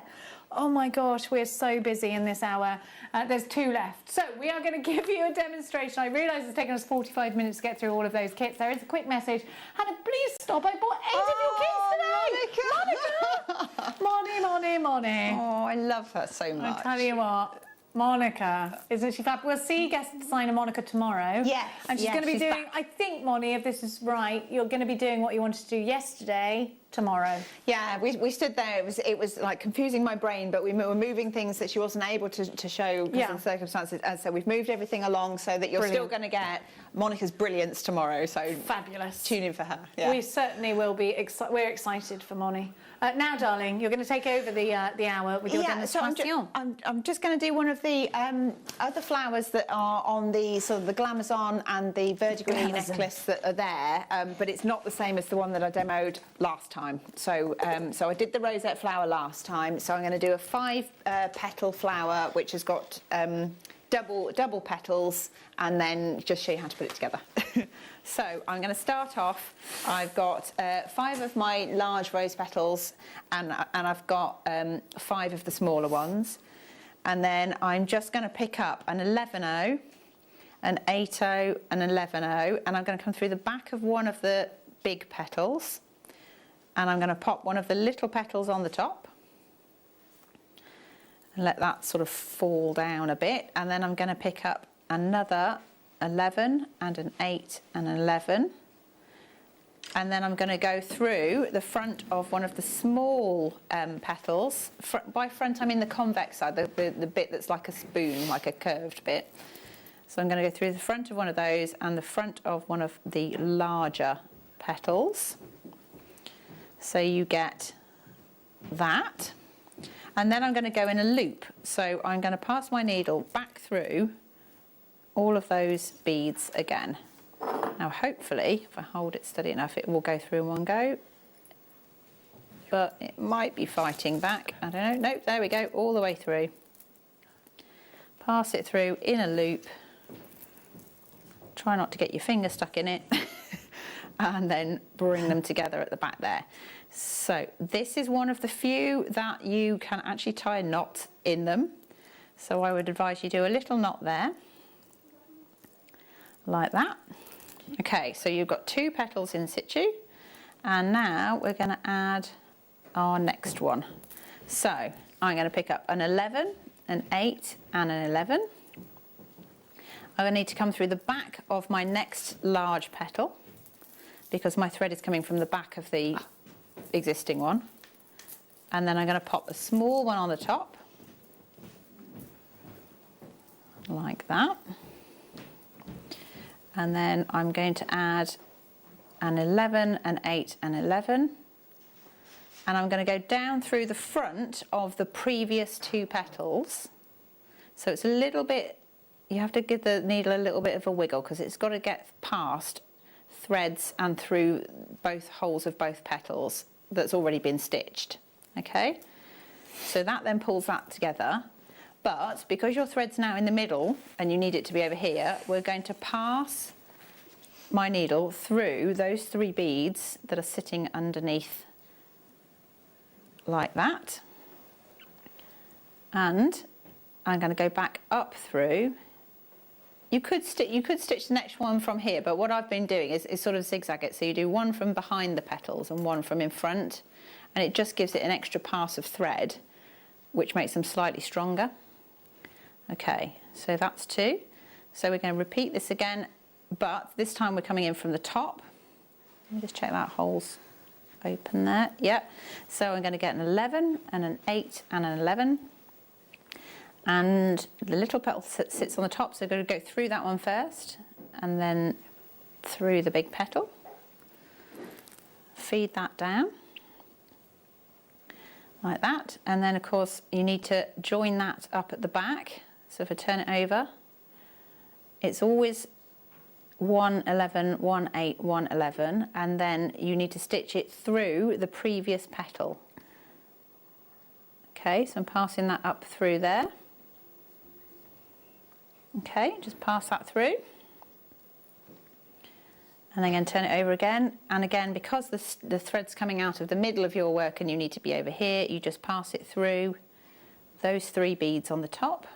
Oh my gosh, we're so busy in this hour. There's 2 left. So we are going to give you a demonstration. I realise it's taken us 45 minutes to get through all of those kits. There is a quick message. Hannah, please stop. I bought 8 of your kits today. Monica. Moni. Oh, I love her so much. I tell you what. Monica, isn't she fab? We'll see guest designer Monica tomorrow. Yes. And she's going to be doing, back. I think, Moni, if this is right, you're going to be doing what you wanted to do yesterday. tomorrow. Yeah, we stood there. It was like confusing my brain, but we were moving things that she wasn't able to show because of the circumstances. And so we've moved everything along so that you're still going to get Monica's brilliance tomorrow. So fabulous. Tune in for her. Yeah. We certainly will be. We're excited for Moni. Now, darling, you're going to take over the hour with your demonstration. So I'm just going to do one of the other flowers that are on the sort of the Glamazon and the verdigris necklace that are there, but it's not the same as the one that I demoed last time. So I did the rosette flower last time. So I'm going to do a 5-petal flower which has got double petals, and then just show you how to put it together. So I'm going to start off. I've got 5 of my large rose petals, and I've got 5 of the smaller ones. And then I'm just going to pick up an 11-0, an 8-0, an 11-0, and I'm going to come through the back of one of the big petals, and I'm going to pop one of the little petals on the top and let that sort of fall down a bit. And then I'm going to pick up another 11 and an 8 and an 11, and then I'm going to go through the front of one of the small petals. By front I mean the convex side, the bit that's like a spoon, like a curved bit. So I'm going to go through the front of one of those and the front of one of the larger petals. So you get that. And then I'm going to go in a loop. So I'm going to pass my needle back through all of those beads again. Now hopefully, if I hold it steady enough, it will go through in one go. But it might be fighting back. I don't know. Nope, there we go, all the way through. Pass it through in a loop. Try not to get your finger stuck in it. And then bring them together at the back there. So this is one of the few that you can actually tie a knot in them. So I would advise you do a little knot there, like that. Okay, so you've got 2 petals in situ, and now we're going to add our next one. So I'm going to pick up an 11, an 8 and an 11. I'm going to need to come through the back of my next large petal, because my thread is coming from the back of the existing one. And then I'm going to pop a small one on the top, like that. And then I'm going to add an 11, an 8 and 11. And I'm going to go down through the front of the previous 2 petals. So it's a little bit, you have to give the needle a little bit of a wiggle, because it's got to get past threads and through both holes of both petals that's already been stitched. Okay, so that then pulls that together. But because your thread's now in the middle and you need it to be over here, we're going to pass my needle through those 3 beads that are sitting underneath, like that. And I'm going to go back up through. You could stitch the next one from here, but what I've been doing is sort of zigzag it. So you do one from behind the petals and one from in front, and it just gives it an extra pass of thread, which makes them slightly stronger. Okay, so that's 2. So we're going to repeat this again, but this time we're coming in from the top. Let me just check that hole's open there. Yep. So I'm going to get an 11 and an 8 and an 11. And the little petal sits on the top, so we're going to go through that one first, and then through the big petal. Feed that down, like that. And then, of course, you need to join that up at the back. So if I turn it over, it's always 1, 11, 1, 8, 1, 11, and then you need to stitch it through the previous petal. Okay, so I'm passing that up through there. Okay, just pass that through. And then turn it over again. And again, because the thread's coming out of the middle of your work and you need to be over here, you just pass it through those 3 beads on the top.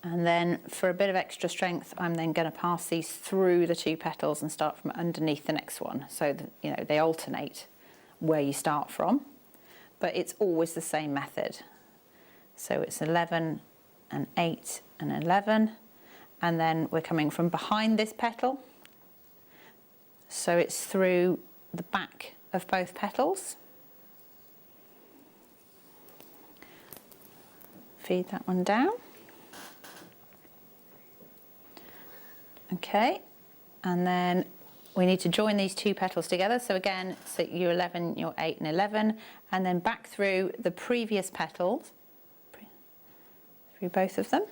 And then for a bit of extra strength, I'm then going to pass these through the 2 petals and start from underneath the next one. So that, you know, they alternate where you start from, but it's always the same method. So it's 11 and 8 and 11, and then we're coming from behind this petal. so it's through the back of both petals. Feed that one down. Okay, and then we need to join these two petals together. So again, so your 11, your 8 and 11, and then back through the previous petals, through both of them.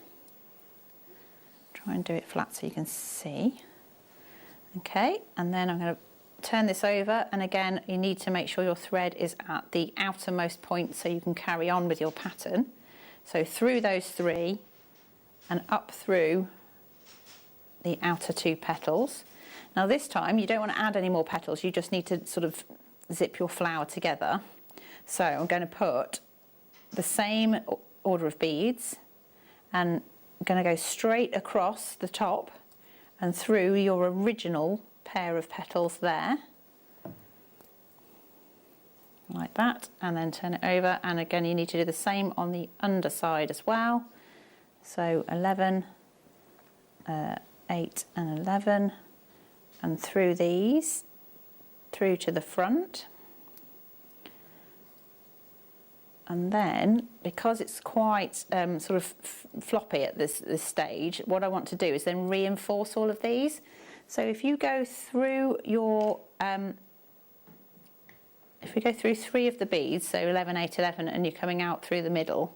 Try and do it flat so you can see. Okay, and then I'm going to turn this over, and again, you need to make sure your thread is at the outermost point so you can carry on with your pattern. So through those three and up through the outer two petals. Now this time you don't want to add any more petals, you just need to sort of zip your flower together. So I'm going to put the same order of beads and I'm going to go straight across the top and through your original pair of petals there, like that, and then turn it over, and again you need to do the same on the underside as well. So 11, 8 and 11, and through these, through to the front. And then, because it's quite sort of floppy at this stage, what I want to do is then reinforce all of these. So if you go through your, if we go through 3 of the beads, so 11, 8, 11, and you're coming out through the middle,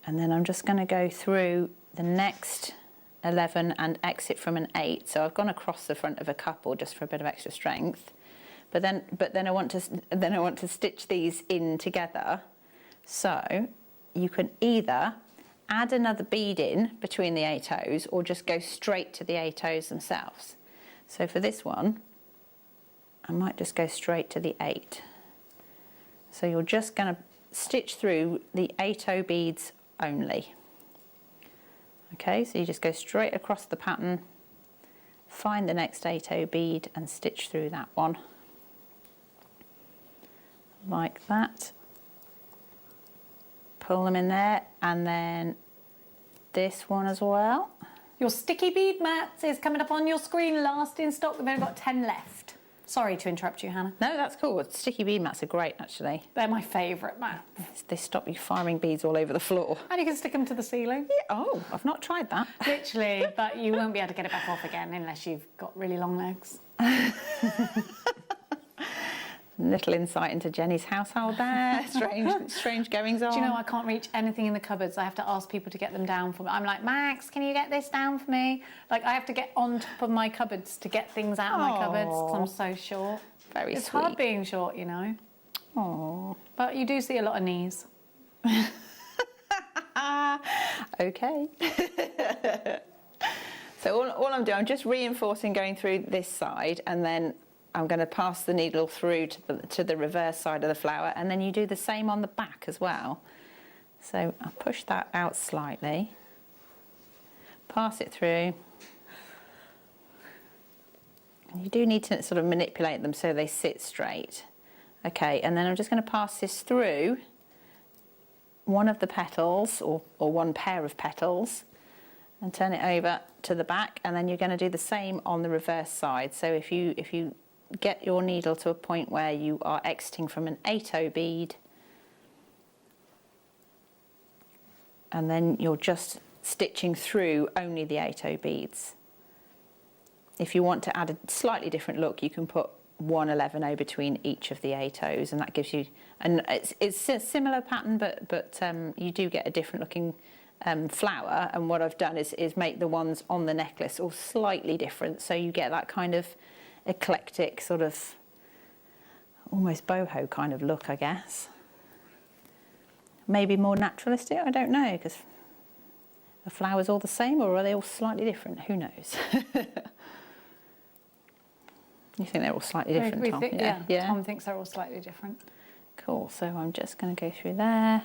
and then I'm just going to go through the next 11 and exit from an 8. So I've gone across the front of a couple just for a bit of extra strength. But then I want to stitch these in together. So you can either add another bead in between the 8 O's or just go straight to the 8 O's themselves. So for this one, I might just go straight to the 8. So you're just going to stitch through the 8 O beads only. Okay, so you just go straight across the pattern, find the next 8 O bead and stitch through that one. Like that. Pull them in there, and then this one as well. Your sticky bead mats is coming up on your screen, last in stock. We've only got 10 left. Sorry to interrupt you, Hannah. No, that's cool. Sticky bead mats are great, actually. They're my favourite mats. They stop you firing beads all over the floor. And you can stick them to the ceiling. Yeah, oh, I've not tried that. Literally, but you won't be able to get it back off again unless you've got really long legs. Little insight into Jenny's household there. Strange goings on. Do you know, I can't reach anything in the cupboards. I have to ask people to get them down for me. I'm like, Max, can you get this down for me? Like, I have to get on top of my cupboards to get things out of my cupboards because I'm so short. Very It's sweet. hard being short, you know. Oh. But you do see a lot of knees. Okay. So all I'm doing, I'm just reinforcing going through this side, and then I'm going to pass the needle through to the reverse side of the flower, and then you do the same on the back as well. So I'll push that out slightly, pass it through. And you do need to sort of manipulate them so they sit straight. Okay, and then I'm just going to pass this through one of the petals, or one pair of petals, and turn it over to the back, and then you're going to do the same on the reverse side. So if you get your needle to a point where you are exiting from an 8 O bead, and then you're just stitching through only the 8 O beads. If you want to add a slightly different look, you can put 1 11 O between each of the 8 O's, and that gives you, and it's a similar pattern, but you do get a different looking flower. And what I've done is make the ones on the necklace all slightly different, so you get that kind of eclectic sort of almost boho kind of look, I guess. Maybe more naturalistic, I don't know, because the flowers all the same, or are they all slightly different? Who knows? You think they're all slightly different, Tom? Yeah, Tom thinks they're all slightly different. Cool, so I'm just going to go through there.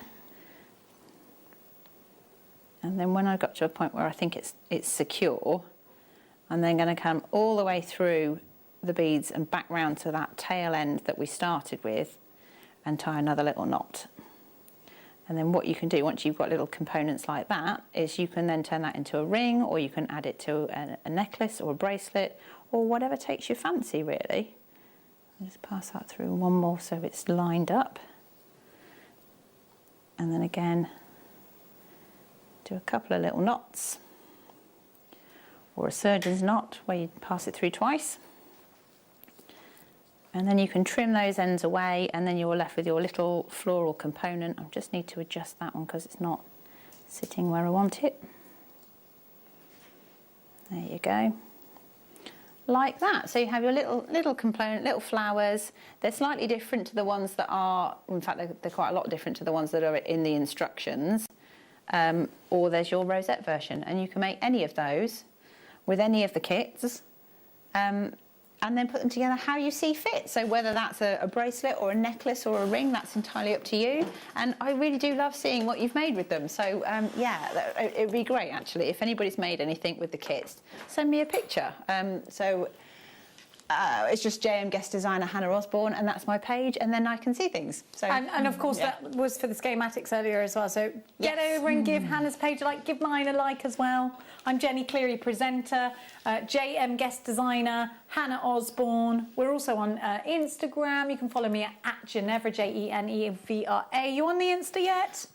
And then when I got to a point where I think it's secure, I'm then going to come all the way through the beads and back round to that tail end that we started with and tie another little knot. And then what you can do once you've got little components like that is you can then turn that into a ring, or you can add it to a necklace or a bracelet, or whatever takes your fancy, really. I'll just pass that through one more so it's lined up. And then again, do a couple of little knots, or a surgeon's knot where you pass it through twice. And then you can trim those ends away, and then you're left with your little floral component. I just need to adjust that one because it's not sitting where I want it. There you go. Like that. So you have your little component, little flowers. They're slightly different to the ones that are, in fact, they're quite a lot different to the ones that are in the instructions. Or there's your rosette version, and you can make any of those with any of the kits. And then put them together how you see fit. So whether that's a bracelet or a necklace or a ring, that's entirely up to you. And I really do love seeing what you've made with them. So yeah, it'd be great actually. If anybody's made anything with the kits, send me a picture. It's just JM Guest Designer Hannah Osborne, and that's my page, and then I can see things. So and of course that was for the schematics earlier as well. So get over and give Hannah's page a like, give mine a like as well. I'm Jenny Cleary, presenter, JM Guest Designer Hannah Osborne. We're also on Instagram. You can follow me at Genevra, Jenevra. You on the Insta yet?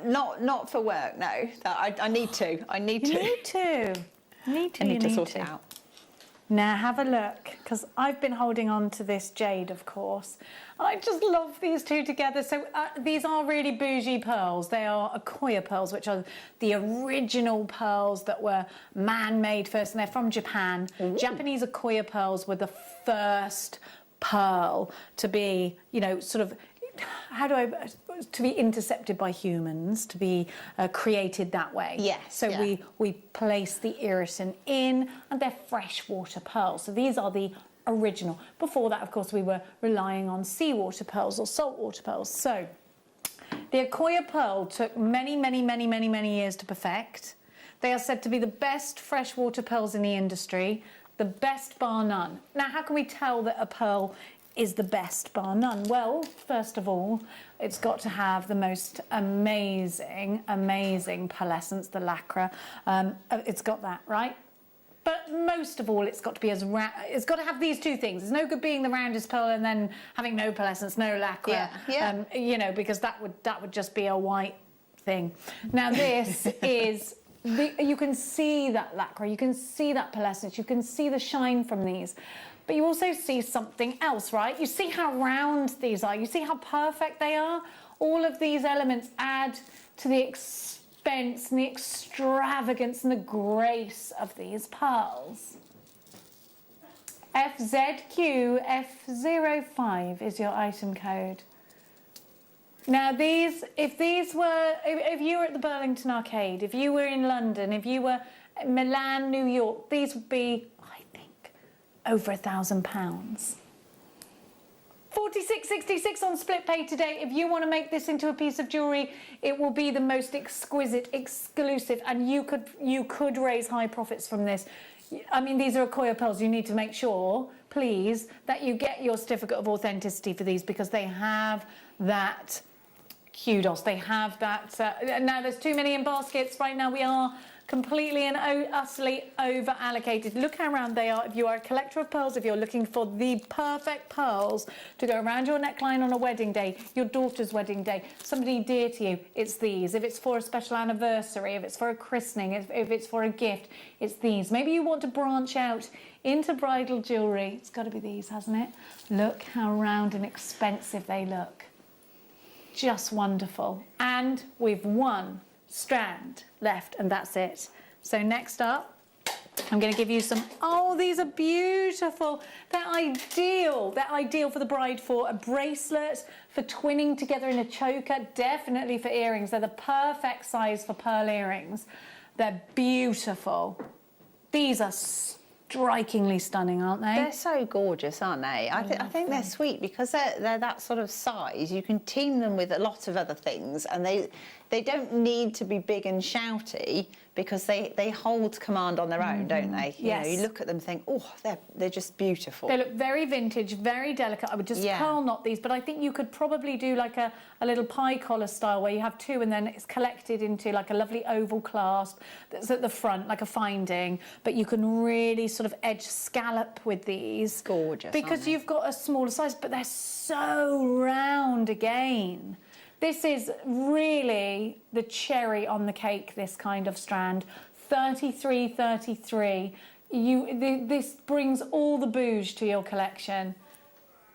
Not for work, no. I need to. I need to. You need to. I need to sort it out. Now have a look, because I've been holding on to this jade, of course, and I just love these two together. So these are really bougie pearls. They are Akoya pearls, which are the original pearls that were man-made first, and they're from Japan. Ooh. Japanese Akoya pearls were the first pearl to be, you know, sort of, to be intercepted by humans, to be created that way. Yes. So we place the irisin in, and they're freshwater pearls. So these are the original. Before that, of course, we were relying on seawater pearls or saltwater pearls. So the Akoya pearl took many, many, many, many, many years to perfect. They are said to be the best freshwater pearls in the industry, the best bar none. Now, how can we tell that a pearl is the best bar none? Well, first of all, it's got to have the most amazing pearlescence, the lacquer. It's got that, right? But most of all, it's got to be as round. It's got to have these two things. It's no good being the roundest pearl and then having no pearlescence, no lacquer. Yeah. You know, because that would just be a white thing. Now this is. You can see that lacquer, you can see that pearlescence, you can see the shine from these. But you also see something else, right? You see how round these are, you see how perfect they are. All of these elements add to the expense and the extravagance and the grace of these pearls. FZQF05 is your item code. Now these, if you were at the Burlington Arcade, if you were in London, if you were in Milan, New York, these would be, I think, over £1,000. $46.66 on split pay today. If you want to make this into a piece of jewellery, it will be the most exquisite, exclusive, and you could raise high profits from this. I mean, these are Akoya pearls. You need to make sure, please, that you get your certificate of authenticity for these, because they have that kudos. They have that. Now, there's too many in baskets. Right now, we are completely and utterly over allocated. Look how round they are. If you are a collector of pearls, if you're looking for the perfect pearls to go around your neckline on a wedding day, your daughter's wedding day, somebody dear to you, it's these. If it's for a special anniversary, if it's for a christening, if it's for a gift, it's these. Maybe you want to branch out into bridal jewellery. It's got to be these, hasn't it? Look how round and expensive they look. Just wonderful. And we've one strand left, and that's it. So next up, I'm going to give you some. Oh, these are beautiful. They're ideal. They're ideal for the bride, for a bracelet, for twinning together in a choker, definitely for earrings. They're the perfect size for pearl earrings. They're beautiful. These are strikingly stunning, aren't they? They're so gorgeous, aren't they? I think they're sweet because they're that sort of size. You can team them with a lot of other things, and they don't need to be big and shouty, because they hold command on their own, don't they? Yes. You look at them and think, oh, they're just beautiful. They look very vintage, very delicate. I would just pearl knot these, but I think you could probably do like a little pie collar style where you have two and then it's collected into like a lovely oval clasp that's at the front, like a finding, but you can really sort of edge scallop with these. Gorgeous, because you've got a smaller size, but they're so round again. This is really the cherry on the cake, this kind of strand. 33.33. This brings all the bouge to your collection.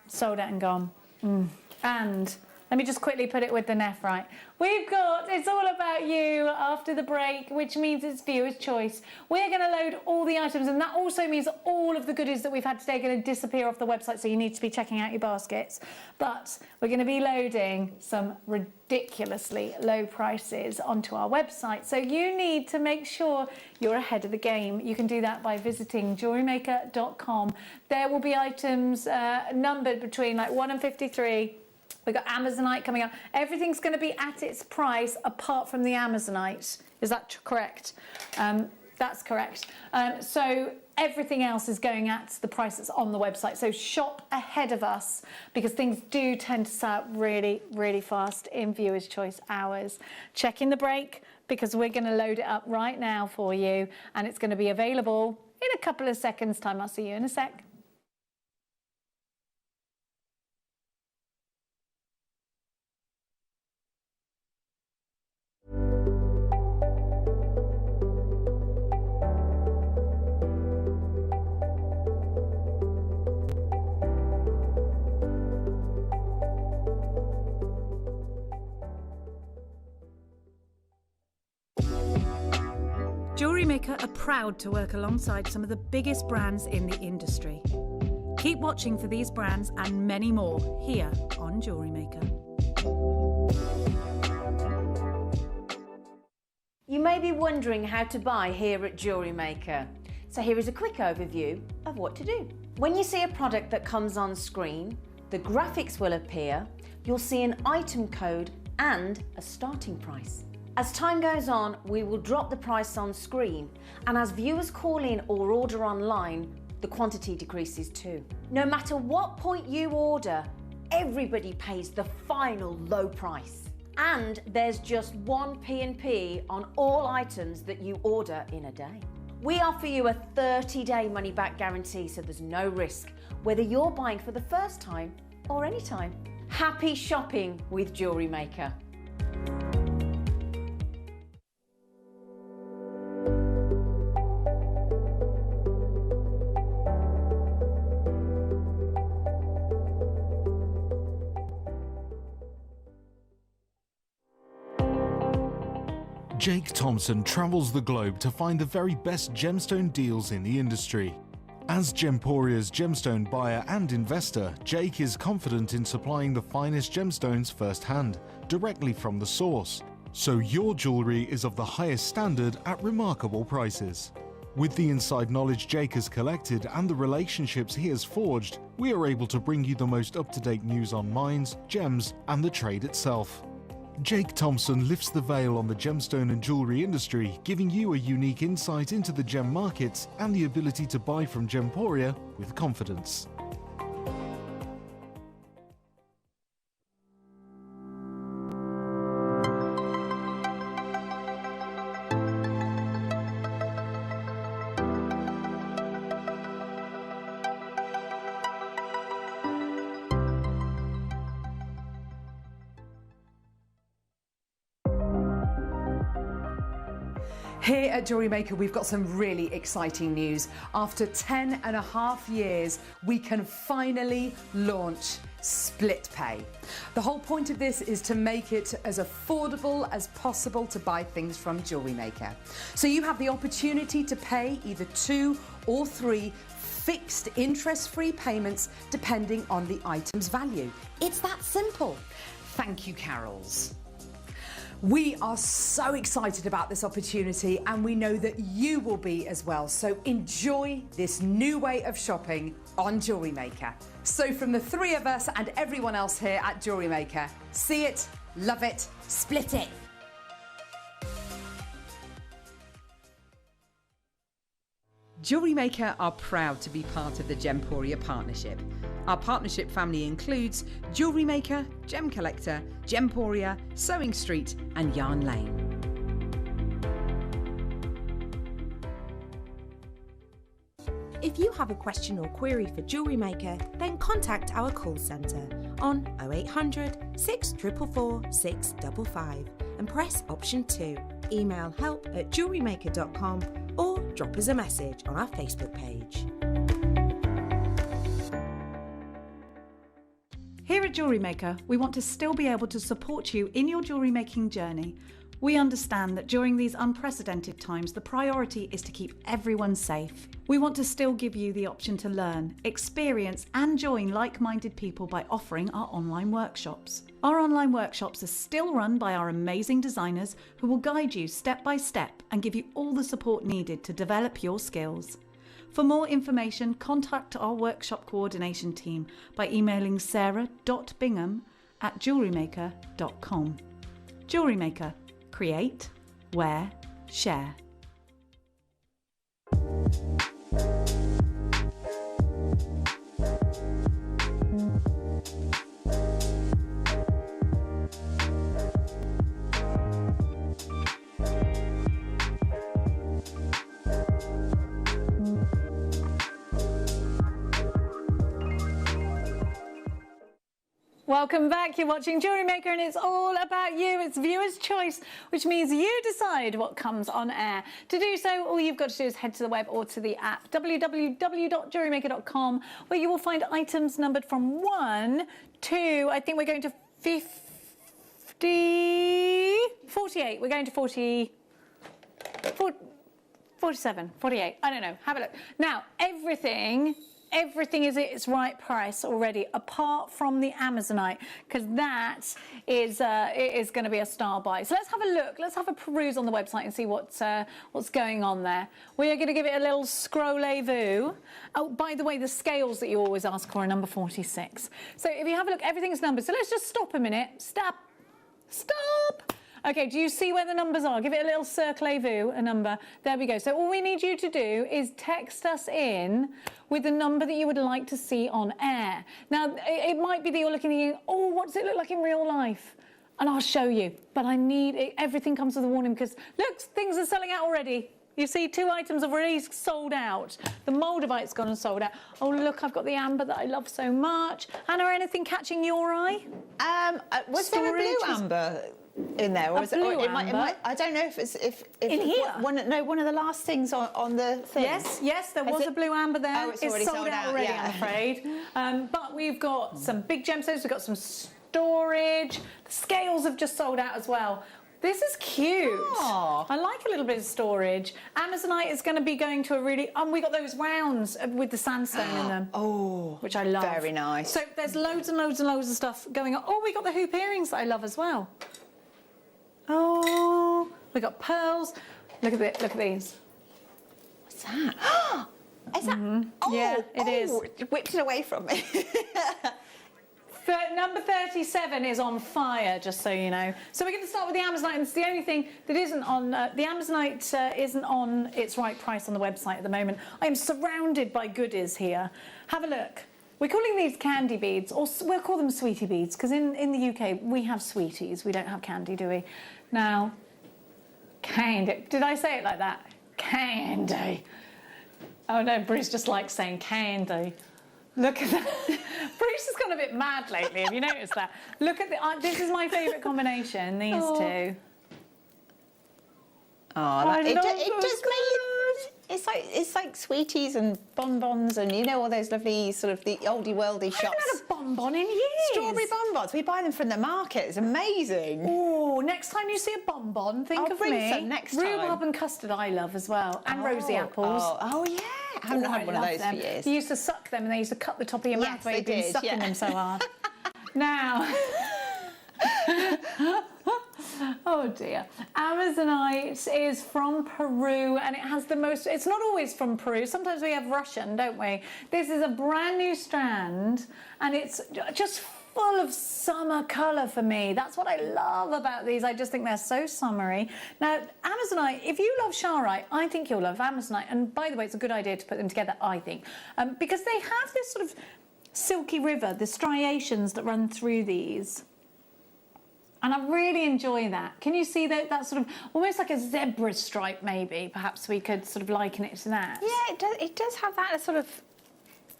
Sold out and gone. And let me just quickly put it with the nephrite. We've got It's All About You after the break, which means it's viewer's choice. We're going to load all the items, and that also means all of the goodies that we've had today are going to disappear off the website, so you need to be checking out your baskets. But we're going to be loading some ridiculously low prices onto our website, so you need to make sure you're ahead of the game. You can do that by visiting JewelleryMaker.com. There will be items numbered between like 1 and 53. We've got Amazonite coming up. Everything's going to be at its price apart from the Amazonite. Is that correct? That's correct. So everything else is going at the price that's on the website. So shop ahead of us because things do tend to sell out really, really fast in viewers' choice hours. Check in the break because we're going to load it up right now for you and it's going to be available in a couple of seconds' time. I'll see you in a sec. Jewellery Maker are proud to work alongside some of the biggest brands in the industry. Keep watching for these brands and many more here on Jewellery Maker. You may be wondering how to buy here at Jewellery Maker. So here is a quick overview of what to do. When you see a product that comes on screen, the graphics will appear, you'll see an item code and a starting price. As time goes on, we will drop the price on screen, and as viewers call in or order online, the quantity decreases too. No matter what point you order, everybody pays the final low price. And there's just one P&P on all items that you order in a day. We offer you a 30-day money-back guarantee, so there's no risk, whether you're buying for the first time or any time. Happy shopping with Jewellery Maker. Jake Thompson travels the globe to find the very best gemstone deals in the industry. As Gemporia's gemstone buyer and investor, Jake is confident in supplying the finest gemstones firsthand, directly from the source. So your jewellery is of the highest standard at remarkable prices. With the inside knowledge Jake has collected and the relationships he has forged, we are able to bring you the most up-to-date news on mines, gems, and the trade itself. Jake Thompson lifts the veil on the gemstone and jewellery industry, giving you a unique insight into the gem markets and the ability to buy from Gemporia with confidence. Here at Jewellery Maker, we've got some really exciting news. After 10.5 years, we can finally launch split pay. The whole point of this is to make it as affordable as possible to buy things from Jewellery Maker. So you have the opportunity to pay either 2 or 3 fixed interest-free payments depending on the item's value. It's that simple. Thank you, Carols. We are so excited about this opportunity and we know that you will be as well. So enjoy this new way of shopping on Jewellery Maker. So from the 3 of us and everyone else here at Jewellery Maker, see it, love it, split it. Jewellery Maker are proud to be part of the Gemporia partnership. Our partnership family includes Jewellery Maker, Gem Collector, Gemporia, Sewing Street and Yarn Lane. If you have a question or query for Jewellery Maker, then contact our call centre on 0800 644 655 and press option 2. Email help@jewellerymaker.com or drop us a message on our Facebook page. Here at Jewellery Maker, we want to still be able to support you in your jewellery making journey. We understand that during these unprecedented times, the priority is to keep everyone safe. We want to still give you the option to learn, experience and join like-minded people by offering our online workshops. Our online workshops are still run by our amazing designers who will guide you step by step and give you all the support needed to develop your skills. For more information, contact our workshop coordination team by emailing sarah.bingham@jewellerymaker.com. Jewellery Maker. Create, wear, share. Welcome back. You're watching Jewellery Maker and it's all about you. It's viewer's choice, which means you decide what comes on air. To do so, all you've got to do is head to the web or to the app, www.jewellerymaker.com, where you will find items numbered from 1 to, I think we're going to 48. We're going to 47, 48. I don't know. Have a look. Now, everything is at its right price already, apart from the Amazonite, because that is going to be a star buy. So let's have a look. Let's have a peruse on the website and see what's going on there. We are going to give it a little scroll-a-vu. Oh, by the way, the scales that you always ask for are number 46. So if you have a look, everything's numbered. So let's just stop a minute. Stop. Okay, do you see where the numbers are? Give it a little circle-a-vu, a number. There we go. So all we need you to do is text us in with the number that you would like to see on air. Now, it might be that you're looking and thinking, oh, what does it look like in real life? And I'll show you. But I need it. Everything comes with a warning because, look, things are selling out already. You see, 2 items have already sold out. The Moldavite's gone and sold out. Oh, look, I've got the amber that I love so much. Anna, anything catching your eye? Was there a blue amber in there, or is it? Or it might, I don't know if it's in here. One of the last things on the thing. Yes, there was a blue amber there. Oh, it's already sold out already, yeah. I'm afraid. But we've got some big gemstones. We've got some storage. The scales have just sold out as well. This is cute. Oh. I like a little bit of storage. Amazonite is going to be going to a really... we got those rounds with the sandstone in them. Oh, which I love. Very nice. So there's loads and loads and loads of stuff going on. Oh, we got the hoop earrings that I love as well. Oh, we got pearls. Look at it. Look at these. What's that? Is that? Oh, yeah, it is. It whipped it away from me. Number 37 is on fire, just so you know. So we're going to start with the Amazonite, and it's the only thing that isn't on... the Amazonite isn't on its right price on the website at the moment. I am surrounded by goodies here. Have a look. We're calling these candy beads, or we'll call them sweetie beads, because in the UK, we have sweeties. We don't have candy, do we? Now, candy. Did I say it like that? Candy. Oh, no, Bruce just likes saying candy. Look at that. Bruce has gone a bit mad lately. Have you noticed that? Look at the... this is my favourite combination, these two. Oh, it does make... It's like sweeties and bonbons and, you know, all those lovely sort of the oldie-worldy shops. I haven't had a bonbon in years. Strawberry bonbons. We buy them from the market. It's amazing. Oh, next time you see a bonbon, think of bring me. some next time. Rhubarb and custard I love as well. And rosy apples. Oh, yeah. I haven't had one of those for years. You used to suck them and they used to cut the top of your mouth where you've been sucking them so hard. Now... Oh dear. Amazonite is from Peru and it has the most... It's not always from Peru. Sometimes we have Russian, don't we? This is a brand new strand and it's just full of summer colour for me. That's what I love about these. I just think they're so summery. Now, Amazonite, if you love Charoite, I think you'll love Amazonite. And by the way, it's a good idea to put them together, I think, because they have this sort of silky river, the striations that run through these. And I really enjoy that. Can you see that sort of, almost like a zebra stripe maybe? Perhaps we could sort of liken it to that. Yeah, it does have that sort of,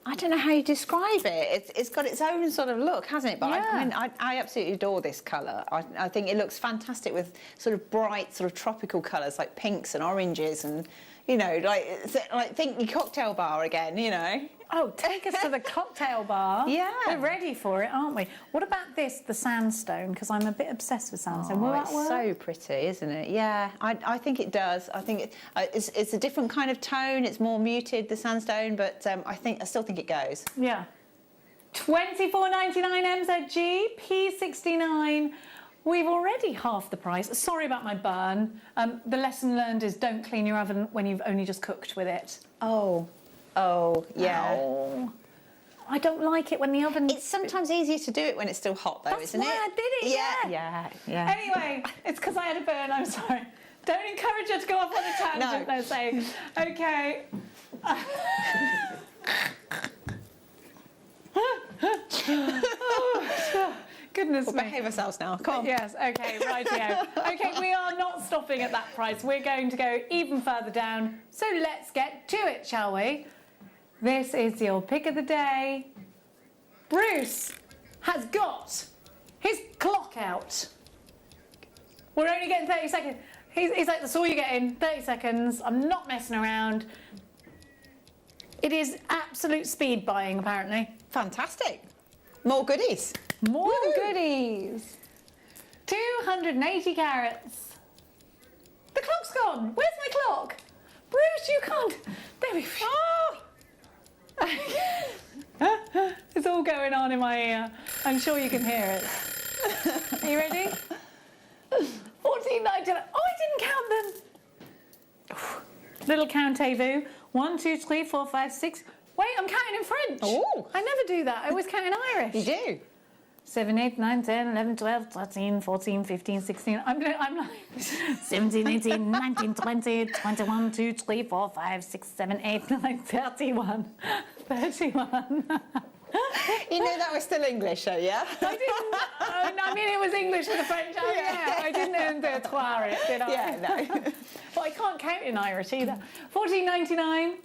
I don't know how you describe it. It's got its own sort of look, hasn't it? But Yeah. I absolutely adore this colour. I think it looks fantastic with sort of bright, sort of tropical colours like pinks and oranges and, you know, like think your cocktail bar again, you know. Oh, take us to the cocktail bar. Yeah. We're ready for it, aren't we? What about this, the sandstone? Because I'm a bit obsessed with sandstone. Will that It's work? so pretty, isn't it? Yeah, I think it does. I think it's a different kind of tone. It's more muted, the sandstone, but I still think it goes. Yeah. $24.99 MZG, P69. We've already halved the price. Sorry about my burn. The lesson learned is don't clean your oven when you've only just cooked with it. Oh, yeah. Oh. I don't like it when the oven... It's sometimes easier to do it when it's still hot, though, isn't it? That's why I did it, Yeah. Anyway, it's because I had a burn, I'm sorry. Don't encourage her to go off on a tangent, let's say. Okay. Goodness We'll me. behave ourselves now. Come on. Yes, okay, rightio. Okay, we are not stopping at that price. We're going to go even further down. So let's get to it, shall we? This is your pick of the day. Bruce has got his clock out. We're only getting 30 seconds. He's like, that's all you're getting, 30 seconds. I'm not messing around. It is absolute speed buying, apparently. Fantastic. More goodies. More goodies. 280 carats. The clock's gone. Where's my clock? Bruce, you can't. There we go. It's all going on in my ear. I'm sure you can hear it. Are you ready? 14.99. Oh, I didn't count them. Little countez-vous. 1, 2, 3, 4, 5, 6. Wait, I'm counting in French. Oh. I never do that. I always count in Irish. You do? 7, 8, 9, 10, 11, 12, 13, 14, 15, 16. I'm like 17, 18, 19, 20, 21, 2, 3, 4, 5, 6, 7, 8, 9, 31. 31. You know that was still English, though, yeah? I didn't. I mean, it was English for the French. Oh, yeah. I didn't intertoire it, did I? Yeah, no. Well, I can't count in Irish either. 14.99.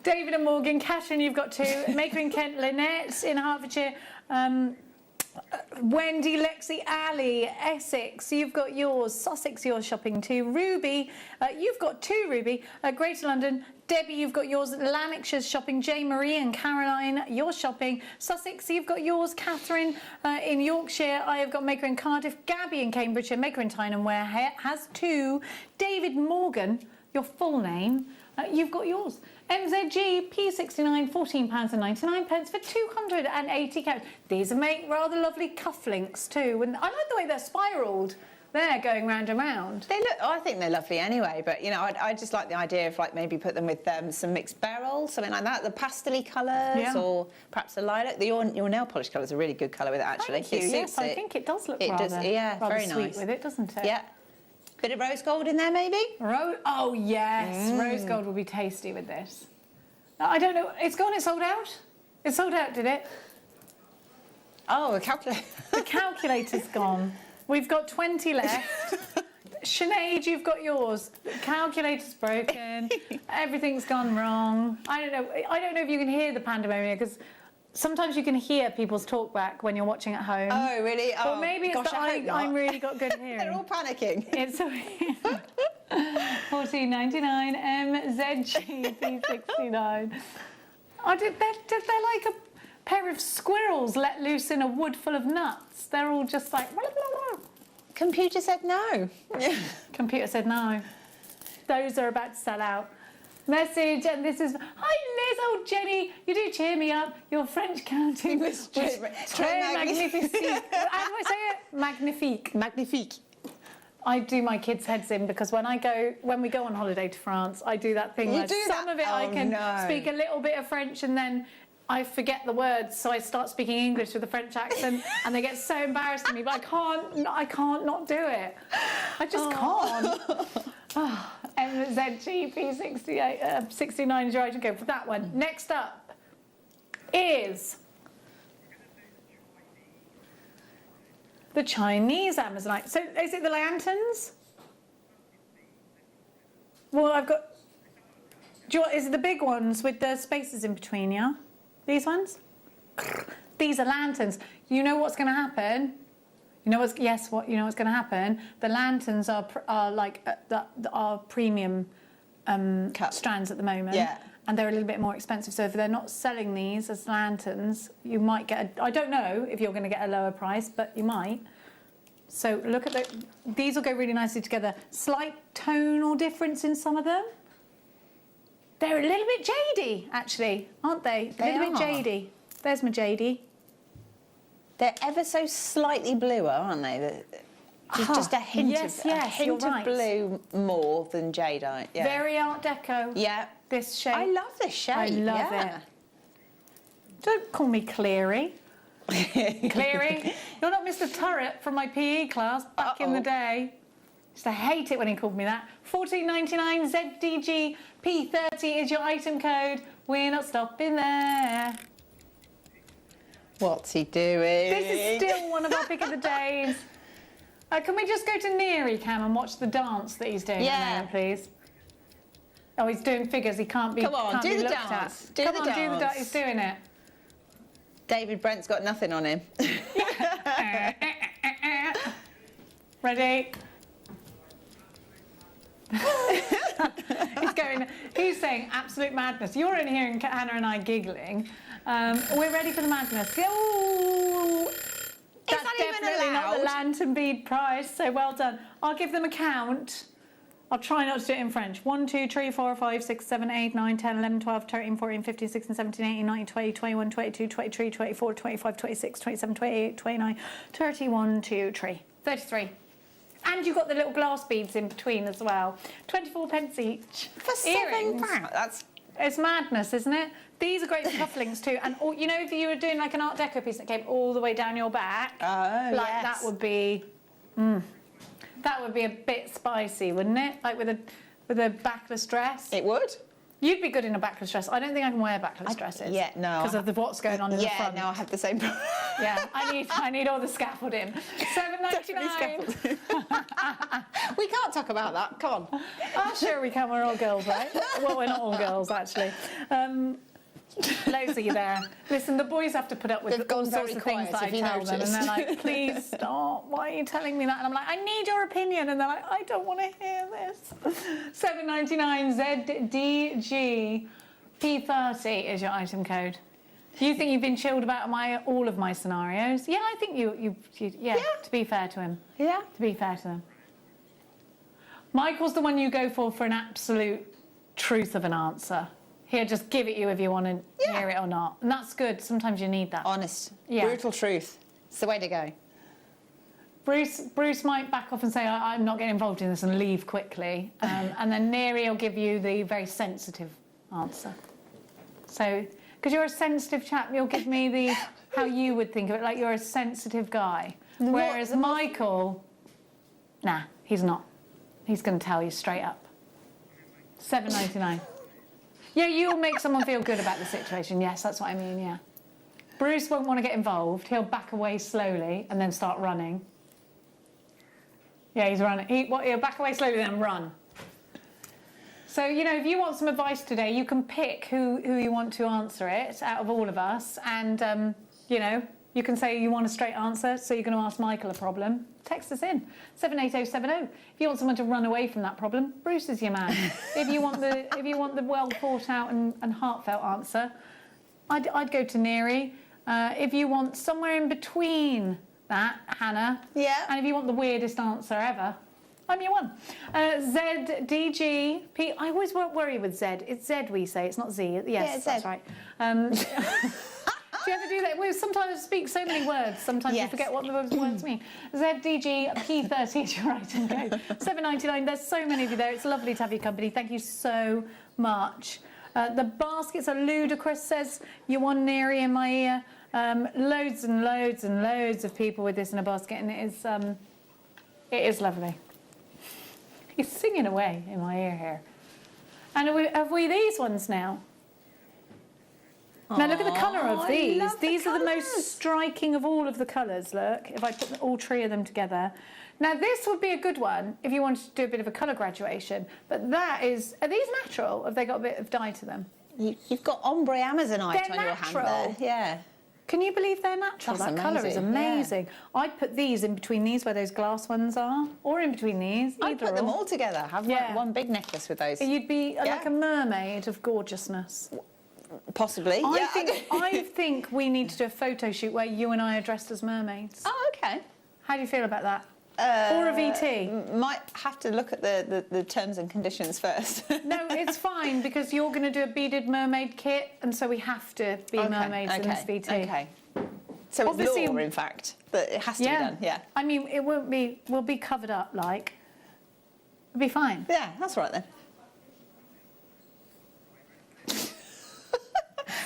David and Morgan, Catherine, you've got 2. Maker in Kent, Lynette in Hertfordshire. Wendy, Lexi, Ali, Essex, you've got yours. Sussex, you're shopping too. Ruby, you've got 2, Ruby. Greater London, Debbie, you've got yours. Lanarkshire's shopping. Jane Marie and Caroline, you're shopping. Sussex, you've got yours. Catherine in Yorkshire, I have got Maker in Cardiff. Gabby in Cambridgeshire, Maker in Tyne and Ware has 2. David Morgan, your full name, you've got yours. MZG P69, £14.99 for 280 carats. These make rather lovely cufflinks too, and I like the way they're spiralled. They're going round and round. They look. I think they're lovely anyway. But you know, I just like the idea of like maybe put them with some mixed beryl, something like that. The pastel-y colours, or perhaps a lilac. Your nail polish colour is a really good colour with it actually. Thank you. Yes, I think it does look rather very sweet nice with it, doesn't it? Yeah. Bit of rose gold in there, maybe? Oh, yes. Rose gold will be tasty with this. I don't know. It's gone. It's sold out? It sold out, did it? Oh, the calculator. The calculator's gone. We've got 20 left. Sinead, you've got yours. The calculator's broken. Everything's gone wrong. I don't know if you can hear the pandemonium, because sometimes you can hear people's talk back when you're watching at home. Oh, really? Or maybe it's that I'm really got good hearing. They're all panicking. It's 14.99 MZG P69. They're like a pair of squirrels let loose in a wood full of nuts. They're all just like... Computer said no. Computer said no. Those are about to sell out. Message, and this is, hi Liz, oh Jenny, you do cheer me up. Your French counting was très magnifique. How do I say it? Magnifique. Magnifique. I do my kids' heads in because when we go on holiday to France, I do that thing where some of it I can speak a little bit of French and then I forget the words, so I start speaking English with a French accent, and they get so embarrassed at me, but I can't not do it. I just can't. MZGP68 69 is your item code for that one. Next up is the Chinese Amazonite. So is it the lanterns? Well, I've got. Is it the big ones with the spaces in between? Yeah. These ones? These are lanterns. You know what's going to happen? You know what's going to happen? The lanterns are premium strands at the moment. Yeah. And they're a little bit more expensive. So if they're not selling these as lanterns, you might get I don't know if you're going to get a lower price, but you might. So look at these will go really nicely together. Slight tonal difference in some of them. They're a little bit jadey, actually, aren't they? A little bit jadey. There's my jadey. They're ever so slightly bluer, aren't they? Just a hint of blue more than jadeite. Yeah. Very Art Deco. Yeah. This shape. I love this shape. I love it. Don't call me Cleary. Cleary, you're not Mr. Turret from my PE class back in the day. Used to hate it when he called me that. 14.99 ZDG P30 is your item code. We're not stopping there. What's he doing? This is still one of our pick of the days. Can we just go to Neary Cam and watch the dance that he's doing at the moment, please? Oh, he's doing figures. He can't be. Come on, do the dance. Do the dance. Do the dance. He's doing it. David Brent's got nothing on him. Ready? He's saying absolute madness. You're only hearing Hannah and I giggling. We're ready for the madness. Oh, that's definitely not the lantern bead price, so well done. I'll give them a count. I'll try not to do it in French. 1, 2, 3, 4, 5, 6, 7, 8, 9, 10, 11, 12, 13, 14, 15, 16, 17, 18, 19, 20, 21, 22, 23, 24, 25, 26, 27, 28, 29, 30, 1, 2, 3. 33. And you've got the little glass beads in between as well. 24 pence each. For £7. It's madness, isn't it? These are great for cufflinks too. And you know, if you were doing like an Art Deco piece that came all the way down your back, that would be, that would be a bit spicy, wouldn't it? Like with a backless dress. It would. You'd be good in a backless dress. I don't think I can wear backless dresses. Yeah, no. Because of what's going on in the front. Yeah, no, I have the same problem. Yeah, I need all the scaffolding. £7.99. We can't talk about that. Come on. Oh, sure we can. We're all girls, right? Well, we're not all girls, actually. Loads of you there. Listen, the boys have to put up with all sorts of things that I tell them, and they're like, please stop. Why are you telling me that? And I'm like, I need your opinion. And they're like, I don't want to hear this. £7.99 ZDG P30 is your item code. You think you've been chilled about all of my scenarios? Yeah, I think you to be fair to him. Yeah. To be fair to him. Michael's the one you go for an absolute truth of an answer. He'll just give it you if you want to hear it or not. And that's good. Sometimes you need that. Honest. Yeah. Brutal truth. It's the way to go. Bruce might back off and say, I'm not getting involved in this and leave quickly. And then Neary will give you the very sensitive answer. So, because you're a sensitive chap, you'll give me how you would think of it, like you're a sensitive guy. Whereas Michael, nah, he's not. He's going to tell you straight up. £7.99. Yeah, you'll make someone feel good about the situation. Yes, that's what I mean, yeah. Bruce won't want to get involved. He'll back away slowly and then start running. Yeah, he's running. He'll back away slowly and then run. So, you know, if you want some advice today, you can pick who you want to answer it out of all of us. And, you know, you can say you want a straight answer, so you're going to ask Michael a problem. Text us in, 78070. If you want someone to run away from that problem, Bruce is your man. If you want the well thought out and heartfelt answer, I'd go to Neary. If you want somewhere in between that, Hannah. Yeah. And if you want the weirdest answer ever, I'm your one. ZDGP. I always worry with Z. It's Z we say. It's not Z. Yes, that's right. Do you ever do that? We sometimes speak so many words, sometimes you forget what the words mean. ZDG P30 is your item code. $7.99. There's so many of you there. It's lovely to have your company. Thank you so much. The baskets are ludicrous, says you one neary in my ear. Loads and loads and loads of people with this in a basket, and it is lovely. He's singing away in my ear here. And have we these ones now? Now look at the colour of these. These are the most striking of all of the colours, look, if I put all three of them together. Now this would be a good one if you wanted to do a bit of a colour graduation, but that is, are these natural? Have they got a bit of dye to them? You've got ombre amazonite on your hand there. Yeah. Can you believe they're natural? That's that colour is amazing. Yeah. I'd put these in between these where those glass ones are, or in between these. I'd put them all together, have one big necklace with those. You'd be like a mermaid of gorgeousness. Possibly. I think we need to do a photo shoot where you and I are dressed as mermaids. Oh, okay. How do you feel about that? Or a VT? Might have to look at the terms and conditions first. No, it's fine because you're going to do a beaded mermaid kit, and so we have to be mermaids in this VT. Okay. So obviously, it's law, in fact, but it has to be done. Yeah. I mean, it won't be. We'll be covered up, like. It'll be fine. Yeah, that's all right then.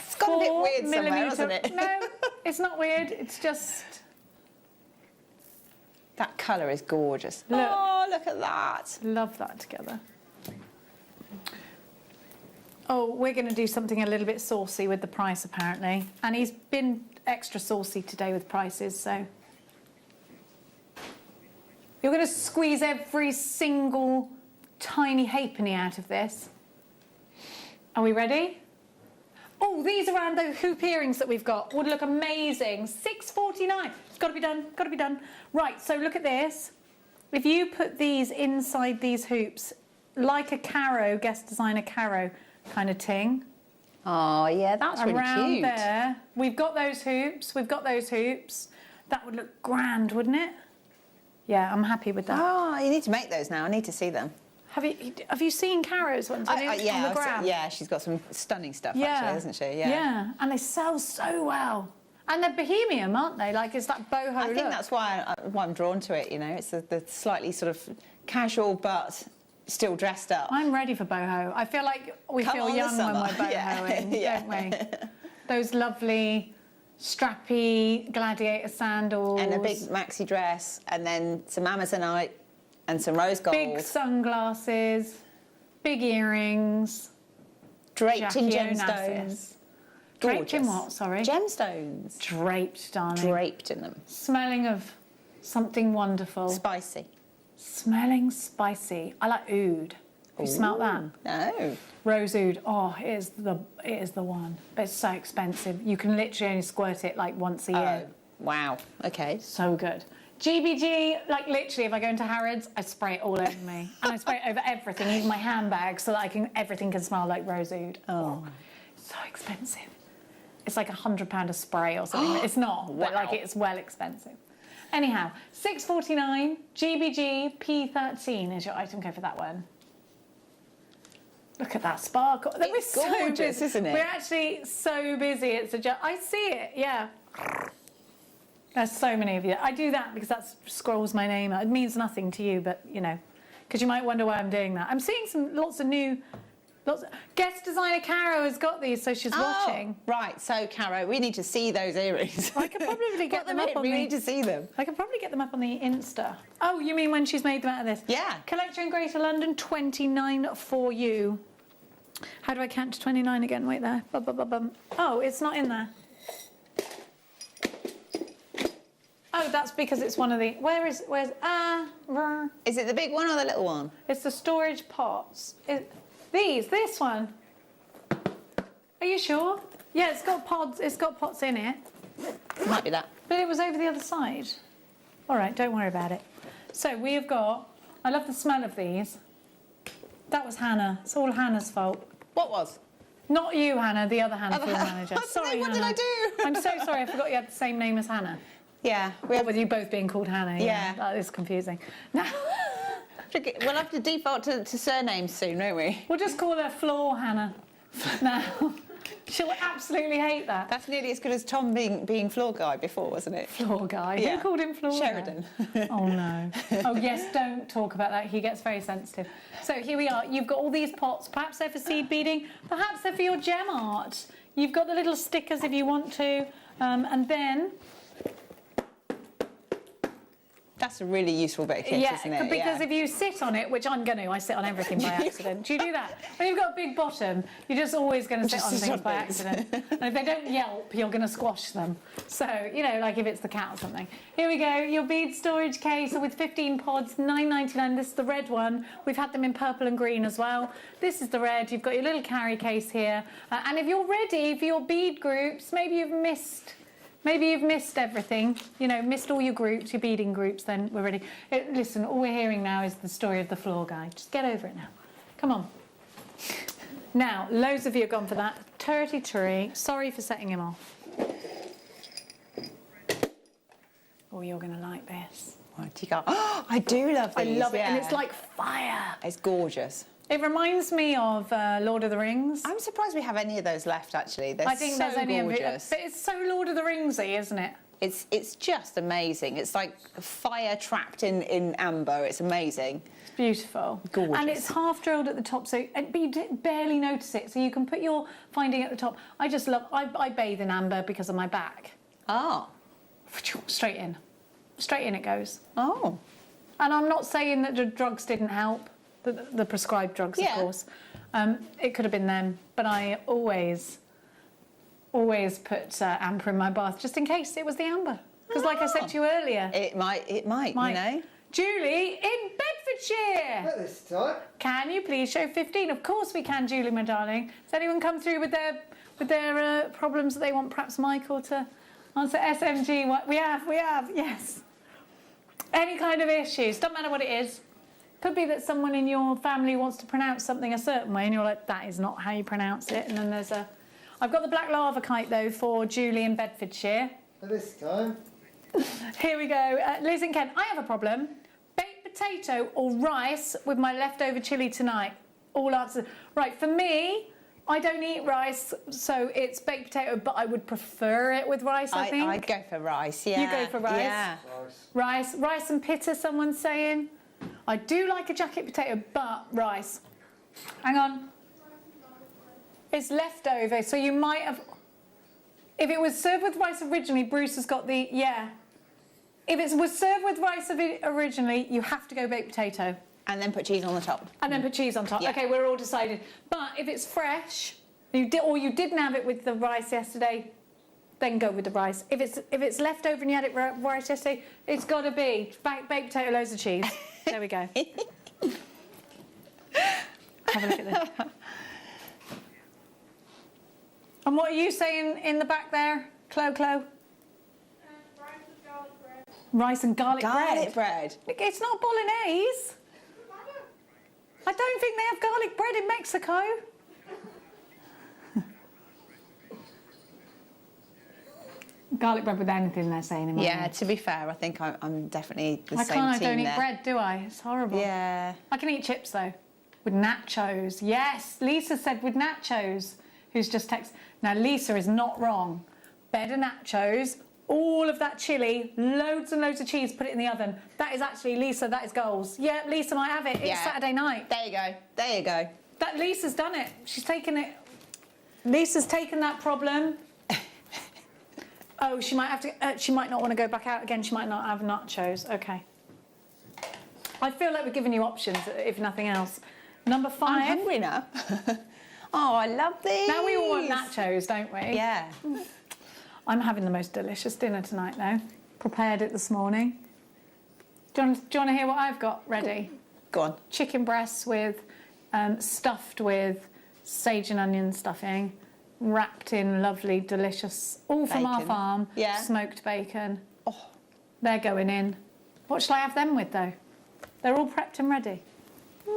It's got a bit weird somewhere, hasn't it? No, it's not weird. It's just. That colour is gorgeous. Look. Oh, look at that. Love that together. Oh, we're going to do something a little bit saucy with the price, apparently. And he's been extra saucy today with prices, so... You're going to squeeze every single tiny halfpenny out of this. Are we ready? Oh, these around the hoop earrings that we've got would look amazing. $6.49. It's got to be done. Got to be done. Right. So look at this. If you put these inside these hoops, like a caro, guest designer caro kind of ting. Oh yeah, that's really cute. Around there, we've got those hoops. We've got those hoops. That would look grand, wouldn't it? Yeah, I'm happy with that. Oh, you need to make those now. I need to see them. Have you seen Caro's ones on the gram? Yeah, she's got some stunning stuff actually, hasn't she? Yeah. Yeah, and they sell so well. And they're bohemian, aren't they? Like, it's that boho I think look. that's why I'm drawn to it, you know. It's the slightly sort of casual but still dressed up. I'm ready for boho. I feel like we feel young when we're bohoing, don't we? Those lovely strappy gladiator sandals. And a big maxi dress, and then some amazonite. And some rose gold. Big sunglasses, big earrings. Draped in gemstones. Onassis. Draped in what, sorry? Gemstones. Draped, darling. Draped in them. Smelling of something wonderful. Spicy. Smelling spicy. I like oud. Have you smelt that? No. Rose oud. Oh, it is the one. But it's so expensive. You can literally only squirt it like once a year. Oh, wow. Okay. So good. GBG, like literally, if I go into Harrods, I spray it all over me. And I spray it over everything, even my handbag, so that everything can smell like rose oud. Oh, so expensive. It's like £100 a spray or something. It's not, but like it's well expensive. Anyhow, $6.49, GBG P13 is your item code for that one. Look at that sparkle. It's gorgeous, isn't it? We're actually so busy. It's a joke. I see it, yeah. There's so many of you. I do that because that scrolls my name out. It means nothing to you, but, you know, because you might wonder why I'm doing that. I'm seeing lots of guest designer Caro has got these, so she's watching. Right, so Caro, we need to see those earrings. I could probably get them up on we need to see them. I could probably get them up on the Insta. Oh, you mean when she's made them out of this? Yeah. Collection Greater London, 29 for you. How do I count to 29 again? Wait there. Oh, it's not in there. Oh, that's because it's one of the... Where's... Is it the big one or the little one? It's the storage pots. This one. Are you sure? Yeah, it's got pods. It's got pots in it. It might be that. But it was over the other side. All right, don't worry about it. So we have got... I love the smell of these. That was Hannah. It's all Hannah's fault. What was? Not you, Hannah. The other Hannah, field manager. Sorry, what Hannah. did I do? I'm so sorry. I forgot you had the same name as Hannah. Yeah. With you both being called Hannah. Yeah. That is confusing. No. We'll have to default to surnames soon, won't we? We'll just call her Floor Hannah. Now, She'll absolutely hate that. That's nearly as good as Tom being floor guy before, wasn't it? Floor guy. Yeah. Who called him floor Sheridan. guy? Oh no. Oh yes, don't talk about that. He gets very sensitive. So here we are. You've got all these pots. Perhaps they're for seed beading. Perhaps they're for your gem art. You've got the little stickers if you want to. And then... That's a really useful bit of kit, isn't it? Because if you sit on it, which I'm going to, I sit on everything by accident. Do you do that? When you've got a big bottom, you're just always going to sit on things by accident. And if they don't yelp, you're going to squash them. So, you know, like if it's the cat or something. Here we go, your bead storage case with 15 pods, £9.99. This is the red one. We've had them in purple and green as well. This is the red. You've got your little carry case here. And if you're ready for your bead groups, maybe you've missed everything, you know, missed all your groups, your beading groups, then we're ready. Listen, all we're hearing now is the story of the floor guy. Just get over it now. Come on. Now, loads of you have gone for that. Turty. Sorry for setting him off. Oh, you're going to like this. What do you got? Oh, I do love these. I love it, yeah. and it's like fire. It's gorgeous. It reminds me of Lord of the Rings. I'm surprised we have any of those left, actually. They're I think so there's only gorgeous. but it's so Lord of the Ringsy, isn't it? It's just amazing. It's like fire trapped in amber. It's amazing. It's beautiful. Gorgeous. And it's half drilled at the top, so but you barely notice it. So you can put your finding at the top. I just love. I bathe in amber because of my back. Oh. Straight in it goes. Oh. And I'm not saying that the drugs didn't help. The prescribed drugs, of course. It could have been them, but I always put amber in my bath just in case it was the amber. Because, like I said to you earlier, it might, you know. Julie in Bedfordshire. At this time. Can you please show 15? Of course we can, Julie, my darling. Has anyone come through with their problems that they want perhaps Michael to answer? SMG. What we have. Yes. Any kind of issues, doesn't matter what it is. Could be that someone in your family wants to pronounce something a certain way and you're like, that is not how you pronounce it. And then there's I've got the black lava kite though for Julie in Bedfordshire. At this time. Here we go. Liz and Ken, I have a problem. Baked potato or rice with my leftover chilli tonight? All answers. Right, for me, I don't eat rice, so it's baked potato, but I would prefer it with rice, I think. I'd go for rice, yeah. You go for rice? Yeah. Rice and pitta, someone's saying. I do like a jacket potato, but rice. Hang on. It's leftover, so you might have... If it was served with rice originally, Bruce has got the... Yeah. If it was served with rice originally, you have to go baked potato. And then put cheese on the top. And then put cheese on top. Yeah. OK, we're all decided. But if it's fresh, you didn't have it with the rice yesterday, then go with the rice. If it's leftover and you had it rice yesterday, it's got to be baked potato, loads of cheese. There we go. Have a look at this. And what are you saying in the back there, Chloe? Rice and garlic bread. Garlic bread. It's not bolognese. I don't think they have garlic bread in Mexico. Garlic bread with anything they're saying in my Yeah, head. to be fair, I think I'm definitely the same team I don't eat there. bread, do I? It's horrible. Yeah. I can eat chips, though. With nachos. Yes, Lisa said with nachos, who's just texted. Now, Lisa is not wrong. Better nachos, all of that chilli, loads and loads of cheese, put it in the oven. That is actually, Lisa, that is goals. Yeah, Lisa might have it. It's Saturday night. There you go. There you go. That Lisa's done it. She's taken it. Lisa's taken that problem. Oh, she might have to. She might not want to go back out again. She might not have nachos. Okay. I feel like we're giving you options, if nothing else. Number 5. I'm hungry now. Oh, I love these. Now we all want nachos, don't we? Yeah. I'm having the most delicious dinner tonight, though. Prepared it this morning. Do you want to hear what I've got ready? Go on. Chicken breasts with stuffed with sage and onion stuffing, wrapped in lovely, delicious, all from our Bacon. farm, Yeah. smoked bacon. Oh. They're going in. What shall I have them with, though? They're all prepped and ready.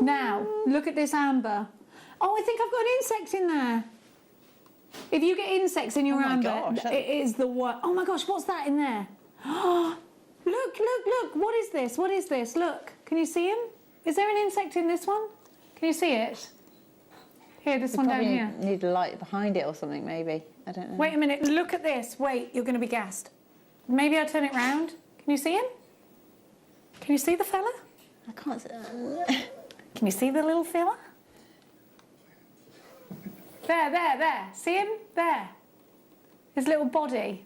Now, look at this amber. Oh, I think I've got an insect in there. If you get insects in your amber, it is the one. Oh my gosh, what's that in there? Oh, look. What is this? What is this? Look. Can you see him? Is there an insect in this one? Can you see it? Here, this one down here. Need a light behind it or something, maybe. I don't know. Wait a minute, look at this. Wait, you're going to be gassed. Maybe I'll turn it round. Can you see him? Can you see the fella? I can't see. Can you see the little fella? There. See him? There. His little body.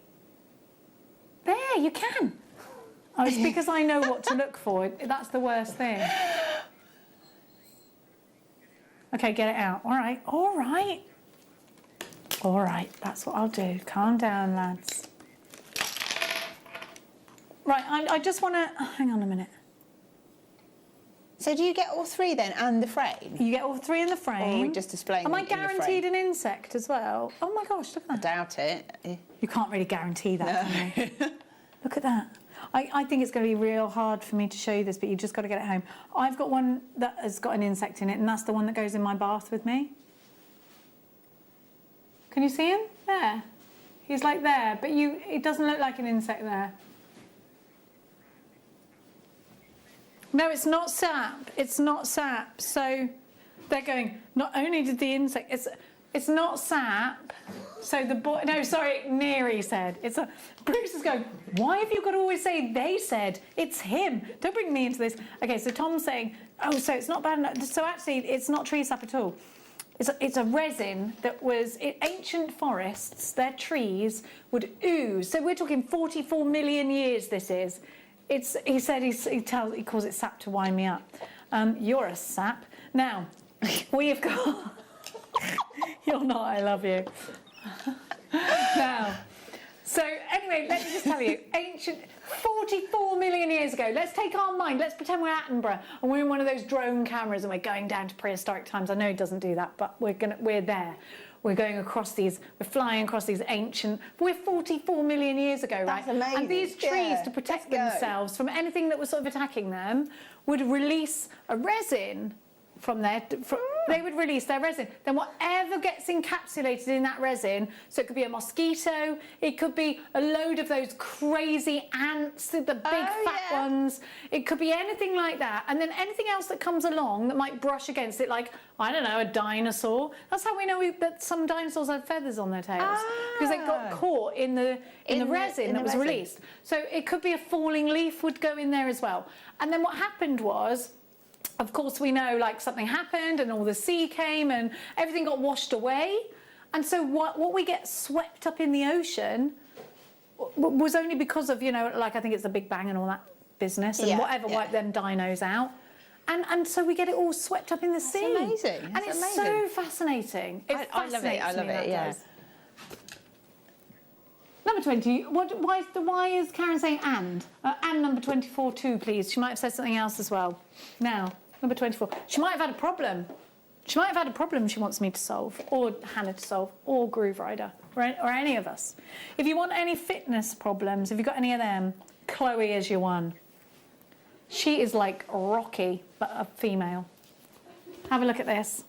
There, you can. Oh, it's because I know what to look for. That's the worst thing. Okay, get it out. All right. That's what I'll do. Calm down, lads. Right, I just want to... hang on a minute. So do you get all three then, and the frame? You get all three in the frame. Or are we just displaying Am them I in the guaranteed frame? an insect as well? Oh my gosh, look at that. I doubt it. You can't really guarantee that, can you? Look at that. I think it's going to be real hard for me to show you this, but you've just got to get it home. I've got one that has got an insect in it, and that's the one that goes in my bath with me. Can you see him? There. He's like there, but it doesn't look like an insect there. No, it's not sap. It's not sap. So they're going, not only did the insect, it's not sap. So the boy, no, sorry, Mary said. Bruce is going, why have you got to always say they said? It's him. Don't bring me into this. Okay, so Tom's saying, oh, so it's not bad enough. So actually, it's not tree sap at all. It's a resin that was, in ancient forests, their trees would ooze. So we're talking 44 million years this is. He said he calls it sap to wind me up. You're a sap. Now, we've got... You're not, I love you. Now, so anyway, let me just tell you, ancient, 44 million years ago, let's take our mind, let's pretend we're Attenborough and we're in one of those drone cameras and we're going down to prehistoric times. I know he doesn't do that, but we're there. We're going across these, we're flying across these ancient, we're 44 million years ago, right? That's amazing. And these trees, to protect themselves from anything that was sort of attacking them, would release a resin from there. They would release their resin. Then whatever gets encapsulated in that resin, so it could be a mosquito, it could be a load of those crazy ants, the big fat ones, it could be anything like that. And then anything else that comes along that might brush against it, like, I don't know, a dinosaur. That's how we know that some dinosaurs had feathers on their tails. Because they got caught in the resin that was released. So it could be a falling leaf would go in there as well. And then what happened was, of course, we know like something happened and all the sea came and everything got washed away. And so what we get swept up in the ocean was only because of, you know, like I think it's the Big Bang and all that business and whatever wiped them dinos out. And so we get it all swept up in the sea. That's amazing. And it's so fascinating. I love it. I love it, yeah. Number 20, why is Karen saying and? And number 24 too, please. She might have said something else as well. Now, number 24. She might have had a problem. She might have had a problem she wants me to solve, or Hannah to solve, or Groove Rider, or any of us. If you want any fitness problems, if you've got any of them, Chloe is your one. She is like Rocky, but a female. Have a look at this.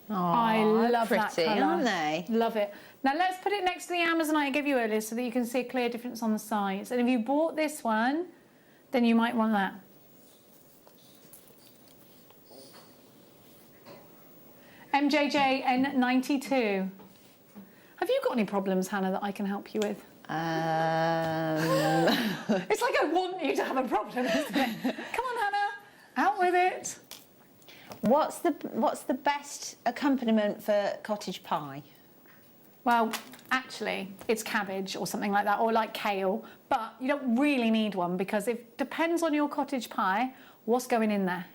Oh, I love that pretty, colour. aren't they? Love it. Now let's put it next to the Amazonite I gave you earlier so that you can see a clear difference on the size. And if you bought this one, then you might want that. MJJN92. Have you got any problems, Hannah, that I can help you with? It's like I want you to have a problem, isn't it? Come on, Hannah, out with it. What's the best accompaniment for cottage pie? Well, actually, it's cabbage or something like that, or like kale. But you don't really need one because it depends on your cottage pie what's going in there.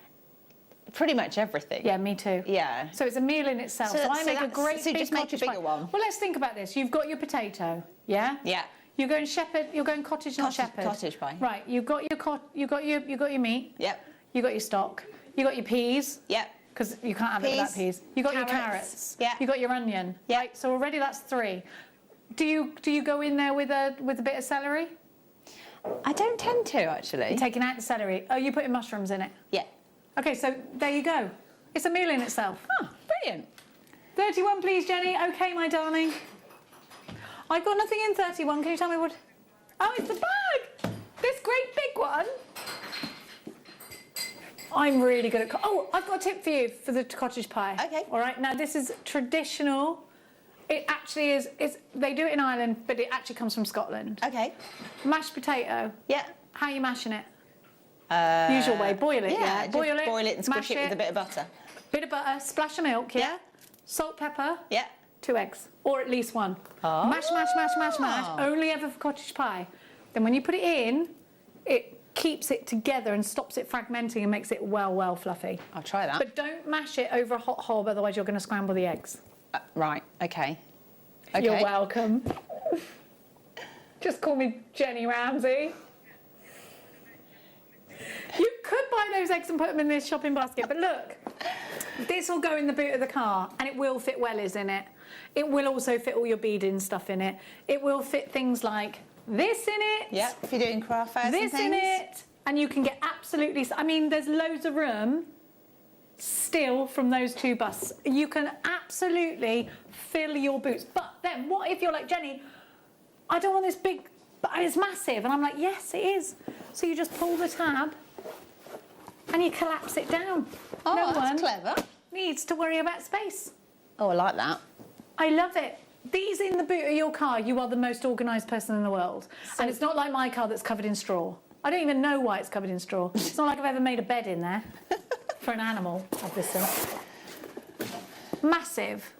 Pretty much everything. Yeah, me too. Yeah. So it's a meal in itself. So I make a great big just make a cottage bigger pie. one. Well, let's think about this. You've got your potato, yeah? Yeah. You're going shepherd. You're going cottage, not shepherd. Cottage pie. Right. You've got your meat. Yep. You got your stock. You got your peas. Yep. Because you can't have it without peas. You got your carrots. Yeah. You got your onion. Yeah. Right. So already that's 3. Do you go in there with a bit of celery? I don't tend to actually. You're taking out the celery. Oh, you're putting mushrooms in it. Yeah. Okay. So there you go. It's a meal in itself. Oh, brilliant. 31, please, Jenny. Okay, my darling. I've got nothing in 31. Can you tell me what? Oh, it's the bag. This great big one. I'm really good at... Oh, I've got a tip for you for the cottage pie. Okay. All right, now this is traditional. It actually is... they do it in Ireland, but it actually comes from Scotland. Okay. Mashed potato. Yeah. How are you mashing it? Usual way, boil it, yeah. Just boil it and squish it with a bit of butter. Bit of butter, splash of milk, yeah? Salt, pepper. Yeah. 2 eggs, or at least 1. Oh. Mash, mash, mash, mash, mash. Only ever for cottage pie. Then when you put it in, it keeps it together and stops it fragmenting and makes it well fluffy. I'll try that. But don't mash it over a hot hob, otherwise you're going to scramble the eggs. Right, okay. You're welcome. Just call me Jenny Ramsey. You could buy those eggs and put them in this shopping basket, but look, this will go in the boot of the car and it will fit wellies in it. It will also fit all your beading stuff in it. It will fit things like this in it. Yeah, if you're doing craft fairs this and things. in it. And you can get absolutely... I mean, there's loads of room still from those 2 busts. You can absolutely fill your boots. But then what if you're like, Jenny, I don't want this big... But it's massive. And I'm like, yes, it is. So you just pull the tab and you collapse it down. Oh, no that's one clever. needs to worry about space. Oh, I like that. I love it. These in the boot of your car, you are the most organised person in the world. And it's not like my car that's covered in straw. I don't even know why it's covered in straw. It's not like I've ever made a bed in there for an animal, obviously. Massive.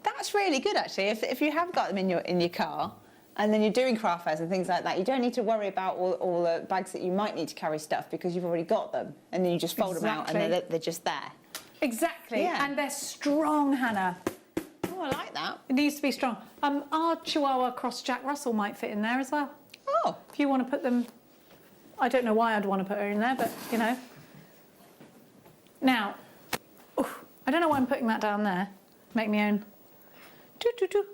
That's really good, actually. If you have got them in your car, and then you're doing craft fairs and things like that, you don't need to worry about all the bags that you might need to carry stuff because you've already got them, and then you just fold them out and they're just there. Exactly. Yeah. And they're strong, Hannah. Oh, I like that. It needs to be strong. Our Chihuahua cross Jack Russell might fit in there as well. Oh. If you want to put them... I don't know why I'd want to put her in there, but, you know. Now, I don't know why I'm putting that down there. Make me own...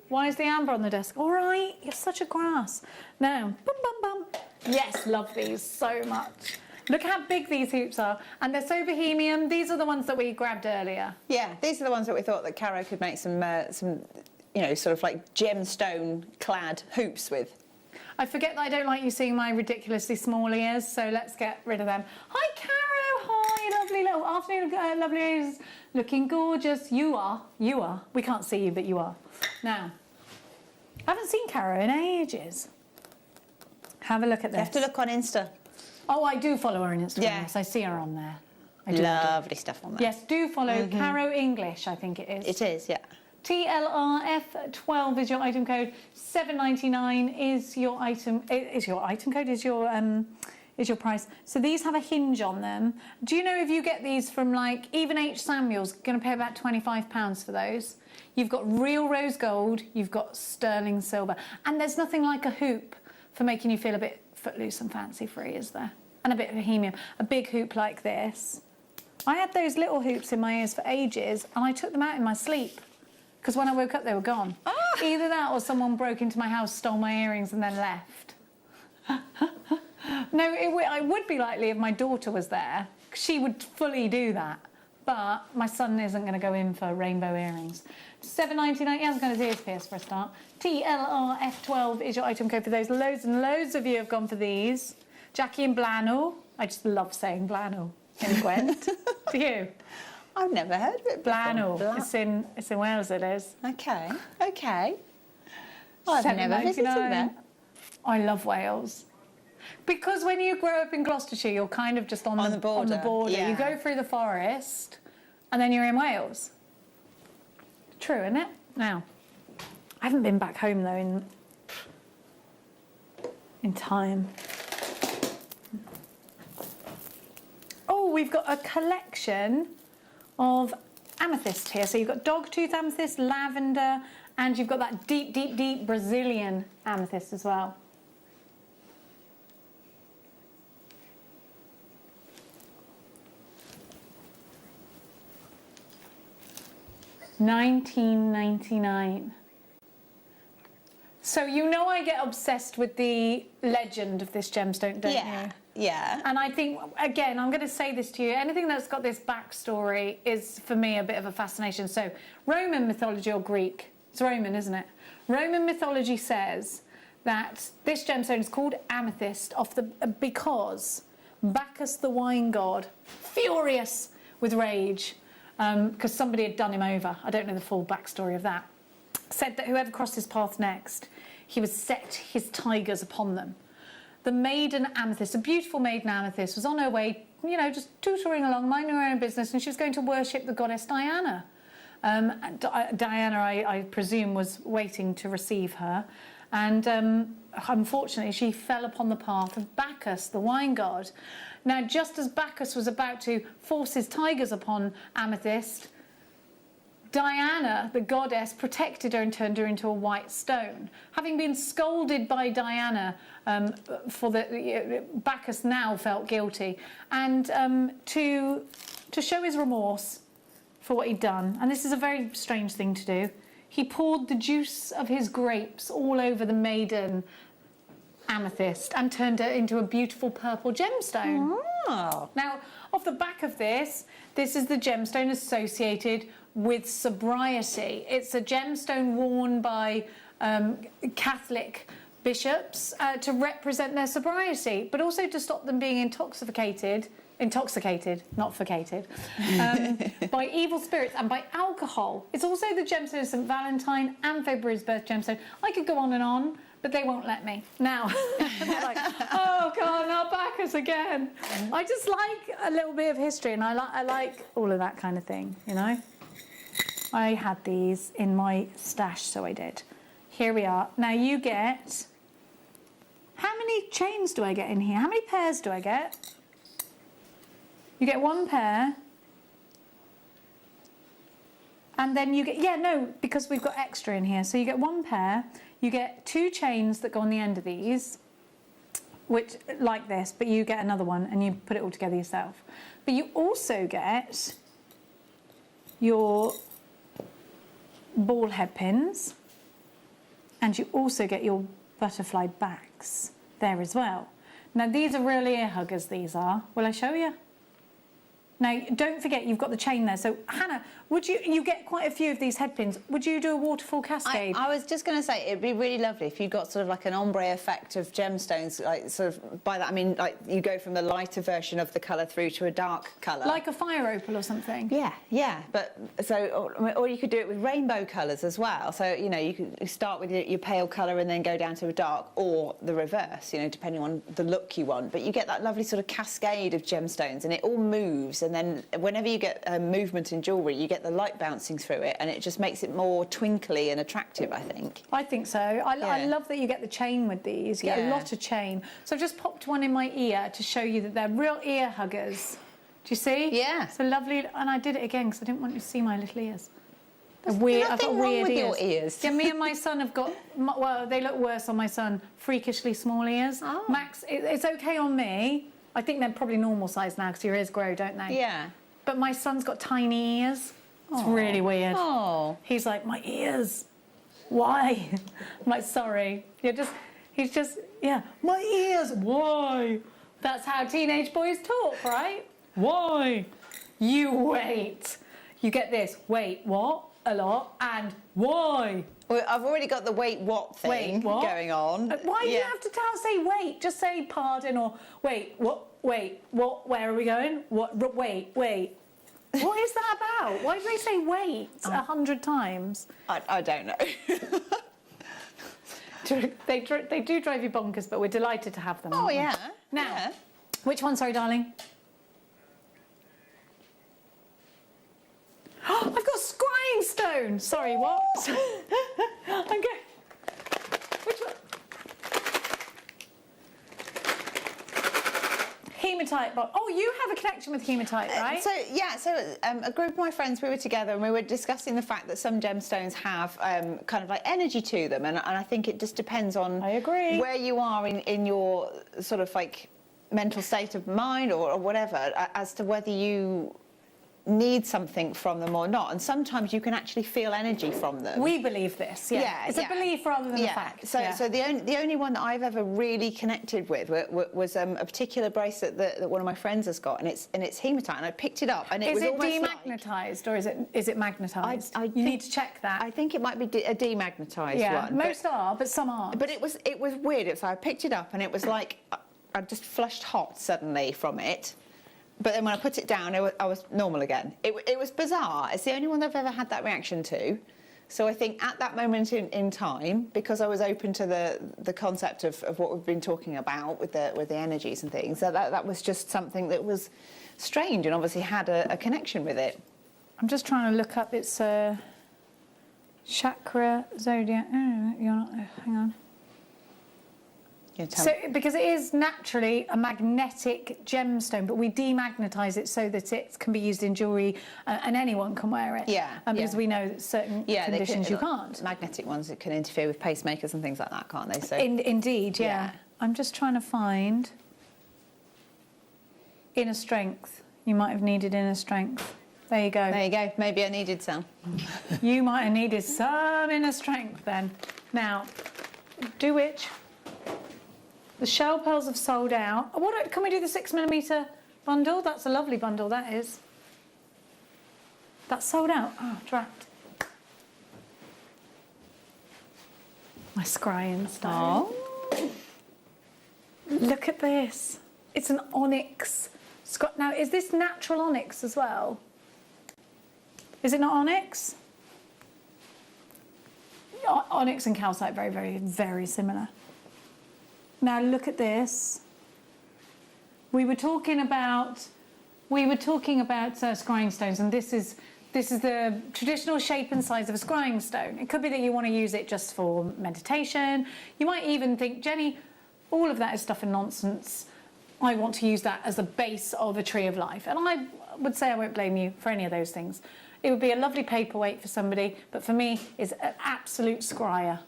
Why is the amber on the desk? All right, you're such a grass. Now, bum, bum, bum. Yes, love these so much. Look how big these hoops are. And they're so bohemian. These are the ones that we grabbed earlier. Yeah, these are the ones that we thought that Caro could make some you know, sort of like gemstone-clad hoops with. I forget that I don't like you seeing my ridiculously small ears, so let's get rid of them. Hi, Caro. Hi, lovely little afternoon, lovely ladies. Looking gorgeous. You are. We can't see you, but you are. Now, I haven't seen Caro in ages. Have a look at this. You have to look on Insta. Oh, I do follow her on Instagram. Yeah. Yes, I see her on there. Lovely stuff on there. Yes, do follow Caro English, I think it is. It is, yeah. TLRF12 is your item code. $7.99 is your item. Is your item code? Is your price? So these have a hinge on them. Do you know if you get these from like even H. Samuel's, going to pay about £25 for those? You've got real rose gold. You've got sterling silver, and there's nothing like a hoop for making you feel a bit footloose and fancy free, is there? And a bit of bohemian. A big hoop like this. I had those little hoops in my ears for ages, and I took them out in my sleep. Because when I woke up, they were gone. Oh. Either that or someone broke into my house, stole my earrings and then left. No, I would be likely if my daughter was there. She would fully do that. But my son isn't going to go in for rainbow earrings. $7.99, he hasn't got his ears pierced for a start. TLRF12 is your item code for those. Loads and loads of you have gone for these. Jackie and Blanel. I just love saying Blanel in Gwent. Do you? I've never heard of it before. Blanel. It's in Wales, it is. Okay. Well, I've never visited there. I love Wales. Because when you grow up in Gloucestershire, you're kind of just on the border. Yeah. You go through the forest and then you're in Wales. True, isn't it? Now, I haven't been back home, though, in time. Oh, we've got a collection of amethyst here. So you've got dogtooth amethyst, lavender, and you've got that deep, deep, deep Brazilian amethyst as well. $19.99. So you know I get obsessed with the legend of this gemstone, don't you? Yeah. And I think, again, I'm going to say this to you, anything that's got this backstory is, for me, a bit of a fascination. So Roman mythology, or Greek, it's Roman, isn't it? Roman mythology says that this gemstone is called amethyst because Bacchus the wine god, furious with rage because somebody had done him over. I don't know the full backstory of that. Said that whoever crossed his path next, he would set his tigers upon them. The maiden Amethyst, a beautiful maiden Amethyst, was on her way, you know, just tutoring along, minding her own business, and she was going to worship the goddess Diana. Diana, I presume, was waiting to receive her, and unfortunately she fell upon the path of Bacchus, the wine god. Now, just as Bacchus was about to force his tigers upon Amethyst, Diana, the goddess, protected her and turned her into a white stone. Having been scolded by Diana Bacchus now felt guilty, and to show his remorse for what he'd done, and this is a very strange thing to do, he poured the juice of his grapes all over the maiden Amethyst and turned her into a beautiful purple gemstone. Oh. Now, off the back of this is the gemstone associated with sobriety. It's a gemstone worn by Catholic bishops to represent their sobriety, but also to stop them being intoxicated, not focated, by evil spirits and by alcohol. It's also the gemstone of St. Valentine and February's birth gemstone. I could go on, but they won't let me. Now, they're like, oh God, not Bacchus again. I just like a little bit of history, and I like all of that kind of thing, you know? I had these in my stash, so I did. Here we are. Now you get... How many chains do I get in here? How many pairs do I get? You get one pair. And then you get... Yeah, no, because we've got extra in here. So you get one pair. You get 2 chains that go on the end of these, which like this, but you get another one and you put it all together yourself. But you also get your ball head pins, and you also get your butterfly backs there as well. Now these are real ear huggers, these are. Will I show you? Now don't forget you've got the chain there. So Hannah, would you get quite a few of these head pins, would you do a waterfall cascade? I was just going to say it'd be really lovely if you got sort of like an ombre effect of gemstones, like sort of by that I mean like you go from the lighter version of the colour through to a dark colour. Like a fire opal or something? Yeah, but so or you could do it with rainbow colours as well. So you know you could start with your pale colour and then go down to a dark, or the reverse, you know, depending on the look you want. But you get that lovely sort of cascade of gemstones, and it all moves, and then whenever you get movement in jewellery, you get the light bouncing through it, and it just makes it more twinkly and attractive, I think. I think so. I love that you get the chain with these. You get a lot of chain. So I've just popped one in my ear to show you that they're real ear huggers. Do you see? Yeah. So lovely. And I did it again because I didn't want you to see my little ears. There's I've got nothing weird wrong with ears. your ears. Yeah, me and my son have got, well, they look worse on my son, freakishly small ears. Oh. Max, it's okay on me. I think they're probably normal size now because your ears grow, don't they? Yeah. But my son's got tiny ears. It's really weird. Oh. He's like, my ears. Why? I'm like, sorry. He's just, my ears. Why? That's how teenage boys talk, right? Why? You wait. You get this. Wait, what? A lot. And why? Well, I've already got the wait what thing going on. Why do you have to say wait? Just say pardon or wait, what, where are we going? What, wait. What is that about? Why do they say wait 100 times? I don't know. They do drive you bonkers, but we're delighted to have them. Oh, yeah. Now, which one, sorry, darling? I've got scrying stone. Sorry, what? I'm going. Which one? Hematite. Oh, you have a connection with hematite, right? So a group of my friends, we were together and we were discussing the fact that some gemstones have kind of like energy to them, and I think it just depends on where you are in your sort of like mental state of mind or whatever as to whether you need something from them or not, and sometimes you can actually feel energy from them. We believe this, it's a belief rather than a fact. So the only one that I've ever really connected with was a particular bracelet that one of my friends has got, and it's hematite, and I picked it up and it was almost demagnetized or is it magnetized? You need to check that. I think it might be a demagnetized one. Most are, but some aren't. But it was weird. So I picked it up and it was like I just flushed hot suddenly from it. But then when I put it down, I was normal again. It was bizarre. It's the only one I've ever had that reaction to. So I think at that moment in time, because I was open to the concept of what we've been talking about with the energies and things, that was just something that was strange and obviously had a connection with it. I'm just trying to look up its chakra zodiac. Oh, you're not. Hang on. So, because it is naturally a magnetic gemstone, but we demagnetise it so that it can be used in jewellery and anyone can wear it. Yeah. Because we know that certain conditions you can't. Magnetic ones that can interfere with pacemakers and things like that, can't they? So indeed, yeah. I'm just trying to find inner strength. You might have needed inner strength. There you go. There you go. Maybe I needed some. You might have needed some inner strength then. Now, do which? The shell pearls have sold out. Can we do the 6mm bundle? That's a lovely bundle, that is. That's sold out. Oh, drat. My scrying stone. Oh. Look at this. It's an onyx. Now, is this natural onyx as well? Is it not onyx? Onyx and calcite, very, very, very similar. Now look at this. We were talking about scrying stones, and this is the traditional shape and size of a scrying stone. It could be that you want to use it just for meditation. You might even think, Jenny, all of that is stuff and nonsense. I want to use that as the base of a tree of life. And I would say I won't blame you for any of those things. It would be a lovely paperweight for somebody, but for me, it's an absolute scryer.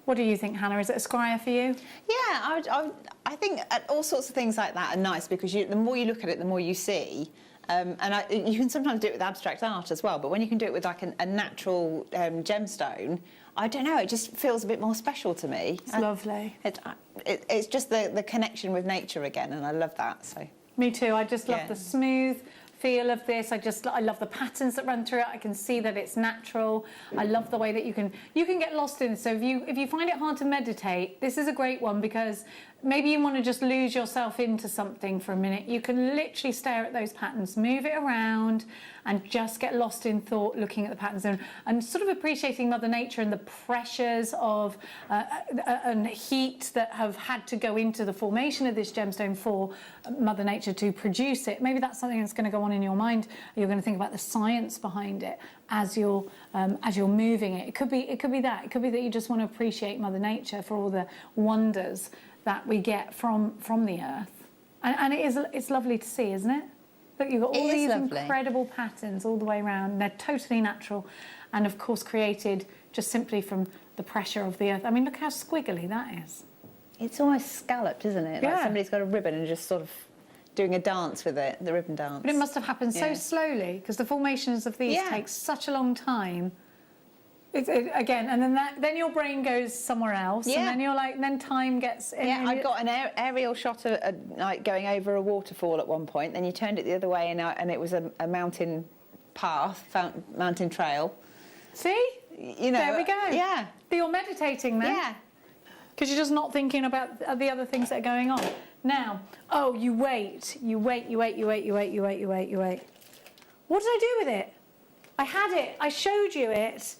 What do you think, Hannah? Is it a scryer for you? Yeah, I think all sorts of things like that are nice because the more you look at it, the more you see. You can sometimes do it with abstract art as well, but when you can do it with like a natural gemstone, I don't know, it just feels a bit more special to me. It's lovely. It's just the connection with nature again, and I love that. So. Me too. I just love the smooth feel of this. I love the patterns that run through it. I can see that it's natural. I love the way that you can get lost in it. So if you find it hard to meditate, this is a great one because maybe you want to just lose yourself into something for a minute. You can literally stare at those patterns, move it around, and just get lost in thought looking at the patterns and sort of appreciating Mother Nature and the pressures of and heat that have had to go into the formation of this gemstone for Mother Nature to produce it. Maybe that's something that's going to go on in your mind. You're going to think about the science behind it as you're moving it. It could be that. It could be that you just want to appreciate Mother Nature for all the wonders that we get from the earth. And it's lovely to see, isn't it? Look, you've got all these incredible patterns all the way around. And they're totally natural and, of course, created just simply from the pressure of the earth. I mean, look how squiggly that is. It's almost scalloped, isn't it? Yeah. Like somebody's got a ribbon and just sort of doing a dance with it, the ribbon dance. But it must have happened so slowly because the formations of these take such a long time. Again, and then your brain goes somewhere else, and then you're like, then time gets. I got an aerial shot of like going over a waterfall at one point. Then you turned it the other way, and it was a mountain path, mountain trail. See, there we go. Yeah, you're meditating then. Yeah, because you're just not thinking about the other things that are going on. Now, you wait. What did I do with it? I had it. I showed you it.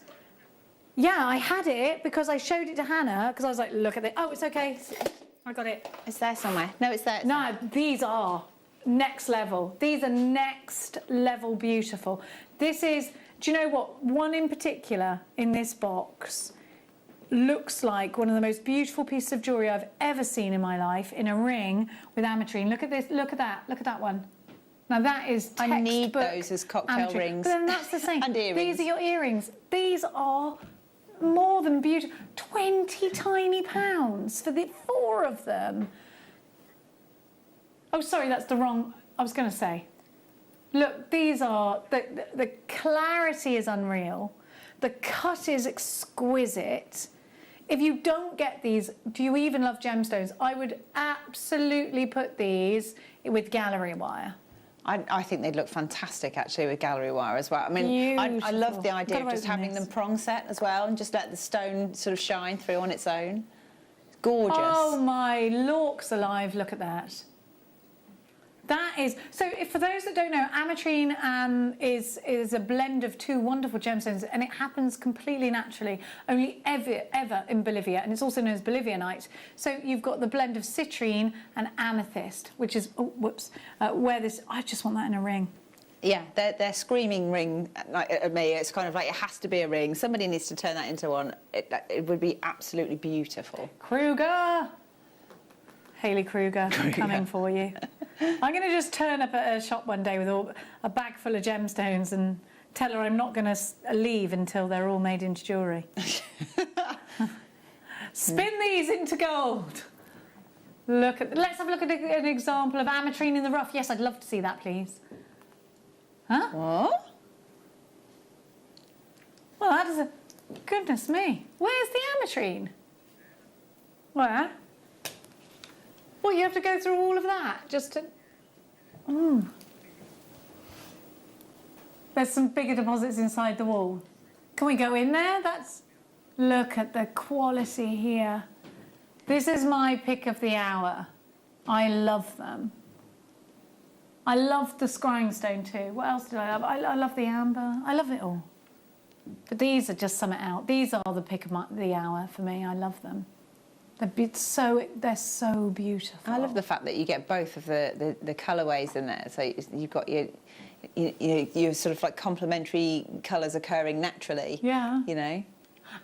Yeah, I had it because I showed it to Hannah because I was like, look at it. Oh, it's okay. I got it. It's there somewhere. No, it's there. No, these are next level. These are next level beautiful. This is, do you know what? One in particular in this box looks like one of the most beautiful pieces of jewellery I've ever seen in my life in a ring with ametrine. Look at this. Look at that. Look at that one. Now that is textbook. I need those as cocktail rings. But then that's the same. And earrings. These are your earrings. These are more than beautiful. 20 tiny pounds for the 4 of them. Oh, sorry, that's the wrong. I was going to say. Look, these are the clarity is unreal. The cut is exquisite. If you don't get these, do you even love gemstones? I would absolutely put these with gallery wire. I think they'd look fantastic actually with gallery wire as well. I mean, I love the idea of just having them prong set as well and just let the stone sort of shine through on its own. gorgeous. Oh my lorks alive, look at that. That is, so if, for those that don't know, ametrine is a blend of two wonderful gemstones, and it happens completely naturally, only ever in Bolivia, and it's also known as Bolivianite. So you've got the blend of citrine and amethyst, which is, where this, I just want that in a ring. Yeah, they're screaming ring at me. It's kind of like, it has to be a ring. Somebody needs to turn that into one. It would be absolutely beautiful. Kruger! Hayley Kruger, coming for you. I'm going to just turn up at a shop one day with a bag full of gemstones and tell her I'm not going to leave until they're all made into jewellery. Spin these into gold. Let's have a look at an example of ametrine in the rough. Yes, I'd love to see that, please. Huh? What? Well, that is a... Goodness me. Where's the ametrine? Where? Well, you have to go through all of that just to... There's some bigger deposits inside the wall. Can we go in there? Look at the quality here. This is my pick of the hour. I love them. I love the scrying stone too. What else did I love? I love the amber. I love it all. But these are just something else. These are the pick of the hour for me. I love them. They're so beautiful. I love the fact that you get both of the colourways in there. So you've got your sort of like complementary colours occurring naturally. Yeah. You know.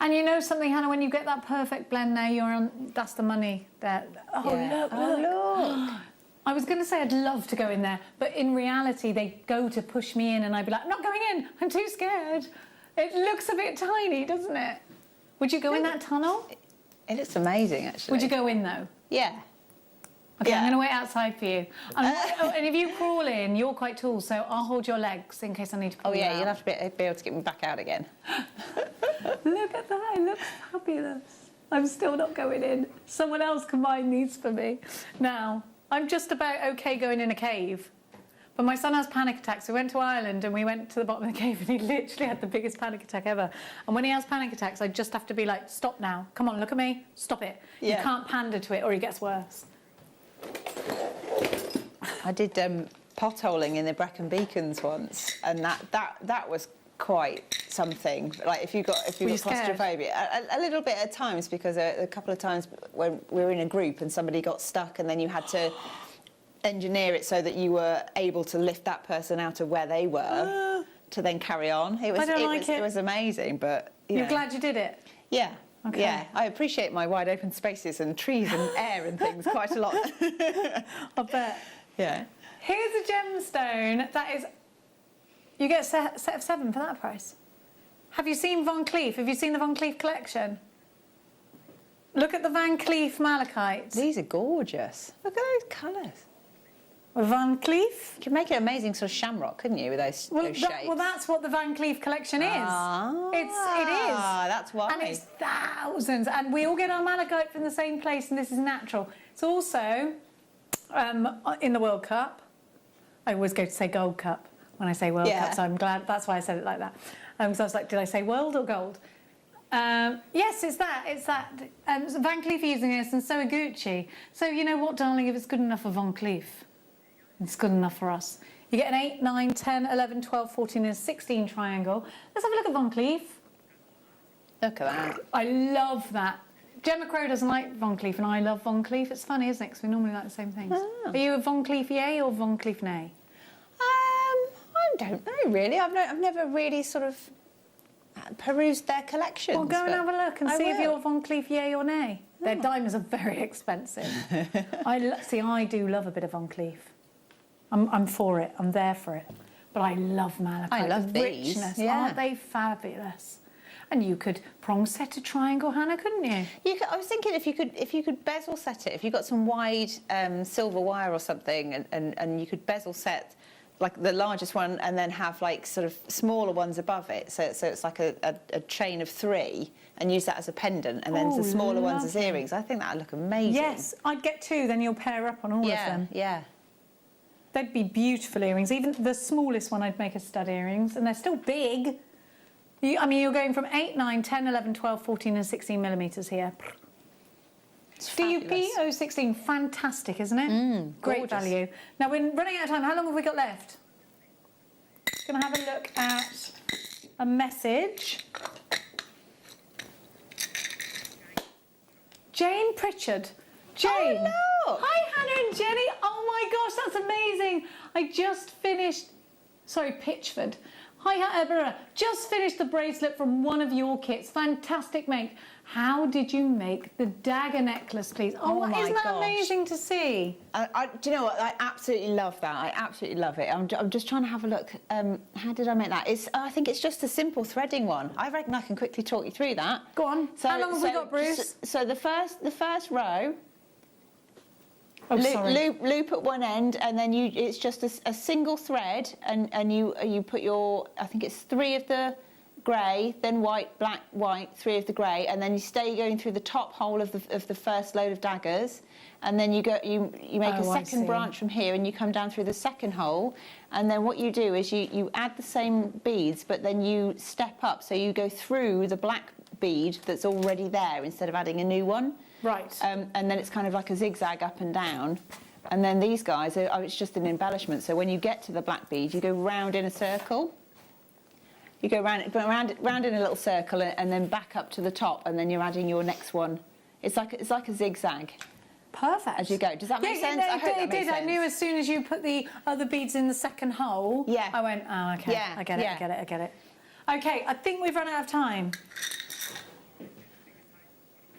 And you know something, Hannah, when you get that perfect blend there, that's the money there. Oh, yeah. Look. Look. I was going to say I'd love to go in there, but in reality, they go to push me in and I'd be like, I'm not going in. I'm too scared. It looks a bit tiny, doesn't it? Would you go in that tunnel? It looks amazing, actually. Would you go in, though? Yeah. Okay, yeah. I'm going to wait outside for you. And if you crawl in, you're quite tall, so I'll hold your legs in case I need to pull you out. You'll have to be able to get me back out again. Look at that, it looks fabulous. I'm still not going in. Someone else can mine these for me. Now, I'm just about okay going in a cave. But my son has panic attacks. We went to Ireland and we went to the bottom of the cave and he literally had the biggest panic attack ever. And when he has panic attacks, I just have to be like, stop now. Come on, look at me. Stop it. Yeah. You can't pander to it or he gets worse. I did potholing in the Brecon Beacons once, and that was quite something. Like if you got claustrophobia, a little bit at times, because a couple of times when we were in a group and somebody got stuck and then you had to engineer it so that you were able to lift that person out of where they were to then carry on. It was amazing, but you're glad you did it? Yeah. Okay. Yeah, I appreciate my wide open spaces and trees and air and things quite a lot. I bet. Yeah. Here's a gemstone that is... You get a set of 7 for that price. Have you seen Van Cleef? Have you seen the Van Cleef collection? Look at the Van Cleef malachite. These are gorgeous. Look at those colours. Van Cleef? You could make an amazing sort of shamrock, couldn't you, with those shapes? Well, that's what the Van Cleef collection is. It is. That's why. And it's thousands. And we all get our malachite from the same place, and this is natural. It's also in the World Cup. I always go to say Gold Cup when I say World Cup, so I'm glad. That's why I said it like that. Because I was like, did I say world or gold? Yes, it's that. It's that. Van Cleef are using this, and so are Gucci. So you know what, darling? If it's good enough for Van Cleef, it's good enough for us. You get an 8, 9, 10, 11, 12, 14 and 16 triangle. Let's have a look at Van Cleef. Look at that. I love that. Gemma Crow doesn't like Van Cleef and I love Van Cleef. It's funny, isn't it? Because we normally like the same things. Oh. Are you a Van Cleef yay or Van Cleef nay? I don't know, really. I've never really sort of perused their collections. Well, go and have a look and see if you're Van Cleef yay or nay. Oh. Their diamonds are very expensive. I do love a bit of Van Cleef. I'm for it. I'm there for it. But I love malachite. I love these. Richness. Yeah. Aren't they fabulous? And you could prong set a triangle, Hannah, couldn't you? I was thinking if you could bezel set it. If you got some wide silver wire or something, and you could bezel set like the largest one, and then have like sort of smaller ones above it. So it's like a chain of 3, and use that as a pendant, and then the smaller ones as earrings. I think that'd look amazing. Yes, I'd get 2. Then you'll pair up on all of them. Yeah. They'd be beautiful earrings. Even the smallest one, I'd make as stud earrings, and they're still big. You're going from 8, 9, 10, 11, 12, 14 and 16 millimetres here. DUP 016, fantastic, isn't it? Great gorgeous. value. Now we're running out of time. How long have we got left? Going to have a look at a message. Jane Pritchard. Jane. Oh, look. Hi, Hannah and Jenny. Oh my gosh, that's amazing. I just finished. Sorry, Pitchford. Hi, Ebera. Just finished the bracelet from one of your kits. Fantastic make. How did you make the dagger necklace, please? Oh, my isn't that gosh. amazing to see? Do you know what? I absolutely love that. I absolutely love it. I'm just trying to have a look. How did I make that? I think it's just a simple threading one. I reckon I can quickly talk you through that. Go on. How long have we got, Bruce? So the first row. Oh, sorry. Loop at one end, and then it's just a single thread, and you put your, I think it's 3 of the grey, then white, black, white, 3 of the grey, and then you stay going through the top hole of the first load of daggers, and then you make a second branch from here, and you come down through the second hole, and then what you do is you add the same beads, but then you step up, so you go through the black bead that's already there instead of adding a new one. Right. And then it's kind of like a zigzag up and down. And then these guys, it's just an embellishment. So when you get to the black bead, you go round in a circle. You go round in a little circle and then back up to the top, and then you're adding your next one. It's like a zigzag. Perfect. As you go. Does that make sense? I hope that makes I sense. knew as soon as you put the other beads in the second hole, Yeah. I went, oh, okay, Yeah, I get it. Okay, I think we've run out of time.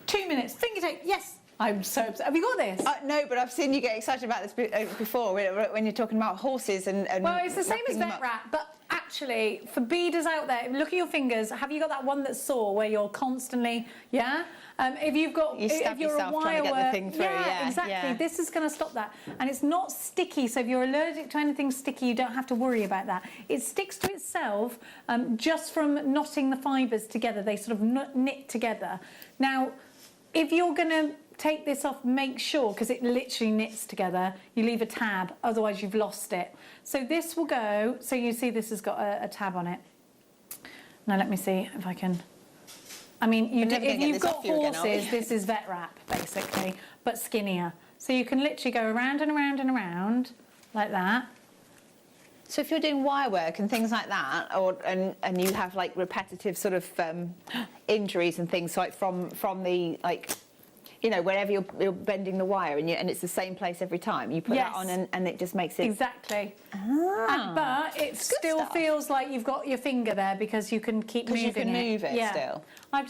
2 minutes, finger tape, yes. I'm so upset. Have you got this? No, but I've seen you get excited about this before when you're talking about horses and well, it's the same as wrapping them vet up. wrap, but actually, for beaders out there, look at your fingers. Have you got that one that's sore where you're constantly, yeah? If you've got, You stab if you're yourself a trying to wire get the thing through, yeah, exactly. yeah. This is going to stop that, and it's not sticky. So if you're allergic to anything sticky, you don't have to worry about that. It sticks to itself just from knotting the fibres together. They sort of knit together. Now, if you're going to take this off, make sure, because it literally knits together, you leave a tab, otherwise you've lost it. So this will go, so you see this has got a tab on it. Now let me see if I can, I mean, if you've got horses, this is vet wrap, basically, but skinnier. So you can literally go around and around and around, like that. So if you're doing wire work and things like that, and you have like repetitive sort of injuries and things like from the like, you know, wherever you're bending the wire and it's the same place every time, you put that on and it just makes it exactly. But it still feels like you've got your finger there because you can keep moving it. Because you can move it still. I've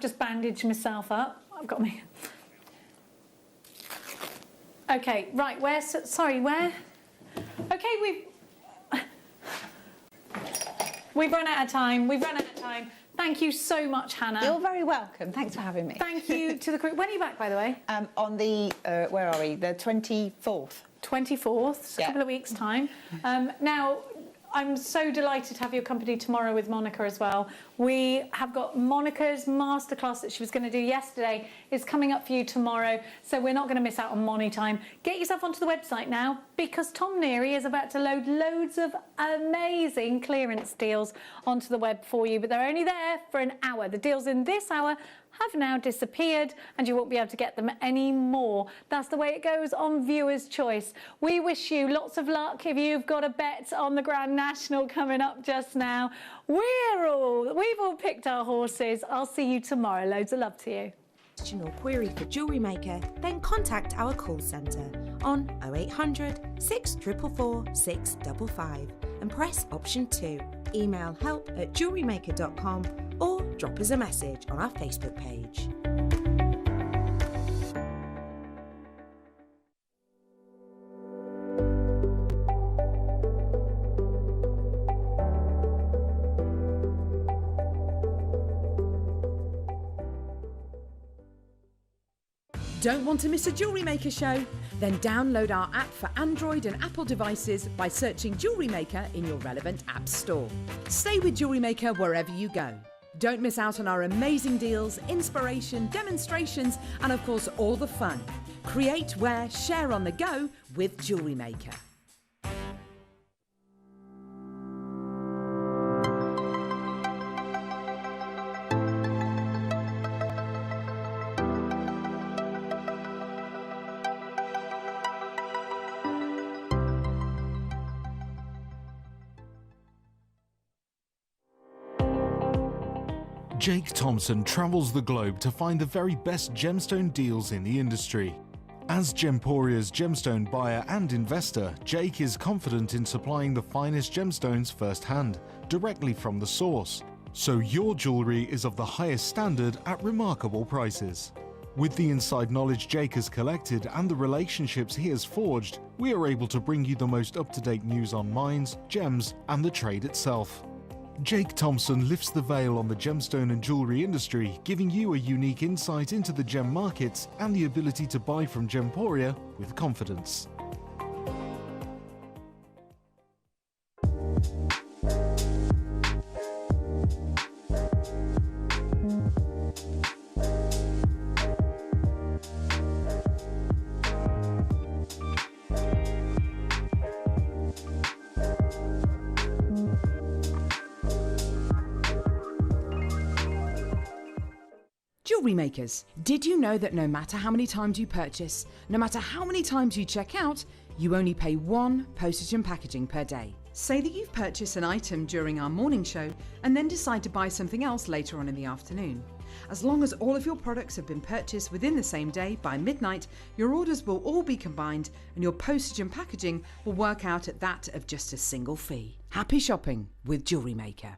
just bandaged myself up. I've got me. Okay, right. Where? Sorry, where? Okay, we've run out of time. Thank you so much, Hannah. You're very welcome. Thanks for having me. Thank you to the crew. When are you back, by the way? On the, where are we? The 24th. 24th, a couple of weeks' time. Now, I'm so delighted to have your company tomorrow with Monica as well. We have got Monica's masterclass that she was going to do yesterday is coming up for you tomorrow, so we're not going to miss out on Moni time. Get yourself onto the website now because Tom Neary is about to load loads of amazing clearance deals onto the web for you, but they're only there for an hour. The deals in this hour have now disappeared and you won't be able to get them anymore. That's the way it goes on Viewer's Choice. We wish you lots of luck if you've got a bet on the Grand National coming up just now. We've all picked our horses. I'll see you tomorrow. Loads of love to you. Question or query for Jewellery Maker, then contact our call centre on 0800 644 655 and press option 2. Email help@jewellerymaker.com or drop us a message on our Facebook page. Don't want to miss a Jewellery Maker show? Then download our app for Android and Apple devices by searching Jewellery Maker in your relevant app store. Stay with Jewellery Maker wherever you go. Don't miss out on our amazing deals, inspiration, demonstrations, and of course all the fun. Create, wear, share on the go with Jewellery Maker. Jake Thompson travels the globe to find the very best gemstone deals in the industry. As Gemporia's gemstone buyer and investor, Jake is confident in supplying the finest gemstones firsthand, directly from the source. So your jewellery is of the highest standard at remarkable prices. With the inside knowledge Jake has collected and the relationships he has forged, we are able to bring you the most up-to-date news on mines, gems, and the trade itself. Jake Thompson lifts the veil on the gemstone and jewellery industry, giving you a unique insight into the gem markets and the ability to buy from Gemporia with confidence. Jewellery makers, did you know that no matter how many times you purchase, no matter how many times you check out, you only pay 1 postage and packaging per day? Say that you've purchased an item during our morning show and then decide to buy something else later on in the afternoon. As long as all of your products have been purchased within the same day by midnight, your orders will all be combined and your postage and packaging will work out at that of just a single fee. Happy shopping with Jewellery Maker.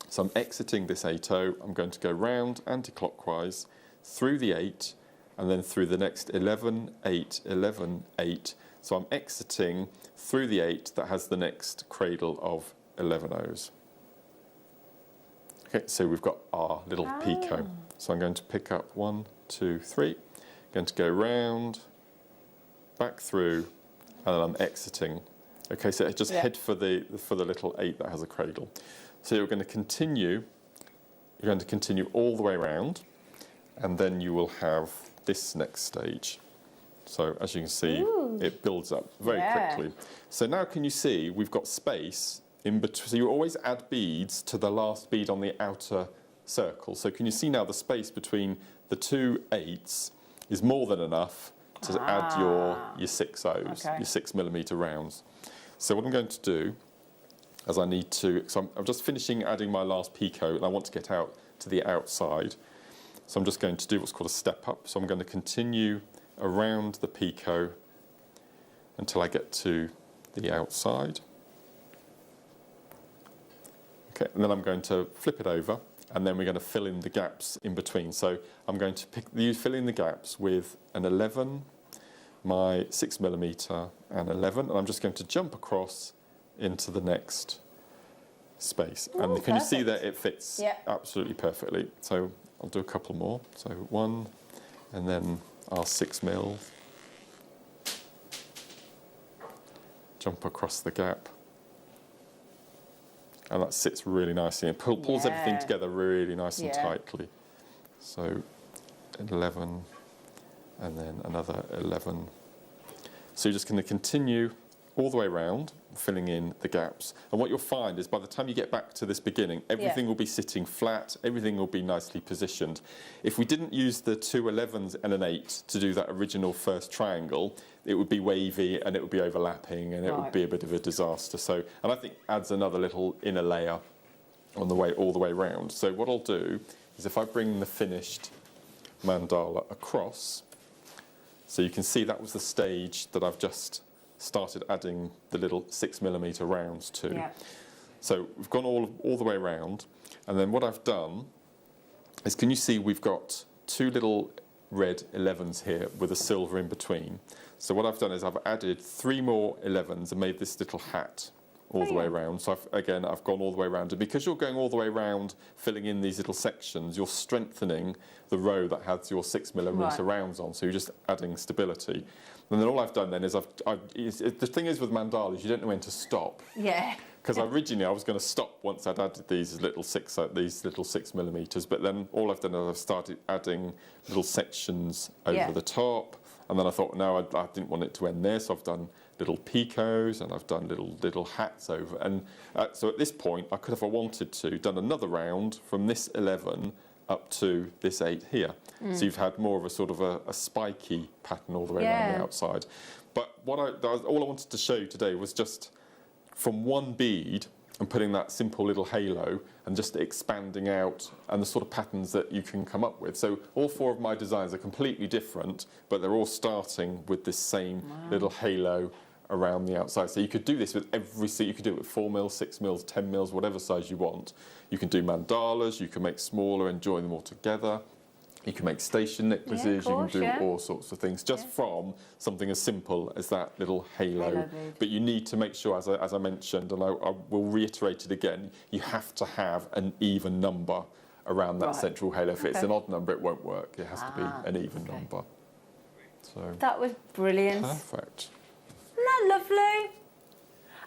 So I'm exiting this 8-0, I'm going to go round anti-clockwise through the 8 and then through the next 11, 8, 11, 8. So I'm exiting through the 8 that has the next cradle of 11 O's. Okay, so we've got our little picot. So I'm going to pick up 1, 2, 3, going to go round, back through, and then I'm exiting. Okay, so just head for the little 8 that has a cradle. So you're going to continue all the way around, and then you will have this next stage. So as you can see, it builds up very quickly. So now can you see we've got space in between, so you always add beads to the last bead on the outer circle. So can you see now the space between the 2 8s is more than enough to add your 6 O's, your 6mm rounds. So what I'm going to do as I need to, so I'm just finishing adding my last picot and I want to get out to the outside. So I'm just going to do what's called a step up. So I'm going to continue around the picot until I get to the outside. Okay, and then I'm going to flip it over and then we're going to fill in the gaps in between. So I'm going to fill in the gaps with an 11, my 6mm and 11, and I'm just going to jump across into the next space. Ooh, and can you see that it fits absolutely perfectly? So I'll do a couple more. So 1, and then our 6mm. Jump across the gap. And that sits really nicely and pulls everything together really nice and tightly. So 11, and then another 11. So you're just going to continue all the way around, filling in the gaps. And what you'll find is by the time you get back to this beginning, everything will be sitting flat, everything will be nicely positioned. If we didn't use the 2 11s and an 8 to do that original first triangle, it would be wavy and it would be overlapping and it would be a bit of a disaster. So, and I think adds another little inner layer on the way, all the way around. So what I'll do is if I bring the finished mandala across, so you can see that was the stage that I've just started adding the little 6mm rounds to. So we've gone all the way around, and then what I've done is, can you see we've got 2 little red 11s here with a silver in between. So what I've done is I've added 3 more 11s and made this little hat all the way around. So I've gone all the way around, and because you're going all the way around filling in these little sections, you're strengthening the row that has your 6mm rounds on, so you're just adding stability. And then all I've done then is the thing is with mandalas, you don't know when to stop. Because originally I was going to stop once I'd added these little 6mm, but then all I've done is I've started adding little sections over the top, and then I thought, no, I didn't want it to end there, so I've done little picots, and I've done little hats over. And so at this point, I could, if I wanted to, done another round from this 11 up to this 8 here. So you've had more of a sort of a spiky pattern all the way around the outside. But all I wanted to show you today was just from one bead and putting that simple little halo and just expanding out and the sort of patterns that you can come up with. So all 4 of my designs are completely different, but they're all starting with this same little halo around the outside. So you could do this with you could do it with 4 mils, 6 mils, 10 mils, whatever size you want. You can do mandalas, you can make smaller and join them all together. You can make station necklaces, you can do all sorts of things just from something as simple as that little halo. But you need to make sure, as I mentioned, and I will reiterate it again, you have to have an even number around that central halo. If it's an odd number, it won't work. It has to be an even number. So that was brilliant. Perfect. Isn't that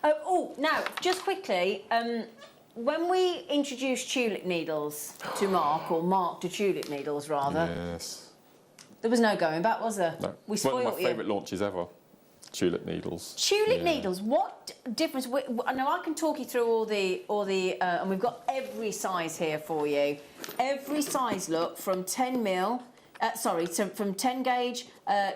lovely? Now, just quickly, when we introduced tulip needles to Mark, or Mark to tulip needles rather, there was no going back, was there? No. We One of my favourite launches ever. Tulip needles. Tulip needles. What difference? I know I can talk you through all the, and we've got every size here for you. Every size, look, from 10 mil. From 10 gauge.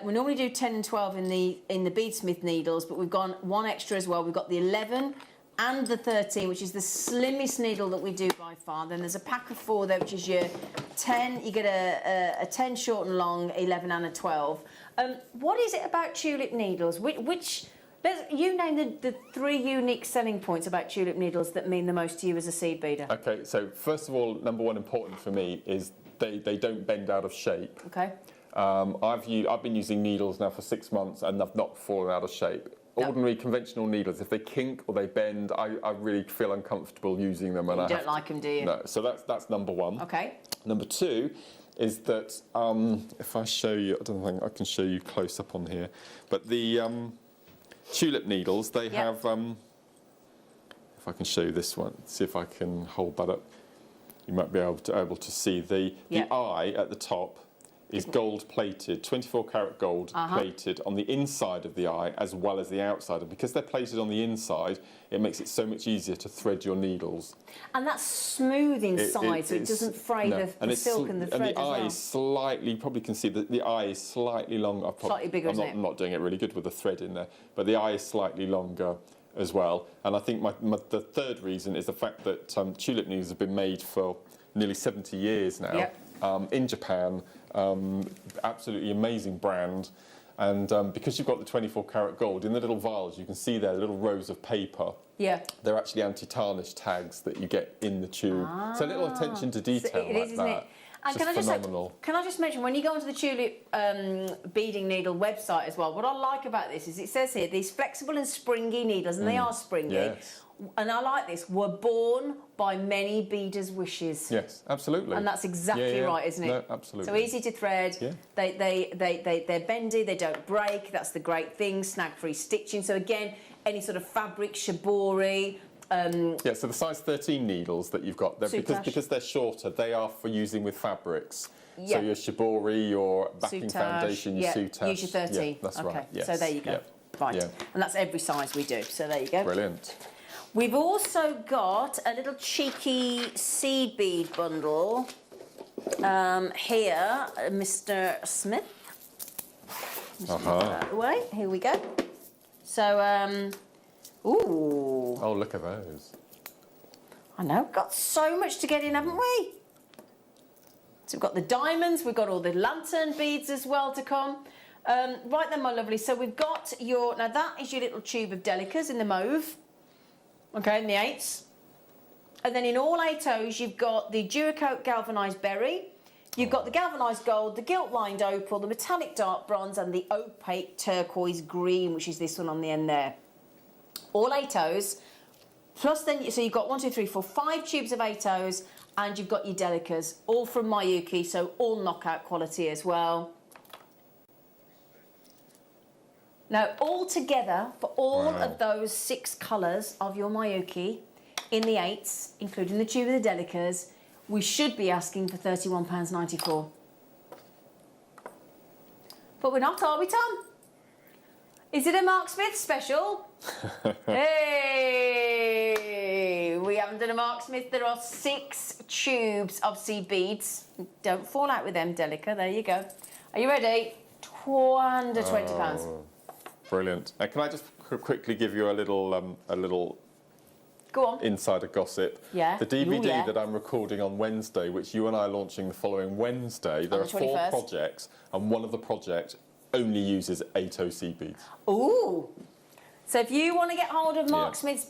We normally do 10 and 12 in the beadsmith needles, but we've gone one extra as well. We've got the 11 and the 13, which is the slimmest needle that we do by far. Then there's a pack of 4 there, which is your 10. You get a 10 short and long, 11 and a 12. What is it about tulip needles? You name the 3 unique selling points about tulip needles that mean the most to you as a seed beader. Okay, so first of all, number 1 important for me is they don't bend out of shape. Okay. I've been using needles now for 6 months and they've not fallen out of shape. Ordinary conventional needles, if they kink or they bend, I really feel uncomfortable using them. And you don't like them, do you? No, so that's number 1. Okay. Number 2 is that if I show you, I don't think I can show you close up on here, but the tulip needles, they have, if I can show you this one, see if I can hold that up. You might be able to see the eye at the top is gold plated, 24 karat gold plated on the inside of the eye as well as the outside. And because they're plated on the inside, it makes it so much easier to thread your needles. And that's smooth inside, so it doesn't fray the silk and the thread and the eye is slightly, you probably can see that the eye is slightly longer. Slightly bigger, isn't it? I'm not doing it really good with the thread in there, but the eye is slightly longer as well. And I think the third reason is the fact that tulip needles have been made for nearly 70 years now in Japan. Absolutely amazing brand. And because you've got the 24 karat gold, in the little vials you can see there little rows of paper. Yeah. They're actually anti-tarnish tags that you get in the tube. So a little attention to detail it is, isn't it? And can I just mention, when you go onto the tulip beading needle website as well, what I like about this is it says here, these flexible and springy needles, and they are springy, and I like this, were born by many beaders' wishes. Yes, absolutely. And that's exactly right, isn't it? No, absolutely. So easy to thread, they're bendy, they don't break, that's the great thing, snag-free stitching. So again, any sort of fabric, shibori, so the size 13 needles that you've got, because they're shorter, they are for using with fabrics. So your shibori, your backing foundation, your soutache. Use your 13. Yeah, that's right. Yes. So there you go. Right. And that's every size we do. So there you go. Brilliant. We've also got a little cheeky seed bead bundle here, Mr. Smith. Just put that away. Here we go. So, ooh. Oh, look at those. I know, got so much to get in, haven't we? So we've got the diamonds, we've got all the lantern beads as well to come. Right then, my lovely, so we've got now that is your little tube of delicas in the mauve. Okay, in the 8s. And then in all 8 O's, you've got the Duracoat galvanised berry. You've got the galvanised gold, the gilt-lined opal, the metallic dark bronze, and the opaque turquoise green, which is this one on the end there. All 8 O's. Plus then, so you've got 1, 2, 3, 4, 5 tubes of 8 O's, and you've got your delicas, all from Mayuki, so all knockout quality as well. Now, all together, for all of those 6 colours of your Mayuki, in the 8s, including the tube of the delicas, we should be asking for £31.94. But we're not, are we, Tom? Is it a Mark Smith special? Hey! We haven't done a Mark Smith. There are 6 tubes of seed beads. Don't fall out with them, Delica. There you go. Are you ready? Under £20. Brilliant. Can I just quickly give you a little Go on. insider gossip? Yeah. The DVD Ooh, yeah. that I'm recording on Wednesday, which you and I are launching the following Wednesday, there On are the 4 21st. projects, and one of the projects only uses 8 seed beads. Ooh. So if you want to get hold of Mark Yeah. Smith's